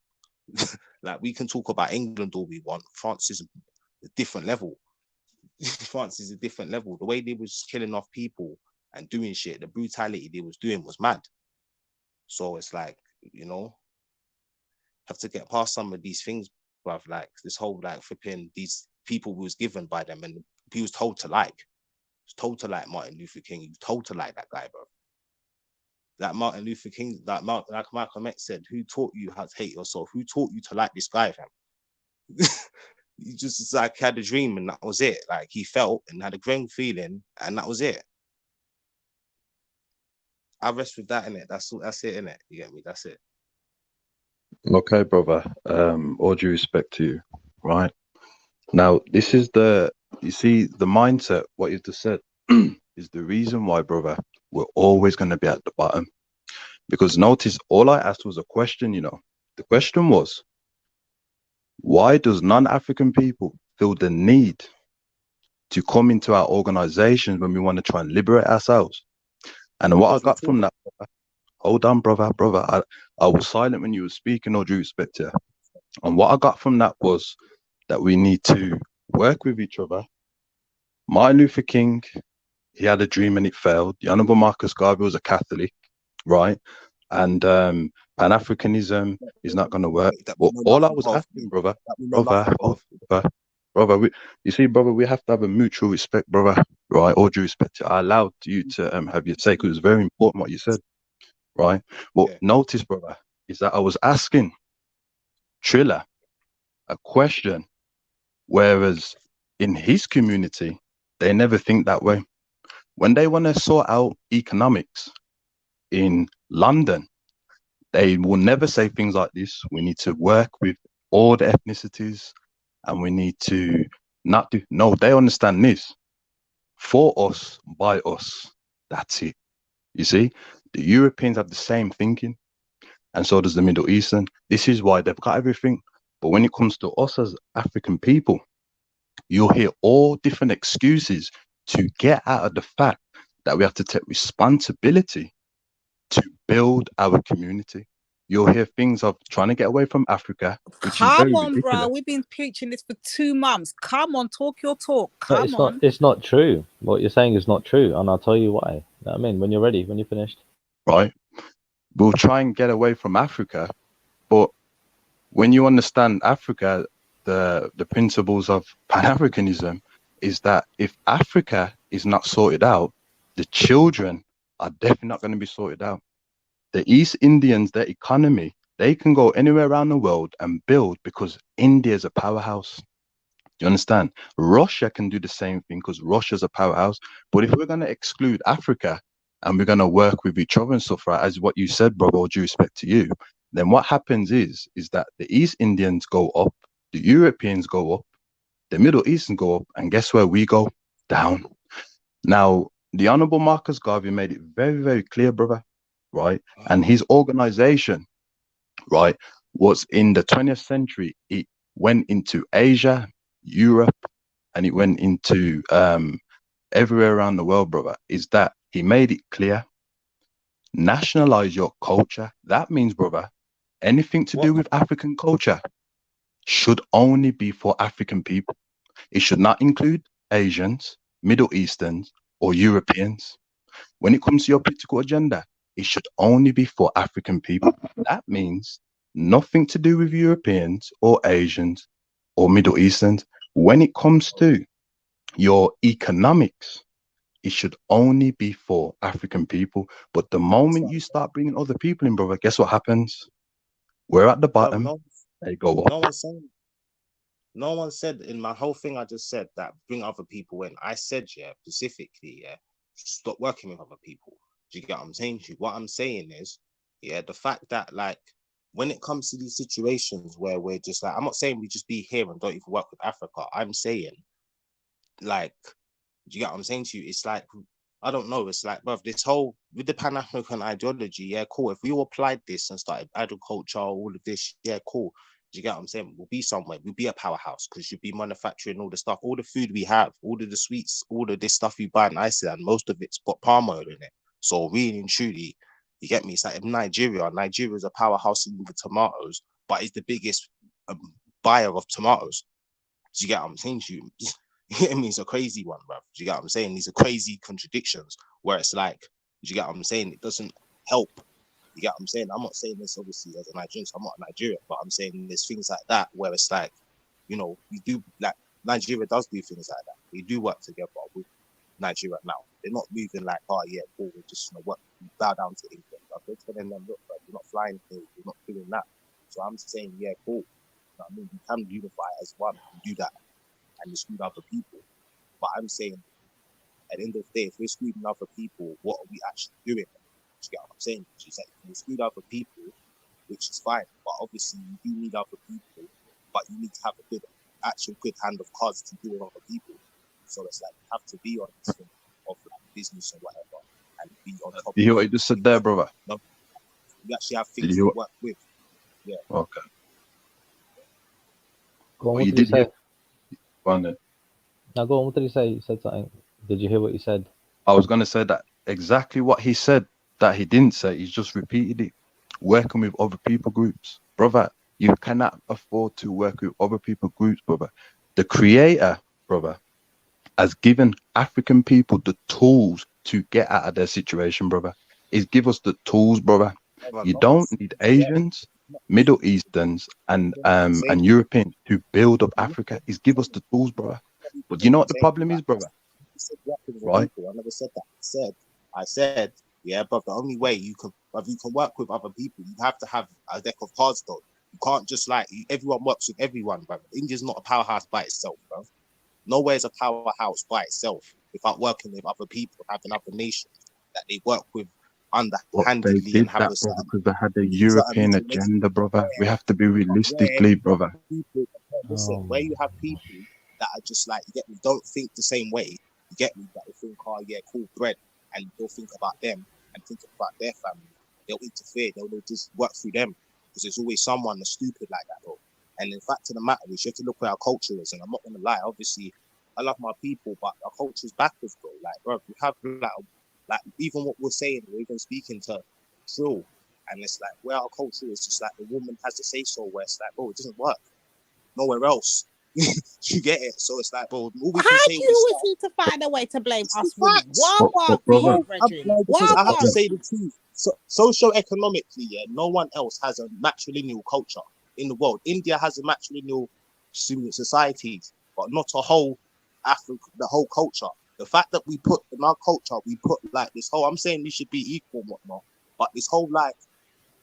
Q: Like, we can talk about England all we want. France is a different level. France is a different level. The way they was killing off people and doing shit, the brutality they was doing was mad. So it's like, you know, have to get past some of these things, bruv. Like this whole like flipping these people who was given by them, and he was told to like. He was told to like Martin Luther King. He was told to like that guy, bro. Like Martin Luther King, like Malcolm X said, who taught you how to hate yourself? Who taught you to like this guy, fam? He just like had a dream and that was it. Like he felt and had a great feeling and that was it. I rest with that, innit? That's it, innit? You get me? That's it.
U: Okay, brother. All due respect to you, right? Now, this is you see, the mindset, what you've just said, is the reason why, brother, we're always going to be at the bottom. Because notice, all I asked was a question, you know. The question was, why does non-African people feel the need to come into our organizations when we want to try and liberate ourselves? And what I got from that, hold on, brother, I was silent when you were speaking, all due respect to you. And what I got from that was that we need to work with each other. Martin Luther King, he had a dream and it failed. The Honorable Marcus Garvey was a Catholic, right? And Pan-Africanism is not going to work. But all I was asking, brother, you see, brother, we have to have a mutual respect, brother, right? All due respect to you. I allowed you to have your say, because it was very important what you said, right? But notice, brother, is that I was asking Triller a question, whereas in his community, they never think that way. When they want to sort out economics in London, they will never say things like this. We need to work with all the ethnicities and we need to not do. No, they understand this. For us, by us. That's it. You see, the Europeans have the same thinking, and so does the Middle Eastern. This is why they've got everything. But when it comes to us as African people, you'll hear all different excuses to get out of the fact that we have to take responsibility to build our community. You'll hear things of trying to get away from Africa, which is very
R: Come on,
U: ridiculous.
R: bro. We've been preaching this for 2 months. Come on, talk your talk.
M: No,
R: Come on.
M: It's not true. What you're saying is not true, and I'll tell you why. You know what I mean, when you're ready, when you're finished.
U: Right. We'll try and get away from Africa, but when you understand Africa, the principles of Pan-Africanism is that if Africa is not sorted out, the children are definitely not going to be sorted out. The East Indians, their economy, they can go anywhere around the world and build because India is a powerhouse. Do you understand? Russia can do the same thing because Russia's a powerhouse. But if we're going to exclude Africa and we're going to work with each other and stuff, right, as what you said, brother, all due respect to you, then what happens is that the East Indians go up, the Europeans go up, the Middle Eastern go up, and guess where we go? down. Now, the Honorable Marcus Garvey made it very, very clear, brother, right? And his organization, right, was in the 20th century. It went into Asia, Europe, and it went into everywhere around the world, brother. Is that he made it clear, nationalize your culture. That means, brother, anything to do with African culture should only be for African people. It should not include Asians, Middle Easterns, or Europeans. When it comes to your political agenda, it should only be for African people. That means nothing to do with Europeans or Asians or Middle Easterns. When it comes to your economics, it should only be for African people. But the moment you start bringing other people in, brother, guess what happens? We're at the bottom. They go up.
Q: No one said in my whole thing I just said that bring other people in. I said, yeah, specifically, yeah, stop working with other people. Do you get what I'm saying to you? What I'm saying is, yeah, the fact that, like, when it comes to these situations where we're just like, I'm not saying we just be here and don't even work with Africa. I'm saying, like, do you get what I'm saying to you? It's like, I don't know. It's like, bruv, this whole, with the Pan-African ideology, yeah, cool. If we all applied this and started agriculture, all of this, yeah, cool. Do you get what I'm saying? We'll be somewhere. We'll be a powerhouse because you'll be manufacturing all the stuff, all the food we have, all of the sweets, all of this stuff you buy in Iceland, most of it's got palm oil in it. So really and truly, you get me? It's like in Nigeria is a powerhouse in the tomatoes, but it's the biggest buyer of tomatoes. Do you get what I'm saying to you? You get me? It's a crazy one, bro. Do you get what I'm saying? These are crazy contradictions where it's like, do you get what I'm saying? It doesn't help. You get what I'm saying? I'm not saying this obviously as a Nigerian, so I'm not Nigerian, but I'm saying there's things like that where it's like, you know, we do, like, Nigeria does do things like that. We do work together with Nigeria now. They're not moving like, oh yeah, cool, we're just gonna bow down to England. Like, they're telling them, look, bro, you're not flying here, you're not doing that. So I'm saying, yeah, cool. You know what I mean, we can unify as one and do that and exclude other people. But I'm saying, at the end of the day, if we're excluding other people, what are we actually doing? You get what I'm saying? It's like you exclude other people, which is fine, but obviously you do need other people, but you need to have a good hand of cards to deal with other people. So it's like you have to be on this thing of like business or whatever, and be on top.
U: You hear what you just said there, brother?
Q: No, you actually have things to work with. Yeah.
U: Okay.
M: Go on,
U: Well,
M: what did you say?
U: Go on then.
M: Now go on, what did you say? You said something. Did you hear what you said?
U: I was going to say that exactly what he said that he didn't say. He's just repeated it. Working with other people groups. Brother, you cannot afford to work with other people groups, brother. The creator, brother, has given African people the tools to get out of their situation, brother. He's give us the tools, brother. You don't need Asians, Middle Easterns, and Europeans to build up Africa. He's give us the tools, brother. But you know what the problem is, brother? Right?
Q: I never said that. I said, yeah, but the only way you can work with other people, you have to have a deck of cards, though. You can't just like everyone works with everyone, brother. India's not a powerhouse by itself, bro. Nowhere's a powerhouse by itself without working with other people, having other nations that they work with underhandedly.
U: They did
Q: and have
U: that, brother, because they had a European agenda, brother. We have to be realistically, brother.
Q: Listen, where you have people that are just like, you get me, don't think the same way. You get me? That they think, oh yeah, cool, bread, and they'll think about them and think about their family. They'll interfere. They'll just work through them because there's always someone that's stupid like that, though. And in fact, of the matter is, you have to look where our culture is. And I'm not gonna lie, obviously, I love my people, but our culture is backwards, bro. Like, bro, we have like even what we're saying, we're even speaking to Trill, and it's like where our culture is just like the woman has to say so. Where it's like, bro, it doesn't work nowhere else. You get it? So it's like, bro, all we
D: How
Q: can
D: do
Q: say
D: you always need to find a way to blame us women? What
Q: because I have to say the truth. So, socio-economically, yeah, no one else has a matrilineal culture in the world. India has a matrilineal society, but not a whole Africa, the whole culture. The fact that we put in our culture, we put like this whole, I'm saying we should be equal and whatnot, but this whole like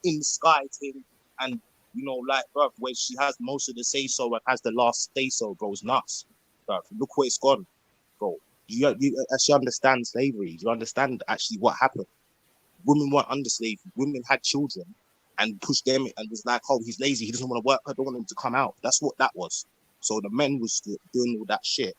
Q: in the sky thing, and you know, like, bro, where she has most of the say so and has the last say so, bro, is nuts. Bro, look where it's gone, bro. You actually understand slavery. You understand actually what happened. Women weren't under slavery. Women had children and pushed them and was like, oh, he's lazy. He doesn't want to work. I don't want him to come out. That's what that was. So the men was doing all that shit.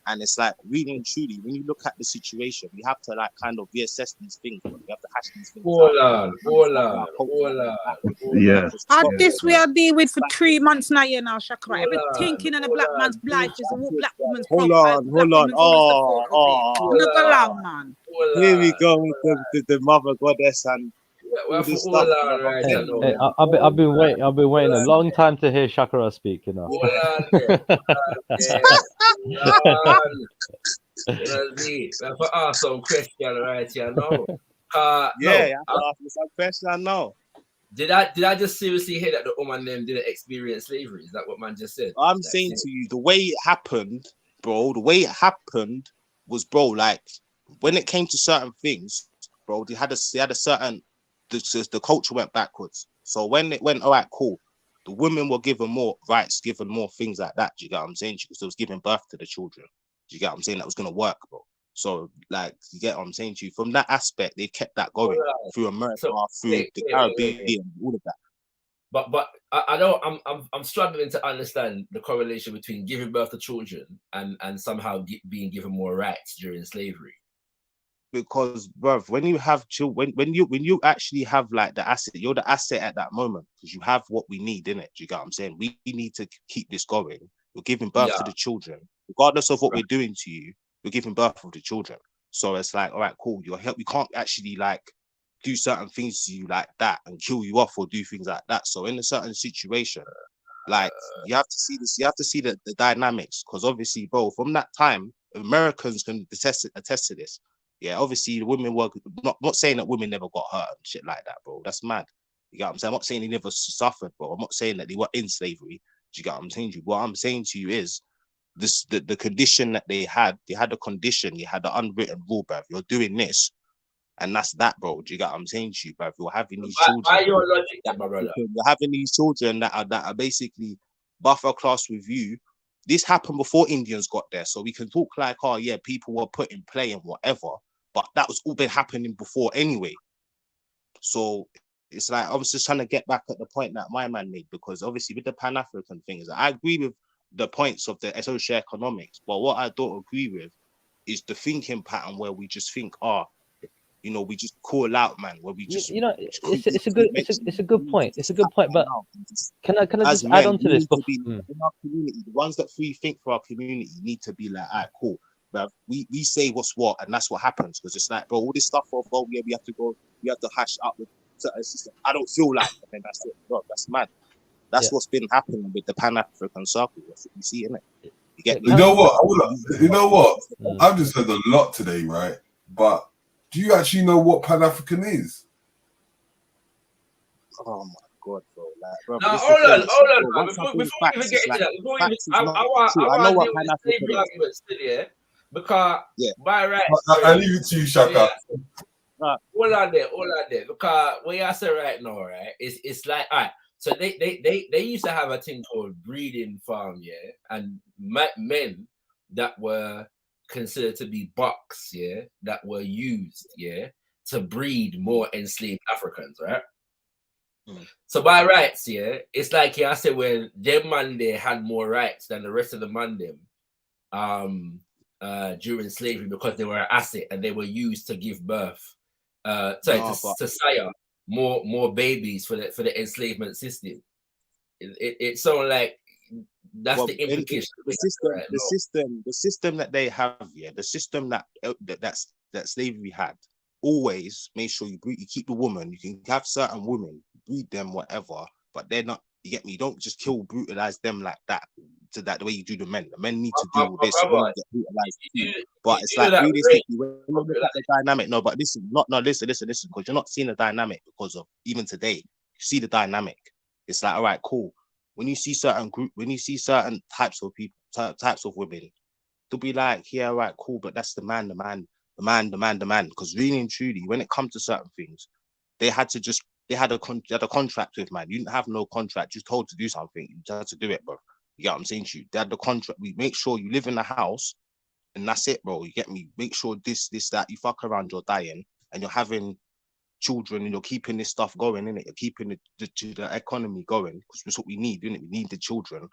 Q: And it's like, really and truly, when you look at the situation, we have to like kind of reassess these things, bro. We have to hash these things
S: Hold
Q: out.
S: on, hold on, hold on, hold
U: Yeah.
S: on.
R: And
U: Yeah.
R: this we are dealing with for 3 months now, you know, Shaka.
S: Hold
R: Everything in a
S: hold
R: black
S: on,
R: man's life
S: bitch.
R: is a black woman's
Q: Hold
R: problem. Black
Q: on.
R: woman's always the fault of it.
Q: Oh,
R: Not go long, man.
Q: here we go with the mother goddess and
S: We
Q: all
S: have to
Q: this
S: hold
Q: stuff.
S: on right
M: Hey,
S: now.
M: hey, I've been waiting. I've been waiting a long time to hear Shakara speak. You know.
S: Hold on there. Hold on. You know, we have to ask some question right here now.
Q: Yeah, you
S: No,
Q: have to ask me some question now.
S: did I just seriously hear that the woman them didn't experience slavery? Is that what man just said?
Q: I'm saying to you, the way it happened, bro, was, bro, like when it came to certain things, bro, they had a certain the culture went backwards. So when it went, all right, cool, the women were given more rights, given more things like that. Do you get what I'm saying? Because it was giving birth to the children. Do you get what I'm saying? That was gonna work, bro. So like, you get what I'm saying to you? From that aspect, they kept that going through America, through the Caribbean, all of that.
S: But I don't. I'm struggling to understand the correlation between giving birth to children and somehow being given more rights during slavery.
Q: Because, bruv, when you have children, when you actually have like the asset, you're the asset at that moment because you have what we need in it. Do you get what I'm saying? We need to keep this going. You're giving birth to the children, regardless of what we're doing to you. You're giving birth of the children. So it's like, all right, cool. You're help. We can't actually like do certain things to you like that and kill you off or do things like that. So in a certain situation, like you have to see this. You have to see the dynamics because obviously, bro, from that time, Americans can attest to this. Yeah, obviously the women were not saying that women never got hurt and shit like that, bro. That's mad. You get what I'm saying? I'm not saying they never suffered, bro. I'm not saying that they were in slavery. Do you get what I'm saying to you? What I'm saying to you is this: the condition that they had a condition. You had the unwritten rule, bruv. You're doing this, and that's that, bro. Do you get what I'm saying to you, bruv? You're having these children.
S: Why your logic, my brother?
Q: You're having these children that are basically buffer class with you. This happened before Indians got there, so we can talk like, oh yeah, people were put in play and whatever. But that was all been happening before anyway. So it's like, I was just trying to get back at the point that my man made, because obviously with the Pan-African things, I agree with the points of the socio-economics, but what I don't agree with is the thinking pattern where we just think, we just call out, man, where we just,
M: it's a good point. It's a good point, but can I just add on to this?
Q: In our community, the ones that free think for our community need to be like, all right, cool. But we say what's what, and that's what happens. Because it's like, bro, all this stuff of, oh yeah, we have to hash up with certain system. I don't feel like, and then that's it, bro. That's mad. That's what's been happening with the Pan-African circle. That's what you see, innit? You get me?
J: You know what? I've just heard a lot today, right? But do you actually know what Pan-African is?
Q: Oh my god, bro! Like, bro,
S: Now
Q: hold on,
S: man. Before we even get into that, I want to deal with the slavery argument still, yeah. Because by right,
J: I leave it to you, Shaka.
S: Hold on there. Because what you say right now, right? It's like, all right. So they used to have a thing called breeding farm, yeah, and men that were considered to be bucks, yeah, that were used, yeah, to breed more enslaved Africans, right? So by rights, yeah, it's like I said, when them man they had more rights than the rest of the man them during slavery because they were an asset and they were used to give birth to sire more babies for the enslavement system. It sounds like that's the implication.
Q: The system that they have, the system that slavery had, always make sure you keep the woman. You can have certain women, breed them, whatever, but they're not. You get me? You don't just brutalize them like that. To that the way you do the men. The men need to do all this. Women get brutalized too. But it's like realistically, when you look at the dynamic. No, but listen, listen, because you're not seeing the dynamic because of even today. You see the dynamic. It's like, all right, cool. When you see certain types of people, types of women, they'll be like, yeah, all right, cool, but that's the man. Because really and truly, when it comes to certain things, they had a contract with man. You didn't have no contract. You're told to do something. You just had to do it, bro. You get what I'm saying to you? They had the contract. We make sure you live in the house, and that's it, bro. You get me? Make sure this, that. You fuck around, you're dying, and you're having children, and you're keeping this stuff going, innit? You're keeping the economy going, because that's what we need, innit? We need the children.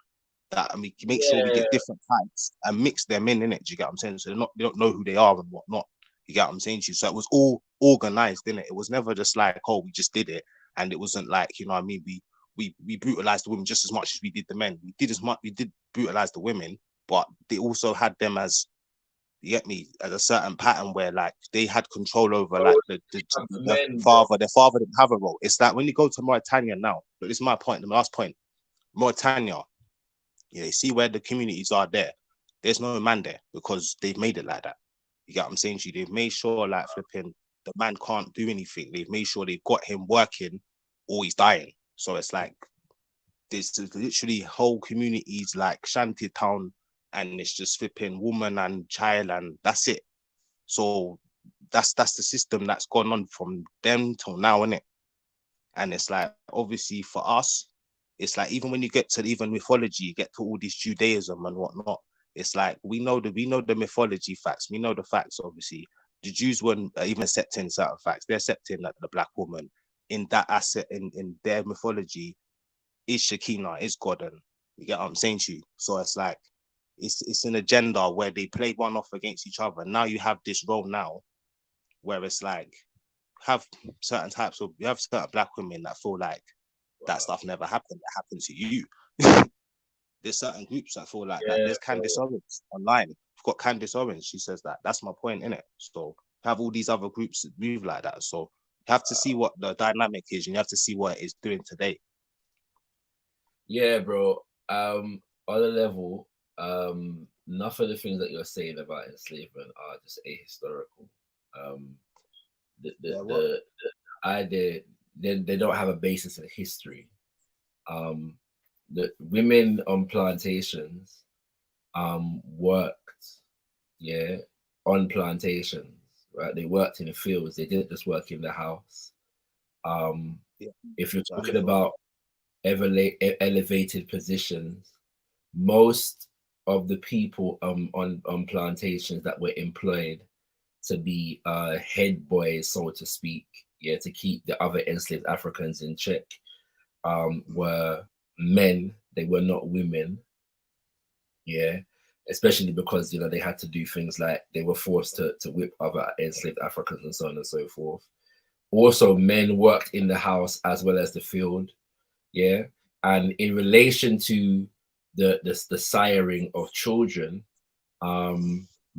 Q: that, I mean, make sure we get different types and mix them in it. Do you get what I'm saying? So they don't know who they are and whatnot. You get what I'm saying to you? So it was all organized, didn't it? It was never just like, oh, we just did it, and it wasn't like, you know what I mean, we brutalized the women just as much as we did the men. We did brutalize the women, but they also had them as, you get me, as a certain pattern where like they had control over like their father didn't have a role. It's like when you go to Mauritania now, but this is my point, the last point. Mauritania, you see where the communities are there. There's no man there because they've made it like that. You get what I'm saying to you? They've made sure like flipping the man can't do anything. They've made sure they've got him working or he's dying. So it's like there's literally whole communities like shanty town, and it's just flipping woman and child, and that's it. So that's the system that's gone on from them till now, innit? And it's like, obviously for us, it's like even when you get to even mythology, you get to all this Judaism and whatnot. It's like we know the mythology facts. We know the facts. Obviously, the Jews weren't even accepting certain facts. They're accepting that the black woman in that asset in their mythology is Shekinah, is God, and you get what I'm saying to you. So it's like it's an agenda where they play one off against each other. Now you have this role now where it's like you have certain black women that feel like that stuff never happened. That happened to you. There's certain groups that feel like that. There's Candice Owens online. You've got Candice Owens. She says that. That's my point, innit? So you have all these other groups that move like that. So you have to see what the dynamic is, and you have to see what it is doing today.
B: Yeah, bro. On a level, enough of the things that you're saying about enslavement are just ahistorical. The idea they don't have a basis in history. The women on plantations worked, on plantations, right? They worked in the fields. They didn't just work in the house. If you're talking about elevated positions, most of the people on plantations that were employed to be head boys, so to speak, to keep the other enslaved Africans in check, were men. They were not women, especially because they had to do things like they were forced to whip other enslaved Africans and so on and so forth. Also, men worked in the house as well as the field, and in relation to the siring of children,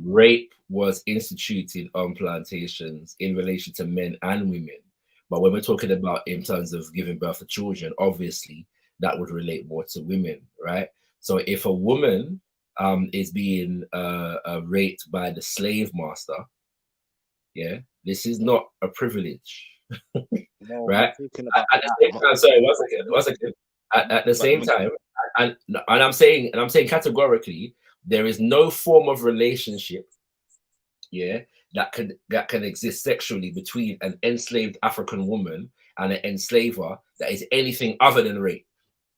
B: rape was instituted on plantations in relation to men and women. But when we're talking about in terms of giving birth to children, obviously that would relate more to women, right? So if a woman is being raped by the slave master, this is not a privilege, right? At the same time, sorry, one second. At the same time, and I'm saying categorically, there is no form of relationship, that can exist sexually between an enslaved African woman and an enslaver that is anything other than rape,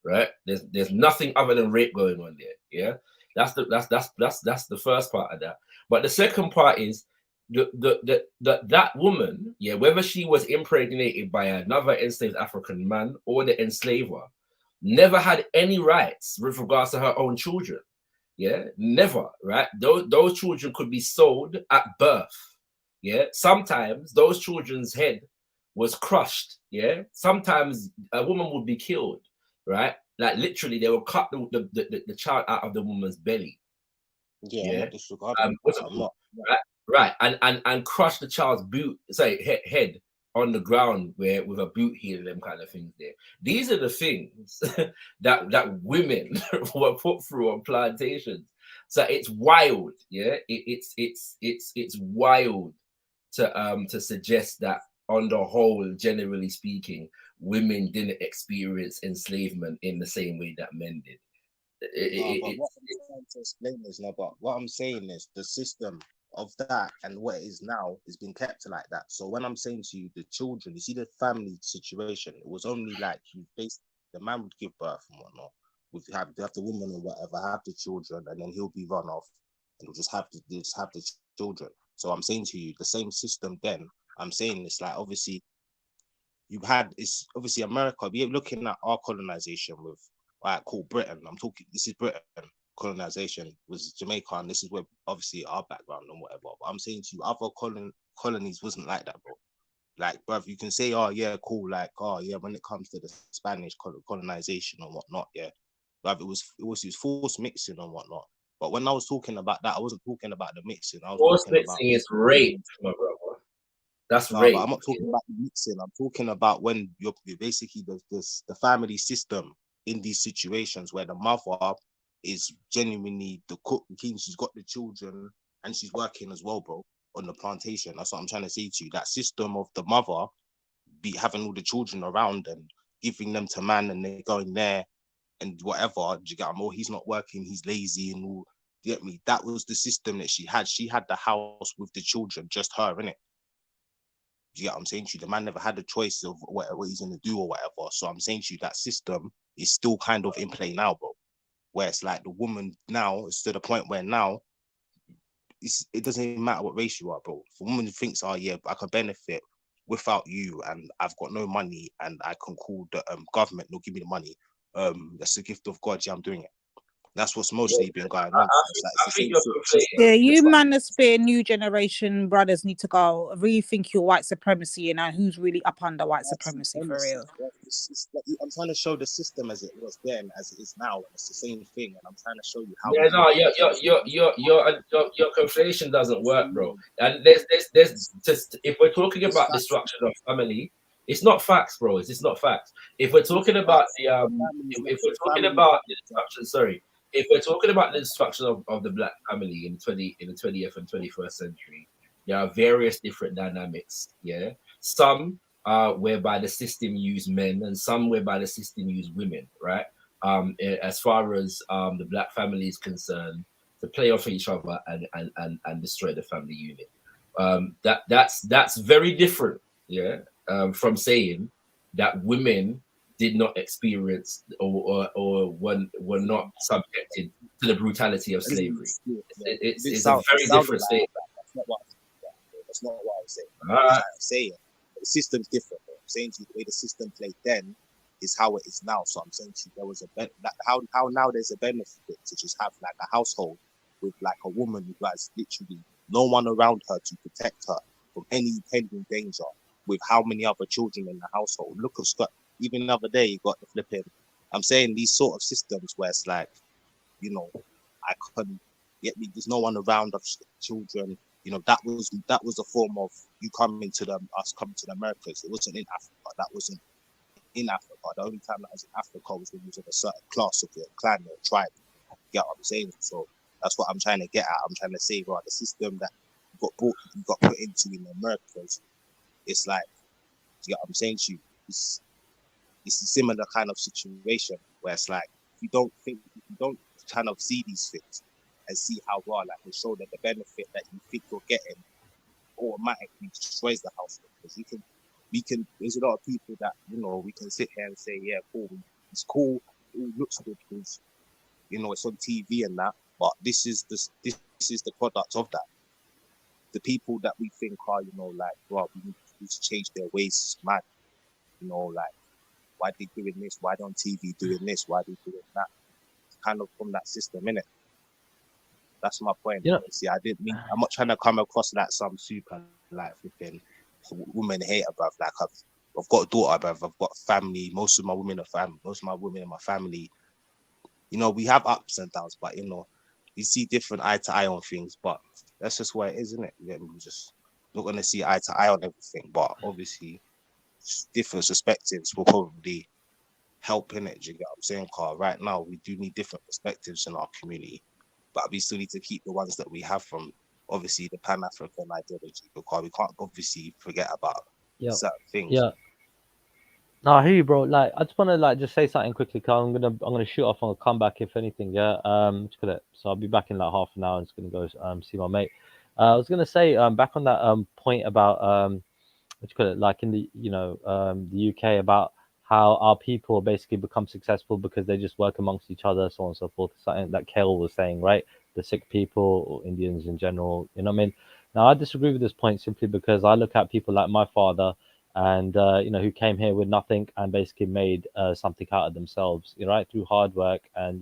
B: right? There's nothing other than rape going on there. That's the first part of that. But the second part is that woman, whether she was impregnated by another enslaved African man or the enslaver, never had any rights with regards to her own children. Never, right? Those children could be sold at birth. Sometimes those children's head was crushed. Sometimes a woman would be killed, right? Like literally, they will cut the child out of the woman's belly. Right, and crush the child's head on the ground with a boot heel and them kind of things there. These are the things that women were put through on plantations. So it's wild, it's wild to suggest that on the whole, generally speaking, women didn't experience enslavement in the same way that men did.
Q: What I'm saying is the system of that and what it is now has been kept like that. So when I'm saying to you, the children, you see the family situation, it was only like the man would give birth and whatnot, would have the woman or whatever, have the children, and then he'll be run off and we'll just have the children. So I'm saying to you, the same system then, I'm saying it's like obviously it's obviously America, we're looking at our colonization with all right, cool, Britain. I'm talking. This is Britain. Colonization was Jamaica, and this is where obviously our background and whatever. But I'm saying to you, other colonies wasn't like that, bro. Like, bruv, you can say, oh yeah, cool, like, oh yeah, when it comes to the Spanish colonization and whatnot, yeah, bruv, it was forced mixing and whatnot. But when I was talking about that, I wasn't talking about the mixing. I was
B: Forced
Q: talking about
B: mixing is rape, my brother. That's
Q: no,
B: rape.
Q: but I'm not talking about the mixing. I'm talking about when you're basically the family system in these situations where the mother is genuinely the cook, she's got the children and she's working as well, bro, on the plantation. That's what I'm trying to say to you. That system of the mother be having all the children around and giving them to man, and they're going there and whatever. Do you get me? He's not working, he's lazy and all. Do you get me? That was the system that she had. She had the house with the children, just her, innit? Do you get what I'm saying to you? The man never had a choice of what he's gonna do or whatever. So I'm saying to you that system is still kind of in play now, bro. Where it's like the woman now, it's to the point where now it doesn't even matter what race you are, bro. If a woman thinks, oh yeah, I can benefit without you and I've got no money and I can call the government, they'll give me the money. That's a gift of God, yeah, I'm doing it. That's what's mostly been going on.
D: Yeah, you manosphere new generation brothers need to go rethink your white supremacy and who's really up under white supremacy for real.
Q: I'm trying to show the system as it was then, as it is now, and it's the same thing. And I'm trying to show you how.
B: Yeah, no, your conflation doesn't work, bro. And there's just, if we're talking about the structure of family, it's not facts, bro. It's not facts. If we're talking about the if we're talking about the structure, sorry. If we're talking about the destruction of the black family in the 20th and 21st century, there are various different dynamics. Yeah, some whereby the system use men, and some whereby the system use women. Right. As far as the black family is concerned, to play off each other and destroy the family unit. That's very different. Yeah, from saying that women did not experience or were not subjected to the brutality of slavery. It's a very different statement.
Q: That's not what I'm saying. I'm saying the system's different. Bro. I'm saying to you the way the system played then is how it is now. So I'm saying to you there was how now there's a benefit to just have like a household with like a woman who has literally no one around her to protect her from any pending danger, with how many other children in the household. Look at Scott. Even the other day, you got the flipping. I'm saying these sort of systems where it's like, you know, I couldn't get me. There's no one around of children. You know, that was a form of you coming to us coming to the Americas. It wasn't in Africa. That wasn't in Africa. The only time that was in Africa was when you was of a certain class of your clan or tribe. You get what I'm saying? So that's what I'm trying to get at. I'm trying to say, right, the system that you got put into in the Americas, it's like, you get what I'm saying to you? It's a similar kind of situation where it's like if you don't kind of see these things and see how well, like, they show that the benefit that you think you're getting automatically destroys the household. Because we can there's a lot of people that, you know, we can sit here and say, yeah, cool, it's cool, it looks good because, you know, it's on TV and that, but this is the product of that. The people that we think are, you know, like, well, we need to change their ways, man. You know, like, why they doing this? Why don't TV doing this? Why they doing that? It's kind of from that system, innit? That's my point.
M: You know,
Q: see, I'm not trying to come across like some super like flipping woman hater, bruv. Like I've got a daughter, bruv. I've got family. Most of my women are family. Most of my women in my family. You know, we have ups and downs, but you know, you see different eye to eye on things. But that's just where it is, isn't it? You get me? We're just not gonna see eye to eye on everything, but obviously different perspectives will probably help in it. Do you get what I'm saying, Carl? Right now, we do need different perspectives in our community, but we still need to keep the ones that we have from obviously the Pan-African ideology, because we can't obviously forget about certain things.
M: Yeah. No, I hear you, bro. Like, I just want to just say something quickly, Carl. I'm gonna shoot off on a comeback if anything. Yeah. So I'll be back in like half an hour. I'm just gonna go see my mate. I was gonna say back on that point about like in the the UK, about how our people basically become successful because they just work amongst each other, so on and so forth. Something that Kale was saying, right? The Sikh people or Indians in general, you know what I mean? Now, I disagree with this point simply because I look at people like my father, and who came here with nothing and basically made something out of themselves, right, through hard work and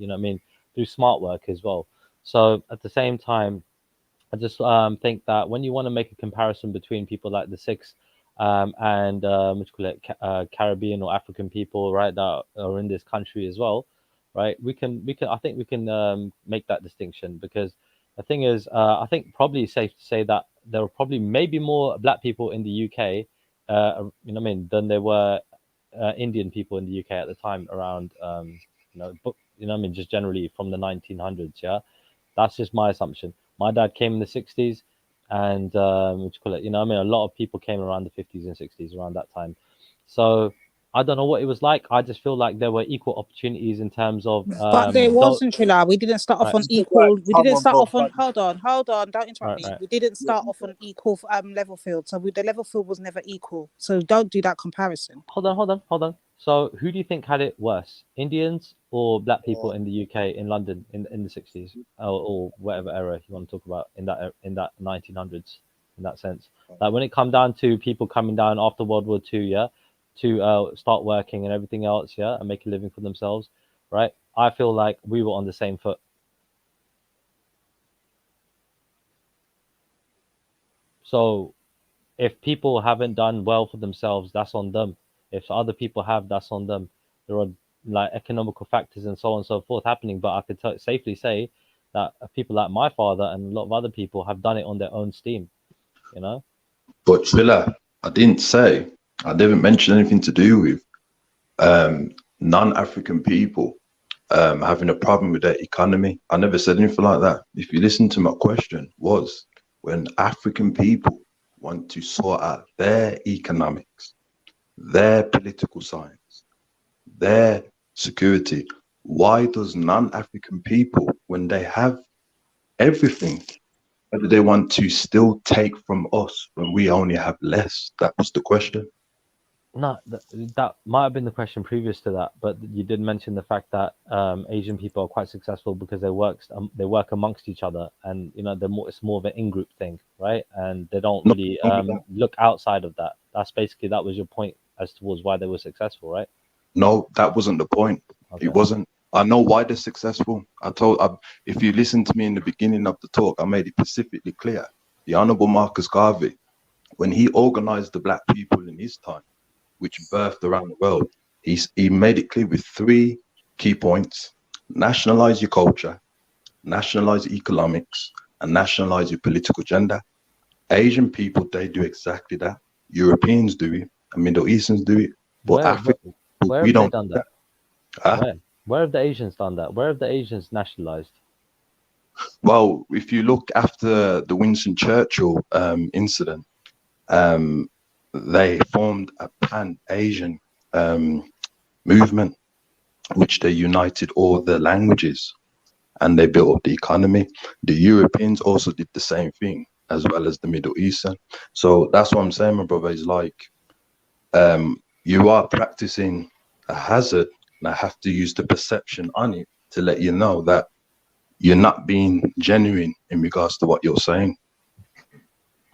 M: through smart work as well. So at the same time, I just think that when you want to make a comparison between people like the six and what you call it, Caribbean or African people, right, that are in this country as well, right? I think we can make that distinction, because the thing is, I think probably safe to say that there are probably maybe more black people in the UK, than there were Indian people in the UK at the time around, just generally from the 1900s, yeah. That's just my assumption. My dad came in the 60s, and what you call it, a lot of people came around the 50s and 60s around that time. So I don't know what it was like. I just feel like there were equal opportunities in terms of
R: But there wasn't, Trilla. We didn't start off on equal. We didn't start off on. Hold on. Don't interrupt me. We didn't start off on equal level field. So the level field was never equal. So don't do that comparison.
M: Hold on. So who do you think had it worse, Indians or black people in the UK, in London, in the 60s, or whatever era you want to talk about, in that 1900s, in that sense? Like when it come down to people coming down after World War II, yeah, to start working and everything else, yeah, and make a living for themselves, right? I feel like we were on the same foot. So if people haven't done well for themselves, that's on them. If other people have, that's on them. There are like economical factors and so on and so forth happening, but I could safely say that people like my father and a lot of other people have done it on their own steam,
U: But Trilla, I didn't mention anything to do with non-African people having a problem with their economy. I never said anything like that. If you listen to my question, was when African people want to sort out their economics, their political science, their security, why does non-African people, when they have everything, why do they want to still take from us when we only have less? That was the question.
M: No, that might have been the question previous to that, but you did mention the fact that Asian people are quite successful because they work amongst each other, and it's more of an in-group thing, right? And they don't really look outside of that. That was your point as towards why they were successful, right?
U: No, that wasn't the point. Okay. It wasn't. I know why they're successful. If you listen to me in the beginning of the talk, I made it specifically clear. The Honorable Marcus Garvey, when he organized the black people in his time, which birthed around the world, he made it clear with 3 key points: nationalize your culture, nationalize economics, and nationalize your political agenda. Asian people, they do exactly that. Europeans do it, and Middle Easterns do it, but Africa,
M: where
U: we
M: have
U: don't
M: they done that? Where have the Asians done that? Where have the Asians nationalized?
U: Well, if you look after the Winston Churchill incident, they formed a Pan-Asian movement, which they united all the languages and they built up the economy. The Europeans also did the same thing, as well as the Middle Eastern. So that's what I'm saying, my brother, is like, you are practicing a hazard, and I have to use the perception on it to let you know that you're not being genuine in regards to what you're saying.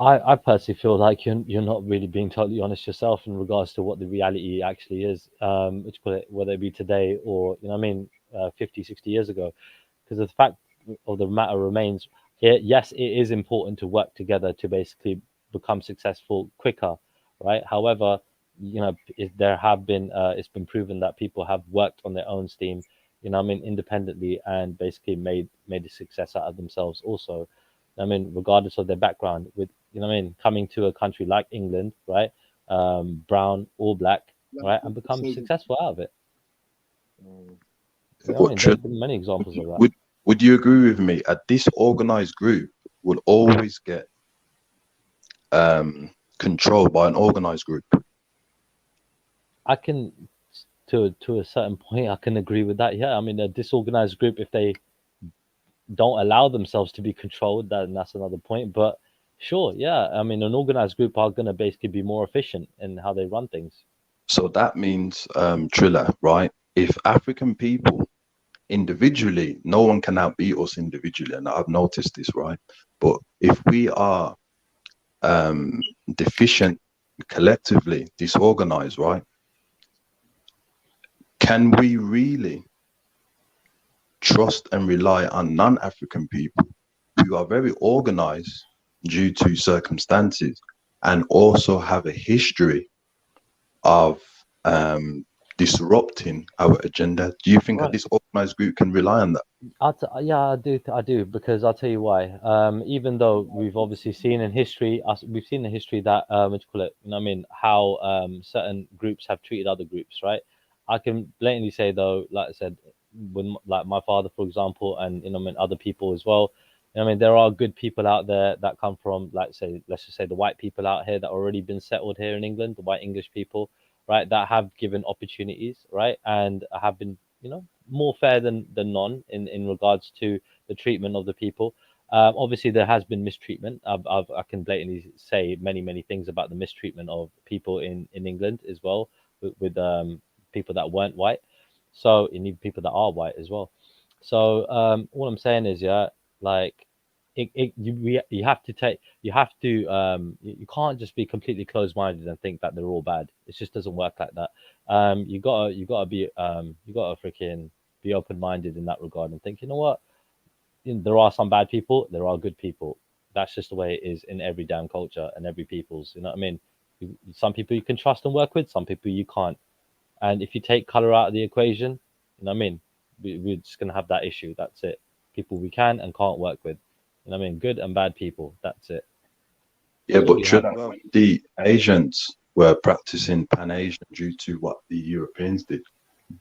M: I personally feel like you're not really being totally honest yourself in regards to what the reality actually is, whether it be today or 50, 60 years ago, because the fact of the matter remains, yes, it is important to work together to basically become successful quicker, right? However, there have been it's been proven that people have worked on their own steam, independently, and basically made a success out of themselves also. Regardless of their background, with coming to a country like England, right, brown or black, right, and become successful out of it. There's been many examples of that.
U: Would you agree with me? A disorganized group will always get controlled by an organized group.
M: I can, to a certain point, I can agree with that. Yeah, a disorganized group, if they don't allow themselves to be controlled, then that's another point. But sure, yeah, an organized group are going to basically be more efficient in how they run things.
U: So that means, Trilla, right? If African people individually, no one can outbeat us individually, and I've noticed this, right? But if we are deficient collectively disorganized, right? Can we really trust and rely on non-African people who are very organized due to circumstances and also have a history of disrupting our agenda? Do you think that this organized group can rely on that?
M: Yeah, I do, because I'll tell you why. Even though we've obviously seen in history, we've seen in history that what you call it, you know what I mean, how certain groups have treated other groups, right? I can blatantly say though, like I said, when like my father, for example, and you know, I mean, other people as well. You know, I mean, there are good people out there that come from, like, say, let's just say the white people out here that already been settled here in England, the white English people, right, that have given opportunities, right, and have been, you know, more fair than none in regards to the treatment of the people. Obviously, there has been mistreatment. I can blatantly say many things about the mistreatment of people in England as well, with people that weren't white. So, and even people that are white as well. So, all I'm saying is, yeah, like, you have to take, you you can't just be completely closed-minded and think that they're all bad. It just doesn't work like that. You gotta be you gotta freaking be open-minded in that regard and think, you know what, there are some bad people, there are good people. That's just the way it is in every damn culture and every people's, you know what I mean? Some people you can trust and work with, some people you can't. And if you take color out of the equation, you know what I mean, we're just gonna have that issue. That's it. People we can and can't work with. You know what I mean? Good and bad people. That's it.
U: Yeah, but
M: Well,
U: the Asians were practicing Pan-Asian due to what the Europeans did.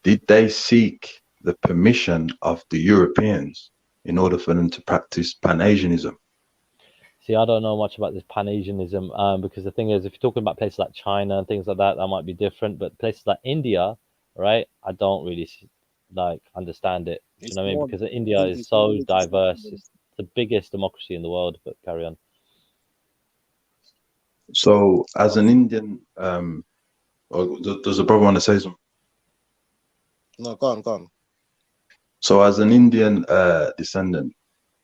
U: Did they seek the permission of the Europeans in order for them to practice Pan-Asianism?
M: see, I don't know much about this Pan-Asianism, because the thing is, if you're talking about places like China and things like that, that might be different. But places like India, right? I don't really like understand it. You know what I mean? Because India is so diverse. It's the biggest democracy in the world. But carry on.
U: So, as an Indian, does the brother want to say something?
Q: No, go on.
U: So, as an Indian descendant,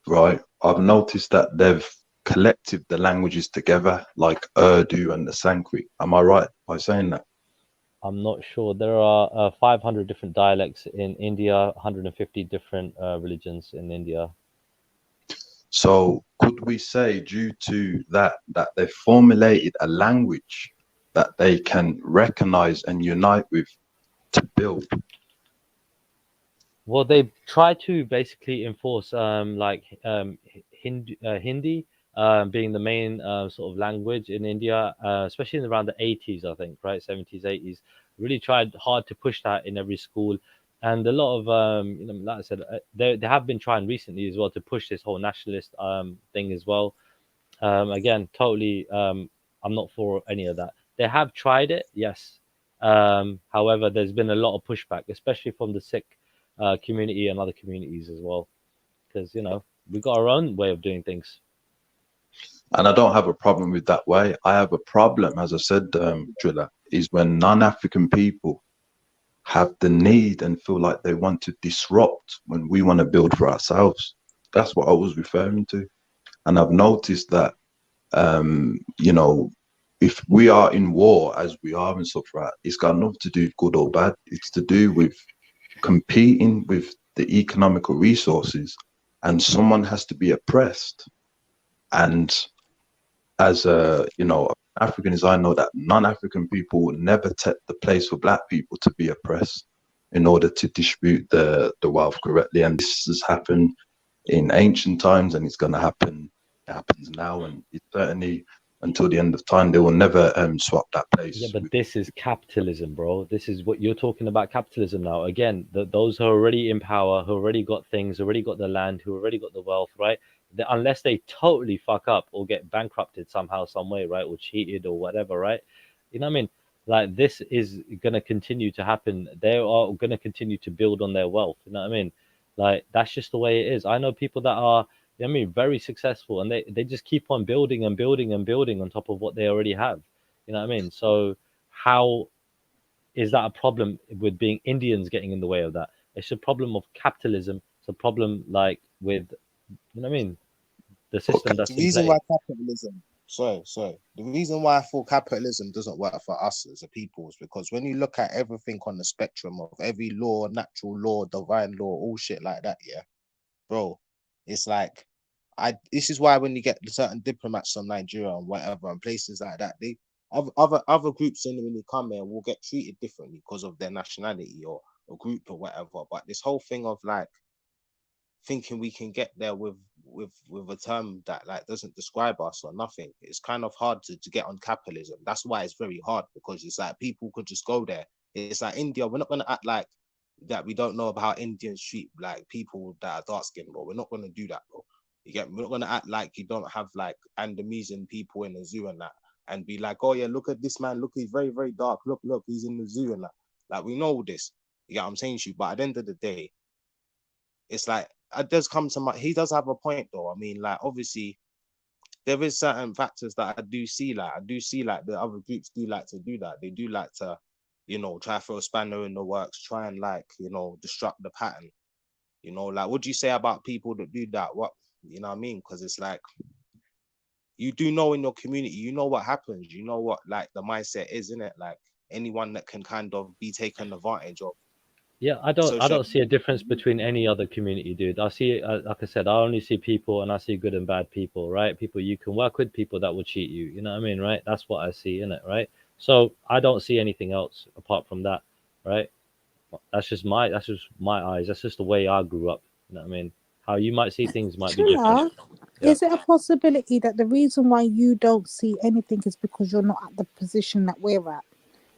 U: right, I've noticed that they've collected the languages together, like Urdu and the Sanskrit. Am I right by saying that?
M: I'm not sure. There are 500 different dialects in India, 150 different religions in India.
U: So could we say, due to that they formulated a language that they can recognize and unite with to build?
M: Well, they try to basically enforce Hindi being the main sort of language in India, especially in around the 80s, I think, right? 70s, 80s. Really tried hard to push that in every school. And a lot of, you know, like I said, they have been trying recently as well to push this whole nationalist thing as well. Again, totally, I'm not for any of that. They have tried it, yes. However, there's been a lot of pushback, especially from the Sikh community and other communities as well, because, you know, we got our own way of doing things.
U: And I don't have a problem with that way. I have a problem, as I said, Driller, is when non-African people have the need and feel like they want to disrupt when we want to build for ourselves. That's what I was referring to. And I've noticed that, you know, if we are in war as we are and stuff, right, it's got nothing to do with good or bad. It's to do with competing with the economical resources, and someone has to be oppressed. And as a, you know, African, as I know that non-African people will never take the place for black people to be oppressed in order to distribute the wealth correctly. And this has happened in ancient times, and it's going to happen. It happens now, and it certainly, until the end of time, they will never swap that place.
M: Yeah, but this is capitalism, bro. This is what you're talking about, capitalism now. Again, those who are already in power, who already got things, already got the land, who already got the wealth, right? Unless they totally fuck up or get bankrupted somehow, some way, right? Or cheated or whatever, right? You know what I mean? Like, this is going to continue to happen. They are going to continue to build on their wealth. You know what I mean? Like, that's just the way it is. I know people that are, you know what I mean, very successful, and they just keep on building and building and building on top of what they already have. You know what I mean? So how is that a problem with being Indians getting in the way of that? It's a problem of capitalism. It's a problem like with, you know what I mean, the system that's
Q: The
M: in
Q: reason
M: place.
Q: why capitalism sorry. The reason why I thought capitalism doesn't work for us as a people is because when you look at everything on the spectrum of every law, natural law, divine law, all shit like that, yeah, bro, it's like this is why when you get certain diplomats from Nigeria and whatever and places like that, they other groups in when you come here will get treated differently because of their nationality or group or whatever. But this whole thing of like thinking we can get there with a term that like doesn't describe us or nothing, it's kind of hard to get on capitalism. That's why it's very hard, because it's like people could just go there. It's like India. We're not going to act like that we don't know about how Indians treat like people that are dark skinned, bro. We're not going to do that, bro. You get me? We're not going to act like you don't have like Indonesian people in the zoo and that, and be like, oh yeah, look at this man, look, he's very, very dark, look, he's in the zoo and that. Like, we know this. You get what I'm saying to you? But at the end of the day, it's like, it does come to he does have a point though. I mean, like, obviously there is certain factors that I do see like the other groups do like to do that. They do like to, you know, try to throw a spanner in the works, try and like, you know, disrupt the pattern. You know, like, what do you say about people that do that? What, you know what I mean? Because it's like, you do know in your community, you know what happens, you know what like the mindset is, isn't it? Like, anyone that can kind of be taken advantage of.
M: Yeah, I don't see a difference between any other community, dude. I see, like I said, I only see people, and I see good and bad people, right? People you can work with, people that will cheat you. You know what I mean, right? That's what I see in it, right? So I don't see anything else apart from that, right? That's just my eyes. That's just the way I grew up. You know what I mean? How you might see things might be different. Yeah.
R: Is it a possibility that the reason why you don't see anything is because you're not at the position that we're at?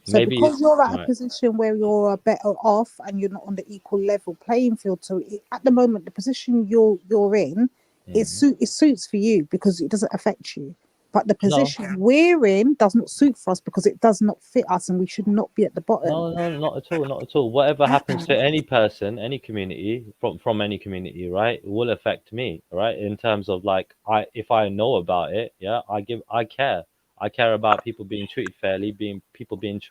R: So
M: Maybe
R: because you're at a
M: right.
R: position where you're better off and you're not on the equal level playing field, so at the moment the position you're in it suits for you because it doesn't affect you. But the position we're in does not suit for us because it does not fit us, and we should not be at the bottom.
M: No, not at all, not at all. Whatever happens to any person, any community, from any community, right, will affect me, right? In terms of like, if I know about it, yeah, I care about people being treated fairly, people being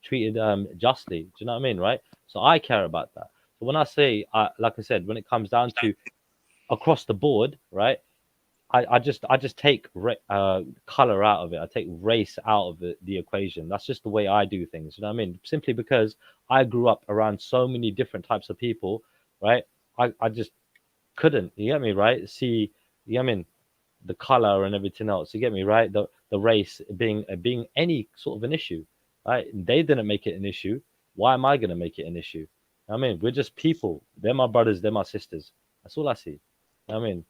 M: treated justly. Do you know what I mean, right? So I care about that. So when I say, like I said, when it comes down to across the board, right? I just take color out of it. I take race out of the equation. That's just the way I do things. You know what I mean? Simply because I grew up around so many different types of people, right? I just couldn't, you get me, right? See, you get me, I mean, the color and everything else. You get me, right? The race being any sort of an issue, right? They didn't make it an issue. Why am I gonna make it an issue? I mean, we're just people. They're my brothers. They're my sisters. That's all I see. I mean.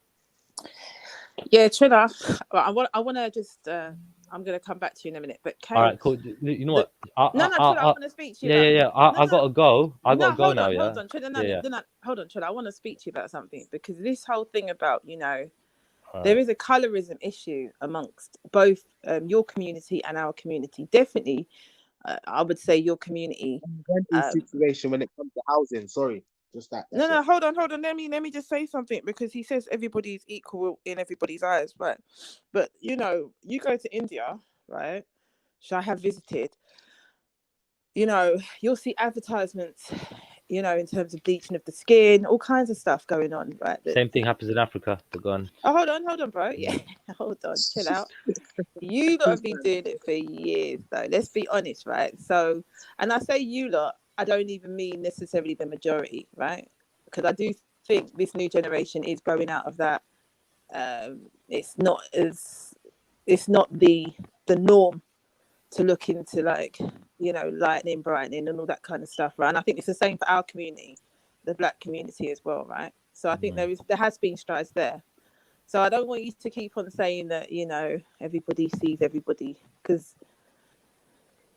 E: Yeah, Trina, I want to just, I'm going to come back to you in a minute, but
M: All right, cool. You know what?
E: Trina, I want to speak to you.
M: Yeah. I gotta go. I gotta go now.
E: Hold on, Trina. Hold on, Trina. I want to speak to you about something, because this whole thing about, you know, there is a colorism issue amongst both your community and our community. Definitely, I would say your community.
Q: Situation when it comes to housing. Sorry. Just that.
E: No, hold on. Let me just say something, because he says everybody's equal in everybody's eyes, right? But you know, you go to India, right? Which I have visited. You know, you'll see advertisements, you know, in terms of bleaching of the skin, all kinds of stuff going on, right?
M: Same thing happens in Africa. But go on.
E: Oh, hold on, bro. Yeah, hold on, chill out. You gotta be doing it for years, though. Let's be honest, right? So, and I say you lot, I don't even mean necessarily the majority, right? Because I do think this new generation is growing out of that. It's not the norm to look into, like, you know, lightening, brightening, and all that kind of stuff, right? And I think it's the same for our community, the Black community as well, right? So I think there has been strides there. So I don't want you to keep on saying that, you know, everybody sees everybody, because,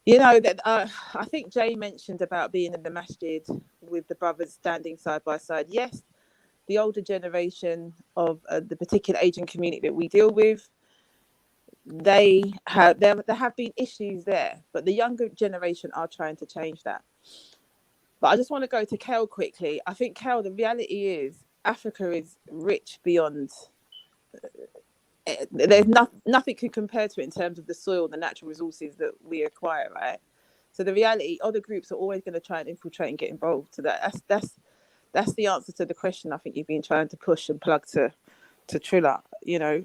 E: you know, that I think Jay mentioned about being in the masjid with the brothers standing side by side. Yes, the older generation of the particular Asian community that we deal with, there have been issues there, but the younger generation are trying to change that. But I just want to go to Kel quickly. I think, Kel, the reality is Africa is rich beyond. There's nothing can compare to it in terms of the soil, the natural resources that we acquire, right? So the reality, other groups are always going to try and infiltrate and get involved. So that's the answer to the question I think you've been trying to push and plug to Trilla. You know,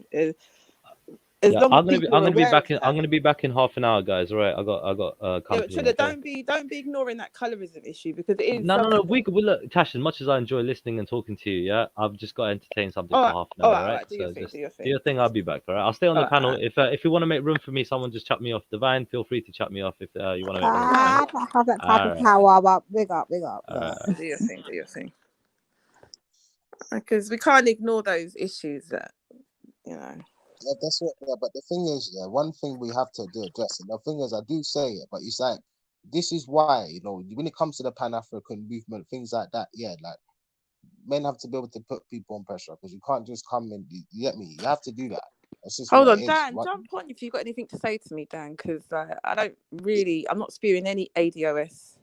E: As
M: Yeah,
E: long as
M: I'm gonna be
E: people are aware
M: back
E: of
M: in.
E: that.
M: I'm gonna be back in half an hour, guys. All right, I got
E: Yeah,
M: company.
E: but Trilla,
M: Okay?
E: don't be ignoring that colorism issue because it is
M: No.
E: something.
M: We look, Tash. As much as I enjoy listening and talking to you, yeah, I've just got to entertain something
E: All
M: for
E: right,
M: half an hour,
E: all
M: right?
E: right. Do your
M: So
E: thing.
M: just
E: Do your
M: do
E: thing.
M: your thing. I'll be back. All right. I'll stay on the
E: All right,
M: panel.
E: all right.
M: If you want to make room for me, someone just chat me off. Divine, feel free to chat me off if you want to make room. Yeah?
D: I don't have that type
M: All
D: of
M: right.
D: power, but big up.
M: All right.
E: Do your thing. Do your thing. Because we can't ignore those issues that
Q: Yeah, that's what. Yeah, but the thing is, yeah, one thing we have to address, and the thing is, I do say it, but it's like this is why when it comes to the Pan-African movement, things like that, yeah, like men have to be able to put people on pressure because you can't just come and you get me. You have to do that. That's just
E: Hold
Q: what
E: on,
Q: it is.
E: Dan. Jump on if you've got anything to say to me, Dan, because I don't really. I'm not spewing any ADOS.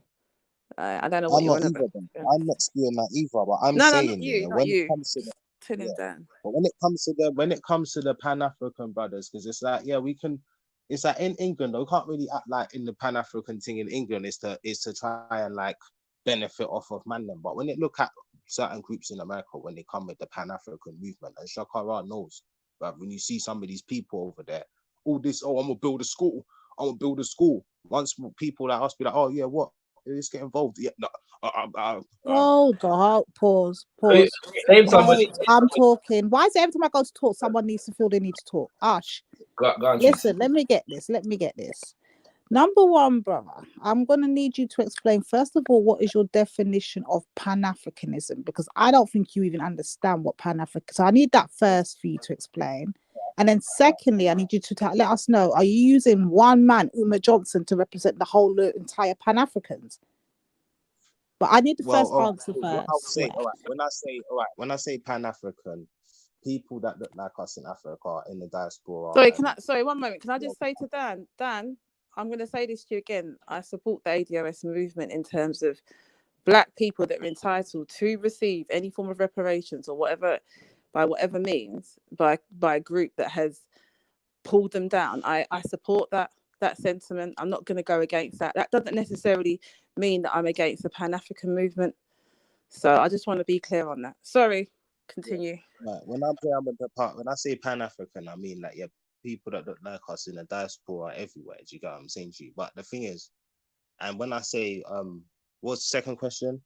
E: I don't know what
Q: I'm
E: you're
Q: not
E: on
Q: either.
E: about.
Q: Then. I'm not spewing that either. But I'm
E: No,
Q: saying,
E: not
Q: yeah,
E: you, not
Q: when it
E: you.
Q: comes to
E: Tell him, Dan.
Q: but when it comes to the Pan-African brothers, because it's like, yeah, we can. It's like in England, we can't really act like in the Pan-African thing in England is to try and like benefit off of man them. But when it look at certain groups in America, when they come with the Pan-African movement, and Shaka knows, but when you see some of these people over there, all this, I'm gonna build a school. I'm gonna build a school. Once people like us be like, oh yeah, what? Let's get involved. Yeah, no.
D: Oh God! Pause.
B: Name somebody.
D: Pause. I'm talking. Why is it every time I go to talk, someone needs to feel they need to talk? Ash.
B: Go on,
D: Listen, let me get this. Number one, brother, I'm going to need you to explain, first of all, what is your definition of Pan-Africanism? Because I don't think you even understand what Pan-African. So I need that first for you to explain. And then secondly, I need you to let us know, are you using one man, Uma Johnson, to represent the whole entire Pan-Africans? But I need the first answer first.
Q: I'll say, all right, when I say Pan-African, people that look like us in Africa, in the diaspora.
E: Sorry, one moment. Can I just say to Dan, I'm going to say this to you again. I support the ADOS movement in terms of Black people that are entitled to receive any form of reparations or whatever, by whatever means, by a group that has pulled them down. I support that sentiment. I'm not going to go against that. That doesn't necessarily mean that I'm against the Pan-African movement. So I just want to be clear on that. Sorry, continue.
Q: Right. When I say Pan-African, I mean like, yeah, people that look like us in the diaspora everywhere. Do you get what I'm saying to you? But the thing is, and when I say, what's the second question?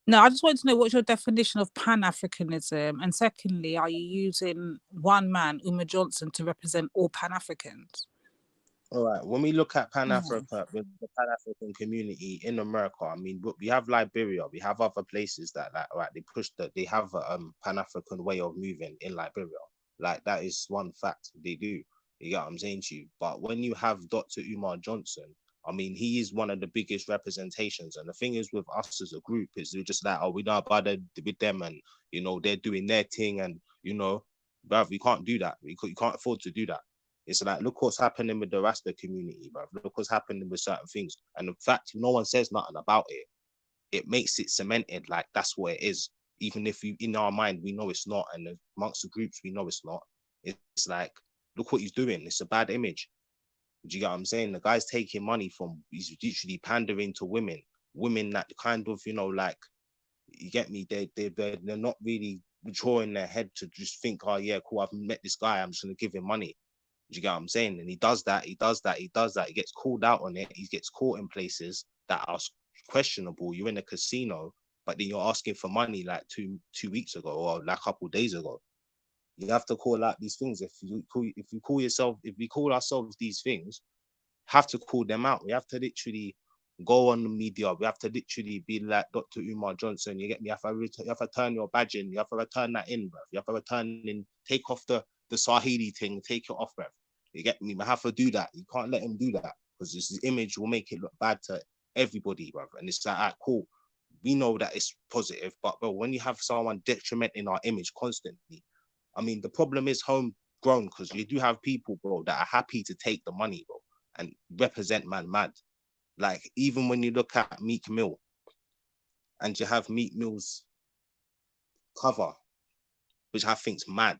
R: No, I just wanted to know what's your definition of Pan-Africanism, and secondly, are you using one man, Uma Johnson, to represent all Pan-Africans?
Q: All right. When we look at Pan-Africa, with the Pan-African community in America, I mean, we have Liberia, we have other places that, like, right, they have a Pan-African way of moving in Liberia. Like, that is one fact they do. You get what I'm saying to you? But when you have Dr. Umar Johnson, I mean, he is one of the biggest representations. And the thing is with us as a group is we're just like, oh, we know about it with them, and, they're doing their thing, and, bruv, we can't do that. You can't afford to do that. It's like, look what's happening with the Rasta community, bruv. Look what's happening with certain things. And in fact, no one says nothing about it. It makes it cemented like that's what it is. Even if in our mind, we know it's not. And amongst the groups, we know it's not. It's like, look what he's doing. It's a bad image. Do you get what I'm saying? The guy's taking money he's literally pandering to women that kind of, like, you get me? They're not really drawing their head to just think, oh yeah, cool, I've met this guy, I'm just gonna give him money. Do you get what I'm saying? And he does that. He gets called out on it. He gets caught in places that are questionable. You're in a casino, but then you're asking for money like two weeks ago or like a couple of days ago. You have to call out these things. If we call ourselves these things, have to call them out. We have to literally go on the media. We have to literally be like Dr. Umar Johnson. You get me? You have to turn your badge in. You have to return that in, bruv. You have to return in, take off the Swahili thing, take it off, bruv. You get me? We have to do that. You can't let him do that because this image will make it look bad to everybody, bruv. And it's like, cool. We know that it's positive, but bro, when you have someone detrimenting our image constantly, I mean, the problem is homegrown because you do have people, bro, that are happy to take the money, bro, and represent man mad. Like, even when you look at Meek Mill and you have Meek Mill's cover, which I think's mad,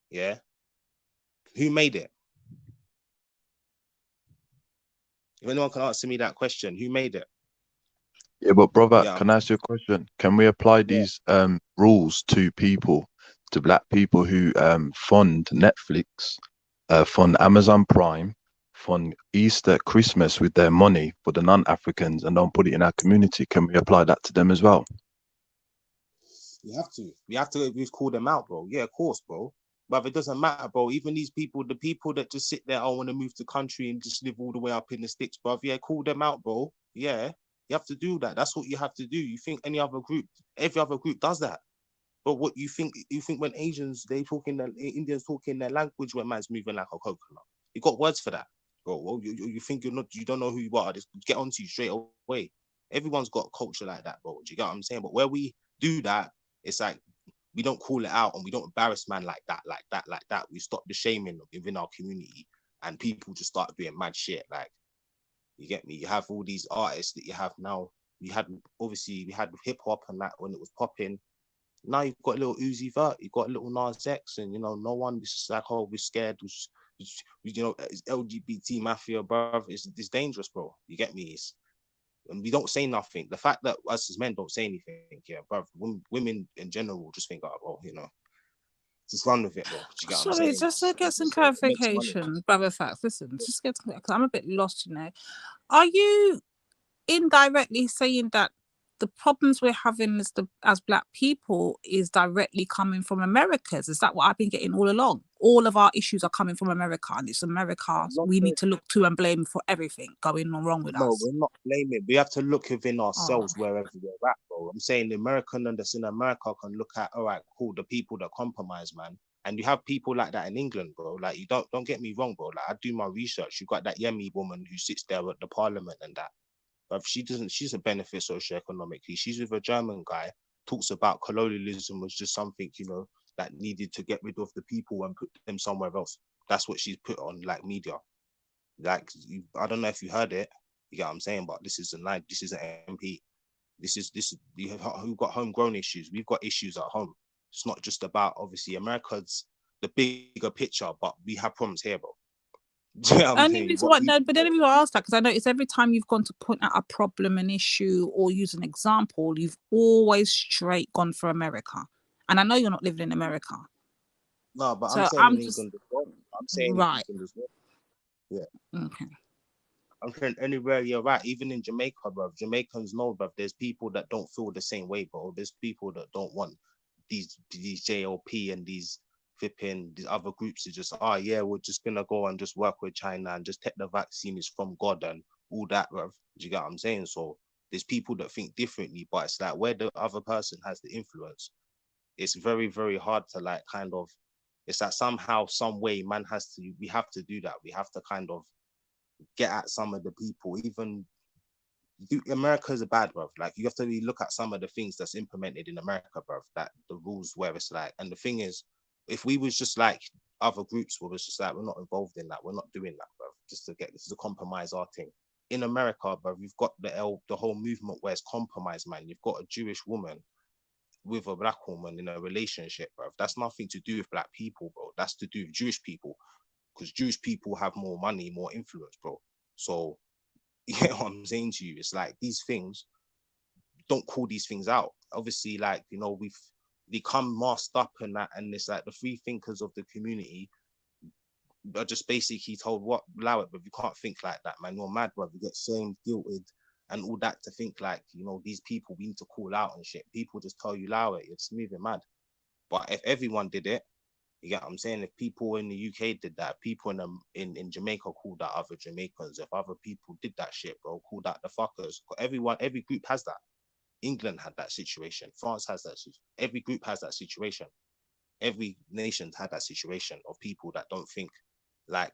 Q: yeah? Who made it? If anyone can answer me that question, who made it?
U: Yeah, but brother, can I ask you a question? Can we apply these rules to people to black people who fund Netflix, fund Amazon Prime, fund Easter, Christmas with their money for the non-Africans and don't put it in our community? Can we apply that to them as well?
Q: We have to. We've called them out, bro. Yeah, of course, bro. But it doesn't matter, bro. Even these people, the people that just sit there, I want to move to country and just live all the way up in the sticks, bro. Yeah, call them out, bro. Yeah, you have to do that. That's what you have to do. You think every other group does that? But what you think when Asians, Indians talking their language when man's moving like a coconut. You got words for that, bro. Well, you think you don't know who you are. Just get onto you straight away. Everyone's got a culture like that, bro. Do you get what I'm saying? But where we do that, it's like we don't call it out and we don't embarrass man like that. We stop the shaming within our community and people just start doing mad shit. Like, you get me? You have all these artists that you have now. We had hip hop and that when it was popping. Now you've got a little Uzi Vert, you've got a little Nas X, and no one is like, oh, we're scared. It's LGBT mafia, bro. It's dangerous, bro. You get me? And we don't say nothing. The fact that us as men don't say anything, yeah, bro. Women in general just think, oh, well, just run with it, bro. You get what I'm
R: Sorry,
Q: saying?
R: just to get some
Q: It makes money.
R: clarification, brother Facts. Listen, just get because I'm a bit lost, Are you indirectly saying that the problems we're having as black people is directly coming from Americas? Is that what I've been getting all along? All of our issues are coming from America, and it's America we need to look to and blame for everything going wrong with
Q: No,
R: us.
Q: we're not blaming. We have to look within ourselves wherever we're at, bro. I'm saying the American that's in America can look at, all right, cool, the people that compromise, man. And you have people like that in England, bro. Like, you don't get me wrong, bro. Like, I do my research. You got that Yemi woman who sits there at the parliament and that. But she doesn't benefit socioeconomically. She's with a German guy, talks about colonialism was just something, that needed to get rid of the people and put them somewhere else. That's what she's put on like media. Like, I don't know if you heard it, you get what I'm saying, but this is an MP. We've got homegrown issues. We've got issues at home. It's not just about, obviously, America's the bigger picture, but we have problems here, bro.
R: But then if you ask that, because I notice every time you've gone to point out a problem, an issue, or use an example, you've always straight gone for America. And I know you're not living in America.
Q: No, but
R: so
Q: I'm saying in England as well. I'm saying
R: right.
Q: in England as well. Yeah.
R: Okay.
Q: I'm saying anywhere you're right, even in Jamaica, bro. Jamaicans know, bro. There's people that don't feel the same way, bro. There's people that don't want these JLP and these other groups are just, yeah, we're just gonna go and just work with China and just take the vaccine is from God and all that, bro. Do you get what I'm saying? So there's people that think differently, but it's like where the other person has the influence, it's very, very hard to like kind of, it's like somehow, some way, we have to do that. We have to kind of get at some of the people. Even America is a bad, bro. Like, you have to really look at some of the things that's implemented in America, bro. That the rules where it's like, and the thing is, if we was just like other groups where it's just like, we're not involved in that, we're not doing that, bro. Just to get this to compromise our thing. In America, bro, we've got the whole movement where it's compromise, man. You've got a Jewish woman with a black woman in a relationship, bro. That's nothing to do with black people, bro. That's to do with Jewish people, because Jewish people have more money, more influence, bro. So, you know what I'm saying to you? It's like these things, don't call these things out. Obviously, like, we've become masked up and that, and it's like the free thinkers of the community are just basically told, allow it, but you can't think like that, man. You're mad, bro. You get shamed, guilted, and all that to think like, these people we need to call out and shit. People just tell you, allow it. You're just moving mad. But if everyone did it, you get what I'm saying? If people in the UK did that, people in Jamaica called out other Jamaicans. If other people did that shit, bro, called out the fuckers. Every group has that. England had that situation. France has that situation. Every group has that situation. Every nation had that situation of people that don't think like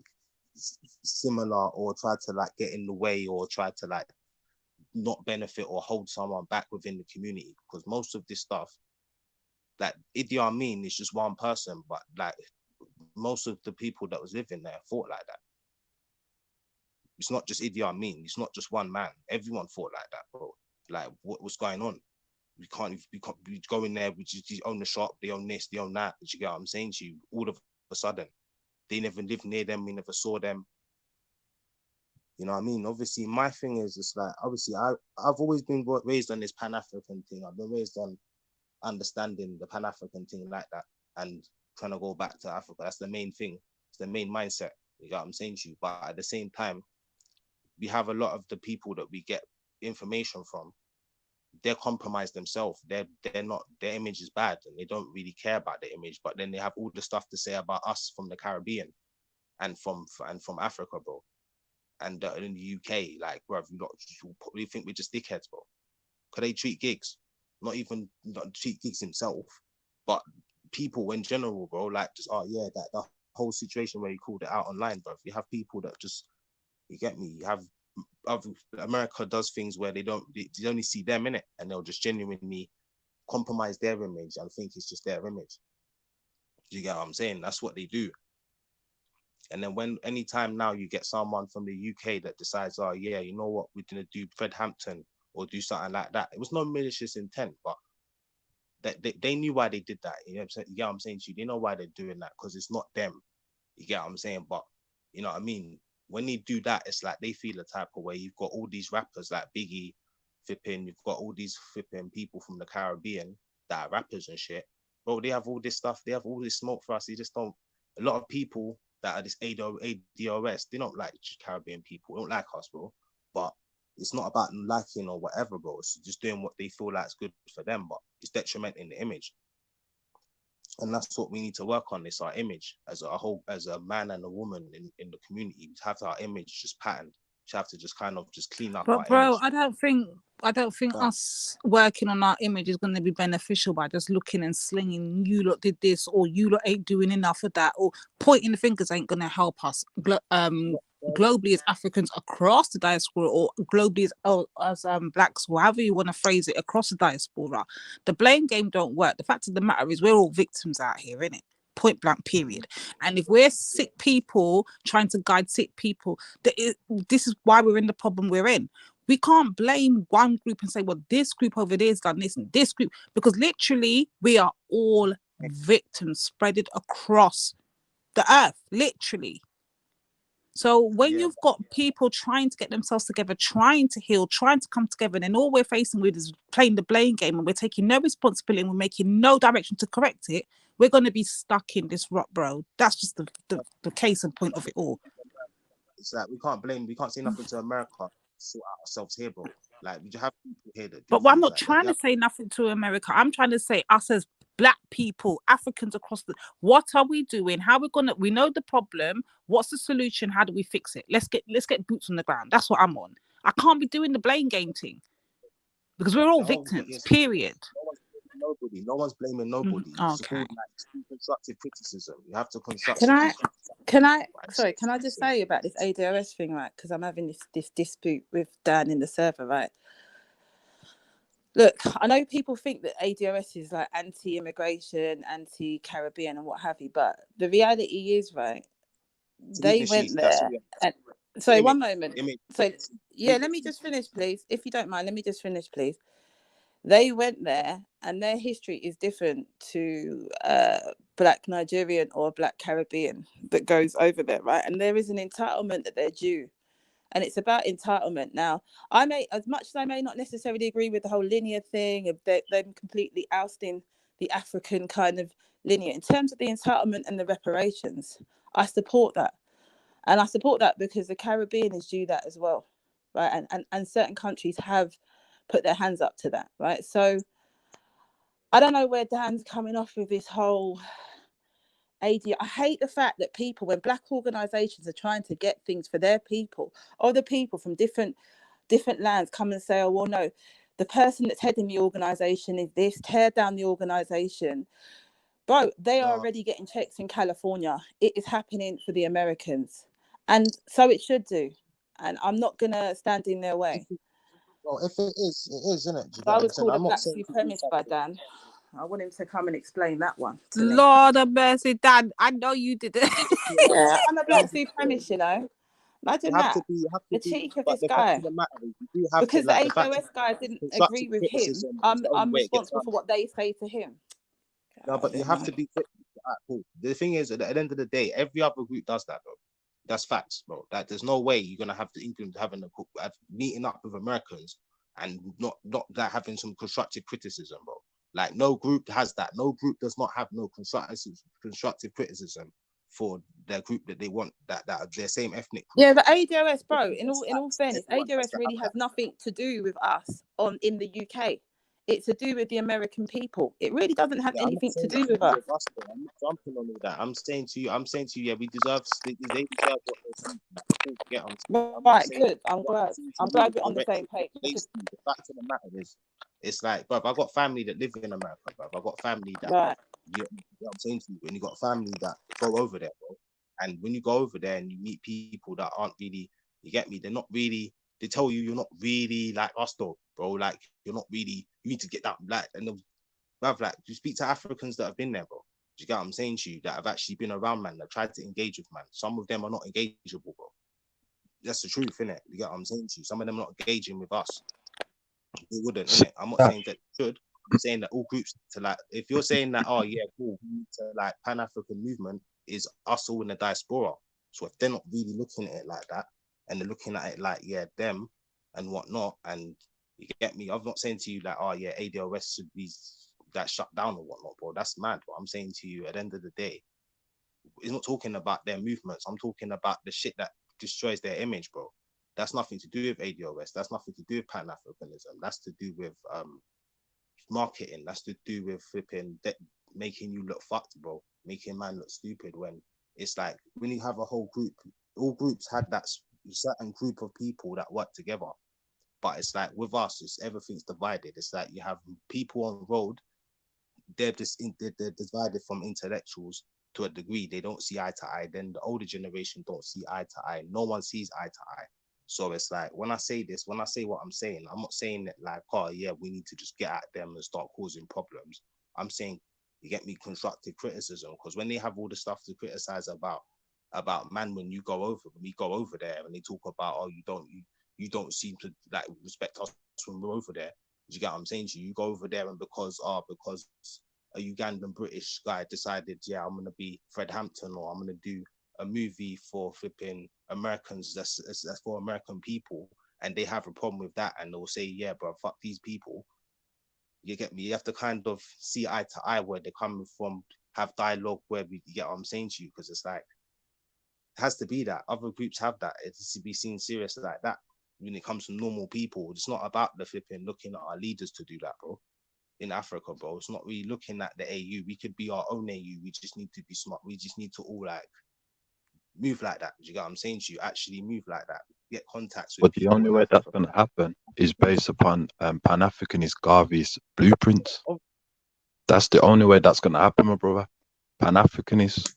Q: similar, or try to like get in the way, or try to like not benefit or hold someone back within the community. Because most of this stuff, like Idi Amin is just one person, but like most of the people that was living there thought like that. It's not just Idi Amin. It's not just one man. Everyone thought like that, bro. Like, what's going on? We can't go in there, which is they own the shop, they own this, they own that. You get what I'm saying to you? All of a sudden, they never lived near them, we never saw them. You know what I mean? Obviously, my thing is just like, obviously, I've always been raised on this Pan-African thing. I've been raised on understanding the Pan-African thing like that. and trying to go back to Africa. That's the main thing. It's the main mindset. You get what I'm saying to you? But at the same time, we have a lot of the people that we get information from, they're compromised themselves. They're not, their image is bad and they don't really care about the image, but then they have all the stuff to say about us from the Caribbean and from Africa, bro. And in the UK, like, bro, you think we're just dickheads, bro? Could they treat gigs? Not treat gigs himself, but people in general, bro, like just, oh yeah, that the whole situation where you called it out online, bro. You have people that just, you get me, you have America does things where they only see them in it, and they'll just genuinely compromise their image and think it's just their image. You get what I'm saying? That's what they do. And then anytime now you get someone from the UK that decides, oh yeah, you know what, we're gonna do Fred Hampton or do something like that. It was no malicious intent, but they knew why they did that. You know what I'm saying to you? They know why they're doing that, because it's not them. You get what I'm saying? But you know what I mean? When they do that, it's like they feel a type of way. You've got all these rappers like Biggie, flipping, you've got all these flipping people from the Caribbean that are rappers and shit. Bro, they have all this stuff, they have all this smoke for us. They just don't, a lot of people that are this ADOS, they don't like Caribbean people, they don't like us, bro. But it's not about liking or whatever, bro. It's just doing what they feel like is good for them, but it's detrimenting the image. And that's what we need to work on. It's our image as a man and a woman in the community. We have our image just patterned. We have to just kind of just clean up our
R: But bro,
Q: image.
R: I don't think us working on our image is going to be beneficial by just looking and slinging, you lot did this, or you lot ain't doing enough of that, or pointing the fingers ain't going to help us. Globally as Africans across the diaspora, or globally as blacks, however you want to phrase it, across the diaspora, the blame game don't work. The fact of the matter is we're all victims out here, innit? Point blank, period. And if we're sick people trying to guide sick people, this is why we're in the problem we're in. We can't blame one group and say, well, this group over there has done this and this group, because literally we are all victims spread across the earth, literally. So when you've got people trying to get themselves together, trying to heal, trying to come together, and then all we're facing with is playing the blame game, and we're taking no responsibility and we're making no direction to correct it, we're going to be stuck in this rut, bro. That's just the case and point of it all.
Q: It's like we can't say nothing to America, sort out ourselves here, bro. Like, we just have people here that do
R: But I'm
Q: things
R: not
Q: like
R: trying
Q: that.
R: to say nothing to America. I'm trying to say us as black people, Africans across the, what are we doing? How we know the problem. What's the solution? How do we fix it? Let's get boots on the ground. That's what I'm on. I can't be doing the blame game thing, because we're all victims, period.
Q: No one's blaming nobody. It's called like constructive criticism. You have to
E: Can I just say about this ADOS thing, right? Because I'm having this dispute with Dan in the server, right? Look, I know people think that ADOS is like anti-immigration, anti-Caribbean and what have you, but the reality is, right, they went there and sorry, one moment. So yeah, let me just finish, please. If you don't mind, let me just finish, please. They went there and their history is different to Black Nigerian or Black Caribbean that goes over there, right? And there is an entitlement that they're due. And it's about entitlement. Now, as much as I may not necessarily agree with the whole linear thing of them completely ousting the African kind of linear, in terms of the entitlement and the reparations, I support that. And I support that because the Caribbean is due that as well, right? And certain countries have put their hands up to that, right? So I don't know where Dan's coming off with this whole AD. I hate the fact that people, when black organizations are trying to get things for their people, or the people from different lands come and say, oh, well, no, the person that's heading the organization is this, tear down the organization. Bro, they are already getting checks in California. It is happening for the Americans. And so it should do. And I'm not going to stand in their way.
Q: Well, if it is, isn't it?
E: I was called a black supremacist by Dan. I want him to come and explain that one.
R: Lord of mercy, Dan. I know you did it.
E: Yeah, I'm a black supremacist, you know. Imagine that. The cheek of this guy. Because the HOS guy didn't agree with him, I'm responsible for what they say to him.
Q: No, but you have to be. The thing is, at the end of the day, every other group does that, bro. That's facts, bro. That there's no way you're gonna have the England having a meeting up with Americans and not that having some constructive criticism, bro. Like no group has that. No group does not have no constructive criticism for their group that they want, that their same ethnic group.
C: Yeah, but ADOS, bro, in all fairness, ADOS really has nothing to do with us in the UK. It's to do with the American people. It really doesn't have anything to do with us.
Q: I'm not jumping on all that. I'm saying to you, yeah, they deserve what they get on.
C: Right, good. I'm glad we're on the same page.
Q: The fact of the matter is, it's like, bro, I got family that live in America, bro. I got family that,
C: right.
Q: You know what I'm saying to you, and you got family that go over there, bro. And when you go over there and you meet people that aren't really, you get me, they're not really, they tell you you're not really like us though, bro. Like you're not really, you need to get that, like, and like you speak to Africans that have been there, bro. Do you get what I'm saying to you? That have actually been around, man, that tried to engage with, man. Some of them are not engageable, bro. That's the truth, innit? You get what I'm saying to you? Some of them are not engaging with us. They wouldn't, innit? I'm not saying that they should. I'm saying that all groups to, like, if you're saying that, oh yeah, cool, we need to, like, Pan-African movement is us all in the diaspora. So if they're not really looking at it like that, and they're looking at it like, yeah, them and whatnot, and you get me, I'm not saying to you like, oh yeah, ADOS should be that shut down or whatnot, bro. That's mad. But I'm saying to you, at the end of the day, it's not talking about their movements. I'm talking about the shit that destroys their image, bro. That's nothing to do with ADOS. That's nothing to do with Pan-Africanism. That's to do with marketing. That's to do with flipping, making you look fucked, bro. Making man look stupid, when it's like, when you have a whole group, all groups had that certain group of people that work together. But it's like with us, it's everything's divided. It's like you have people on the road, they're divided from intellectuals to a degree. They don't see eye to eye. Then the older generation don't see eye to eye. No one sees eye to eye. So it's like, when I say this, when I say what I'm saying, I'm not saying that like, oh yeah, we need to just get at them and start causing problems. I'm saying, you get me, constructive criticism, because when they have all the stuff to criticize about man, when we go over there and they talk about, oh, you don't seem to like respect us when we're over there. You get what I'm saying to you? You go over there and because a Ugandan British guy decided, yeah, I'm gonna be Fred Hampton, or I'm gonna do a movie for flipping Americans, that's for American people, and they have a problem with that, and they'll say, yeah, bro, fuck these people. You get me? You have to kind of see eye to eye where they're coming from, have dialogue where you get what I'm saying to you, because it's like, it has to be that. Other groups have that. It's to be seen serious like that. When it comes to normal people, it's not about the flipping looking at our leaders to do that, bro. In Africa, bro, it's not really looking at the AU. We could be our own AU. We just need to be smart. We just need to all like move like that. Do you get what I'm saying to you? Actually move like that. Get contacts with
U: But the only way that's going to happen is based upon Pan-Africanist Garvey's blueprints. That's the only way that's going to happen, my brother. Pan-Africanist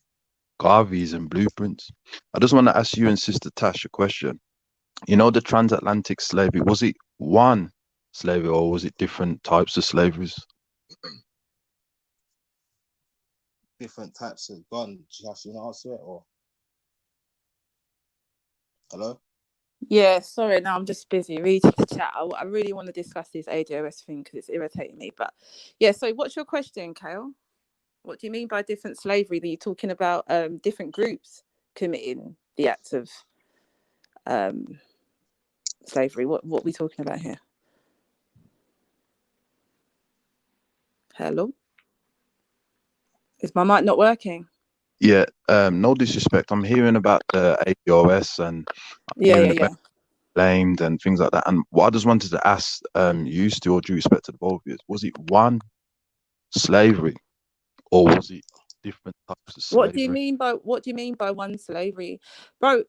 U: Garvey's and blueprints. I just want to ask you and Sister Tash a question. You know, the transatlantic slavery, was it one slavery or was it different types of slaveries?
Q: Different types of gun. Josh, you want to answer it or? Hello?
C: Yeah, sorry, no, I'm just busy reading the chat. I really want to discuss this ADOS thing because it's irritating me. But yeah, so what's your question, Kale? What do you mean by different slavery? That you're talking about different groups committing the acts of slavery? What are we talking about here? Hello? Is my mic not working?
U: Yeah, no disrespect. I'm hearing about the ADOS and
C: Yeah.
U: blamed and things like that. And what I just wanted to ask you, still, all due respect to the both of you, was it one slavery or was it different types of slavery?
C: What do you mean by one slavery, bro?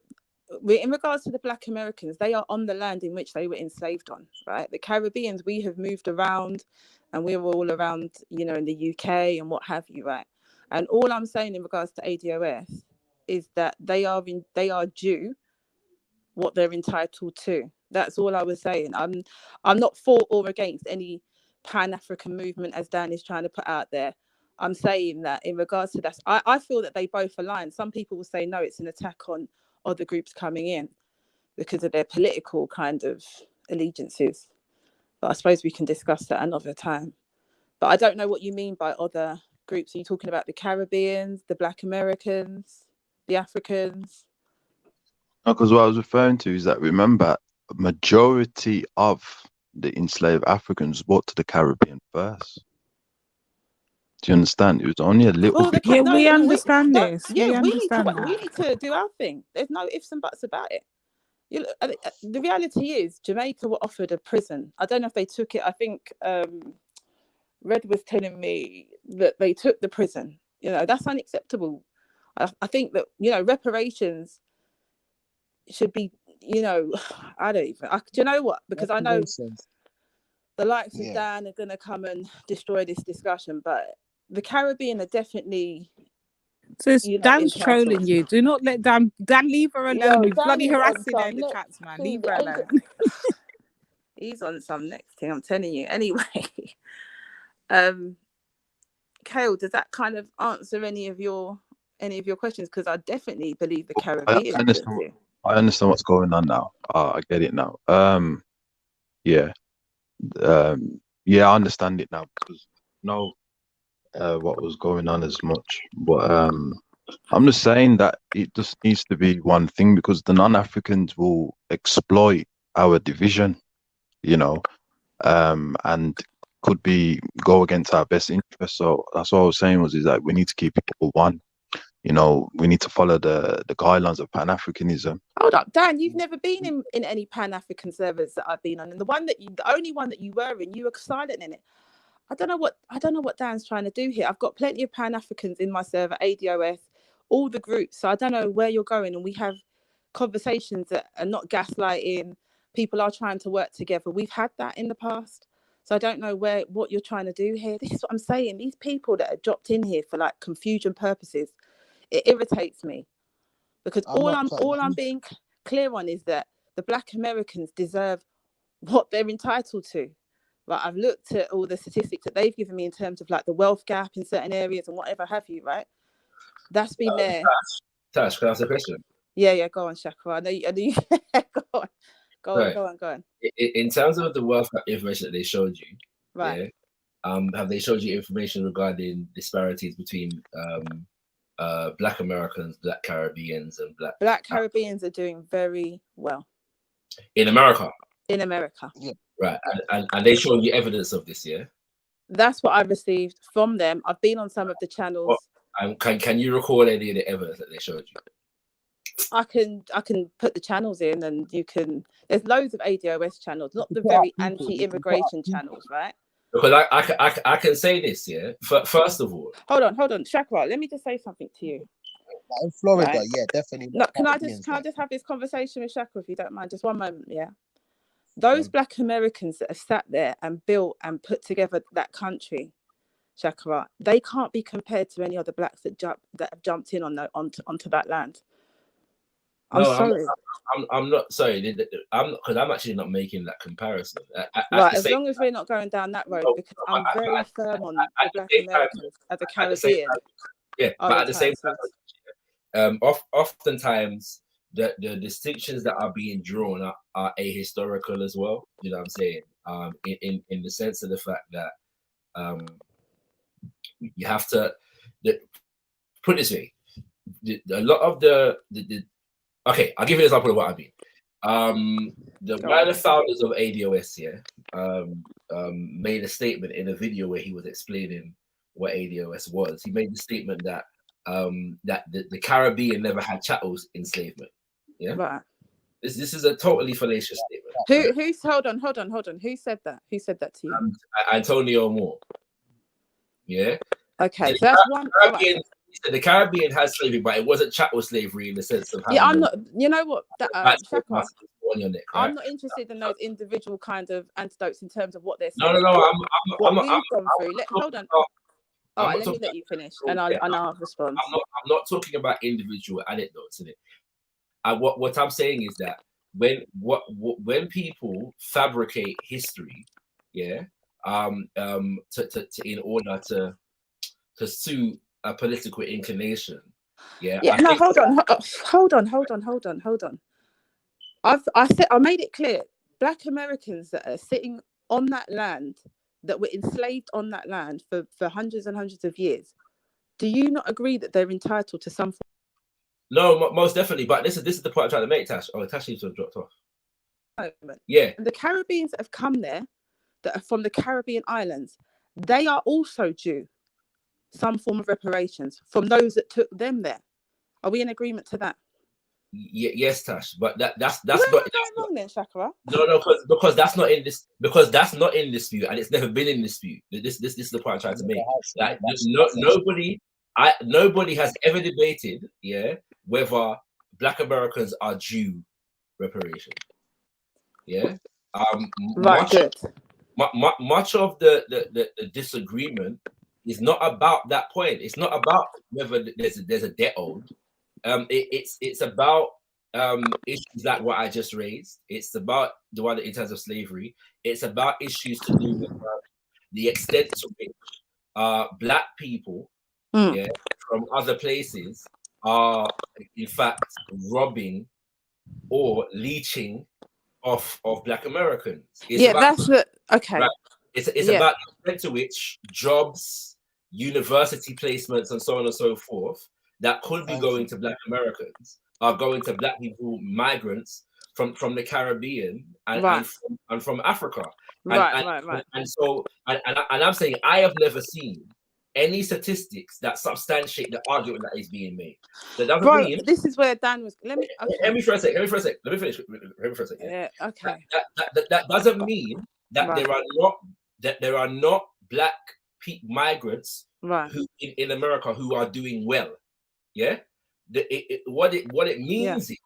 C: In regards to the Black Americans, they are on the land in which they were enslaved on, right? The Caribbeans, we have moved around, and we're all around, in the UK and what have you, right? And all I'm saying in regards to ADOS is that they are due what they're entitled to. That's all I was saying. I'm not for or against any Pan-African movement, as Dan is trying to put out there. I'm saying that in regards to that, I feel that they both align. Some people will say, no, it's an attack on other groups coming in because of their political kind of allegiances. But I suppose we can discuss that another time. But I don't know what you mean by other groups. Are you talking about the Caribbeans, the Black Americans, the Africans?
U: Because what I was referring to is that, remember, a majority of the enslaved Africans brought to the Caribbean first. Do you understand? It was only a little
E: Well,
U: bit.
E: yeah,
R: we understand
E: no,
R: this.
E: yeah,
R: We
E: we
R: understand that.
E: need to do our thing. There's no ifs and buts about it. The reality is, Jamaica were offered a prison. I don't know if they took it. I think Red was telling me that they took the prison. That's unacceptable. I think that reparations should be. I don't even. Do you know what? Because I know the likes of Dan are going to come and destroy this discussion, but the Caribbean are definitely.
R: So Dan's
E: entitled.
R: trolling you. Do not let Dan leave her alone.
E: No,
R: He's bloody
E: Dan is on
R: harassing her
E: some
R: in the
E: next
R: chats, man.
E: thing.
R: Leave her alone.
E: He's on some next thing, I'm telling you. Anyway, Kale, does that kind of answer any of your questions? Because I definitely believe the Caribbean.
U: I understand what's going on now. I get it now. Yeah. Yeah, I understand it now because what was going on as much. But I'm just saying that it just needs to be one thing because the non-Africans will exploit our division, and could go against our best interests. So that's what I was saying is that we need to keep it all one. We need to follow the guidelines of Pan-Africanism.
E: Hold up, Dan, you've never been in any Pan-African servers that I've been on, and the only one that you were in, you were silent in it. I don't know what Dan's trying to do here. I've got plenty of Pan-Africans in my server, ADOS, all the groups. So I don't know where you're going, and we have conversations that are not gaslighting. People are trying to work together. We've had that in the past. So I don't know what you're trying to do here. This is what I'm saying. These people that are dropped in here for like confusion purposes, it irritates me because all I'm being clear on is that the Black Americans deserve what they're entitled to. Right, I've looked at all the statistics that they've given me in terms of like the wealth gap in certain areas and whatever have you, right? That's been there.
B: Tash, can I ask a question?
E: Yeah, go on, Shaka. I know you. Go on.
B: In terms of the wealth gap information that they showed you,
E: right?
B: Yeah, have they showed you information regarding disparities between Black Americans, Black Caribbeans, and
E: Black Caribbeans are doing very well
B: in America?
E: In America,
Q: yeah.
B: Right, and they showed you evidence of this, yeah?
E: That's what I've received from them. I've been on some of the channels.
B: Can you recall any of the evidence that they showed you?
E: I can put the channels in, and you can. There's loads of ADOS channels, not the very anti-immigration channels, right?
B: Because I can say this, yeah. First of all,
E: hold on, Shaka. Let me just say something to you.
Q: In Florida,
E: right?
Q: Yeah, definitely.
E: No, can I just have this conversation with Shaka, if you don't mind, just one moment, yeah? Those Black Americans that have sat there and built and put together that country, Shaka, they can't be compared to any other blacks that have jumped in onto that land. I'm sorry.
B: I'm not sorry. Because I'm actually not making that comparison.
E: Right, as long as we're not going down that road, because I'm very firm on the Black Americans as a Caribbean.
B: Yeah, but at the same time, oftentimes the distinctions that are being drawn are ahistorical as well. You know what I'm saying? In the sense of the fact that you have to put it this way. A lot of the okay, I'll give you an example of what I mean. One of the founders of ADOS, made a statement in a video where he was explaining what ADOS was. He made the statement that that the Caribbean never had chattels enslavement. Yeah,
E: right.
B: This is a totally fallacious statement.
E: Who's hold on? Who said that? Who said that to you?
B: Antonio Moore. Yeah.
E: Okay, so that's one.
B: The Caribbean has slavery, but it wasn't chattel slavery in the sense of
E: yeah. I'm not. You know what? Shaka,
B: on your neck, right?
E: I'm not interested in those individual kind of antidotes in terms of what they're
B: saying. No.
E: What we've gone through. Hold on. All right, let me let you finish, and I'll respond.
B: I'm not talking about individual anecdotes in it. What I'm saying is that when people fabricate history, yeah, in order to suit a political inclination, yeah.
E: No, hold on. I made it clear. Black Americans that are sitting on that land, that were enslaved on that land for hundreds and hundreds of years. Do you not agree that they're entitled to some?
B: No, most definitely. But this is the point I'm trying to make, Tash. Oh, Tash seems to have dropped off. Yeah.
E: And the Caribbeans that have come there, that are from the Caribbean islands, they are also Jew.
C: some form of reparations from those that took them there. Are we in agreement to that?
B: Yes, Tash, but that's
C: Where
B: not
C: am I going wrong then, Shaka?
B: no, because that's not in this, because that's not in dispute, and it's never been in dispute. This is the point I'm trying to make. Like nobody has ever debated, whether Black Americans are due reparations.
C: Right,
B: much of the disagreement is not about that point. It's not about whether there's a debt owed. It's about issues like what I just raised. It's about the one in terms of slavery. It's about issues to do with the extent to which Black people from other places are in fact robbing or leeching of Black Americans.
C: That's the okay.
B: Right, it's about the extent to which jobs, university placements, and so on and so forth that could be going to Black Americans are going to Black people, migrants from the Caribbean and from Africa. And so I'm saying I have never seen any statistics that substantiate the argument that is being made. That doesn't mean
C: this is where Dan was. Let me
B: finish for a second.
C: Yeah. Okay.
B: That doesn't mean that there are not Black migrants who in America who are doing well. Yeah. What it means is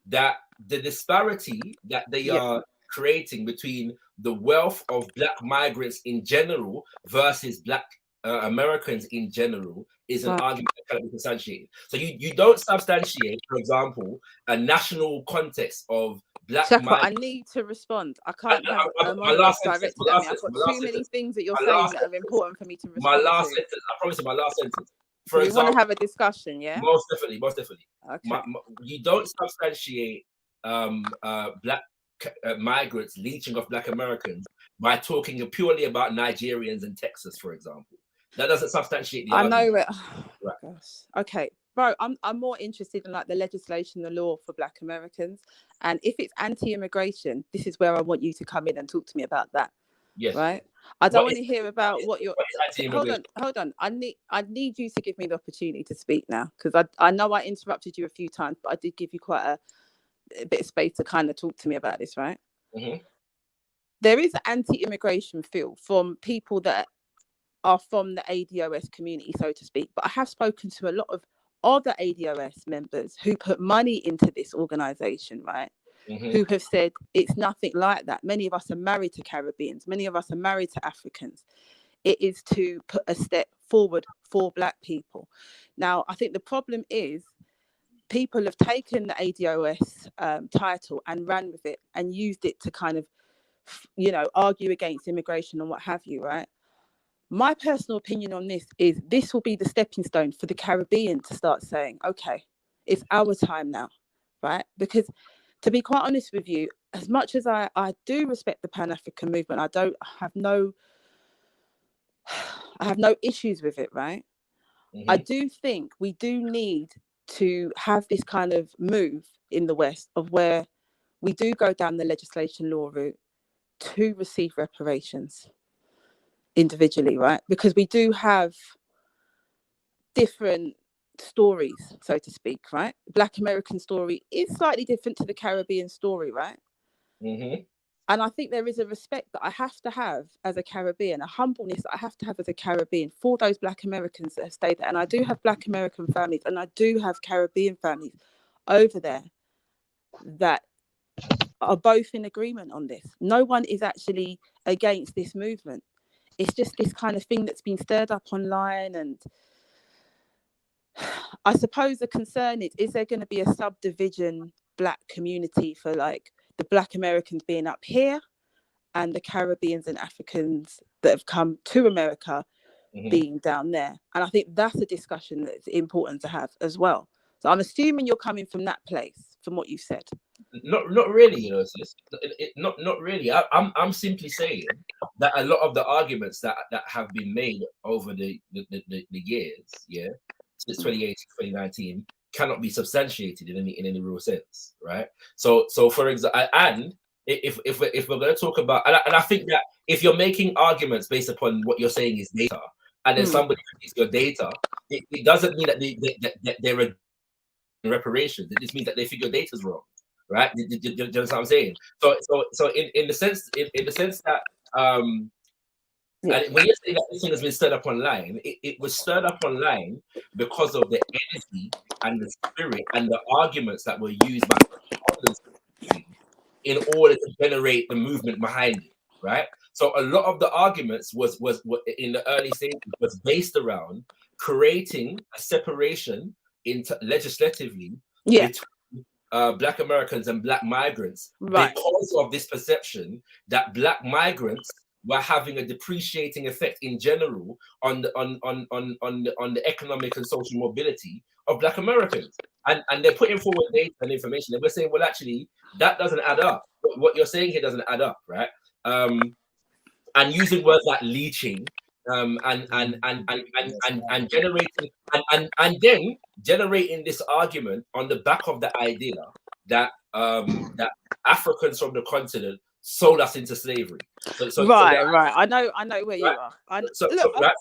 B: that the disparity that they are creating between the wealth of Black migrants in general versus Black Americans in general is an argument that cannot be substantiated. So you don't substantiate, for example, a national context of Black
C: Shaka, I need to respond. I can't have a monologue directed at me. I've got too many things that you're saying that are important for me to respond
B: my last
C: to.
B: sentence, I promise you my last sentence.
C: For example, want to have a discussion, yeah?
B: Most definitely.
C: Okay.
B: You don't substantiate Black migrants leeching off Black Americans by talking purely about Nigerians in Texas, for example. That doesn't substantiate the argument.
C: I know it. Oh, gosh. Okay, bro, I'm more interested in like the legislation, the law for Black Americans, and if it's anti-immigration, this is where I want you to come in and talk to me about that.
B: Yes.
C: Right. I don't want to hear about what you're. Hold on. I need you to give me the opportunity to speak now, because I know I interrupted you a few times, but I did give you quite a bit of space to kind of talk to me about this, right?
B: Mm-hmm.
C: There is an anti-immigration feel from people that are from the ADOS community, so to speak. But I have spoken to a lot of other ADOS members who put money into this organization, right? Mm-hmm. Who have said it's nothing like that. Many of us are married to Caribbeans. Many of us are married to Africans. It is to put a step forward for Black people. Now, I think the problem is people have taken the ADOS title and ran with it and used it to kind of, argue against immigration and what have you, right? My personal opinion on this will be the stepping stone for the Caribbean to start saying, okay, it's our time now, right? Because to be quite honest with you, as much as I do respect the Pan-African movement, I have no issues with it, right? Mm-hmm. I do think we do need to have this kind of move in the West of where we do go down the legislation law route to receive reparations individually, right? Because we do have different stories, so to speak, right? Black American story is slightly different to the Caribbean story, right?
B: Mm-hmm.
C: And I think there is a respect that I have to have as a Caribbean, a humbleness that I have to have as a Caribbean for those Black Americans that have stayed there. And I do have Black American families and I do have Caribbean families over there that are both in agreement on this. No one is actually against this movement. It's just this kind of thing that's been stirred up online. And I suppose the concern is there going to be a subdivision Black community for like the Black Americans being up here and the Caribbeans and Africans that have come to America being down there? And I think that's a discussion that's important to have as well. So I'm assuming you're coming from that place, from what you've said.
B: Not really, sis. Not really. I'm simply saying that a lot of the arguments that have been made over the years, since 2018, 2019, cannot be substantiated in any real sense, right? So for example, and if we're going to talk about, and I think that if you're making arguments based upon what you're saying is data, and then somebody takes your data, it doesn't mean that they're a reparations. It just means that they think your data's wrong, right? Do you understand what I'm saying? So in the sense that and when you say that this thing has been stirred up online, it was stirred up online because of the energy and the spirit and the arguments that were used by others in order to generate the movement behind it, right? So a lot of the arguments was in the early stages was based around creating a separation legislatively between Black Americans and Black migrants because of this perception that Black migrants were having a depreciating effect in general on the economic and social mobility of Black Americans. And they're putting forward data and information. And we're saying, well, actually, that doesn't add up. What you're saying here doesn't add up, right? And using words like leeching, and generating and then generating this argument on the back of the idea that that Africans from the continent sold us into slavery.
C: Right. I know where you are.
B: The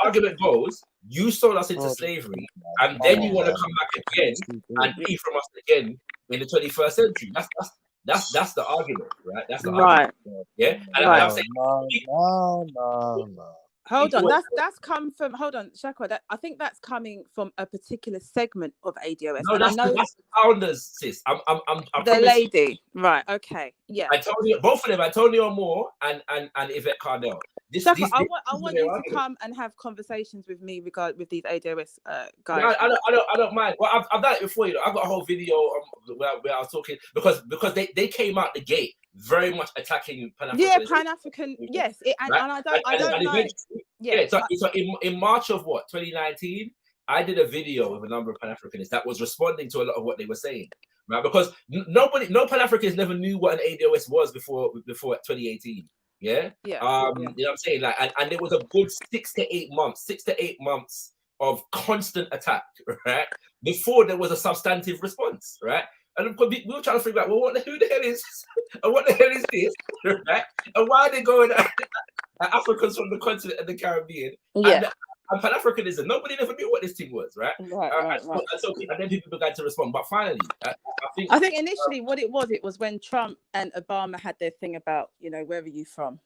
B: argument goes, you sold us into slavery, and then you want to come back again and pay from us again in the 21st century. That's the argument, right? That's the argument. Yeah. And I'm saying,
C: no. Hold on, that's come from. Hold on, Shaka. I think that's coming from a particular segment of ADOS.
B: No, that's the founders, sis. I'm
C: the lady, right? Okay, yeah.
B: Both of them, Antonio Moore and Yvette Cardell.
C: Shaka, I want you to come and have conversations with me with these ADOS guys.
B: No, I don't mind. Well, I've done it before. You know, I've got a whole video where I was talking because they came out the gate very much attacking Pan-Africanism.
C: Yeah, Pan-African. Yes, and I don't know.
B: Yeah. So in March of 2019, I did a video with a number of Pan-Africanists that was responding to a lot of what they were saying, right? Because no Pan-Africanists never knew what an ADOS was before 2018. Yeah. You know what I'm saying? Like, and it was a good 6 to 8 months of constant attack, right? Before there was a substantive response, right? And we were trying to figure out, well, who the hell is this? And what the hell is this? Right? And why are they going at Africans from the continent and the Caribbean?
C: Yeah.
B: And Pan-Africanism, nobody never knew what this thing was, right?
C: Right.
B: And then people began to respond. But finally,
C: I think initially what it was when Trump and Obama had their thing about, where are you from?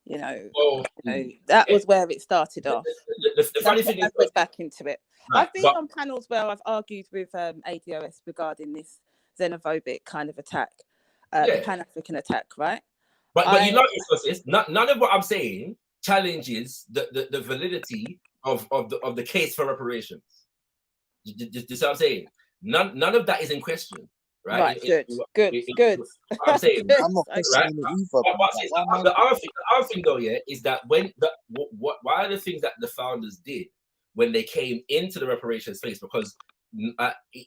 C: That was where it started off.
B: The funny thing is,
C: put back into it. I've been on panels where I've argued with ADOS regarding this xenophobic kind of attack, Pan-African attack, right?
B: But you notice, none of what I'm saying challenges the validity of the case for reparations. Do you see what I'm saying? None of that is in question. Right.
C: Good.
B: I'm saying,
L: I'm not questioning it either.
B: The other thing though, is that one of the things that the founders did when they came into the reparations space, because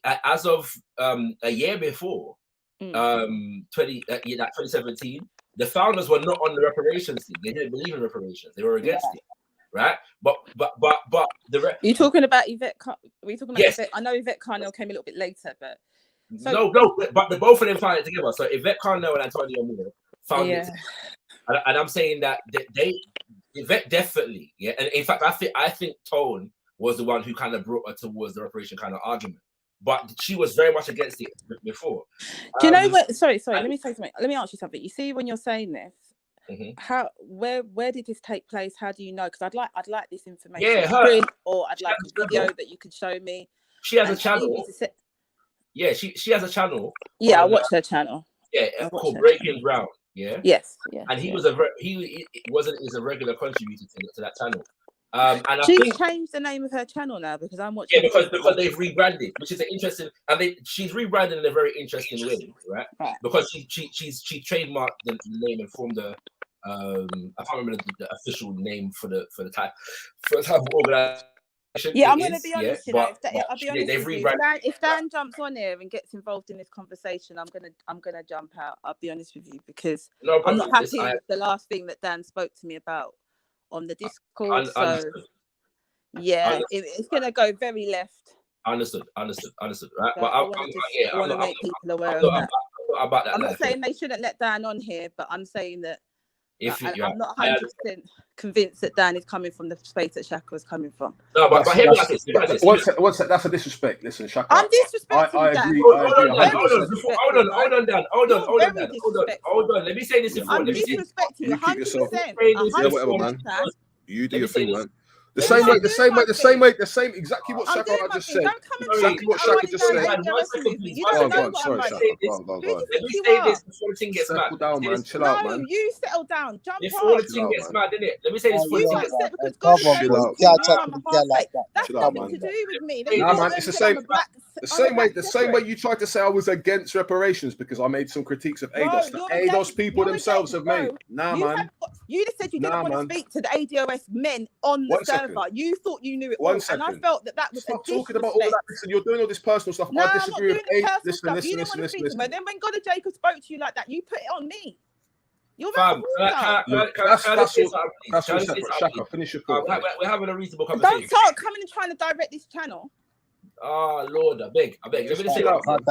B: as of a year before, 2017, the founders were not on the reparations thing. They didn't believe in reparations. They were against it. Right, but
C: you talking about Yvette? Were you talking about
B: yes.
C: Yvette? I know Yvette Carnell came a little bit later, but
B: no, but the both of them found it together. So Yvette Carnell and Antonio Moore found it together. And I'm saying that Yvette definitely, and in fact, I think Tone was the one who kind of brought her towards the reparation kind of argument, but she was very much against it before.
C: Do you know what? Sorry. Let me say something. Let me ask you something. You see, when you're saying this. Where did this take place? How do you know? Because I'd like this information, or I'd like a video that you could show me.
B: She has a channel. Yeah, she has a channel.
C: Yeah, I watched her channel.
B: Yeah, called Breaking Ground. Yeah.
C: Yes.
B: And he was a regular contributor to that channel. And
C: she's changed the name of her channel now because I'm watching.
B: Yeah, because they've rebranded, which is an interesting, and she's rebranded in a very interesting way, right? Because she trademarked the name and formed a I can't remember the official name for the type of organization.
C: Yeah, I'm going to be honest. I'll be honest with you. If Dan jumps on here and gets involved in this conversation, I'm gonna jump out. I'll be honest with you because I'm not happy with the last thing that Dan spoke to me about on the Discord. It's gonna go very left.
B: Understood. Right?
C: So I want to make people aware of that. I'm not saying they shouldn't let Dan on here, but I'm saying that
B: If you,
C: I'm not 100% convinced that Dan is coming from the space that Shaka was coming from.
B: No, but hear me out this.
N: One sec, that's a disrespect. Listen, Shaka.
C: I'm disrespecting
N: I
C: Dan.
N: agree.
B: Hold
N: I agree.
B: on,
N: 100%.
B: hold on, Dan. Hold on. Let me say this before.
C: I'm disrespecting you 100%.
N: Yeah, whatever, man. You do your thing, man. The same way, exactly what Shaka just said. Exactly what Shaka just said.
C: You don't know what I'm
N: Sorry,
C: writing.
N: Shaka. Go on.
B: Let me say this before the thing gets mad.
N: Settle down, man. Chill out, man.
C: You settle down. Jump
B: Before
C: off.
B: the thing gets mad, innit? Let me say this before
C: You
B: the thing
C: won't
B: gets
C: set
B: mad.
C: because God's
N: Chill
C: saying
N: out.
C: that's nothing to do with me.
N: Nah, man, it's the same. The same way you tried to say I was against reparations because I made some critiques of ADOS. The ADOS people themselves have made. Nah, man.
C: You just said you didn't want to speak to the ADOS men on the server. You thought you knew it all, and I felt that was
N: Stop talking about all that. Listen, you're doing all this personal stuff.
C: No,
N: I disagree with
C: listen. You didn't want to speak to me. Then when God and Jacob spoke to you like that, you put it on me. You're
B: Fam,
N: that's all separate. Shaka, finish your thought.
B: We're having a reasonable conversation.
C: Don't start coming and trying to direct this channel.
B: Oh Lord, I beg. Let me just say
L: Don't
B: that.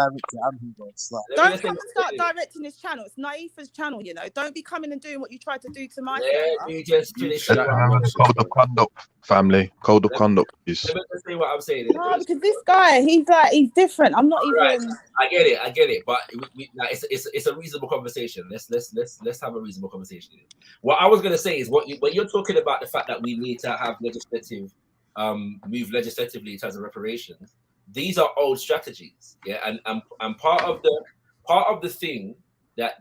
C: Don't come and start directing this channel. It's Naifa's channel, you know. Don't be coming and doing what you tried to do to my
B: me just finish
U: Code of conduct, family. Code of conduct, please.
B: Let me just say what I'm saying.
C: No, because this guy, he's different. I'm not even.
B: I get it, but it's a reasonable conversation. Let's have a reasonable conversation. What I was gonna say is when you're talking about the fact that we need to have move legislatively in terms of reparations. These are old strategies, yeah, and part of the thing that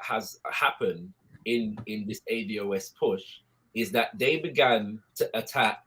B: has happened in this ADOS push is that they began to attack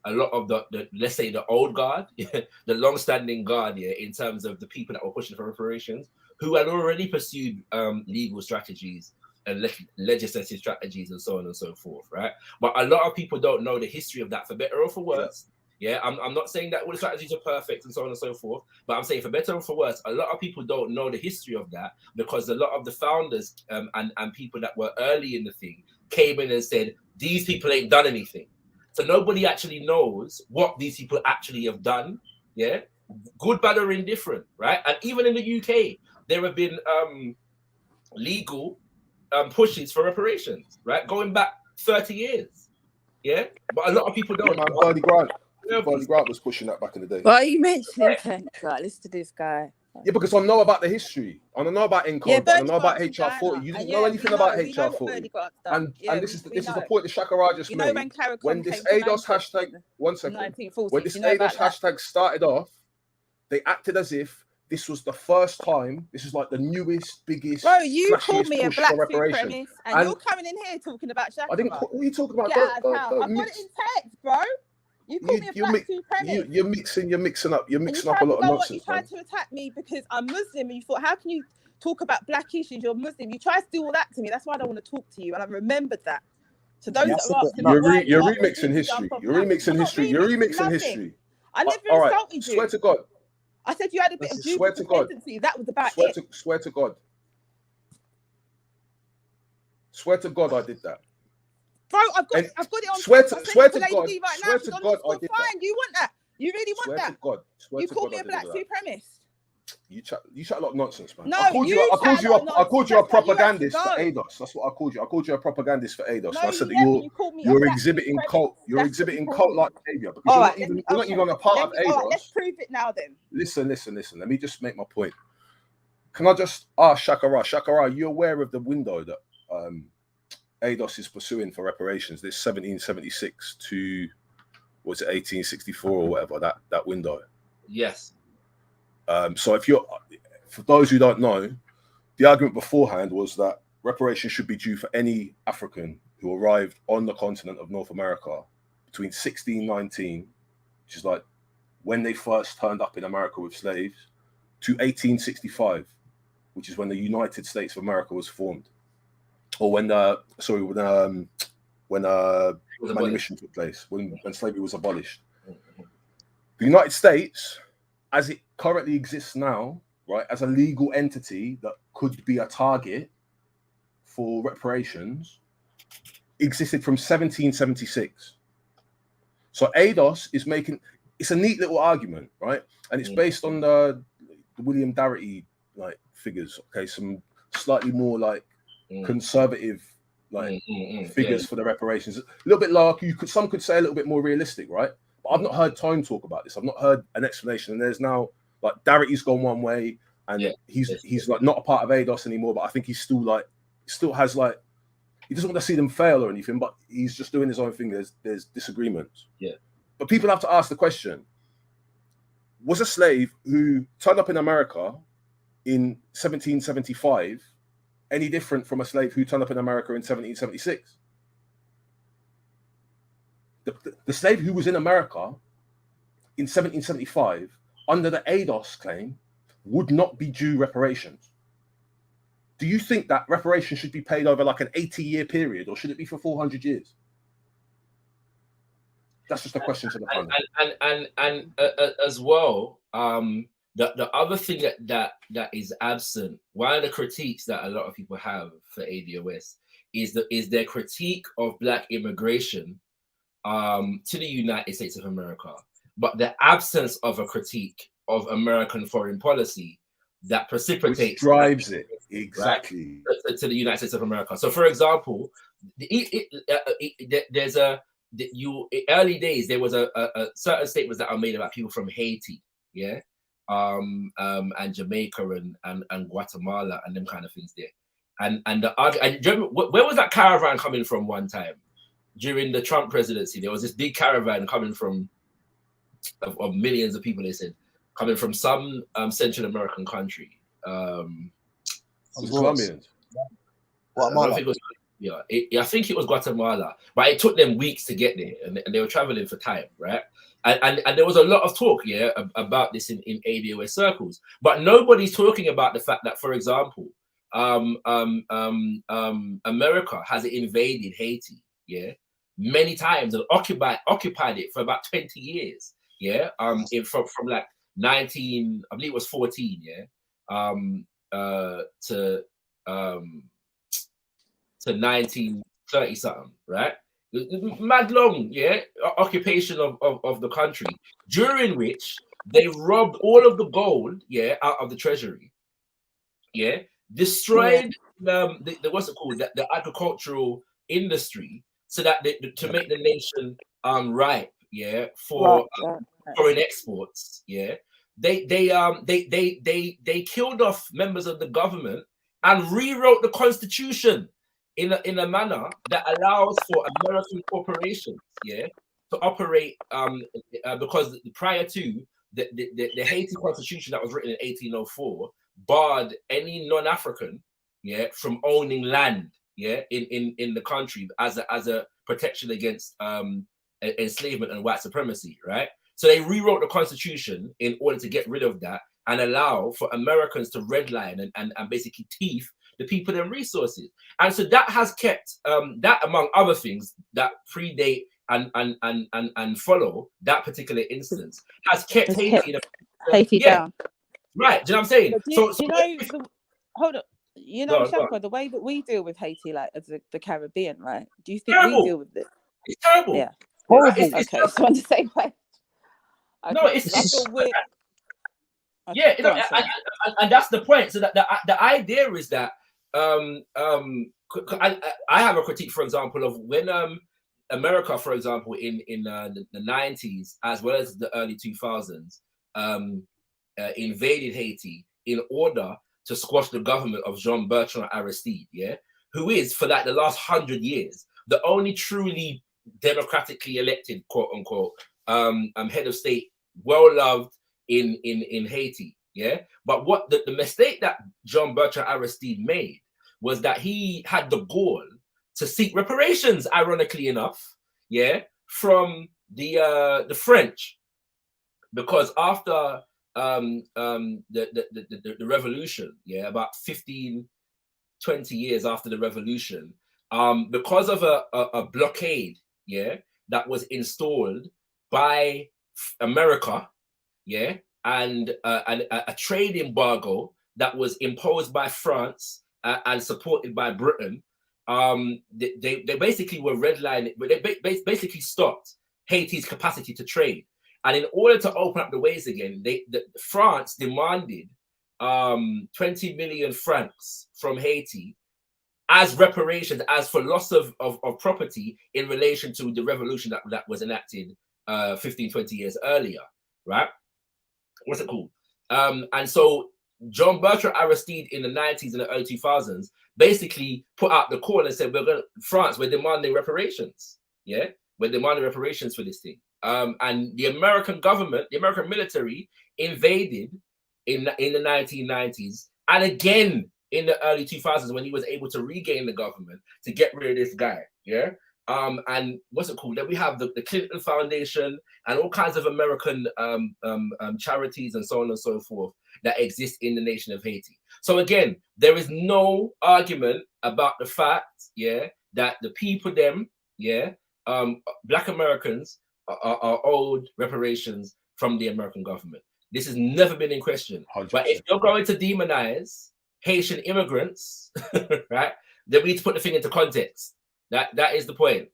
B: a lot of the let's say the old guard, the long-standing guard, yeah, in terms of the people that were pushing for reparations, who had already pursued legal strategies and legislative strategies and so on and so forth, right? But a lot of people don't know the history of that, for better or for worse. Yeah, I'm not saying that all the strategies are perfect and so on and so forth, but I'm saying for better or for worse, a lot of people don't know the history of that because a lot of the founders and people that were early in the thing came in and said, these people ain't done anything. So nobody actually knows what these people actually have done, yeah? Good, bad, or indifferent, right? And even in the UK, there have been legal pushes for reparations, right? Going back 30 years, yeah? But a lot of people don't.
N: Man, Bernie Grant was pushing that back in the day.
C: Why are you mentioning that guy? Listen to this guy.
N: Yeah, because I know about the history. I know about Encode. I know about HR 40. You didn't know anything about HR 40. And this is the point that Shaka just made. When this ADOS hashtag, when this ADOS hashtag started off, they acted as if this was the first time. This is like the newest, biggest.
C: Bro, you called me a black supremacist, and you're coming in here talking about Shaka.
N: I didn't. What are you talking about?
C: I've got it in text, bro. You call me a black supremacist.
N: You're mixing up. You're mixing up a lot of nonsense.
C: You tried to attack me because I'm Muslim, and you thought, how can you talk about black issues? You're Muslim. You tried to do all that to me. That's why I don't want to talk to you, and I remembered that. So those
N: you're remixing history. You're remixing history. You're remixing history.
C: I never insulted you.
N: Swear to God.
C: I said you had a bit of dubious tendency. That was about it.
N: Swear to God. Swear to God, I did that.
C: Bro, I've got it on.
N: Swear to God. Swear to God,
C: I did that. You want that? You really want that?
N: You
C: called me a black supremacist.
N: You chat a lot of nonsense, man.
C: No,
N: I called you a propagandist for ADOS. That's what I called you. I called you a propagandist for ADOS. I said that you're exhibiting cult. You're exhibiting cult-like behavior because you're not even a part of ADOS.
C: Let's prove it now, then.
N: Listen. Let me just make my point. Can I just ask Shaka, are you aware of the window that ADOS is pursuing for reparations? This 1776 to 1864 or whatever, that window.
B: Yes.
N: So for those who don't know, the argument beforehand was that reparations should be due for any African who arrived on the continent of North America between 1619, which is like when they first turned up in America with slaves, to 1865, which is when the United States of America was formed, or when manumission took place, when slavery was abolished. The United States, as it currently exists now, right, as a legal entity that could be a target for reparations, existed from 1776. So ADOS is it's a neat little argument, right? And it's based on the William Darity figures, okay, some slightly more conservative like figures for the reparations. A little bit like some could say a little bit more realistic, right? But I've not heard Time talk about this. I've not heard an explanation. And there's now like Darrity's gone one way, and he's like not a part of ADOS anymore. But I think he's still has like, he doesn't want to see them fail or anything, but he's just doing his own thing. There's disagreements.
B: Yeah.
N: But people have to ask the question: was a slave who turned up in America in 1775 any different from a slave who turned up in America in 1776? The slave who was in America in 1775 under the ADOS claim would not be due reparations. Do you think that reparations should be paid over like an 80-year period, or should it be for 400 years? That's just a question to the panel.
B: And as well, the other thing that is absent, one of the critiques that a lot of people have for ADOS is their critique of Black immigration to the United States of America, but the absence of a critique of American foreign policy that precipitates,
N: which drives it exactly,
B: right, to the United States of America. So, for example, there's early days there was a certain statements that are made about people from Haiti, yeah, and Jamaica and Guatemala and them kind of things there, and where was that caravan coming from one time during the Trump presidency? There was this big caravan coming from of millions of people, they said, coming from some Central American country.
N: Colombians.
B: Guatemala. I think it was Guatemala, but it took them weeks to get there, and they were traveling for time, right? And there was a lot of talk, about this in ADOS circles, but nobody's talking about the fact that, for example, America has invaded Haiti, many times, and occupied it for about 20 years, from like 19, I believe it was 14, to 1930 something, right? Mad long, occupation of the country, during which they robbed all of the gold, out of the treasury, destroyed the what's it called, the agricultural industry, so that to make the nation ripe, for foreign exports, They killed off members of the government and rewrote the Constitution in a manner that allows for American corporations, to operate, because prior to the Haiti Constitution that was written in 1804 barred any non-African, from owning land, in the country as a protection against enslavement and white supremacy, right? So they rewrote the Constitution in order to get rid of that and allow for Americans to redline and basically thief the people and resources. And so that has kept that, among other things that predate and follow that particular instance, has kept Haiti
C: down.
B: Right, do you know what I'm saying?
C: Hold on. You know, Shaka, the way that we deal with Haiti, like as the Caribbean, right? Do you think we deal with it?
B: It's terrible.
C: Yeah.
B: It's
C: okay, so on the same way. Okay.
B: No, it's and that's the point. So that the idea is that I have a critique, for example, of when America, for example, in the 90s as well as the early 2000s, invaded Haiti in order to squash the government of Jean-Bertrand Aristide, who is, for like the last 100 years, the only truly democratically elected, quote unquote, head of state, well loved in Haiti, But what the mistake that Jean-Bertrand Aristide made was that he had the gall to seek reparations, ironically enough, from the French, because after the revolution, about 15-20 years after the revolution, because of a blockade, that was installed by America, and a trade embargo that was imposed by France and supported by Britain, they basically were redlining, but they basically stopped Haiti's capacity to trade. And in order to open up the ways again, France demanded 20 million francs from Haiti as reparations, as for loss of property in relation to the revolution that was enacted 15, 20 years earlier, right? What's it called? And so John Bertrand Aristide in the 90s and the early 2000s basically put out the call and said, we're demanding reparations. Yeah, we're demanding reparations for this thing. And the American government, the American military invaded in the 1990s and again in the early 2000s when he was able to regain the government to get rid of this guy. Yeah. And what's it called? Then we have the Clinton Foundation and all kinds of American charities and so on and so forth that exist in the nation of Haiti. So again, there is no argument about the fact, yeah, that the people them, yeah, Black Americans are owed reparations from the American government. This has never been in question. 100%. But if you're going to demonize Haitian immigrants, right, then we need to put the thing into context. That is the point.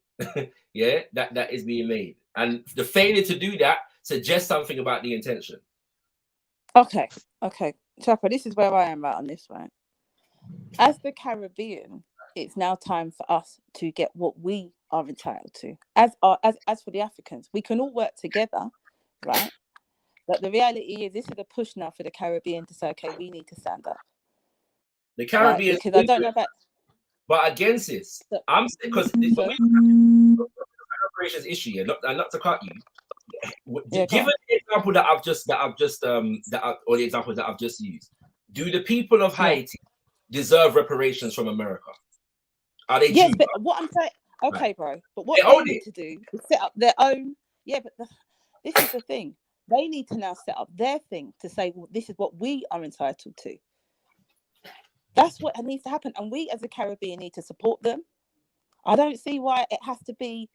B: Yeah, that is being made. And the failure to do that suggests something about the intention.
C: Okay. Shaka, this is where I am at on this, right? As the Caribbean, it's now time for us to get what we are entitled to. As for the Africans, we can all work together, right? But the reality is this is a push now for the Caribbean to say, okay, we need to stand up.
B: The Caribbean,
C: right? Because I don't know about...
B: But against this, I'm because reparations issue, yeah, not to cut you. Yeah, given the example that I've just or the examples that I've just used, do the people of Haiti deserve reparations from America? Are they?
C: Yes,
B: due?
C: but what I'm saying, okay, bro. But what they need to do is set up their own. Yeah, but this is the thing. They need to now set up their thing to say, well, this is what we are entitled to. That's what needs to happen, and we as a Caribbean need to support them. I don't see why it has to be.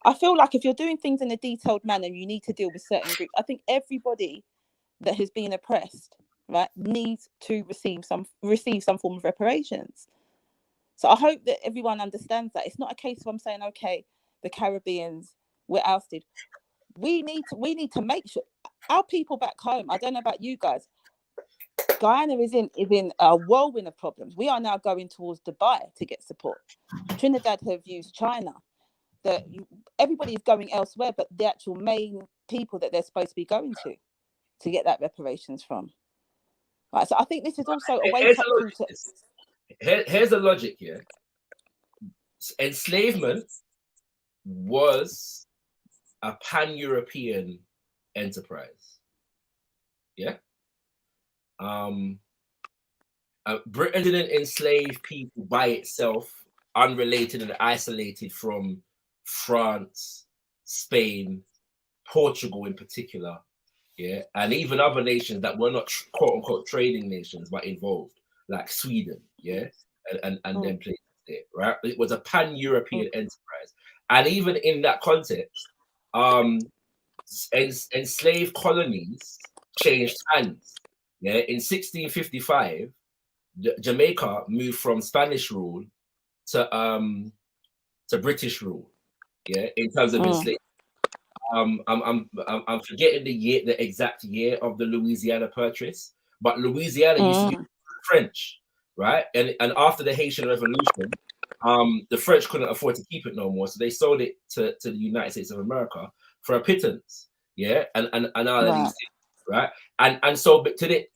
C: I feel like if you're doing things in a detailed manner, you need to deal with certain groups. I think everybody that has been oppressed, right, needs to receive some form of reparations. So I hope that everyone understands that. It's not a case of I'm saying, okay, the Caribbeans, we're ousted. We need to make sure our people back home. I don't know about you guys. Guyana is in a whirlwind of problems. We are now going towards Dubai to get support. Trinidad have used China. Everybody is going elsewhere, but the actual main people that they're supposed to be going to get that reparations from. Right. So I think this is also a wake up call.
B: Here's the logic here. Enslavement was a pan-European enterprise. Yeah. Britain didn't enslave people by itself, unrelated and isolated from France, Spain, Portugal in particular, yeah, and even other nations that were not quote unquote trading nations but involved, like Sweden, yeah, and then places there, right? It was a pan-European enterprise, and even in that context, enslaved colonies changed hands. Yeah, in 1655, Jamaica moved from Spanish rule to British rule. Yeah, in terms of enslavement. I'm forgetting the exact year of the Louisiana Purchase, but Louisiana used to be French, right? And after the Haitian Revolution, the French couldn't afford to keep it no more, so they sold it to the United States of America for a pittance. Yeah, and all of these things. Right, and so but that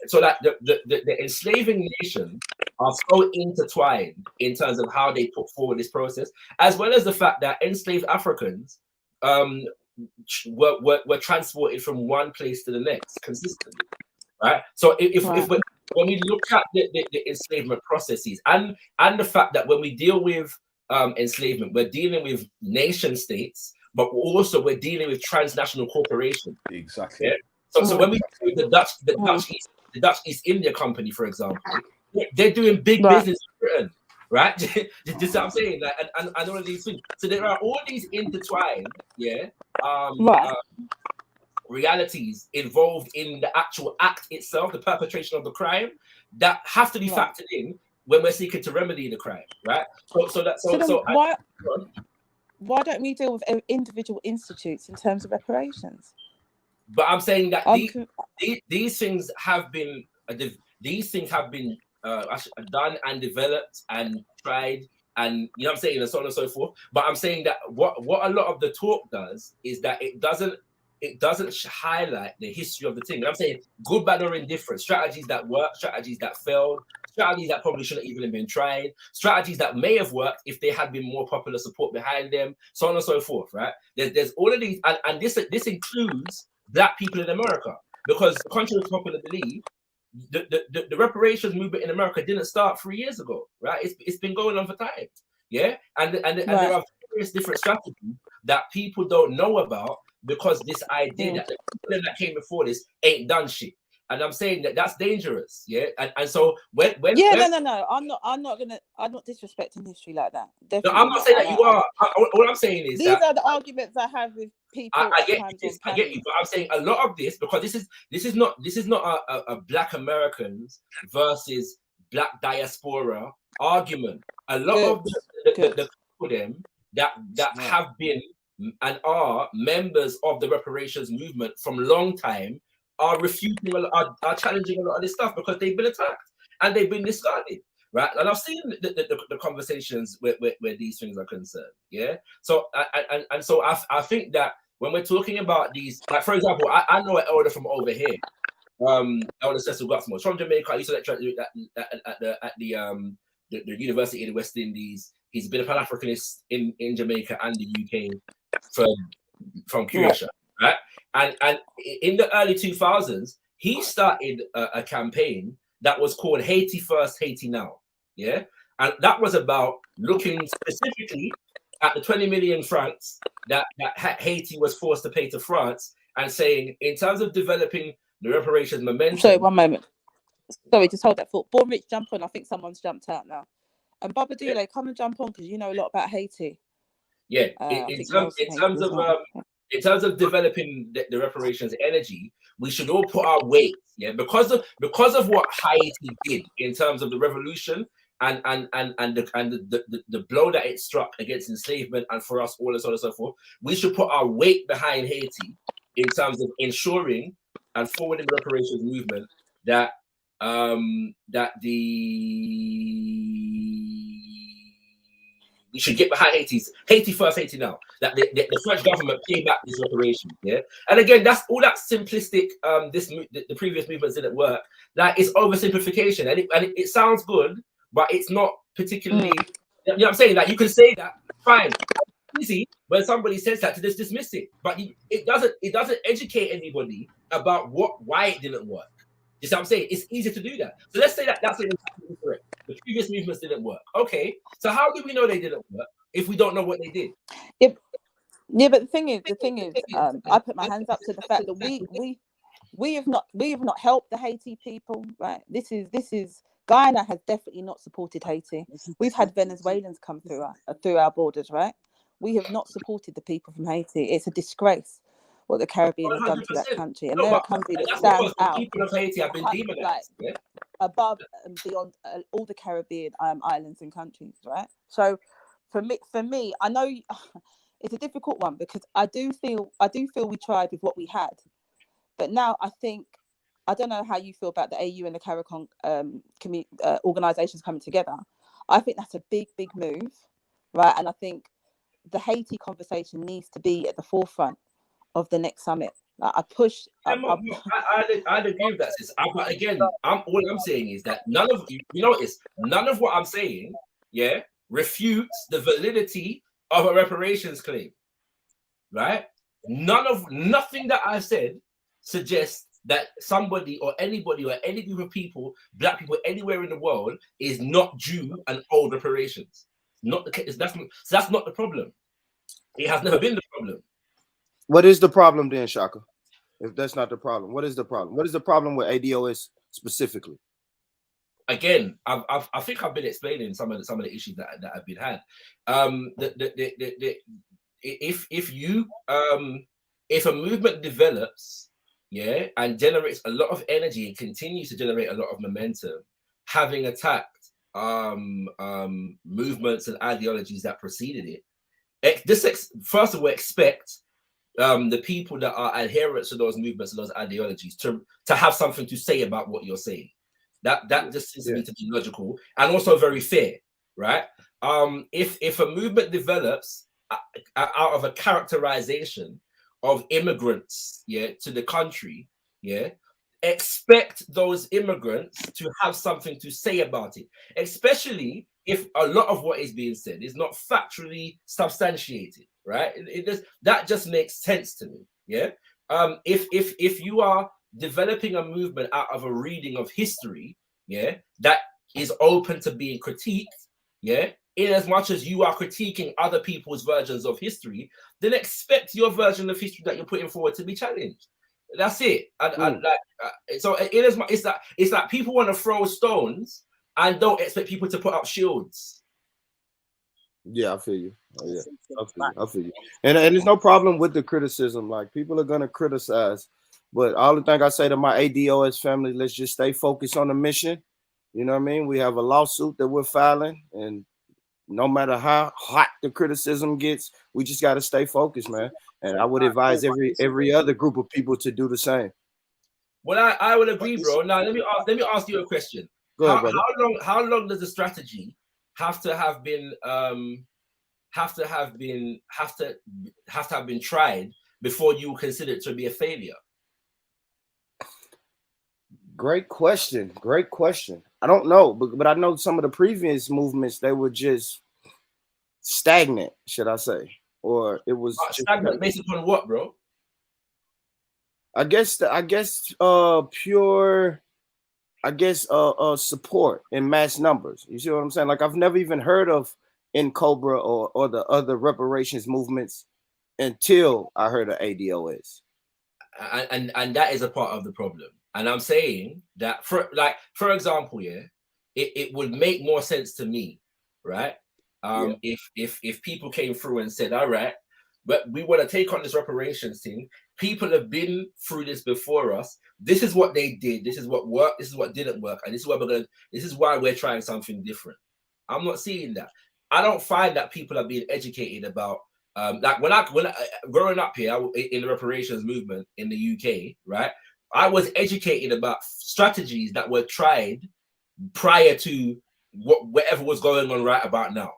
B: the enslaving nations are so intertwined in terms of how they put forward this process, as well as the fact that enslaved Africans were transported from one place to the next consistently. Right, so when we look at the enslavement processes and the fact that when we deal with enslavement, we're dealing with nation states, but also we're dealing with transnational corporations.
N: Exactly.
B: Yeah? So when we do the Dutch East India Company, for example, they're doing big business in Britain, right? Just what I'm saying, like, and all of these things. So there are all these intertwined, realities involved in the actual act itself, the perpetration of the crime, that have to be factored in when we're seeking to remedy the crime, right?
C: Why don't we deal with individual institutes in terms of reparations?
B: But I'm saying that these things have been done and developed and tried, and you know what I'm saying, and so on and so forth. But I'm saying that what a lot of the talk does is that it doesn't highlight the history of the thing. And I'm saying good, bad, or indifferent, strategies that work, strategies that failed, strategies that probably shouldn't even have been tried, strategies that may have worked if they had been more popular support behind them, so on and so forth, right? There's all of these, and this includes Black people in America, because contrary to popular belief, the reparations movement in America didn't start 3 years ago, right? It's been going on for time, yeah? And there are various different strategies that people don't know about, because this idea that the people that came before this ain't done shit. And I'm saying that that's dangerous, yeah. And so when
C: no, I'm not disrespecting history like that. Definitely
B: no, I'm not saying that you are. What I'm saying is
C: these are the arguments I have with people.
B: I get you, but I'm saying a lot of this, because this is not a Black Americans versus Black diaspora argument. A lot of the people them that have been and are members of the reparations movement from a long time are refuting, are challenging a lot of this stuff, because they've been attacked and they've been discarded, right? And I've seen the conversations where these things are concerned, yeah. So so I think that when we're talking about these, like for example, I know an elder from over here, Elder Cecil Gutsmore from Jamaica. I used to lecture at the University of the West Indies. He's been a Pan-Africanist in Jamaica and the UK from Curaçao, right? And in the early 2000s, he started a campaign that was called Haiti First, Haiti Now, yeah? And that was about looking specifically at the 20 million francs that Haiti was forced to pay to France, and saying, in terms of developing the reparations momentum.
C: Sorry, one moment. Sorry, just hold that thought. Born Rich, jump on. I think someone's jumped out now. And Baba Dule, come and jump on, because you know a lot about Haiti.
B: Yeah, in terms of developing the reparations energy, we should all put our weight, yeah, because of what Haiti did in terms of the revolution and the blow that it struck against enslavement, and for us all, and so on and so forth. We should put our weight behind Haiti in terms of ensuring and forwarding the reparations movement that we should get behind Haiti First, Haiti Now. That the French government pay back this reparation, yeah. And again, that's all that simplistic. The previous movements didn't work. That is oversimplification, and it sounds good, but it's not particularly. You know what I'm saying? Like, you can say that, fine, easy when somebody says that, to just dismiss it, but it doesn't educate anybody about why it didn't work. You see what I'm saying? It's easy to do that. So let's say that's correct. The previous movements didn't work. Okay, so how do we know they didn't work if we don't know what they did?
C: Yeah, but the thing is, I put my hands up to the fact that we have not helped the Haiti people, right? This is Guyana has definitely not supported Haiti. We've had Venezuelans come through our borders, right? We have not supported the people from Haiti. It's a disgrace what the Caribbean have done to that country, and they're a country that stands out. The people of Haiti have been demonized, like, above and beyond all the Caribbean islands and countries, right? So, for me, I know it's a difficult one, because I do feel we tried with what we had, but now I don't know how you feel about the AU and the CARICOM organisations coming together. I think that's a big move, right? And I think the Haiti conversation needs to be at the forefront of the next summit. Like, I'd
B: agree with that, sis. But again, all I'm saying is that none of what I'm saying, yeah, refutes the validity of a reparations claim, right? Nothing that I've said suggests that somebody or anybody or any group of people, Black people anywhere in the world, is not due an old reparations. Not the case. That's not the problem. It has never been the problem.
O: What is the problem then, Shaka? If that's not the problem, what is the problem? What is the problem with ADOS specifically?
B: Again, I think I've been explaining some of the issues that have been had. If a movement develops, yeah, and generates a lot of energy and continues to generate a lot of momentum, having attacked movements and ideologies that preceded it, first of all, expect the people that are adherents to those movements and those ideologies to have something to say about what you're saying. That just seems to me to be logical and also very fair, right? If a movement develops out of a characterization of immigrants, to the country, expect those immigrants to have something to say about it, especially if a lot of what is being said is not factually substantiated, right? That just makes sense to me, if you are developing a movement out of a reading of history, that is open to being critiqued, in as much as you are critiquing other people's versions of history, then expect your version of history that you're putting forward to be challenged. That's it. So in as much, it's like people want to throw stones and don't expect people to put up shields.
O: Yeah, I feel you. I feel you. And there's no problem with the criticism. Like, people are gonna criticize, but all the thing I say to my ADOS family, let's just stay focused on the mission. You know what I mean? We have a lawsuit that we're filing, and no matter how hot the criticism gets, we just got to stay focused, man. And I would advise every other group of people to do the same.
B: Well, I would agree, bro. Now let me ask you a question.
O: Go ahead, brother.
B: How long does the strategy have to have been tried before you consider it to be a failure?
O: Great question. I don't know, but I know some of the previous movements, they were just stagnant, should I say? Or it was
B: stagnant based upon what, bro?
O: I guess pure support in mass numbers. You see what I'm saying? Like, I've never even heard of Cobra or the other reparations movements until I heard of ADOS.
B: And that is a part of the problem. And I'm saying that for example, it would make more sense to me, right? If people came through and said, all right, but we want to take on this reparations thing. People have been through this before us. This is what they did. This is what worked. This is what didn't work. And this is why we're trying something different. I'm not seeing that. I don't find that people are being educated about like when I growing up here in the reparations movement in the UK, right? I was educated about strategies that were tried prior to whatever was going on right about now.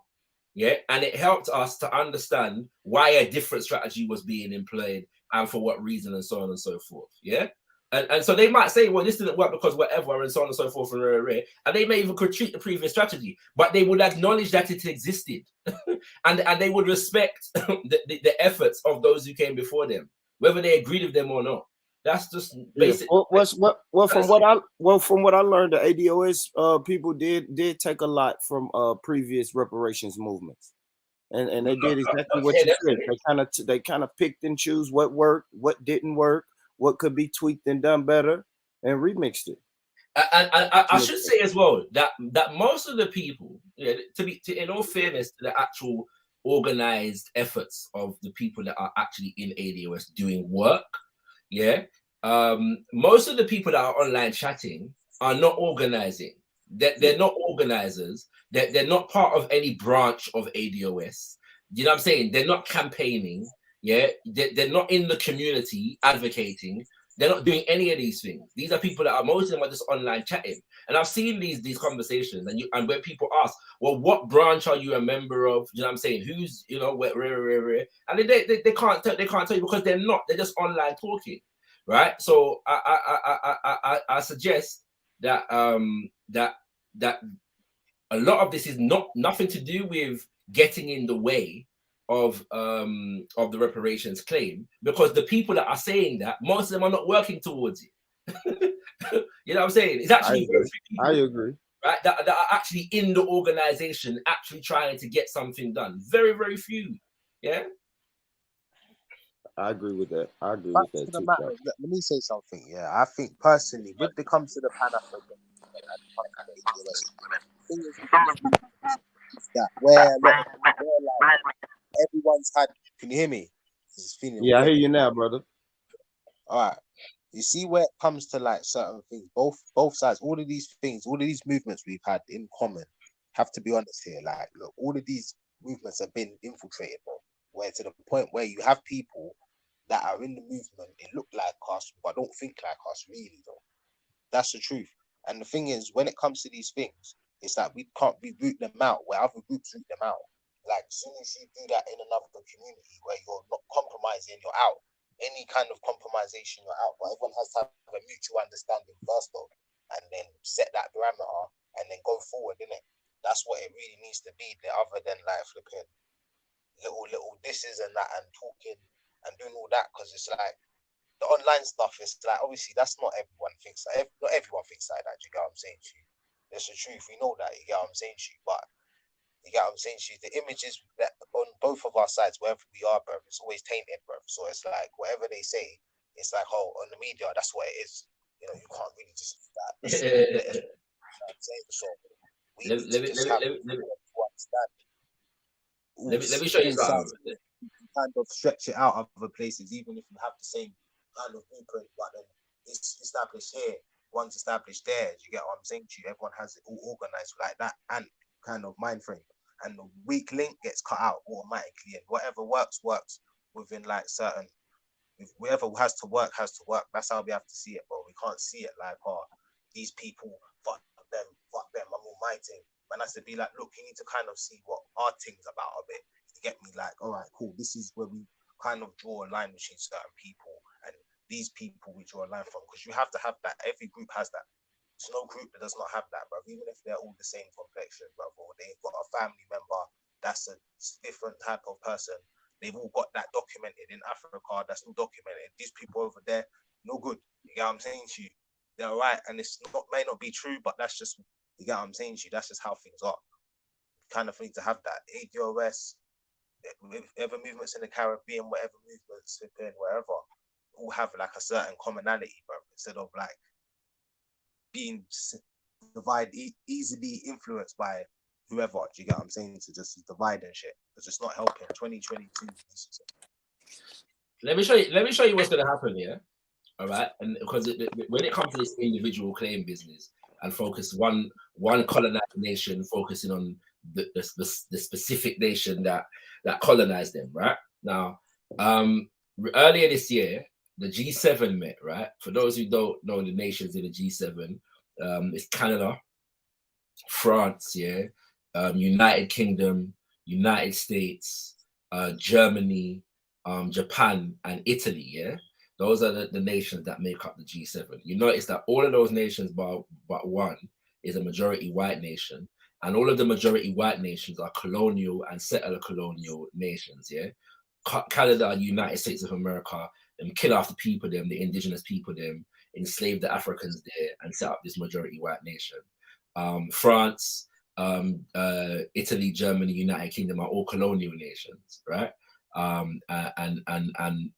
B: And it helped us to understand why a different strategy was being employed and for what reason and so on and so forth. And so they might say, well, this didn't work because whatever and so on and so forth, and they may even critique the previous strategy, but they would acknowledge that it existed and they would respect the efforts of those who came before them, whether they agreed with them or not. That's just basic.
O: From what I learned, the ADOS people did take a lot from previous reparations movements, and they did exactly what you said. They kind of picked and choose what worked, what didn't work, what could be tweaked and done better, and remixed it.
B: And I should say as well that most of the people, in all fairness to the actual organized efforts of the people that are actually in ADOS doing work. Most of the people that are online chatting are not organizing. They're not organizers. They're not part of any branch of ADOS. You know what I'm saying? They're not campaigning. They're not in the community advocating. They're not doing any of these things. These are people that most of them are just online chatting. And I've seen these conversations, and when people ask, well, what branch are you a member of? You know what I'm saying? Who's, where? And they can't tell you because they're not. They're just online talking, right? So I suggest that that a lot of this is nothing to do with getting in the way of the reparations claim, because the people that are saying that, most of them are not working towards it. You know what I'm saying? It's actually
O: I agree.
B: Right, that are actually in the organization, actually trying to get something done. Very, very few.
O: I agree with that.
Q: Too, let me say something. I think personally, when it comes to the Pan-African that where like, everyone's had. Can you hear me?
O: Yeah, I hear you now, brother.
Q: All right. You see where it comes to like certain things, both sides, all of these things, all of these movements we've had in common, have to be honest here. Like, look, all of these movements have been infiltrated, bro. Where to the point where you have people that are in the movement, they look like us, but don't think like us, really, though. That's the truth.
F: And the thing is, when it comes to these things, it's like we can't root them out where other groups root them out. Like, as soon as you do that in another community where you're not compromising, you're out. Any kind of compromisation, you're out. But everyone has to have a mutual understanding first, though, and then set that parameter and then go forward, innit? That's what it really needs to be, other than like flipping little disses and that and talking and doing all that, because it's like the online stuff is like, obviously that's not everyone thinks like, not everyone thinks like that. You get what I'm saying to you? That's the truth. We know that. You get what I'm saying to you? But you get what I'm saying to you? The images that on both of our sides, wherever we are, bro, it's always tainted, bro. So it's like whatever they say, it's like, oh, on the media, that's what it is. You know, you can't really just do that. You know what I'm saying? So we need to just have to understand.
B: Let me show you something.
F: Kind of stretch it out other places, even if you have the same kind of blueprint, but then it's established here, one's established there. You get what I'm saying to you? Everyone has it all organized like that and kind of mind frame, and the weak link gets cut out automatically, and whatever works within like certain. If whoever has to work, that's how we have to see it, but we can't see it like, oh, these people, fuck them, I'm almighty. Man has to be like, look, you need to kind of see what our thing's about a bit. Get me like, all right, cool, this is where we kind of draw a line between certain people, and these people we draw a line from, because you have to have that. Every group has that. There's no group that does not have that, bro. Even if they're all the same complexion, bro, or they've got a family member that's a different type of person, they've all got that documented. In Africa, that's all documented. These people over there, no good. You get what I'm saying to you? They're all right, and it's not, may not be true, but that's just, you get what I'm saying to you? That's just how things are. You kind of need to have that. ADOS, whatever movements in the Caribbean, whatever movements in wherever, all have like a certain commonality, bro. Instead of like being easily influenced by whoever. Do you get what I'm saying? To just divide and shit. It's just not helping. 2022.
B: Let me show you what's gonna happen here. All right, and because when it comes to this individual claim business and focus one colonized nation focusing on the specific nation that colonized them, right? Now, earlier this year, the G7 met, right? For those who don't know the nations in the G7, it's Canada, France, yeah, United Kingdom, United States, Germany, Japan, and Italy, yeah? Those are the nations that make up the G7. You notice that all of those nations, but one, is a majority white nation. And all of the majority white nations are colonial and settler colonial nations, yeah? Canada, United States of America, kill off the people, them, the indigenous people, them, enslave the Africans there, and set up this majority white nation. France, Italy, Germany, United Kingdom are all colonial nations, right? And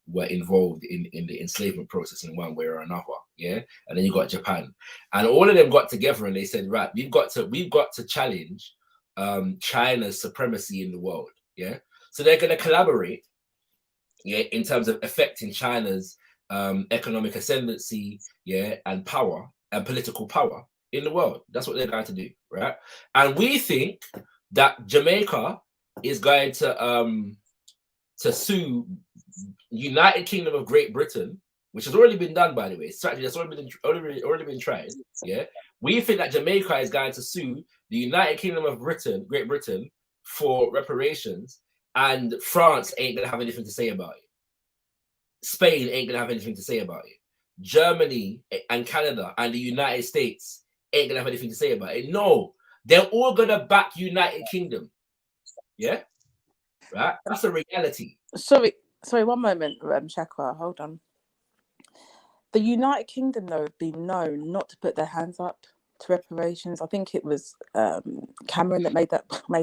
B: were involved in the enslavement process in one way or another, yeah. And then you got Japan, and all of them got together and they said, right, we've got to challenge China's supremacy in the world, yeah. So they're going to collaborate, yeah, in terms of affecting China's economic ascendancy, yeah, and power and political power in the world. That's what they're going to do, right? And we think that Jamaica is going to sue United Kingdom of Great Britain, which has already been done, by the way. Strategy that's already been tried. Yeah, we think that Jamaica is going to sue the United Kingdom of Great Britain, for reparations, and France ain't gonna have anything to say about it. Spain ain't gonna have anything to say about it. Germany and Canada and the United States ain't gonna have anything to say about it. No, they're all gonna back United Kingdom. Yeah. Right, that's a reality.
C: Sorry, 1 moment, Shaka, hold on. The United Kingdom, though, have been known not to put their hands up to reparations. I think it was Cameron that made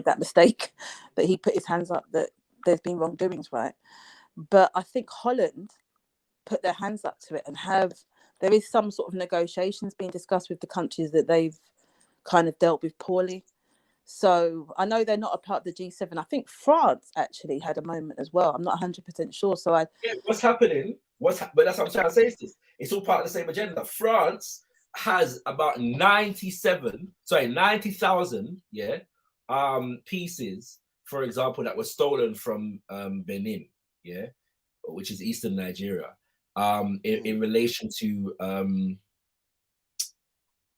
C: that mistake, that he put his hands up, that there's been wrongdoings, right? But I think Holland put their hands up to it, and there is some sort of negotiations being discussed with the countries that they've kind of dealt with poorly. So I know they're not a part of the G7. I think France actually had a moment as well. I'm not 100% sure. So
B: what's happening? But that's what I'm trying to say. It's all part of the same agenda. France has about 90,000, yeah, pieces, for example, that were stolen from Benin, yeah, which is eastern Nigeria, in relation to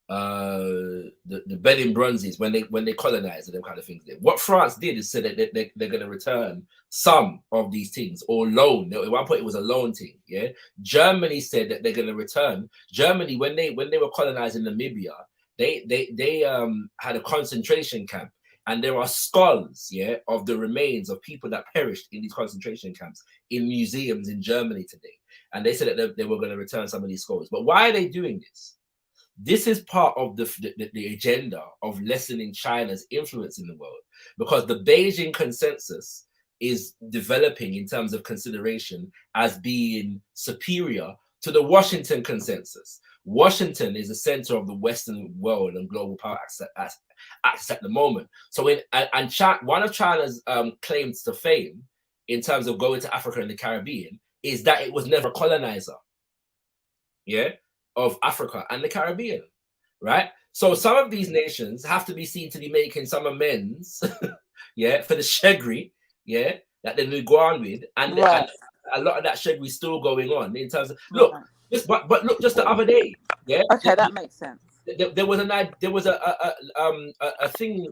B: the bedding bronzes when they colonized and them kind of things. What France did is said that they're going to return some of these things or loan. At one point it was a loan thing. Yeah, Germany said that they're going to return. Germany when they were colonizing Namibia, they had a concentration camp. And there are skulls, yeah, of the remains of people that perished in these concentration camps in museums in Germany today. And they said that they were going to return some of these skulls. But why are they doing this? This is part of the agenda of lessening China's influence in the world, because the Beijing consensus is developing in terms of consideration as being superior to the Washington consensus. Washington is the center of the Western world and global power access at the moment. So one of China's claims to fame in terms of going to Africa and the Caribbean is that it was never a colonizer, yeah, of Africa and the Caribbean, right? So some of these nations have to be seen to be making some amends, yeah, for the shegri, yeah, that they're going with, and, and a lot of that shegri is still going on in terms of look. But look, just the other day, yeah.
C: Okay, that makes sense.
B: There was a thing.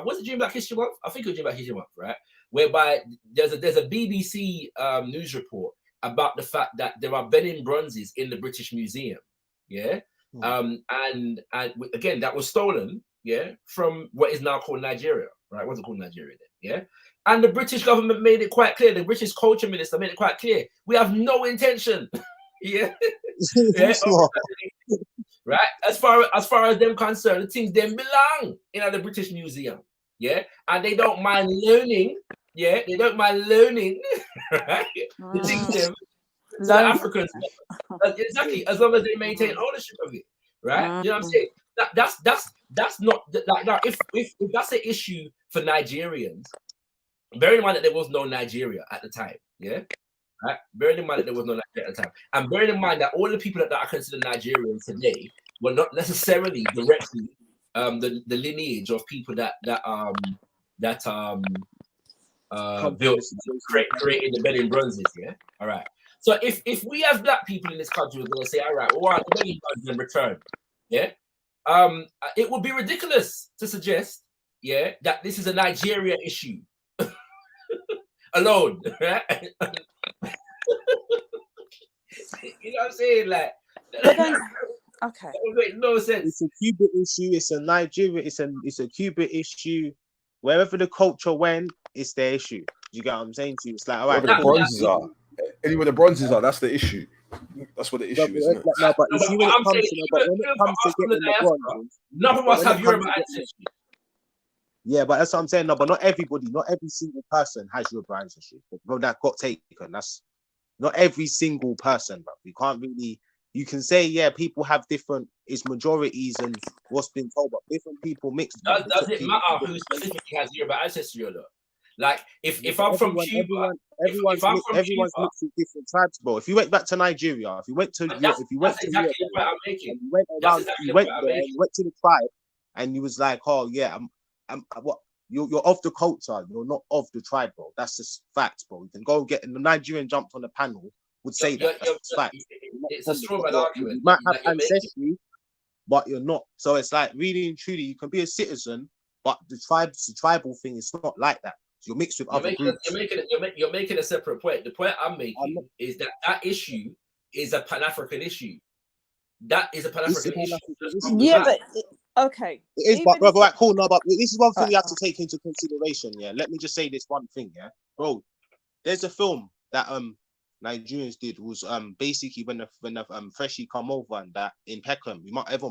B: Was it June Black History Month? I think it was June Black History Month, right? Whereby there's a BBC news report about the fact that there are bedding bronzes in the British Museum, yeah. And again, that was stolen, yeah, from what is now called Nigeria, right? What's it called Nigeria then, yeah? And the British government made it quite clear. The British culture minister made it quite clear. We have no intention. Yeah, yeah. Right. As far as them concerned, the things them belong in the British Museum. Yeah, and they don't mind learning. Yeah, they don't mind learning. Right, the things them to the Africans. Exactly, as long as they maintain ownership of it. Right. You know what I'm saying? That's not like now. If that's an issue for Nigerians, bearing in mind that there was no Nigeria at the time. Yeah. Right? Bearing in mind that there was no Nigeria at the time, and bearing in mind that all the people that are considered Nigerians today were not necessarily directly the lineage of people that created the bedding bronzes. Yeah, all right. So if we have black people in this country, we're going to say, all right, well, the bedding bronzes in return. Yeah, it would be ridiculous to suggest, yeah, that this is a Nigeria issue alone, right? You know what I'm saying? Like,
C: okay,
B: that would make no sense.
Q: It's a Cuba issue. It's a Nigeria. It's a Cuba issue. Wherever the culture went, it's their issue. You get what I'm saying to you? It's like, all right,
N: wherever the bronzes are, anywhere the bronzes are, that's the issue. That's what the issue is, isn't it?
Q: No, but you see when it comes to getting the bronzes,
B: none of us have Yoruba ancestry.
Q: Yeah, but that's what I'm saying. No, but not everybody, not every single person has Yoruba ancestry. Bro, that got taken. That's not every single person, but we can't really. You can say, yeah, people have different. It's majorities and what's been told, but different people mix.
B: Does it matter who specifically has Yoruba ancestry or not? Like, if I'm from Cuba,
Q: everyone's mixed with different tribes, bro. If you went back to Nigeria, if you went to Europe, if you went to Europe, you went around, you went there, you went to the tribe, and you was like, oh yeah, I'm what. You're of the culture, you're not of the tribe, bro. That's just facts, bro. You can go get, and the Nigerian jumped on the panel would say that's fact.
B: It's a straw man argument.
Q: You might have ancestry, but you're not. So it's like really and truly, you can be a citizen, but the tribal thing is not like that. So you're mixed with other groups.
B: You're making a separate point. The point I'm making is that issue is a Pan-African issue. That is a Pan-African issue.
C: Yeah, but okay.
Q: It is, but brother, right, cool. No, but this is one thing you have to take into consideration. Yeah, let me just say this one thing. Yeah, bro, there's a film that Nigerians did was basically when the freshie come over and that in Peckham, you might have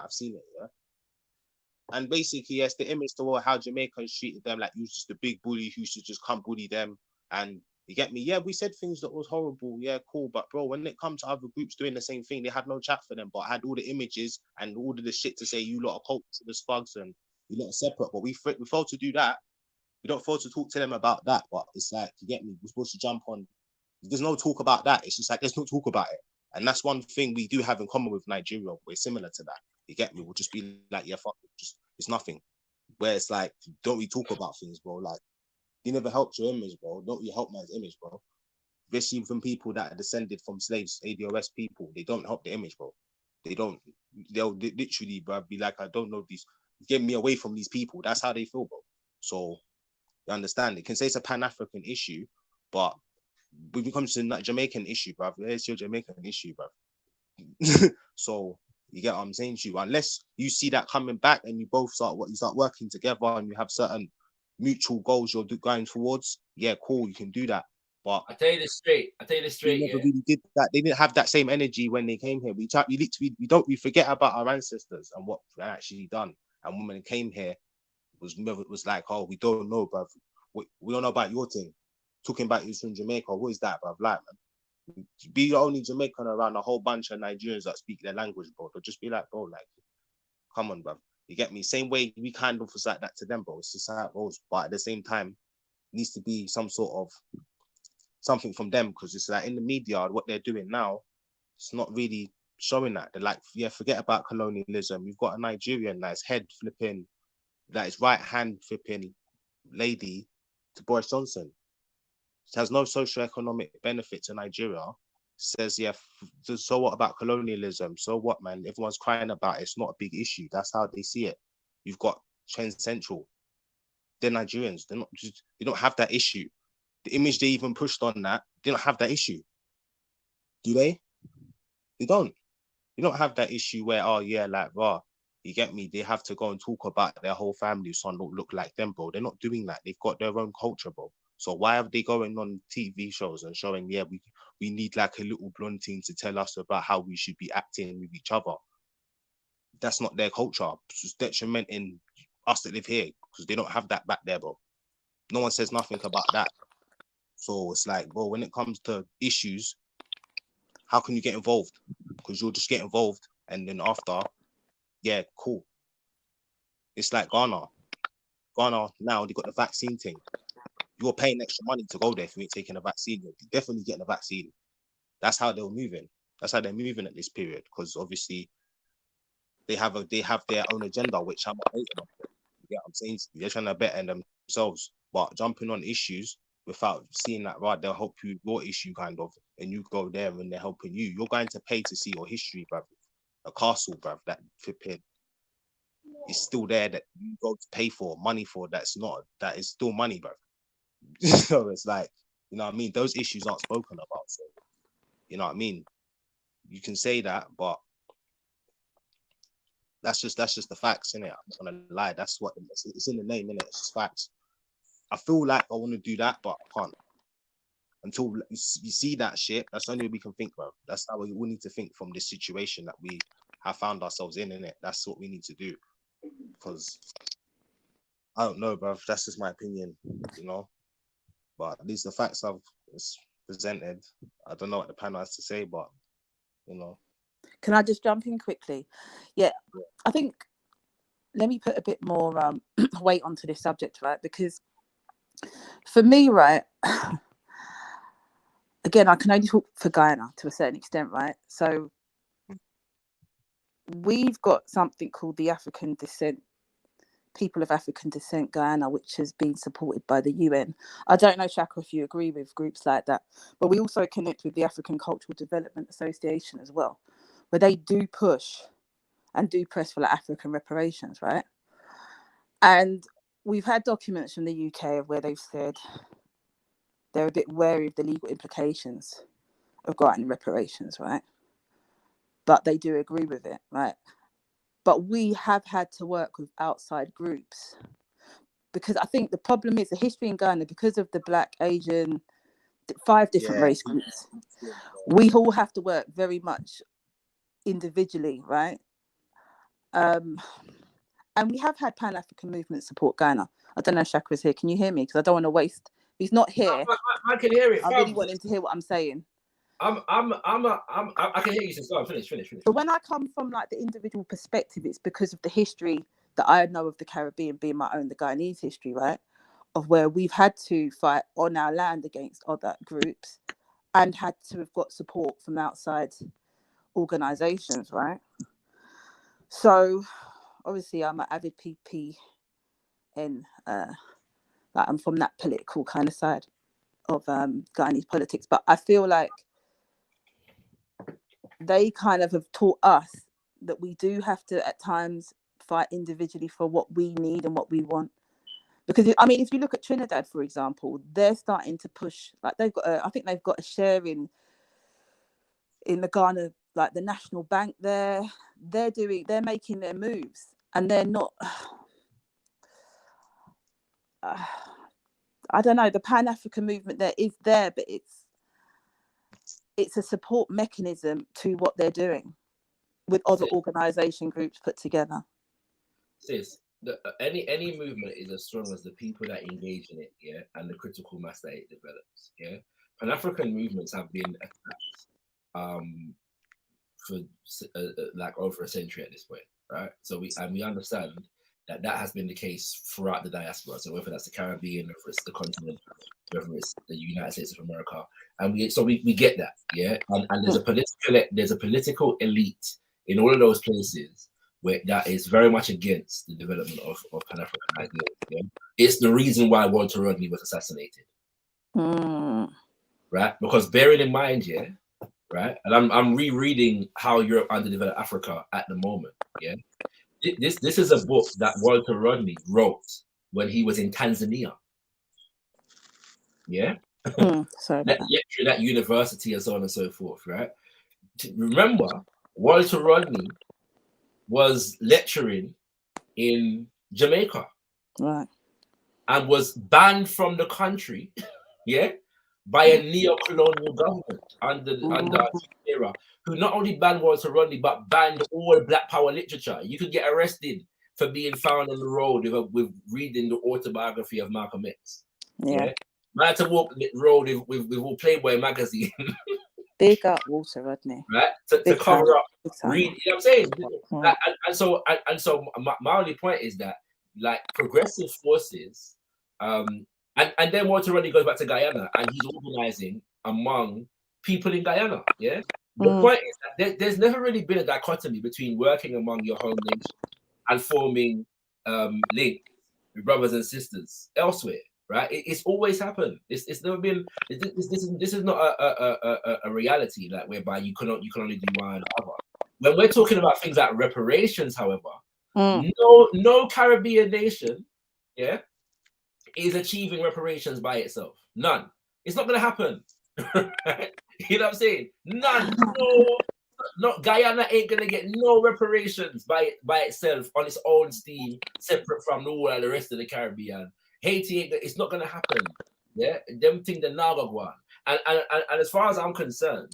Q: seen it. Yeah, and basically yes, the image to how Jamaicans treated them like you was just a big bully who used to just come bully them. And you get me? Yeah, we said things that was horrible. Yeah, cool. But bro, when it comes to other groups doing the same thing, they had no chat for them, but I had all the images and all of the shit to say you lot are culture, the spugs, and you lot are separate. But we fail to do that. We don't fail to talk to them about that. But it's like, you get me? We're supposed to jump on. There's no talk about that. It's just like, let's not talk about it. And that's one thing we do have in common with Nigeria. We're similar to that. You get me? We'll just be like, yeah, fuck it. Just, it's nothing. Where it's like, don't we talk about things, bro? Like, you never helped your image, bro. Don't you help man's image, bro? Especially from people that are descended from slaves, ADOS people. They don't help the image, bro. They'll literally, bro, be like, I don't know these, get me away from these people. That's how they feel, bro. So you understand, it can say it's a Pan-African issue, but when it comes to that Jamaican issue, bro, it's your Jamaican issue, bro. So you get what I'm saying to you, unless you see that coming back and you both start working together and you have certain mutual goals you're going towards, yeah, cool, you can do that. But
B: I tell you this straight. They
Q: never really did that. They didn't have that same energy when they came here. We forget about our ancestors and what they actually done. And when they came here, was like, oh, we don't know, bruv. We don't know about your thing. Talking about you from Jamaica, what is that, bruv? Like, man, be the only Jamaican around a whole bunch of Nigerians that speak their language, bro. They'll just be like, bro, like, come on, bruv. You get me? Same way we kind of was like that to them, bro. It's just how it goes. But at the same time, needs to be some sort of something from them, because it's like in the media, what they're doing now, it's not really showing that. They're like, yeah, forget about colonialism. You've got a Nigerian that's head flipping, that is right hand flipping lady to Boris Johnson. It has no socio-economic benefit to Nigeria. Says, yeah, so what about colonialism? So what, man? Everyone's crying about it. It's not a big issue. That's how they see it. You've got Trend Central. They're Nigerians. They don't have that issue. The image they even pushed on that, they don't have that issue. Do they? They don't. They don't have that issue where, oh yeah, like, raw, you get me? They have to go and talk about their whole family so don't look like them, bro. They're not doing that. They've got their own culture, bro. So why are they going on TV shows and showing, yeah, we need like a little blonde team to tell us about how we should be acting with each other? That's not their culture. It's detrimenting us that live here, because they don't have that back there, bro. No one says nothing about that. So it's like, bro, when it comes to issues, how can you get involved? Because you'll just get involved and then after, yeah, cool. It's like Ghana. Ghana now, they got the vaccine thing. You're paying extra money to go there if you ain't taking a vaccine. You're definitely getting a vaccine. That's how they're moving. That's how they're moving at this period, because obviously they have their own agenda, which I'm not hating on. Yeah, I'm saying they're trying to better themselves, but jumping on issues without seeing that, right, they'll help you your issue kind of, and you go there and they're helping you. You're going to pay to see your history, bruv. A castle, bruv, that flipping is still there that you go to pay for money for. That is still money, bruv. So it's like, you know what I mean? Those issues aren't spoken about. So, you know what I mean? You can say that, but that's just the facts, innit? I'm not gonna lie. That's what it's in the name, innit? It's just facts. I feel like I want to do that, but I can't. Until you see that shit, that's the only way we can think, bro. That's how we need to think from this situation that we have found ourselves in, innit? That's what we need to do. Because I don't know, bro. That's just my opinion, you know. But these are the facts I've presented. I don't know what the panel has to say, but you know.
C: Can I just jump in quickly? Yeah, I think let me put a bit more weight onto this subject, right? Because for me, right, again, I can only talk for Guyana to a certain extent, right? So we've got something called the African Descent, People of African Descent Guyana, which has been supported by the UN. I don't know, Shaka, if you agree with groups like that, but we also connect with the African Cultural Development Association as well, where they do push and do press for like African reparations, right? And we've had documents from the UK where they've said they're a bit wary of the legal implications of granting reparations, right? But they do agree with it, right? But we have had to work with outside groups, because I think the problem is the history in Ghana, because of the Black, Asian, 5 different race groups, we all have to work very much individually, right? And we have had Pan-African movement support Ghana. I don't know if Shaka is here. Can you hear me? Because I don't want to waste. He's not here.
B: I can hear it.
C: I really want him to hear what I'm saying.
B: I can hear you. So finish.
C: But when I come from like the individual perspective, it's because of the history that I know of the Caribbean, being my own, the Guyanese history, right? Of where we've had to fight on our land against other groups and had to have got support from outside organizations, right? So obviously I'm an avid PP and like I'm from that political kind of side of Guyanese politics, but I feel like they kind of have taught us that we do have to at times fight individually for what we need and what we want. Because I mean, if you look at Trinidad, for example, they're starting to push, like they've got I think they've got a share in the Ghana, like the National Bank there. They're making their moves, and they're not I don't know, the Pan-African movement there is there, but it's a support mechanism to what they're doing with other organisation groups put together.
B: Sis, any movement is as strong as the people that engage in it, yeah, and the critical mass that it develops, yeah. Pan-African movements have been attacked for like over a century at this point, right? So we understand that has been the case throughout the diaspora. So whether that's the Caribbean, whether it's the continent, whether it's the United States of America, and we get that, yeah. And there's a political elite in all of those places where that is very much against the development of Pan-African ideas. Yeah? It's the reason why Walter Rodney was assassinated, right? Because bearing in mind, yeah, right, and I'm rereading How Europe Underdeveloped Africa at the moment, yeah. This is a book that Walter Rodney wrote when he was in Tanzania. Yeah. Lecturing at university and so on and so forth, right? Remember, Walter Rodney was lecturing in Jamaica.
C: Right.
B: And was banned from the country, yeah, by a neo-colonial government under era, who not only banned Walter Rodney, but banned all Black Power literature. You could get arrested for being found on the road with reading the autobiography of Malcolm X.
C: Yeah.
B: Man had to walk the road with all Playboy magazine.
C: Big up Walter Rodney.
B: Right? To cover up, read, you know what I'm saying? Like, and so my only point is that, like, progressive forces, and then Walter Rodney goes back to Guyana and he's organizing among people in Guyana. Yeah. The point is that there's never really been a dichotomy between working among your home nation and forming links with brothers and sisters elsewhere. Right? It's always happened. It's never been. This is not a reality that whereby you can only do one or the other. When we're talking about things like reparations, however, no Caribbean nation, yeah, is achieving reparations by itself. None. It's not going to happen. You know what I'm saying? None. No, Guyana ain't going to get no reparations by itself on its own steam, separate from all of the rest of the Caribbean. Haiti, it's not going to happen. Yeah, them think the Naga one. And as far as I'm concerned,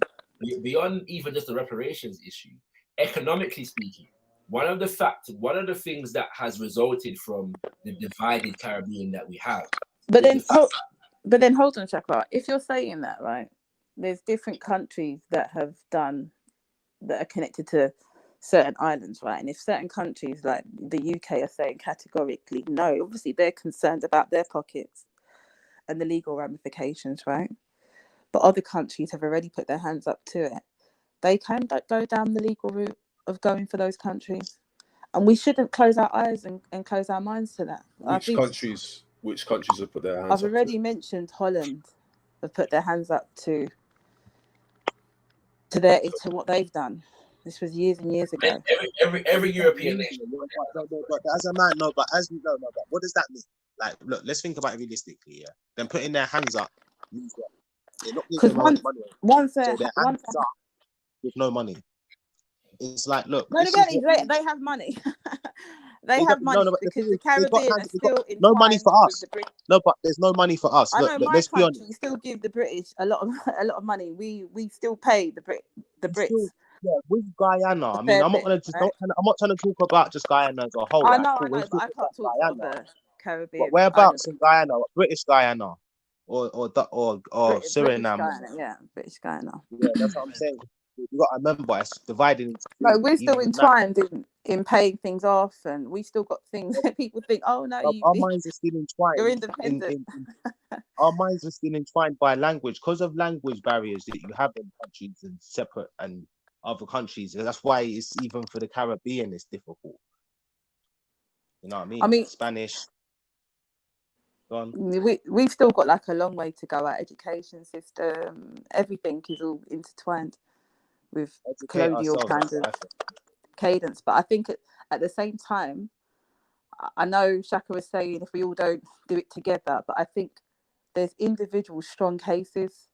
B: beyond even just the reparations issue, economically speaking, one of the things that has resulted from the divided Caribbean that we have.
C: But then hold on, Shaka. If you're saying that, right, there's different countries that are connected to certain islands, right? And if certain countries like the UK are saying categorically no, obviously they're concerned about their pockets and the legal ramifications, right? But other countries have already put their hands up to it. They can go down the legal route of going for those countries, and we shouldn't close our eyes and close our minds to that.
N: Which countries have put their hands up?
C: I've already mentioned Holland have put their hands up to what they've done. This was years and years ago.
B: Every European nation.
Q: But as a man, but what does that mean? Like, look, let's think about it realistically. Yeah, then putting their hands up means what? They're not giving money. So their hands up with no money. It's like, look.
C: No, they have money. They have money because the Caribbean are still
Q: no money for us. No, but there's no money for us.
C: Look, let's be honest. We still give the British a lot of money. We still pay the Brits.
Q: Yeah, with Guyana, I mean, I'm not trying to talk about just Guyana as a whole.
C: I know, but I can't talk about the Caribbean.
Q: But whereabouts in Guyana? British Guyana, or Suriname?
C: British Guyana.
Q: Yeah, that's what I'm saying. You got to remember, it's divided into.
C: No, we're still entwined in paying things off, and we still got things that people think, oh no,
Q: our minds are still entwined.
C: You're independent.
Q: Our minds are still entwined by language because of language barriers that you have in countries and separate and other countries. That's why it's even for the Caribbean it's difficult. You know what I mean? Spanish.
C: We've still got like a long way to go. Our education system, everything is all intertwined with colonial kind of
E: cadence. But I think at the same time, I know Shaka was saying if we all don't do it together, but I think there's individual strong cases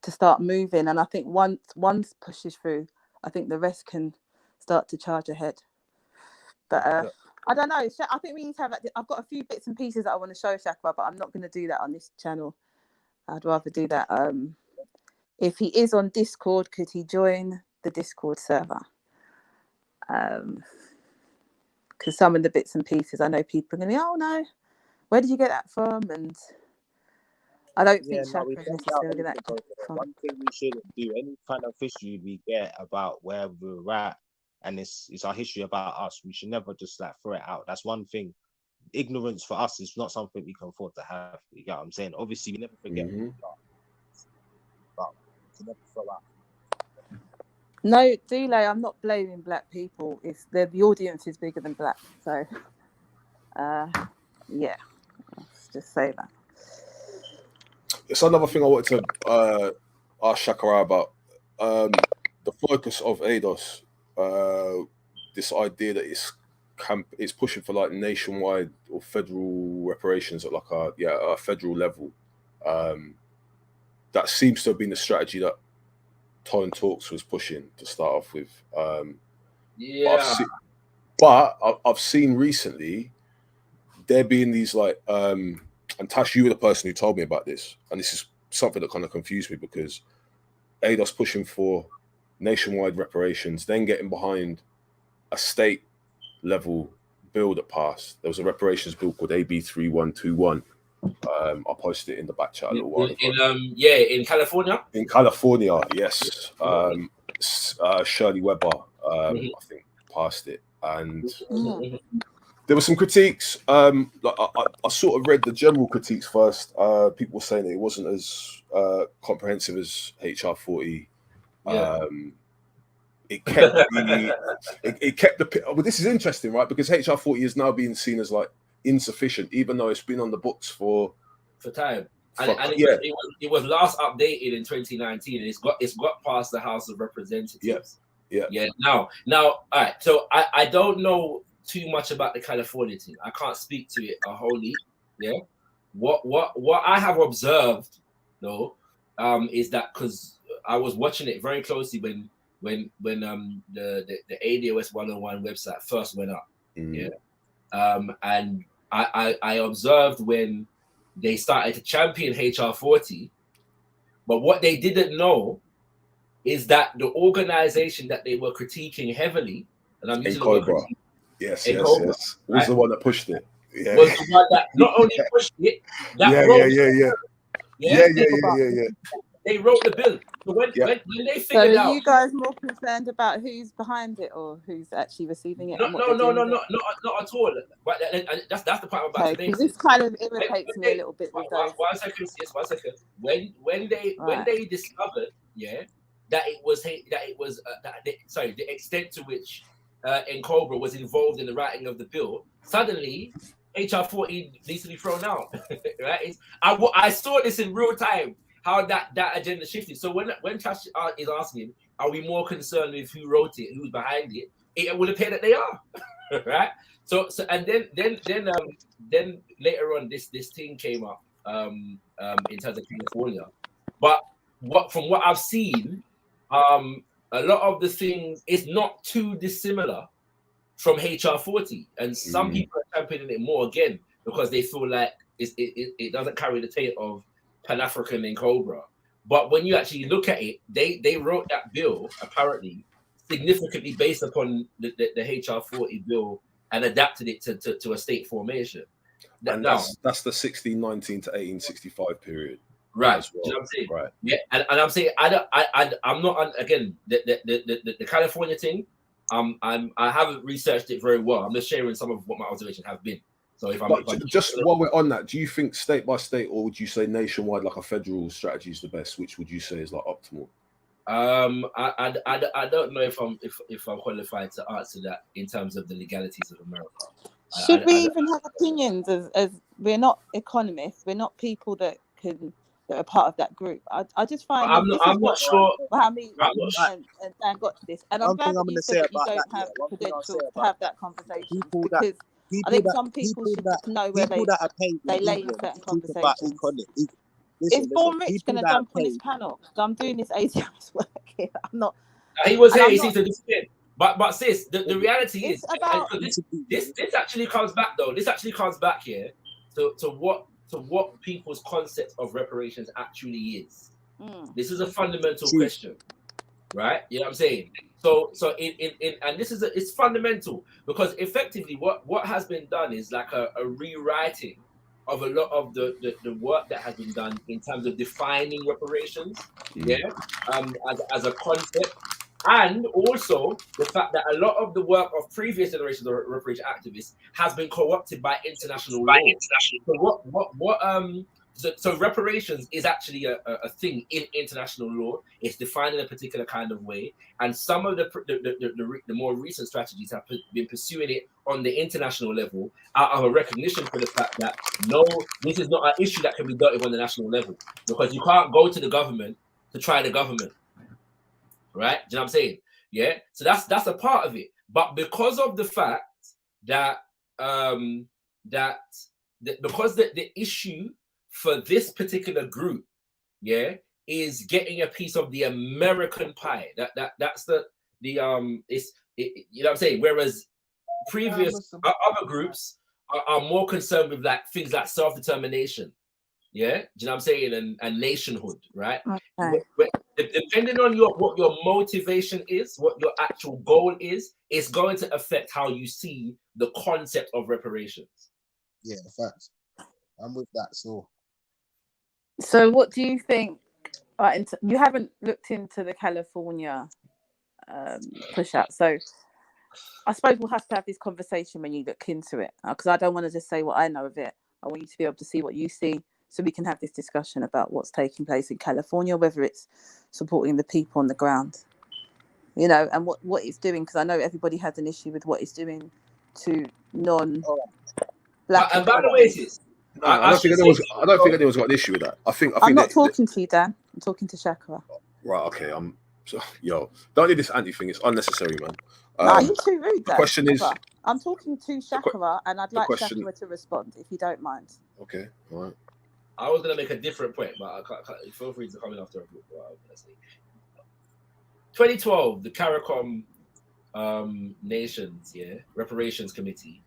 E: to start moving, and I think once pushes through, I think the rest can start to charge ahead. But I don't know. I think we need to have. I've got a few bits and pieces that I want to show Shaka, but I'm not going to do that on this channel. I'd rather do that. If he is on Discord, could he join the Discord server? Because some of the bits and pieces, I know people are going to be, oh no, where did you get that from? And I don't think Shaka is necessarily that.
Q: One thing we shouldn't do, any kind of history we get about where we're at, and it's our history about us, we should never just like throw it out. That's one thing. Ignorance for us is not something we can afford to have. You get what I'm saying? Obviously, we never forget who we are, but we can never throw out.
E: No, Dule, I'm not blaming black people. It's the audience is bigger than black. So, yeah, let's just say that.
N: It's another thing I wanted to ask Shaka about. The focus of ADOS, this idea that it's pushing for like nationwide or federal reparations at like a federal level. That seems to have been the strategy that Tone Talks was pushing to start off with. But I've seen recently there being these like, and Tash, you were the person who told me about this, and this is something that kind of confused me because ADOS pushing for nationwide reparations, then getting behind a state level bill that passed. There was a reparations bill called AB 3121. I posted it in the back chat a little while ago.
B: In California.
N: In California, yes. Shirley Weber, I think, passed it, and there were some critiques. I sort of read the general critiques first. People were saying that it wasn't as comprehensive as HR 40. It kept the. Well, this is interesting, right? Because HR 40 is now being seen as like insufficient, even though it's been on the books for
B: time. It was last updated in 2019, and it's got past the House of Representatives. Yeah. Now, all right. So I don't know too much about the California thing. I can't speak to it wholly. Yeah. What I have observed though, is that because I was watching it very closely when the ADOS 101 website first went up. Yeah. And I observed when they started to champion HR 40, but what they didn't know is that the organization that they were critiquing heavily, and I'm using the word critique,
N: yes,
B: was
N: right? The one that pushed it. Yeah.
B: Was the one that not only pushed it, that they wrote the bill. So when they figured out,
E: are you guys more concerned about who's behind it or who's actually receiving it?
B: No, not at all. But that's the part I'm about to make.
E: This kind of irritates me a little bit with those.
B: 1 second, yes, 1 second. When they discovered, that it was the extent to which N'Cobra was involved in the writing of the bill, suddenly HR 40 needs to be thrown out. Right? I saw this in real time. How that agenda shifted. So when Tash is asking, are we more concerned with who wrote it, who's behind it? It will appear that they are, right? So and then later on, this thing came up in terms of California. But from what I've seen, a lot of the things is not too dissimilar from HR 40, and some people are championing it more again because they feel like it doesn't carry the taint of Pan-African and Cobra. But when you actually look at it, they wrote that bill apparently significantly based upon the HR 40 bill and adapted it to a state formation.
N: And that's the 1619 to 1865 period.
B: Right.
N: Well.
B: You know what I'm saying?
N: Right.
B: Yeah, and I'm saying I'm not again the California thing. I haven't researched it very well. I'm just sharing some of what my observations have been. So
N: while we're on that, do you think state by state, or would you say nationwide, like a federal strategy is the best? Which would you say is like optimal?
B: I don't know if I'm qualified to answer that in terms of the legalities of America.
E: Should we even have opinions as we're not economists, we're not people that can
C: that are part of that group. I just find
B: I'm not sure.
C: Mohammed
B: I'm not sure.
C: and Dan got to this, and I'm
L: One thing
C: glad
L: I'm
C: that you
L: gonna
C: said
L: say
C: that you
L: about
C: don't
L: that, yeah.
C: have the
L: One thing I'll say
C: credentials to
L: about
C: have
L: that.
C: that conversation,
L: People that
C: because I think some people should just know where
L: people that are paid in
C: they lay in
L: England
C: certain
L: talk about
C: conversations.
L: economy.
C: Is
L: Listen,
C: Born Rich
L: people
C: going to
L: that are
C: jump on this
L: paid.
C: panel? So I'm doing this 80 hours work here. I'm not.
B: He was
C: and
B: here.
C: I'm
B: He
C: not-
B: seems to disappear. But sis, the reality
C: It's
B: is,
C: about
B: this actually comes back though. This actually comes back here to what people's concept of reparations actually is. This is a fundamental question, right? You know what I'm saying? So in and this is it's fundamental, because effectively what has been done is like a rewriting of a lot of the work that has been done in terms of defining reparations, as a concept. And also the fact that a lot of the work of previous generations of reparation activists has been co-opted by international law. So reparations is actually a thing in international law. It's defined in a particular kind of way, and some of the more recent strategies have been pursuing it on the international level out of a recognition for the fact that no, this is not an issue that can be dealt with on the national level, because you can't go to the government to try the government. Right? Do you know what I'm saying? Yeah. So that's a part of it. But because of the fact that because the issue for this particular group, is getting a piece of the American pie. That's you know what I'm saying? Whereas previous other groups are more concerned with like things like self-determination. Yeah, do you know what I'm saying? And nationhood, right?
C: Okay.
B: Depending on what your motivation is, what your actual goal is, it's going to affect how you see the concept of reparations.
L: Yeah, facts. I'm with that.
C: So what do you think? You haven't looked into the California push out, so I suppose we'll have to have this conversation when you look into it, because I don't want to just say what I know of it. I want you to be able to see what you see, so we can have this discussion about what's taking place in California, whether it's supporting the people on the ground, you know, and what it's doing, because I know everybody has an issue with what it's doing to non-black.
B: And by the way, sis,
N: I don't think anyone's got an issue with that. I think
C: I'm not talking to you, Dan. I'm talking to Shaka.
N: Right. Okay. Don't do this anti thing. It's unnecessary, man.
C: No, you're too rude, Dan.
N: The question is,
C: I'm talking to Shaka, and I'd like
N: question-
C: Shaka to respond, if you don't mind.
N: Okay. All right.
B: I was gonna make a different point, but I can't, feel free to come in after. 2012, the CARICOM nations, reparations committee,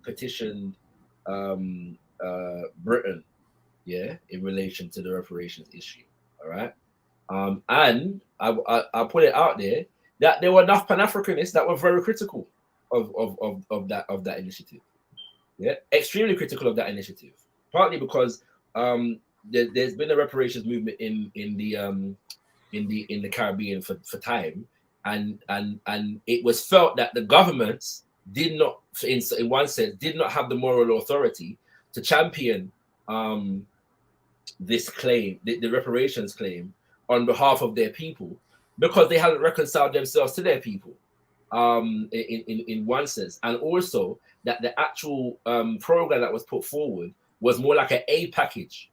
B: petitioned Britain, in relation to the reparations issue. All right, and I put it out there that there were enough Pan-Africanists that were very critical of that initiative. Yeah, extremely critical of that initiative, partly because there's been a reparations movement in the Caribbean for time, and it was felt that the governments did not, in one sense, did not have the moral authority to champion this claim, the reparations claim, on behalf of their people, because they hadn't reconciled themselves to their people, in one sense, and also that the actual program that was put forward was more like an aid package.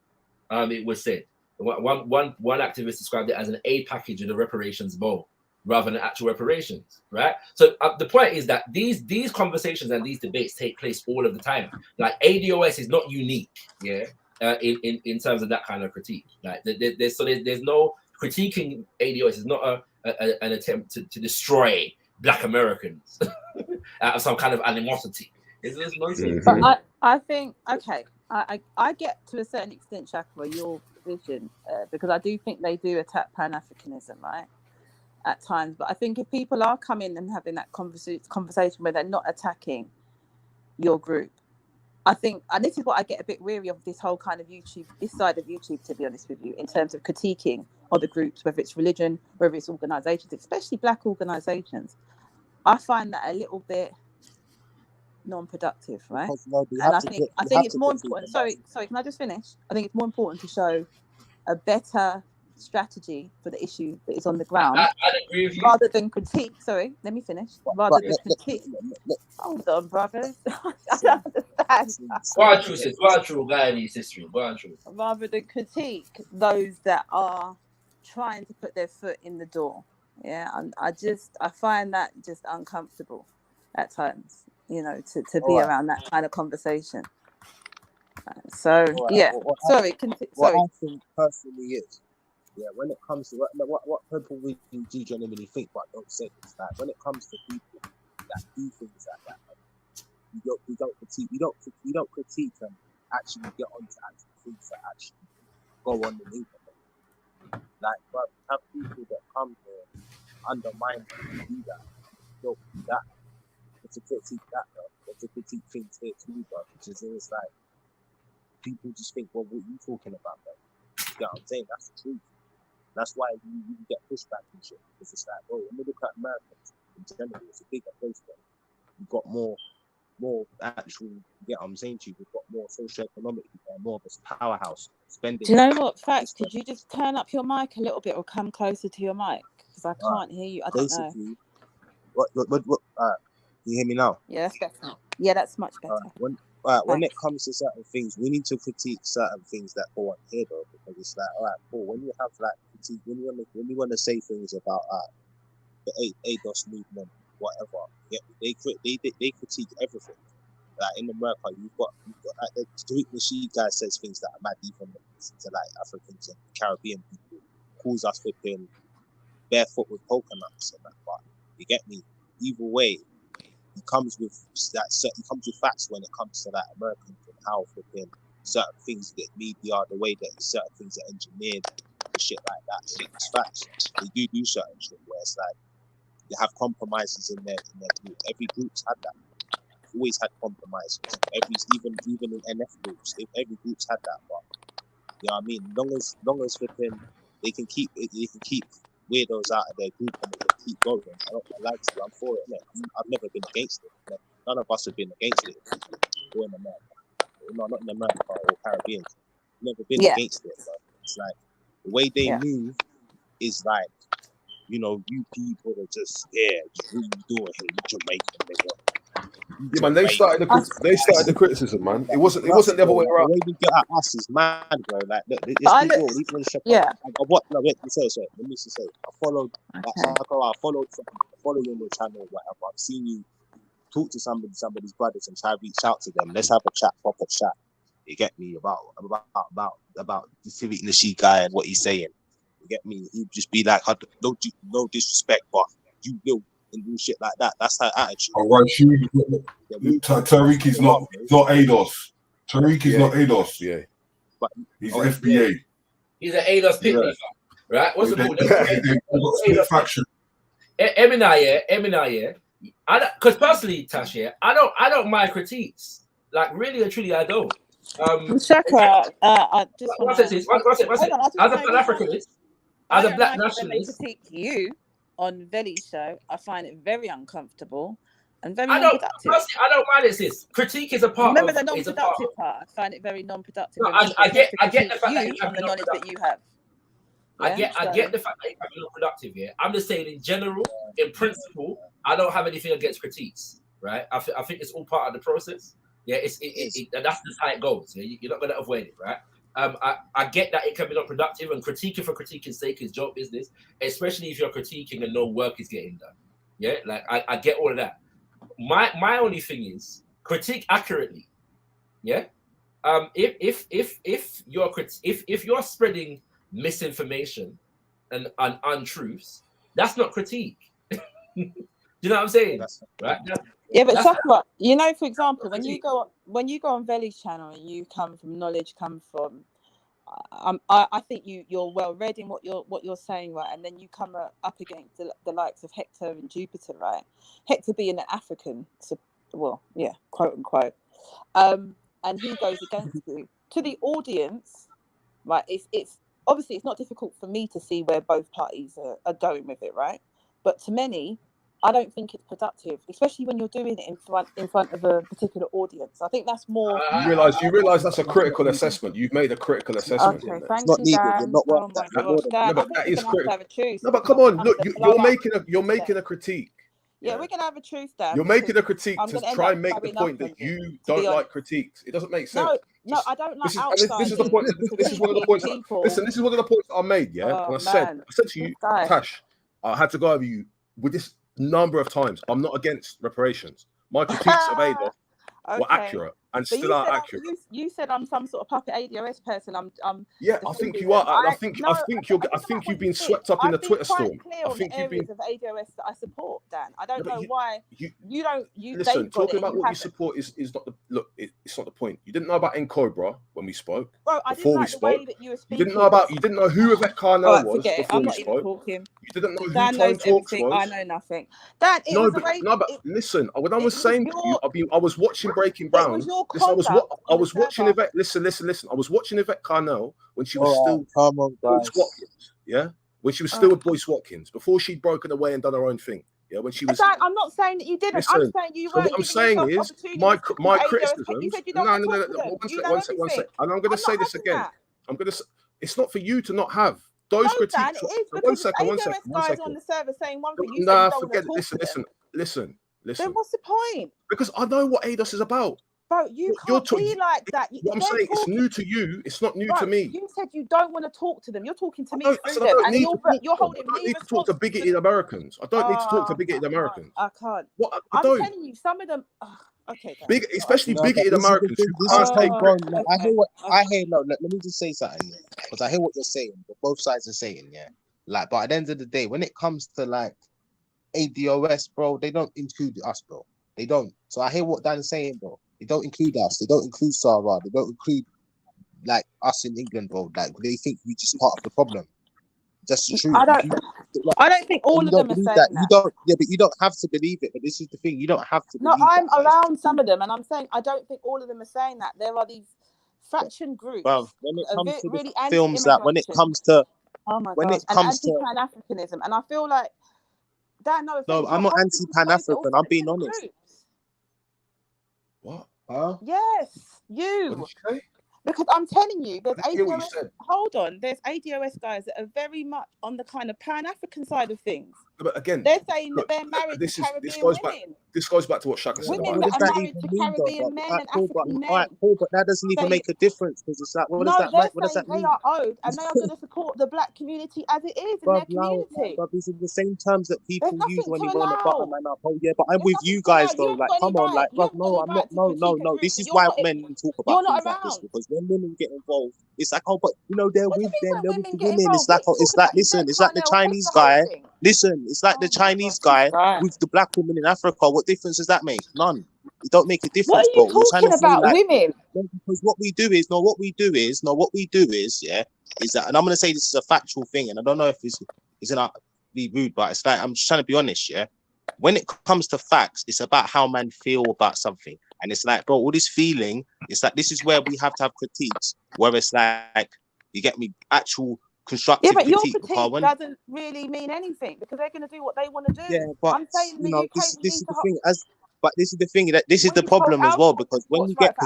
B: It was said one activist described it as an aid package in the reparations bowl rather than actual reparations, right? So the point is that these conversations and these debates take place all of the time. Like ADOS is not unique, in terms of that kind of critique. Like there's no critiquing ADOS. Is not an attempt to destroy Black Americans out of some kind of animosity. It's nonsense.
C: But I think, okay, I get to a certain extent, Shaka, your vision, because I do think they do attack Pan-Africanism, right, at times. But I think if people are coming and having that conversation where they're not attacking your group, I think, and this is what I get a bit weary of, this whole kind of YouTube, this side of YouTube, to be honest with you, in terms of critiquing other groups, whether it's religion, whether it's organisations, especially Black organisations. I find that a little bit non-productive, right? And I think it's more important. Sorry, can I just finish? I think it's more important to show a better
D: strategy for the issue that is on the ground,
B: I agree with you.
D: rather than critique. Sorry, let me finish. Rather than critique. Hold on, brothers. I don't understand.
B: Go on, true, sis. Go on, true. Guy in his history. Go on, true.
D: Rather than critique those that are trying to put their foot in the door. Yeah, and I find that just uncomfortable at times, you know, to be around that kind of conversation. So yeah, sorry.
Q: What I think personally is, yeah, when it comes to what people really do genuinely think but don't say, is that when it comes to people that do things like that, you don't critique and actually get onto actual things that actually go on the internet. Like, but have people that come here undermine and do that, don't do that. It's a critique that, it's a critique things here too, but which is always like people just think, well, what are you talking about, man? You get what I'm saying? That's the truth. That's why you get pushback and shit. It's just like, oh, when we look at Americans in general, it's a bigger place where you've got more actual, you get what I'm saying to you, we've got more socio-economically, more of a powerhouse spending.
D: Do you know what, Facts? Could you just turn up your mic a little bit or come closer to your mic? Because I can't hear you. I don't know.
Q: What, can you hear me now?
D: Yeah, that's better. Yeah, that's much better.
Q: When it comes to certain things, we need to critique certain things that go on here, though, because it's like, all right, cool. When you have like critique, when you want to say things about the ADOS movement, whatever, yeah, they critique everything. Like in America, you've got like the Tariq Nasheed guy says things that are mad even to like Africans and Caribbean people, calls us flipping barefoot with coconuts and that. But you get me? Either way, he comes with facts when it comes to like Americans and how flipping certain things get media, the way that certain things are engineered and shit like that. So it's facts. They do certain shit where it's like you have compromises in their group. Every group's had that. Always had compromises. Even in NF groups, every group's had that. But you know what I mean? Long as flipping, they can keep weirdos out of their group and they can keep going. I don't like to. I'm for it. I've never been against it. None of us have been against it. Or in America, no, not in America or Caribbean. Never been against it. But it's like the way they move is like, you know, you people are just what you doing here, you Jamaican nigga.
N: Yeah, man, they started the criticism, man. It wasn't the other way around.
Q: The way we get at us is mad, bro. Like, look, it's people, even Shaka. Yeah. Let me just say, I followed, I follow you on your channel, whatever. I've seen you talk to somebody's brothers and try to reach out to them. Let's have a chat, proper chat. You get me about the Tariq Nasheed guy and what he's saying. You get me? He'd just be like, no disrespect, but you will. And do shit like that. That's her attitude.
J: All right, Tariq is not ADOS. Tariq is not ADOS.
N: Yeah,
J: but he's FBA.
B: He's an ADOS pitney, right? What's the called?
J: Faction.
B: Emina, because personally, Tash, I don't mind critiques. Like really and truly, I don't.
D: Shaka, I just
B: what's it? As a Pan-Africanist, as a black nationalist,
D: critique you on Veli's show, I find it very uncomfortable and very non-productive.
B: I don't mind it, sis. Critique is a part.
D: Remember the non-productive part. I find it very non-productive.
B: No, I get the fact that you have
D: the knowledge that you have.
B: I get the fact that you have been non-productive. Yeah, I'm just saying in general, in principle, I don't have anything against critiques. Right? I think it's all part of the process. Yeah, that's just how it goes. Yeah? You're not going to avoid it, right? I get that it can be not productive, and critiquing for critiquing's sake is job business, especially if you're critiquing and no work is getting done. Yeah, like I get all of that. My only thing is critique accurately. Yeah, if you're spreading misinformation and untruths, that's not critique. Do you know what I'm saying? Right?
D: Yeah, but Shaka, you know, for example, when you go on Veli's channel and you come from knowledge, I think you're well read in what you're saying, right? And then you come up against the likes of Hector and Jupiter, right? Hector being an African, quote unquote, and he goes against you. To the audience, right? It's obviously it's not difficult for me to see where both parties are going with it, right? But to many,
C: I don't think it's productive, especially when you're doing it in front of a particular audience. I think that's more.
N: You realize that's a critical assessment. You've made a critical assessment.
C: Okay,
L: It's
C: thank
L: not
C: you,
L: needed. You're
C: Dan.
L: not worth
C: Oh
L: that.
C: my
L: You're more
C: gosh,
L: than
C: Dan!
N: No,
C: I
N: but
C: think
N: that
C: we're
N: is
C: gonna have to
N: critical.
C: have a truce.
N: No, but come on, look, you're
C: blow up.
N: making a critique.
C: Yeah, we're gonna have a truce, Dan.
N: You're making a critique
C: I'm
N: to
C: gonna end
N: try
C: up
N: and make the
C: blowing
N: point
C: up
N: that
C: on you,
N: you
C: to be
N: don't like
C: honest.
N: critiques. It doesn't make sense.
C: No, I don't like
N: This is
C: outsiders.
N: the point. This is one of the points.
C: People.
N: Listen, this is one of the points I made. Yeah,
C: Oh,
N: and I said to you,
C: this guy.
N: Tash, I had to go over you with this number of times. I'm not against reparations. My critiques of ADOS were accurate and
C: But
N: still are accurate.
C: You said I'm some sort of puppet ADOS person.
N: Yeah, I think you are. I think you've been swept up in the Twitter storm.
C: Clear on the areas of ADOS that I support, Dan. I don't know why you don't.
N: Listen, talking about what you support is not the look. It's not the point. You didn't know about Cobra when we spoke.
C: Bro, I didn't like the way that you were speaking.
N: You didn't know who Yvette Carnell was
C: forget it.
N: before
C: I'm
N: we
C: not even
N: spoke.
C: talking.
N: You didn't know who
C: Dan
N: Tone
C: knows
N: Talks
C: everything.
N: was.
C: I know nothing. Dan,
N: but listen. When I was saying to you, I was watching Breaking Brown.
C: It was your
N: Listen, I was watching
C: server.
N: Yvette. Listen. I was watching Yvette Carnell when she was
L: All
N: still
L: right, come on,
N: Boyce
L: guys.
N: Watkins. Yeah, when she was still with Boyce Watkins before she'd broken away and done her own thing. Yeah, when she was.
C: Dan, I'm not saying that you didn't.
N: Listen,
C: I'm saying you
N: so
C: weren't.
N: what I'm saying is my criticisms.
C: You said you don't want to talk to them.
N: One sec. And I'm going to say this again. It's not for you to not have those critiques.
C: Dan, it is because one second. Guys on the server saying one thing. You said you don't want to talk to them.
N: Listen.
C: Then what's the point?
N: Because I know what ADOS is about.
C: Bro, you can't be like that.
N: What I'm saying, it's new to you. It's not new to me.
C: You said you don't want to talk to them. You're talking to me
N: I
C: through them, and you're holding me.
N: I don't need to talk to bigoted Americans. I don't need to talk to bigoted Americans.
C: I can't.
N: I don't.
C: I'm telling you, some of them. Okay.
N: Especially bigoted Americans.
L: This is so wrong. I hear what I hear. No, let me just say something, because I hear what you're saying. But both sides are saying, yeah. Like, but at the end of the day, when it comes to like ADOS, bro, they don't include us, bro. They don't. So I hear what Dan is saying, bro. They don't include us. They don't include Sarah. They don't include like us in England, bro. Like they think we're just part of the problem. That's the truth.
C: I don't think all of them are saying that.
L: You don't. Yeah, but you don't have to believe it. But this is the thing. You don't have to.
C: No, I'm around some of them, and I'm saying I don't think all of them are saying that. There are these faction groups.
L: Bro, when it comes to
C: really
L: the films, that when it comes to
C: anti-Pan-Africanism, and I feel like that.
L: No, I'm not anti-Pan-African. I'm being honest.
N: What?
L: Huh?
C: Yes, you. Because I'm telling you, there's ADOS. Hold on, there's ADOS guys that are very much on the kind of Pan-African side of things.
N: But again,
C: they're saying that they're married to Caribbean women.
N: This goes back to what Shaka said.
C: Women that are married to Caribbean men and African men.
L: All right, cool, but that doesn't even make a difference, because it's like, what does that mean?
C: They are owed, and they are going to support the black community as it is in their community.
L: But these are the same terms that people use when you want to bottom man up. Oh yeah, but I'm with you guys though. Like, come on, like, bro, no, I'm not. No. This is why men talk about things like this, because when women get involved, it's like, oh, but you know, they're with them, they're with the women. It's like, listen, it's like the Chinese guy. Listen, it's like the Chinese guy with the black woman in Africa. What difference does that make? None. It don't make a difference, bro.
C: What are you talking about, women?
L: Because what we do is that, and I'm gonna say this is a factual thing, and I don't know if it's gonna be rude, but it's like I'm just trying to be honest, yeah. When it comes to facts, it's about how men feel about something, and it's like, bro, all this feeling, it's like this is where we have to have critiques, where it's like, you get me, actual constructive critique.
C: Yeah, but your critique doesn't really mean anything, because they're going to do what they want to do.
L: Yeah, but
C: I'm saying
L: you know, this is the thing. But this is the thing, that this is the problem as well, because when you get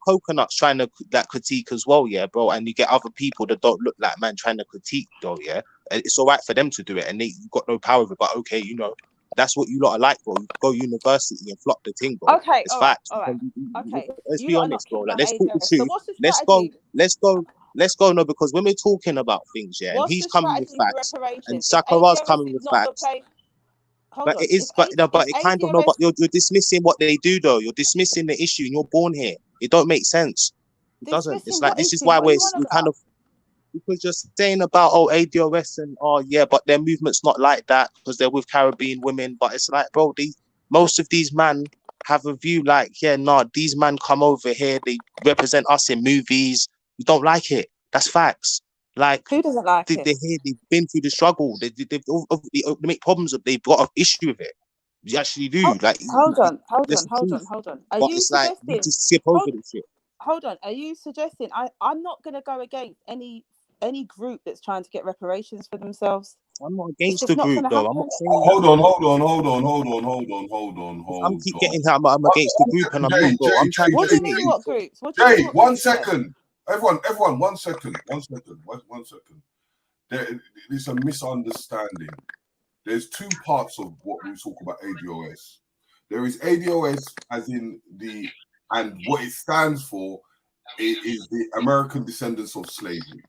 L: coconuts trying to that critique as well, yeah, bro, and you get other people that don't look like man trying to critique, though, yeah, it's all right for them to do it, and you've got no power over it. But okay, you know, that's what you lot are like, bro. You go university and flop the thing, bro.
C: Okay,
L: it's facts.
C: All right.
L: Let's be honest, bro. Like, let's talk the truth. Let's go. No, because when we're talking about things, yeah, and he's coming with facts, and Sakara's coming with facts. But it is, but it kind of no. But you're dismissing what they do, though. You're dismissing the issue, and you're born here. It don't make sense. It doesn't. It's like this is why we kind of, because you're saying about ADOS and but their movement's not like that because they're with Caribbean women. But it's like, bro, most of these men have a view like, these men come over here, they represent us in movies. We don't like it. That's facts. Like,
C: who doesn't like it?
L: They've been through the struggle. They make problems. They've got an issue with it. You actually do.
C: Hold on. Are you suggesting?
L: You just skip over this shit.
C: Hold on. Are you suggesting? I'm not going to go against any group that's trying to get reparations for themselves.
Q: I'm not
C: It's
Q: against
C: just
Q: the
C: not
Q: group
C: going to
Q: though. I'm
C: happen.
Q: not saying that.
J: Hold
Q: I'm keep getting that I'm
J: on.
Q: against the group and I'm not, bro. I'm trying to
C: What do you
Q: say,
C: mean, what groups? What do you mean,
J: Jay,
C: what
J: one
C: groups, Jay?
J: second. Everyone, 1 second. There's a misunderstanding. There's two parts of what we talk about ADOS. There is ADOS as in and what it stands for is the American descendants of slavery.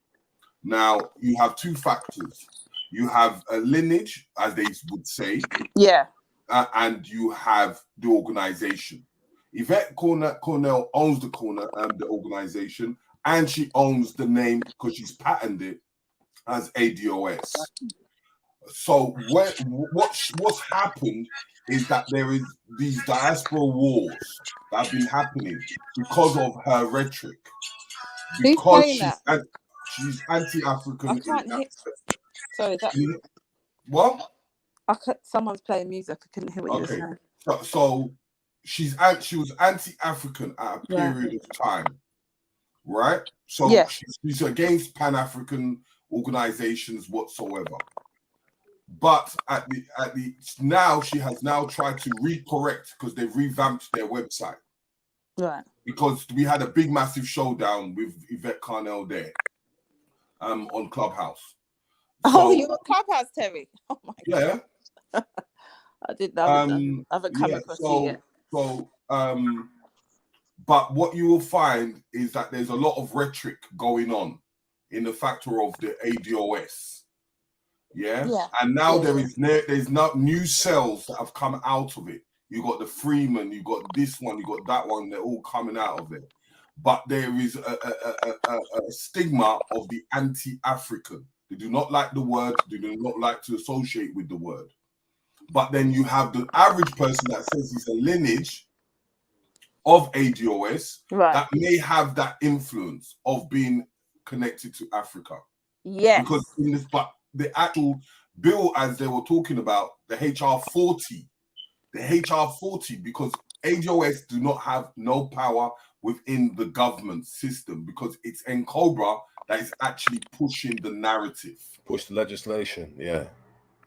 J: Now, you have two factors. You have a lineage, as they would say.
C: Yeah.
J: And you have the organization. Yvette Cornell owns the organization, and she owns the name because she's patented it as ADOS. So what's happened is that there is these diaspora wars that have been happening because of her rhetoric.
C: Who's playing that?
J: She's anti-African.
C: I can't hear. Sorry, is that
J: what?
C: Someone's playing music. I couldn't hear what you were saying.
J: So she was anti-African at a period of time, right? So she's against Pan-African organizations whatsoever. But at the now she has now tried to recorrect because they've revamped their website.
C: Right.
J: Because we had a big massive showdown with Yvette Cornell there on Clubhouse.
C: Oh, you're on Clubhouse, Terry. Oh my
J: God.
C: Yeah. I didn't know. I haven't come across it yet.
J: But what you will find is that there's a lot of rhetoric going on in the factor of the ADOS. Yeah. And now there's not new cells that have come out of it. You got the Freeman, you got this one, you got that one. They're all coming out of it. But there is a stigma of the anti-African. They do not like the word. They do not like to associate with the word. But then you have the average person that says he's a lineage of ADOS that may have that influence of being connected to Africa.
C: Yes.
J: Because but the actual bill, as they were talking about, the HR 40, because ADOS do not have no power within the government system because it's NCOBRA that is actually pushing the narrative.
N: Push the legislation, yeah.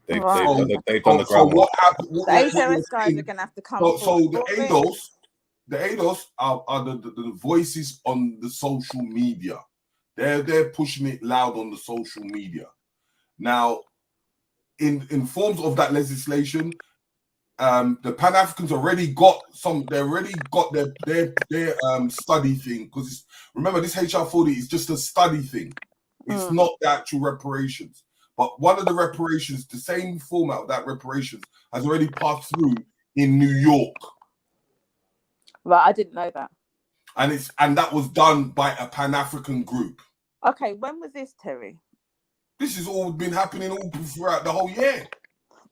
J: They've
N: done the groundwork.
J: So what happened?
C: The ADOS guys are going to have to come
J: So the ADOS are the voices on the social media. They're pushing it loud on the social media. Now, in forms of that legislation, the Pan-Africans already got their study thing, because remember this HR 40 is just a study thing. It's not the actual reparations. But one of the reparations, the same format of that reparations, has already passed through in New York.
C: Right, I didn't know that.
J: And that was done by a Pan-African group.
C: Okay, when was this, Terry?
J: This has all been happening all throughout the whole year.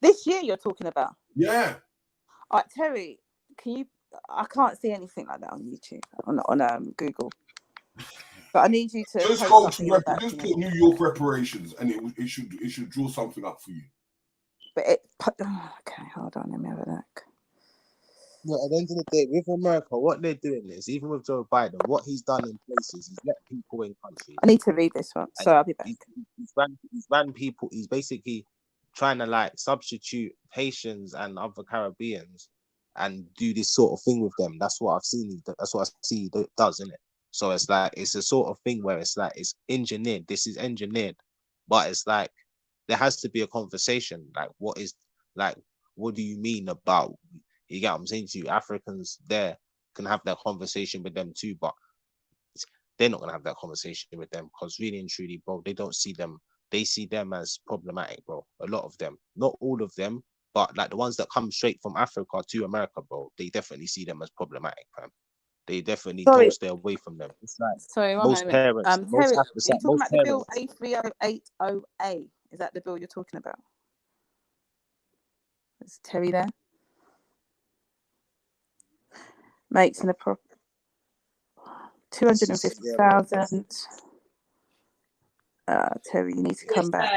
C: This year you're talking about?
J: Yeah.
C: All right, Terry, can you? I can't see anything like that on YouTube, on Google. But I need you to
J: just
C: post
J: just put New York reparations, and it should draw something up for you.
C: But okay, hold on, let me have a look.
Q: Yeah, at the end of the day, with America, what they're doing is, even with Joe Biden, what he's done in places, he's let people in countries.
C: I need to read this one, so I'll be back.
Q: He's ran people. He's basically trying to like substitute Haitians and other Caribbeans and do this sort of thing with them. That's what I've seen. That's what I see he does, isn't it? So it's like, it's a sort of thing where it's like, it's engineered. This is engineered, but it's like, there has to be a conversation. Like, what do you mean about, you get what I'm saying to you? Africans there can have that conversation with them too, but they're not going to have that conversation with them because really and truly, bro, they don't see them. They see them as problematic, bro. A lot of them, not all of them, but like the ones that come straight from Africa to America, bro, they definitely see them as problematic, fam. They definitely don't stay away from them. It's like most parents.
C: Terry, are you talking about the bill A3080A? Is that the bill you're talking about? Is Terry there? Makes an appropriate 250,000. Terry, you need to come back.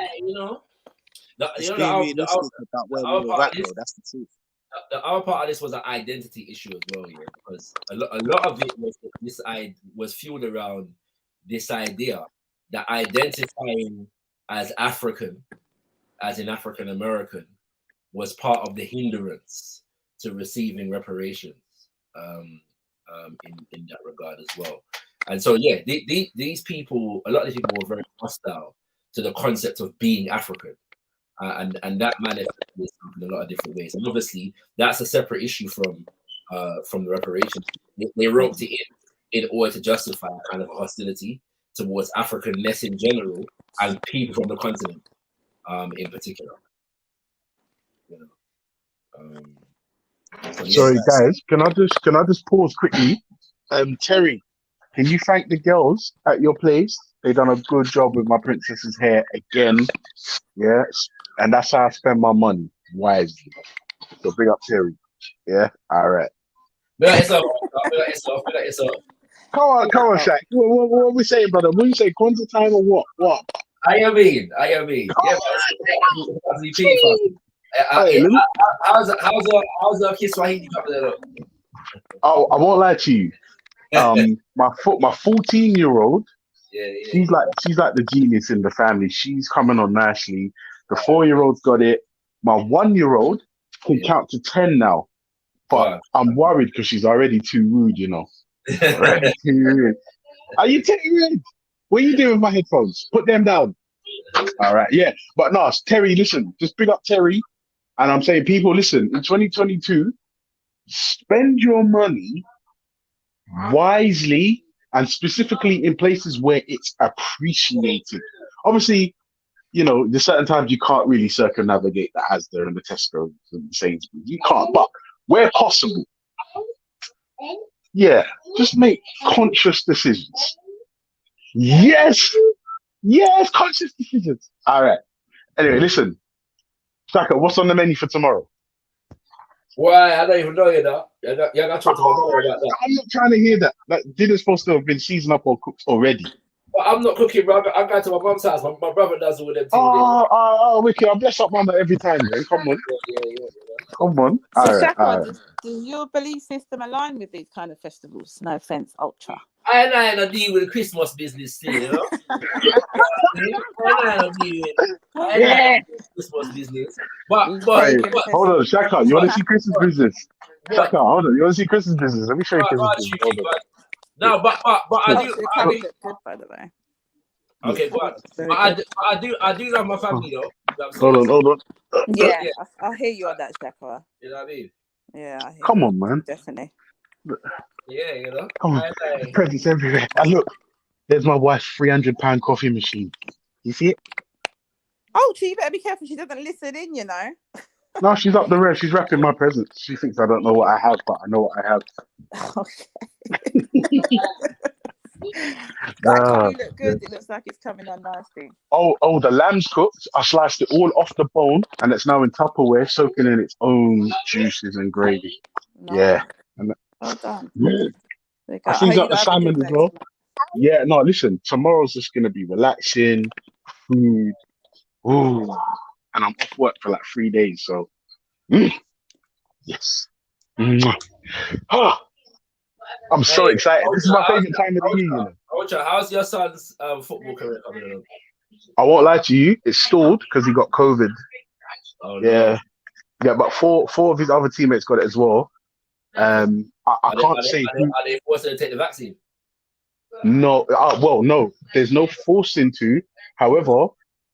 Q: It's being realistic about where we were at, though. That's the truth.
B: The other part of this was an identity issue as well, yeah, because a lot of it was fueled around this idea that identifying as African as an African American was part of the hindrance to receiving reparations in that regard as well. And so, yeah, these people, a lot of these people were very hostile to the concept of being African. And that manifested itself in a lot of different ways. And obviously, that's a separate issue from the reparations. They roped it in order to justify a kind of hostility towards Africanness in general and people from the continent in particular. You know? So
H: Sorry, guys, can I just pause quickly? Terry, can you thank the girls at your place? They done a good job with my princess's hair again. Yeah, and that's how I spend my money wisely. So big up Terry. Yeah, all right. Come on, Shaq. What are we saying, brother? What you say? Kwanzaa time or what? What?
B: I mean. Yeah, how's our Kiswahili coming up?
H: Oh, I won't lie to you. My 14-year-old, she's like the genius in the family. She's coming on nicely. The 4-year-old's got it. My 1-year-old can count to 10 now, but I'm worried because she's already too rude, you know. Already too rude. Are you taking rude? What are you doing with my headphones? Put them down. All right, yeah. But no, Terry, listen, just big up Terry. And I'm saying, people, listen, in 2022, spend your money wisely and specifically in places where it's appreciated. Obviously, you know, there's certain times you can't really circumnavigate the Asda and the Tesco and the Sainsbury's. You can't, but where possible, yeah, just make conscious decisions. Yes, conscious decisions. All right. Anyway, listen, Shaka, what's on the menu for tomorrow?
B: Why? I don't even know you know. You're not talking to my brother about that.
H: I'm not trying to hear that. Like, dinner's supposed to have been seasoned up or cooked already.
B: But I'm not cooking, bro. I'm going to my mum's house. My brother does all them things.
H: Oh, Wicked. I bless up mama every time, man. Come on.
B: Yeah.
H: Come on.
C: So,
H: All right,
C: Shaka,
H: all right.
C: does your belief system align with these kind of festivals? No offense, Ultra.
B: I don't deal with the Christmas business still, you know? I don't deal with Christmas business. But
H: hold on, Shaka, you want to see Chris's business? Shaka, hold on, you want to see Chris's business? Let me show you Chris's business. Hold on.
B: No, but I do.
C: Good, by the way.
B: Okay, but I do love my family though.
H: Hold on.
C: Yeah, I hear you on that, Shaka.
B: You know what I mean?
C: Yeah, I hear
H: Come
C: you.
H: on, man.
C: Definitely.
B: Yeah, you know.
H: Come on. Presents everywhere. And look, there's my wife's £300 coffee machine. You see it?
C: Oh, you better be careful. She doesn't listen in, you know.
H: No, she's up the road. She's wrapping my presents. She thinks I don't know what I have, but I know what I have.
C: Okay. That look good. It looks like it's coming on nicely.
H: Oh, the lamb's cooked. I sliced it all off the bone, and it's now in Tupperware, soaking in its own juices and gravy. Nice. Yeah.
C: Well done.
H: I seasoned up the salmon as well. Yeah, no, listen, tomorrow's just going to be relaxing, food, and I'm off work for like 3 days, so yes. I'm so excited. This is my favorite time of the year, you know.
B: How's your son's football career coming along?
H: I won't lie to you, it's stalled because he got COVID.
B: Oh,
H: yeah. No. Yeah, but four of his other teammates got it as well. I can't say.
B: Are they forced to take the vaccine?
H: No, no. There's no forcing to. However,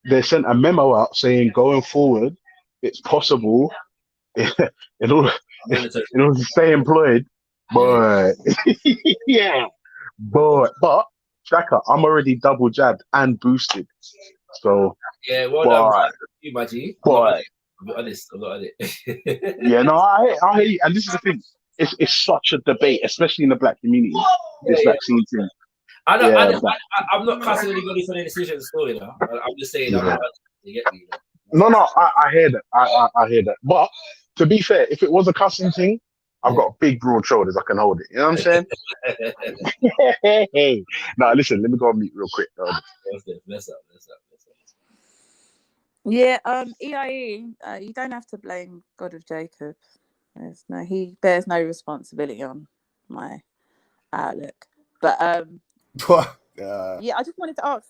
H: they sent a memo out saying going forward, it's possible in order to stay employed. But yeah, but Shaka, I'm already double jabbed and boosted. So
B: yeah, well done, you, my G. I'm not honest.
H: Yeah, no, I hear you. And this is the thing. It's such a debate, especially in the black community. This vaccine thing.
B: I'm not cussing anybody for their decisions, still, you know. I'm just saying. I'm not, you get me, you know?
H: No, I hear that. I hear that. But to be fair, if it was a cussing thing, I've got big, broad shoulders. I can hold it. You know what I'm saying? Now, listen. Let me go on mute real quick.
B: Let's up.
C: Yeah, EIE, you don't have to blame God of Jacob. He bears no responsibility on my outlook. But yeah, I just wanted to ask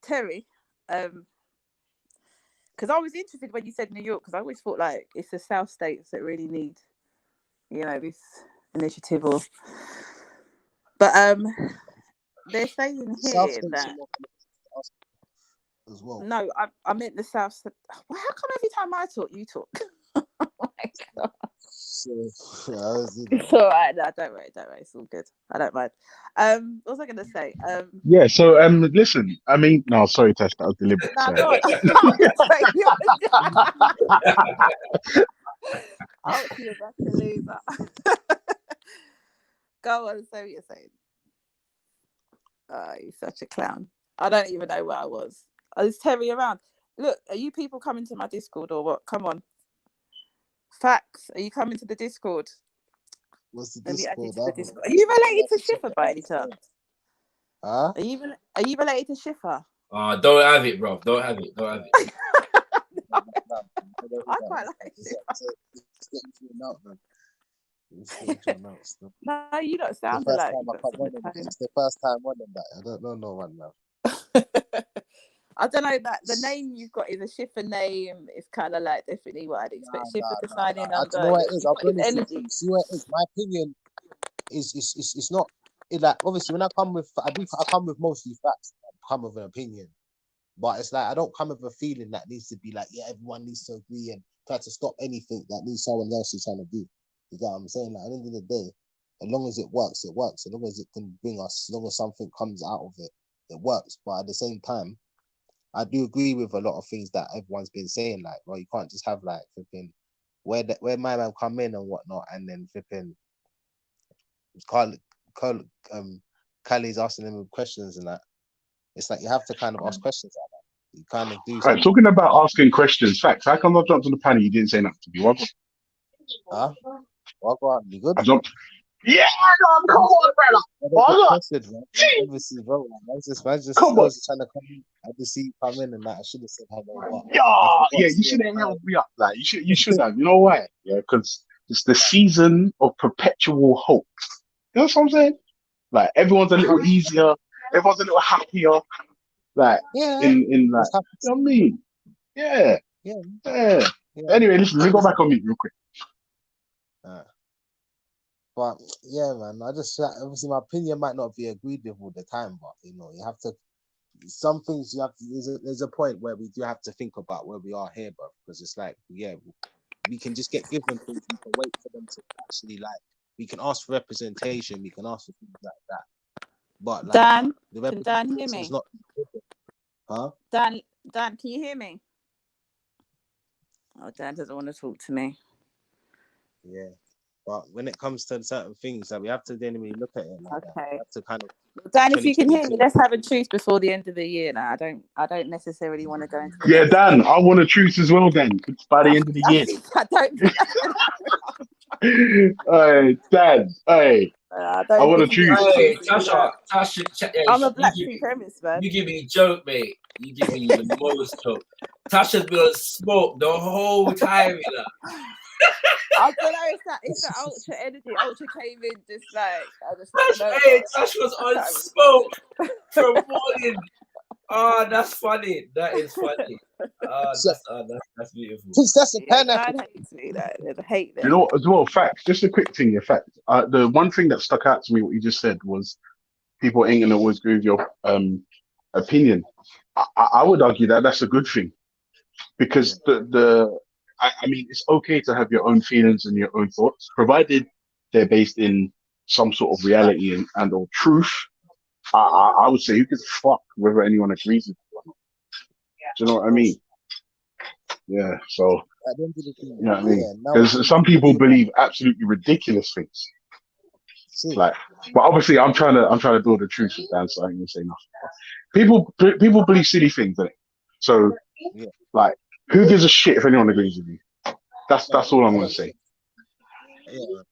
C: Terry, because I was interested when you said New York, because I always thought like it's the South states that really need, you know, this initiative. Or, but they're saying here that
L: as well.
C: No, I meant the South. Well, how come every time I talk, you talk? Oh my God. It's all right. No, don't worry. It's all good. I don't mind. What was I going to say?
H: Yeah. So listen. I mean, no, sorry, Tash. That was deliberate.
C: No,
H: Sorry.
C: go on. Oh, you're about to lose that. Go on. Say what you're saying. Oh, you're such a clown. I don't even know where I was. I was Terry around. Look, are you people coming to my Discord or what? Come on. Facts. Are you coming to the Discord?
L: What's the
C: Let me add you
L: Discord?
C: to the Discord. Are you related to Schiffer by any chance?
L: Huh?
C: Are you related to Schiffer?
B: Don't have it, bro. Don't have it.
C: I quite like Schiffer. No, you don't sound alike.
L: It's the first time on them that I don't know no one now.
C: I don't know that the name you've got is a Schiffer name. It's kind of like definitely what I'd expect Schiffer to sign in under.
L: You know what it is? I'll be honest. See what it is. My opinion is it's not. It like obviously when I come with I come with mostly facts. I come with an opinion, but it's like I don't come with a feeling that needs to be like everyone needs to agree and try to stop anything that needs someone else is trying to do. You get what I'm saying? Like at the end of the day, as long as it works, it works. As long as it can bring us, as long as something comes out of it, it works. But at the same time, I do agree with a lot of things that everyone's been saying. Like, well, you can't just have like flipping where my man come in and whatnot, and then flipping Kali's asking them questions and that. It's like you have to kind of ask questions like that. You kind of do.
H: Right, talking about asking questions, facts. How come I jumped on the panel? You didn't say nothing to me. What?
L: Huh? What? You good?
H: I jumped. Yeah, no, come on, brother.
L: Obviously, bro. I was just trying to come in. I just see you come in and that. I should have said hello.
H: Yeah, you should have held me up. Like you should have. You know why? Yeah, because it's the season of perpetual hope. You know what I'm saying? Like everyone's a little easier, everyone's a little happier. Like in like, you know what I mean? Yeah. Anyway, listen, let me go back on mute real quick.
L: But yeah, man, I just obviously my opinion might not be agreed with all the time, but you know, you have to. Some things you have to. There's a point where we do have to think about where we are here, bro, because it's like, we can just get given things. We can wait for them to actually like. We can ask for representation. We can ask for things like that. But like,
C: Dan,
L: can
C: Dan hear me?
L: Not, huh?
C: Dan, can you hear me? Oh, Dan doesn't want to talk to me.
L: Yeah. But when it comes to certain things, that we have to then really look at it like that. We have to kind of.
C: Dan, if you can hear me, let's have a truce before the end of the year. Now, I don't necessarily want to go into.
H: Yeah, Dan, I want a truce as well. Then it's by the end of the year.
C: I
H: don't. Dan, hey. I want a truce.
B: Hey, Tasha,
C: I'm a black supremacist, man.
B: You give me joke, mate. You give me the most joke. Tasha's been on smoke the whole time, you know.
C: I don't know. It's that ultra energy. Ultra came in just like I just.
B: Tash was on smoke from morning. Oh, that's funny. That is funny. That's beautiful.
L: That's a Pan-African.
C: Hates me. That hate them.
H: You know, as well, facts. Just a quick thing, fact. The one thing that stuck out to me, what you just said, was people ain't gonna always agree with your opinion. I would argue that that's a good thing, because I mean, it's okay to have your own feelings and your own thoughts, provided they're based in some sort of reality and or truth. I would say who gives a fuck whether anyone agrees with you or not. Do you know what I mean? Yeah, so you know what I mean? Because some people believe absolutely ridiculous things. Like, but obviously I'm trying to build a truth with Dan, so I ain't gonna say nothing. People believe silly things, don't they? So like, who gives a shit if anyone agrees with you? That's all I'm gonna say.
L: Yeah.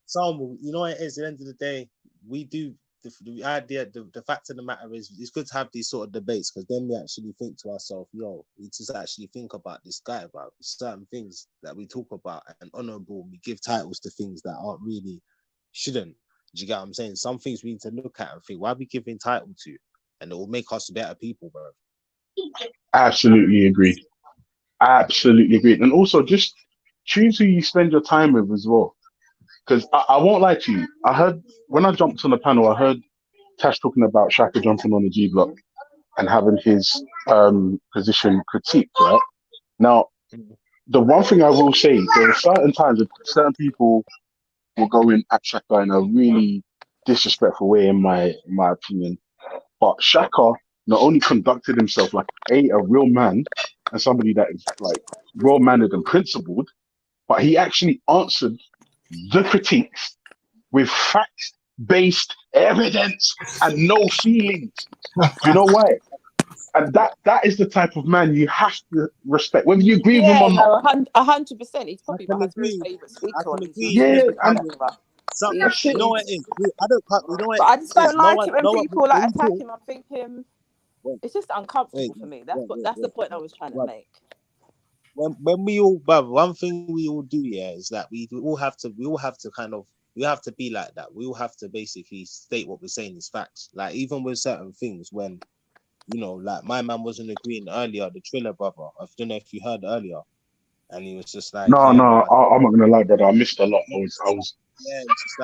L: So you know what it is, at the end of the day, we do the idea, the fact of the matter is it's good to have these sort of debates, because then we actually think to ourselves, we just actually think about this guy, about certain things that we talk about and honorable, we give titles to things that aren't really shouldn't. Do you get what I'm saying? Some things we need to look at and think, why are we giving title to? And it will make us better people, bro.
H: Absolutely agree. I absolutely agree. And also just choose who you spend your time with as well. Because I won't lie to you. I heard when I jumped on the panel, I heard Tash talking about Shaka jumping on the G block and having his position critiqued, right? Now, the one thing I will say, there are certain times that certain people will go in at Shaka in a really disrespectful way, in my opinion. But Shaka not only conducted himself like a real man and somebody that is like well mannered and principled, but he actually answered the critiques with fact-based evidence and no feelings. Do you know why? And that is the type of man you have to respect, whether you agree with him or not.
E: 100%. He's probably my favourite speaker on his
Q: You know what it is? I don't. You know what?
E: But I just don't like it when people like attack him. I'm thinking it's just uncomfortable for me. That's the point I was trying to make.
Q: When we all, but one thing we all do, is that we all have to be like that. We all have to basically state what we're saying is facts. Like even with certain things, when like my man wasn't agreeing earlier, the Triller brother. I don't know if you heard earlier, and he was just like,
H: I'm not gonna lie, brother. I missed a lot. I was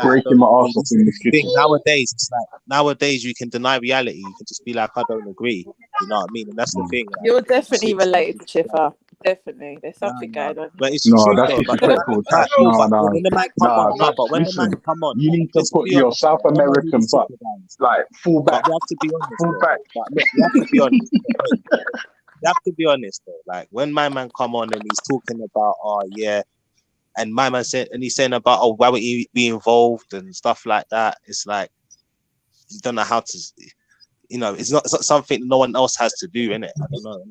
H: breaking my ass off in the kitchen.
Q: Nowadays you can deny reality. You can just be like, I don't agree. You know what I mean? And that's the thing. Like,
E: you're definitely related to Chipper. Definitely, there's something going on.
Q: But it's true
H: that's
Q: though.
H: disrespectful.
Q: When the man come on,
H: you need to put your South American butt like full back.
Q: But we have to be honest.
H: Full back.
Q: You have to be honest. You have to be honest though. Like when my man come on and he's talking about, and my man said, and he's saying about, why would he be involved and stuff like that. It's like you don't know how to, it's not something no one else has to do, innit? I don't know.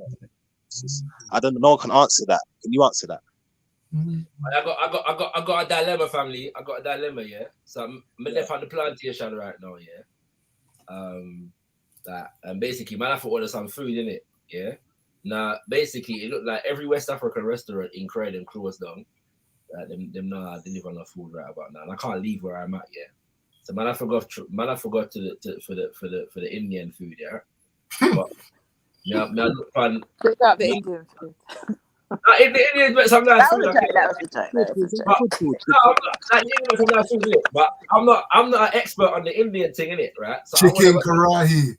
Q: I don't know. No one can answer that. Can you answer that?
B: I got a dilemma, family. I got a dilemma, yeah. So I'm left on the plantation right now, yeah. And basically, man, I have to order some food in it, yeah. Now, basically, it looked like every West African restaurant in Croydon closed down. Them deliver no food right about now, and I can't leave where I'm at, yeah. So man, I forgot for the Indian food, yeah. But now I look fun.
E: Check out the Indian food.
B: Indians, but some nice food. But I'm not an expert on the Indian thing, innit, right? So
A: chicken karahi.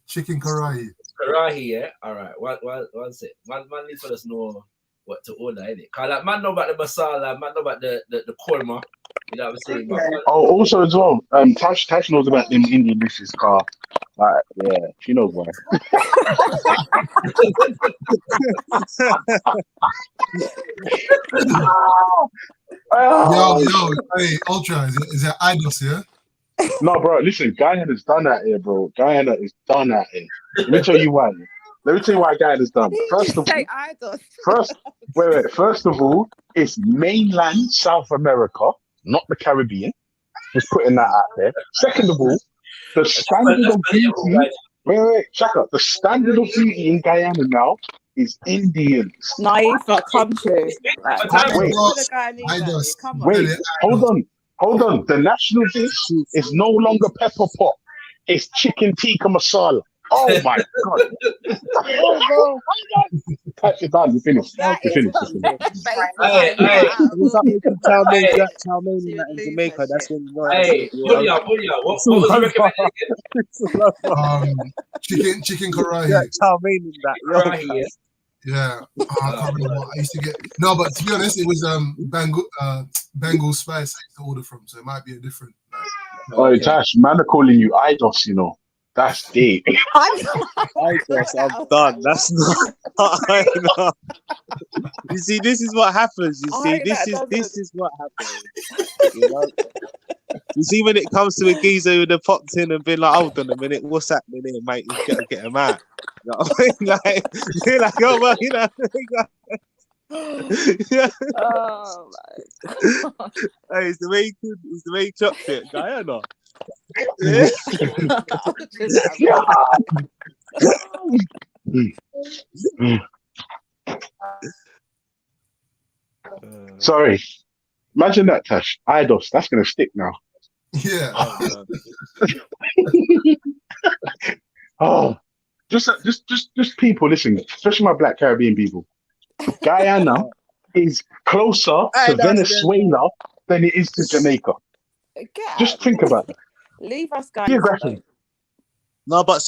B: Karahi, yeah. All right. One sec. Man needs to us know what to order, innit? Cause like man know about the masala, man know about the korma. You know what I'm saying?
H: Also as well, Tash knows about them Indian dishes, car. Like, yeah, she knows why.
A: Yo, hey, Ultra, is that Idos, yeah?
H: No, bro, listen, Guyana's done that here, bro. Guyana is done that here. Let me tell you why. Guyana's done. First of all, it's mainland South America, not the Caribbean. Just putting that out there. Second of all, the standard of beauty. Shaka. The standard of beauty in Guyana now is Indians.
E: Nice, not country.
H: Wait, hold on. The national dish is no longer pepper pot. It's chicken tikka masala. Oh my god! Touch it down. You finished.
Q: Chow mein in Jamaica. That's when you know.
B: Hey, what was
A: chicken karahi.
Q: Yeah, chow mein in that.
B: Karahi,
A: yeah. I can't remember what I used to get. No, but to be honest, it was Bengal spice I used to order from, so it might be a different.
H: Oh, Tash, man are calling you Idos, you know. That's deep.
Q: I'm done. That's not. I know. You see, this is what happens. You see, this is what happens. You know. You see, when it comes to a geezer who have popped in and been like, "Hold on a minute, what's happening here, mate? You gotta get him out." You know what I mean? Like, you're like, oh well, you know. Yeah.
E: Oh my God.
Q: Hey, it's the way he chopped it, Diana.
H: Sorry. Imagine that, Tash. Idos, that's gonna stick now.
A: Yeah.
H: Oh, just people, listen, especially my Black Caribbean people. Guyana is closer to Venezuela than it is to Jamaica. Just think about that.
C: Leave us guys
H: Geographically.
C: alone.
Q: But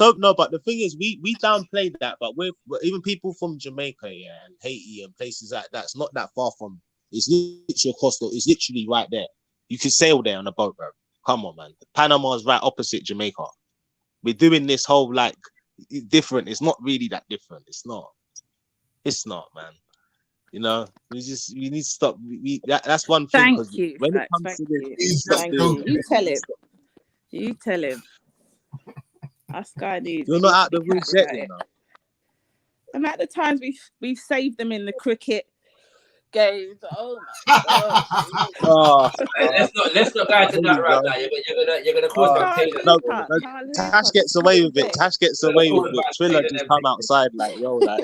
Q: the thing is, we downplayed that, but we're even people from Jamaica, and Haiti and places like that's not that far from. It's literally coastal. It's literally right there. You can sail there on a boat, bro. Come on, man. Panama's right opposite Jamaica. We're doing this whole like different. It's not really that different. It's not. It's not, man. You know, we need to stop. That's one thing.
C: Thank you.
Q: When it comes to this,
C: thank you. You tell him. You tell him. Us guy needs.
Q: You're not out the room yet, you know.
C: The amount of times we've saved them in the cricket games. Oh my god.
B: Let's not go into that right now. You're gonna cause
Q: no, Tash gets away with it. Tash gets away with it. Triller just come outside like, yo, like.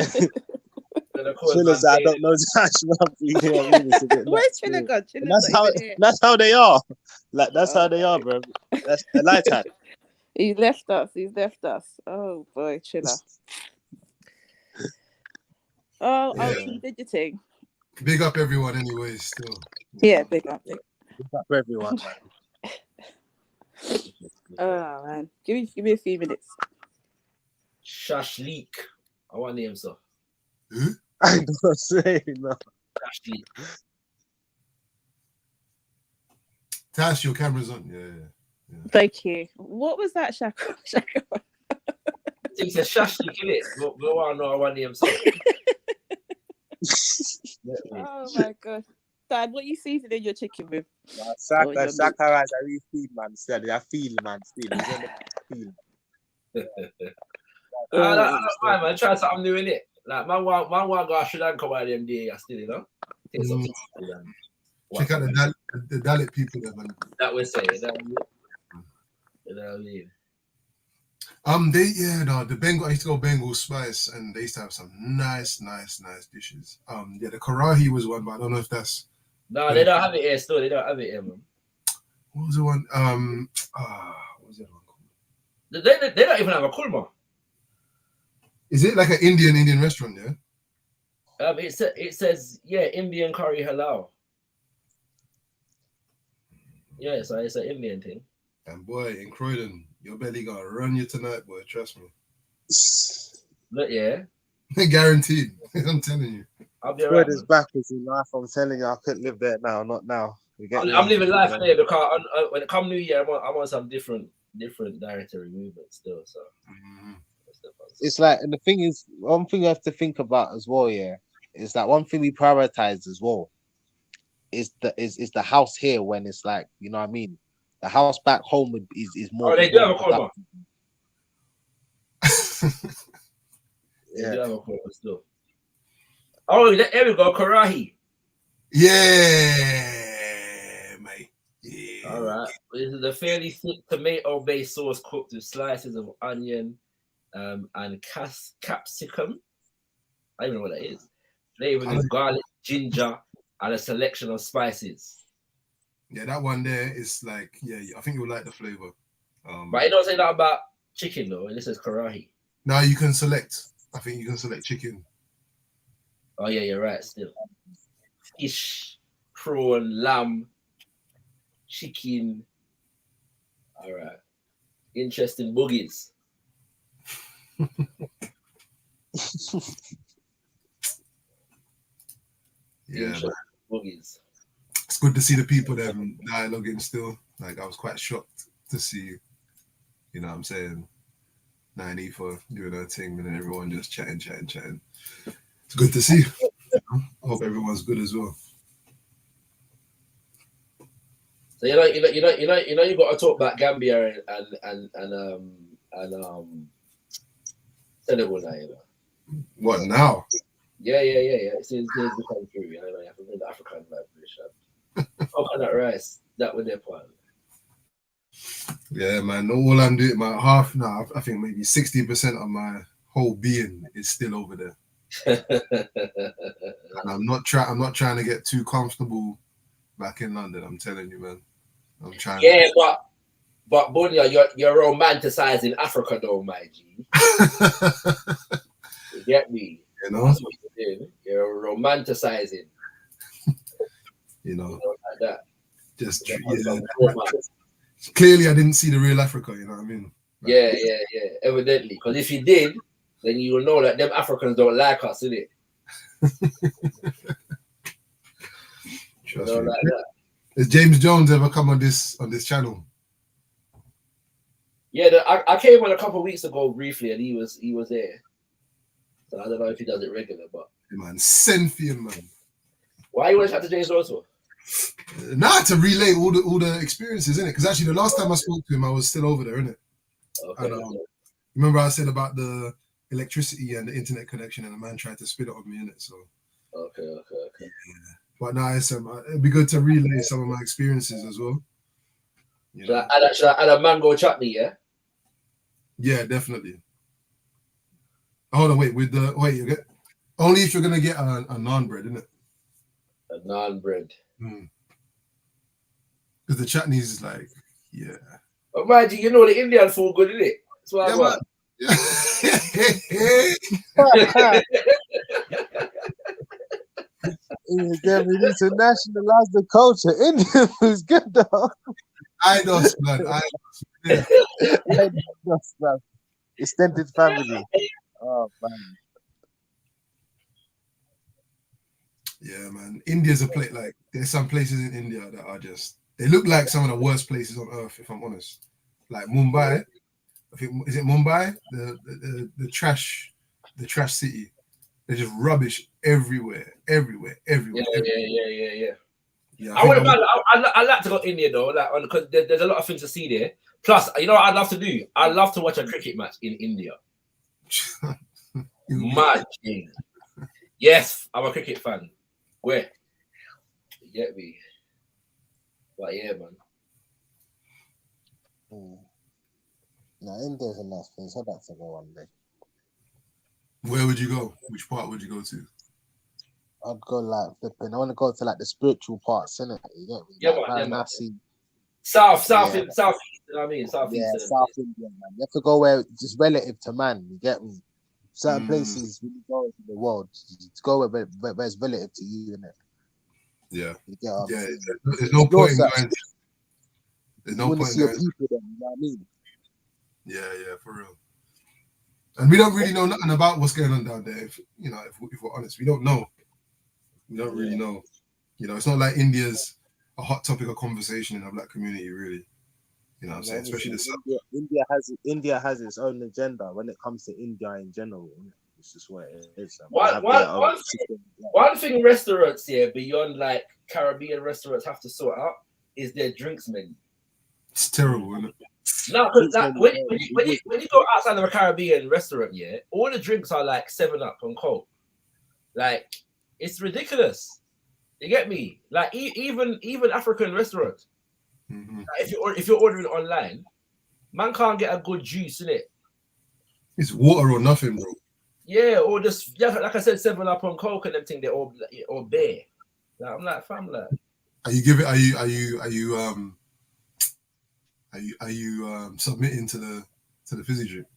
Q: Triller said, I don't know Tash.
C: Where's Triller gone?
Q: That's how they are. Like that's how they are, bro. That's the light hat.
C: He's left us. Oh boy, Triller. Oh, keep digiting.
A: Big up everyone anyway, still.
C: Yeah, big up.
Q: Big up everyone, man.
C: Oh man. Give me a few minutes.
B: Shashlik. I want to name so.
A: Who?
Q: I don't say no.
B: Shashlik.
A: Tash, your camera's on. Yeah.
C: Thank you. What was that, Shaka?
B: It's a Shashlik, innit? I want to name so.
C: Oh my god. Dad, what you seasoning your chicken with?
Q: Shaka has a real feel, man. Still, I feel, man. Still,
B: I don't mind, man. Try something new in it. Like, man, want go Sri Lanka while them day, still, you know.
A: Check out the Dalit people there, man.
B: That we say, you know what I mean?
A: The Bengal. I used to go Bengal Spice, and they used to have some nice dishes. The karahi was one, but I don't know if that's.
B: No, they don't have it here. Still, they don't have it here, man.
A: What was the one? What was the other one called?
B: They don't even have a kulma.
A: Is it like an Indian restaurant? Yeah.
B: It says Indian curry halal. Yeah, so it's an Indian thing.
A: And boy, in Croydon, your belly gonna run you tonight, boy. Trust me.
B: Look, yeah.
A: Guaranteed. I'm telling you.
B: I'll be alright.
Q: Croydon's backwards in life. I'm telling you, I couldn't live there now. Not now.
B: I'm living life there because when it come New Year, I'm on some different dietary movements still. So
Q: it's like, and the thing is, one thing you have to think about as well, is that one thing we prioritize as well is the house here when it's like, you know what I mean. The house back home is more.
B: Oh, they do have a coma.
Q: Yeah.
B: They do have a coma still. Oh, there we go, karahi.
A: Yeah, mate. Yeah.
B: All right. This is a fairly thick tomato-based sauce cooked with slices of onion and capsicum. I don't even know what that is. Flavored with garlic, ginger, and a selection of spices.
A: Yeah, that one there is like, I think you'll like the flavor.
B: But it don't say that about chicken though. It says karahi.
A: No, you can select. I think you can select chicken.
B: Oh yeah, you're right. Still, fish, prawn, lamb, chicken. All right, interesting boogies.
A: Yeah,
B: boogies.
A: It's good to see the people there dialoguing still. Like, I was quite shocked to see, you know what I'm saying, 90 for doing her thing and then everyone just chatting. It's good to see. I hope everyone's good as well.
B: So you got to talk about Gambia and Senegal now, you know.
A: What now?
B: Yeah. It's the country. You know, you have to bring the African vibration. Coconut rice, that was their plan.
A: Yeah, man. All I'm doing, my half now, I think maybe 60% of my whole being is still over there. And I'm not trying to get too comfortable back in London. I'm telling you, man. I'm trying.
B: Yeah, but Bunya, you're romanticizing Africa, though, my G. You get me?
A: You know,
B: that's what you're doing. You're romanticizing.
A: You know,
B: like that.
A: Just clearly, I didn't see the real Africa. You know what I mean? Like,
B: Yeah. Evidently, because if you did, then you will know that them Africans don't like us, innit?
A: Trust me.
B: Like that.
A: Has James Jones ever come on this channel?
B: Yeah, I came on a couple of weeks ago briefly, and he was there. So I don't know if he does it regular, but
A: man, send for him, man.
B: Why you want to chat to James Jones for?
A: Nah, to relay all the experiences, innit? Because actually, the last time I spoke to him, I was still over there, innit?
B: Okay.
A: And, remember I said about the electricity and the internet connection, and the man tried to spit it on me, innit? So.
B: Okay.
A: Yeah. But now it'd be good to relay some of my experiences as well.
B: Should I add a mango chutney? Yeah.
A: Yeah, definitely. Hold on, wait. You get only if you're gonna get a naan bread, isn't it?
B: A naan bread.
A: Because the chutney is like, yeah.
B: But mind you, know the Indian food good, isn't it? That's what I want.
L: Again, we need to nationalize the culture. Indian food's good though.
A: I know, man.
L: Extended family. Oh man.
A: Yeah, man. India's a place, like there's some places in India that are just, they look like some of the worst places on earth, if I'm honest. Like Mumbai. I think, is it Mumbai? The trash city. There's just rubbish everywhere.
B: Yeah. I'd like to go to India though, like because there's a lot of things to see there. Plus, you know what I'd love to do? I'd love to watch a cricket match in India. Mad thing. Yes, I'm a cricket fan. Where? You get me? But yeah, man.
L: No, India's a nice place. I'd like to go one day.
A: Where would you go? Which part would you go to?
L: I'd go like flipping. I want to go to like the spiritual parts, innit? You get me?
B: Yeah,
L: like,
B: man. South, you know what I mean? South
L: India, man. You have to go where it's just relative to man. You get me? Certain places when you go into the world, to go where it's relative to you, innit?
A: Yeah.
L: You get what I'm
A: yeah.
L: saying?
A: There's no point in going. There's no
L: you want to
A: point
L: see
A: in
L: your
A: going.
L: people, then, you know what I mean?
A: Yeah, for real. And we don't really know nothing about what's going on down there. If we're honest, we don't know. We don't really know. You know, it's not like India's a hot topic of conversation in our black community, really. You know what I'm saying? Especially the South.
L: India has its own agenda when it comes to India in general. It's just what it is.
B: One thing restaurants here, beyond like Caribbean restaurants, have to sort out is their drinks menu.
A: It's terrible, isn't it?
B: No, because like, when you go outside of a Caribbean restaurant, yeah, all the drinks are like 7-Up and Coke. Like, it's ridiculous. You get me? Like, even African restaurants.
A: Mm-hmm.
B: Like, if you're ordering online, man can't get a good juice in it.
A: It's water or nothing, bro.
B: Yeah, or just like I said, 7-Up and Coke and everything. They're all bare. Like, I'm like, fam, like.
A: Are you submitting to the fizzy drink?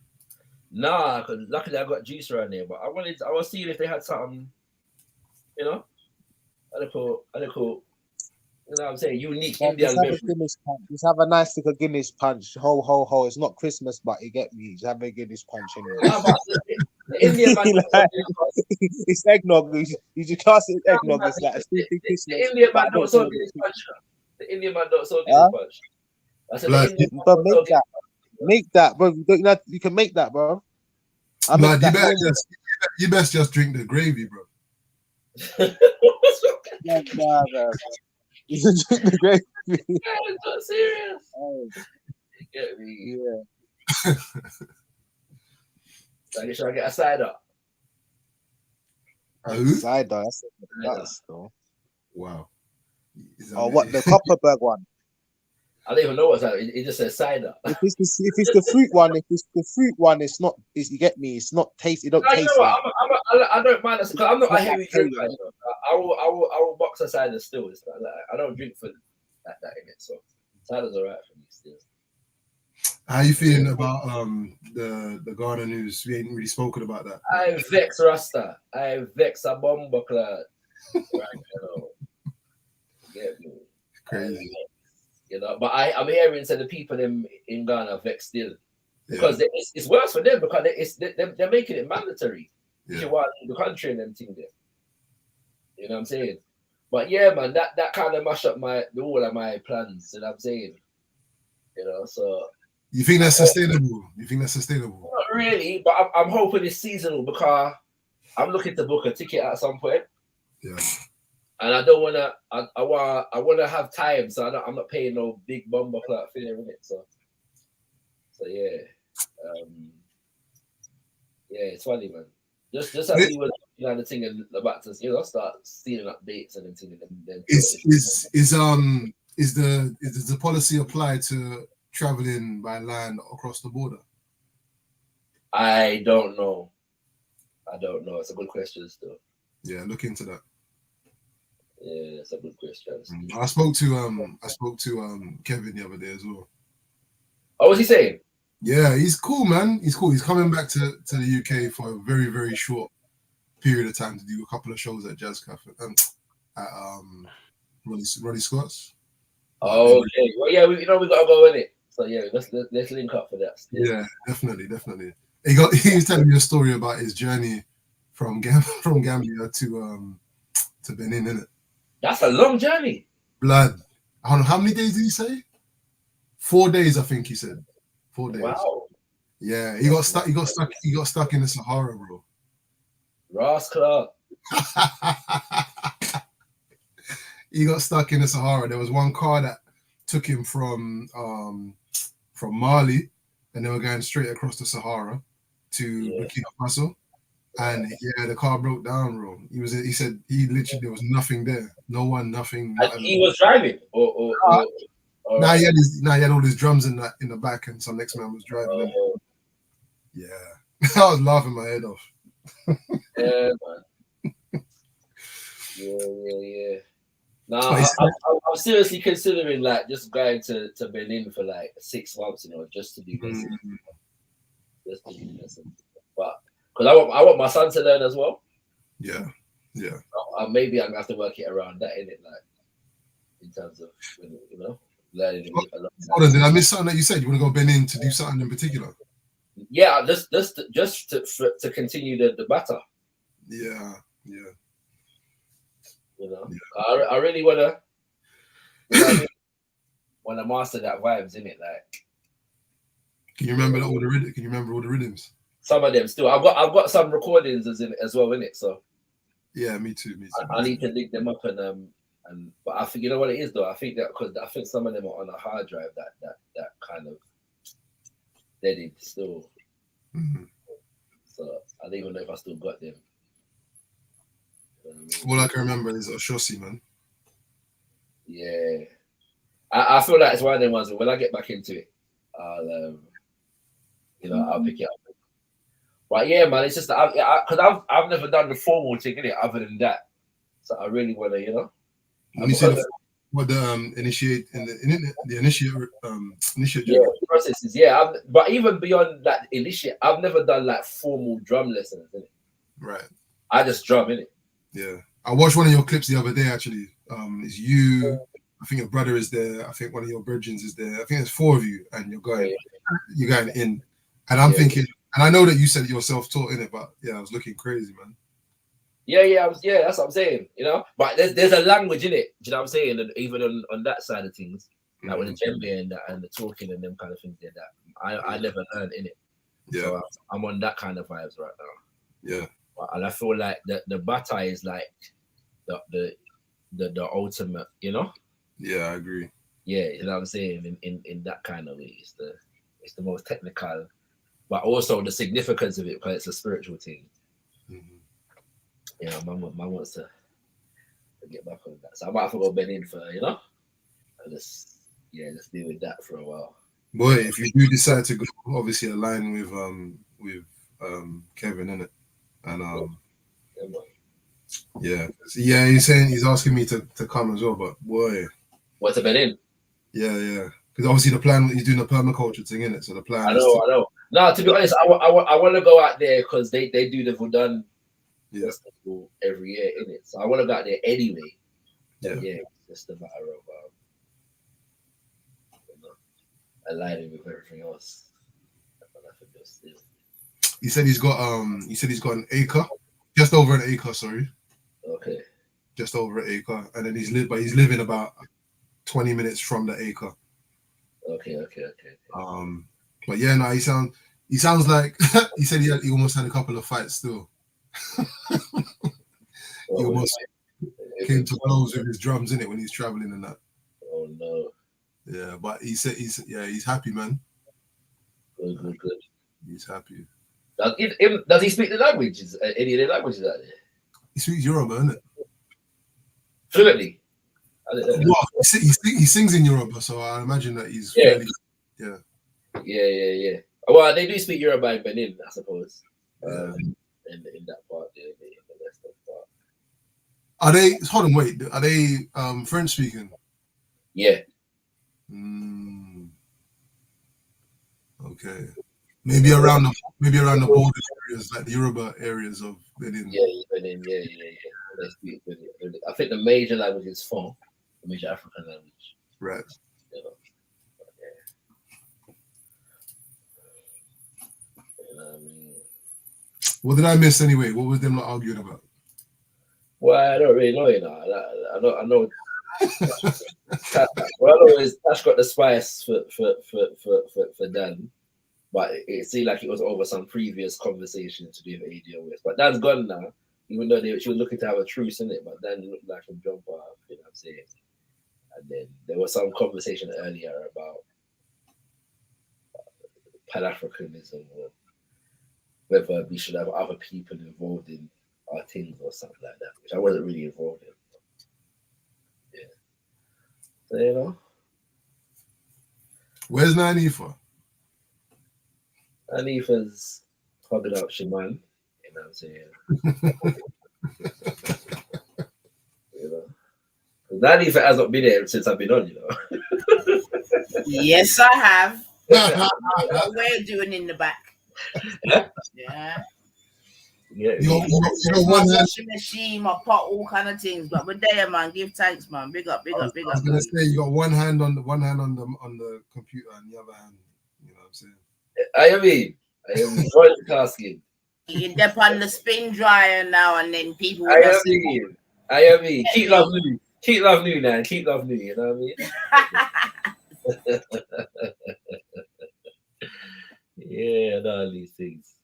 B: Nah, because luckily I got juice around there. But I was seeing if they had something, you know, a little, you know what I'm saying, unique Indian beverage.
L: Just have a nice little Guinness punch. Ho. It's not Christmas, but you get me. Just have a Guinness punch anyway.
B: The Indian man
L: it's eggnog. You just class it eggnog. It's like a stupid Christmas.
B: The Indian man don't so Guinness punch. The Indian man don't so Guinness punch. I said,
L: but make that, bro. You can make that, bro.
A: You best just drink the gravy, bro.
L: Nah, you can drink the gravy.
B: It's not serious. You get me?
L: Yeah.
B: Like, should I get a cider?
L: Cider, that's though.
A: Wow.
L: Oh, what, the Copperberg one?
B: I don't even know what's that. It just says cider.
L: If it's the fruit one, it's not. You get me? It's not taste. It don't taste like.
B: I don't mind because I'm not a heavy drinker. I will box a cider still. It's like I don't drink for that in it. So cider's alright for me still.
A: How you feeling about the Ghana news? We ain't really spoken about that.
B: I vex Rasta. I vex a bomber clad. Right now. Get me.
A: Crazy.
B: You know, but I'm hearing the people in Ghana vex still. Because it's worse for them because they're making it mandatory. If you want the country and them thing there. You know what I'm saying? But yeah, man, that kind of mash up all of my plans, you know what I'm saying? You know, so
A: you think that's sustainable?
B: Not really, but I'm hoping it's seasonal because I'm looking to book a ticket at some point.
A: Yeah.
B: And I don't wanna I wanna have time, so I'm not paying no big bomber clock fare in it. So yeah. Yeah, it's funny, man. Just as we were the thing and about to start stealing up dates and everything.
A: Is the policy applied to traveling by land across the border?
B: I don't know. It's a good question still.
A: Yeah, look into that.
B: Yeah, it's a good question.
A: I spoke to Kevin the other day as well.
B: Oh, what's he saying?
A: Yeah, he's cool, man. He's cool. He's coming back to the UK for a very, very short period of time to do a couple of shows at Jazz Cafe at Ronnie Scott's.
B: Oh, okay. Well, yeah, we gotta go in it. So yeah, let's link up for that.
A: Yeah, definitely. He was telling me a story about his journey from Gambia to Benin, innit?
B: That's a long journey.
A: Blood. I don't know how many days did he say? 4 days, I think he said. 4 days.
B: Wow.
A: Yeah, he got stuck in the Sahara, bro.
B: Ross Clark.
A: He got stuck in the Sahara. There was one car that took him from Mali, and they were going straight across the Sahara to Burkina Faso. And yeah, the car broke down, bro. He said there was nothing there. No one, nothing.
B: And he was driving or
A: Nah, he had all his drums in the back, and some next man was driving. Yeah, I was laughing my head off.
B: Yeah, man. Yeah. Nah, I'm seriously considering like just going to Benin for like 6 months, just to do lessons. Just to do lessons. But because I want my son to learn as well.
A: Yeah.
B: Maybe I'm gonna have to work it around that, innit? Like in terms of learning.
A: Hold on, did I miss something that you said? You want to go Benin to do something in particular?
B: Yeah, just to continue the battle.
A: Yeah.
B: I really wanna master that vibes, innit? Like,
A: can you remember all the rhythms?
B: Some of them still. I've got some recordings as well, innit? So
A: yeah, me too.
B: I need to dig them up but I think, you know what it is though. I think that because I think some of them are on a hard drive that kind of deaded still.
A: Mm-hmm.
B: So I don't even know if I still got them.
A: All I can remember is Oshosi, man.
B: Yeah, I feel like it's one of them ones. When I get back into it, I'll pick it up. But yeah, man, it's just that because I've never done the formal thing in it other than that. So I really want to,
A: When you say what the initiate
B: processes, yeah. But even beyond that initiate, I've never done like formal drum lessons, innit?
A: Right.
B: I just drum, innit?
A: Yeah. I watched one of your clips the other day, actually. It's you, I think your brother is there, I think one of your virgins is there. I think there's 4 of you, and you're going in. And I'm thinking, and I know that you said you're self-taught in it, but yeah, I was looking crazy, man.
B: Yeah, that's what I'm saying, But there's a language in it, do you know what I'm saying? And even on that side of things, like with the djembe and the talking and them kind of things like that, I never learned in it.
A: Yeah.
B: So I'm on that kind of vibes right now.
A: Yeah.
B: And I feel like the bata is like the ultimate,
A: Yeah, I agree.
B: Yeah, you know what I'm saying? In that kind of way. It's the most technical, but also the significance of it because it's a spiritual thing. Mm-hmm. Man wants to get back on that. So I might have to go Benin for, and let's deal with that for a while.
A: Boy, if you do decide to go, obviously align with Kevin, innit? And he's asking me to come as well, but boy.
B: What's a Benin?
A: Yeah. Because obviously the plan, he's doing a permaculture thing, innit? So the plan
B: I
A: is
B: know, I know. No, to be honest, I want to go out there because they do the Vudan festival every year, innit? So I want to go out there anyway. Yeah, it's just a matter of aligning with everything else.
A: He said he's got an acre, just over an acre, sorry.
B: Okay.
A: Just over an acre. And then he's living about 20 minutes from the acre.
B: Okay.
A: But yeah, no, he sounds like he said he almost had a couple of fights still. He almost came to blows with his drums, innit, when he's traveling and that.
B: Oh no.
A: Yeah, but he said he's happy, man.
B: Good.
A: He's happy.
B: Does he speak the languages? Any of the languages out there?
A: He speaks Yoruba, innit?
B: Fluently.
A: Well, he sings in Yoruba, so I imagine that he's fairly,
B: Yeah. Well, they do speak Yoruba in Benin, I suppose. In that part, in the western part.
A: Are they? Hold on, wait. Are they French speaking?
B: Yeah.
A: Okay. Maybe around the border areas, like the Yoruba areas of Benin.
B: Yeah. They speak Benin. I think the major language is Fon, the major African language.
A: Right.
B: You know.
A: What did I miss anyway? What was them not arguing about?
B: Well, I don't really know, you know. I know. Well, I know is Tash got the spice for Dan, but it seemed like it was over some previous conversation to do with ADOS. But Dan's gone now, even though she was looking to have a truce in it. But Dan looked like a jumper, you know what I'm saying? And then there was some conversation earlier about Pan-Africanism or whether we should have other people involved in our things or something like that, which I wasn't really involved in. Yeah. So, you know.
A: Where's Nanifa?
B: Nanifa's hugging up Shaman, you know what I'm saying? You know. Nanifa hasn't been here since I've been on, you know.
K: Yes, I have. What we're doing in the back. Yeah.
B: You
K: know, one washing machine, my pot, all kind of things. But we're there, man. Give thanks, man. Big up.
A: I was gonna say you got one hand on the computer and the other hand, you know what I'm saying?
B: I mean multitasking.
K: You dip on the spin dryer now and then people.
B: I mean. Keep love new. Keep love new, man. Keep love new. You know what I mean? Yeah, all these things.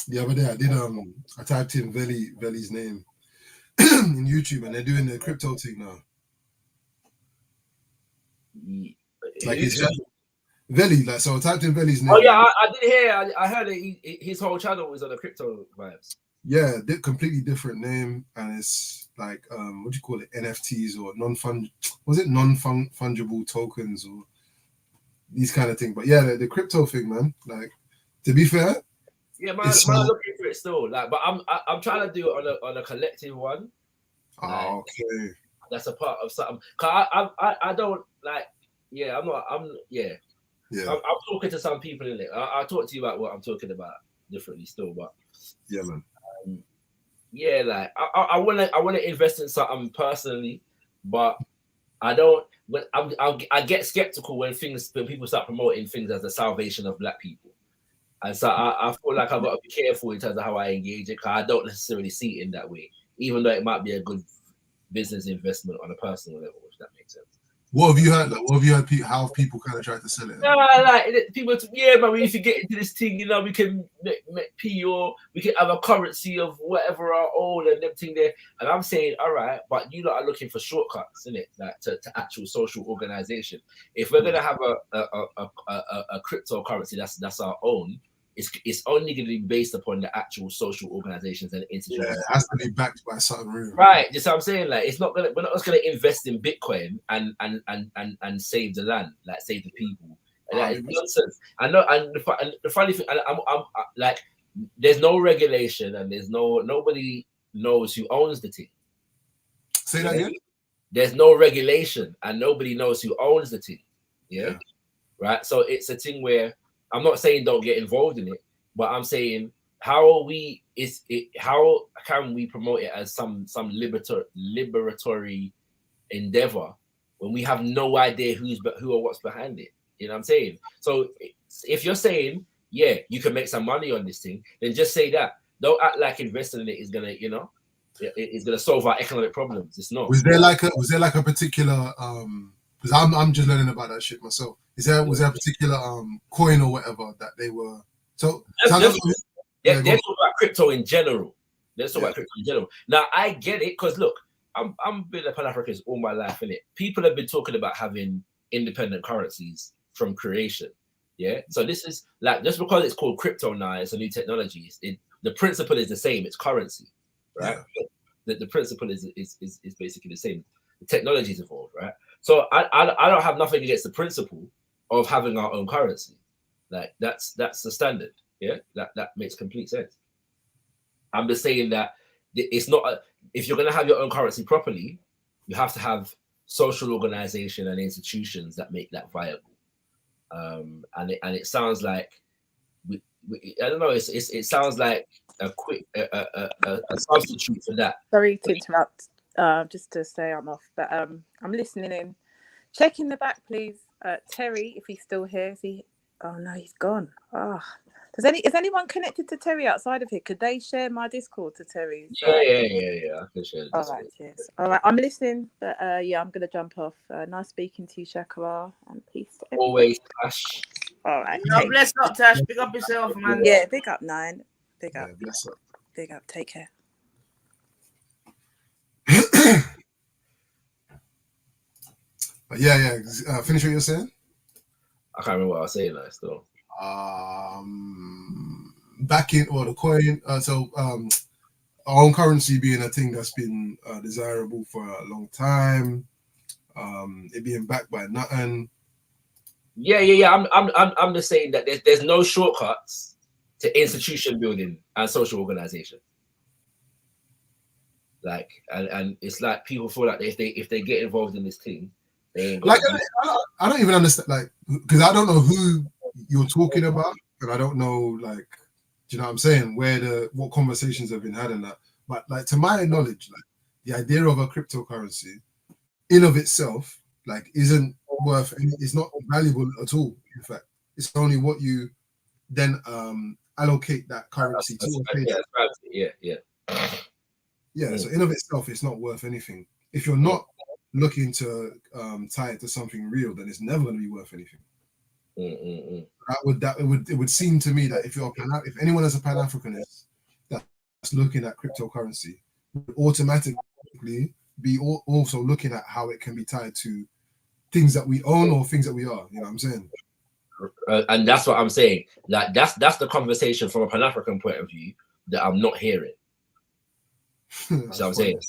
A: The other day I typed in Veli's name in YouTube and they're doing the crypto thing now. Like Veli, like so I typed in Veli's name.
B: Oh yeah, I did hear. I heard that his whole channel was on the crypto vibes.
A: Yeah, completely different name, and it's like what do you call it? NFTs or non-fungible tokens or these kind of things. But yeah, the crypto thing, man. Like, to be fair,
B: yeah, man, looking for it still. Like, but I'm trying to do it on a collective one.
A: Oh, okay.
B: That's a part of something. Cause I don't like. Yeah, I'm not. Yeah. I'm talking to some people in it. I'll talk to you about what I'm talking about differently still, but
A: yeah, man.
B: Yeah, like I wanna invest in something personally, but I don't. When I get skeptical when people start promoting things as the salvation of Black people, and so I feel like I've got to be careful in terms of how I engage it, because I don't necessarily see it in that way, even though it might be a good business investment on a personal level, if that makes sense.
A: What have you heard? Like, what have you heard? How have people kind of tried to sell it?
B: Like people, yeah, man. We need to get into this thing, you know. We can make P, or we can have a currency of whatever our own and everything there. And I'm saying, all right, but you lot are looking for shortcuts, isn't it? Like to actual social organization. If we're gonna have a cryptocurrency that's our own, it's only going to be based upon the actual social organizations and institutions.
A: Yeah, it has to be backed by something real.
B: Right, just what I'm saying. Like, it's not gonna. We're not just gonna invest in Bitcoin and save the land, like save the people. And that is nonsense. I know. And the funny thing, I'm like, there's no regulation and there's nobody knows who owns the thing.
A: Say that again.
B: there's no regulation and nobody knows who owns the thing. Yeah. Right. So it's a thing where I'm not saying don't get involved in it, but I'm saying how can we promote it as some liberatory endeavor when we have no idea who or what's behind it? You know what I'm saying? So if you're saying, yeah, you can make some money on this thing, then just say that. Don't act like investing in it is gonna, you know, it's gonna solve our economic problems. It's not.
A: Was there like a particular because I'm just learning about that shit myself. Was there a particular coin or whatever that they were
B: They're talking about crypto in general. Let's talk about crypto in general. Now I get it because look, I'm been a Pan-Africanist all my life, innit? People have been talking about having independent currencies from creation. Yeah. So this is like, just because it's called crypto now, it's a new technology. The principle is the same. It's currency, right? Yeah. The principle is basically the same. The technology's evolved, right? So I don't have nothing against the principle of having our own currency. Like that's the standard. Yeah, that makes complete sense. I'm just saying that it's not if you're gonna have your own currency properly, you have to have social organization and institutions that make that viable. And it sounds like I don't know. It sounds like a substitute for that.
E: Sorry to interrupt. Just to say I'm off, but I'm listening in. Check in the back, please. Terry, if he's still here, is he? Oh no, he's gone. Oh, is anyone connected to Terry outside of here? Could they share my Discord to Terry?
B: Yeah. I can share the Discord.
E: All right, cheers. All right, I'm listening, but yeah, I'm gonna jump off. Nice speaking to you, Shaka, and peace. To everyone.
B: Always, Tash.
E: All right.
K: No, bless up, Tash. Big up yourself, man.
E: Yeah, big up, Nine. Big up.
A: Bless up.
E: Big up. Take care.
A: But yeah. Finish what you're saying.
B: I can't remember what I was saying. Like, still.
A: Back in the coin. Our own currency being a thing that's been desirable for a long time. It being backed by nothing.
B: Yeah. I'm just saying that there's no shortcuts to institution building and social organization. Like, and it's like people feel like if they get involved in this thing, they ain't
A: like I don't even understand, like, because I don't know who you're talking about, and I don't know, like, do you know what I'm saying, what conversations have been had in that. But like, to my knowledge, like, the idea of a cryptocurrency in of itself, like, isn't worth any, it's not valuable at all. In fact, it's only what you then allocate that currency to. Yeah, so in of itself, it's not worth anything. If you're not looking to tie it to something real, then it's never going to be worth anything. It would seem to me that if anyone is a Pan-Africanist that's looking at cryptocurrency, would automatically be also looking at how it can be tied to things that we own or things that we are. You know what I'm saying?
B: And that's what I'm saying. Like that's the conversation from a Pan-African point of view that I'm not hearing. So I'm saying,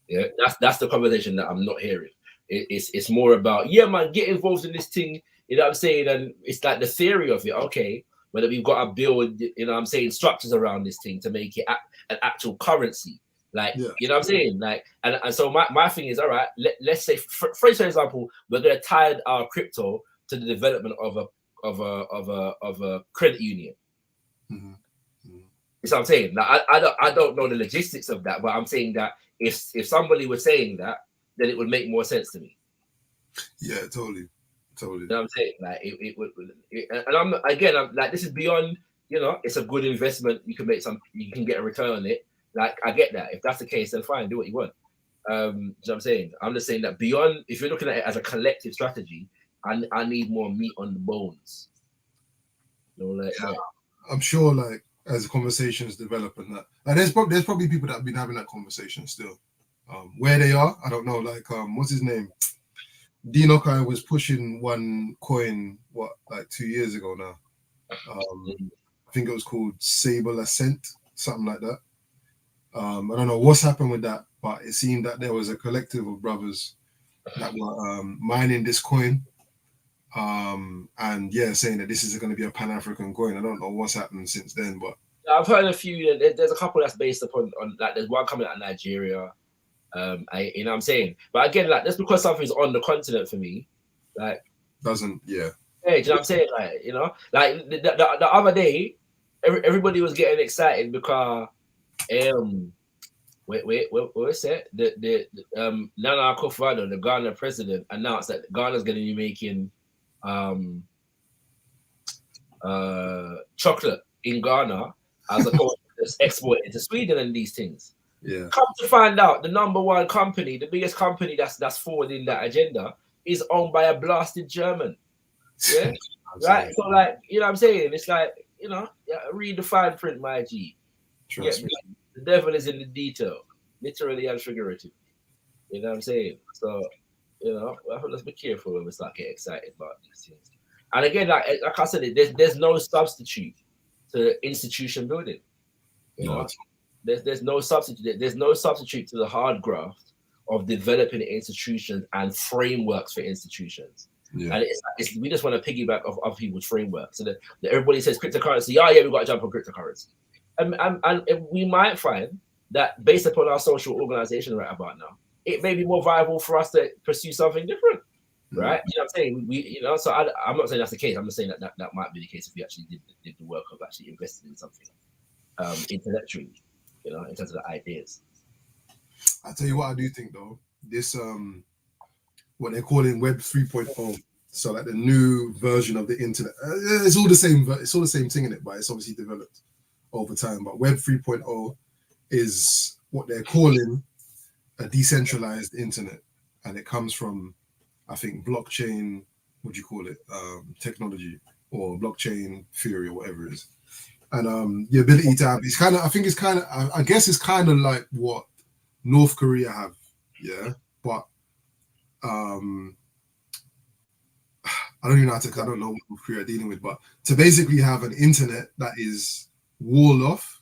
B: yeah, that's the conversation that I'm not hearing. It's more about, yeah, man, get involved in this thing. You know what I'm saying? And it's like the theory of it. Okay, whether we've got to build, you know what I'm saying, structures around this thing to make it an actual currency. Like, you know what I'm saying? Like, and so my thing is, all right, let's say, for example, we're going to tie our crypto to the development of a credit union. You know what I'm saying? Like, I don't know the logistics of that, but I'm saying that if somebody was saying that, then it would make more sense to me.
A: Yeah, totally.
B: You know what I'm saying? Like it would, and I'm like, this is beyond, you know, it's a good investment. You can get a return on it. Like, I get that. If that's the case, then fine, do what you want. You know what I'm saying? I'm just saying that beyond, if you're looking at it as a collective strategy, I need more meat on the bones. You know, like, yeah.
A: I'm sure, like, as conversations develop and that, like, there's probably people that have been having that conversation still. Where they are, I don't know. Like, what's his name? Dinokai was pushing one coin, like 2 years ago now. I think it was called Sable Ascent, something like that. I don't know what's happened with that, but it seemed that there was a collective of brothers that were mining this coin. And yeah, saying that this is going to be a Pan-African coin. I don't know what's happened since then, but
B: I've heard a few. There's a couple that's based upon like, there's one coming out of Nigeria. You know what I'm saying? But again, like that's because something's on the continent for me, like
A: doesn't, yeah.
B: Hey, do you know what I'm saying? Like, you know, like the other day, everybody was getting excited because what's that? The Nana Akufo-Addo, the Ghana president, announced that Ghana's going to be making chocolate in Ghana as opposed to just exporting to Sweden and these things.
A: Yeah.
B: Come to find out, the number one company, the biggest company that's forwarding that agenda, is owned by a blasted German. Yeah, right. So, like, you know what I'm saying? It's like, you know, read the fine print, my G.
A: Trust me.
B: The devil is in the detail, literally and figuratively. You know what I'm saying? So, you know, let's be careful when we start getting excited about these things. And again, like I said, there's no substitute to institution building. You know, there's no substitute. There's no substitute to the hard graft of developing institutions and frameworks for institutions.
A: Yeah.
B: And it's we just want to piggyback off people's frameworks. So that everybody says cryptocurrency. Oh yeah, we got to jump on cryptocurrency. And we might find that based upon our social organization right about now, it may be more viable for us to pursue something different, right? You know what I'm saying? You know, so I'm not saying that's the case. I'm just saying that might be the case if we actually did the work of actually investing in something intellectually, you know, in terms of the ideas.
A: I tell you what I do think though, this what they're calling Web 3.0, so like the new version of the internet, it's all the same. It's all the same thing in it, but it's obviously developed over time. But Web 3.0 is what they're calling a decentralized internet, and it comes from, I think, blockchain. What do you call it? Technology or blockchain theory or whatever it is. And the ability to have, it's kind of, I guess it's kind of like what North Korea have, yeah. But I don't even know how to, I don't know what North Korea are dealing with, but to basically have an internet that is walled off,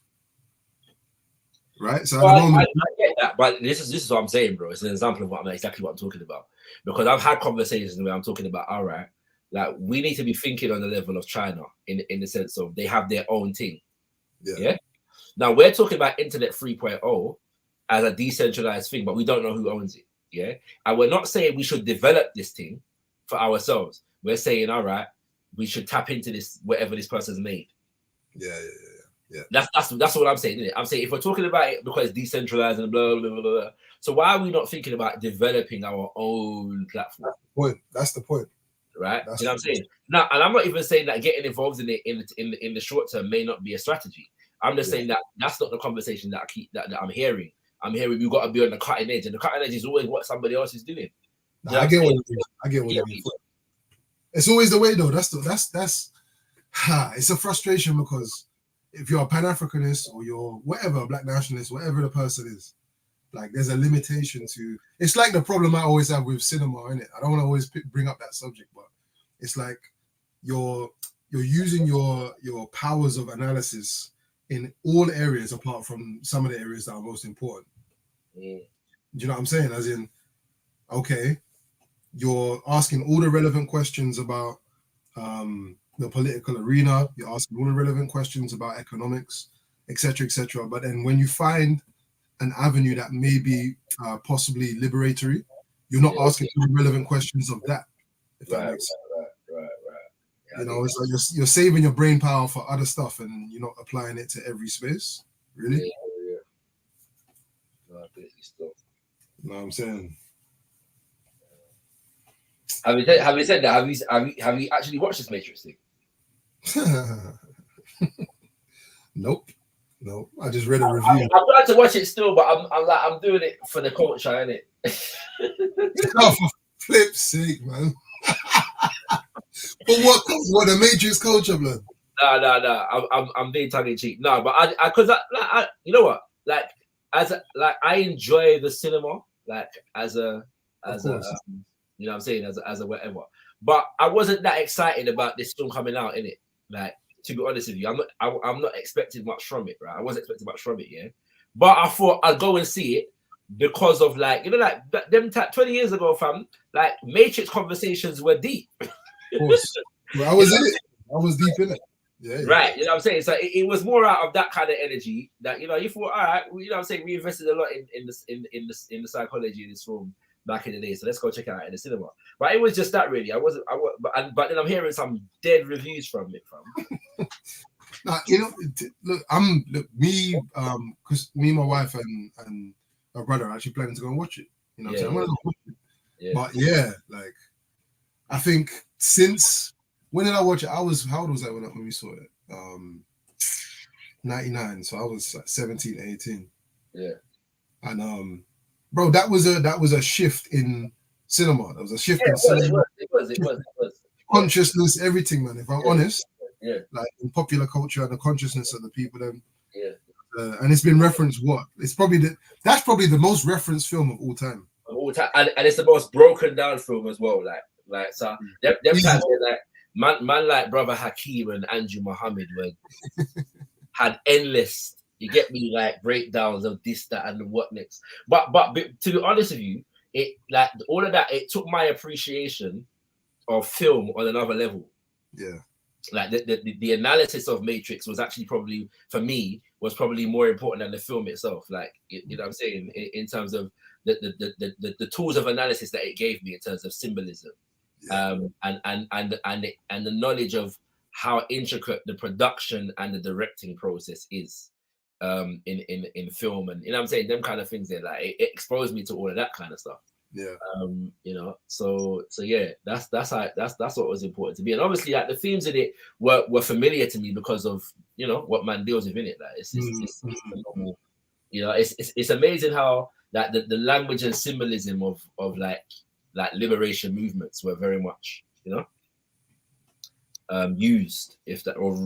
A: right? So at the moment,
B: I get that, but this is what I'm saying, bro. It's an example of exactly what I'm talking about, because I've had conversations where I'm talking about, all right, like we need to be thinking on the level of China in the sense of they have their own thing. Yeah. Now we're talking about Internet 3.0 as a decentralized thing, but we don't know who owns it. Yeah. And we're not saying we should develop this thing for ourselves. We're saying, all right, we should tap into this, whatever this person's made.
A: Yeah.
B: That's what I'm saying, isn't it? I'm saying if we're talking about it because it's decentralized and blah, blah, blah, blah, so why are we not thinking about developing our own platform?
A: That's the point.
B: Right? You know what I'm saying? Now, and I'm not even saying that getting involved in it in the short term may not be a strategy. I'm just saying that that's not the conversation that I'm hearing. I'm hearing we've got to be on the cutting edge, and the cutting edge is always what somebody else is doing.
A: I get what you mean. It's always the way though. That's it's a frustration because if you're a Pan-Africanist or you're whatever, black nationalist, whatever the person is, like there's a limitation to. It's like the problem I always have with cinema, innit? I don't want to always bring up that subject, but it's like you're using your powers of analysis in all areas apart from some of the areas that are most important. Do you know what I'm saying? As in, okay, you're asking all the relevant questions about the political arena, you're asking all the relevant questions about economics, etc., etc. But then when you find an avenue that may be possibly liberatory, you're not asking the relevant questions of that. If that makes sense. Right. You know, it's like you're saving your brain power for other stuff, and you're not applying it to every space. Really?
B: Yeah. No,
A: you know what I'm saying?
B: Having said that, have you actually watched this Matrix thing?
A: Nope. No, I just read a review.
B: I'm trying to watch it still, but I'm doing it for the culture, innit?
A: Oh, for flip's sake, man. But what the Matrix culture, blood?
B: No. I'm being tongue in cheek. No, but I you know what? Like I enjoy the cinema, like as a you know what I'm saying, as a whatever. But I wasn't that excited about this film coming out, innit? Like, to be honest with you, I'm not expecting much from it, right? I wasn't expecting much from it, yeah. But I thought I'd go and see it because of, like, you know, like them 20 years ago, fam, like Matrix conversations were deep.
A: Of course. Well, I was in it. I was deep in it. Yeah.
B: Right, you know what I'm saying? So it was more out of that kind of energy that, you know, you thought, all right, you know what I'm saying, we invested a lot in the psychology of this film back in the day, so let's go check it out in the cinema. But it was just that, really. But then I'm hearing some dead reviews from it,
A: Now, you know, look, because me, my wife, and my brother are actually planning to go and watch it. You know what I'm saying? I'm gonna go watch it.
B: Yeah.
A: But yeah, like, I think since when did I watch it? How old was I when we saw it? 99. So I was like 17, 18.
B: Yeah.
A: And bro, that was a shift in cinema. There was a shift in cinema.
B: It was.
A: Consciousness, everything, man. If I'm honest,
B: like
A: in popular culture and the consciousness of the people, then
B: and
A: it's been referenced. It's probably that's probably the most referenced film of all time.
B: And it's the most broken down film as well. Like so, them times like man like Brother Hakeem and Andrew Muhammad had endless. You get me, like breakdowns of this, that, and what next. But to be honest with you, it like all of that. It took my appreciation of film on another level.
A: Yeah.
B: Like the analysis of Matrix was actually probably, for me, was probably more important than the film itself. Like, you know what I'm saying, in terms of the tools of analysis that it gave me in terms of symbolism, and the knowledge of how intricate the production and the directing process is in film, and you know what I'm saying, them kind of things there. Like it exposed me to all of that kind of stuff.
A: Yeah.
B: You know, so yeah, that's what was important to me. And obviously, like the themes in it were familiar to me because of, you know, what man deals with in it. Like it's phenomenal. You know, it's amazing how that the language and symbolism of like liberation movements were very much, you know, used, if that, or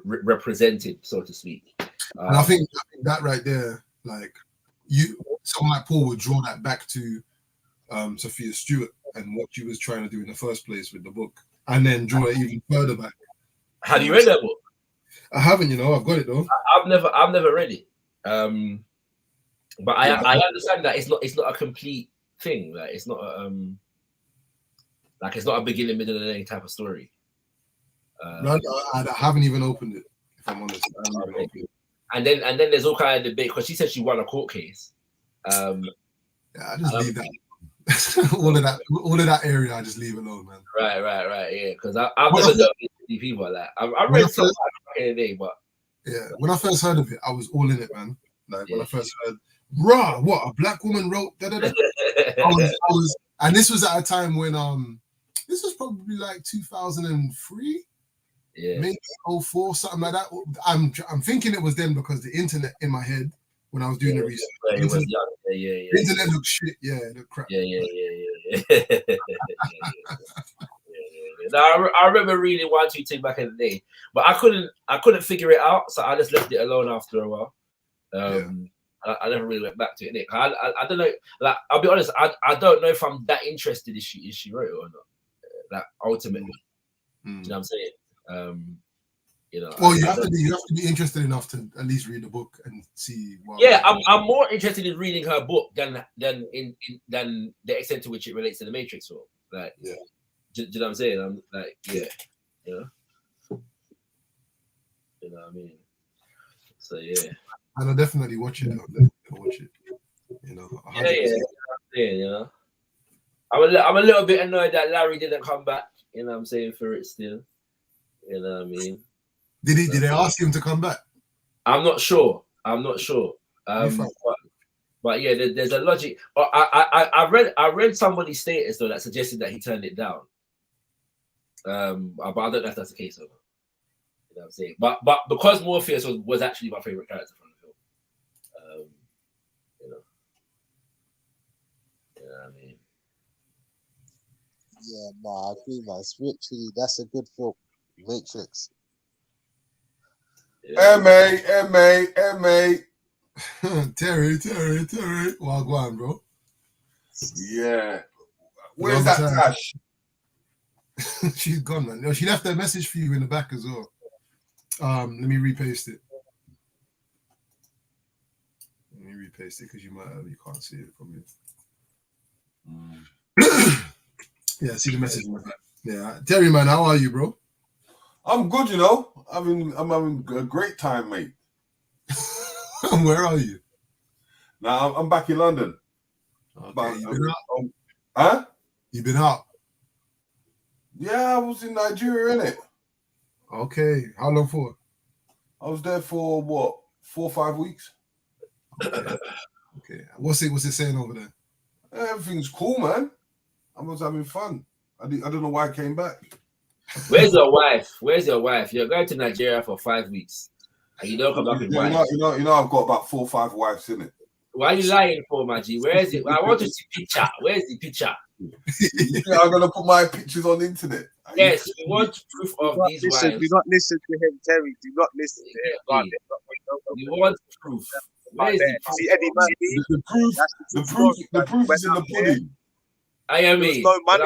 B: represented, so to speak.
A: And I think that right there, like someone like Paul would draw that back to Sophia Stewart and what she was trying to do in the first place with the book, and then draw it even further back.
B: Have you read that book?
A: I haven't, you know. I've got it though.
B: I've never read it. But I understand that it's not a complete thing. Like it's not a beginning, middle, and end type of story.
A: No, I haven't even opened it, if I'm honest. I haven't even opened it.
B: And then there's all kind of debate because she said she won a court case.
A: Yeah, I just leave that. all of that area, I just leave alone, man.
B: Right, yeah. Because I've never done these people like that. I read some back in the day, but
A: yeah, when I first heard of it, I was all in it, man. Like when I first heard, "Rah, what a black woman wrote." Da, da, da. I was, and this was at a time when this was probably like 2003, maybe 04, something like that. I'm thinking it was then because the internet in my head when I was doing the research. The internet looked shit. Yeah, it looked crap.
B: Yeah. Now, I remember reading 1, 2, 3 back in the day, but I couldn't figure it out, so I just left it alone after a while. I never really went back to it. I don't know. Like, I'll be honest, I don't know if I'm that interested if she wrote it or not. Like ultimately, you know what I'm saying? You know.
A: Well, you have to be interested enough to at least read the book and see.
B: Yeah, I'm more interested in reading her book than the extent to which it relates to the Matrix. Or like, do you know what I'm saying? I'm like, you know what I mean. So yeah.
A: And I'll definitely watch it. You know.
B: Yeah. You know. I'm a little bit annoyed that Larry didn't come back. You know what I'm saying, for it still. You know what I mean.
A: Did they ask him to come back?
B: I'm not sure. But yeah, there's a logic. I read somebody's status though that suggested that he turned it down. But I don't know if that's the case or not. You know what I'm saying? But because Morpheus was actually my favorite character from the film. You know what I mean?
L: Yeah, no, I agree, man. Spiritually, that's a good film. Matrix.
J: MA.
A: Terry. Well, go on, bro.
J: Yeah. Where's that Tash?
A: She's gone, man. No, she left a message for you in the back as well. Let me repaste it. Because you can't see it from here. Yeah, see the message in the back. Yeah, Terry, man, how are you, bro?
J: I'm good, you know. I'm having a great time, mate.
A: Where are you?
J: Now I'm back in London.
A: Okay, you been out?
J: Huh?
A: You been out?
J: Yeah, I was in Nigeria, innit?
A: Okay, how long for?
J: I was there for what, 4 or 5 weeks.
A: Okay. What's it saying over there?
J: Everything's cool, man. I was having fun. I don't know why I came back.
B: Where's your wife? Where's your wife? You're going to Nigeria for 5 weeks, and you don't come back with wife.
J: You know, I've got about 4 or 5 wives in it.
B: Why are you lying for, Maggie? Where is it? I want to see picture. Where's the picture?
J: I'm gonna put my pictures on the internet.
B: Yes, we want proof of these wives.
L: Do not listen to him, Terry. Do not listen to him.
B: We want proof. Where is the proof?
L: See Eddie Murphy?
J: The proof is in the pudding.
B: I am
L: There's no money.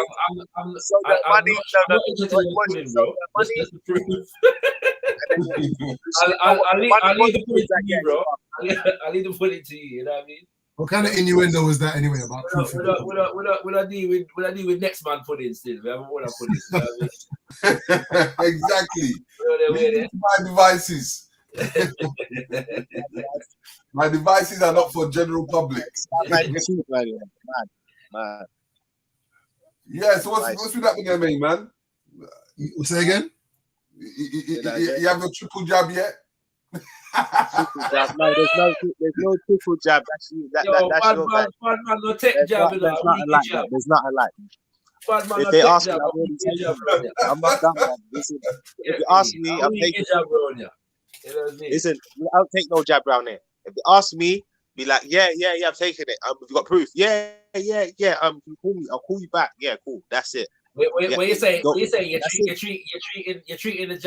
B: I'm
L: money.
B: not interested in the pudding, bro. Just the proof. I'll leave the pudding to you, bro. I'll leave the pudding to you. You know what I mean?
A: What kind of innuendo was that anyway about proof?
B: Would I deal with next man pudding still? We haven't won a pudding. You know what I mean?
J: Exactly. My devices. My devices are not for general public.
L: Man.
J: Yeah, so what's been happening there, man?
A: Say again?
J: You have a triple jab yet?
L: Triple jab. No, there's no triple jab. That's you. That's your guy.
B: No tech jab.
L: There's not a lot. If they ask me, I'm not done. Listen, if you ask me, I'm taking jab around here. Listen, I don't take no jab around here. If they ask me, be like, yeah, I'm taking it. You've got proof. Yeah. You call me, I'll call you back. Yeah, cool. That's it.
B: When you say you're treating the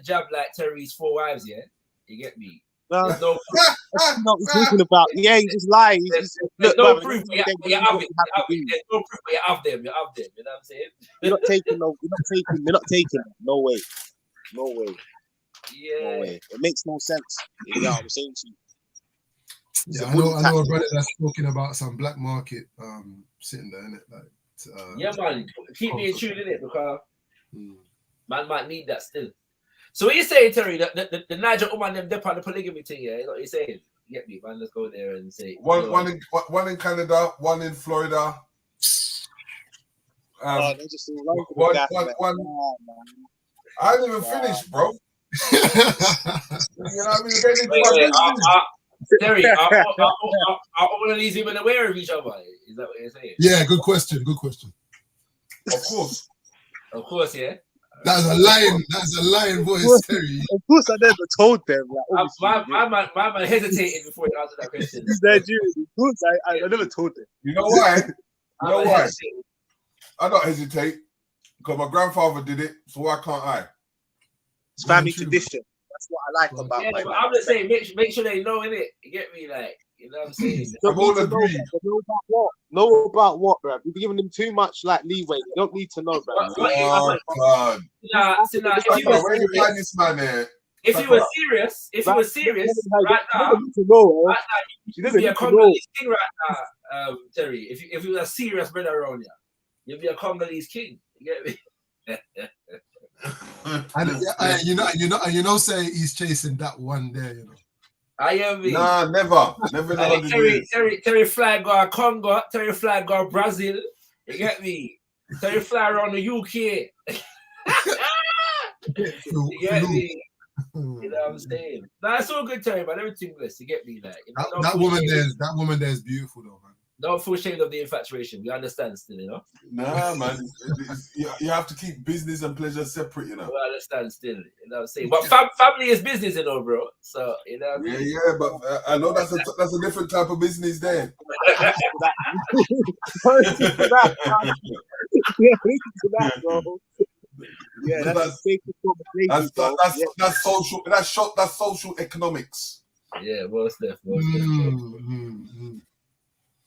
B: jab like Terry's 4 wives, yeah? You get me?
L: That's not what we're talking about. Yeah, you just lie.
B: There's no proof. You have them. There's no proof, but you have them. You know what I'm saying?
L: You're not taking. No way.
B: Yeah.
L: No way. It makes no sense. You know what I'm saying to you?
A: Yeah, I know a brother that's talking about some black market sitting there, innit? Like,
B: yeah, man. Keep me in tune in it because man might need that still. So what you saying, Terry? The Niger woman them dep on the polygamy thing, yeah? You know what you're saying? You get me, man. Let's go there and say
J: one in Canada, one in Florida. One. I didn't even finish, bro. You know what I mean?
B: Terry, are all of these even aware of each other? Is that what you're saying?
A: Yeah, good question.
J: Of
B: course, yeah.
A: That's a lying voice, Terry.
L: Of course, I never told them. Like,
B: my man hesitated before he answered that question.
L: He's Nigerian. Of course, I never told them.
J: You know why? I don't hesitate because my grandfather did it, so why can't I?
L: It's family tradition. That's what I like about my.
B: But I'm just saying, make sure they know in it. You get me, like, you know what I'm saying?
J: I'm all agreed.
L: Know about what, bro? You're giving them too much like leeway. You don't need to know, bro.
J: Oh God!
B: If you were serious, right now, you'd be a Congolese king right now, Terry. If you were a serious brother around here, you'd be a Congolese king. You get me?
A: and you know, say he's chasing that one there, you know.
B: I am.
J: Nah, never.
B: Terry fly go Congo. Terry fly go Brazil. You get me? Terry fly around the UK. You get me? You know what I'm saying? Nah, it's all good, Terry, but everything blessed. You get me? Like, you know,
A: that woman there is beautiful, though, man.
B: Don't feel ashamed of the infatuation. We understand still, you know?
J: Nah, man. You have to keep business and pleasure separate, you know?
B: We understand still, you know what I'm saying? But family is business, you know, bro. So, you know what I mean?
J: Yeah, but I know that's a different type of business there.
L: Yeah,
J: that's social economics.
B: Yeah, most definitely.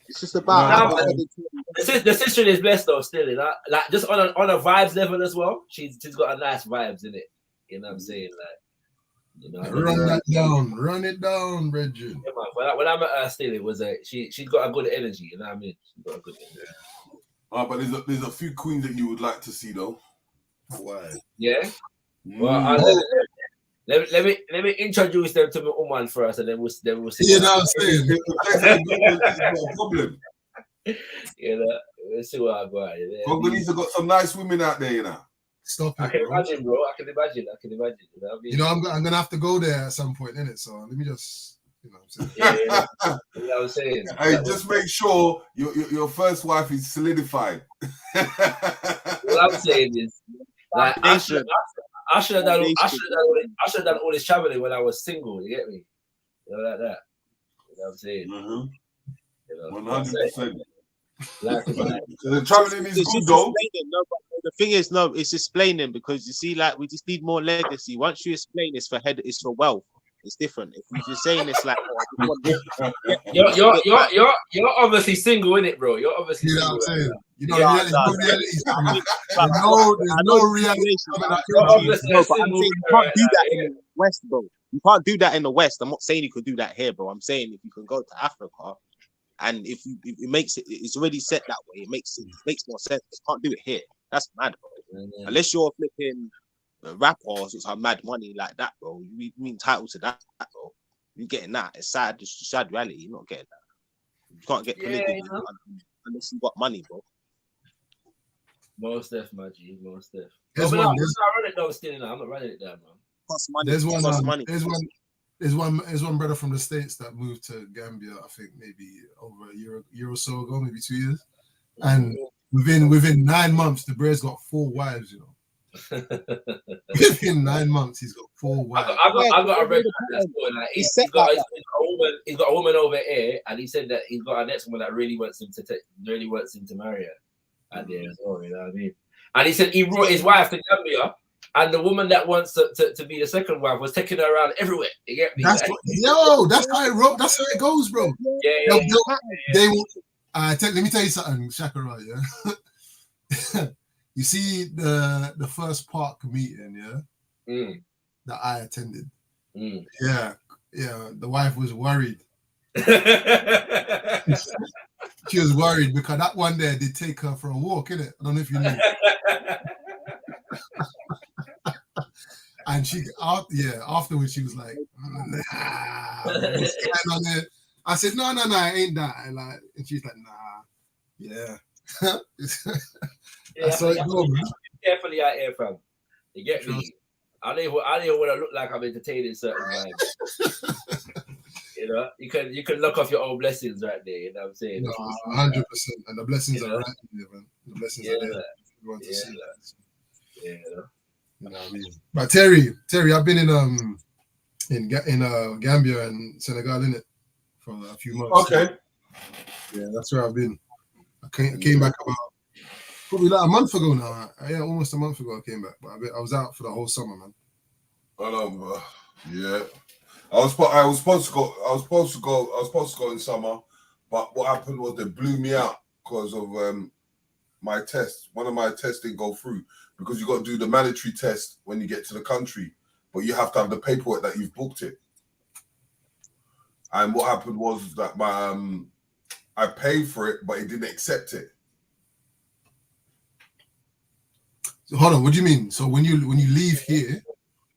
L: It's just about
B: the sister is blessed though, still, you know? Like just on a vibes level as well. She's got a nice vibes in it. You know what I'm saying? Like, you know,
A: run it down, Reginald.
B: Yeah, man. When I met her, still, it was she's got a good energy. You know what I mean? She's got a good energy.
J: But there's a few queens that you would like to see though.
A: Why?
B: Yeah. Well, let me introduce them to my woman first, and then we'll see.
J: You know what I'm saying? It's not a problem.
B: You know, let's see what I got.
J: Congolese have got some nice women out there, you know.
A: Stop it,
B: I can
A: bro.
B: imagine, bro. I can imagine.
A: You know, I'm gonna have to go there at some point, innit? So let me just, you know what I'm saying?
B: Yeah. You know what I'm saying?
J: Hey, just make sure your first wife is solidified.
B: What I'm saying is, like, I should have done all this traveling when I was single. You get me? You know, like that. You know what I'm saying?
J: Mm-hmm. 100%.
Q: The traveling is good though. No, but the thing is, no, it's explaining, because you see, like, we just need more legacy. Once you explain, it's for wealth. It's different. If you're just saying it's like,
B: you're obviously single, innit, bro? You're obviously
A: you know
B: single.
A: What I'm saying? You know,
B: There's
A: no reality.
Q: No, but I'm saying you can't do that in the West, bro. You can't do that in the West. I'm not saying you could do that here, bro. I'm saying if you can go to Africa, and if it makes it's already set that way. It makes more sense. You can't do it here. That's mad, bro. Unless you're flipping rappers or some mad money like that, bro. You entitled to that, bro. You're getting that. It's sad. It's a sad reality. You're not getting that. You can't get polygamy unless you got money, bro.
B: Most def, my G. Most def.
A: There's
B: I'm
A: one.
B: not running it down still, I'm not running it down, man.
Q: Cost money.
A: There's one.
Q: Cost money.
A: There's one brother from the States that moved to Gambia, I think maybe over a year or so ago, maybe 2 years. And within 9 months, the bro's got 4 wives, you know. Within 9 months, he's got 4 wives.
B: I got a red like, he's got a woman over here, and he said that he's got a next woman that really wants him to marry her at the end as well, you know what I mean? And he said he brought his wife to Gambia, and the woman that wants to be the second wife was taking her around everywhere. You get me?
A: That's how it goes, bro.
B: Yeah.
A: They will. Let me tell you something, Shaka, right? Yeah. You see the first park meeting, yeah, that I attended. Yeah. The wife was worried. She was worried because that one day did take her for a walk, innit? I don't know if you knew. And afterwards she was like, nah, what's going on there? I said, no, it ain't that. And she's like, nah, yeah. That's how it goes.
B: Carefully out here, fam. You get me? I don't even want to look like I'm entertaining certain vibes. You know, you can lock off your own blessings right there. You know what I'm saying?
A: 100%. And the blessings are right there, man. The blessings are there. You want to see that.
B: Yeah.
A: You know what I mean? But Terry, I've been in Gambia and Senegal, innit, for a few months.
J: Okay.
A: Yeah, that's where I've been. I came back about probably like a month ago now. Yeah, almost a month ago I came back. But I was out for the whole summer, man.
J: Yeah. I was supposed to go in summer, but what happened was they blew me out because of my test. One of my tests didn't go through because you got to do the mandatory test when you get to the country, but you have to have the paperwork that you've booked it. And what happened was that I paid for it, but it didn't accept it.
A: So hold on, what do you mean? So when you leave here,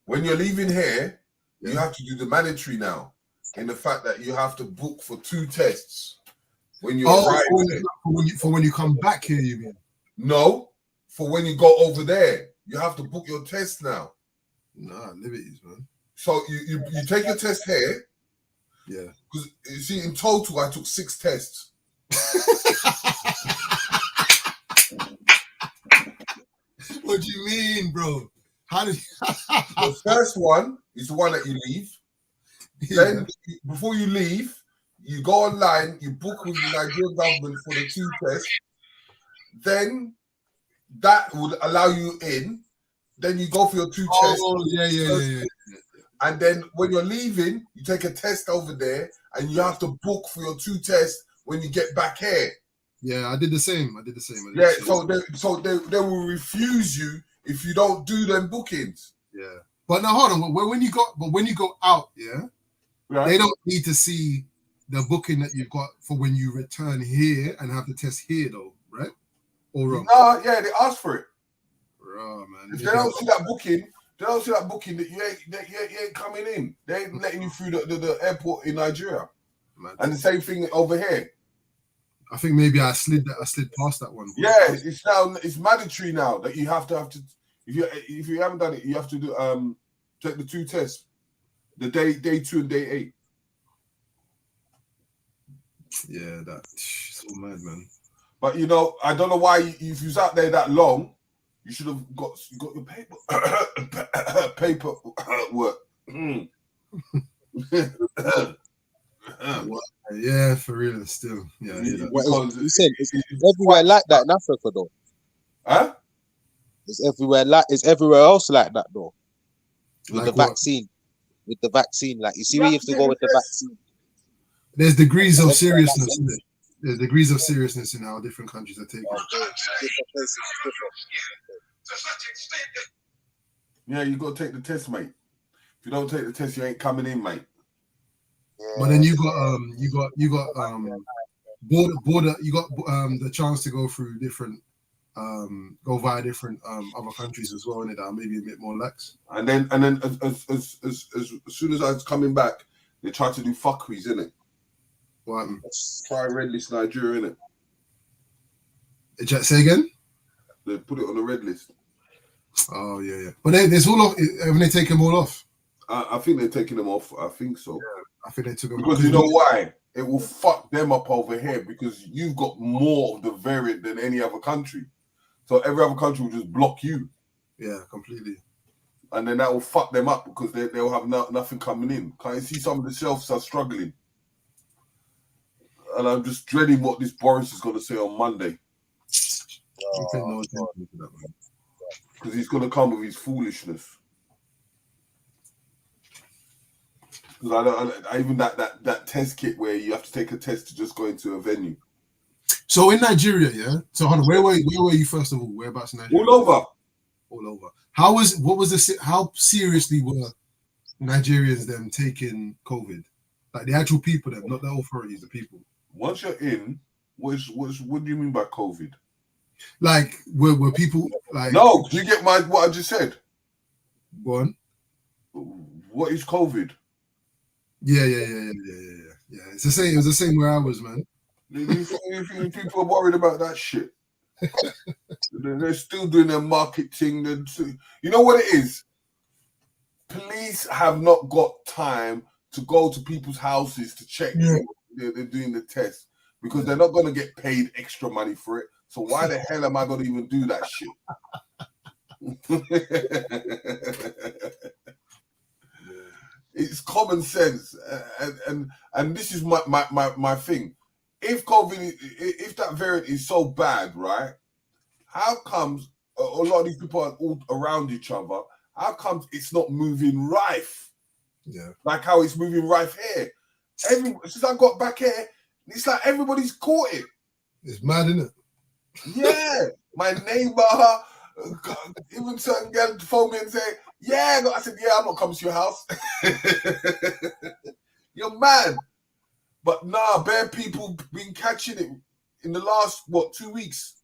J: when you're leaving here, you have to do the mandatory now. In the fact that you have to book for 2 tests when you're
A: for when you come back here, you mean?
J: No, for when you go over there, you have to book your test now.
A: Nah, liberties, man.
J: So you take your test here.
A: Yeah.
J: Because you see, in total, I took 6 tests.
A: What do you mean, bro? How did
J: The first one is the one that you leave.
A: Yeah.
J: Then before you leave, you go online, you book with the Nigerian government for the 2 tests. Then that would allow you in. Then you go for your 2 tests.
A: Oh, yeah.
J: And then when you're leaving, you take a test over there, and you have to book for your 2 tests when you get back here.
A: Yeah, I did the same.
J: Yeah, so they will refuse you if you don't do them bookings.
A: Yeah, but now hold on. When you go out, yeah, right. They don't need to see the booking that you've got for when you return here and have the test here, though, right? Or wrong?
J: No, yeah, they ask for it.
A: Bro, man.
J: If they don't see that booking, They don't see that booking that you ain't coming in. They ain't letting you through the airport in Nigeria. And the same thing over here.
A: I think maybe I slid past that one.
J: Yeah, it's mandatory now that you have to if you haven't done it, you have to do take the 2 tests. The day 2 and day 8.
A: Yeah, that's so mad, man.
J: But you know, I don't know why if you was out there that long, you should have got your paper work.
A: Yeah, for real, still. Yeah,
L: you said it's everywhere like that in Africa, though.
J: Huh?
L: It's everywhere else like that, though. With
A: like
L: the vaccine. With the vaccine, like you see, we have to go with the vaccine.
A: There's degrees of seriousness in it. There's degrees of seriousness in how different countries are taking it.
J: Yeah, you got to take the test, mate. If you don't take the test, you ain't coming in, mate.
A: But then you got border. You got the chance to go through different, go via different other countries as well, and that maybe a bit more lax.
J: And then as soon as I was coming back, they tried to do fuckeries, innit?
A: What?
J: Try red list Nigeria,
A: innit? Say again?
J: They put it on the red list.
A: Oh yeah. But there's all off. Haven't they taken them all off?
J: I think they're taking them off. I think so.
A: Yeah, I think they took them
J: because
A: off.
J: you know why? It will fuck them up over here because you've got more of the variant than any other country. So every other country will just block you.
A: Yeah, completely.
J: And then that will fuck them up because they'll have nothing coming in. Can't you see some of the shelves are struggling? And I'm just dreading what this Boris is going to say on Monday. Because he's going to come with his foolishness. Because I even that test kit where you have to take a test to just go into a venue.
A: So in Nigeria, yeah. So hold on, where were you first of all? Whereabouts in Nigeria?
J: All
A: over. How seriously were Nigerians them taking COVID? Like the actual people, them, not the authorities, the people.
J: Once you're in, what do you mean by COVID?
A: Like were people like?
J: No, do you get what I just said?
A: Go on.
J: What is COVID?
A: Yeah. It's the same. It was the same where I was, man.
J: People are worried about that shit. They're still doing their marketing. You know what it is? Police have not got time to go to people's houses to check they're doing the test because they're not going to get paid extra money for it. So why the hell am I going to even do that shit? It's common sense, and this is my thing. If COVID, if that variant is so bad, right? How comes a lot of these people are all around each other? How comes it's not moving rife?
A: Yeah,
J: like how it's moving rife here. Since I got back here, it's like everybody's caught it.
A: It's mad, isn't it?
J: Yeah, my neighbor, even certain girl phone me and say, "Yeah," I said, "Yeah, I'm not coming to your house." You're mad. But nah, bare people been catching it in the last 2 weeks.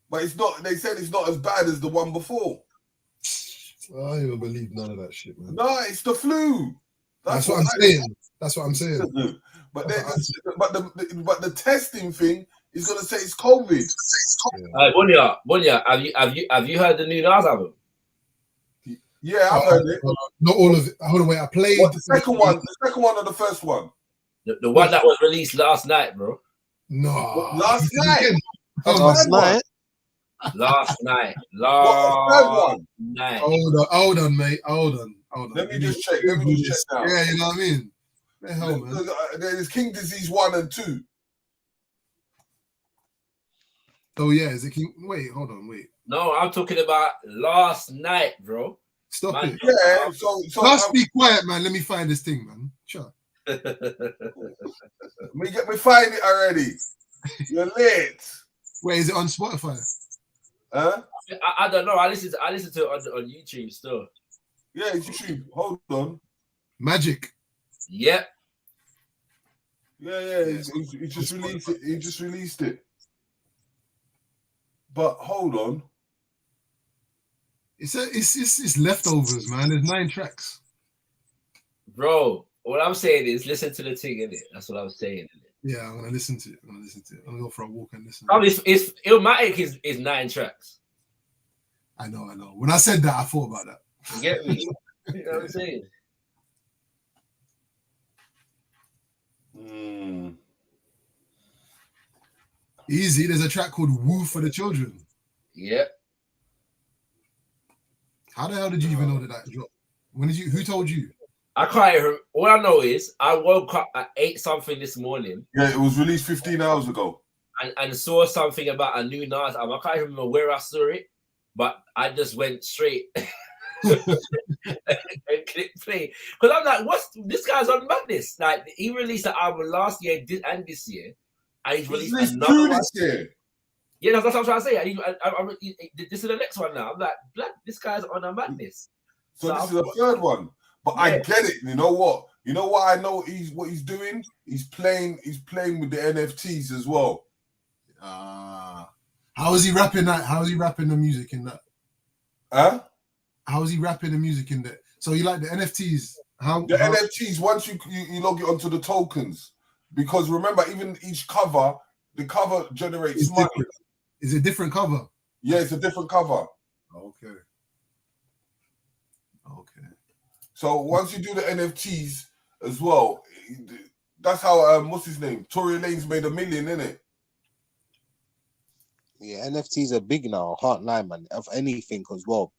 J: But it's not. They said it's not as bad as the one before.
A: I don't even believe none of that shit, man.
J: No, it's the flu.
A: That's what I'm saying. That's what I'm saying.
J: But the testing thing is gonna say it's COVID.
B: Bonya, have you heard the new Nas album?
J: Yeah, I've heard it.
A: Not all of it. Hold on, wait. I played
J: the second one or the first one?
B: The one that was released last night, bro.
A: No,
J: last night.
L: Last night.
B: Last night.
A: Hold on, mate. Hold on.
J: Let me just check. Now.
A: Yeah, you know what I mean? The hell, man.
J: There's King Disease 1 and 2.
A: Oh yeah, is it King? Wait, hold on, wait.
B: No, I'm talking about last night, bro.
A: Stop
B: man,
A: it.
J: Yeah, so
A: just be quiet, man. Let me find this thing, man. Sure.
J: me find it already. You're late.
A: Wait, is it on Spotify?
J: Huh?
B: I don't know. I listen to it on YouTube still.
J: Yeah, it's YouTube. Hold on.
A: Magic.
B: Yep.
J: Yeah. He just released it. He just released it. But hold on.
A: It's leftovers, man. There's 9 tracks.
B: Bro, what I'm saying is listen to the thing, innit? That's what I'm saying, innit?
A: Yeah, I'm gonna listen to it. I'm gonna go for a walk and listen.
B: Probably it's Illmatic is 9 tracks.
A: I know. When I said that, I thought about that.
B: You get me? You know what I'm saying?
A: Easy. There's a track called "Woo for the Children."
B: Yep.
A: How the hell did you even know that dropped? When did you? Who told you?
B: I can't hear. All I know is I woke up at 8 something this morning.
J: Yeah, it was released 15 hours ago.
B: And saw something about a new Nas album. I can't even remember where I saw it, but I just went straight and clicked play. Because I'm like, what's this guy's on madness? Like, he released an album last year and this year, and he's released another one
J: this year.
B: Yeah, that's what I'm trying to say. This is the next one now. I'm like, blood, this guy's on a madness.
J: So this is the third one. But I get it. You know what? You know what I know what he's doing? He's playing with the NFTs as well.
A: How is he rapping that? How is he rapping the music in that?
J: Huh?
A: How is he rapping the music in that? So you like the NFTs?
J: NFTs, once you log it onto the tokens, because remember, even each cover, the cover generates money.
A: Different. Is it a different cover?
J: Yeah, it's a different cover.
A: Okay.
J: So once you do the NFTs as well, that's how what's his name? Tory Lanez made $1 million, innit?
Q: Yeah, NFTs are big now. Hard line, man. Of anything as well,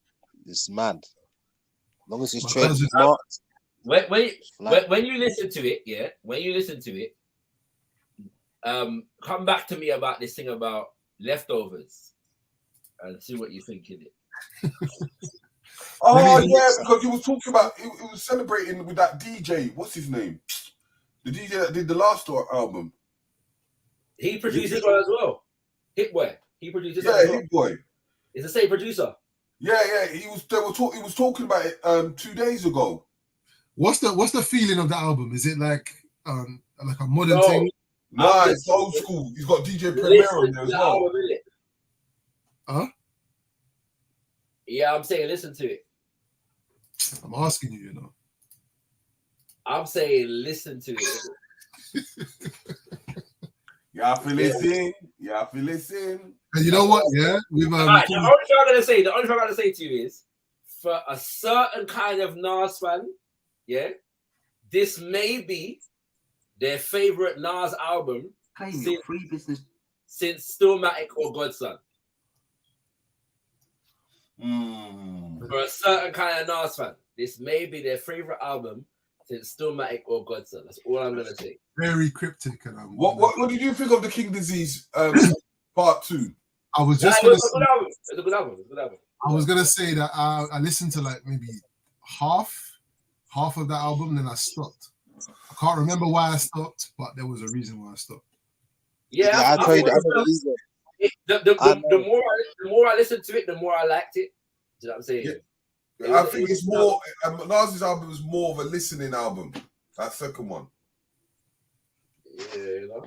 Q: it's mad. As long as it's trading smart.
B: When you listen to it, yeah, when you listen to it, come back to me about this thing about leftovers and see what you think in it.
J: Oh yeah, because he was talking about he was celebrating with that DJ. What's his name? The DJ that did the last album.
B: He produced this one as well. Hit Boy. He produced this one
J: Yeah,
B: as well.
J: Hit Boy.
B: It's the same producer.
J: Yeah. He was talking about it 2 days ago.
A: What's the feeling of the album? Is it like a modern thing?
J: Nah, it's old school. He's got DJ Premier on there as well.
A: Huh?
B: Yeah, I'm saying listen to it.
A: I'm asking you, you know.
B: I'm saying listen to it.
J: Y'all feel listen.
A: And you know what? Yeah, we've
B: right, the only thing I'm gonna say to you is, for a certain kind of Nas fan, yeah, this may be their favorite Nas album since Stillmatic or Godson. For a certain kind of Nas fan, this may be their favorite album since Stillmatic or Godson. That's all I'm gonna say.
A: Very cryptic. And
J: what did you think of the King Disease part 2?
A: I was just
B: It's a good album.
A: I was gonna say that I listened to like maybe half of that album, then I stopped. I can't remember why I stopped, but there was a reason why I stopped.
B: Yeah,
Q: I tried.
B: The more I listened to it, the more I liked it. Do you know what I'm saying?
J: Yeah. I think it's more. Nas's album is more of a listening album. That second one.
B: Yeah, you know.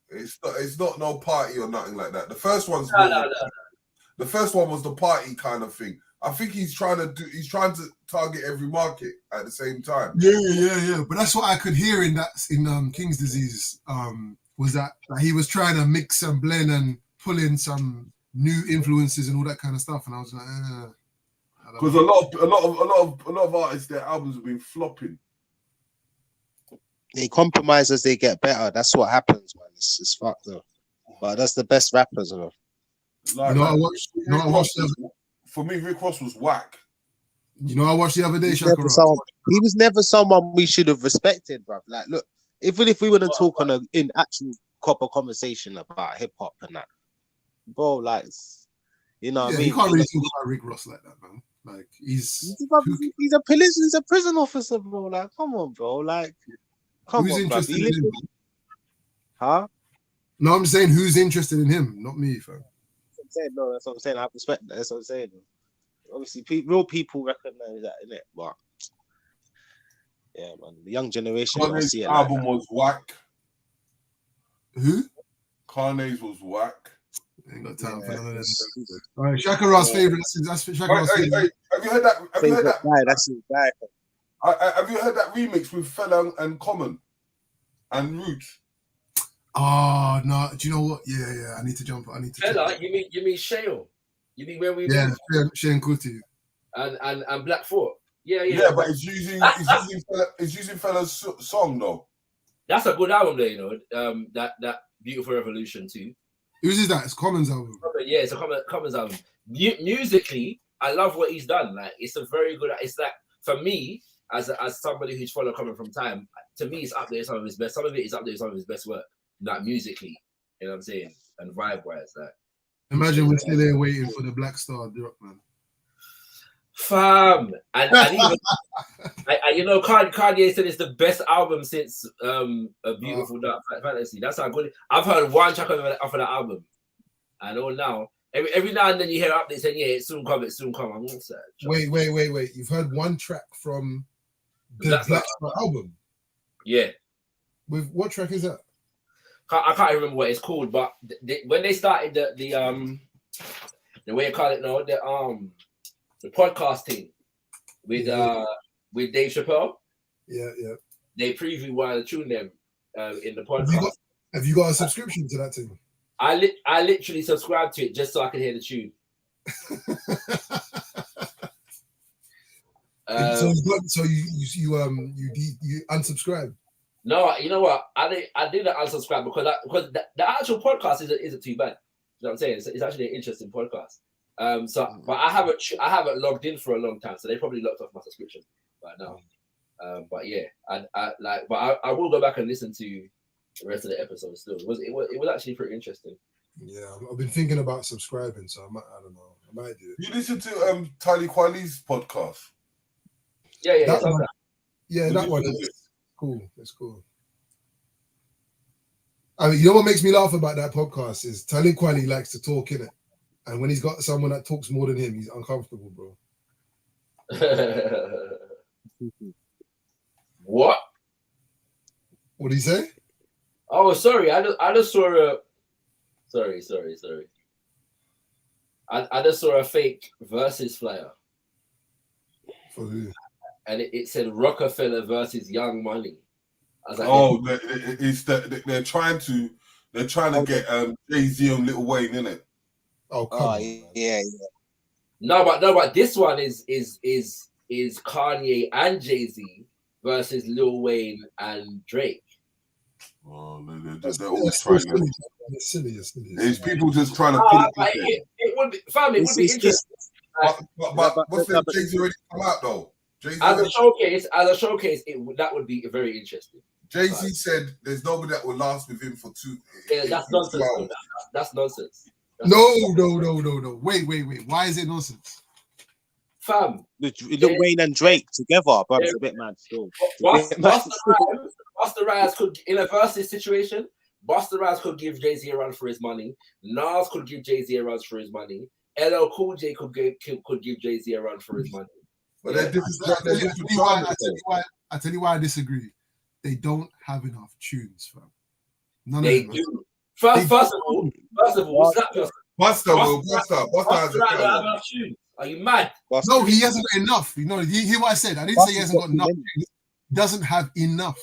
J: It's not no party or nothing like that. The first one's
B: No.
J: The first one was the party kind of thing. I think he's trying to target every market at the same time.
A: Yeah. But that's what I could hear in King's Disease. Was that he was trying to mix and blend and pull in some new influences and all that kind of stuff, and I was like,
J: because a lot of artists, their albums have been flopping.
Q: They compromise as they get better. That's what happens, man. It's fucked though. But that's the best rappers, though.
J: For me, Rick Ross was whack.
A: You know, I watched the other day, Shaka.
Q: He was never someone we should have respected, bro. Like, look, even if we were to talk in actual proper conversation about hip hop and that, bro, like, you know what I mean?
A: You can't really talk about Rick Ross like that, man. Like, he's
Q: a prison officer, bro. Like, come on, bro. Like,
A: who's interested in him?
Q: Huh?
A: No, I'm saying who's interested in him, not me, fam.
Q: No, that's what I'm saying. I have respect. That's what I'm saying. Obviously, real people recognize that, innit? But yeah, man, the young generation.
J: Kanye's album was whack.
A: Who?
J: Kanye's was whack.
A: Ain't got time for none of this. All right, Shaka Ra's favorite. That's Shaka Ra's favorite.
J: Have you heard that? Have you heard that?
L: Guy, that's his guy.
J: Have you heard that remix with Fella and Common and Roots?
A: Oh no! Do you know what? Yeah. I need to jump. I need to.
B: Fella, you mean Shale? You mean where we?
A: Yeah, Shane Kuti.
B: And Black Thought. Yeah.
J: Yeah, but it's using Fella's song though.
B: That's a good album, there. You know, that Beautiful Revolution too.
A: Whose is that? It's Common's album.
B: Yeah, it's a Common's album. Musically, I love what he's done. Like, it's a very good. It's like, for me, as somebody who's followed Common from time, to me, it's up there. Some of his best. Some of it is up there. Some of his best work. Like musically, you know what I'm saying, and vibe-wise, like.
A: Imagine we're still there waiting for the Black Star drop, man.
B: Fam, and even you know, Kanye said it's the best album since A Beautiful Dark Fantasy. That's how good. I've heard one track off of the album. I know now. Every now and then you hear updates saying, "Yeah, it's soon come. I'm not sad.
A: Wait. You've heard one track from the Black Star album?
B: Yeah.
A: With what track is that?
B: I can't remember what it's called, but when they started the way you call it now, the podcast thing with Dave Chappelle.
A: Yeah.
B: They preview one of the tune them in the podcast.
A: Have you got a subscription to that thing?
B: I literally subscribed to it just so I can hear the tune.
A: So you unsubscribed?
B: No, you know what? I didn't unsubscribe because the actual podcast isn't too bad. You know what I'm saying? It's actually an interesting podcast. But I haven't logged in for a long time, so they probably locked off my subscription right now. But yeah, I will go back and listen to the rest of the episode. Still, it was actually pretty interesting.
A: Yeah, I've been thinking about subscribing, so I don't know. I might do it.
J: You listen to Tali Kweli's podcast?
B: Yeah.
A: That one is cool. It's cool. I mean, you know what makes me laugh about that podcast is Tali Kweli likes to talk, innit? And when he's got someone that talks more than him, he's uncomfortable, bro.
B: What?
A: What did he say?
B: Oh, sorry. I just saw a. Sorry. I just saw a fake versus flyer.
A: For who?
B: And it said Rockefeller versus Young Money. I was like,
J: oh, they're trying to get Jay-Z and Lil Wayne, innit?
A: Oh, come on.
L: Yeah.
B: No, but this one is Kanye and Jay-Z versus Lil Wayne and Drake.
J: Oh, they're always trying to.
A: It's silly.
J: It's people just trying to put it.
B: It would be, fam. It would be interesting.
J: But what's the Jay-Z already come out though?
B: As a showcase, that would be very interesting.
J: Jay-Z said there's nobody that will last with him for 2.
B: Yeah, that's nonsense. That's nonsense.
A: No. Wait. Why is it nonsense?
B: Fam,
L: Lil Wayne and Drake together, but it's a bit mad still.
B: Busta Rhymes could, in a versus situation, Busta Rhymes could give Jay-Z a run for his money. Nas could give Jay-Z a run for his money. LL Cool J could give Jay-Z a run for his money.
A: But I tell you why I disagree. They don't have enough tunes, fam.
B: They do. First of all, what's that person?
J: Busta has enough
B: tunes. Are you mad?
A: No, he hasn't got enough. You know, you hear what I said? I didn't say he hasn't got enough. He doesn't have enough.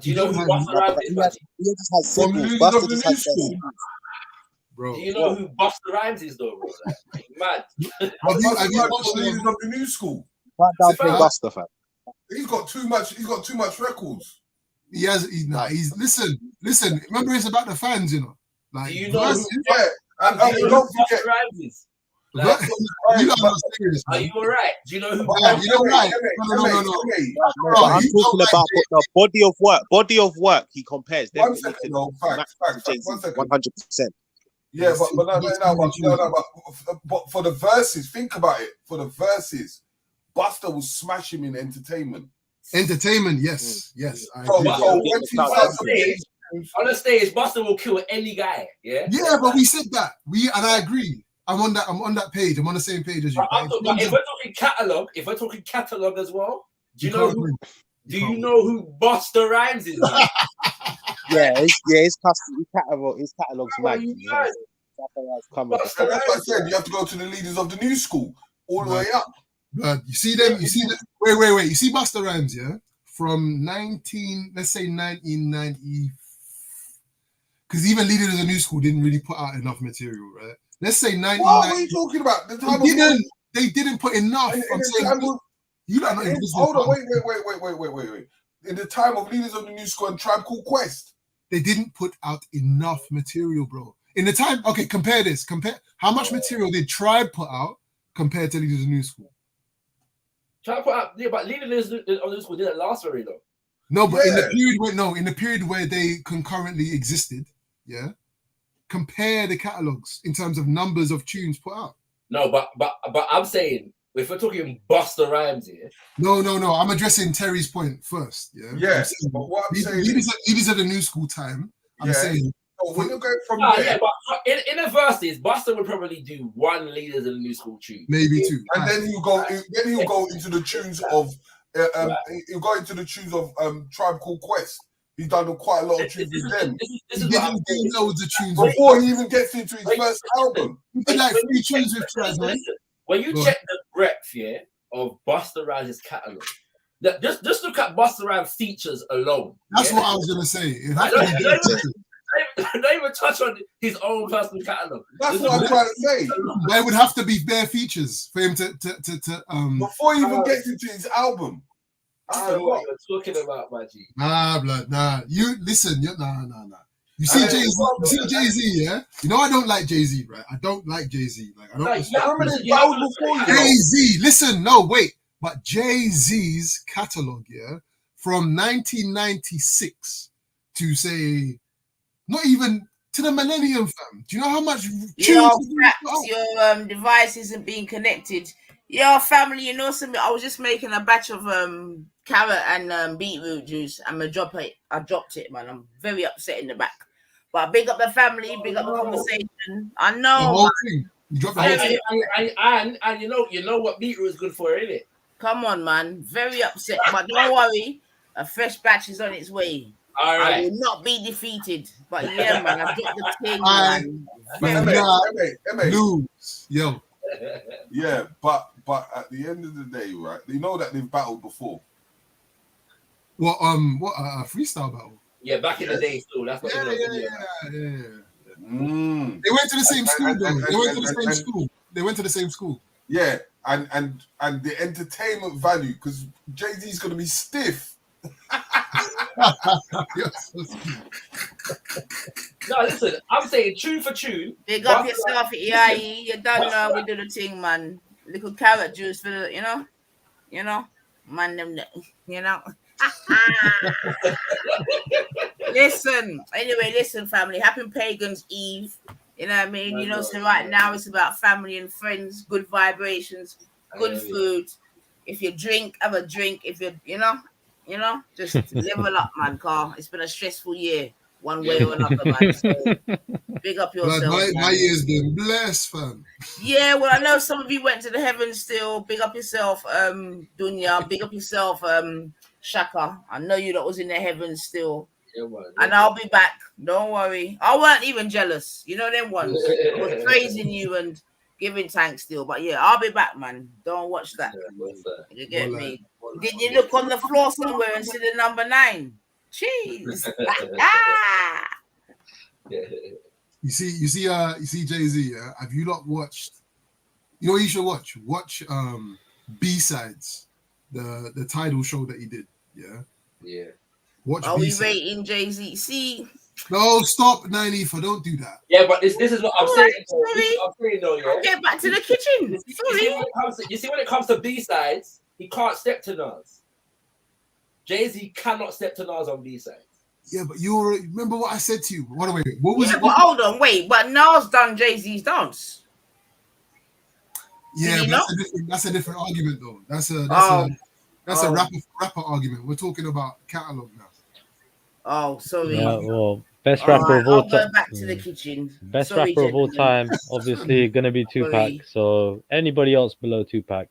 B: Do you know who Busta Rhymes is?
J: From the new school.
B: Bro. Do you know who Busta Rhymes is, though, bro? Like, mad.
J: Have you watched the new school?
L: Busta, fam.
J: He's got too much records.
A: He has. He's listen. Remember, it's about the fans, you know. Like,
B: do you know?
J: And don't forget.
B: Like,
A: you know I'm serious,
B: are you alright? Do you know who?
A: You know right? No.
L: I'm talking about the body of work. He compares.
J: 1 second, no, facts.
L: 100%.
J: Yeah, but for the verses, think about it. For the verses, Busta will smash him in entertainment.
A: Entertainment, yes.
B: On the stage, Busta will kill any guy. Yeah.
A: Yeah, but we said that. And I agree. I'm on that page. I'm on the same page as you.
B: But if we're talking catalog as well, do you know who Busta Rhymes is?
L: Yeah, his catalog's mad.
J: And that's what I said. You have to go to the leaders of the new school, all the way up.
P: But you see them. You see the wait. You see Busta Rhymes, yeah, from 1990, because even leaders of the new school didn't really put out enough material, right? Let's say 1990.
J: What are you talking about? The time
P: they didn't put enough. I'm saying you don't know.
J: Hold on, wait. In the time of leaders of the new school and Tribe Called Quest,
P: they didn't put out enough material, bro. In the time, okay, compare this. Compare how much material did Tribe put out compared to leaders of the new school.
B: Tribe put out, yeah, but leaders of the new school didn't last very long.
P: No, but in the period where they concurrently existed, yeah. Compare the catalogs in terms of numbers of tunes put out.
B: No, but I'm saying if we're talking Busta Rhymes here.
P: No. I'm addressing Terry's point first. Yeah.
J: Yeah. But what I'm saying
P: leaders of the new school time. I'm saying.
J: So when you're going from
B: there, yeah, but in the verses, Busta would probably do one leaders of the new school tune,
P: maybe two,
J: and then he'll go. Then he'll go into the tunes of. He'll go into the tunes of Tribe Called Quest. He's done quite a lot of tunes with them.
P: He didn't do loads of tunes
J: before he even gets into his first album.
P: He did like 3 tunes with Tribe.
B: When you check the breadth, of Busta Rhymes' catalog, just look at Busta Rhymes' features alone.
P: That's what I was gonna say.
B: Don't even touch on his own personal catalog.
J: That's what I'm trying to say.
P: There would have to be bare features for him to
J: before he even gets into his album.
B: I don't know what you're talking about, my G.
P: Nah, blood, nah. You listen, nah. You see Jay-Z, yeah? You know I don't like Jay-Z, right? I don't like Jay-Z. Like I don't Jay-Z, listen, no, wait. But Jay-Z's catalog, yeah, from 1996 to say not even to the millennium, fam. Do you know how much
K: your device isn't being connected? Your family, you know something? I was just making a batch of carrot and beetroot juice. I'm gonna drop it. I dropped it, man. I'm very upset in the back. But big up the family, big up the conversation. I know.
P: The whole thing. You dropped the whole thing.
B: And you know what beetroot is good for, isn't it?
K: Come on, man. Very upset. But don't worry, a fresh batch is on its way.
B: All right.
K: I will not be defeated. But yeah, man, I've got the thing,
J: man.
P: Lose. Yo.
J: Yeah, but at the end of the day, right? You know that they've battled before.
P: What a freestyle battle.
B: Yeah, back in the day, still. That's what
P: yeah. They went to the same school, though. They went to the same school.
J: Yeah, and the entertainment value, because Jay-Z's gonna be stiff.
B: No, listen, I'm saying tune for tune.
K: Big up yourself, EIE. You don't know we do the thing, man. Little carrot juice for the, you know, man, them, you know. Listen, family. Happy Pagan's Eve. You know what I mean? You know, so right now it's about family and friends, good vibrations, good food. If you drink, have a drink. If you know, just level up, man, car. It's been a stressful year, one way or another, man. So big up yourself.
P: My year's been blessed, fam.
K: Yeah, well, I know some of you went to the heavens still. Big up yourself, Dunya. Big up yourself, Shaka. I know you lot was in the heavens still. And I'll be back. Don't worry. I weren't even jealous. You know them ones. I was praising you and giving thanks still. But yeah, I'll be back, man. Don't watch that. You get me? Did you look on the floor somewhere and see the number 9? Jeez.
P: You see Jay-Z, yeah? Have you not watched? You know what you should watch? Watch B-Sides, the title show that he did. Yeah.
B: Yeah.
P: Watch
K: Are
P: B-Sides.
K: we rating Jay-Z? See.
P: No, stop, 94. Don't do that.
B: Yeah, but this is what I'm saying.
K: I'll get back to the kitchen.
B: You see, when it comes to B-Sides, he can't step to Nas. Jay-Z cannot step to Nas on B-Sides.
P: Yeah, but you already remember what I said to you. What was it?
K: But hold on, wait. But Nas done Jay-Z's dance.
P: Yeah, but that's a different argument, though. That's a rapper argument. We're talking about catalog now.
K: Oh, sorry.
M: Yeah, well, best rapper of all time.
K: I'll go back to the kitchen.
M: Best rapper of all time, obviously, gonna be Tupac. So anybody else below Tupac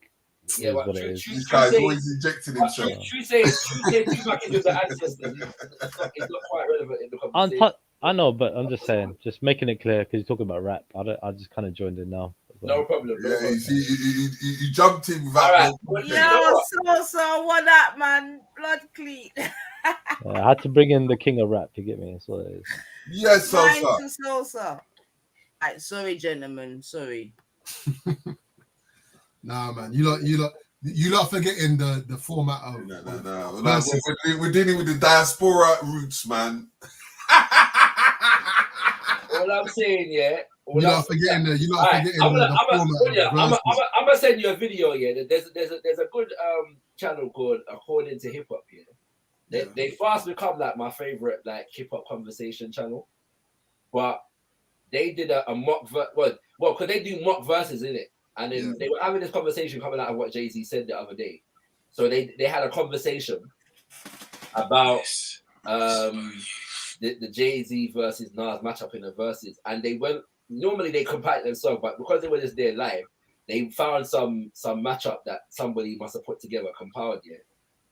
M: is what it is.
J: This guy's always injecting himself.
B: True say Tupac is with the ancestors. It's not quite relevant in the conversation.
M: I know, but I'm just saying, just making it clear because you're talking about rap. I just kind of joined in now.
B: No problem. No problem.
J: You see, you jumped in without
B: All
J: no
B: right.
K: Yo, so what up, man? Blood clean.
M: I had to bring in the king of rap. You get me? That's what it is.
J: Yes,
K: Sosa. Right, sorry, gentlemen. Sorry.
P: Nah, man. You lot forgetting the format of.
J: No. We're dealing with the diaspora roots, man.
B: All I'm saying, yeah.
P: You lot forgetting the format.
B: I'm gonna send you a video. Yeah, there's a good channel called According to Hip Hop. Yeah, they fast become like my favorite like hip hop conversation channel, but they did a mock well, because they do mock verses in it, and then they were having this conversation coming out of what Jay-Z said the other day. So they had a conversation about the Jay-Z versus Nas matchup in the verses, and they went. Normally they compile themselves, but because they were just there live, they found some matchup that somebody must have put together, compiled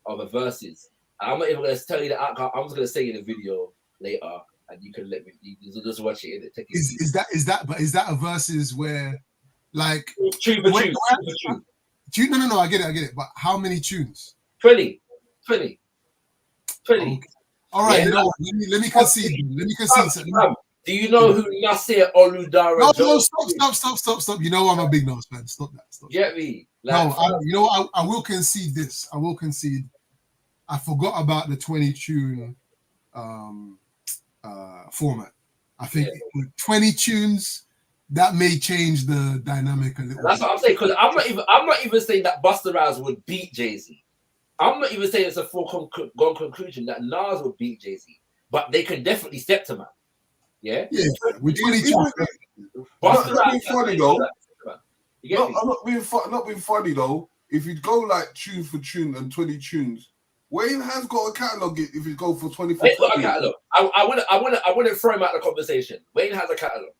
B: of a verses. And I'm not even going to tell you the outcome. I'm just going to say in the video later, and you can let me. You just watch it.
P: Is that a verses where, like,
B: tune for tune?
P: No. I get it. But how many tunes?
B: 20.
P: Okay. All right.
B: Yeah,
P: you know what? Let me concede.
B: Do you know who Nasir Oludara?
P: No, stop. You know I'm a big Nas fan. Stop that.
B: Get me?
P: You know what? I will concede this. I forgot about the 20 tune format. I think with 20 tunes that may change the dynamic a little.
B: That's what I'm saying, because I'm not even saying that Busta Rhymes would beat Jay-Z. I'm not even saying it's a foregone conclusion that Nas would beat Jay-Z, but they can definitely step to man. Yeah,
P: with 22.
J: Busta Rhymes funny though. Not being funny though. If you go like tune for tune and 20 tunes, Wayne has got a catalog. If you go for 24,
B: Wayne's got a catalog. I wouldn't throw him out of the conversation. Wayne has a catalog.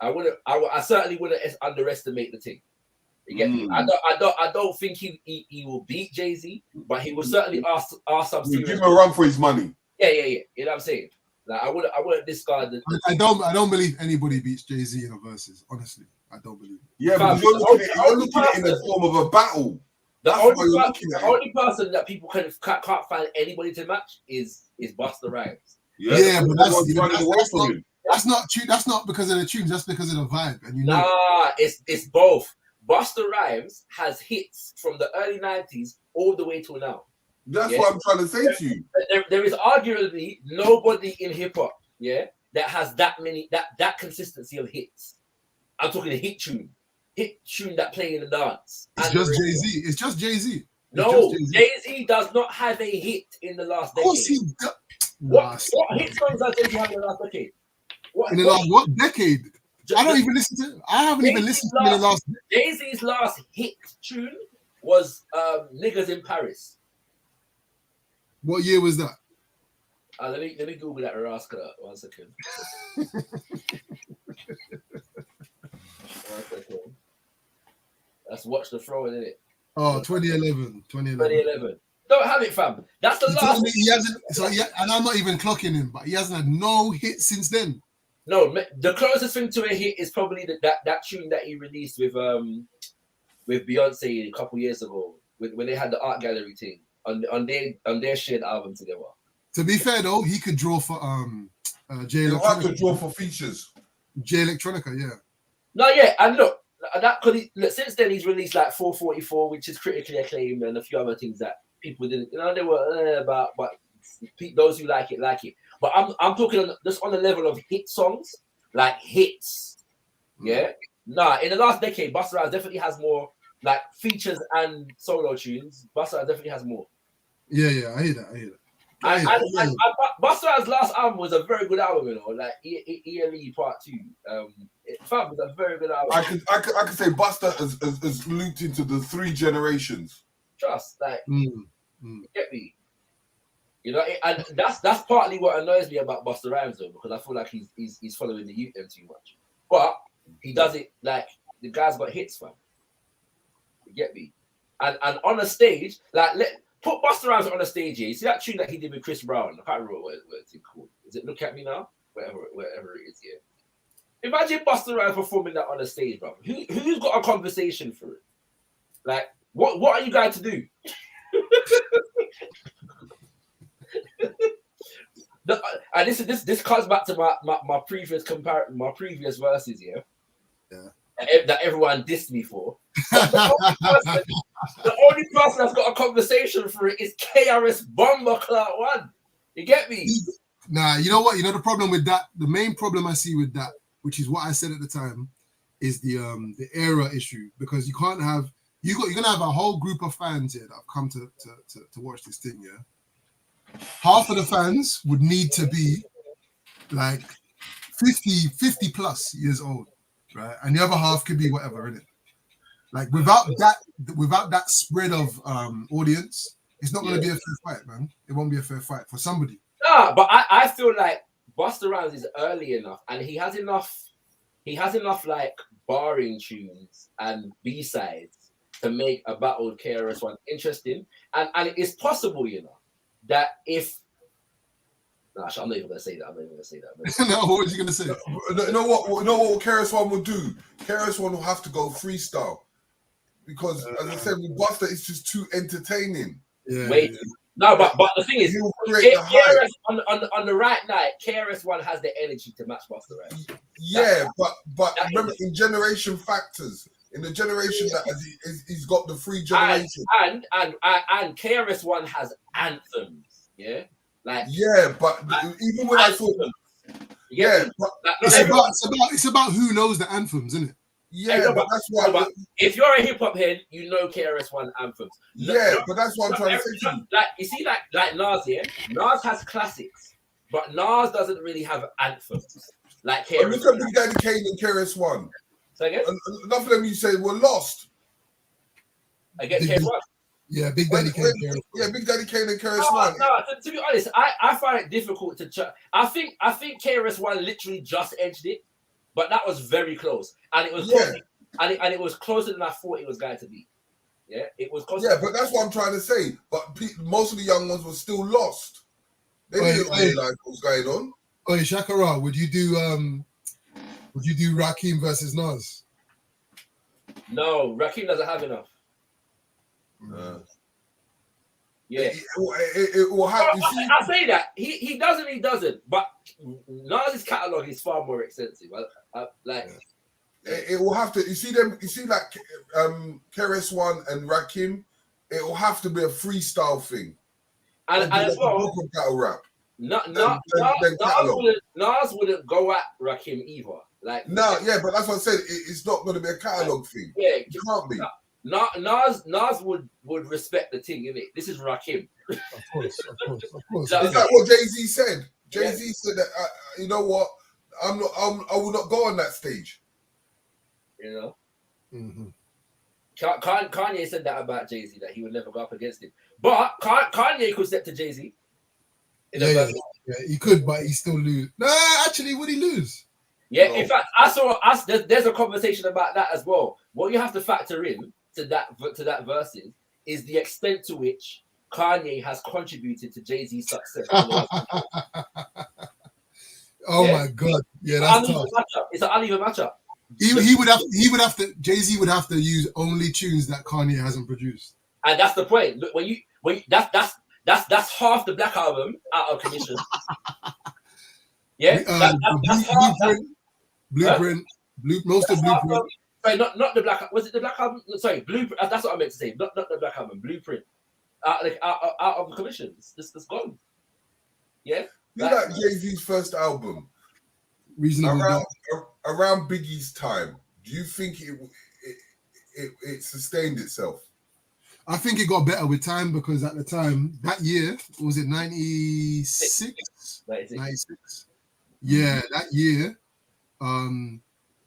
B: I certainly wouldn't underestimate the team. You get me? I don't think he will beat Jay-Z, but he will certainly ask some serious.
J: Give him a run for his money.
B: Yeah. You know what I'm saying? Like I wouldn't discard the.
P: I don't believe anybody beats Jay-Z in a versus. Honestly, I don't believe it.
J: Yeah, but you're looking at it in the form of a battle.
B: The only person that people can't find anybody to match is Busta Rhymes.
P: Yeah, but that's not true. That's not because of the tunes. That's because of the vibe. And
B: it's both. Busta Rhymes has hits from the early 90s all the way to now.
J: That's what I'm trying to say to you.
B: There is arguably nobody in hip hop, that has that many that consistency of hits. I'm talking a hit tune that play in the dance.
P: It's just Jay-Z.
B: No, Jay-Z does not have a hit in the last decade. Of course he does. What hit songs does Jay-Z have in the last decade?
P: What decade? I don't even listen to. I haven't even listened to the last.
B: Jay-Z's last hit tune was "Niggas in Paris."
P: What year was that?
B: Let me Google that rascal. 1 second. 1 second. Let's watch the throwing, innit?
P: Oh, 2011.
B: Don't have it, fam. That's the last.
P: He hasn't. And I'm not even clocking him, but he hasn't had no hit since then.
B: No, the closest thing to a hit is probably that tune that he released with Beyonce a couple years ago, when they had the art gallery thing on their shared album together.
P: To be fair though, he could draw for J Electronica.
J: I could draw for features.
P: J Electronica, yeah.
B: No, yeah, and look, since then he's released like 444, which is critically acclaimed, and a few other things that people didn't, they were about, but those who like it. But I'm talking just on the level of hit songs, like hits. Yeah. Nah, in the last decade, Busta Rhymes definitely has more like features and solo tunes. Busta Rhymes definitely has more.
P: Yeah, I hear that.
B: And Busta Rhymes' last album was a very good album, like ELE Part 2. It was a very good album.
J: I could say Busta has looped into the 3 generations.
B: Trust, like, get me. And that's partly what annoys me about Busta Rhymes, though, because I feel like he's following the youth too much. But he does it like the guy's got hits, fam. You get me? And on a stage, like put Busta Rhymes on a stage here. You see that tune that he did with Chris Brown? I can't remember what it's called. Is it Look at Me Now? Whatever it is, yeah. Imagine Busta Rhymes performing that on a stage, bro. Who's got a conversation for it? Like, what are you going to do? And this comes back to my previous verses, yeah. That everyone dissed me for. The only person that's got a conversation for it is KRS Bomber Clark One. You get me?
P: Nah, you know what? You know the problem with that. The main problem I see with that, which is what I said at the time, is the era issue, because you can't have you're gonna have a whole group of fans here that have come to watch this thing. Yeah, half of the fans would need to be like 50 plus years old, right? And the other half could be whatever, innit? Like without that spread of audience, it's not going to be a fair fight, man. It won't be a fair fight for somebody.
B: Nah, but I feel like Busta Rhymes is early enough, and he has enough like barring tunes and B-sides to make a battle with KRS One interesting. And it is possible, you know, that if I'm not even gonna say that.
P: No, what was you gonna say?
J: You know what KRS One will do? KRS One will have to go freestyle. Because as I said, with Busta, it's just too entertaining.
P: Yeah.
B: Wait. No, but the thing is, KRS on the right night, KRS One has the energy to match Busta, right?
J: Yeah, but remember, in generation factors, in the generation that he's got the free generation,
B: and KRS One has anthems, yeah. Like
J: but even when I thought,
B: but
P: it's about who knows the anthems, isn't it?
J: Yeah, but that's why.
B: But if you're a hip hop head, you know KRS One anthems.
J: But that's what I'm trying to say to you.
B: Like you see, like Nas, yeah. Nas has classics, but Nas doesn't really have anthems like KRS.
J: Look at Big Daddy Kane and KRS One.
B: So again,
J: enough of them you say were lost.
B: Against KRS One.
P: Yeah, Big Daddy Kane.
J: Big Daddy Kane and KRS One.
B: No, to be honest, I find it difficult to. I think KRS One literally just edged it. But that was very close, and it was close, and it was closer than I thought it was going to be. Yeah, it was close.
J: Yeah, but that's what I'm trying to say. But most of the young ones were still lost. They didn't realize what was going on.
P: Oh, Shaka, would you do Rakim versus Nas?
B: No, Rakim doesn't have enough. Yeah,
J: it will have.
B: I say that he doesn't. But Nas's catalog is far more extensive.
J: It will have to. You see them. You see like KRS One and Rakim. It will have to be a freestyle thing.
B: And as well,
J: battle rap.
B: Nas wouldn't go at Rakim either. Like
J: but that's what I said. It's not going to be a catalog thing.
B: Yeah,
J: it can't be.
B: Nas would respect the thing, innit? This is Rakim.
P: Of course.
J: Is that what Jay-Z said? Jay-Z said that you know what? I will not go on that stage.
B: You know?
P: Mm-hmm.
B: Kanye said that about Jay-Z, that he would never go up against him. But Kanye could step to Jay-Z.
P: Yeah, he could, but he still lose. No, actually, would he lose?
B: Yeah, in fact, there's a conversation about that as well. What you have to factor in to that verses is the extent to which Kanye has contributed to Jay-Z's success.
P: My God. Yeah, that's tough.
B: It's an uneven matchup.
P: He would have to Jay-Z would have to use only tunes that Kanye hasn't produced.
B: And that's the point. Look, when you that's half the Black Album out of commission. Yeah, that's half.
P: Blueprint. Most of Blueprint.
B: Sorry, not the Black. Was it the Black Album? Sorry, Blueprint. That's what I meant to say. Not the Black Album. Blueprint. Out of the commission. It's gone. Yeah.
J: You like Jay-Z's first album? Around Biggie's time. Do you think it sustained itself?
P: I think it got better with time, because at the time, that year, was it 96? 96. Yeah, that year.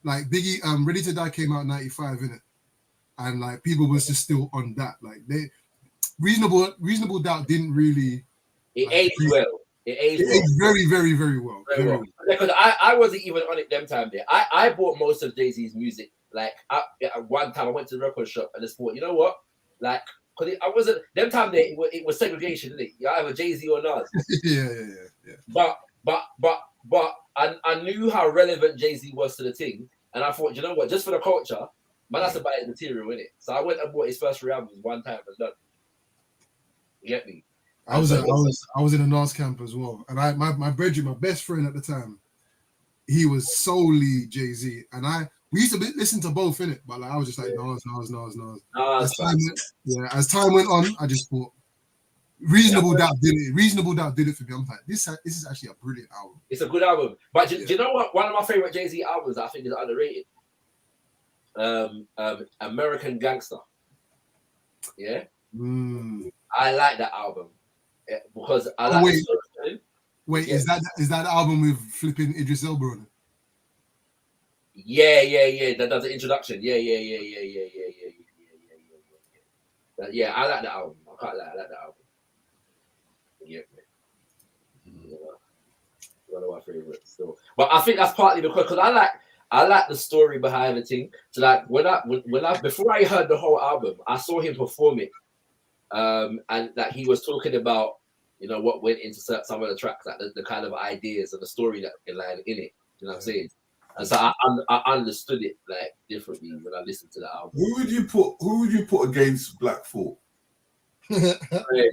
P: Like Biggie, Ready to Die came out in 95, innit? And like people was just still on that. Like Reasonable Doubt didn't really.
B: It aged well. It aged
P: very, very, very well. Very well.
B: Because I wasn't even on it them time there. I bought most of Jay-Z's music. Like at one time I went to the record shop and just thought, you know what? Like, because I wasn't them time there. It was segregation, didn't it? You either Jay-Z or Nas.
P: Yeah.
B: But I knew how relevant Jay-Z was to the thing, and I thought, you know what, just for the culture, man, that's about his material, innit? So I went and bought his first 3 albums one time and done. You get me?
P: I was in a Nas camp as well, and my best friend at the time, he was solely Jay-Z, and we used to listen to both in it, but like I was just like Nas. As time went on, I just thought Reasonable Doubt did it. Reasonable Doubt did it for me. I'm like, this is actually a brilliant album.
B: It's a good album, but do you know what? One of my favorite Jay-Z albums I think is underrated. American Gangster. Yeah, I like that album because I like.
P: Wait, is that the album with flipping Idris Elba on it?
B: Yeah. That does the introduction. Yeah. Yeah, I like that album. I can't lie, I like that album. Yeah. One of my favorites still. But I think that's partly because I like the story behind the thing. So like when I before I heard the whole album, I saw him perform it. And that he was talking about, you know, what went into some of the tracks, like the kind of ideas and the story that line in it. You know what I'm saying? And so I understood it like differently when I listened to the album.
J: Who would you put against Black Thought?
B: Yeah,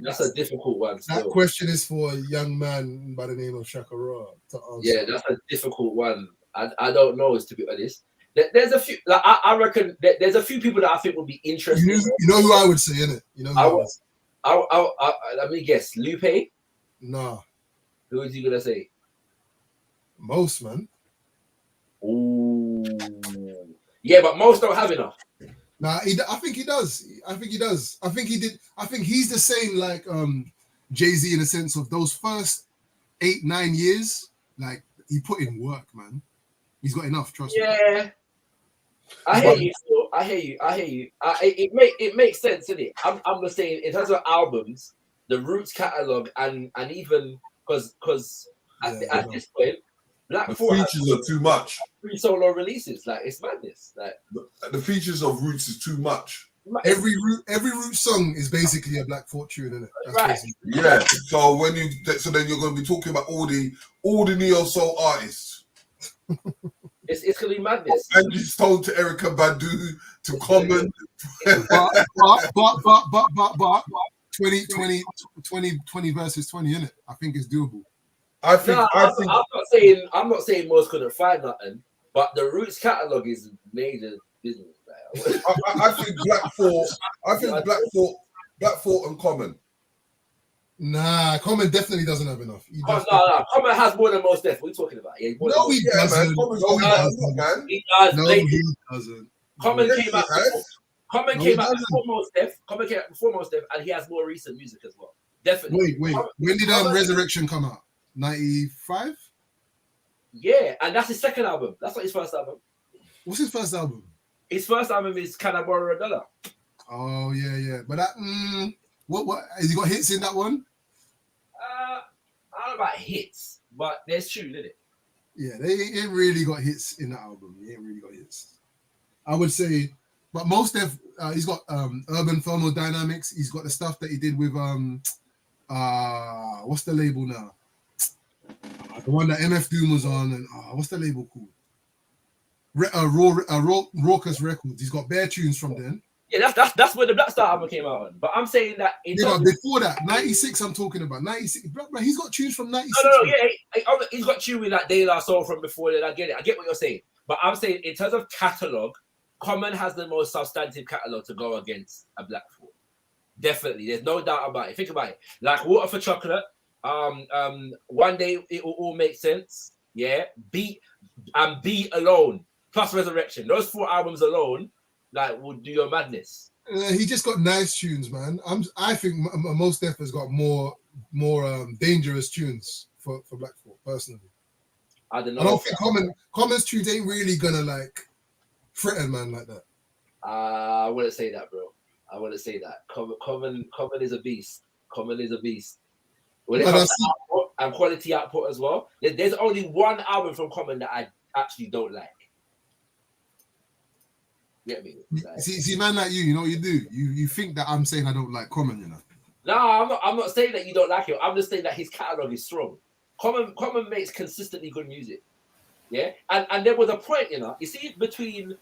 B: that's a difficult one.
P: That question is for a young man by the name of Shaka to answer.
B: Yeah, that's a difficult one. I don't know, to be honest. There's a few. Like I reckon there's a few people that I think would be interesting.
P: You know who I would say, innit? You know who
B: let me guess. Lupe?
P: No.
B: Who is he gonna say?
P: Most, man.
B: Ooh. Yeah, but most don't have enough.
P: Nah, I think he does. I think he did. I think he's the same like Jay-Z in the sense of those first 8-9 years, like he put in work, man. He's got enough, trust me.
B: Yeah. I hear you. It makes sense, isn't it? I'm just saying in terms of albums, the Roots catalog, and even because at this point, Black
J: the
B: Thought
J: features are too much.
B: 3 solo releases, like it's madness. Like
J: the features of Roots is too much.
P: Every Roots song is basically a Black Thought tune, isn't it? That's
B: right.
J: Yeah. So then you're going to be talking about all the neo soul artists.
B: It's gonna be madness.
J: And you told to Erica Badu to Common.
P: but 20 versus 20, innit? I think it's doable.
J: I think
B: I'm not saying most couldn't find nothing, but the Roots catalog is major business.
J: I think Black Thought and Common.
P: Nah, Common definitely doesn't have enough.
B: No, Common has more than most. What are you talking about? Yeah,
P: no, he doesn't.
B: He does.
P: No, he doesn't.
B: Common came out before most Def. Common came out before most Def, and he has more recent music as well. Definitely.
P: Wait. When did Resurrection come out? 95?
B: Yeah, and that's his second album. That's not his first album.
P: What's his first album?
B: His first album is Can I Borrow a Dollar?
P: Oh yeah. But that what has he got hits in that one?
B: I don't know about hits, but there's tunes in it.
P: Yeah, they ain't really got hits in that album. He ain't really got hits. I would say, but most of he's got Urban Thermodynamics. He's got the stuff that he did with what's the label now? The one that MF Doom was on, and what's the label called? Raucous Records. He's got bare tunes from then.
B: Yeah, that's where the Black Star album came out on. But I'm saying that
P: before that, 96. I'm talking about 96. Bro, he's got tunes from 96.
B: No, yeah, he's got tunes with like De La Soul from before that. I get it. I get what you're saying. But I'm saying in terms of catalog, Common has the most substantive catalog to go against a Black Thought. Definitely, there's no doubt about it. Think about it. Like Water for Chocolate. One Day It Will All Make Sense. Yeah, Beat alone plus Resurrection. Those 4 albums alone, like, will do your madness.
P: He just got nice tunes, man. I think Mos Def has got more dangerous tunes for Black Thought personally.
B: I don't know.
P: I don't think Common's tunes ain't really gonna like threaten man like that.
B: I wouldn't say that, bro. I wouldn't say that. Common is a beast. Common is a beast. When it comes to output and quality output as well, there's only one album from Common that I actually don't like. Get me? Like,
P: see, man, like you know what you do. You think that I'm saying I don't like Common, you know?
B: No, I'm not saying that you don't like it. I'm just saying that his catalog is strong. Common makes consistently good music. Yeah, and there was a point, you know. You see, between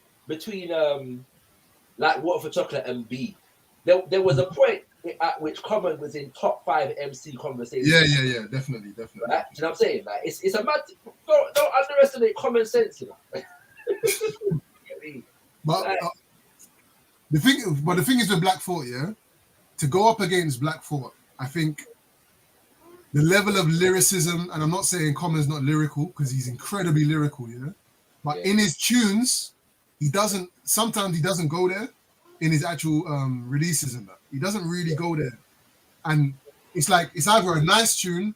B: like Water for Chocolate and B, there was a point at which Common was in top 5 MC conversations.
P: Yeah, definitely.
B: Right? Do you know what I'm saying? Like, it's a mad. Don't underestimate common sense, you know.
P: But the thing is with Black Thought, yeah, to go up against Black Thought, I think the level of lyricism, and I'm not saying Common's not lyrical because he's incredibly lyrical, you know, but in his tunes, sometimes he doesn't go there in his actual releases and that. He doesn't really go there. And it's like, it's either a nice tune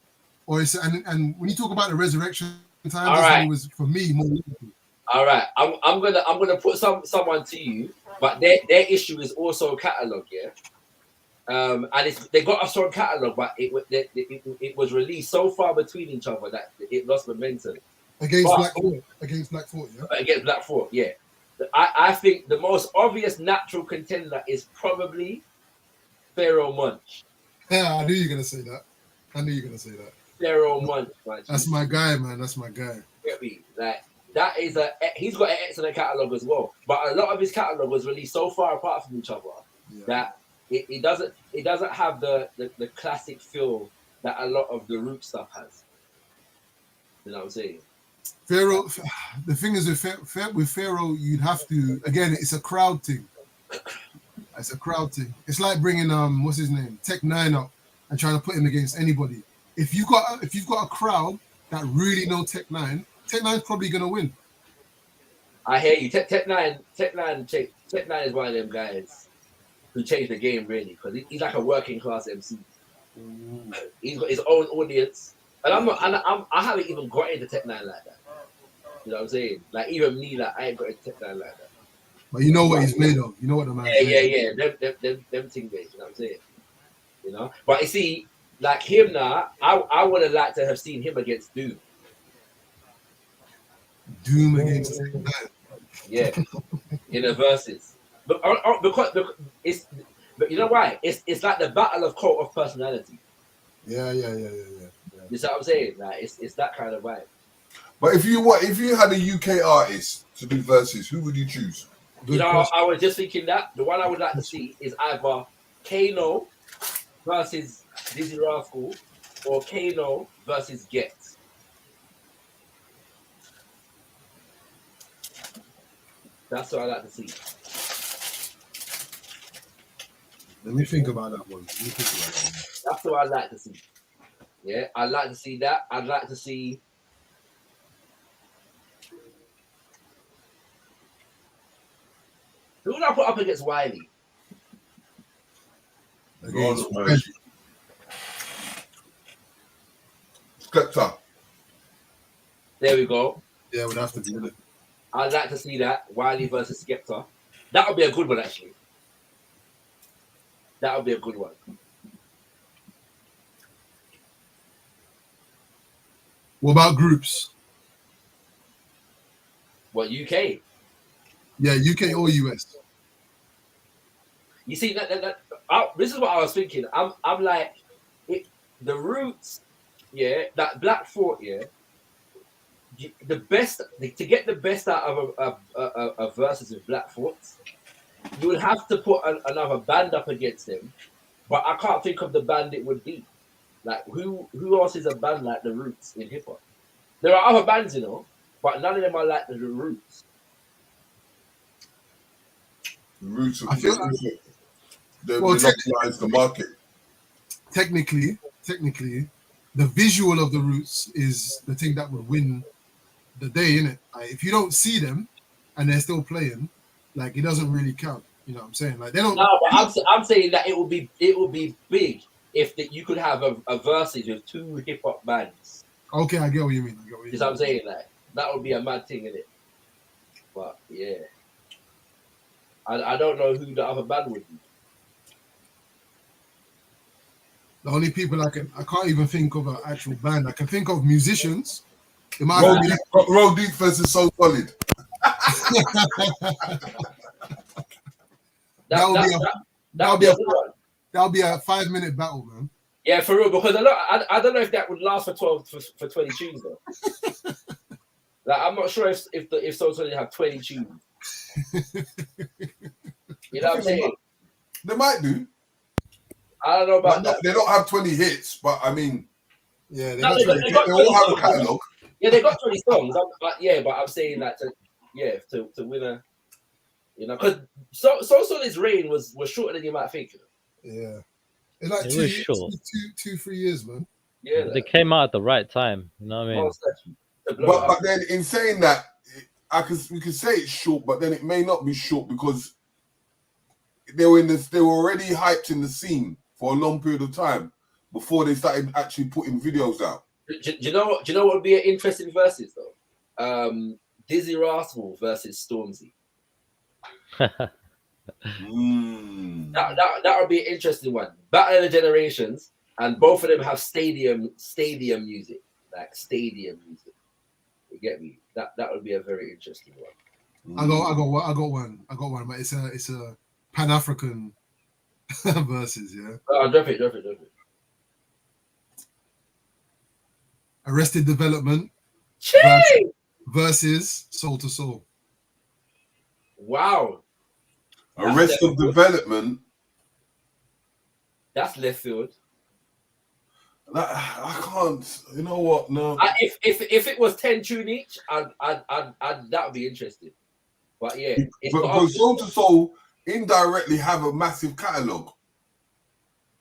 P: or it's, and when you talk about the Resurrection time, that's when it was, for me, more lyrical.
B: All right, I'm gonna put someone to you, but their issue is also catalog, yeah. And they got a strong catalog, but it was released so far between each other that it lost momentum.
P: Against Black Thought, yeah. Against Black Thought,
B: yeah. I think the most obvious natural contender is probably Pharaoh Munch.
P: Yeah, I knew you were gonna say that.
B: Pharaoh Munch, man.
P: That's my guy, man. That's my guy.
B: Get me? Like, that is he's got an excellent catalog as well. But a lot of his catalog was released so far apart from each other that it doesn't have the classic feel that a lot of the root stuff has. You know what I'm saying?
P: Pharaoh, the thing is with Pharaoh, you'd have to, again, it's a crowd thing. It's a crowd thing. It's like bringing what's his name, Tech 9 up and trying to put him against anybody. If you've got a crowd that really know Tech 9, Tech 9's probably gonna win.
B: I hear you. Tech 9 is one of them guys who changed the game really, because he's like a working class MC. He's got his own audience, and I haven't even got into Tech 9 like that. You know what I'm saying? Like, even me, like, I ain't got into Tech 9 like that.
P: But you know what he's made of. You know what the man's made
B: of. Them thing days. You know what I'm saying? You know. But you see, like him now, I would have liked to have seen him against Doom.
P: Doom against Tech 9.
B: Yeah, in the verses. But you know why? It's like the battle of cult of personality.
P: Yeah.
B: You see what I'm saying? Like, it's that kind of vibe.
J: But if you had a UK artist to do verses, who would you choose?
B: You know, I was just thinking that the one I would like to see is either Kano versus Dizzy Rascal or Kano versus Get. That's what I like to see.
P: Let me think about that one.
B: That's what I'd like to see. Yeah, I'd like to see that. I'd like to see. Who would I put up against Wiley?
J: Skepta.
B: There we go.
P: Yeah, we'd have to do it.
B: I'd like to see that. Wiley versus Skepta. That would be a good one, actually. That would be a good one.
P: What about groups?
B: What, UK?
P: Yeah, UK or US.
B: You see, this is what I was thinking. I'm like, the Roots, yeah, that Black Thought, yeah, the best, to get the best out of a versus with Black Thoughts, you would have to put another band up against them, but I can't think of the band it would be. Like, who else is a band like the Roots in hip hop? There are other bands, you know, but none of them are like the Roots.
J: The Roots of they monopolize the market.
P: Technically, the visual of the Roots is the thing that would win the day, innit? Like, if you don't see them and they're still playing, like, it doesn't really count. You know what I'm saying? Like, they don't.
B: No, but I'm saying that it would be big if you could have a versus with two hip hop bands.
P: Okay, I get what you mean.
B: You know what I'm saying? Like, that would be a mad thing, innit? But yeah, I don't know who the other band would be.
P: The only people I can't even think of an actual band. I can think of musicians. It might be
J: Roll Deep versus So Solid.
P: That'll be a 5-minute battle, man.
B: Yeah, for real. Because I don't know if that would last for 20 tunes though. Like, I'm not sure if Soul Solid have 20 tunes. You know what I'm saying?
J: They might do.
B: I don't know about that.
J: They don't have 20 hits, but I mean,
P: yeah,
B: they all
J: have a catalogue.
B: Yeah, they got 20 songs. But I'm saying that to win a, you know, because Soul Solid's reign was shorter than you might think.
P: Yeah, it's like
M: It was short.
P: 2-3 years, man.
B: Yeah,
M: they came out at the right time. You know what I mean?
J: But then in saying that, we can say it's short, but then it may not be short because they were already hyped in the scene for a long period of time before they started actually putting videos out.
B: Do you know what would be an interesting versus though? Dizzy Rascal versus Stormzy. That would be an interesting one. Battle of the Generations, and both of them have stadium music, like stadium music. You get me? That would be a very interesting one.
P: I got one, but it's a Pan-African versus, yeah.
B: Drop it.
P: Arrested Development versus Soul to Soul.
B: Wow.
J: Arrested Development.
B: That's left field.
J: I can't. You know what? No.
B: If it was 10 tune each, that would be interesting. But yeah,
J: but Soul to Soul indirectly have a massive catalog.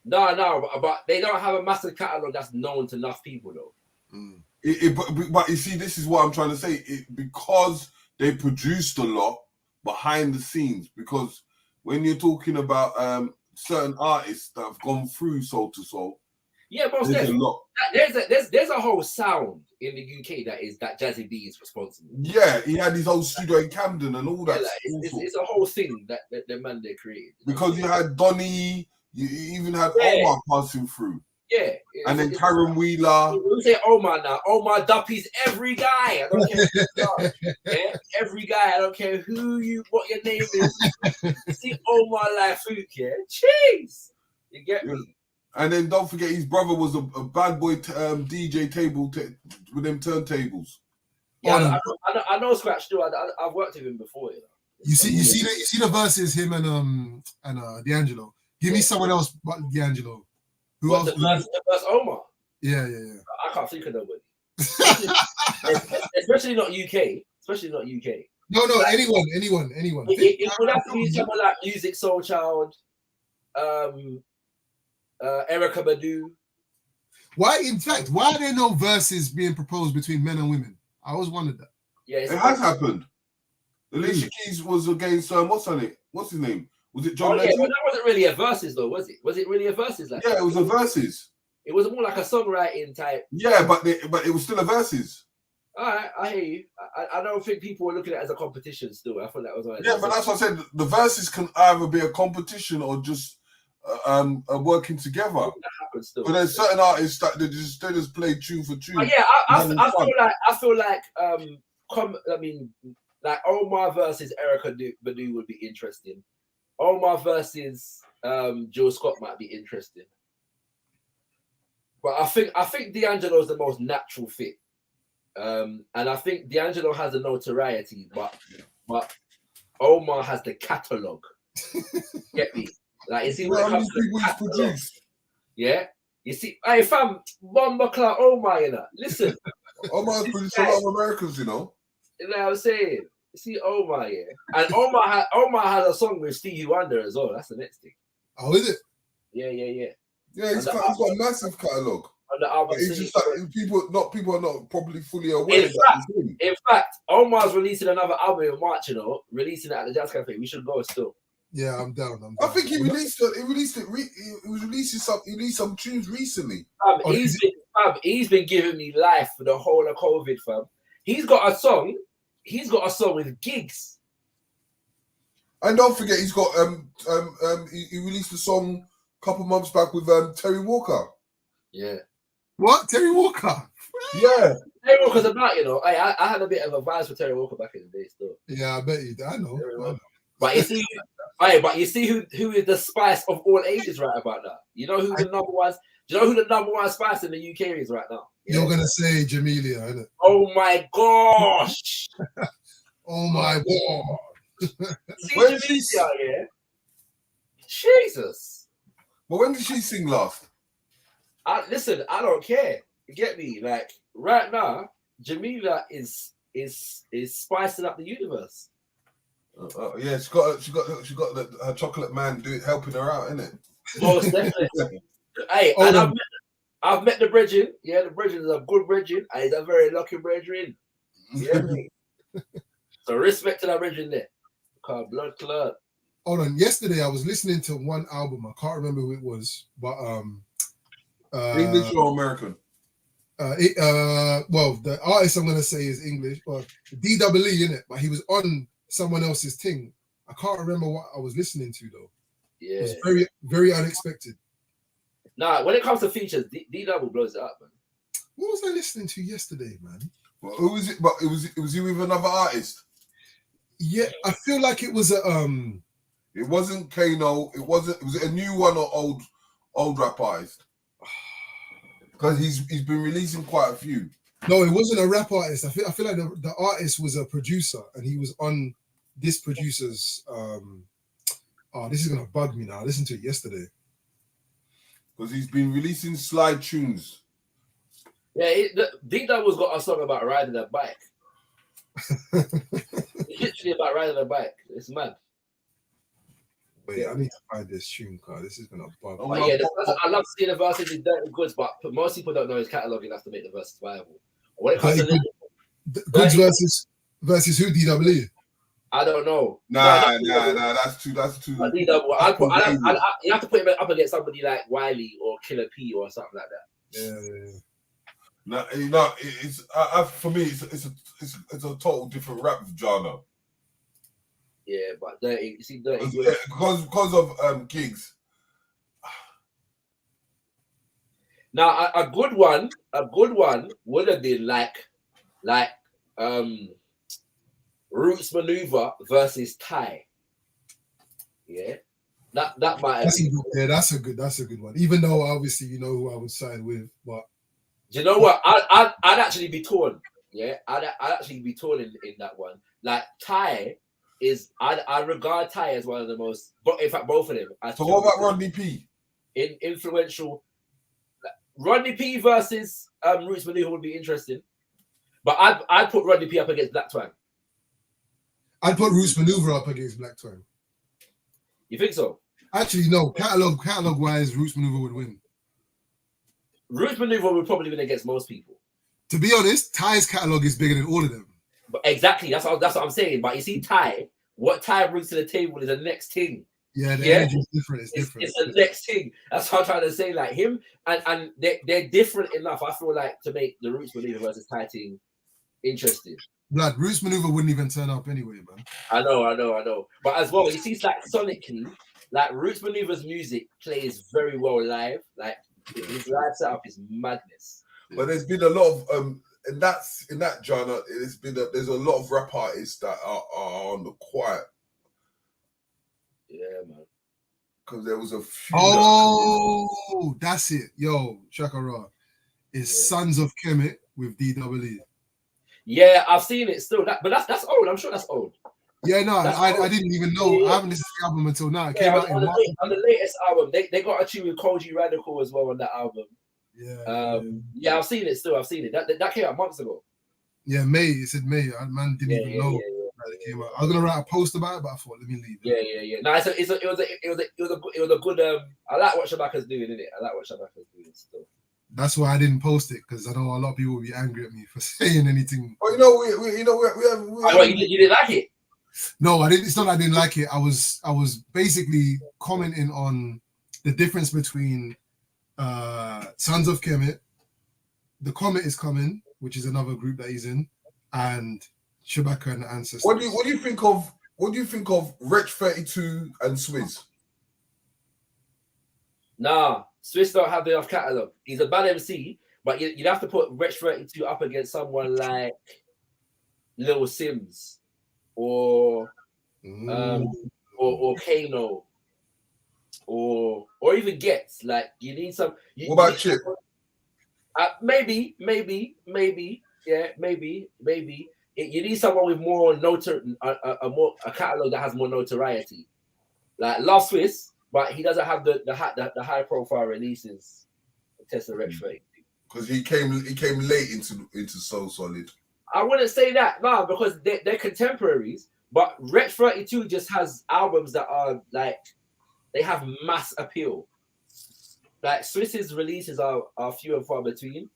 B: No, but they don't have a massive catalog that's known to enough people though.
J: But you see, this is what I'm trying to say. Because they produced a lot behind the scenes. Because when you're talking about certain artists that have gone through Soul to Soul,
B: yeah, most
J: there's a lot.
B: There's a whole sound in the UK that Jazzy B is responsible.
J: Yeah, he had his own studio in Camden and all that.
B: Yeah, it's a whole thing that the man they created.
J: Because you had Donny, you even had Omar passing through.
B: Yeah,
J: and then Karen Wheeler.
B: We say Omar now. Omar Duppy's every guy. I don't care who you are. Yeah, every guy. I don't care what your name is. See Omar like Fook, yeah. Jeez, you get me.
J: And then don't forget his brother was a bad boy DJ table with them turntables.
B: Yeah, I know Scratch too. I've worked with him before. You know.
P: You see the verses him and D'Angelo. Give me someone else but D'Angelo. Who else?
B: The first Omar.
P: Yeah.
B: I can't think of nobody. Especially not UK.
P: No, like, anyone.
B: It would have to be someone like Music Soul Child, Erykah Badu.
P: Why are there no verses being proposed between men and women? I always wondered that.
B: Yeah,
J: it has happened. Alicia Keys was against what's his name? Was it John Legend?
B: Well, that wasn't really a versus though, was it? Was it really a versus? Like
J: yeah, it was a versus.
B: It was more like a songwriting type.
J: Yeah, but it was still a versus.
B: All right, I hear you. I don't think people were looking at it as a competition still. I thought that was
J: yeah, but that's what I said. The verses can either be a competition or just working together.
B: That happens still.
J: But there's certain artists that they just play tune for tune.
B: Yeah, I feel like Omar versus Erykah Badu would be interesting. Omar versus Joe Scott might be interesting. But I think D'Angelo's the most natural fit. And I think D'Angelo has the notoriety, but Omar has the catalogue. Get me? Like, you see what comes to the catalogue? Yeah? You see, hey fam, Bomba Clark Omar, you know. Listen.
J: Omar's produced a lot of Americans, you know.
B: You know what I'm saying? You see Omar, yeah. And Omar has a song with Stevie Wonder as well. That's the next thing.
P: Oh, is it?
B: Yeah.
J: Yeah, he's got a massive catalogue.
B: On the album,
J: it's just like people are not probably fully aware.
B: In fact, Omar's releasing another album in March. You know, releasing it at the Jazz Cafe. We should go still.
P: Yeah, I'm down.
J: I think he released some tunes recently.
B: He's been giving me life for the whole of COVID, fam. He's got a song with gigs.
J: And don't forget, he's got he released a song a couple months back with Terry Walker.
B: Yeah.
P: What? Terry Walker?
J: Yeah.
B: Terry Walker's about, you know. I had a bit of advice for Terry Walker back in the day still.
P: Yeah, I bet you did. I know.
B: But you see who is the spice of all ages right about now? You know who the number one? Do you know who the number one spice in the UK is right now?
P: You're gonna say Jamelia, isn't it?
B: Oh my gosh!
P: Oh my god!
B: See Jamelia, yeah. Jesus.
J: But when did she sing last?
B: Listen, I don't care. You get me? Like right now, Jamelia is spicing up the universe.
J: Yeah, she got her chocolate man helping her out, innit?
B: Most definitely. Hey, and I've met the brethren. Yeah, the brethren is a good brethren, and he's a very lucky brethren. Yeah, mate. So respect to that brethren there. Called Blood Club.
P: Hold on. Yesterday I was listening to one album. I can't remember who it was, but
J: English or American?
P: Well, the artist I'm gonna say is English, but DWE in it. But he was on someone else's thing. I can't remember what I was listening to though.
B: Yeah,
P: it was very, very unexpected.
B: Nah, when it comes to features, DW blows it up, man.
P: What was I listening to yesterday, man?
J: Well, who was it? But it was you with another artist.
P: Yeah, I feel like it was a
J: It wasn't Kano. It was it a new one or old rap artist? Because he's been releasing quite a few.
P: No, it wasn't a rap artist. I feel like the artist was a producer, and he was on this producer's. Oh, this is gonna bug me now. I listened to it yesterday.
J: Because he's been releasing slide tunes.
B: Yeah, DW's got a song about riding a bike. It's literally about riding a bike. It's mad.
P: Wait, I need to find this tune, car. This is gonna bug.
B: Oh, yeah, I love seeing the verses in Dirty Goods, but most people don't know his catalog enough to make the verses viable. When it comes to
P: Goods versus who? DW.
B: I don't know.
J: Nah, that's too.
B: DW, you have to put him up against somebody like Wiley or Killer P or something like that.
P: Yeah.
J: No, it's for me. It's a total different rap genre.
B: Yeah, but Dirty, you see, Dirty
J: because of gigs.
B: Now, a good one would have been like Roots Maneuver versus Ty. Yeah, that might have been.
P: Yeah, that's a good one. Even though obviously you know who I would side with, but
B: do you know what? I'd actually be torn. Yeah, I'd actually be torn in that one. Like Ty is, I regard Ty as one of the most, but in fact both of them.
J: So what about Rodney P?
B: Influential. Rodney P versus Roots Maneuver would be interesting, but I'd put Rodney P up against Black Twang.
P: I'd put Roots Maneuver up against Black Twang.
B: You think so?
P: Actually, no. Catalog wise, Roots Maneuver would win.
B: Roots Maneuver would probably win against most people.
P: To be honest, Ty's catalog is bigger than all of them.
B: But exactly, that's what I'm saying. But you see, Ty, what Ty brings to the table is the next thing.
P: Yeah, the energy is different. It's different.
B: It's the next thing. That's what I'm trying to say. Like him and they're different enough. I feel like to make the Roots Maneuver versus Ty team interesting.
P: Blood, Roots Maneuver wouldn't even turn up anyway, man.
B: I know. But as well, you see, it's like sonically, like Roots Maneuver's music plays very well live. Like his live setup is madness.
J: But there's been a lot of in that genre. There's a lot of rap artists that are on the quiet.
B: Yeah, man.
J: Because there was a few.
P: Oh, that's it. Yo, Shaka Ra. It's Sons of Kemet with DWE.
B: Yeah, I've seen it still. But that's old. I'm sure that's old.
P: Yeah, no, I didn't even know. Yeah. I haven't listened to the album until now. It came out
B: on the latest album. They got a tune with Koji Radical as well on that album. Yeah, I've seen it still. I've seen it. That came out months ago.
P: Yeah, May. It said May. Man didn't even know that it came out. I was gonna write a post about it, but I thought, let me leave it.
B: Yeah. No, it was a good. I like what Shabaka's doing, innit? I like what Shabaka's doing still.
P: That's why I didn't post it, because I know a lot of people will be angry at me for saying anything.
J: Well, we have.
B: You didn't like it?
P: No, I didn't. It's not that I didn't like it. I was basically commenting on the difference between Sons of Kemet, The Comet is Coming, which is another group that he's in, and Shabaka and the Ancestors.
J: What do you think of Rich 32 and Swizz?
B: Nah, Swizz don't have enough catalog. He's a bad MC, but you'd have to put Rich 32 up against someone like Lil Sims or Kano or even Gets. Like you need some.
J: What about Chip?
B: Maybe. Yeah, maybe. You need someone with more a catalog that has more notoriety. Like Love Swiss, but he doesn't have the high profile releases. Tesla Rex 32.
J: Because he came late into So Solid.
B: I wouldn't say that, no, because they're contemporaries. But Rex 32 just has albums that are like they have mass appeal. Like Swiss's releases are few and far between.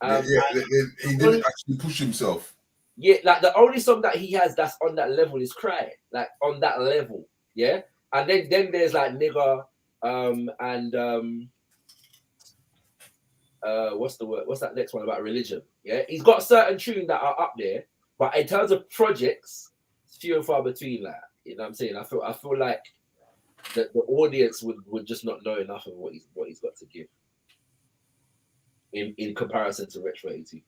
J: He didn't actually push himself.
B: Yeah, like the only song that he has that's on that level is Cry. Like on that level, yeah. And then there's like Nigga, and what's the word? What's that next one about religion? Yeah, he's got certain tunes that are up there, but in terms of projects, it's few and far between. Like, you know what I'm saying? I feel like the audience would just not know enough of what he's got to give in comparison to Rex 32.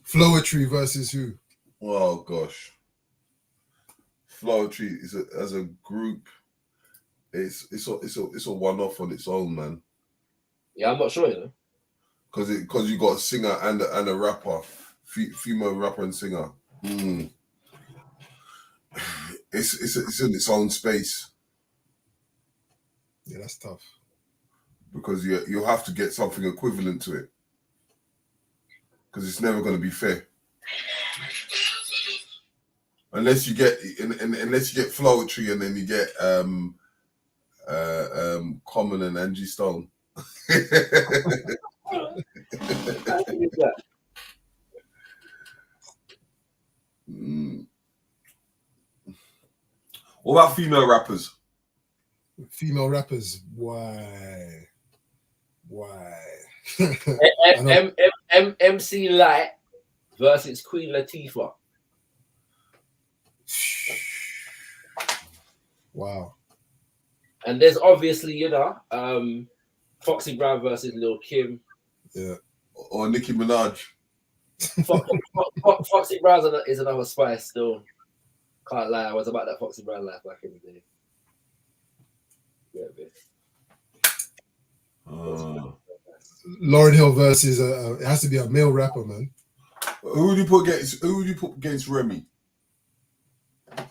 P: Flowetry versus who?
J: Oh gosh, Flowetry as a group, it's a one-off on its own, man.
B: Yeah, I'm not sure, you know,
J: because you got a singer and a rapper, female rapper and singer. It's in its own space.
P: Yeah, that's tough.
J: Because you have to get something equivalent to it. Because it's never going to be fair. Unless you get Flowetry and then you get Common and Angie Stone. What about female rappers?
P: Female rappers, why?
B: MC Light versus Queen Latifah.
P: Wow.
B: And there's obviously, you know, Foxy Brown versus Lil Kim.
P: Yeah.
J: Or Nicki Minaj.
B: Foxy Brown is another spice still. Can't lie, I was about that Foxy Brown life back in the day. Yeah, bit.
P: Lauryn Hill versus it has to be a male rapper, man.
J: Who would you put against Remy?
B: I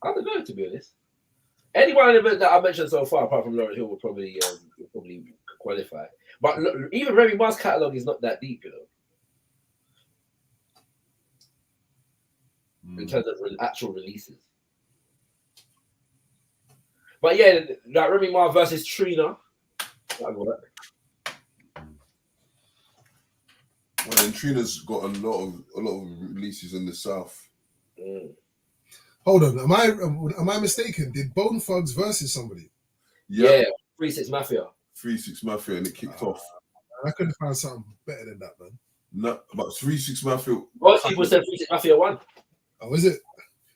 B: don't know, to be honest. Anyone that I mentioned so far, apart from Lauryn Hill, would probably qualify. But look, even Remy Ma's catalog is not that deep, you know, in terms of actual releases. But yeah, like Remy Ma versus Trina. That'd work.
J: Well, and Trina's got a lot of releases in the South.
P: Hold on, am I mistaken? Did Bone Thugs versus somebody?
B: Yeah, 3-6 Mafia.
J: 3-6 Mafia, and it kicked off.
P: I could have found something better than that, man.
J: No, but 3-6 Mafia.
B: Most people said 3-6 Mafia won.
P: Oh, is it?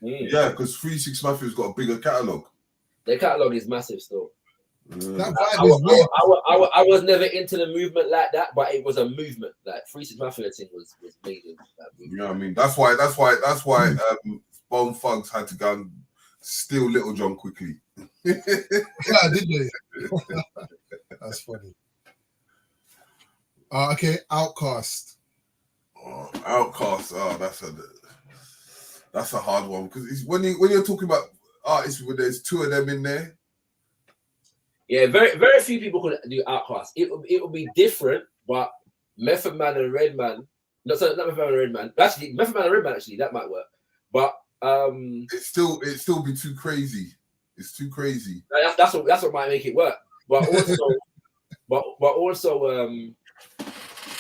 J: Yeah, because 3-6 Mafia's got a bigger catalogue.
B: Their catalogue is massive still.
P: That vibe is weird.
B: I was never into the movement like that, but it was a movement. Like 3-6 Mafia thing was made in that movement.
J: You know what I mean? That's why Bone Thugs had to go and steal Little John quickly.
P: Yeah, did they? That's funny. Okay, Outkast.
J: Outkast. Oh, that's a hard one because when you're talking about artists where there's two of them in there.
B: Yeah, very very few people could do Outkast. It would be different, but Method Man and Redman. No, sorry, not Method Man and Redman. Actually, Method Man and Redman that might work. But
J: it'd still be too crazy. It's too crazy.
B: That's what might make it work. But also,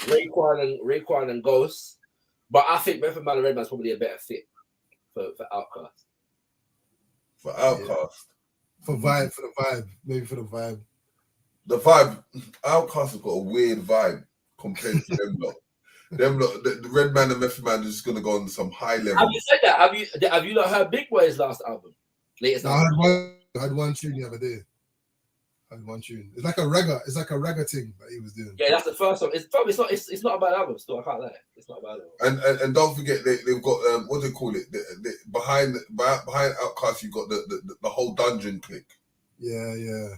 B: Raekwon and Ghost. But I think Method Man and Redman's probably a better fit for Outkast.
J: For Outkast.
P: Yeah. For the vibe. Maybe for the vibe.
J: The vibe. Outkast has got a weird vibe compared to them lot. Them lot, the Redman and Method Man are just gonna go on some high level.
B: Have you said that? Have you not heard Big Boy's last album? Latest album?
P: I had one tune the other day. It's like a reggae thing that he was doing.
B: Yeah, that's the first one. It's not a bad album still. I can't lie. It's not a bad album.
J: And don't forget they've got what do they call it? Behind Outkast you've got the whole dungeon clique.
P: Yeah.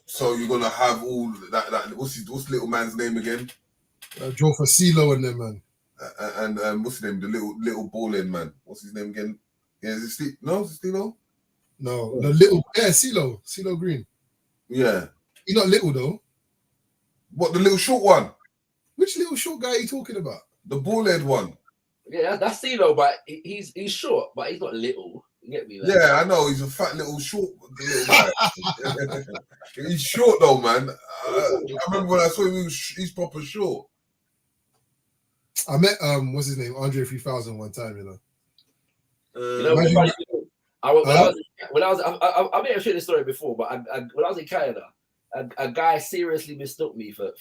J: So you're gonna have all that what's little man's name again?
P: Draw for CeeLo and them, man.
J: And what's his name? The little ball-in man. What's his name again? Yeah, is it Steve? No, is it CeeLo?
P: No, the little CeeLo Green.
J: Yeah.
P: He's not little though.
J: What, the little short one?
P: Which little short guy are you talking about?
J: The ball-head one.
B: Yeah, that's CeeLo, but he's short, but he's not little. You get me? Like,
J: yeah, I know. He's a fat little short little guy. He's short though, man. I remember when I saw him, he's proper short.
P: I met what's his name, Andre 3000 one time. You know.
B: I may have shared this story before, but when I was in Canada, a guy seriously mistook me for